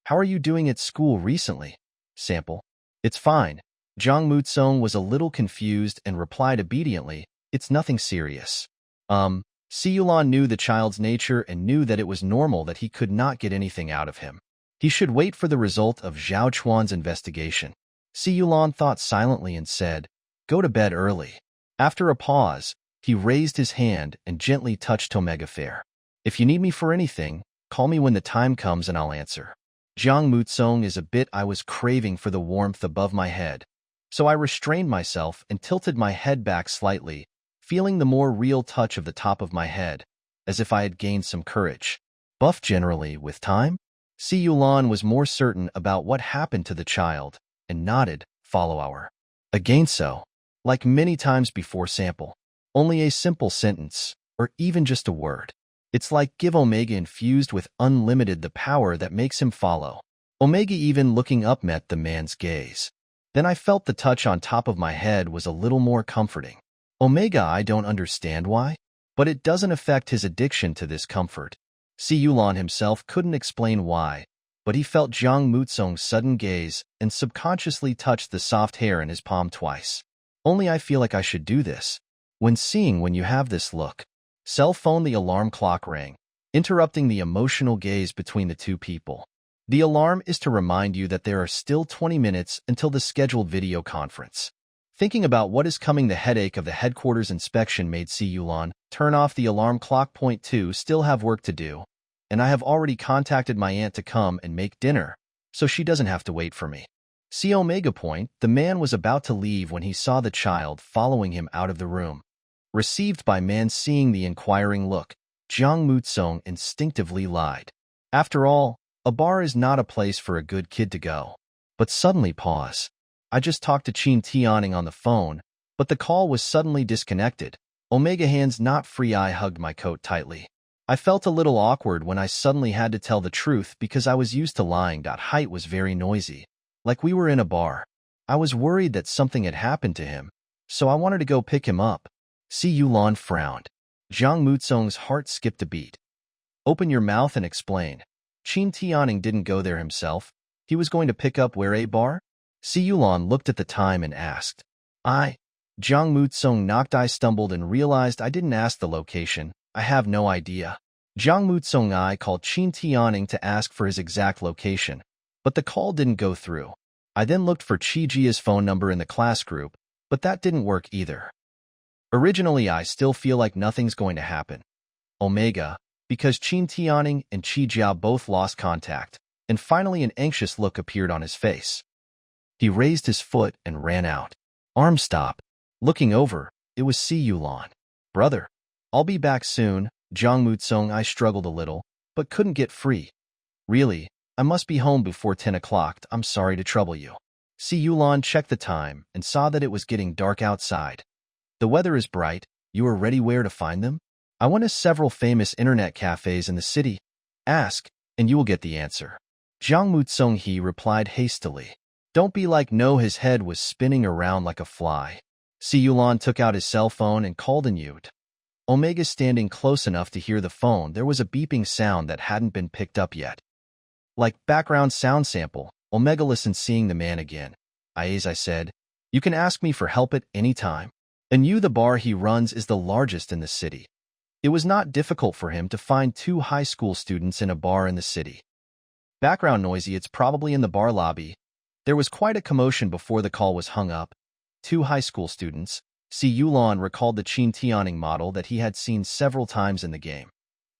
How are you doing at school recently? Sample. It's fine. Jiang Mutsong was a little confused and replied obediently, it's nothing serious. Si Yulan knew the child's nature and knew that it was normal that he could not get anything out of him. He should wait for the result of Zhao Chuan's investigation. Si Yulan thought silently and said, go to bed early. After a pause, he raised his hand and gently touched Omega Fair. If you need me for anything, call me when the time comes and I'll answer. Jiang Mutsong is a bit. I was craving for the warmth above my head, so I restrained myself and tilted my head back slightly, feeling the more real touch of the top of my head, as if I had gained some courage. Buff generally with time? Si Yulan was more certain about what happened to the child, and nodded, follow our. Again so. Like many times before sample. Only a simple sentence, or even just a word. It's like give Omega infused with unlimited the power that makes him follow. Omega even looking up met the man's gaze. Then I felt the touch on top of my head was a little more comforting. Omega, I don't understand why, but it doesn't affect his addiction to this comfort. Si Yulan himself couldn't explain why, but he felt Jiang Mutsong's sudden gaze and subconsciously touched the soft hair in his palm twice. Only I feel like I should do this. When you have this look. Cell phone. The alarm clock rang, interrupting the emotional gaze between the two people. The alarm is to remind you that there are still 20 minutes until the scheduled video conference. Thinking about what is coming, the headache of the headquarters inspection made Si Yulan turn off the alarm clock. Point 2. Still have work to do, and I have already contacted my aunt to come and make dinner, so she doesn't have to wait for me. See Omega. Point. The man was about to leave when he saw the child following him out of the room. Received by man. Seeing the inquiring look, Jiang Mutsong instinctively lied. After all, a bar is not a place for a good kid to go. But suddenly pause. I just talked to Qin Tianing on the phone, but the call was suddenly disconnected. Omega. Hands not free. I hugged my coat tightly. I felt a little awkward when I suddenly had to tell the truth because I was used to lying. Height was very noisy, like we were in a bar. I was worried that something had happened to him, so I wanted to go pick him up. Si Yulan frowned. Jiang Mutsong's heart skipped a beat. Open your mouth and explain. Qin Tianing didn't go there himself. He was going to pick up where a bar? Si Yulan looked at the time and asked. Jiang Mutsong knocked. I stumbled and realized I didn't ask the location. I have no idea. Jiang Mutsong. I called Qin Tianing to ask for his exact location, but the call didn't go through. I then looked for Qi Jia's phone number in the class group, but that didn't work either. Originally, I still feel like nothing's going to happen. Omega, because Qin Tianing and Qi Jia both lost contact, and finally an anxious look appeared on his face. He raised his foot and ran out. Arm stop. Looking over, it was Si Yulan. Brother, I'll be back soon. Jiang Mutsong. I struggled a little, but couldn't get free. Really, I must be home before 10 o'clock. I'm sorry to trouble you. Si Yulan checked the time and saw that it was getting dark outside. The weather is bright. You are ready. Where to find them? I went to several famous internet cafes in the city. Ask, and you will get the answer. Jiang Mutsong. He replied hastily. Don't be like no. His head was spinning around like a fly. Si Yulan took out his cell phone and called in Yute. Omega standing close enough to hear the phone. There was a beeping sound that hadn't been picked up yet. Like background sound sample, Omega listened. Seeing the man again. I said, you can ask me for help at any time. And the bar he runs is the largest in the city. It was not difficult for him to find 2 high school students in a bar in the city. Background noisy. It's probably in the bar lobby. There was quite a commotion before the call was hung up. 2 high school students. Si Yulan recalled the Qin Tianing model that he had seen several times in the game.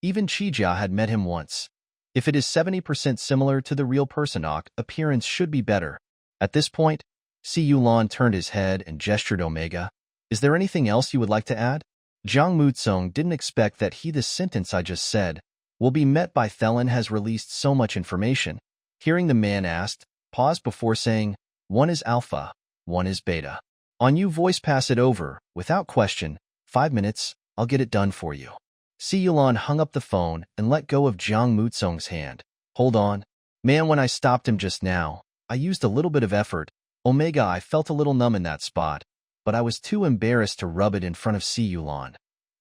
Even Qi Jia had met him once. If it is 70% similar to the real person, appearance should be better. At this point, Si Yulan turned his head and gestured Omega. Is there anything else you would like to add? Jiang Mutsong didn't expect that the sentence I just said will be met by Thelen has released so much information. Hearing the man asked, paused before saying, one is alpha, one is beta. On you voice. Pass it over, without question. 5 minutes, I'll get it done for you. Si Yulan hung up the phone and let go of Jiang Mutsong's hand. Hold on. Man, when I stopped him just now, I used a little bit of effort. Omega. I felt a little numb in that spot, but I was too embarrassed to rub it in front of Si Yulan.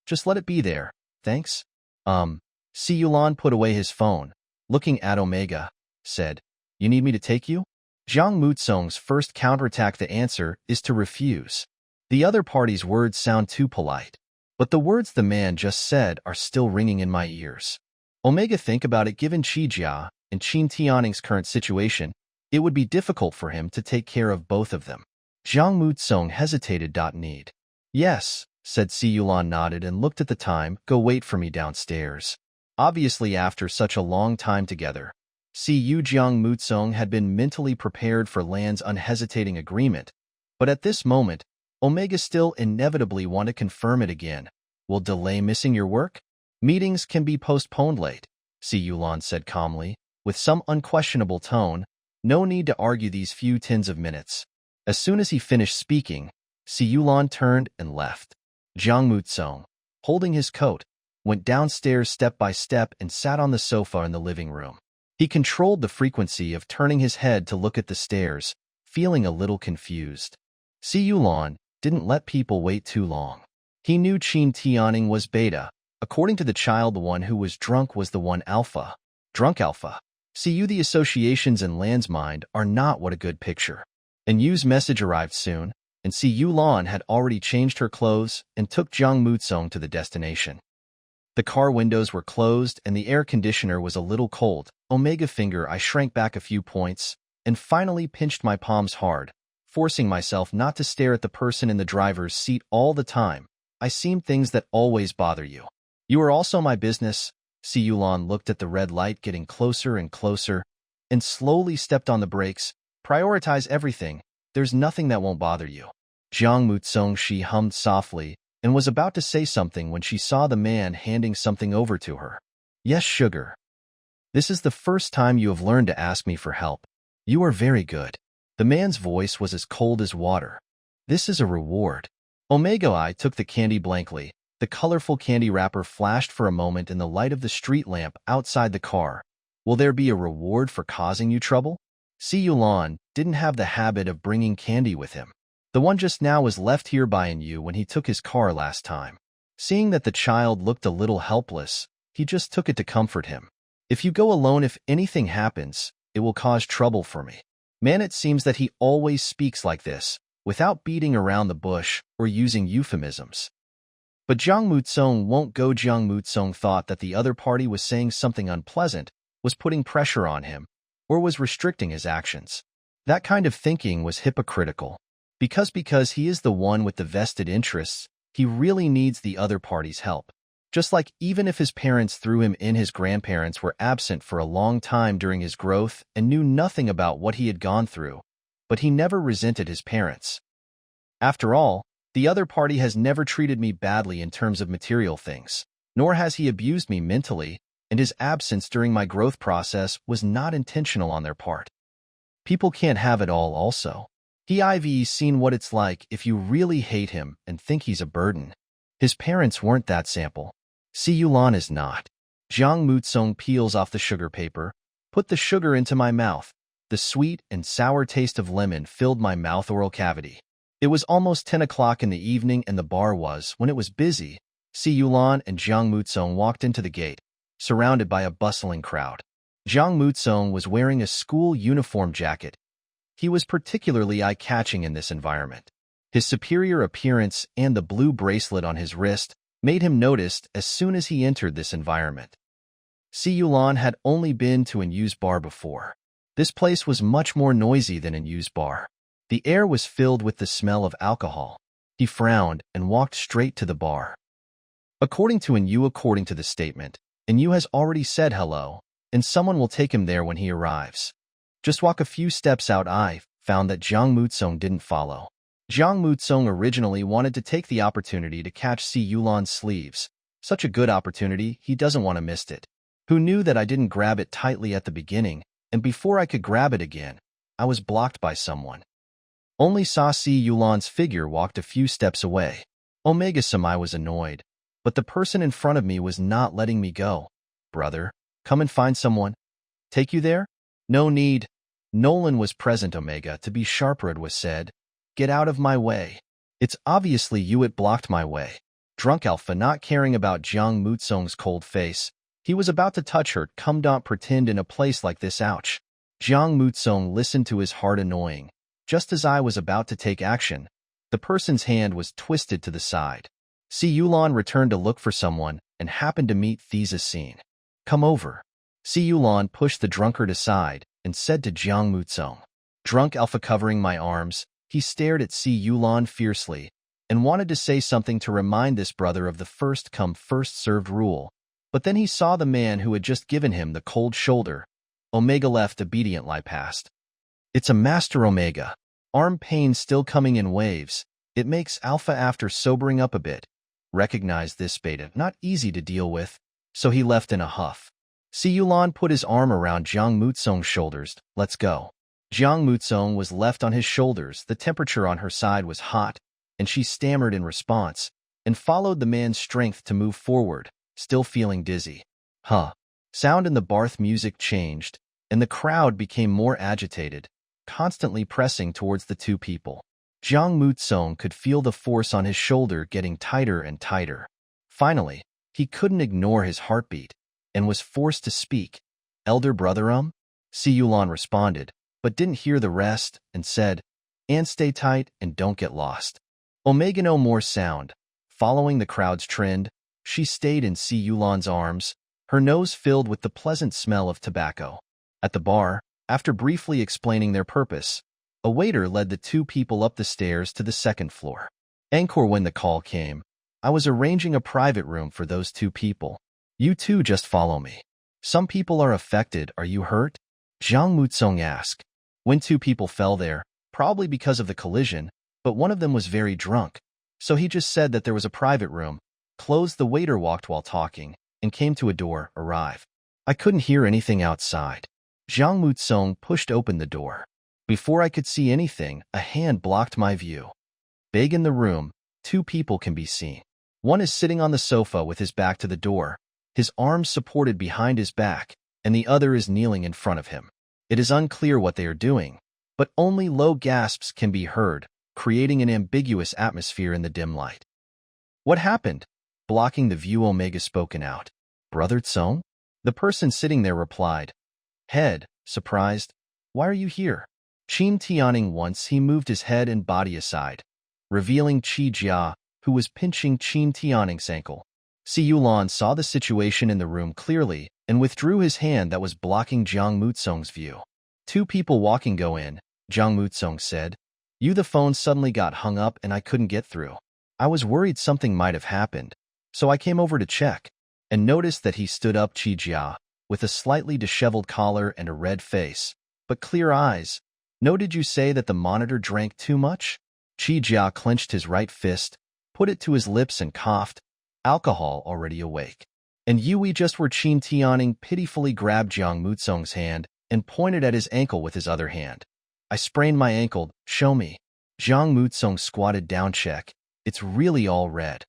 Just let it be there, thanks. Si Yulan put away his phone, looking at Omega, said, you need me to take you? Jiang Mutsong's first counterattack. The answer is to refuse. The other party's words sound too polite, but the words the man just said are still ringing in my ears. Omega. Think about it. Given Qi Jia and Qin Tianing's current situation, it would be difficult for him to take care of both of them. Jiang Mutsong hesitated. Need. Yes, said Si Yulan. Nodded and looked at the time. Go wait for me downstairs. Obviously, after such a long time together, Jiang Mutsong had been mentally prepared for Lan's unhesitating agreement, but at this moment, Omega still inevitably want to confirm it again. Will delay missing your work? Meetings can be postponed late, Si Yulan said calmly, with some unquestionable tone. No need to argue these few tens of minutes. As soon as he finished speaking, Si Yulan turned and left. Jiang Mutsong, holding his coat, went downstairs step by step and sat on the sofa in the living room. He controlled the frequency of turning his head to look at the stairs, feeling a little confused. Si Yulan didn't let people wait too long. He knew Qin Tianing was beta. According to the child, the one who was drunk was the one alpha. Drunk alpha. The associations in Lan's mind are not what a good picture. And Yu's message arrived soon, and Si Yulan had already changed her clothes and took Jiang Mutsong to the destination. The car windows were closed and the air conditioner was a little cold. Omega finger, I shrank back a few points and finally pinched my palms hard, forcing myself not to stare at the person in the driver's seat all the time. I seem things that always bother you. You are also my business. Si Yulan looked at the red light getting closer and closer and slowly stepped on the brakes. Prioritize everything. There's nothing that won't bother you. Jiang Mutsong, she hummed softly and was about to say something when she saw the man handing something over to her. Yes, sugar. This is the first time you have learned to ask me for help. You are very good. The man's voice was as cold as water. This is a reward. Omega I took the candy blankly. The colorful candy wrapper flashed for a moment in the light of the street lamp outside the car. Will there be a reward for causing you trouble? Si Yulan didn't have the habit of bringing candy with him. The one just now was left here by Yu when he took his car last time. Seeing that the child looked a little helpless, he just took it to comfort him. If you go alone, if anything happens, it will cause trouble for me. Man, it seems that he always speaks like this, without beating around the bush or using euphemisms. But Jiang Mutsong won't go. Jiang Mutsong thought that the other party was saying something unpleasant, was putting pressure on him, or was restricting his actions. That kind of thinking was hypocritical. Because he is the one with the vested interests, he really needs the other party's help. Just like even if his parents threw him in, his grandparents were absent for a long time during his growth and knew nothing about what he had gone through, but he never resented his parents. After all, the other party has never treated me badly in terms of material things, nor has he abused me mentally, and his absence during my growth process was not intentional on their part. People can't have it all also. I've seen what it's like if you really hate him and think he's a burden. His parents weren't that sample. Si Yulan is not. Jiang Mutsong peels off the sugar paper, put the sugar into my mouth. The sweet and sour taste of lemon filled my mouth oral cavity. It was almost 10 o'clock in the evening and the bar was, when it was busy. Si Yulan and Jiang Mutsong walked into the gate, surrounded by a bustling crowd. Jiang Mutsong was wearing a school uniform jacket. He was particularly eye-catching in this environment. His superior appearance and the blue bracelet on his wrist made him noticed as soon as he entered this environment. Si Yulan had only been to Yu's bar before. This place was much more noisy than Yu's bar. The air was filled with the smell of alcohol. He frowned and walked straight to the bar. According to the statement, Yu has already said hello, and someone will take him there when he arrives. Just walk a few steps out. I found that Jiang Mutsong didn't follow. Jiang Mutsong originally wanted to take the opportunity to catch Si Yulan's sleeves. Such a good opportunity, he doesn't want to miss it. Who knew that I didn't grab it tightly at the beginning, and before I could grab it again, I was blocked by someone. Only saw Si Yulan's figure walked a few steps away. Omega-sama was annoyed, but the person in front of me was not letting me go. Brother, come and find someone. Take you there? No need. Nolan was present. Omega, to be sharp, was said. Get out of my way. It's obviously you. It blocked my way. Drunk Alpha, not caring about Jiang Mutsong's cold face. He was about to touch her. Come, don't pretend in a place like this. Ouch. Jiang Mutsong listened to his heart. Annoying. Just as I was about to take action, the person's hand was twisted to the side. Si Yulan returned to look for someone and happened to meet Thesa's scene. Come over. Si Yulan pushed the drunkard aside and said to Jiang Mutsong. Drunk Alpha covering my arms, he stared at Si Yulan fiercely and wanted to say something to remind this brother of the first come first served rule, but then he saw the man who had just given him the cold shoulder. Omega left obediently past. It's a master. Omega. Arm pain still coming in waves. It makes Alpha after sobering up a bit. Recognized this beta, not easy to deal with, so he left in a huff. Si Yulan put his arm around Jiang Mutsong's shoulders. Let's go. Jiang Mutsong was left on his shoulders. The temperature on her side was hot, and she stammered in response, and followed the man's strength to move forward, still feeling dizzy. Sound in the barth music changed, and the crowd became more agitated, constantly pressing towards the two people. Jiang Mutsong could feel the force on his shoulder getting tighter and tighter. Finally, he couldn't ignore his heartbeat, and was forced to speak. Elder brother, Si Yulan responded, but didn't hear the rest, and said, and stay tight and don't get lost. Omega no more sound. Following the crowd's trend, She stayed in Si Yulan's arms, her nose filled with the pleasant smell of tobacco. At the bar, after briefly explaining their purpose, a waiter led the two people up the stairs to the second floor. Encore when the call came. I was arranging a private room for those two people. You two just follow me. Some people are affected. Are you hurt? Zhang Mutsong asked. When two people fell there, probably because of the collision, but one of them was very drunk. So he just said that there was a private room, closed. The waiter walked while talking, and came to a door. Arrive. I couldn't hear anything outside. Zhang Mutsong pushed open the door. Before I could see anything, a hand blocked my view. Big in the room, two people can be seen. One is sitting on the sofa with his back to the door, his arms supported behind his back, and the other is kneeling in front of him. It is unclear what they are doing, but only low gasps can be heard, creating an ambiguous atmosphere in the dim light. What happened? Blocking the view, Omega spoken out. Brother Tsong? The person sitting there replied. Head, surprised. Why are you here? Qin Tianing. Once he moved his head and body aside, revealing Qi Jia, who was pinching Qin Tianing's ankle. Si Yulan saw the situation in the room clearly and withdrew his hand that was blocking Zhang Mutsong's view. Two people walking go in, Zhang Mutsong said. The phone suddenly got hung up and I couldn't get through. I was worried something might have happened, so I came over to check, and noticed that he stood up. Qi Jia, with a slightly disheveled collar and a red face, but clear eyes. No, did you say that the monitor drank too much? Qi Jia clenched his right fist, put it to his lips and coughed. Alcohol already awake. And we just were. Qin Tianing pitifully grabbed Zhang Mutsong's hand and pointed at his ankle with his other hand. I sprained my ankle, show me. Zhang Mutsong squatted down. Check. It's really all red.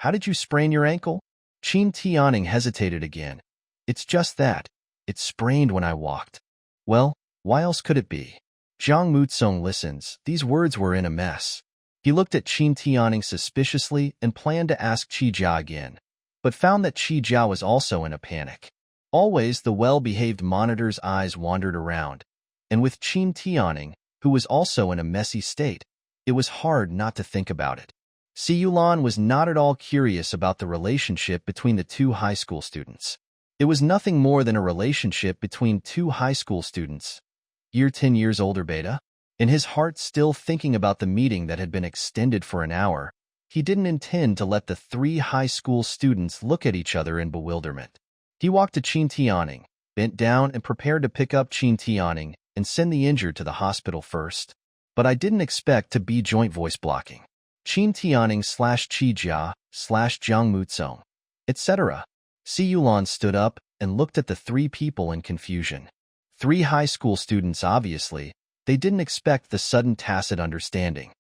How did you sprain your ankle? Qin Tianing hesitated again. It's just that. It sprained when I walked. Well, why else could it be? Zhang Mutsong listens. These words were in a mess. He looked at Qin Tianing suspiciously and planned to ask Qi Jia again, but found that Qi Jia was also in a panic. Always the well-behaved monitor's eyes wandered around, and with Qin Tianing, who was also in a messy state, it was hard not to think about it. Si Yulan was not at all curious about the relationship between the two high school students. It was nothing more than a relationship between two high school students. 10 years older beta. In his heart, still thinking about the meeting that had been extended for an hour, he didn't intend to let the three high school students look at each other in bewilderment. He walked to Qin Tianing, bent down and prepared to pick up Qin Tianing and send the injured to the hospital first. But I didn't expect to be joint voice blocking. Qin Tianing / Qi Jia / Zhang Mutsong, etc. Si Yulan stood up and looked at the three people in confusion. Three high school students, obviously. They didn't expect the sudden tacit understanding.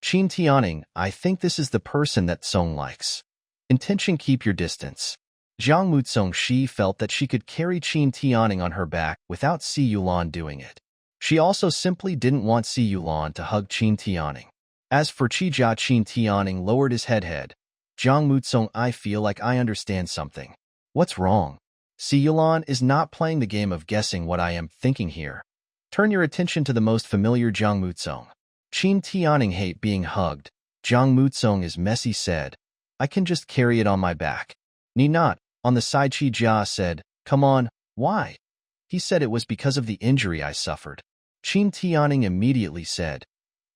Qin Tianing, I think this is the person that Song likes. Intention, keep your distance. Zhang Mutsong. She felt that she could carry Qin Tianing on her back without Si Yulan doing it. She also simply didn't want Si Yulan to hug Qin Tianing. As for Qi Jia, Qin Tianing lowered his head. Zhang Mutsong, I feel like I understand something. What's wrong? Si Yulan is not playing the game of guessing what I am thinking here. Turn your attention to the most familiar. Zhang Mutsong. Qin Tianing hate being hugged. Zhang Mutsong is messy said. I can just carry it on my back. Need not. On the side, Qi Jia said, come on, why? He said it was because of the injury I suffered. Qin Tianing immediately said,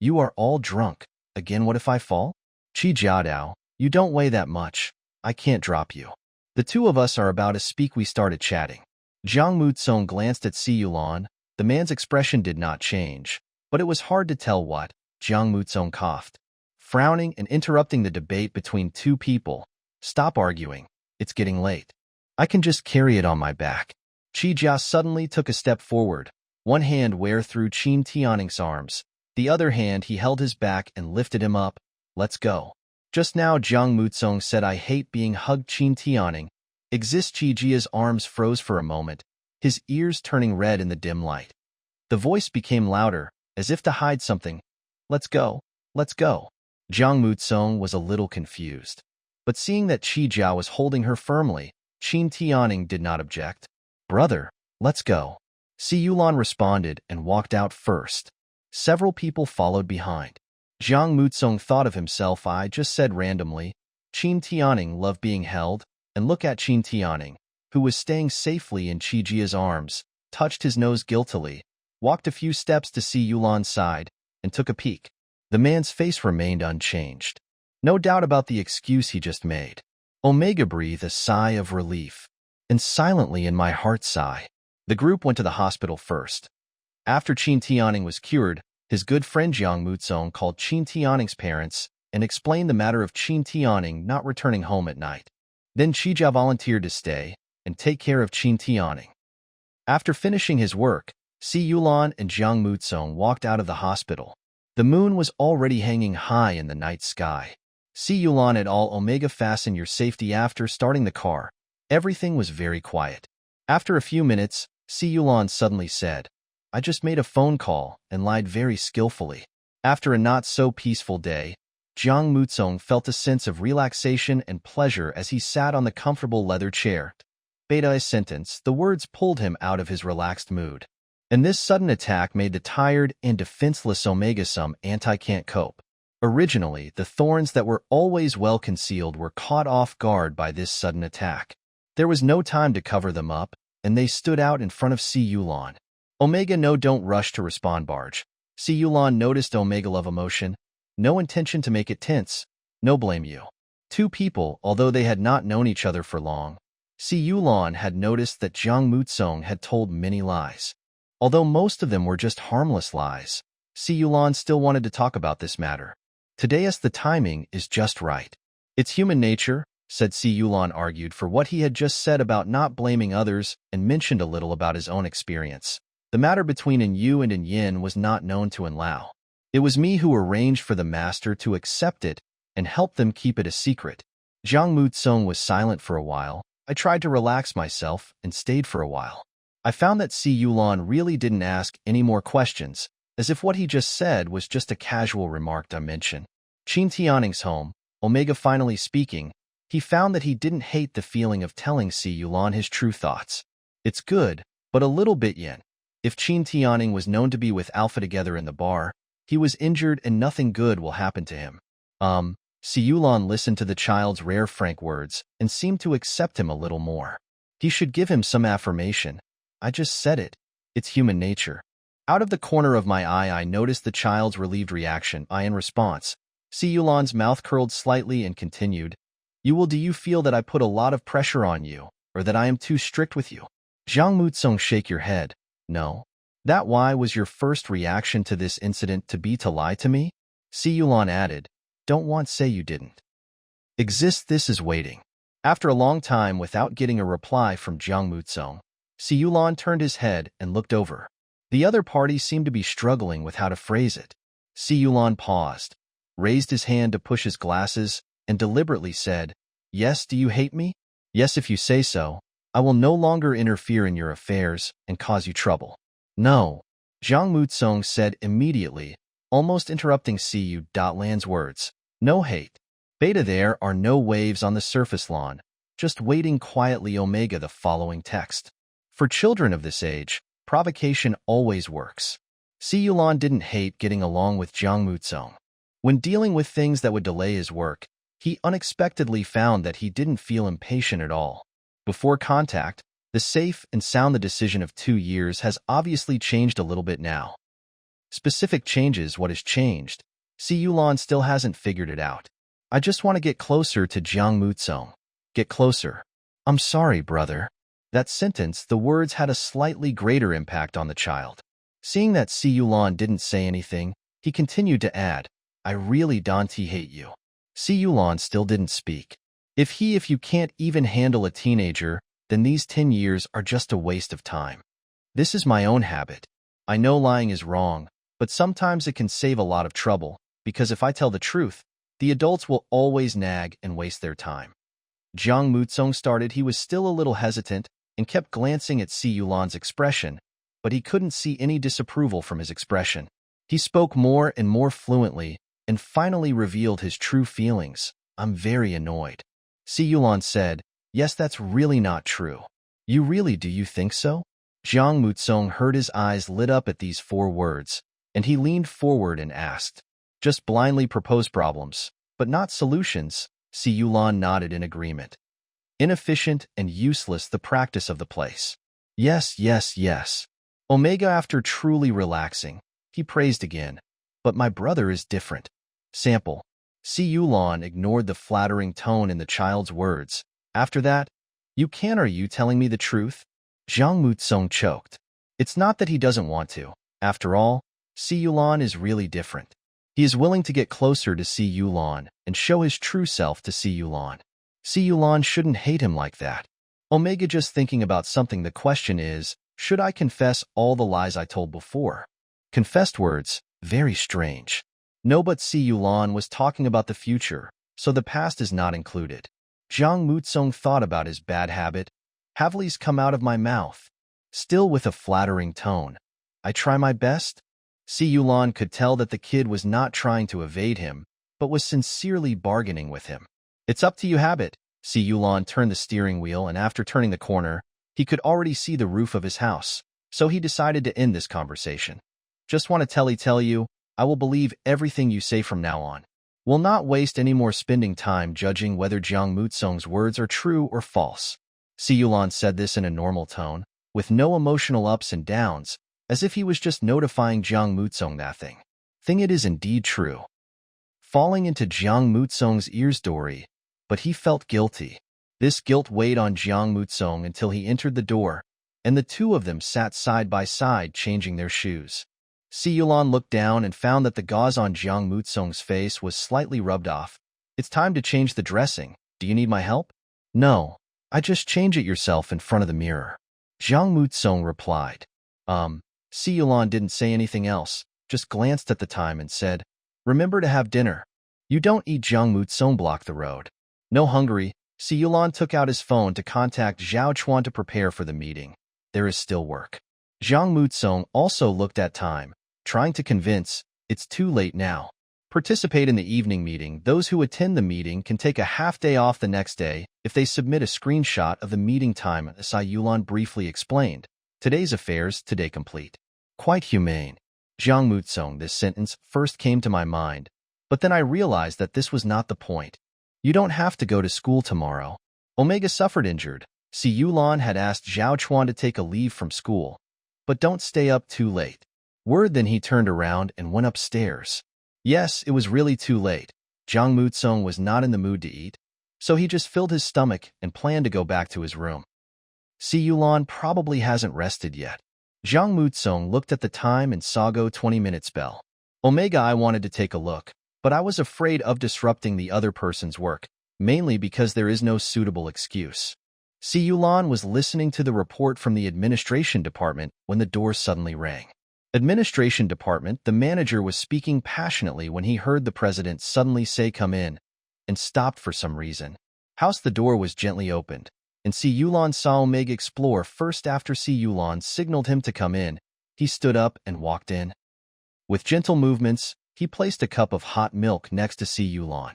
you are all drunk. Again, what if I fall? Qi Jiadao, you don't weigh that much. I can't drop you. The two of us are about to speak. We started chatting. Zhang Mutsong glanced at Si Yulan. The man's expression did not change, but it was hard to tell what. Zhang Mutsong coughed, frowning and interrupting the debate between two people. Stop arguing. It's getting late. I can just carry it on my back. Qi Jia suddenly took a step forward. One hand where through Qin Tianing's arms. The other hand he held his back and lifted him up. Let's go. Just now Zhang Mutsong said I hate being hugged. Qin Tianing. Qi Jia's arms froze for a moment, his ears turning red in the dim light. The voice became louder, as if to hide something. Let's go. Let's go. Zhang Mutsong was a little confused. But seeing that Qi Jia was holding her firmly, Qin Tianing did not object. Brother, let's go. Si Yulan responded and walked out first. Several people followed behind. Zhang Mutsong thought of himself. I just said randomly. Qin Tianning loved being held, and look at Qin Tianning, who was staying safely in Qijia's arms, touched his nose guiltily, walked a few steps to see Yulan's side, and took a peek. The man's face remained unchanged. No doubt about the excuse he just made. Omega breathed a sigh of relief, and silently in my heart sigh. The group went to the hospital first. After Qin Tianning was cured, his good friend Jiang Muzong called Qin Tianning's parents and explained the matter of Qin Tianning not returning home at night. Then Qijia volunteered to stay and take care of Qin Tianning. After finishing his work, Si Yulan and Jiang Muzong walked out of the hospital. The moon was already hanging high in the night sky. Si Yulan et al. Omega, fasten your safety. After starting the car, everything was very quiet. After a few minutes, Si Yulan suddenly said, I just made a phone call and lied very skillfully. After a not-so-peaceful day, Jiang Muzong felt a sense of relaxation and pleasure as he sat on the comfortable leather chair. Beta a sentence, the words pulled him out of his relaxed mood. And this sudden attack made the tired and defenseless Omega some anti-can't cope. Originally, the thorns that were always well concealed were caught off guard by this sudden attack. There was no time to cover them up, and they stood out in front of Si Yulan. Omega, no, don't rush to respond, barge. Si Yulan noticed Omega love emotion. No intention to make it tense. No blame you. Two people, although they had not known each other for long. Si Yulan had noticed that Jiang Muzong had told many lies. Although most of them were just harmless lies, Si Yulan still wanted to talk about this matter. Today's the timing is just right. It's human nature, said Si Yulan, argued for what he had just said about not blaming others and mentioned a little about his own experience. The matter between In Yu and In Yin was not known to In Lao. It was me who arranged for the master to accept it and help them keep it a secret. Jiang Muzong was silent for a while. I tried to relax myself and stayed for a while. I found that Si Yulan really didn't ask any more questions, as if what he just said was just a casual remark I mentioned. Qin Tianning's home, Omega finally speaking, he found that he didn't hate the feeling of telling Si Yulan his true thoughts. It's good, but a little bit yin. If Qin Tianning was known to be with Alpha together in the bar, he was injured and nothing good will happen to him. Si Yulan listened to the child's rare frank words and seemed to accept him a little more. He should give him some affirmation. I just said it. It's human nature. Out of the corner of my eye, I noticed the child's relieved reaction. In response, Si Yulan's mouth curled slightly and continued, do you feel that I put a lot of pressure on you, or that I am too strict with you? Jiang Muzong, shake your head. No. That why was your first reaction to this incident to lie to me? Si Yulan added, don't want say you didn't. Exist, this is waiting. After a long time without getting a reply from Jiang Muzong, Si Yulan turned his head and looked over. The other party seemed to be struggling with how to phrase it. Si Yulan paused, raised his hand to push his glasses, and deliberately said, yes, do you hate me? Yes, if you say so, I will no longer interfere in your affairs and cause you trouble. No, Jiang Muzong said immediately, almost interrupting Si Yulan's words. No hate. Beta, there are no waves on the surface lawn, just waiting quietly. Omega, the following text. For children of this age, provocation always works. Si Yulan didn't hate getting along with Jiang Muzong. When dealing with things that would delay his work, he unexpectedly found that he didn't feel impatient at all. Before contact, the safe and sound, the decision of 2 years has obviously changed a little bit now. Specific changes, what has changed? Si Yulan still hasn't figured it out. I just want to get closer to Jiang Muzong. Get closer. I'm sorry, brother. That sentence, the words had a slightly greater impact on the child. Seeing that Si Yulan didn't say anything, he continued to add, I really don't hate you. Si Yulan still didn't speak. If you can't even handle a teenager, then these 10 years are just a waste of time. This is my own habit. I know lying is wrong, but sometimes it can save a lot of trouble, because if I tell the truth, the adults will always nag and waste their time. Jiang Muzong started. He was still a little hesitant and kept glancing at Si Yulan's expression, but he couldn't see any disapproval from his expression. He spoke more and more fluently and finally revealed his true feelings. I'm very annoyed. Si Yulan said, yes, that's really not true. You really, do you think so? Jiang Muzong heard his eyes lit up at these 4 words, and he leaned forward and asked, just blindly propose problems, but not solutions. Si Yulan nodded in agreement. Inefficient and useless the practice of the place. Yes, yes, yes. Omega after truly relaxing, he praised again. But my brother is different. Sample. Si Yulan ignored the flattering tone in the child's words. After that, are you telling me the truth? Zhang Mutsong choked. It's not that he doesn't want to. After all, Si Yulan is really different. He is willing to get closer to Si Yulan and show his true self to Si Yulan. Si Yulan shouldn't hate him like that. Omega just thinking about something. The question is, should I confess all the lies I told before? Confessed words, very strange. No, but Si Yulan was talking about the future, so the past is not included. Zhang Mutsong thought about his bad habit. Have lies come out of my mouth? Still with a flattering tone. I try my best? Si Yulan could tell that the kid was not trying to evade him, but was sincerely bargaining with him. It's up to you, habit. Si Yulan turned the steering wheel, and after turning the corner, he could already see the roof of his house, so he decided to end this conversation. Just want to tell you, I will believe everything you say from now on. Will not waste any more spending time judging whether Zhang Mutsong's words are true or false. Si Yulan said this in a normal tone, with no emotional ups and downs, as if he was just notifying Zhang Mutsong that thing it is indeed true. Falling into Zhang Mutsong's ears story, but he felt guilty. This guilt weighed on Zhang Mutsong until he entered the door, and the two of them sat side by side changing their shoes. Si Yulan looked down and found that the gauze on Zhang Mutsong's face was slightly rubbed off. It's time to change the dressing. Do you need my help? No, I just change it yourself in front of the mirror. Zhang Mutsong replied. Si Yulan didn't say anything else, just glanced at the time and said, remember to have dinner. You don't eat. Zhang Mutsong blocked the road. No hungry. Si Yulan took out his phone to contact Zhao Chuan to prepare for the meeting. There is still work. Zhang Mutsong also looked at time, trying to convince, it's too late now. Participate in the evening meeting. Those who attend the meeting can take a half day off the next day if they submit a screenshot of the meeting time, Si Yulan briefly explained. Today's affairs today complete. Quite humane. Zhang Mutsong, this sentence first came to my mind, but then I realized that this was not the point. You don't have to go to school tomorrow. Omega suffered injured. Si Yulan had asked Zhao Chuan to take a leave from school, but don't stay up too late. Word. Then he turned around and went upstairs. Yes, it was really too late. Zhang Mutsong was not in the mood to eat, so he just filled his stomach and planned to go back to his room. Si Yulan probably hasn't rested yet. Zhang Mutsong looked at the time and saw go 20 minutes bell. Omega, I wanted to take a look, but I was afraid of disrupting the other person's work, mainly because there is no suitable excuse. Si Yulan was listening to the report from the administration department when the door suddenly rang. Administration department, the manager was speaking passionately when he heard the president suddenly say come in, and stopped for some reason. The door was gently opened, and Si Yulan saw Omega explore first. After Si Yulan signaled him to come in, he stood up and walked in. With gentle movements, he placed a cup of hot milk next to Si Yulan.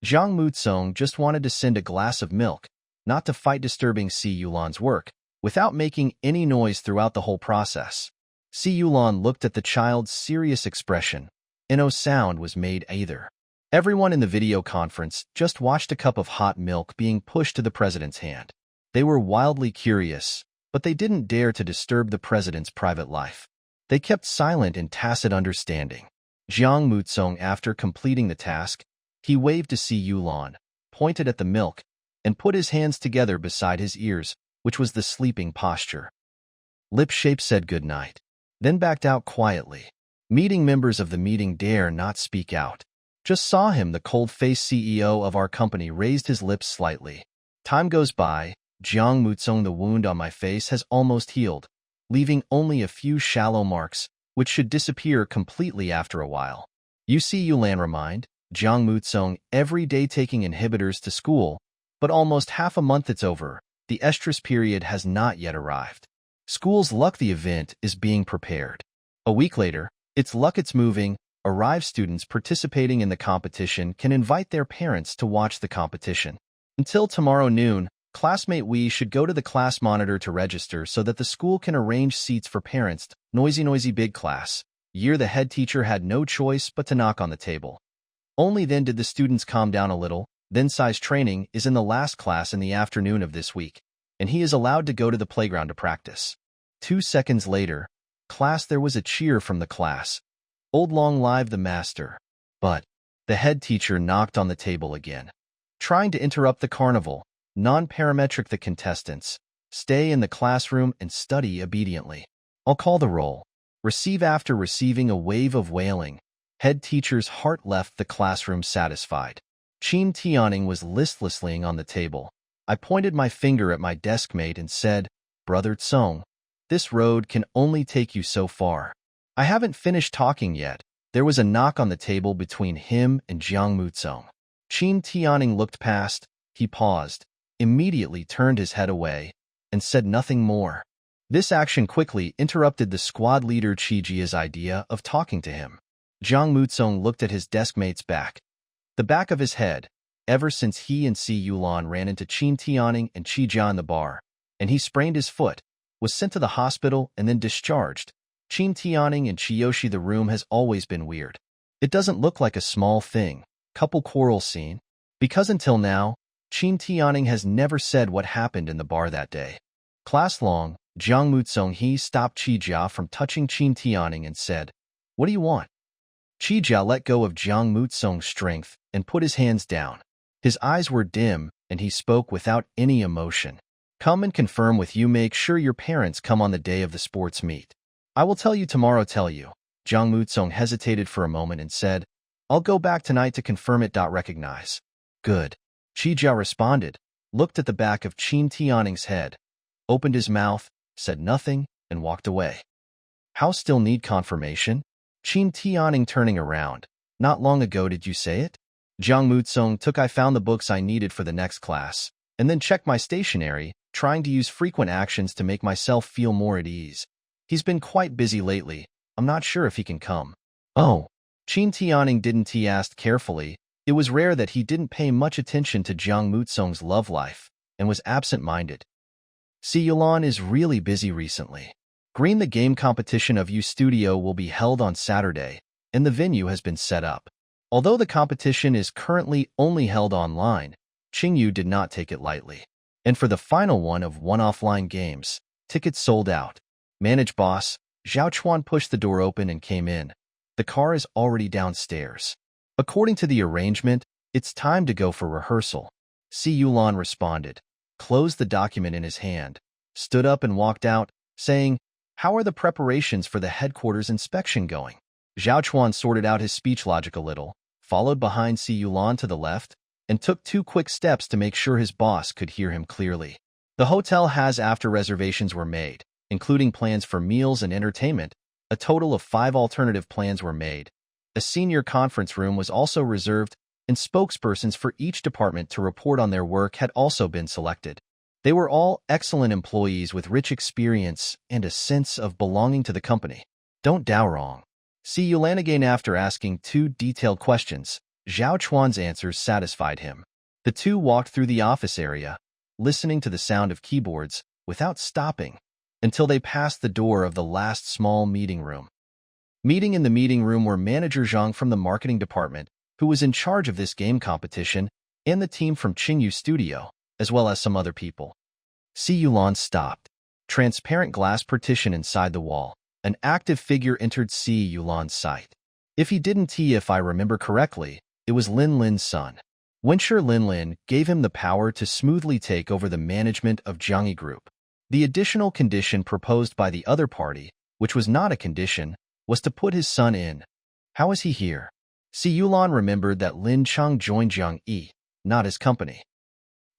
Zhang Mutsong just wanted to send a glass of milk, not to fight disturbing Si Yulan's work, without making any noise throughout the whole process. Si Yulan looked at the child's serious expression, and no sound was made either. Everyone in the video conference just watched a cup of hot milk being pushed to the president's hand. They were wildly curious, but they didn't dare to disturb the president's private life. They kept silent in tacit understanding. Zhang Mutsong, after completing the task, he waved to Si Yulan, pointed at the milk, and put his hands together beside his ears, which was the sleeping posture. Lip shape said good night, then backed out quietly. Meeting members of the meeting dare not speak out. Just saw him. The cold-faced CEO of our company raised his lips slightly. Time goes by. Zhang Mutsong, the wound on my face has almost healed, leaving only a few shallow marks, which should disappear completely after a while. You Si Yulan remind Zhang Mutsong every day taking inhibitors to school, but almost half a month it's over. The estrus period has not yet arrived. School's luck, the event is being prepared. A week later, it's luck, it's moving. Arrive students participating in the competition can invite their parents to watch the competition. Until tomorrow noon, classmate we should go to the class monitor to register so that the school can arrange seats for parents. Noisy big class. Year the head teacher had no choice but to knock on the table. Only then did the students calm down a little. Then size training is in the last class in the afternoon of this week, and he is allowed to go to the playground to practice. 2 seconds later, class there was a cheer from the class. Old long live the master. But the head teacher knocked on the table again. Trying to interrupt the carnival, non-parametric the contestants. Stay in the classroom and study obediently. I'll call the roll. Receive after receiving a wave of wailing. Head teacher's heart left the classroom satisfied. Chin Tianing was listlessly on the table. I pointed my finger at my deskmate and said, Brother Tsong, this road can only take you so far. I haven't finished talking yet. There was a knock on the table between him and Jiang Mutsong. Chin Tianing looked past. He paused, immediately turned his head away, and said nothing more. This action quickly interrupted the squad leader Chijia's idea of talking to him. Jiang Mutsong looked at his deskmate's back. The back of his head, ever since he and Si Yulan ran into Chin Tianing and Chijia in the bar, and he sprained his foot, was sent to the hospital and then discharged. Chin Tianing and Chiyoshi the room has always been weird. It doesn't look like a small thing, couple quarrel scene, because until now, Chin Tianing has never said what happened in the bar that day. Class long, Jiang Mutsong he stopped Chijia from touching Chin Tianing and said, What do you want? Chijia let go of Jiang Mutsong's strength and put his hands down. His eyes were dim, and he spoke without any emotion. Come and confirm with you. Make sure your parents come on the day of the sports meet. I will tell you tomorrow. Tell you. Jiang Mutsong hesitated for a moment and said, I'll go back tonight to confirm it. Recognize. Good. Chijia responded, looked at the back of Chin Tianing's head, opened his mouth, said nothing, and walked away. How still need confirmation? Chin Tianing turning around. Not long ago did you say it? Jiang Mutsong took I found the books I needed for the next class, and then checked my stationery, trying to use frequent actions to make myself feel more at ease. He's been quite busy lately. I'm not sure if he can come. Oh. Chin Tianing didn't. He asked carefully. It was rare that he didn't pay much attention to Jiang Mutsong's love life, and was absent-minded. Si Yulan is really busy recently. Green the game competition of U Studio will be held on Saturday, and the venue has been set up. Although the competition is currently only held online, Qingyu did not take it lightly. And for the final one of one offline games, tickets sold out. Manage boss, Zhao Chuan pushed the door open and came in. The car is already downstairs. According to the arrangement, it's time to go for rehearsal. Si Yulan responded, closed the document in his hand, stood up and walked out, saying, How are the preparations for the headquarters inspection going? Zhao Chuan sorted out his speech logic a little, followed behind Si Yulan to the left, and took 2 quick steps to make sure his boss could hear him clearly. The hotel has after reservations were made, including plans for meals and entertainment. A total of 5 alternative plans were made. A senior conference room was also reserved, and spokespersons for each department to report on their work had also been selected. They were all excellent employees with rich experience and a sense of belonging to the company. Don't doubt wrong. Si Yulan again after asking 2 detailed questions. Zhao Chuan's answers satisfied him. The two walked through the office area, listening to the sound of keyboards, without stopping, until they passed the door of the last small meeting room. Meeting in the meeting room were Manager Zhang from the marketing department, who was in charge of this game competition, and the team from Qingyu Studio, as well as some other people. Si Yulan stopped. Transparent glass partition inside the wall. An active figure entered Si Yulan's sight. If I remember correctly, it was Lin Lin's son. Wenshur Lin Lin gave him the power to smoothly take over the management of Jiangyi Group. The additional condition proposed by the other party, which was not a condition, was to put his son in. How is he here? Si Yulan remembered that Lin Cheng joined Jiangyi, not his company.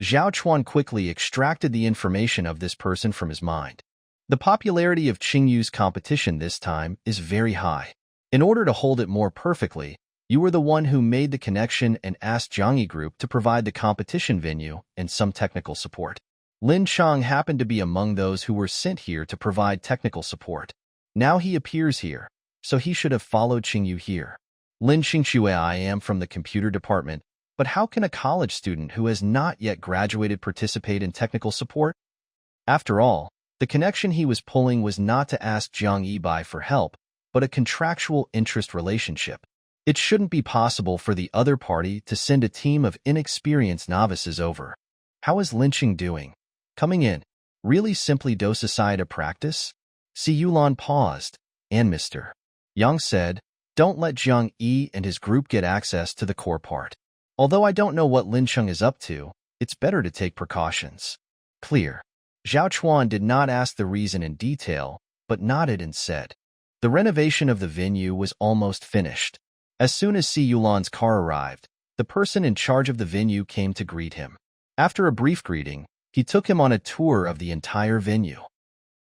Zhao Chuan quickly extracted the information of this person from his mind. The popularity of Qingyu's competition this time is very high. In order to hold it more perfectly, you were the one who made the connection and asked Jiangyi Group to provide the competition venue and some technical support. Lin Cheng happened to be among those who were sent here to provide technical support. Now he appears here, so he should have followed Qingyu here. Lin Xingxue I am from the computer department, but how can a college student who has not yet graduated participate in technical support? After all, the connection he was pulling was not to ask Jiang Yibai for help, but a contractual interest relationship. It shouldn't be possible for the other party to send a team of inexperienced novices over. How is lynching doing? Coming in. Really simply dose aside a practice? Si Yulan paused, and Mr. Yang said, don't let Jiang Yi and his group get access to the core part. Although I don't know what Lin Cheng is up to, it's better to take precautions. Clear. Zhao Chuan did not ask the reason in detail, but nodded and said, the renovation of the venue was almost finished. As soon as Si Yulan's car arrived, the person in charge of the venue came to greet him. After a brief greeting, he took him on a tour of the entire venue.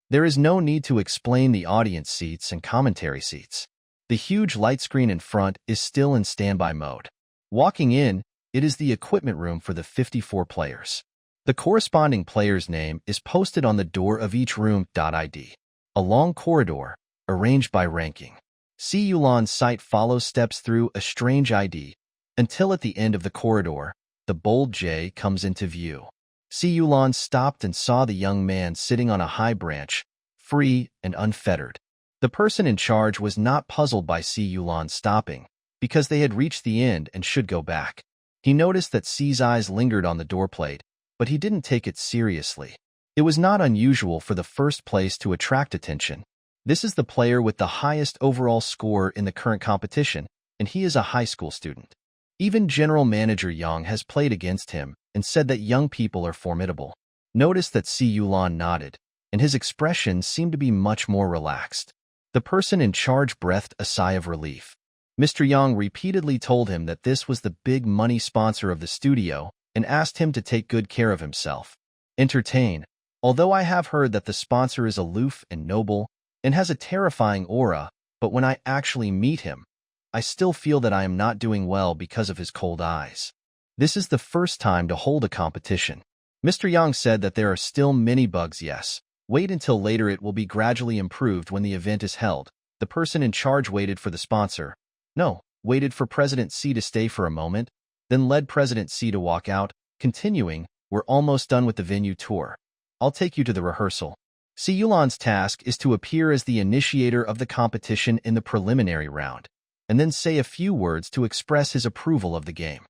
There is no need to explain the audience seats and commentary seats. The huge light screen in front is still in standby mode. Walking in, it is the equipment room for the 54 players. The corresponding player's name is posted on the door of each room. ID. A long corridor, arranged by ranking. Si Yulan's sight follows steps through a strange ID, until at the end of the corridor, the bold J comes into view. Si Yulan stopped and saw the young man sitting on a high branch, free and unfettered. The person in charge was not puzzled by Si Yulan stopping, because they had reached the end and should go back. He noticed that Si's eyes lingered on the doorplate, but he didn't take it seriously. It was not unusual for the first place to attract attention. This is the player with the highest overall score in the current competition, and he is a high school student. Even General Manager Yang has played against him and said that young people are formidable. Notice that Si Yulan nodded, and his expression seemed to be much more relaxed. The person in charge breathed a sigh of relief. Mr. Yang repeatedly told him that this was the big money sponsor of the studio and asked him to take good care of himself. Entertain. Although I have heard that the sponsor is aloof and noble and has a terrifying aura, but when I actually meet him, I still feel that I am not doing well because of his cold eyes. This is the first time to hold a competition. Mr. Yang said that there are still many bugs. Yes. Wait until later, it will be gradually improved when the event is held. The person in charge waited for the sponsor. No, waited for President C to stay for a moment, then led President C to walk out, continuing, we're almost done with the venue tour. I'll take you to the rehearsal. Si Yulan's task is to appear as the initiator of the competition in the preliminary round, and then say a few words to express his approval of the game.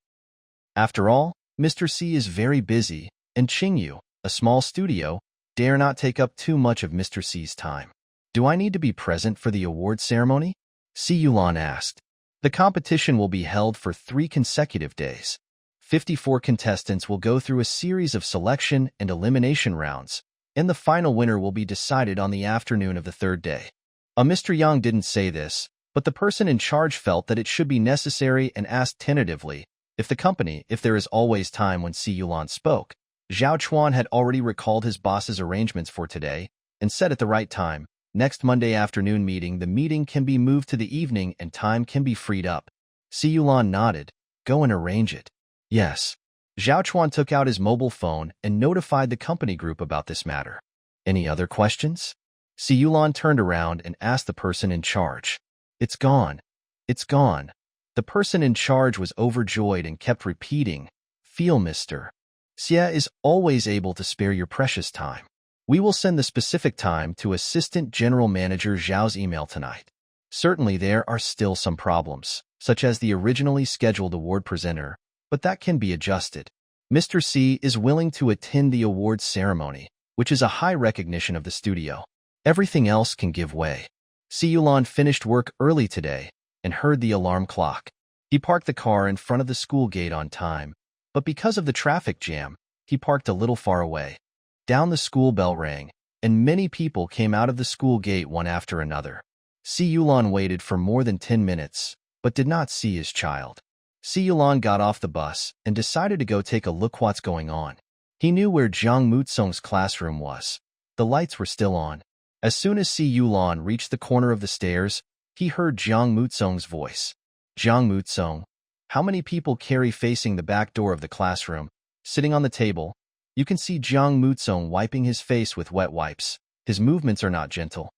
After all, Mr. C is very busy, and Qingyu, a small studio, dare not take up too much of Mr. C's time. Do I need to be present for the award ceremony? Si Yulan asked. The competition will be held for 3 consecutive days. 54 contestants will go through a series of selection and elimination rounds, and the final winner will be decided on the afternoon of the 3rd day. Mr. Yang didn't say this, but the person in charge felt that it should be necessary and asked tentatively if there is always time. When Si Yulan spoke, Zhao Chuan had already recalled his boss's arrangements for today and said at the right time, next Monday afternoon meeting, the meeting can be moved to the evening and time can be freed up. Si Yulan nodded. Go and arrange it. Yes. Zhao Chuan took out his mobile phone and notified the company group about this matter. Any other questions? Si Yulan turned around and asked the person in charge. It's gone. It's gone. The person in charge was overjoyed and kept repeating, feel Mr. Xie is always able to spare your precious time. We will send the specific time to Assistant General Manager Zhao's email tonight. Certainly there are still some problems, such as the originally scheduled award presenter, but that can be adjusted. Mr. C is willing to attend the awards ceremony, which is a high recognition of the studio. Everything else can give way. Si Yulan finished work early today and heard the alarm clock. He parked the car in front of the school gate on time, but because of the traffic jam, he parked a little far away. Down the school bell rang, and many people came out of the school gate one after another. Si Yulan waited for more than 10 minutes, but did not see his child. Si Yulan got off the bus and decided to go take a look what's going on. He knew where Jiang Mutsong's classroom was. The lights were still on. As soon as Si Yulan reached the corner of the stairs, he heard Jiang Mutsong's voice. Jiang Mutsong, how many people carry facing the back door of the classroom? Sitting on the table, you can see Jiang Mutsong wiping his face with wet wipes. His movements are not gentle.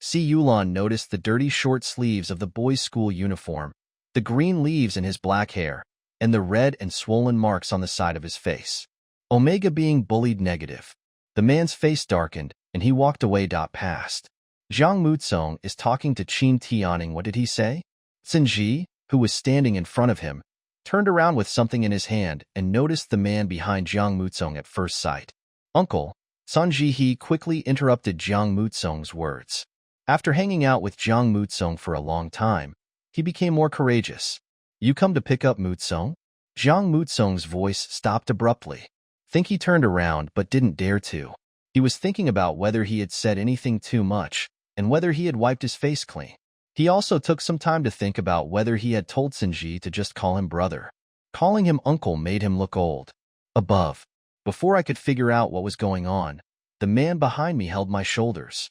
Si Yulan noticed the dirty short sleeves of the boy's school uniform, the green leaves in his black hair, and the red and swollen marks on the side of his face. Omega being bullied negative. The man's face darkened, and he walked away. Past. Jiang Mutsong is talking to Qin Tianing. What did he say? Tsinji, who was standing in front of him, turned around with something in his hand and noticed the man behind Jiang Mutsong at first sight. "Uncle," Sun Jihe quickly interrupted Jiang Mutsong's words. After hanging out with Jiang Mutsong for a long time, he became more courageous. "You come to pick up Mutsong?" Jiang Mutsong's voice stopped abruptly. Think he turned around but didn't dare to. He was thinking about whether he had said anything too much and whether he had wiped his face clean. He also took some time to think about whether he had told Sinji to just call him brother. Calling him uncle made him look old. Above. Before I could figure out what was going on, the man behind me held my shoulders.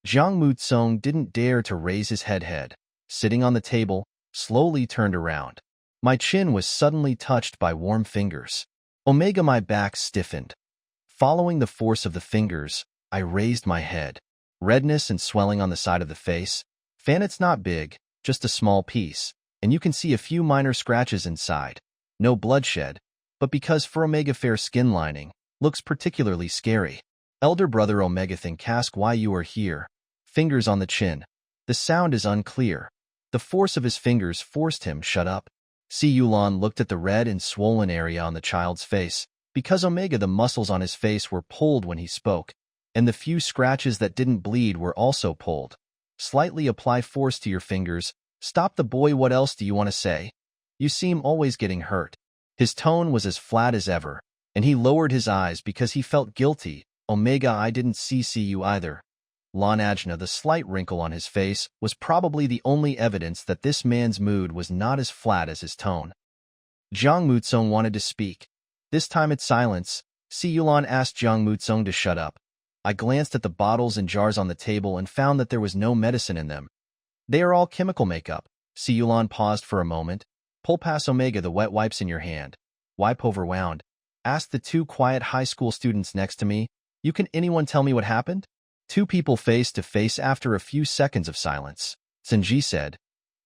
Jiang Mutsong didn't dare to raise his head, sitting on the table, slowly turned around. My chin was suddenly touched by warm fingers. Omega, my back stiffened. Following the force of the fingers, I raised my head. Redness and swelling on the side of the face. Fan, it's not big, just a small piece, and you can see a few minor scratches inside. No bloodshed, but because for Omega fair skin lining, looks particularly scary. Elder brother Omega, think ask why you are here. Fingers on the chin. The sound is unclear. The force of his fingers forced him shut up. Si Yulan looked at the red and swollen area on the child's face. Because Omega, the muscles on his face were pulled when he spoke, and the few scratches that didn't bleed were also pulled. Slightly apply force to your fingers. Stop the boy. What else do you want to say? You seem always getting hurt. His tone was as flat as ever, and he lowered his eyes because he felt guilty. Omega, I didn't see you either. Lon Ajna, the slight wrinkle on his face, was probably the only evidence that this man's mood was not as flat as his tone. Jiang Mutsong wanted to speak. This time it's silence. Si Yulan asked Jiang Mutsong to shut up. I glanced at the bottles and jars on the table and found that there was no medicine in them. They are all chemical makeup. Si Yulan paused for a moment. Pull past Omega, the wet wipes in your hand. Wipe overwound. Asked the two quiet high school students next to me. Can anyone tell me what happened? Two people face to face after a few seconds of silence. Sinji said,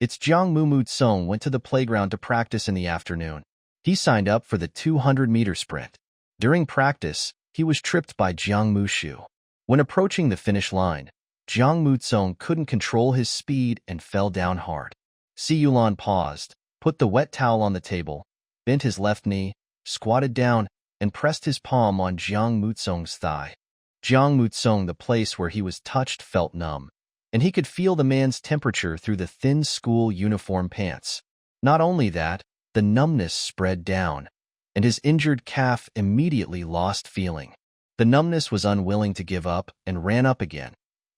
"It's Jiang Mutsong went to the playground to practice in the afternoon. He signed up for the 200-meter sprint. During practice, he was tripped by Jiang Mushu. When approaching the finish line, Jiang Mutsong couldn't control his speed and fell down hard." Si Yulan paused, put the wet towel on the table, bent his left knee, squatted down, and pressed his palm on Jiang Mutsong's thigh. Jiang Mutsong, the place where he was touched, felt numb, and he could feel the man's temperature through the thin school uniform pants. Not only that, the numbness spread down, and his injured calf immediately lost feeling. The numbness was unwilling to give up and ran up again,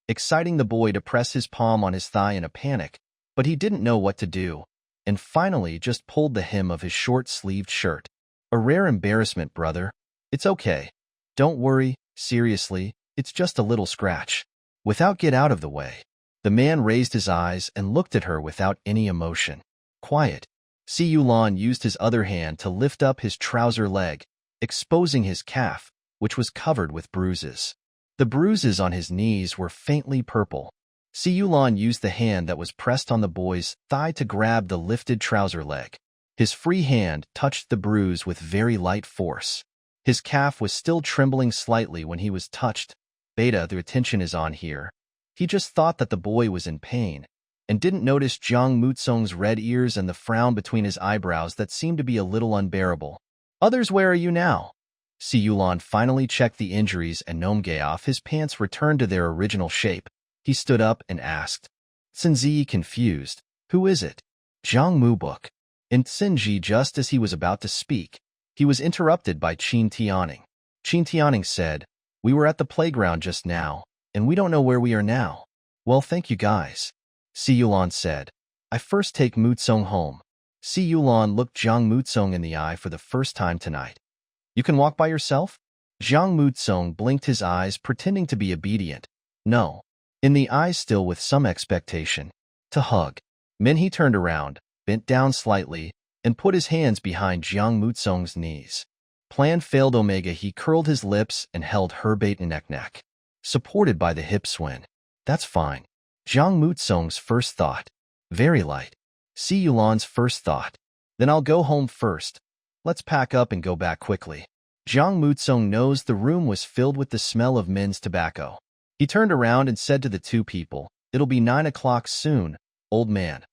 exciting the boy to press his palm on his thigh in a panic, but he didn't know what to do, and finally just pulled the hem of his short-sleeved shirt. "A rare embarrassment, brother. It's okay. Don't worry, seriously, it's just a little scratch. Get out of the way." The man raised his eyes and looked at her without any emotion. "Quiet." Si Yulan used his other hand to lift up his trouser leg, exposing his calf, which was covered with bruises. The bruises on his knees were faintly purple. Si Yulan used the hand that was pressed on the boy's thigh to grab the lifted trouser leg. His free hand touched the bruise with very light force. His calf was still trembling slightly when he was touched. Beta, the attention is on here. He just thought that the boy was in pain, and didn't notice Jiang Mutsong's red ears and the frown between his eyebrows that seemed to be a little unbearable. "Others, where are you now?" Si Yulan finally checked the injuries, and Nomgeoff, his pants returned to their original shape. He stood up and asked. Sinji, confused, "Who is it?" "Jiang Mubuk." And Sinji, just as he was about to speak, he was interrupted by Qin Tianing. Qin Tianing said, "We were at the playground just now, and we don't know where we are now." "Well, thank you guys." Si Yulan said, "I first take Mutsong home." Si Yulan looked Jiang Mutsong in the eye for the first time tonight. "You can walk by yourself?" Jiang Mutsong blinked his eyes, pretending to be obedient. "No." In the eyes still with some expectation. "To hug." Then he turned around, bent down slightly, and put his hands behind Jiang Mutsong's knees. Plan failed. Omega, he curled his lips and held her bait neck, supported by the hip swing. "That's fine." Jiang Mutsong's first thought. "Very light." Si Yulan's first thought. "Then I'll go home first. Let's pack up and go back quickly." Jiang Mutsong knows the room was filled with the smell of men's tobacco. He turned around and said to the two people, "It'll be 9 o'clock soon, old man."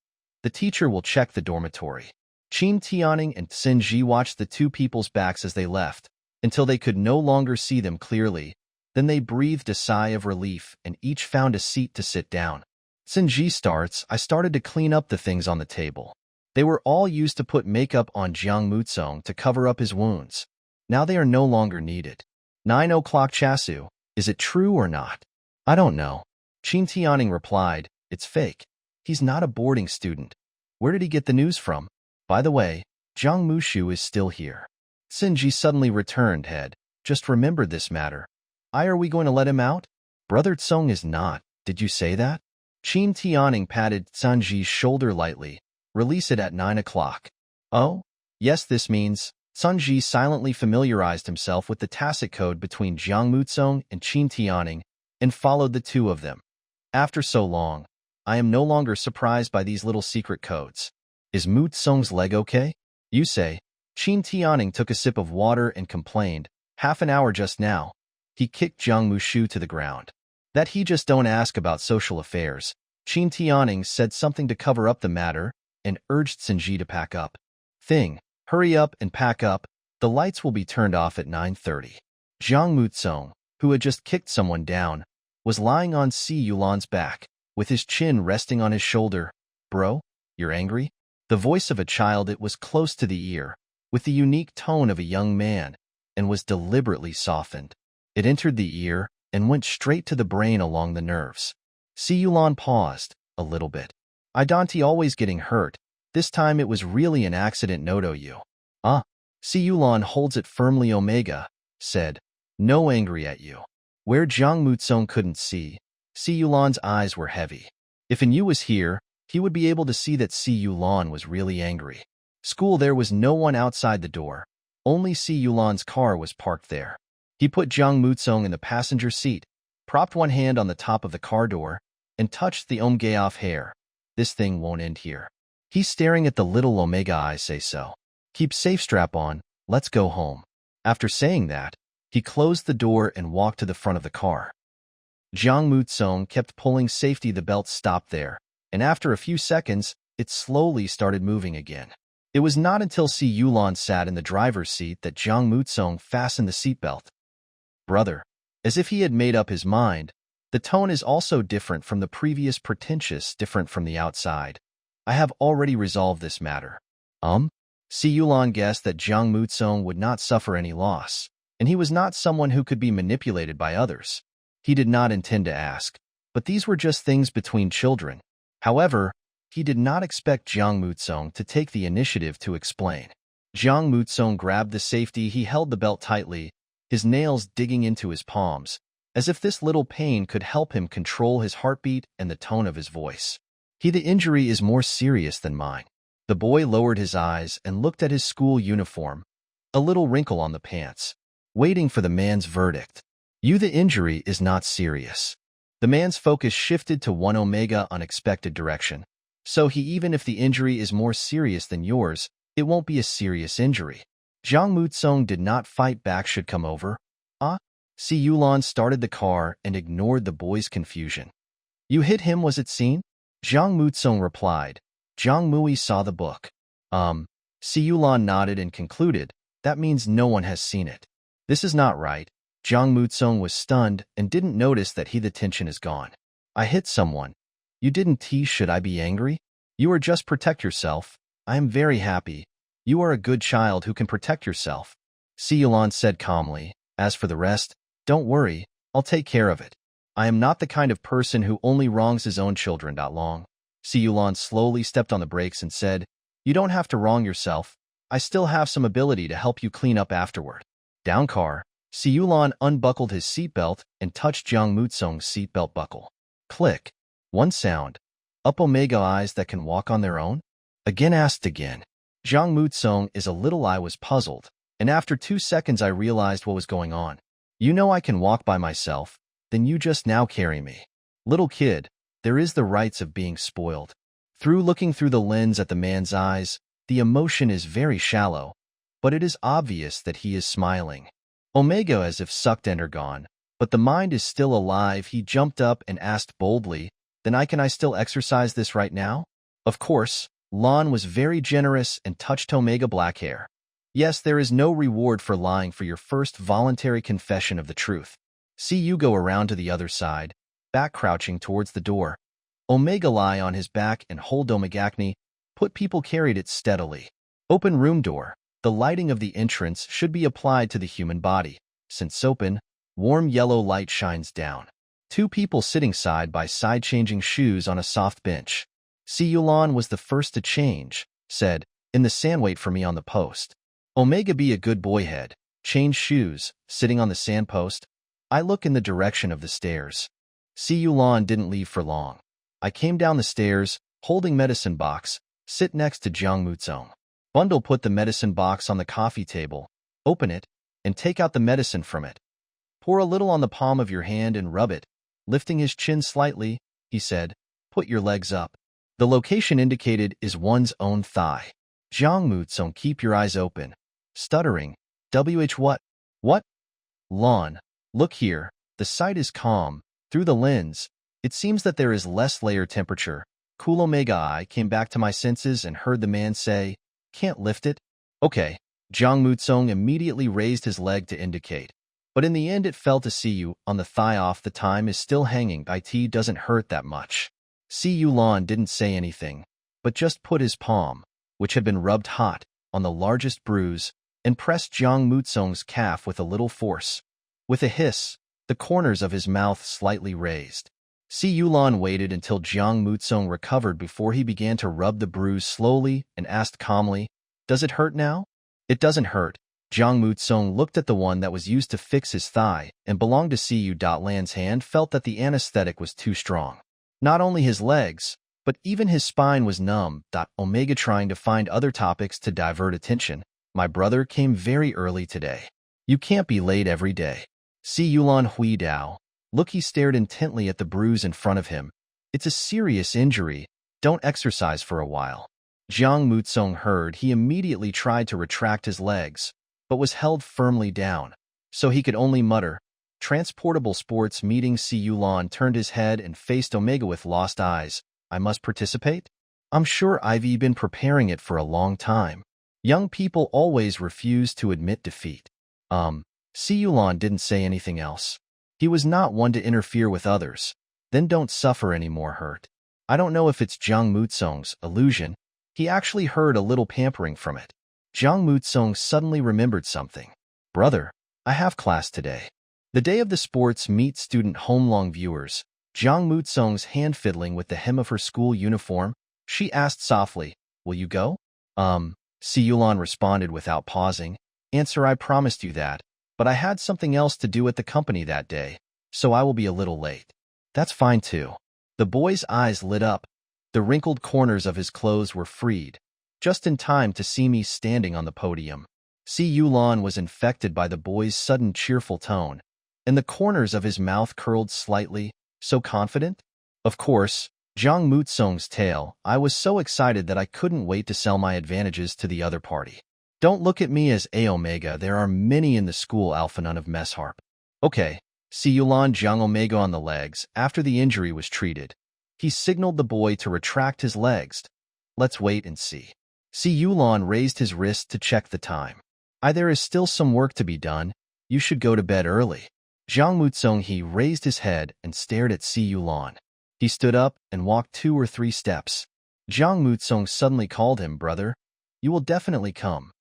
The teacher will check the dormitory. Qin Tianing and Sinji watched the two people's backs as they left, until they could no longer see them clearly. Then they breathed a sigh of relief and each found a seat to sit down. Sinji starts, I started to clean up the things on the table. They were all used to put makeup on Jiang Mutsong to cover up his wounds. Now they are no longer needed. 9 o'clock Chasu, is it true or not? I don't know. Qin Tianing replied, it's fake. He's not a boarding student. Where did he get the news from? By the way, Jiang Mushu is still here. Sinji suddenly returned head. Just remembered this matter. Are we going to let him out? Brother Tsong is not. Did you say that? Qin Tianing patted Sanji's shoulder lightly. Release it at 9 o'clock. Oh? Yes, this means... Sanji silently familiarized himself with the tacit code between Jiang Mutsong and Qin Tianing and followed the two of them. After so long, I am no longer surprised by these little secret codes. Is Mutsong's leg okay? You say. Qin Tianing took a sip of water and complained, half an hour just now. He kicked Jiang Mushu to the ground. That he just don't ask about social affairs. Qin Tianing said something to cover up the matter and urged Sinji to pack up. Hurry up and pack up. The lights will be turned off at 9:30. Jiang Mutsong, who had just kicked someone down, was lying on Si Yulan's back, with his chin resting on his shoulder. Bro, you're angry? The voice of a child, it was close to the ear, with the unique tone of a young man, and was deliberately softened. It entered the ear and went straight to the brain along the nerves. Si Yulan paused, a little bit. I don't always getting hurt. This time it was really an accident, noto you. Si Yulan holds it firmly. Omega said, no angry at you. Where Jiang Mutsong couldn't see, Si Yulan's eyes were heavy. If Yu was here, he would be able to see that Si Yulan was really angry. School, there was no one outside the door. Only Si Yulan's car was parked there. He put Jiang Mutsong in the passenger seat, propped one hand on the top of the car door, and touched the Omgaoff hair. This thing won't end here. He's staring at the little Omega. I say so. Keep safe, strap on, let's go home. After saying that, he closed the door and walked to the front of the car. Jiang Mutsong kept pulling safety. The belt stopped there, and after a few seconds, it slowly started moving again. It was not until Si Yulan sat in the driver's seat that Jiang Mutsong fastened the seatbelt. Brother, as if he had made up his mind, the tone is also different from the previous, pretentious, different from the outside. I have already resolved this matter. Si Yulan guessed that Jiang Mutsong would not suffer any loss, and he was not someone who could be manipulated by others. He did not intend to ask, but these were just things between children. However, he did not expect Jiang Mutsong to take the initiative to explain. Jiang Mutsong grabbed the safety. He held the belt tightly, his nails digging into his palms, as if this little pain could help him control his heartbeat and the tone of his voice. The injury is more serious than mine. The boy lowered his eyes and looked at his school uniform, a little wrinkle on the pants, waiting for the man's verdict. The injury is not serious. The man's focus shifted to one Omega unexpected direction. So even if the injury is more serious than yours, it won't be a serious injury. Jiang Mutsong did not fight back. Should come over. Si Yulan started the car and ignored the boy's confusion. You hit him, was it seen? Jiang Mutsong replied. Jiang Mui saw the book. Si Yulan nodded and concluded, that means no one has seen it. This is not right. Jiang Mutsong was stunned and didn't notice that the tension is gone. I hit someone. You didn't tease. Should I be angry? You are just protect yourself. I am very happy. You are a good child who can protect yourself. Si Yulan said calmly. As for the rest, don't worry, I'll take care of it. I am not the kind of person who only wrongs his own children. Long. Si Yulan slowly stepped on the brakes and said, you don't have to wrong yourself. I still have some ability to help you clean up afterward. Down car, Si Yulan unbuckled his seatbelt and touched Jiang Mutsong's seatbelt buckle. Click. One sound. Up Omega eyes that can walk on their own? Again asked again. Jiang Mutsong is a little. I was puzzled, and after 2 seconds I realized what was going on. You know I can walk by myself, then you just now carry me. Little kid, there is the rights of being spoiled. Looking through the lens at the man's eyes, the emotion is very shallow, but it is obvious that he is smiling. Omega as if sucked and are gone, but the mind is still alive. He jumped up and asked boldly, then can I still exercise this right now? Of course, Lan was very generous and touched Omega Black hair. Yes, there is no reward for lying for your first voluntary confession of the truth. See you go around to the other side, back crouching towards the door. Omega lie on his back and hold Omegacne, put people carried it steadily. Open room door. The lighting of the entrance should be applied to the human body. Since open, warm yellow light shines down. Two people sitting side by side changing shoes on a soft bench. See Yulan was the first to change, said, in the sand wait for me on the post. Omega be a good boy head, change shoes, sitting on the sand post. I look in the direction of the stairs. See Yulan didn't leave for long. I came down the stairs, holding medicine box, sit next to Jiang Muzong. Bundle put the medicine box on the coffee table, open it, and take out the medicine from it. Pour a little on the palm of your hand and rub it. Lifting his chin slightly, he said, put your legs up. The location indicated is one's own thigh. Jiang Muzong, keep your eyes open. Stuttering, what? What? Lan, look here, the sight is calm. Through the lens, it seems that there is less layer temperature. Cool Omega. I came back to my senses and heard the man say, can't lift it? Okay. Jiang Muzong immediately raised his leg to indicate. But in the end it fell to see you on the thigh off the time is still hanging. It doesn't hurt that much. See Yulan didn't say anything, but just put his palm, which had been rubbed hot, on the largest bruise, and pressed Jiang Muzong's calf with a little force. With a hiss, the corners of his mouth slightly raised. See Yulan waited until Jiang Muzong recovered before he began to rub the bruise slowly and asked calmly, does it hurt now? It doesn't hurt. Jiang Muzong looked at the one that was used to fix his thigh and belonged to See Lan's hand, felt that the anesthetic was too strong. Not only his legs, but even his spine was numb. Omega trying to find other topics to divert attention. My brother came very early today. You can't be late every day. See Yulan Hui Dao. Look, he stared intently at the bruise in front of him. It's a serious injury. Don't exercise for a while. Jiang Muzong heard. He immediately tried to retract his legs, but was held firmly down, so he could only mutter, transportable sports meeting. See Yulan turned his head and faced Omega with lost eyes. I must participate? I'm sure I've been preparing it for a long time. Young people always refuse to admit defeat. See Yulan didn't say anything else. He was not one to interfere with others. Then don't suffer any more hurt. I don't know if it's Jiang Muzong's illusion. He actually heard a little pampering from it. Jiang Muzong suddenly remembered something. Brother, I have class today. The day of the sports meet student homelong viewers. Jiang Muzong's hand fiddling with the hem of her school uniform. She asked softly, will you go? See Yulan responded without pausing. Answer, I promised you that, but I had something else to do at the company that day, so I will be a little late. That's fine too. The boy's eyes lit up. The wrinkled corners of his clothes were freed, just in time to see me standing on the podium. See Yulan was infected by the boy's sudden cheerful tone, and the corners of his mouth curled slightly. So confident? Of course, Jiang Muzong's tale. I was so excited that I couldn't wait to sell my advantages to the other party. Don't look at me as A Omega. There are many in the school. Alpha none of Messharp. Okay. See Yulan Jiang Omega on the legs. After the injury was treated, he signaled the boy to retract his legs. Let's wait and see. See Yulan raised his wrist to check the time. There is still some work to be done. You should go to bed early. Jiang Muzong, he raised his head and stared at See Yulan. He stood up and walked 2 or 3 steps. Jiang Muzong suddenly called him, brother. You will definitely come,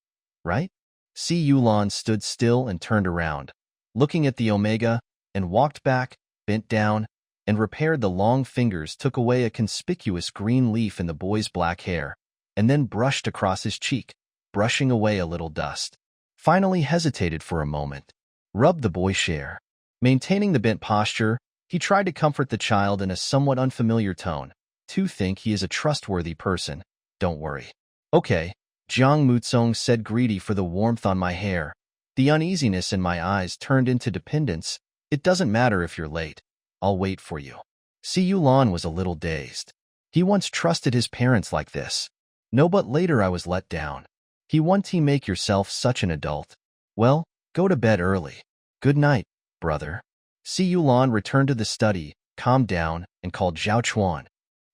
right? See Yulan stood still and turned around, looking at the Omega, and walked back, bent down, and repaired the long fingers, took away a conspicuous green leaf in the boy's black hair, and then brushed across his cheek, brushing away a little dust. Finally hesitated for a moment, rubbed the boy's hair. Maintaining the bent posture, he tried to comfort the child in a somewhat unfamiliar tone. To think he is a trustworthy person. Don't worry. Okay, Jiang Muzong said, greedy for the warmth on my hair. The uneasiness in my eyes turned into dependence. It doesn't matter if you're late. I'll wait for you. See Yulan was a little dazed. He once trusted his parents like this. No, but later I was let down. He once he make yourself such an adult. Well, go to bed early. Good night, brother. See Yulan returned to the study, calmed down, and called Zhao Chuan.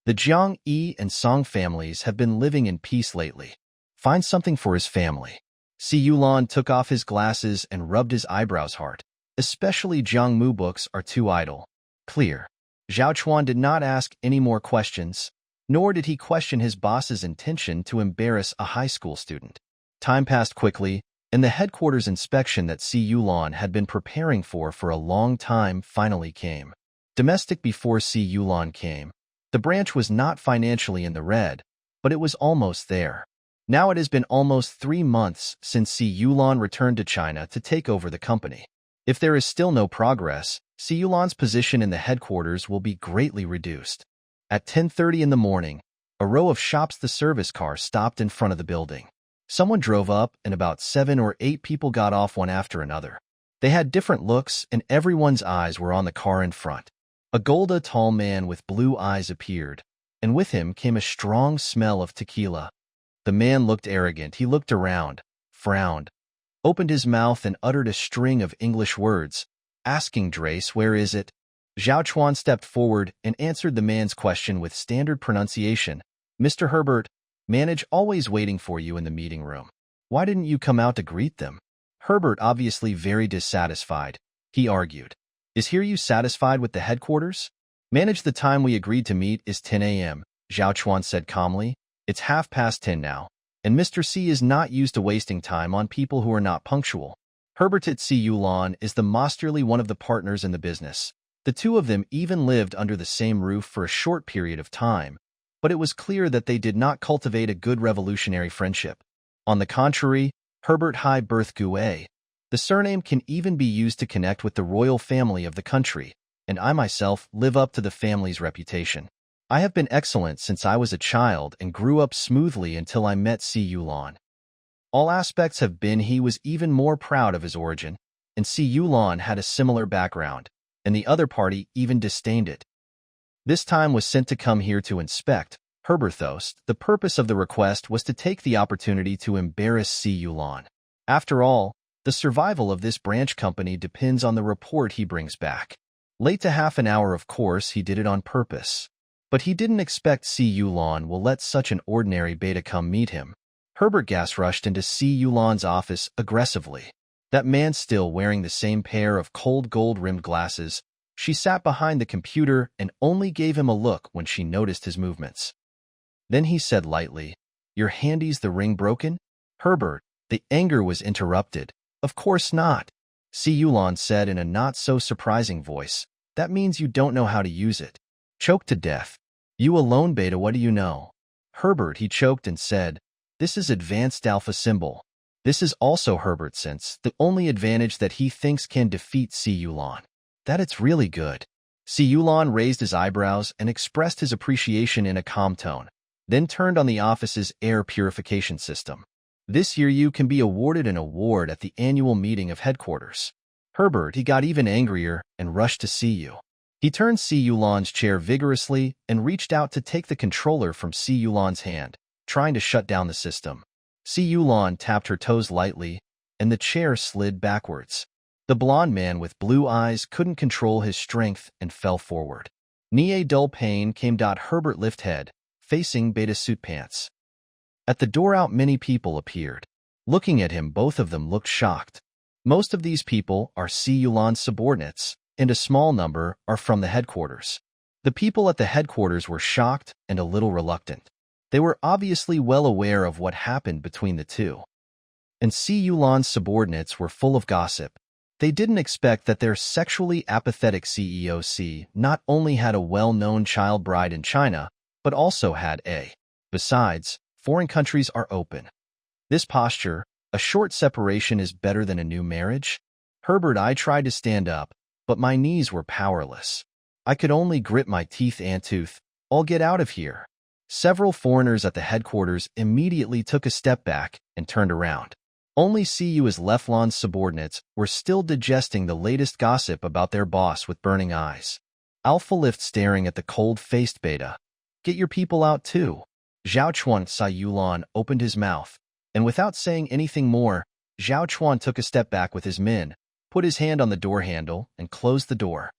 The Jiang Yi and Song families have been living in peace lately. Find something for his family. Si Yulan took off his glasses and rubbed his eyebrows hard. Especially Jiang Mu books are too idle. Clear. Zhao Chuan did not ask any more questions, nor did he question his boss's intention to embarrass a high school student. Time passed quickly, and the headquarters inspection that Si Yulan had been preparing for a long time finally came. Domestic before Si Yulan came. The branch was not financially in the red, but it was almost there. Now it has been almost 3 months since Si Yulan returned to China to take over the company. If there is still no progress, Si Yulan's position in the headquarters will be greatly reduced. At 10:30 in the morning, a row of shops the service car stopped in front of the building. Someone drove up and about 7 or 8 people got off one after another. They had different looks and everyone's eyes were on the car in front. A tall man with blue eyes appeared, and with him came a strong smell of tequila. The man looked arrogant. He looked around, frowned, opened his mouth and uttered a string of English words, asking Drace, "Where is it?" Zhao Chuan stepped forward and answered the man's question with standard pronunciation. "Mr. Herbert, manage always waiting for you in the meeting room. Why didn't you come out to greet them?" Herbert, obviously very dissatisfied, he argued. "Is here you satisfied with the headquarters?" "Manage, the time we agreed to meet is 10 a.m., Zhao Chuan said calmly. "It's 10:30 now, and Mr. C is not used to wasting time on people who are not punctual." Herbert at Si Yulan is the masterly one of the partners in the business. The two of them even lived under the same roof for a short period of time, but it was clear that they did not cultivate a good revolutionary friendship. On the contrary, Herbert High Birth Gue. The surname can even be used to connect with the royal family of the country, and I myself live up to the family's reputation. I have been excellent since I was a child and grew up smoothly until I met Si Yulan. All aspects have been. He was even more proud of his origin, and Si Yulan had a similar background, and the other party even disdained it. This time was sent to come here to inspect Herberthos. The purpose of the request was to take the opportunity to embarrass Si Yulan. After all, the survival of this branch company depends on the report he brings back. Late to half an hour, of course, he did it on purpose. But he didn't expect Si Yulan will let such an ordinary beta come meet him. Herbert gas rushed into Si Yulan's office aggressively. That man still wearing the same pair of cold gold-rimmed glasses. She sat behind the computer and only gave him a look when she noticed his movements. Then he said lightly, "Your handy's the ring broken?" "Herbert," the anger was interrupted. "Of course not," Si Yulan said in a not-so-surprising voice. "That means you don't know how to use it. Choked to death. You alone, beta, what do you know?" "Herbert," he choked and said, "this is advanced alpha symbol." This is also Herbert sense, the only advantage that he thinks can defeat Si Yulan. That it's really good. Si Yulan raised his eyebrows and expressed his appreciation in a calm tone, then turned on the office's air purification system. "This year you can be awarded an award at the annual meeting of headquarters." Herbert, he got even angrier and rushed to see you. He turned Si Yulan's chair vigorously and reached out to take the controller from Si Yulan's hand, trying to shut down the system. Si Yulan tapped her toes lightly, and the chair slid backwards. The blond man with blue eyes couldn't control his strength and fell forward. Nie dull pain came. Herbert lift head, facing beta suit pants. At the door out many people appeared. Looking at him, both of them looked shocked. Most of these people are Si Yulan's subordinates, and a small number are from the headquarters. The people at the headquarters were shocked and a little reluctant. They were obviously well aware of what happened between the two. And Si Yulan's subordinates were full of gossip. They didn't expect that their sexually apathetic CEO not only had a well-known child bride in China, but also had a. Besides, foreign countries are open. This posture, a short separation, is better than a new marriage. Herbert, I tried to stand up, but my knees were powerless. I could only grit my teeth and tooth. "I'll get out of here." Several foreigners at the headquarters immediately took a step back and turned around. Only CU's Leflon's subordinates were still digesting the latest gossip about their boss with burning eyes. Alpha Lift staring at the cold-faced beta. "Get your people out too." Zhao Chuan. Si Yulan opened his mouth, and without saying anything more, Zhao Chuan took a step back with his men, put his hand on the door handle, and closed the door.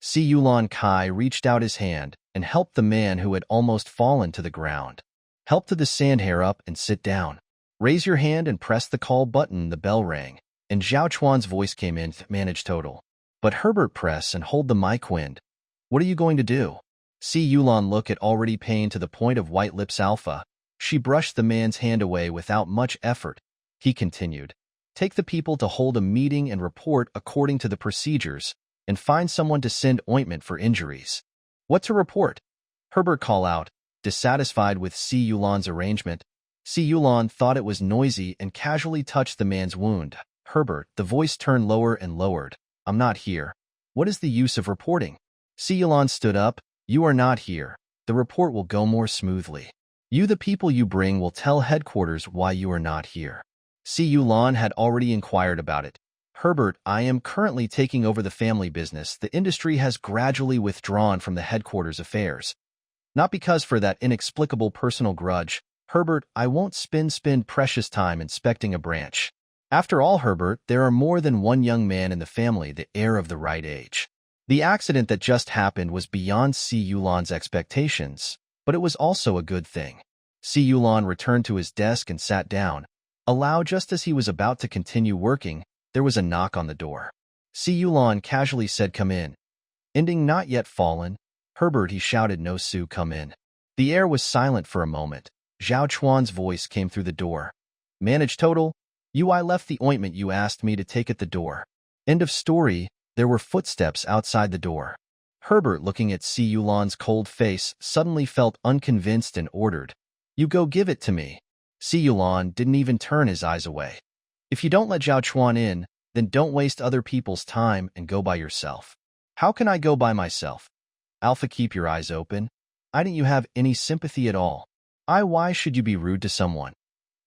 Si Yulan Kai reached out his hand and helped the man who had almost fallen to the ground. Help to the sandhare up and sit down. Raise your hand and press the call button. The bell rang, and Zhao Chuan's voice came in, manage total. But Herbert press and hold the mic wind. What are you going to do? Si Yulan look at already pain to the point of white lips alpha. She brushed the man's hand away without much effort. He continued. Take the people to hold a meeting and report according to the procedures, and find someone to send ointment for injuries. What to report? Herbert call out, dissatisfied with Si Yulan's arrangement. Si Yulan thought it was noisy and casually touched the man's wound. Herbert, the voice turned lower and lowered. I'm not here. What is the use of reporting? Si Yulan stood up. You are not here. The report will go more smoothly. You, the people you bring, will tell headquarters why you are not here. Si Yulan had already inquired about it. Herbert, I am currently taking over the family business. The industry has gradually withdrawn from the headquarters affairs. Not because for that inexplicable personal grudge. Herbert, I won't spend precious time inspecting a branch. After all, Herbert, there are more than one young man in the family, the heir of the right age. The accident that just happened was beyond Si Yulan's expectations, but it was also a good thing. Si Yulan returned to his desk and sat down. Aloud, just as he was about to continue working, there was a knock on the door. Si Yulan casually said, come in. Ending not yet fallen. Herbert, he shouted, no, Sue, come in. The air was silent for a moment. Zhao Chuan's voice came through the door. Manage total. I left the ointment you asked me to take at the door. End of story. There were footsteps outside the door. Herbert, looking at Si Yulan's cold face, suddenly felt unconvinced and ordered. You go give it to me. Si Yulan didn't even turn his eyes away. If you don't let Zhao Chuan in, then don't waste other people's time and go by yourself. How can I go by myself? Alpha, keep your eyes open. Didn't you have any sympathy at all? Why should you be rude to someone?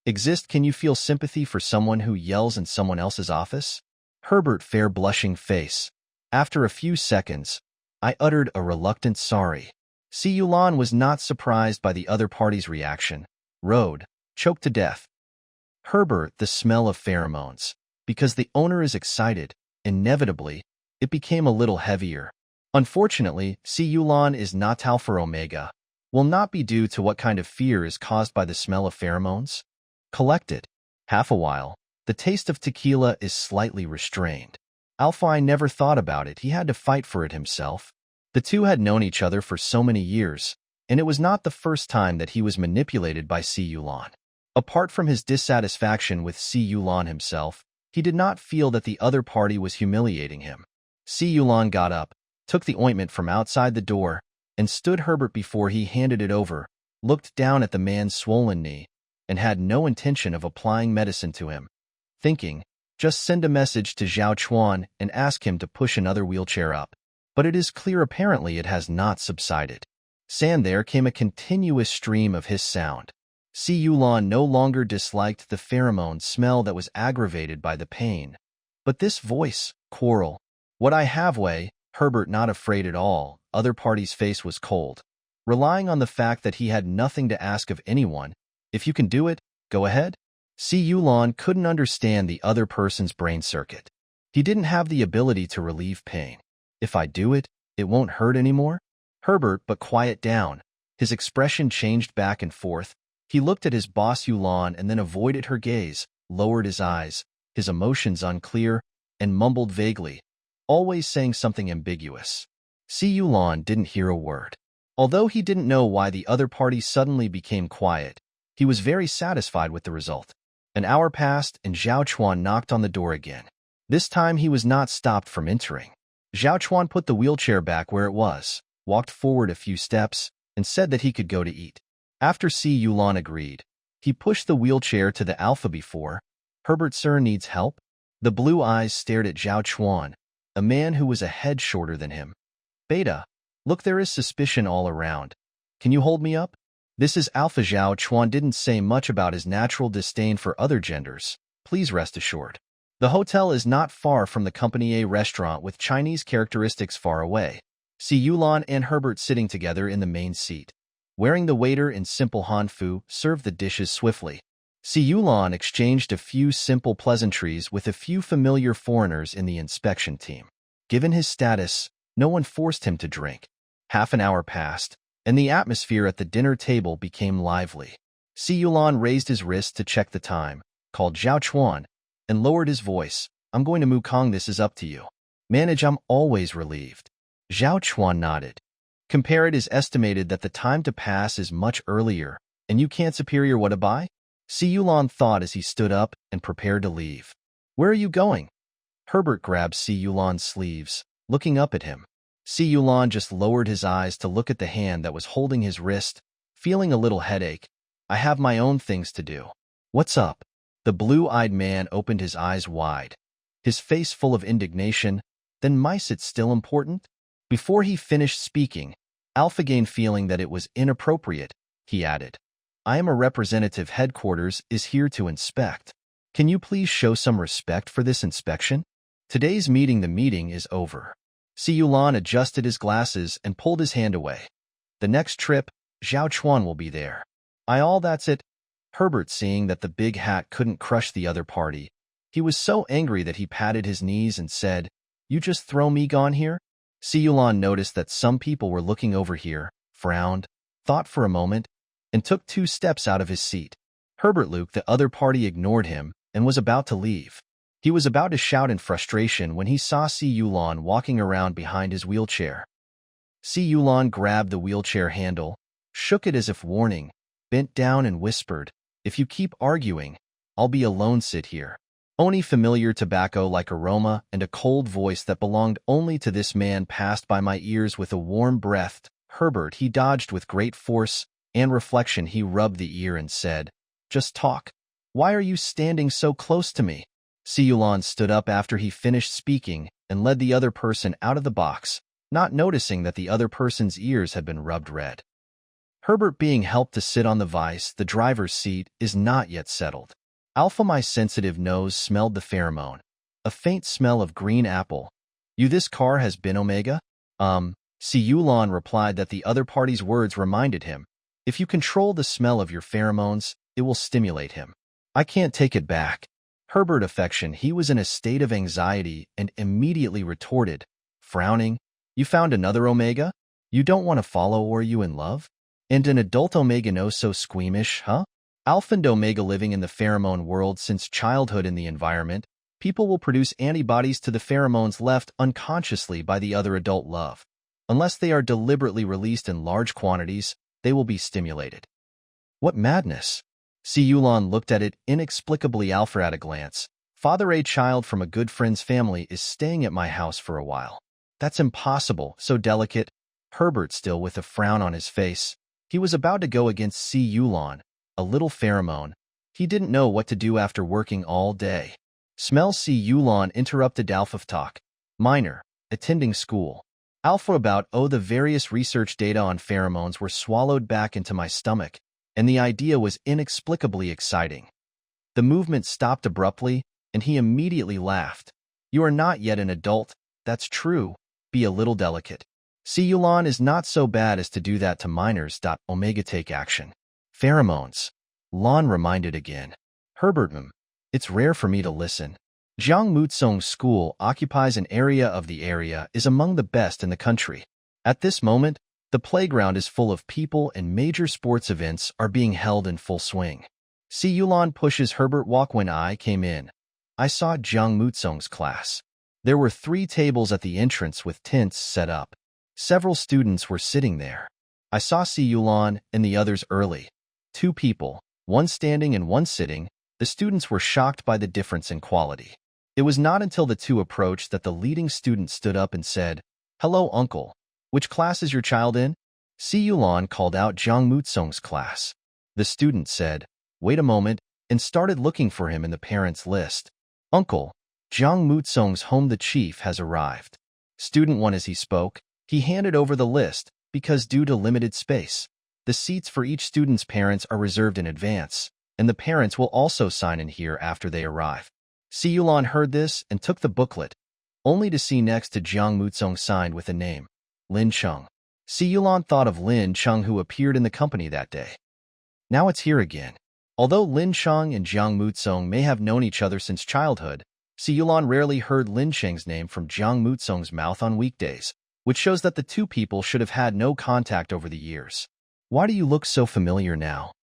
Can you feel sympathy for someone who yells in someone else's office? Herbert, fair blushing face. After a few seconds, I uttered a reluctant sorry. Si Yulan was not surprised by the other party's reaction. Road, choked to death. Herbert, the smell of pheromones. Because the owner is excited, inevitably, it became a little heavier. Unfortunately, Si Yulan is not Alpha Omega. Will not be due to what kind of fear is caused by the smell of pheromones. Collected. Half a while. The taste of tequila is slightly restrained. Alpha, I never thought about it. He had to fight for it himself. The two had known each other for so many years, and it was not the first time that he was manipulated by Si Yulan. Apart from his dissatisfaction with Si Yulan himself, he did not feel that the other party was humiliating him. Si Yulan got up, took the ointment from outside the door, and stood Herbert before he handed it over, looked down at the man's swollen knee, and had no intention of applying medicine to him. Thinking, just send a message to Zhao Chuan and ask him to push another wheelchair up. But it is clear apparently it has not subsided. There came a continuous stream of his sound. Si Yulan no longer disliked the pheromone smell that was aggravated by the pain. But this voice, quarrel. What I have way, Herbert not afraid at all, other party's face was cold. Relying on the fact that he had nothing to ask of anyone, if you can do it, go ahead. Si Yulan couldn't understand the other person's brain circuit. He didn't have the ability to relieve pain. If I do it, it won't hurt anymore? Herbert, but quiet down. His expression changed back and forth. He looked at his boss Yulan and then avoided her gaze, lowered his eyes, his emotions unclear, and mumbled vaguely, always saying something ambiguous. Si Yulan didn't hear a word. Although he didn't know why the other party suddenly became quiet, he was very satisfied with the result. An hour passed and Zhao Chuan knocked on the door again. This time he was not stopped from entering. Zhao Chuan put the wheelchair back where it was, walked forward a few steps, and said that he could go to eat. After Si Yulan agreed, he pushed the wheelchair to the Alpha before. Herbert, sir, needs help? The blue eyes stared at Zhao Chuan, a man who was a head shorter than him. Beta, look, there is suspicion all around. Can you hold me up? This is Alpha. Zhao Chuan didn't say much about his natural disdain for other genders. Please rest assured. The hotel is not far from the Company A restaurant with Chinese characteristics far away. Si Yulan and Herbert sitting together in the main seat. Wearing the waiter in simple Hanfu served the dishes swiftly. Si Yulan exchanged a few simple pleasantries with a few familiar foreigners in the inspection team. Given his status, No one forced him to drink. Half an hour passed, and the atmosphere at the dinner table became lively. Si Yulan raised his wrist to check the time, called Zhao Chuan, and lowered his voice. I'm going to Mukong, this is up to you. Manage, I'm always relieved. Zhao Chuan nodded. Compare it is estimated that the time to pass is much earlier, and you can't superior what to buy? Si Yulan thought as he stood up and prepared to leave. Where are you going? Herbert grabbed Si Yulan's sleeves, looking up at him. Si Yulan just lowered his eyes to look at the hand that was holding his wrist, feeling a little headache. I have my own things to do. What's up? The blue-eyed man opened his eyes wide, his face full of indignation. Then mice, it's still important? Before he finished speaking, Alpha gained feeling that it was inappropriate. He added, I am a representative, headquarters is here to inspect. Can you please show some respect for this inspection? Today's meeting, the meeting is over. Si Yulan adjusted his glasses and pulled his hand away. The next trip, Zhao Chuan will be there. That's it. Herbert, seeing that the big hat couldn't crush the other party, he was so angry that he patted his knees and said, You just throw me gone here? Si Yulan noticed that some people were looking over here, frowned, thought for a moment, and took 2 steps out of his seat. Herbert Luke, the other party, ignored him and was about to leave. He was about to shout in frustration when he saw Si Yulan walking around behind his wheelchair. Si Yulan grabbed the wheelchair handle, shook it as if warning, bent down and whispered, If you keep arguing, I'll be alone, sit here. Only familiar tobacco-like aroma and a cold voice that belonged only to this man passed by my ears with a warm breath. Herbert, he dodged with great force and reflection. He rubbed the ear and said, Just talk. Why are you standing so close to me? Si Yulan stood up after he finished speaking and led the other person out of the box, not noticing that the other person's ears had been rubbed red. Herbert being helped to sit on the vice, the driver's seat, is not yet settled. Alpha, my sensitive nose smelled the pheromone, a faint smell of green apple. This car has been Omega? Si Yulan replied that the other party's words reminded him, if you control the smell of your pheromones, it will stimulate him. I can't take it back. Herbert affection, he was in a state of anxiety and immediately retorted, frowning, You found another Omega? You don't want to follow, or are you in love? And an adult Omega, no so squeamish, huh? Alpha and Omega living in the pheromone world since childhood in the environment, people will produce antibodies to the pheromones left unconsciously by the other adult love. Unless they are deliberately released in large quantities, they will be stimulated. What madness! Si Yulan looked at it inexplicably. Alpha at a glance. Father, a child from a good friend's family is staying at my house for a while. That's impossible, so delicate. Herbert, still with a frown on his face, he was about to go against Si Yulan, a little pheromone. He didn't know what to do after working all day. Smell, Si Yulan interrupted Alpha talk. Minor, attending school. Alpha about the various research data on pheromones were swallowed back into my stomach, and the idea was inexplicably exciting. The movement stopped abruptly, and he immediately laughed. You are not yet an adult, that's true. Be a little delicate. Si Yulan is not so bad as to do that to minors. Omega, take action. Pheromones. Lan reminded again. Herbert, it's rare for me to listen. Jiang Mutsong's school occupies an area of the area is among the best in the country. At this moment, the playground is full of people and major sports events are being held in full swing. Si Yulan pushes Herbert walk. When I came in, I saw Jiang Mutsong's class. There were 3 tables at the entrance with tents set up. Several students were sitting there. I saw Si Yulan and the others early. 2 people, one standing and one sitting. The students were shocked by the difference in quality. It was not until the 2 approached that the leading student stood up and said, Hello, uncle. Which class is your child in? Si Yulan called out Jiang Mutsong's class. The student said, Wait a moment, and started looking for him in the parents' list. Uncle, Jiang Mutsong's home, the chief has arrived. Student 1, as he spoke, he handed over the list, because due to limited space, the seats for each student's parents are reserved in advance, and the parents will also sign in here after they arrive. Si Yulan heard this and took the booklet, only to see next to Jiang Mutsong signed with a name, Lin Chung. Si Yulan thought of Lin Chung, who appeared in the company that day. Now it's here again. Although Lin Chung and Jiang Mutsong may have known each other since childhood, Si Yulan rarely heard Lin Cheng's name from Jiang Mutsong's mouth on weekdays. which shows that the two people should have had no contact over the years. Why do you look so familiar now?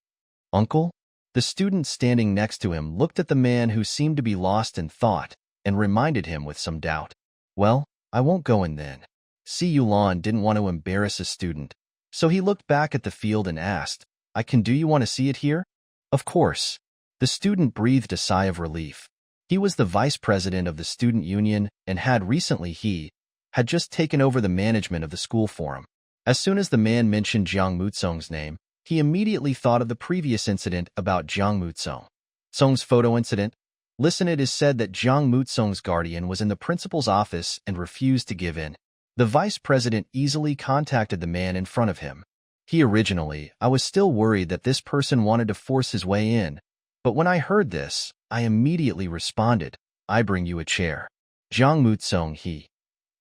Uncle? The student standing next to him looked at the man who seemed to be lost in thought and reminded him with some doubt. Well, I won't go in then. Si Yulan didn't want to embarrass a student, so he looked back at the field and asked, do you want to see it here? Of course. The student breathed a sigh of relief. He was the vice president of the student union and had just taken over the management of the school forum. As soon as the man mentioned Jiang Mutsong's name, he immediately thought of the previous incident about Jiang Mutsong. Song's photo incident. Listen, it is said that Jiang Mutsong's guardian was in the principal's office and refused to give in. The vice president easily contacted the man in front of him. I was still worried that this person wanted to force his way in, but when I heard this, I immediately responded, I bring you a chair. Jiang Mutsong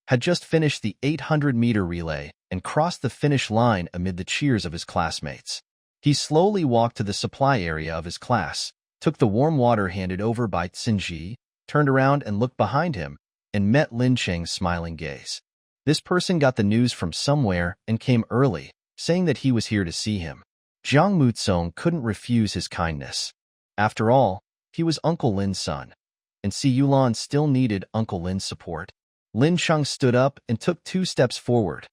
had just finished the 800-meter relay and crossed the finish line amid the cheers of his classmates. He slowly walked to the supply area of his class, took the warm water handed over by Tsinji, turned around and looked behind him, and met Lin Cheng's smiling gaze. This person got the news from somewhere and came early, saying that he was here to see him. Jiang Mutsong couldn't refuse his kindness. After all, he was Uncle Lin's son, and Si Yulan still needed Uncle Lin's support. Lin Cheng stood up and took 2 steps forward.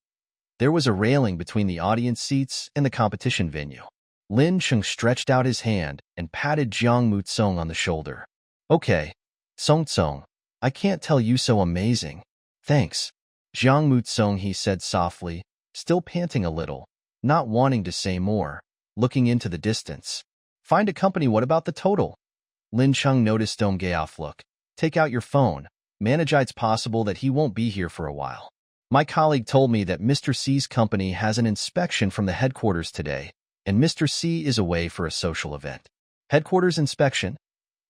There was a railing between the audience seats and the competition venue. Lin Cheng stretched out his hand and patted Jiang Mutsong on the shoulder. Okay, Song Tsong, I can't tell you so amazing. Thanks. Jiang Mutsong, he said softly, still panting a little, not wanting to say more, looking into the distance. Find a company, what about the total? Lin Cheng noticed Dong Gao's look. Take out your phone. Manage, it's possible that he won't be here for a while. My colleague told me that Mr. C's company has an inspection from the headquarters today, and Mr. C is away for a social event. Headquarters inspection?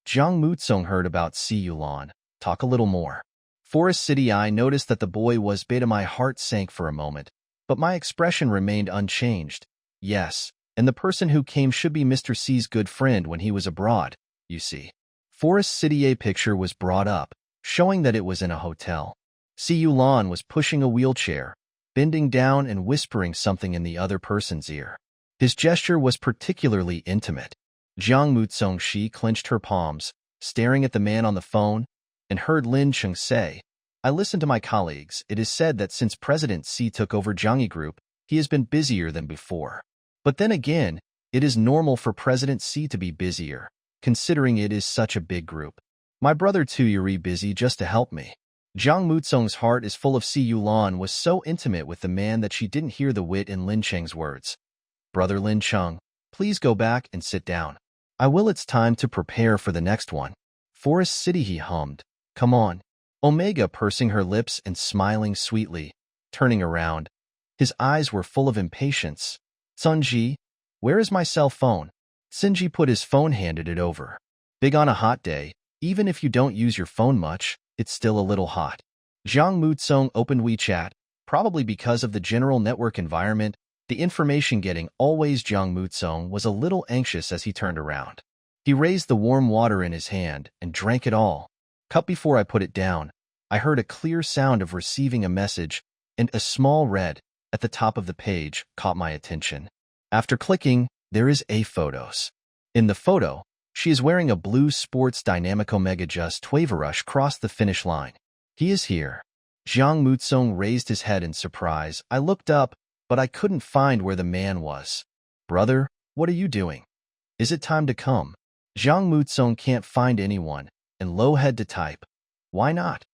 Jiang Mutsong heard about Si Yulan. Talk a little more. Forest City, I noticed that the boy was beta. My heart sank for a moment, but my expression remained unchanged. Yes, and the person who came should be Mr. C's good friend when he was abroad, you see. Forest City, a picture was brought up, showing that it was in a hotel. Si Yulan was pushing a wheelchair, bending down and whispering something in the other person's ear. His gesture was particularly intimate. Jiang Mutsong clenched her palms, staring at the man on the phone, and heard Lin Cheng say, I listened to my colleagues. It is said that since President C took over Jiangyi Group, he has been busier than before. But then again, it is normal for President C to be busier, considering it is such a big group. My brother too, you're busy just to help me. Jiang Mutsong's heart is full of Si Yulan was so intimate with the man that she didn't hear the wit in Lin Cheng's words. Brother Lin Cheng, please go back and sit down. I will. It's time to prepare for the next one. Forest City, he hummed. Come on. Omega, pursing her lips and smiling sweetly, turning around. His eyes were full of impatience. Sunji, where is my cell phone? Sinji put his phone, handed it over. Big on a hot day, even if you don't use your phone much, it's still a little hot. Jiang Mutsong opened WeChat, probably because of the general network environment, the information getting always. Jiang Mutsong was a little anxious as he turned around. He raised the warm water in his hand and drank it all. Cup before I put it down, I heard a clear sound of receiving a message, and a small red at the top of the page caught my attention. After clicking, there is a photos. In the photo, she is wearing a blue sports Dynamic Omega. Just Twaverush crossed the finish line. He is here. Jiang Mutsong raised his head in surprise. I looked up, but I couldn't find where the man was. Brother, what are you doing? Is it time to come? Jiang Mutsong can't find anyone, and low head to type. Why not?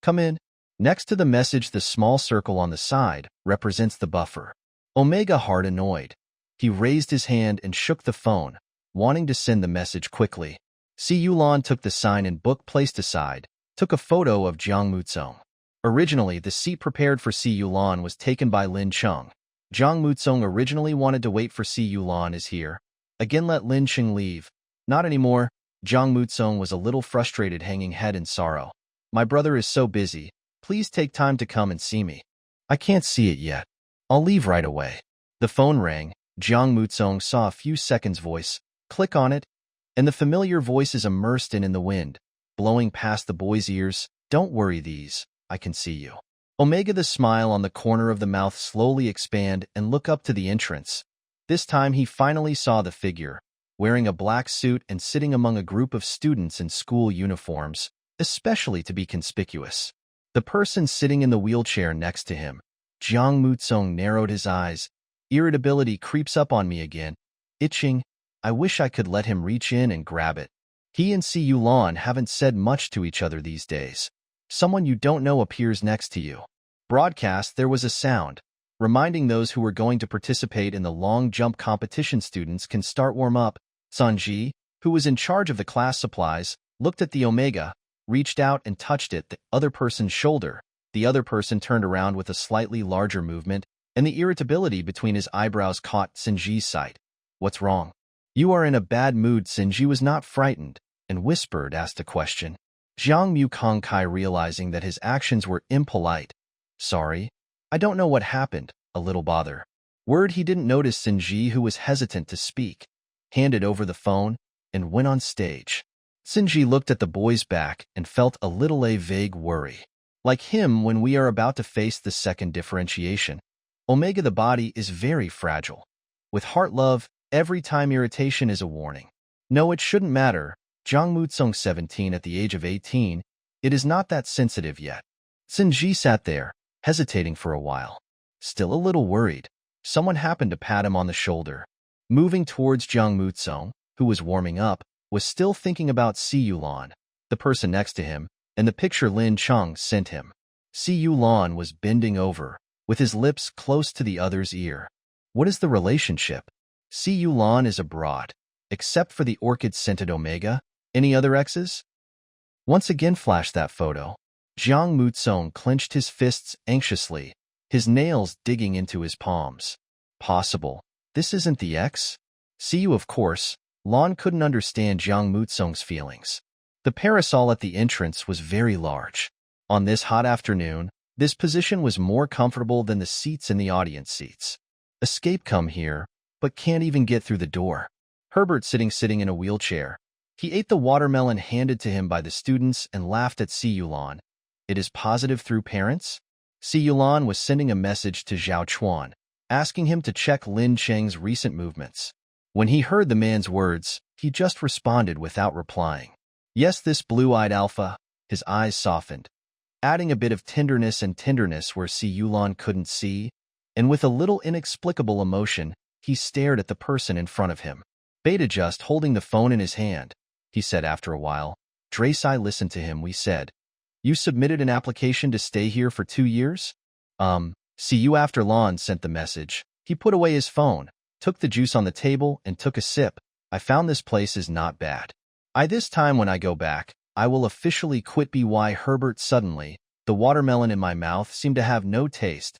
Come in. Next to the message, the small circle on the side represents the buffer. Omega heart annoyed. He raised his hand and shook the phone, wanting to send the message quickly. Si Yulan took the sign and book placed aside, took a photo of Jiang Mutsong. Originally, the seat prepared for Si Yulan was taken by Lin Cheng. Jiang Mutsong originally wanted to wait for Si Yulan is here. Again, let Lin Cheng leave. Not anymore. Jiang Mutsong was a little frustrated, hanging head in sorrow. My brother is so busy. Please take time to come and see me. I can't see it yet. I'll leave right away. The phone rang. Jiang Mutsong saw a few seconds voice. Click on it, and the familiar voice is immersed in the wind, blowing past the boy's ears. Don't worry, I can see you. Omega, the smile on the corner of the mouth slowly expand and look up to the entrance. This time he finally saw the figure, wearing a black suit and sitting among a group of students in school uniforms, especially to be conspicuous. The person sitting in the wheelchair next to him, Jiang Mutsong, narrowed his eyes. Irritability creeps up on me again. Itching. I wish I could let him reach in and grab it. He and Si Yulan haven't said much to each other these days. Someone you don't know appears next to you. Broadcast, there was a sound, reminding those who were going to participate in the long jump competition students can start warm up. Sanji, who was in charge of the class supplies, looked at the Omega, reached out and touched the other person's shoulder. The other person turned around with a slightly larger movement, and the irritability between his eyebrows caught Sanji's sight. What's wrong? You are in a bad mood. Sanji was not frightened, and whispered, asked a question. Jiang Mukongkai, realizing that his actions were impolite. Sorry, I don't know what happened, a little bother. Word. He didn't notice Sanji, who was hesitant to speak, handed over the phone, and went on stage. Sanji looked at the boy's back and felt a little vague worry. Like him, when we are about to face the second differentiation, Omega, the body is very fragile. With heart love, every time irritation is a warning. No, it shouldn't matter. Jiang Mutsong, 17 at the age of 18, it is not that sensitive yet. Sanji sat there, hesitating for a while. Still a little worried. Someone happened to pat him on the shoulder. Moving towards Jiang Mutsong, who was warming up, was still thinking about Si Yulan, the person next to him, and the picture Lin Cheng sent him. Si Yulan was bending over, with his lips close to the other's ear. What is the relationship? Si Yulan is abroad. Except for the orchid-scented Omega, any other exes? Once again flashed that photo. Jiang Mutsong clenched his fists anxiously, his nails digging into his palms. Possible. This isn't the ex? See you, of course. Lan couldn't understand Jiang Mutsong's feelings. The parasol at the entrance was very large. On this hot afternoon, this position was more comfortable than the seats in the audience seats. Escape, come here, but can't even get through the door. Herbert sitting in a wheelchair. He ate the watermelon handed to him by the students and laughed at Si Yulan. It is positive through parents? Si Yulan was sending a message to Zhao Chuan, asking him to check Lin Cheng's recent movements. When he heard the man's words, he just responded without replying. Yes, this blue-eyed alpha. His eyes softened, adding a bit of tenderness where Si Yulan couldn't see, and with a little inexplicable emotion, he stared at the person in front of him. Beta, just holding the phone in his hand, he said after a while. Draci listened to him. We said, you submitted an application to stay here for 2 years? See you after. Lan sent the message. He put away his phone, took the juice on the table, and took a sip. I found this place is not bad. This time when I go back, I will officially quit. By Herbert. Suddenly, the watermelon in my mouth seemed to have no taste.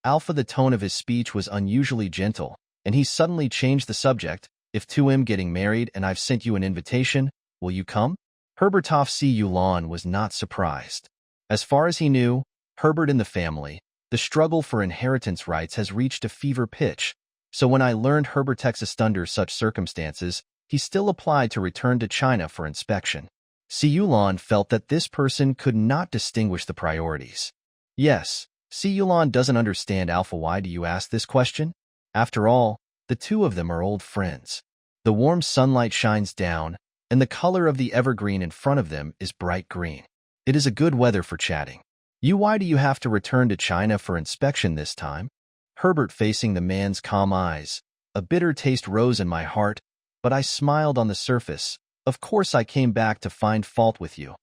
Alpha, the tone of his speech was unusually gentle, and he suddenly changed the subject. If 2M getting married and I've sent you an invitation, will you come? Herbertov. Si Yulan was not surprised. As far as he knew, Herbert in the family, the struggle for inheritance rights has reached a fever pitch, so when I learned Herbert existed under such circumstances, he still applied to return to China for inspection. Si Yulan felt that this person could not distinguish the priorities. Yes, Si Yulan doesn't understand Alpha. Why do you ask this question? After all, the two of them are old friends. The warm sunlight shines down, and the color of the evergreen in front of them is bright green. It is a good weather for chatting. Why do you have to return to China for inspection this time? Herbert, facing the man's calm eyes. A bitter taste rose in my heart, but I smiled on the surface. Of course I came back to find fault with you.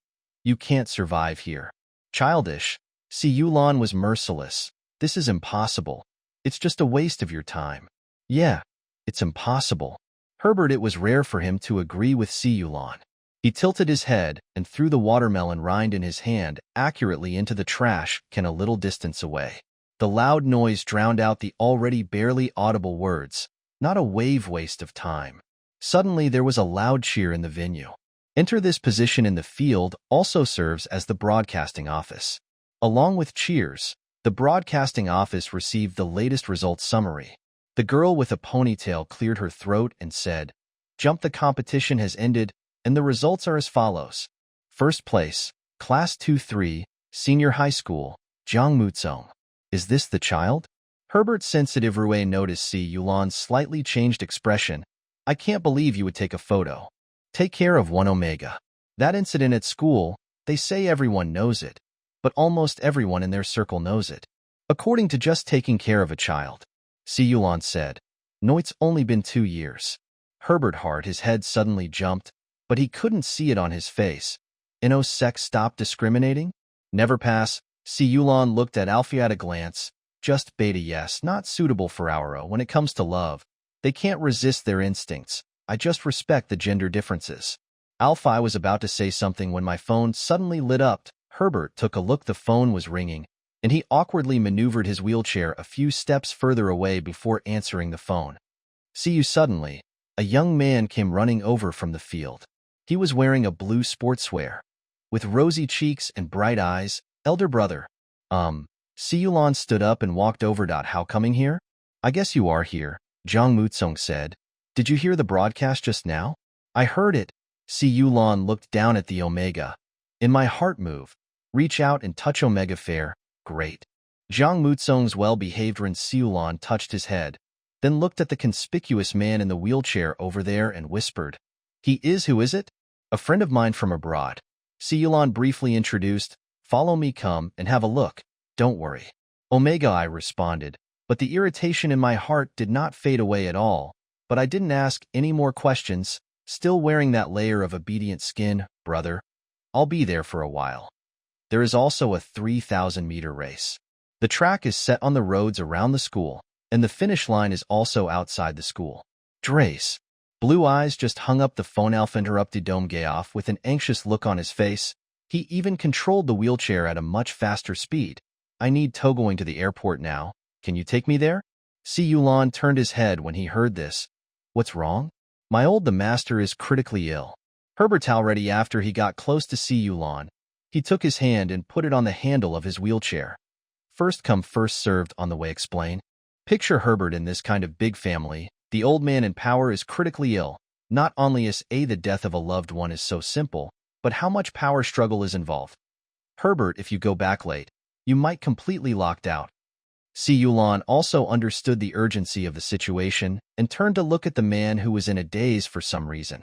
You can't survive here. Childish. Si Yulan was merciless. This is impossible. It's just a waste of your time. Yeah, it's impossible. Herbert, it was rare for him to agree with Si Yulan. He tilted his head and threw the watermelon rind in his hand accurately into the trash can a little distance away. The loud noise drowned out the already barely audible words. Not a waste of time. Suddenly there was a loud cheer in the venue. Enter. This position in the field also serves as the broadcasting office. Along with cheers, the broadcasting office received the latest results summary. The girl with a ponytail cleared her throat and said, Jump, the competition has ended, and the results are as follows. First place, Class 2-3, Senior High School, Jiang Mutsong. Is this the child? Herbert's sensitive Rue noticed Si Yulan's slightly changed expression. I can't believe you would take a photo. Take care of 1 Omega. That incident at school, they say everyone knows it, but almost everyone in their circle knows it. According to just taking care of a child, Si Yulan said. No, it's only been 2 years. Herbert Hart, his head suddenly jumped, but he couldn't see it on his face. Inno sex stop discriminating? Never pass. Si Yulan looked at Alfie at a glance. Just beta yes, not suitable for Auro when it comes to love. They can't resist their instincts. I just respect the gender differences. Alpha was about to say something when my phone suddenly lit up. Herbert took a look. The phone was ringing, and he awkwardly maneuvered his wheelchair a few steps further away before answering the phone. See you suddenly. A young man came running over from the field. He was wearing a blue sportswear. With rosy cheeks and bright eyes, elder brother. Si Yulan stood up and walked over. How coming here? I guess you are here, Jiang Mutsong said. Did you hear the broadcast just now? I heard it. Si Yulan looked down at the Omega. In my heart move. Reach out and touch Omega fair. Great. Jiang Mutsong's well-behaved Ren Si Yulan touched his head, then looked at the conspicuous man in the wheelchair over there and whispered. He is who is it? A friend of mine from abroad. Si Yulan briefly introduced. Follow me, come and have a look. Don't worry. Omega, I responded, but the irritation in my heart did not fade away at all. But I didn't ask any more questions, still wearing that layer of obedient skin. Brother, I'll be there for a while. There is also a 3,000-meter race. The track is set on the roads around the school, and the finish line is also outside the school. Drace. Blue Eyes just hung up the phone. Alpha interrupted Domgayoff with an anxious look on his face. He even controlled the wheelchair at a much faster speed. I need to going to the airport now. Can you take me there? Si Yulan turned his head when he heard this. What's wrong? The master is critically ill. Herbert already after he got close to Si Yulan, he took his hand and put it on the handle of his wheelchair. First come first served on the way explain. Picture Herbert in this kind of big family. The old man in power is critically ill. Not only is the death of a loved one is so simple, but how much power struggle is involved. Herbert, if you go back late, you might completely locked out. Si Yulan also understood the urgency of the situation and turned to look at the man who was in a daze for some reason.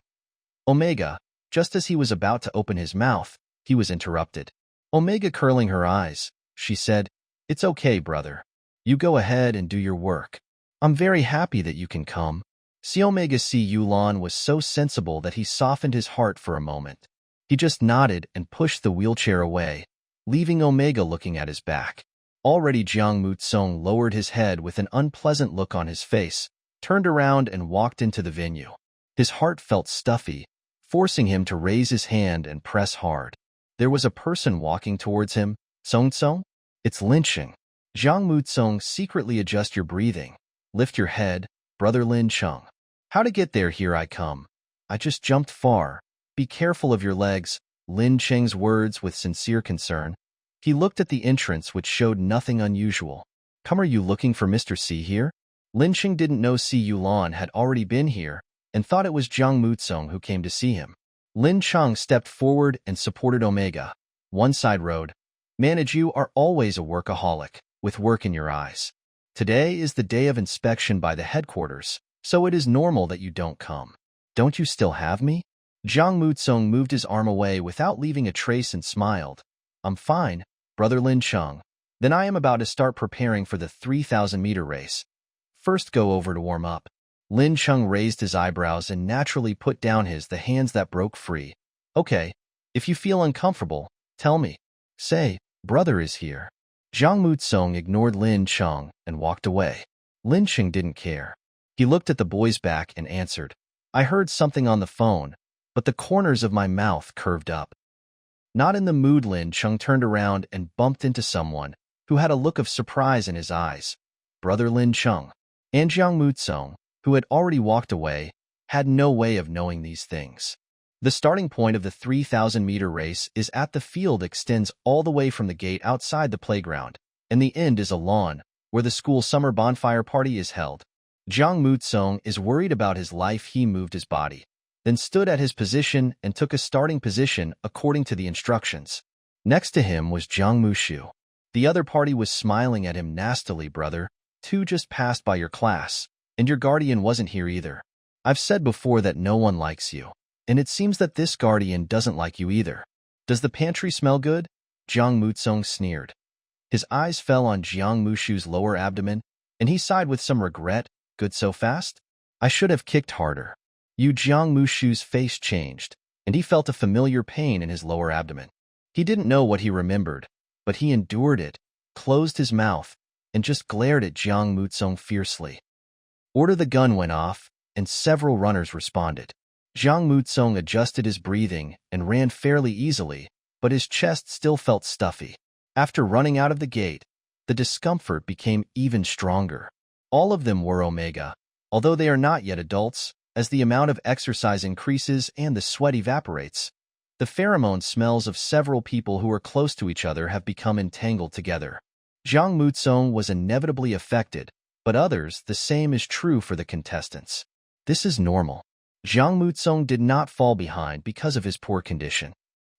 Omega, just as he was about to open his mouth, he was interrupted. Omega curling her eyes, she said, It's okay, brother. You go ahead and do your work. I'm very happy that you can come. Si Yulan was so sensible that he softened his heart for a moment. He just nodded and pushed the wheelchair away, leaving Omega looking at his back. Already Jiang Mutsong lowered his head with an unpleasant look on his face, turned around and walked into the venue. His heart felt stuffy, forcing him to raise his hand and press hard. There was a person walking towards him. Song? It's Lincheng. Jiang Mutsong, secretly adjust your breathing. Lift your head, brother Lin Chung. How to get there? Here I come. I just jumped far. Be careful of your legs. Lin Cheng's words with sincere concern. He looked at the entrance, which showed nothing unusual. Come, are you looking for Mr. C here? Lin Cheng didn't know Si Yulan had already been here and thought it was Jiang Mutsong who came to see him. Lin Cheng stepped forward and supported Omega. One side road. Manage, you are always a workaholic, with work in your eyes. Today is the day of inspection by the headquarters, so it is normal that you don't come. Don't you still have me? Jiang Mutsong moved his arm away without leaving a trace and smiled. I'm fine, brother Lin Chung. Then I am about to start preparing for the 3,000-meter race. First go over to warm up. Lin Chung raised his eyebrows and naturally put down the hands that broke free. Okay, if you feel uncomfortable, tell me. Say, brother is here. Jiang Mutsong ignored Lin Chung and walked away. Lin Chung didn't care. He looked at the boy's back and answered, I heard something on the phone, but the corners of my mouth curved up. Not in the mood. Lin Chung turned around and bumped into someone who had a look of surprise in his eyes. Brother Lin Chung. And Jiang Mutsong, who had already walked away, had no way of knowing these things. The starting point of the 3,000-meter race is at the field, extends all the way from the gate outside the playground, and the end is a lawn, where the school summer bonfire party is held. Jiang Mutsong is worried about his life. He moved his body, then stood at his position and took a starting position according to the instructions. Next to him was Jiang Mushu. The other party was smiling at him nastily. Brother, 2 just passed by your class, and your guardian wasn't here either. I've said before that no one likes you, and it seems that this guardian doesn't like you either. Does the pantry smell good? Jiang Mutsong sneered. His eyes fell on Jiang Mushu's lower abdomen, and he sighed with some regret. Good so fast? I should have kicked harder. Jiang Mushu's face changed, and he felt a familiar pain in his lower abdomen. He didn't know what he remembered, but he endured it, closed his mouth, and just glared at Jiang Mutsong fiercely. Order the gun went off, and several runners responded. Jiang Mutsong adjusted his breathing and ran fairly easily, but his chest still felt stuffy. After running out of the gate, the discomfort became even stronger. All of them were Omega, although they are not yet adults. As the amount of exercise increases and the sweat evaporates, the pheromone smells of several people who are close to each other have become entangled together. Jiang Mutsong was inevitably affected, but others, the same is true for the contestants. This is normal. Jiang Mutsong did not fall behind because of his poor condition,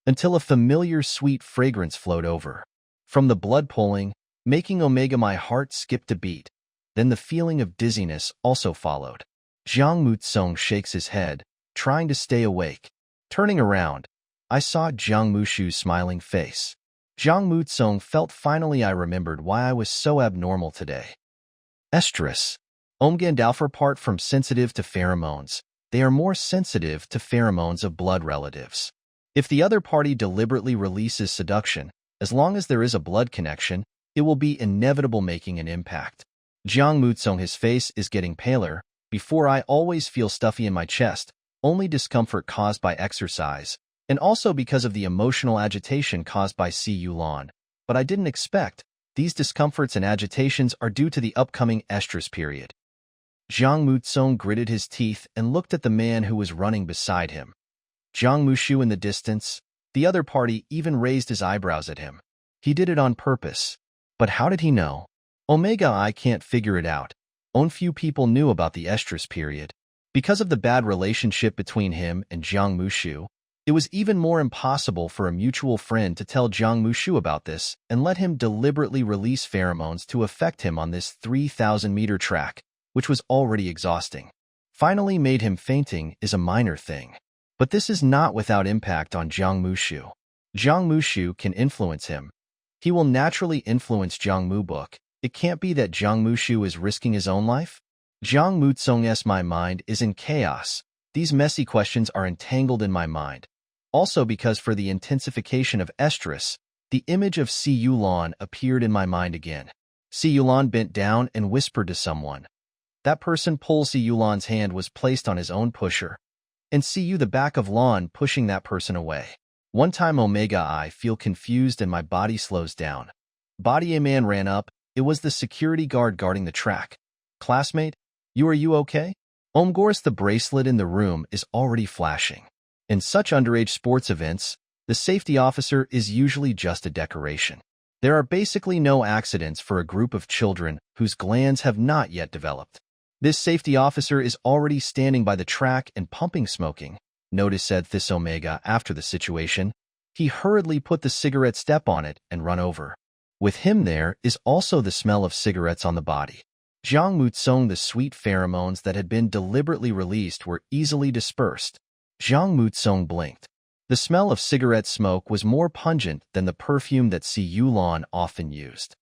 until a familiar sweet fragrance flowed over. From the blood pulling, making Omega my heart skipped a beat. Then the feeling of dizziness also followed. Jiang Mutsong shakes his head, trying to stay awake. Turning around, I saw Jiang Mushu's smiling face. Jiang Mutsong felt finally I remembered why I was so abnormal today. Estrus. Omega and Alpha apart from sensitive to pheromones, they are more sensitive to pheromones of blood relatives. If the other party deliberately releases seduction, as long as there is a blood connection, it will be inevitable making an impact. Jiang Mutsong, his face is getting paler. Before I always feel stuffy in my chest, only discomfort caused by exercise, and also because of the emotional agitation caused by Yulan. But I didn't expect, these discomforts and agitations are due to the upcoming estrus period. Jiang Mutsong gritted his teeth and looked at the man who was running beside him. Jiang Mushu in the distance, the other party even raised his eyebrows at him. He did it on purpose. But how did he know? Omega, I can't figure it out. Few people knew about the estrus period. Because of the bad relationship between him and Jiang Mushu, it was even more impossible for a mutual friend to tell Jiang Mushu about this and let him deliberately release pheromones to affect him on this 3,000-meter track, which was already exhausting. Finally made him fainting is a minor thing. But this is not without impact on Jiang Mushu. Jiang Mushu can influence him. He will naturally influence Jiang Mubuk. It can't be that Jiang Mushu is risking his own life? Jiang Mutsong's my mind is in chaos. These messy questions are entangled in my mind. Also because for the intensification of estrus, the image of Yulan appeared in my mind again. Yulan bent down and whispered to someone. That person pulled Yulan's hand was placed on his own pusher, and the back of Lan pushing that person away. One time Omega I feel confused and my body slows down. Body a man ran up. It was the security guard guarding the track. Classmate, are you okay? Omgors, the bracelet in the room is already flashing. In such underage sports events, the safety officer is usually just a decoration. There are basically no accidents for a group of children whose glands have not yet developed. This safety officer is already standing by the track and pumping smoking. Notice said this Omega after the situation. He hurriedly put the cigarette step on it and run over. With him there is also the smell of cigarettes on the body. Jiang Mutsong, the sweet pheromones that had been deliberately released were easily dispersed. Jiang Mutsong blinked. The smell of cigarette smoke was more pungent than the perfume that Yulan often used.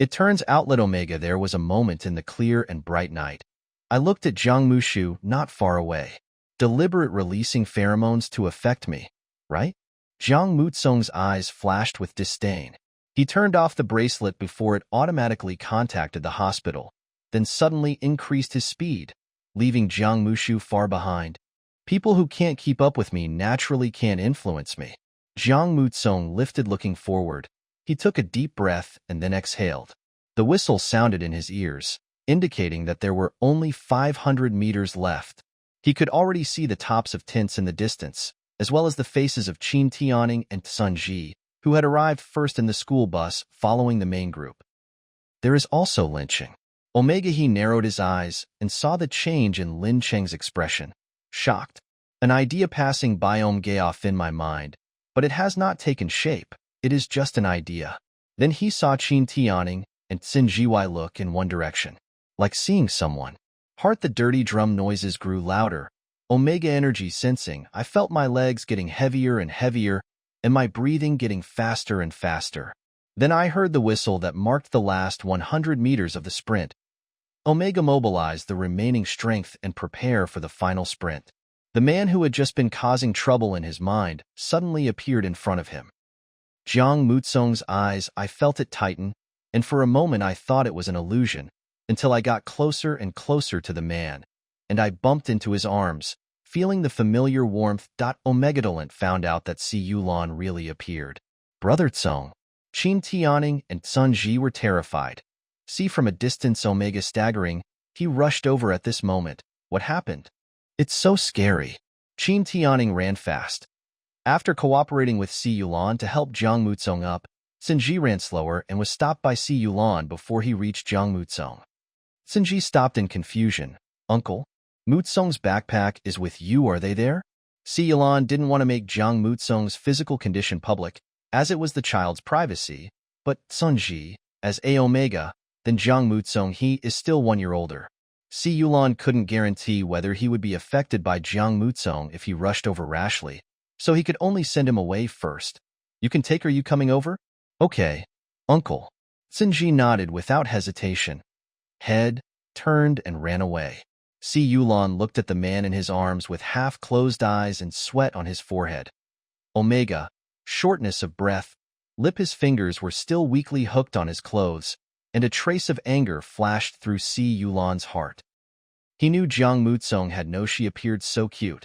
It turns out that Omega there was a moment in the clear and bright night. I looked at Jiang Mushu not far away. Deliberate releasing pheromones to affect me, right? Jiang Mutsong's eyes flashed with disdain. He turned off the bracelet before it automatically contacted the hospital, then suddenly increased his speed, leaving Jiang Mushu far behind. People who can't keep up with me naturally can't influence me. Jiang Mutsong lifted looking forward. He took a deep breath and then exhaled. The whistle sounded in his ears, indicating that there were only 500 meters left. He could already see the tops of tents in the distance, as well as the faces of Qin Tianing and Sun Ji, who had arrived first in the school bus following the main group. There is also lynching. Omega he narrowed his eyes and saw the change in Lin Cheng's expression. Shocked. An idea passing by Omega off in my mind, but it has not taken shape. It is just an idea. Then he saw Qin Tianning and Xin Jiwai look in one direction, like seeing someone. Heart the dirty drum noises grew louder. Omega energy sensing, I felt my legs getting heavier and heavier, and my breathing getting faster and faster. Then I heard the whistle that marked the last 100 meters of the sprint. Omega mobilized the remaining strength and prepare for the final sprint. The man who had just been causing trouble in his mind suddenly appeared in front of him. Jiang Mutsong's eyes, I felt it tighten, and for a moment I thought it was an illusion, until I got closer and closer to the man, and I bumped into his arms, feeling the familiar warmth. Omegadolent found out that Si Yulan really appeared. Brother Tsong. Qin Tianning and Sun Ji were terrified. See from a distance Omega staggering, he rushed over at this moment. What happened? It's so scary. Qin Tianning ran fast. After cooperating with Si Yulan to help Jiang Mutsong up, Sinji ran slower and was stopped by Si Yulan before he reached Jiang Mutsong. Sinji stopped in confusion. Uncle? Mutsong's backpack is with you, are they there? Si Yulan didn't want to make Jiang Mutsong's physical condition public, as it was the child's privacy, but Sunji, as A Omega, then Jiang Mutsong he is still 1 year older. Si Yulan couldn't guarantee whether he would be affected by Jiang Mutsong if he rushed over rashly, so he could only send him away first. You can take her, you coming over? Okay, uncle. Sinji nodded without hesitation. Head, turned and ran away. Si Yulan looked at the man in his arms with half-closed eyes and sweat on his forehead. Omega, shortness of breath, his fingers were still weakly hooked on his clothes, and a trace of anger flashed through Si Yulan's heart. He knew Jiang Mutsong had no she appeared so cute.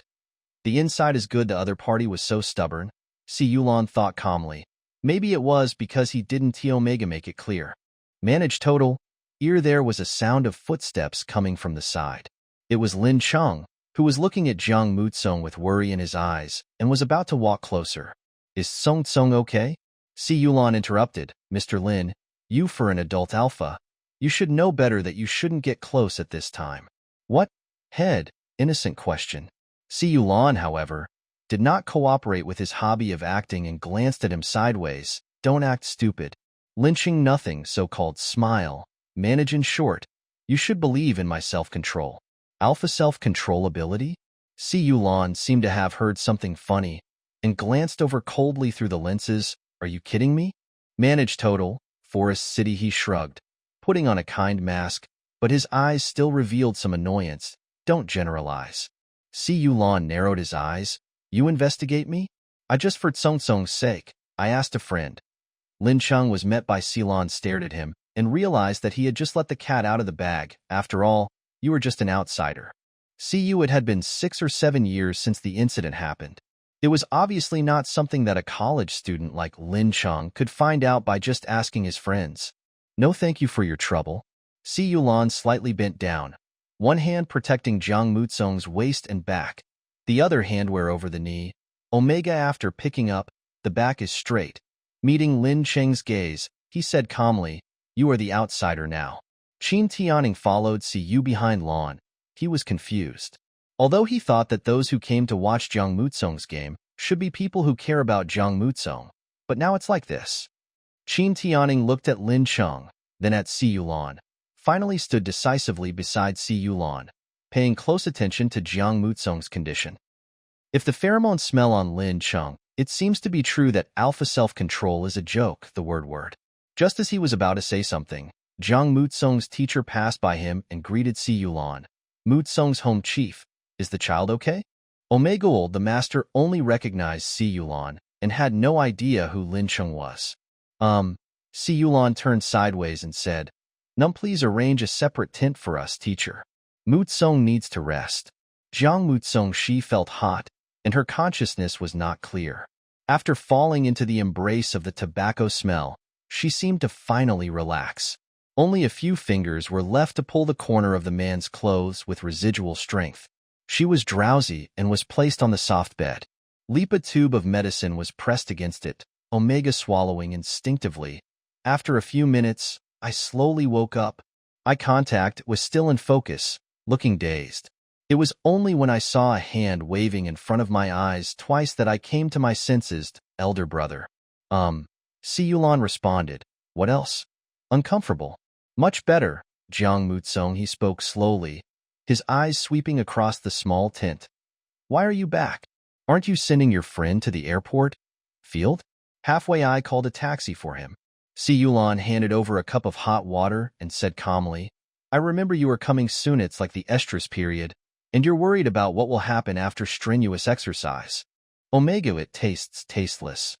The inside is good, the other party was so stubborn, Si Yulan thought calmly. Maybe it was because he didn't Omega make it clear. Manage total. There was a sound of footsteps coming from the side. It was Lin Cheng, who was looking at Jiang Mutsong with worry in his eyes and was about to walk closer. Is Song Tsong okay? Si Yulan interrupted. Mr. Lin, you for an adult alpha. You should know better that you shouldn't get close at this time. What? Head, innocent question. Si Yulan, however, did not cooperate with his hobby of acting and glanced at him sideways. Don't act stupid. Lynching nothing, so-called smile. Manage in short. You should believe in my self-control. Alpha self-control ability? Si Yulan seemed to have heard something funny and glanced over coldly through the lenses. Are you kidding me? Manage total. Forest City, he shrugged, putting on a kind mask, but his eyes still revealed some annoyance. Don't generalize. Si Yulan narrowed his eyes. You investigate me? I just for Tsong Tsong's sake. I asked a friend. Lin Cheng was met by Si Yulan stared at him and realized that he had just let the cat out of the bag. After all, you were just an outsider. It had been 6 or 7 years since the incident happened. It was obviously not something that a college student like Lin Cheng could find out by just asking his friends. No thank you for your trouble. Si Yulan slightly bent down, one hand protecting Jiang Mutsong's waist and back, the other hand where over the knee. Omega after picking up, the back is straight. Meeting Lin Cheng's gaze, he said calmly, you are the outsider now. Qin Tianning followed Si Yu behind lawn. He was confused. Although he thought that those who came to watch Jiang Mutsong's game should be people who care about Jiang Mutsong, but now it's like this. Qin Tianning looked at Lin Cheng, then at Si Yulan, finally stood decisively beside Si Yulan, paying close attention to Jiang Mutsong's condition. If the pheromone smell on Lin Cheng, it seems to be true that alpha self-control is a joke, the word. Just as he was about to say something, Jiang Mutsong's teacher passed by him and greeted Si Yulan. Mutsong's home chief, is the child okay? Omega Old, the master, only recognized Si Yulan and had no idea who Lin Cheng was. Si Yulan turned sideways and said, please arrange a separate tent for us, teacher. Mutsong needs to rest. Jiang Mutsong, she felt hot, and her consciousness was not clear. After falling into the embrace of the tobacco smell, she seemed to finally relax. Only a few fingers were left to pull the corner of the man's clothes with residual strength. She was drowsy and was placed on the soft bed. A tube of medicine was pressed against it, Omega swallowing instinctively. After a few minutes, I slowly woke up. Eye contact was still in focus, looking dazed. It was only when I saw a hand waving in front of my eyes twice that I came to my senses. Elder brother. Si Yulan responded, What else? Uncomfortable. Much better, Jiang Mutsong, he spoke slowly, his eyes sweeping across the small tent. Why are you back? Aren't you sending your friend to the airport? Field? Halfway I called a taxi for him. Si Yulan handed over a cup of hot water and said calmly, I remember you are coming soon. It's like the estrus period, and you're worried about what will happen after strenuous exercise. Omega, it tastes tasteless.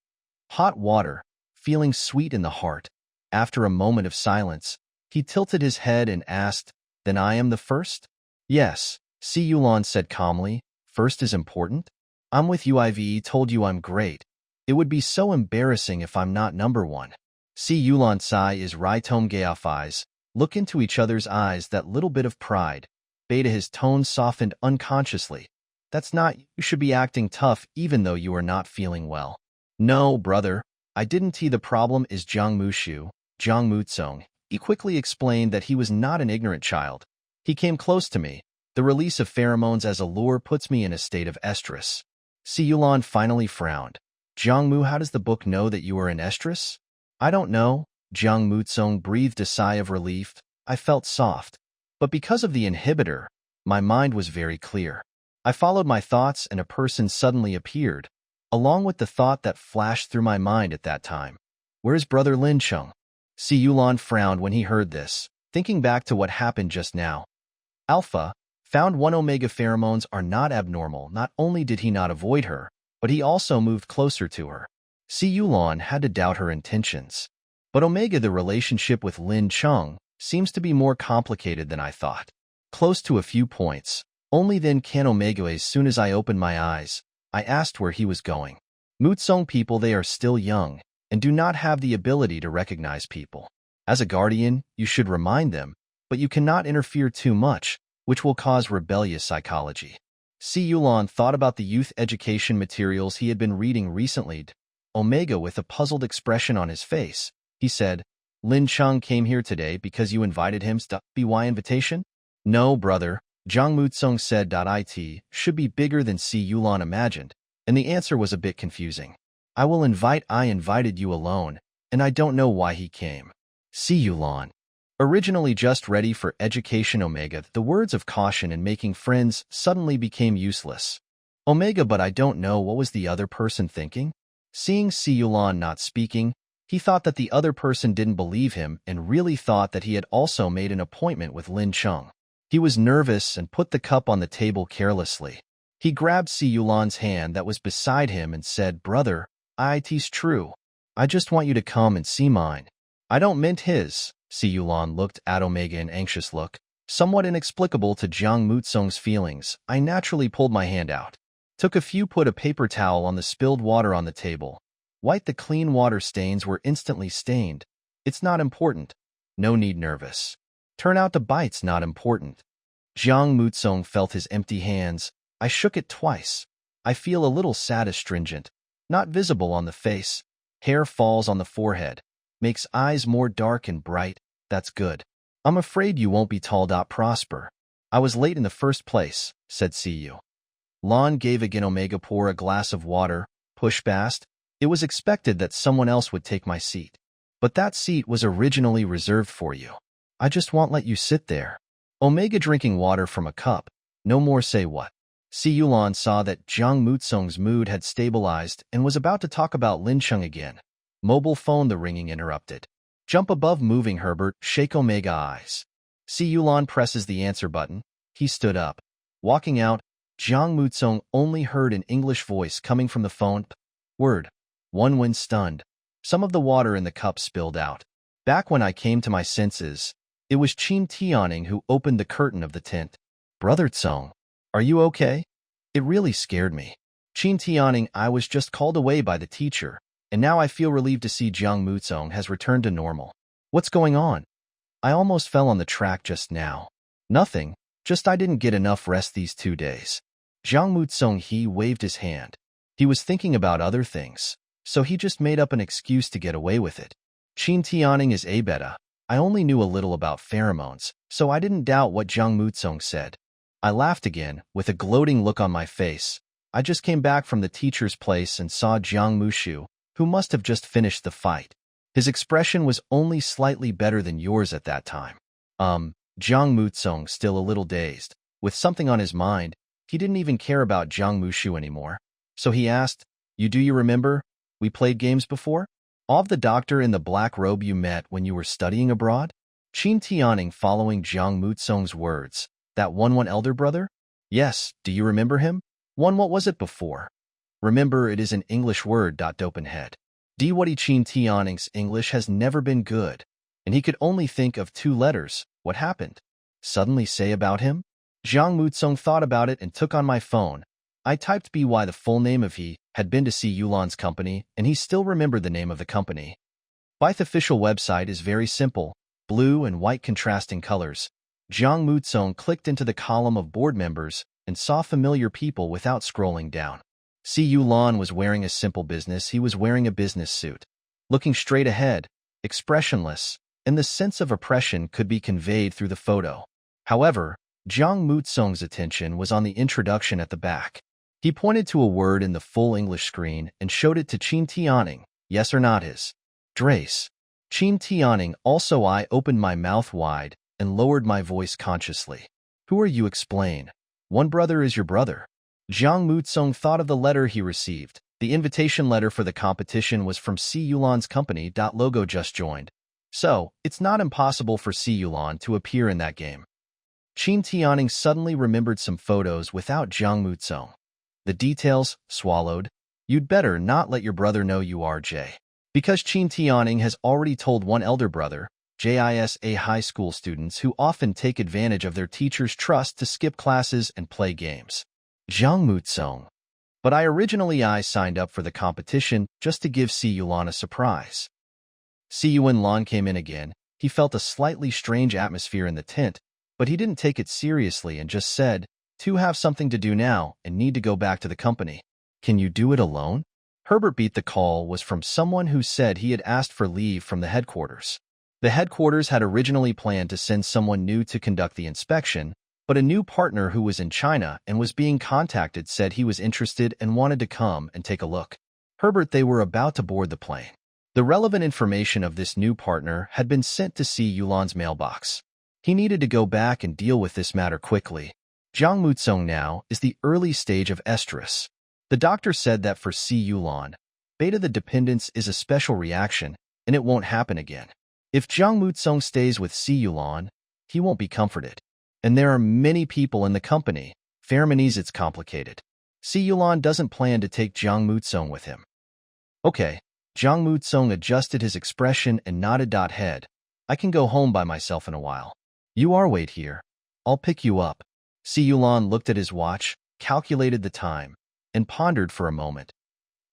Hot water, feeling sweet in the heart. After a moment of silence, he tilted his head and asked, Then I am the first? Yes, Si Yulan said calmly. First is important? I'm with you. I've told you I'm great. It would be so embarrassing if I'm not number one. Si Yulan Sai is Raitom Gaofis. Look into each other's eyes, that little bit of pride. Beta, his tone softened unconsciously. That's not, you should be acting tough even though you are not feeling well. No, brother, I didn't. The problem is Jiang Mushu, Jiang Mutsong. He quickly explained that he was not an ignorant child. He came close to me. The release of pheromones as a lure puts me in a state of estrus. Si Yulan finally frowned. Jiang Mu, how does the book know that you are in estrus? I don't know. Jiang Mutsong breathed a sigh of relief. I felt soft. But because of the inhibitor, my mind was very clear. I followed my thoughts and a person suddenly appeared, along with the thought that flashed through my mind at that time. Where's brother Lin Chung? Si Yulan frowned when he heard this, thinking back to what happened just now. Alpha, found 1 Omega pheromones are not abnormal. Not only did he not avoid her, but he also moved closer to her. Si Yulan had to doubt her intentions. But Omega, the relationship with Lin Chung, seems to be more complicated than I thought. Close to a few points. Only then can Omega. As soon as I opened my eyes, I asked where he was going. Mutsong people, they are still young, and do not have the ability to recognize people. As a guardian, you should remind them, but you cannot interfere too much, which will cause rebellious psychology. Si Yulan thought about the youth education materials he had been reading recently. Omega, with a puzzled expression on his face, he said, Lin Chung came here today because you invited him to BY invitation? No, brother, Jiang Mutsong said. It should be bigger than Si Yulan imagined, and the answer was a bit confusing. I invited you alone, and I don't know why he came. Si Yulan. Originally just ready for education Omega, the words of caution and making friends suddenly became useless. Omega, but I don't know, what was the other person thinking? Seeing Si Yulan not speaking, he thought that the other person didn't believe him and really thought that he had also made an appointment with Lin Chung. He was nervous and put the cup on the table carelessly. He grabbed Si Yulan's hand that was beside him and said, Brother, it's true. I just want you to come and see mine. I don't meant his. Si Yulan looked at Omega in anxious look. Somewhat inexplicable to Jiang Mutsong's feelings, I naturally pulled my hand out. Took a few, put a paper towel on the spilled water on the table. Wiped the clean water, stains were instantly stained. It's not important. No need nervous. Turn out to bites, not important. Jiang Mutsong felt his empty hands. I shook it twice. I feel a little sad, astringent. Not visible on the face. Hair falls on the forehead. Makes eyes more dark and bright. That's good. I'm afraid you won't be tall. Prosper. I was late in the first place, said Siyu. Lon gave again. Omega, pour a glass of water. Push past. It was expected that someone else would take my seat. But that seat was originally reserved for you. I just won't let you sit there. Omega, drinking water from a cup. No more say what. Si Yulan saw that Jiang Mutsong's mood had stabilized and was about to talk about Lin Chung again. Mobile phone, the ringing interrupted. Jump above moving, Herbert, shake Omega eyes. Si Yulan presses the answer button. He stood up. Walking out, Jiang Mutsong only heard an English voice coming from the phone. Word. One when stunned. Some of the water in the cup spilled out. Back when I came to my senses, it was Qin Tianing who opened the curtain of the tent. Brother Tsong, are you okay? It really scared me. Qin Tianing, I was just called away by the teacher, and now I feel relieved to see Jiang Mutsong has returned to normal. What's going on? I almost fell on the track just now. Nothing, just I didn't get enough rest these 2 days. Jiang Mutsong, he waved his hand. He was thinking about other things, so he just made up an excuse to get away with it. Qin Tianing is a beta. I only knew a little about pheromones, so I didn't doubt what Jiang Mutsong said. I laughed again, with a gloating look on my face. I just came back from the teacher's place and saw Jiang Mushu, who must have just finished the fight. His expression was only slightly better than yours at that time. Jiang Mutsong, still a little dazed. With something on his mind, he didn't even care about Jiang Mushu anymore. So he asked, do you remember? We played games before? Of the doctor in the black robe you met when you were studying abroad? Qin Tianing following Jiang Mutsong's words. That one elder brother? Yes, do you remember him? What was it before? Remember, it is an English word. Dopenhead. What Qin Tianing's English has never been good, and he could only think of 2 letters. What happened? Suddenly say about him? Jiang Mutsong thought about it and took on my phone. I typed by the full name of he had been to see Yulan's company, and he still remembered the name of the company. Bythe's official website is very simple, blue and white contrasting colors. Jiang Mutsong clicked into the column of board members and saw familiar people without scrolling down. Si Yulan was wearing a simple business. He was wearing a business suit. Looking straight ahead, expressionless, and the sense of oppression could be conveyed through the photo. However, Jiang Mutsong's attention was on the introduction at the back. He pointed to a word in the full English screen and showed it to Qin Tianing. Yes or not his? Drace. Qin Tianing also. I opened my mouth wide and lowered my voice consciously. Who are you? Explain. One brother is your brother. Jiang Mutsong thought of the letter he received. The invitation letter for the competition was from Si Yulan's company. Logo just joined. So, it's not impossible for Si Yulan to appear in that game. Qin Tianing suddenly remembered some photos without Jiang Mutsong. The details, swallowed. You'd better not let your brother know you are J. Because Qin Tianing has already told one elder brother, JISA high school students who often take advantage of their teacher's trust to skip classes and play games. Jiang Mutsong. But I signed up for the competition just to give Si Yulan a surprise. Si Yulan came in again. He felt a slightly strange atmosphere in the tent, but he didn't take it seriously and just said, "To have something to do now and need to go back to the company. Can you do it alone?" Herbert beat the call was from someone who said he had asked for leave from the headquarters. The headquarters had originally planned to send someone new to conduct the inspection, but a new partner who was in China and was being contacted said he was interested and wanted to come and take a look. Herbert, they were about to board the plane. The relevant information of this new partner had been sent to Si Yulan's mailbox. He needed to go back and deal with this matter quickly. Jiang Mutsong now is the early stage of estrus. The doctor said that for Si Yulan, beta the dependence is a special reaction, and it won't happen again. If Jiang Mutsong stays with Si Yulan, he won't be comforted. And there are many people in the company. Pheromones, it's complicated. Si Yulan doesn't plan to take Jiang Mutsong with him. Okay. Jiang Mutsong adjusted his expression and nodded. Head. I can go home by myself in a while. You are wait here. I'll pick you up. Si Yulan looked at his watch, calculated the time, and pondered for a moment.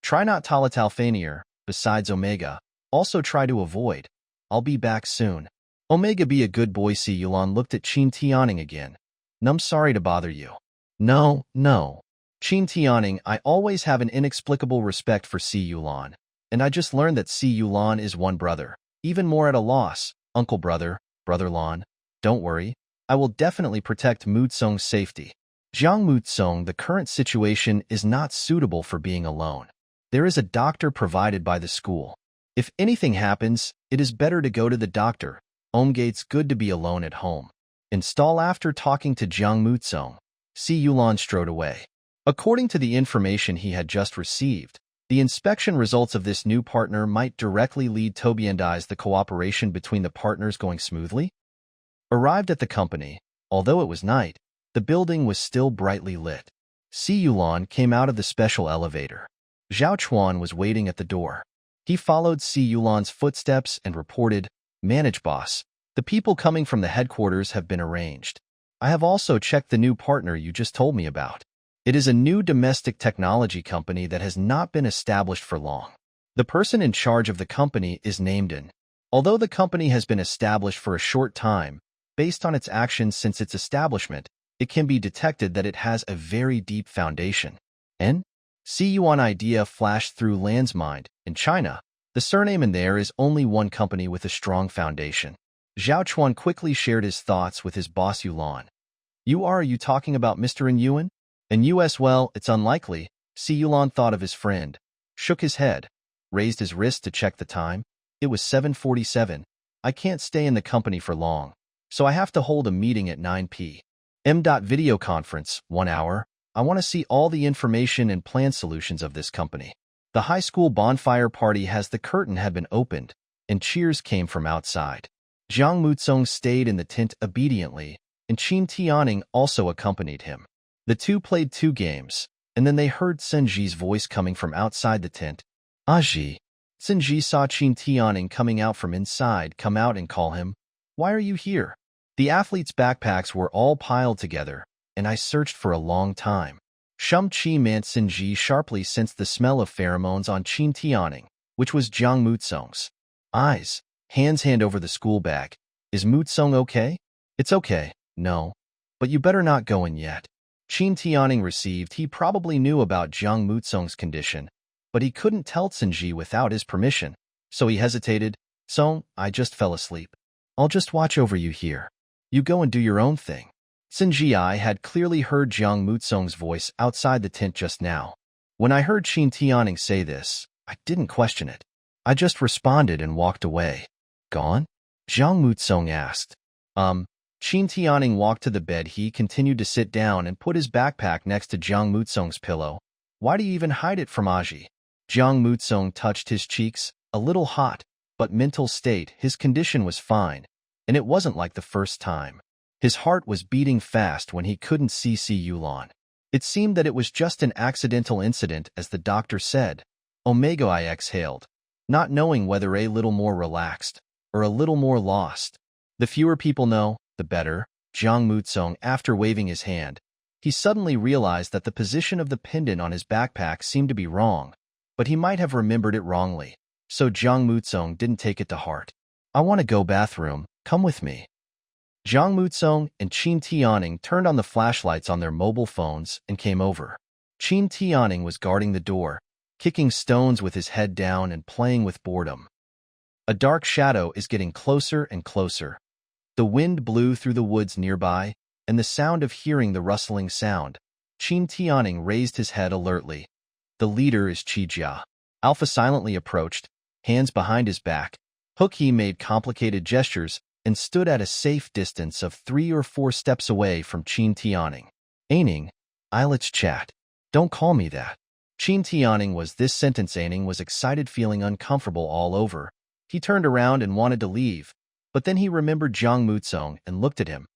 Try not Talatalfanier, besides Omega. Also try to avoid. I'll be back soon. Omega, be a good boy. Si Yulan looked at Qin Tianing again. I'm sorry to bother you. No. Qin Tianing, I always have an inexplicable respect for Si Yulan. And I just learned that Si Yulan is one brother. Even more at a loss. Uncle brother, brother Lan. Don't worry. I will definitely protect Mutsong's safety. Jiang Mutsong, the current situation is not suitable for being alone. There is a doctor provided by the school. If anything happens, it is better to go to the doctor. It's good to be alone at home. Install. After talking to Jiang Mutsong, Si Yulan strode away. According to the information he had just received, the inspection results of this new partner might directly lead to the cooperation between the partners going smoothly. Arrived at the company, although it was night, the building was still brightly lit. Si Yulan came out of the special elevator. Zhao Chuan was waiting at the door. He followed Si Yulan's footsteps and reported, "Manage boss, the people coming from the headquarters have been arranged. I have also checked the new partner you just told me about. It is a new domestic technology company that has not been established for long. The person in charge of the company is named In. Although the company has been established for a short time, based on its actions since its establishment, it can be detected that it has a very deep foundation. N? Si Yuan idea flashed through Lan's mind. In China, the surname in there is only one company with a strong foundation. Zhao Chuan quickly shared his thoughts with his boss Yulan. Are you talking about Mr. In Yuan? And you as well, it's unlikely. Si Yulan thought of his friend, shook his head, raised his wrist to check the time. It was 7:47. I can't stay in the company for long, so I have to hold a meeting at 9 p.m. Video conference, 1 hour. I want to see all the information and plan solutions of this company. The high school bonfire party has the curtain had been opened, and cheers came from outside. Jiang Mutsong stayed in the tent obediently, and Qin Tianing also accompanied him. The two played 2 games, and then they heard Senji's voice coming from outside the tent. Aji. Senji saw Qin Tianing coming out from inside come out and call him. Why are you here? The athletes' backpacks were all piled together, and I searched for a long time. Shum Chi meant Senji sharply sensed the smell of pheromones on Qin Tianing, which was Jiang Mutsong's. Eyes, hands hand over the school bag. Is Mutsong okay? It's okay, no. But you better not go in yet. Qin Tianing received he probably knew about Jiang Mutsong's condition, but he couldn't tell Senji without his permission, so he hesitated. Song, I just fell asleep. I'll just watch over you here. You go and do your own thing. Senji I had clearly heard Jiang Mutsong's voice outside the tent just now. When I heard Qin Tianing say this, I didn't question it. I just responded and walked away. Gone? Jiang Mutsong asked. Qin Tianing walked to the bed. He continued to sit down and put his backpack next to Jiang Mutsong's pillow. Why do you even hide it from Aji? Jiang Mutsong touched his cheeks, a little hot, but mental state, his condition was fine, and it wasn't like the first time. His heart was beating fast when he couldn't see Yulan. It seemed that it was just an accidental incident, as the doctor said. Omega I exhaled, not knowing whether a little more relaxed or a little more lost. The fewer people know, the better. Jiang Mutsong, after waving his hand, he suddenly realized that the position of the pendant on his backpack seemed to be wrong, but he might have remembered it wrongly, so Jiang Mutsong didn't take it to heart. I want to go bathroom, come with me. Jiang Mutsong and Qin Tianing turned on the flashlights on their mobile phones and came over. Qin Tianing was guarding the door, kicking stones with his head down and playing with boredom. A dark shadow is getting closer and closer. The wind blew through the woods nearby, and the sound of hearing the rustling sound. Qin Tianing raised his head alertly. The leader is Qijia. Alpha silently approached, hands behind his back. Hook he made complicated gestures and stood at a safe distance of 3 or 4 steps away from Qin Tianing. Aining, let's chat. Don't call me that. Qin Tianing was this sentence. Aining was excited, feeling uncomfortable all over. He turned around and wanted to leave, but then he remembered Jiang Mutsong and looked at him.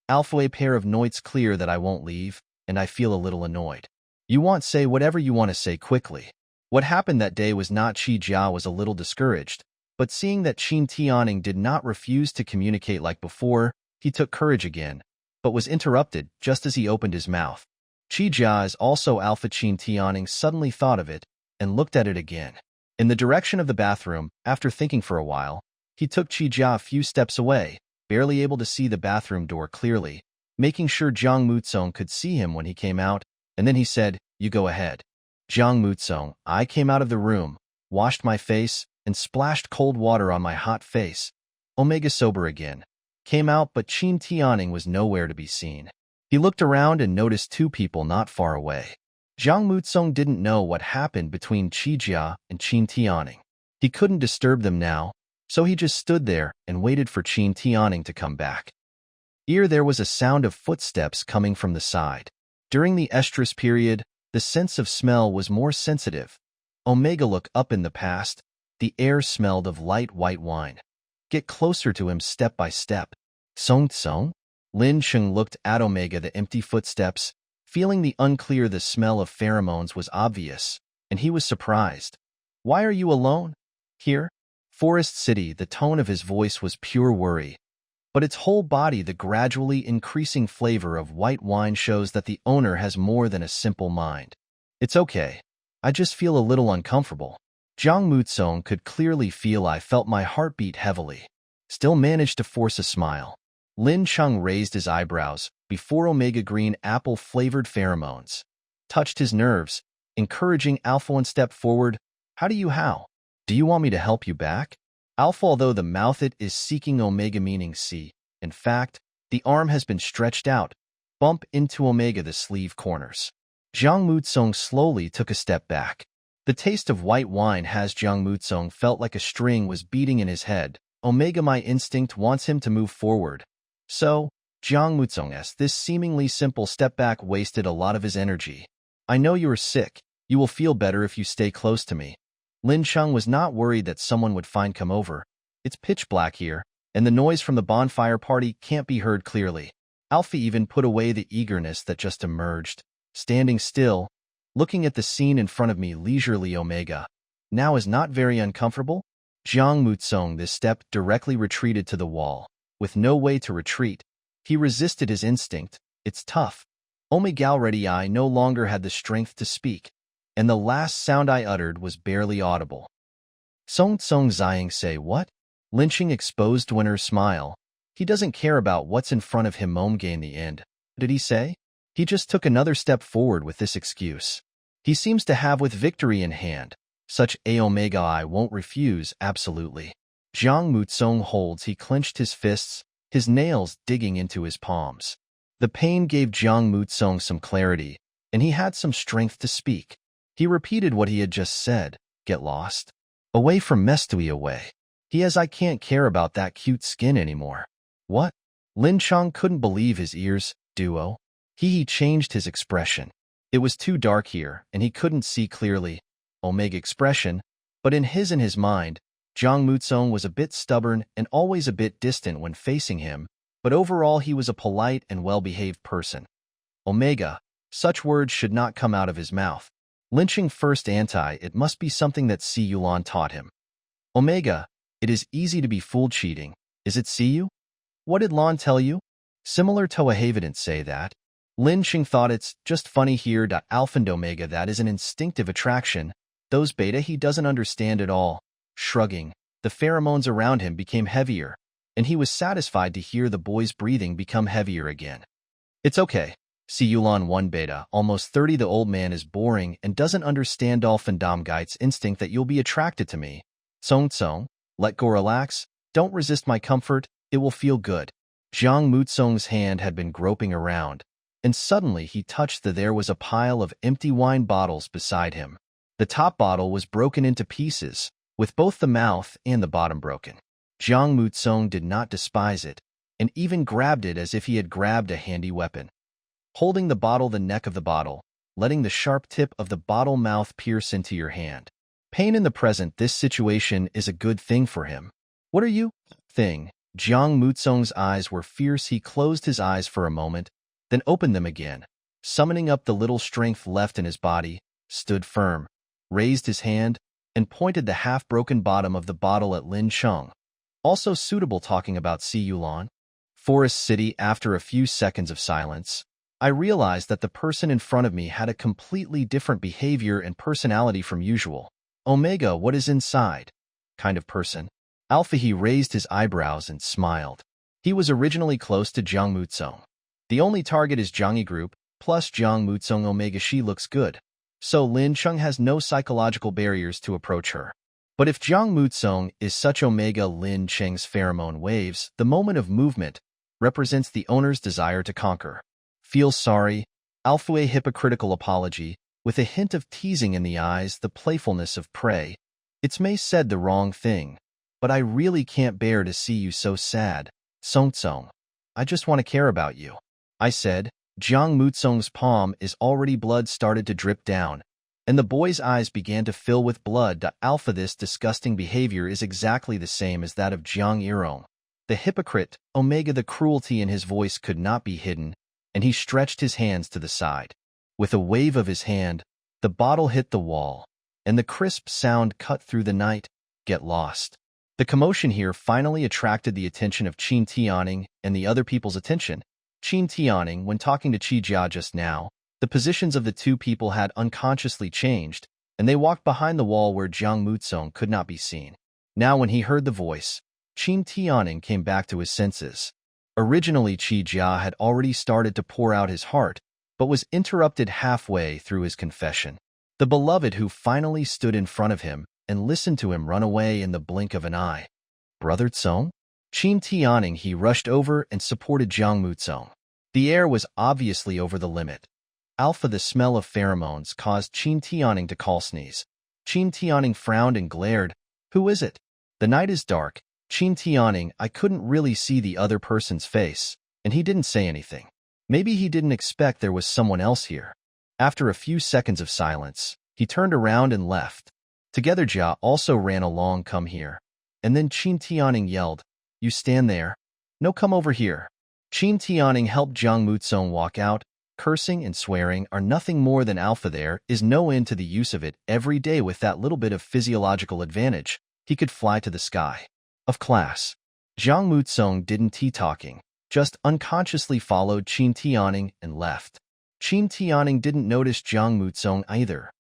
Alpha, a pair of noits clear that I won't leave, and I feel a little annoyed. You want say whatever you want to say quickly. What happened that day was not. Qijia was a little discouraged, but seeing that Qin Tianing did not refuse to communicate like before, he took courage again, but was interrupted just as he opened his mouth. Qijia is also Alpha. Qin Tianing suddenly thought of it and looked at it again. In the direction of the bathroom, after thinking for a while, he took Qijia a few steps away, barely able to see the bathroom door clearly, making sure Jiang Mutsong could see him when he came out, and then he said, You go ahead. Jiang Mutsong, I came out of the room, washed my face, and splashed cold water on my hot face. Omega sober again. Came out, but Qin Tianing was nowhere to be seen. He looked around and noticed 2 people not far away. Jiang Mutsong didn't know what happened between Qijia and Qin Tianing. He couldn't disturb them now, so he just stood there and waited for Qin Tianing to come back. There was a sound of footsteps coming from the side. During the estrus period, the sense of smell was more sensitive. Omega looked up. In the past, the air smelled of light white wine. Get closer to him step by step. Song Tsong? Lin Cheng looked at Omega. The empty footsteps, feeling the unclear. The smell of pheromones was obvious, and he was surprised. Why are you alone? Here? Forest City. The tone of his voice was pure worry, but its whole body, the gradually increasing flavor of white wine, shows that the owner has more than a simple mind. It's okay. I just feel a little uncomfortable. Jiang Mutsong could clearly feel I felt my heart beat heavily. Still managed to force a smile. Lin Cheng raised his eyebrows before Omega green apple-flavored pheromones touched his nerves, encouraging Alpha one step forward. How? Do you want me to help you back? Alpha, although the mouth it is seeking Omega, meaning see. In fact, the arm has been stretched out. Bump into Omega the sleeve corners. Jiang Mutsong slowly took a step back. The taste of white wine has Jiang Mutsong felt like a string was beating in his head. Omega, my instinct wants him to move forward. So, Jiang Mutsong's this seemingly simple step back wasted a lot of his energy. I know you are sick. You will feel better if you stay close to me. Lin Cheng was not worried that someone would come over. It's pitch black here, and the noise from the bonfire party can't be heard clearly. Alfie even put away the eagerness that just emerged. Standing still, looking at the scene in front of me leisurely, Omega now is not very uncomfortable. Jiang Mutsong this step directly retreated to the wall. With no way to retreat, he resisted his instinct. It's tough. Omega already I no longer had the strength to speak, and the last sound I uttered was barely audible. Song Tsong Ziyang say what? Lynching exposed Winner's smile. He doesn't care about what's in front of him Omega in the end. Did he say? He just took another step forward with this excuse. He seems to have with victory in hand. Such a Omega I won't refuse, absolutely. Jiang Mutsong holds. He clenched his fists, his nails digging into his palms. The pain gave Jiang Mutsong some clarity, and he had some strength to speak. He repeated what he had just said. Get lost. Away from Mestui away. I can't care about that cute skin anymore. What? Lin Cheng couldn't believe his ears. Duo? He changed his expression. It was too dark here, and he couldn't see clearly. Omega expression, but in his mind, Jiang Mutsong was a bit stubborn and always a bit distant when facing him, but overall he was a polite and well-behaved person. Omega, such words should not come out of his mouth. Lynching first it must be something that Si Yulan taught him. Omega, it is easy to be fooled cheating. Is it see you? What did Lan tell you? Similar to a didn't say that. Lin Xing thought it's just funny here. Alpha and Omega, that is an instinctive attraction. Those beta he doesn't understand at all. Shrugging, the pheromones around him became heavier, and he was satisfied to hear the boy's breathing become heavier again. It's okay. Si Yulan 1 beta, almost 30. The old man is boring and doesn't understand Dolphin Dom Geit's instinct that you'll be attracted to me. Song Tsong, let go, relax. Don't resist my comfort. It will feel good. Jiang Mutsong's hand had been groping around, and suddenly he touched there was a pile of empty wine bottles beside him. The top bottle was broken into pieces, with both the mouth and the bottom broken. Jiang Mutsong did not despise it, and even grabbed it as if he had grabbed a handy weapon. Holding the bottle, the neck of the bottle, letting the sharp tip of the bottle mouth pierce into your hand. Pain in the present, this situation is a good thing for him. What are you? Thing. Jiang Mutsong's eyes were fierce. He closed his eyes for a moment, then opened them again. Summoning up the little strength left in his body, stood firm, raised his hand, and pointed the half-broken bottom of the bottle at Lin Cheng. Also suitable talking about Si Yulan. Forest City. After a few seconds of silence, I realized that the person in front of me had a completely different behavior and personality from usual. Omega, what is inside? Kind of person. Alpha. He raised his eyebrows and smiled. He was originally close to Jiang Mutsong. The only target is Jiangyi Group, plus Jiang Mutsong. Omega, she looks good. So Lin Cheng has no psychological barriers to approach her. But if Jiang Mutsong is such, Omega, Lin Cheng's pheromone waves, the moment of movement, represents the owner's desire to conquer. Feel sorry. Alpha. A hypocritical apology, with a hint of teasing in the eyes, the playfulness of prey. It's May said the wrong thing, but I really can't bear to see you so sad. Song Tsong, I just want to care about you. I said. Jiang Mutsong's palm is already blood started to drip down, and the boy's eyes began to fill with blood. Alpha. This disgusting behavior is exactly the same as that of Jiang Yirong, the hypocrite. Omega. The cruelty in his voice could not be hidden, and he stretched his hands to the side. With a wave of his hand, the bottle hit the wall, and the crisp sound cut through the night. Get lost. The commotion here finally attracted the attention of Qin Tianing and the other people's attention. Qin Tianing, when talking to Qi Jia just now, the positions of the two people had unconsciously changed, and they walked behind the wall where Jiang Mutsong could not be seen. Now when he heard the voice, Qin Tianing came back to his senses. Originally Qi Jia had already started to pour out his heart, but was interrupted halfway through his confession. The beloved who finally stood in front of him and listened to him run away in the blink of an eye. Brother Tsong? Qin Tianing. He rushed over and supported Jiang Mutsong. The air was obviously over the limit. Alpha. The smell of pheromones caused Qin Tianing to call sneeze. Qin Tianning frowned and glared. Who is it? The night is dark. Qin Tianning, I couldn't really see the other person's face, and he didn't say anything. Maybe he didn't expect there was someone else here. After a few seconds of silence, he turned around and left. Together Jia also ran along. Come here. And then Qin Tianning yelled, You stand there. No, come over here. Qin Tianning helped Jiang Mutsong walk out. Cursing and swearing are nothing more than alpha. There is no end to the use of it. Every day with that little bit of physiological advantage, he could fly to the sky. Of class. Jiang Mutsong didn't tea-talking, just unconsciously followed Qin Tianning and left. Qin Tianning didn't notice Jiang Mutsong either.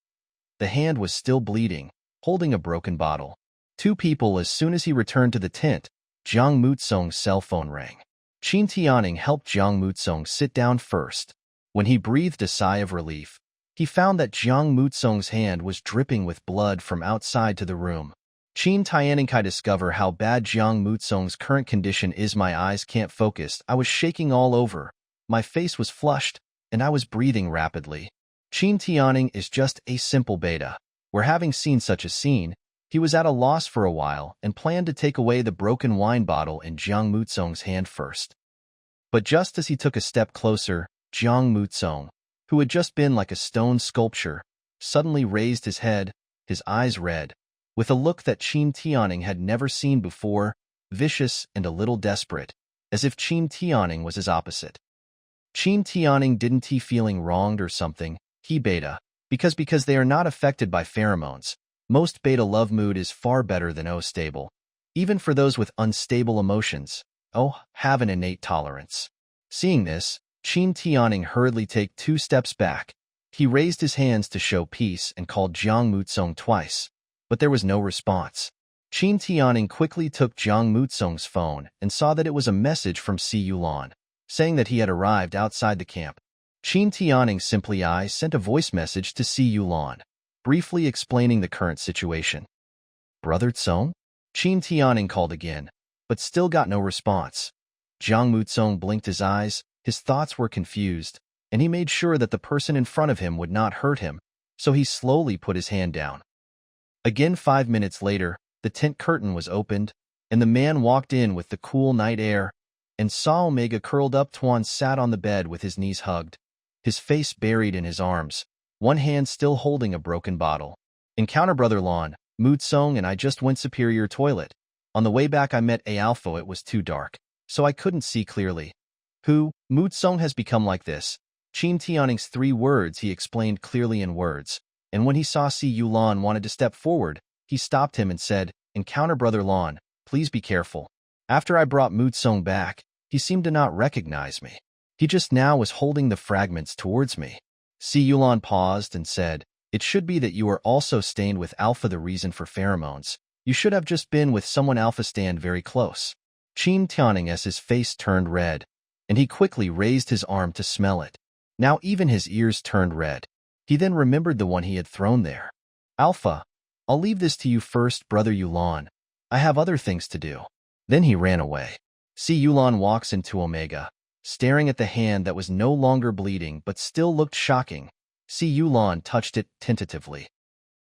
The hand was still bleeding, holding a broken bottle. Two people. As soon as he returned to the tent, Jiang Mutsong's cell phone rang. Qin Tianning helped Jiang Mutsong sit down first. When he breathed a sigh of relief, he found that Jiang Mutsong's hand was dripping with blood from outside to the room. Qin Tianning, I discover how bad Jiang Mutsong's current condition is. My eyes can't focus. I was shaking all over. My face was flushed, and I was breathing rapidly. Qin Tianning is just a simple beta, where having seen such a scene, he was at a loss for a while and planned to take away the broken wine bottle in Jiang Mutsong's hand first. But just as he took a step closer, Jiang Mutsong, who had just been like a stone sculpture, suddenly raised his head, his eyes red, with a look that Qin Tianning had never seen before, vicious and a little desperate, as if Qin Tianning was his opposite. Qin Tianning didn't he feeling wronged or something, he beta, because they are not affected by pheromones. Most beta love mood is far better than O stable. Even for those with unstable emotions, O have an innate tolerance. Seeing this, Qin Tianning hurriedly take 2 steps back. He raised his hands to show peace and called Jiang Mutsong twice, but there was no response. Qin Tianning quickly took Jiang Mutsong's phone and saw that it was a message from Si Yulan, saying that he had arrived outside the camp. Qin Tianning simply sent a voice message to Si Yulan, briefly explaining the current situation. Brother Tsong? Qin Tianning called again, but still got no response. Jiang Mutsong blinked his eyes. His thoughts were confused, and he made sure that the person in front of him would not hurt him, so he slowly put his hand down. Again 5 minutes later, the tent curtain was opened, and the man walked in with the cool night air, and saw Omega curled up. Tuan sat on the bed with his knees hugged, his face buried in his arms, one hand still holding a broken bottle. Encounter Brother Lon, Mutsong and I just went superior toilet. On the way back I met A Alpha. It was too dark, so I couldn't see clearly. Who? Mutsong has become like this. Qin Tianning's 3 words he explained clearly in words, and when he saw Si Yulan wanted to step forward, he stopped him and said, Encounter Brother Lon, please be careful. After I brought Mutsong back, he seemed to not recognize me. He just now was holding the fragments towards me. Si Yulan paused and said, It should be that you are also stained with alpha. The reason for pheromones. You should have just been with someone alpha. Stand very close. Qin Tianning's face turned red, and he quickly raised his arm to smell it. Now even his ears turned red. He then remembered the one he had thrown there. Alpha, I'll leave this to you first, Brother Yulan. I have other things to do. Then he ran away. Si Yulan walks into Omega, staring at the hand that was no longer bleeding but still looked shocking. Si Yulan touched it tentatively.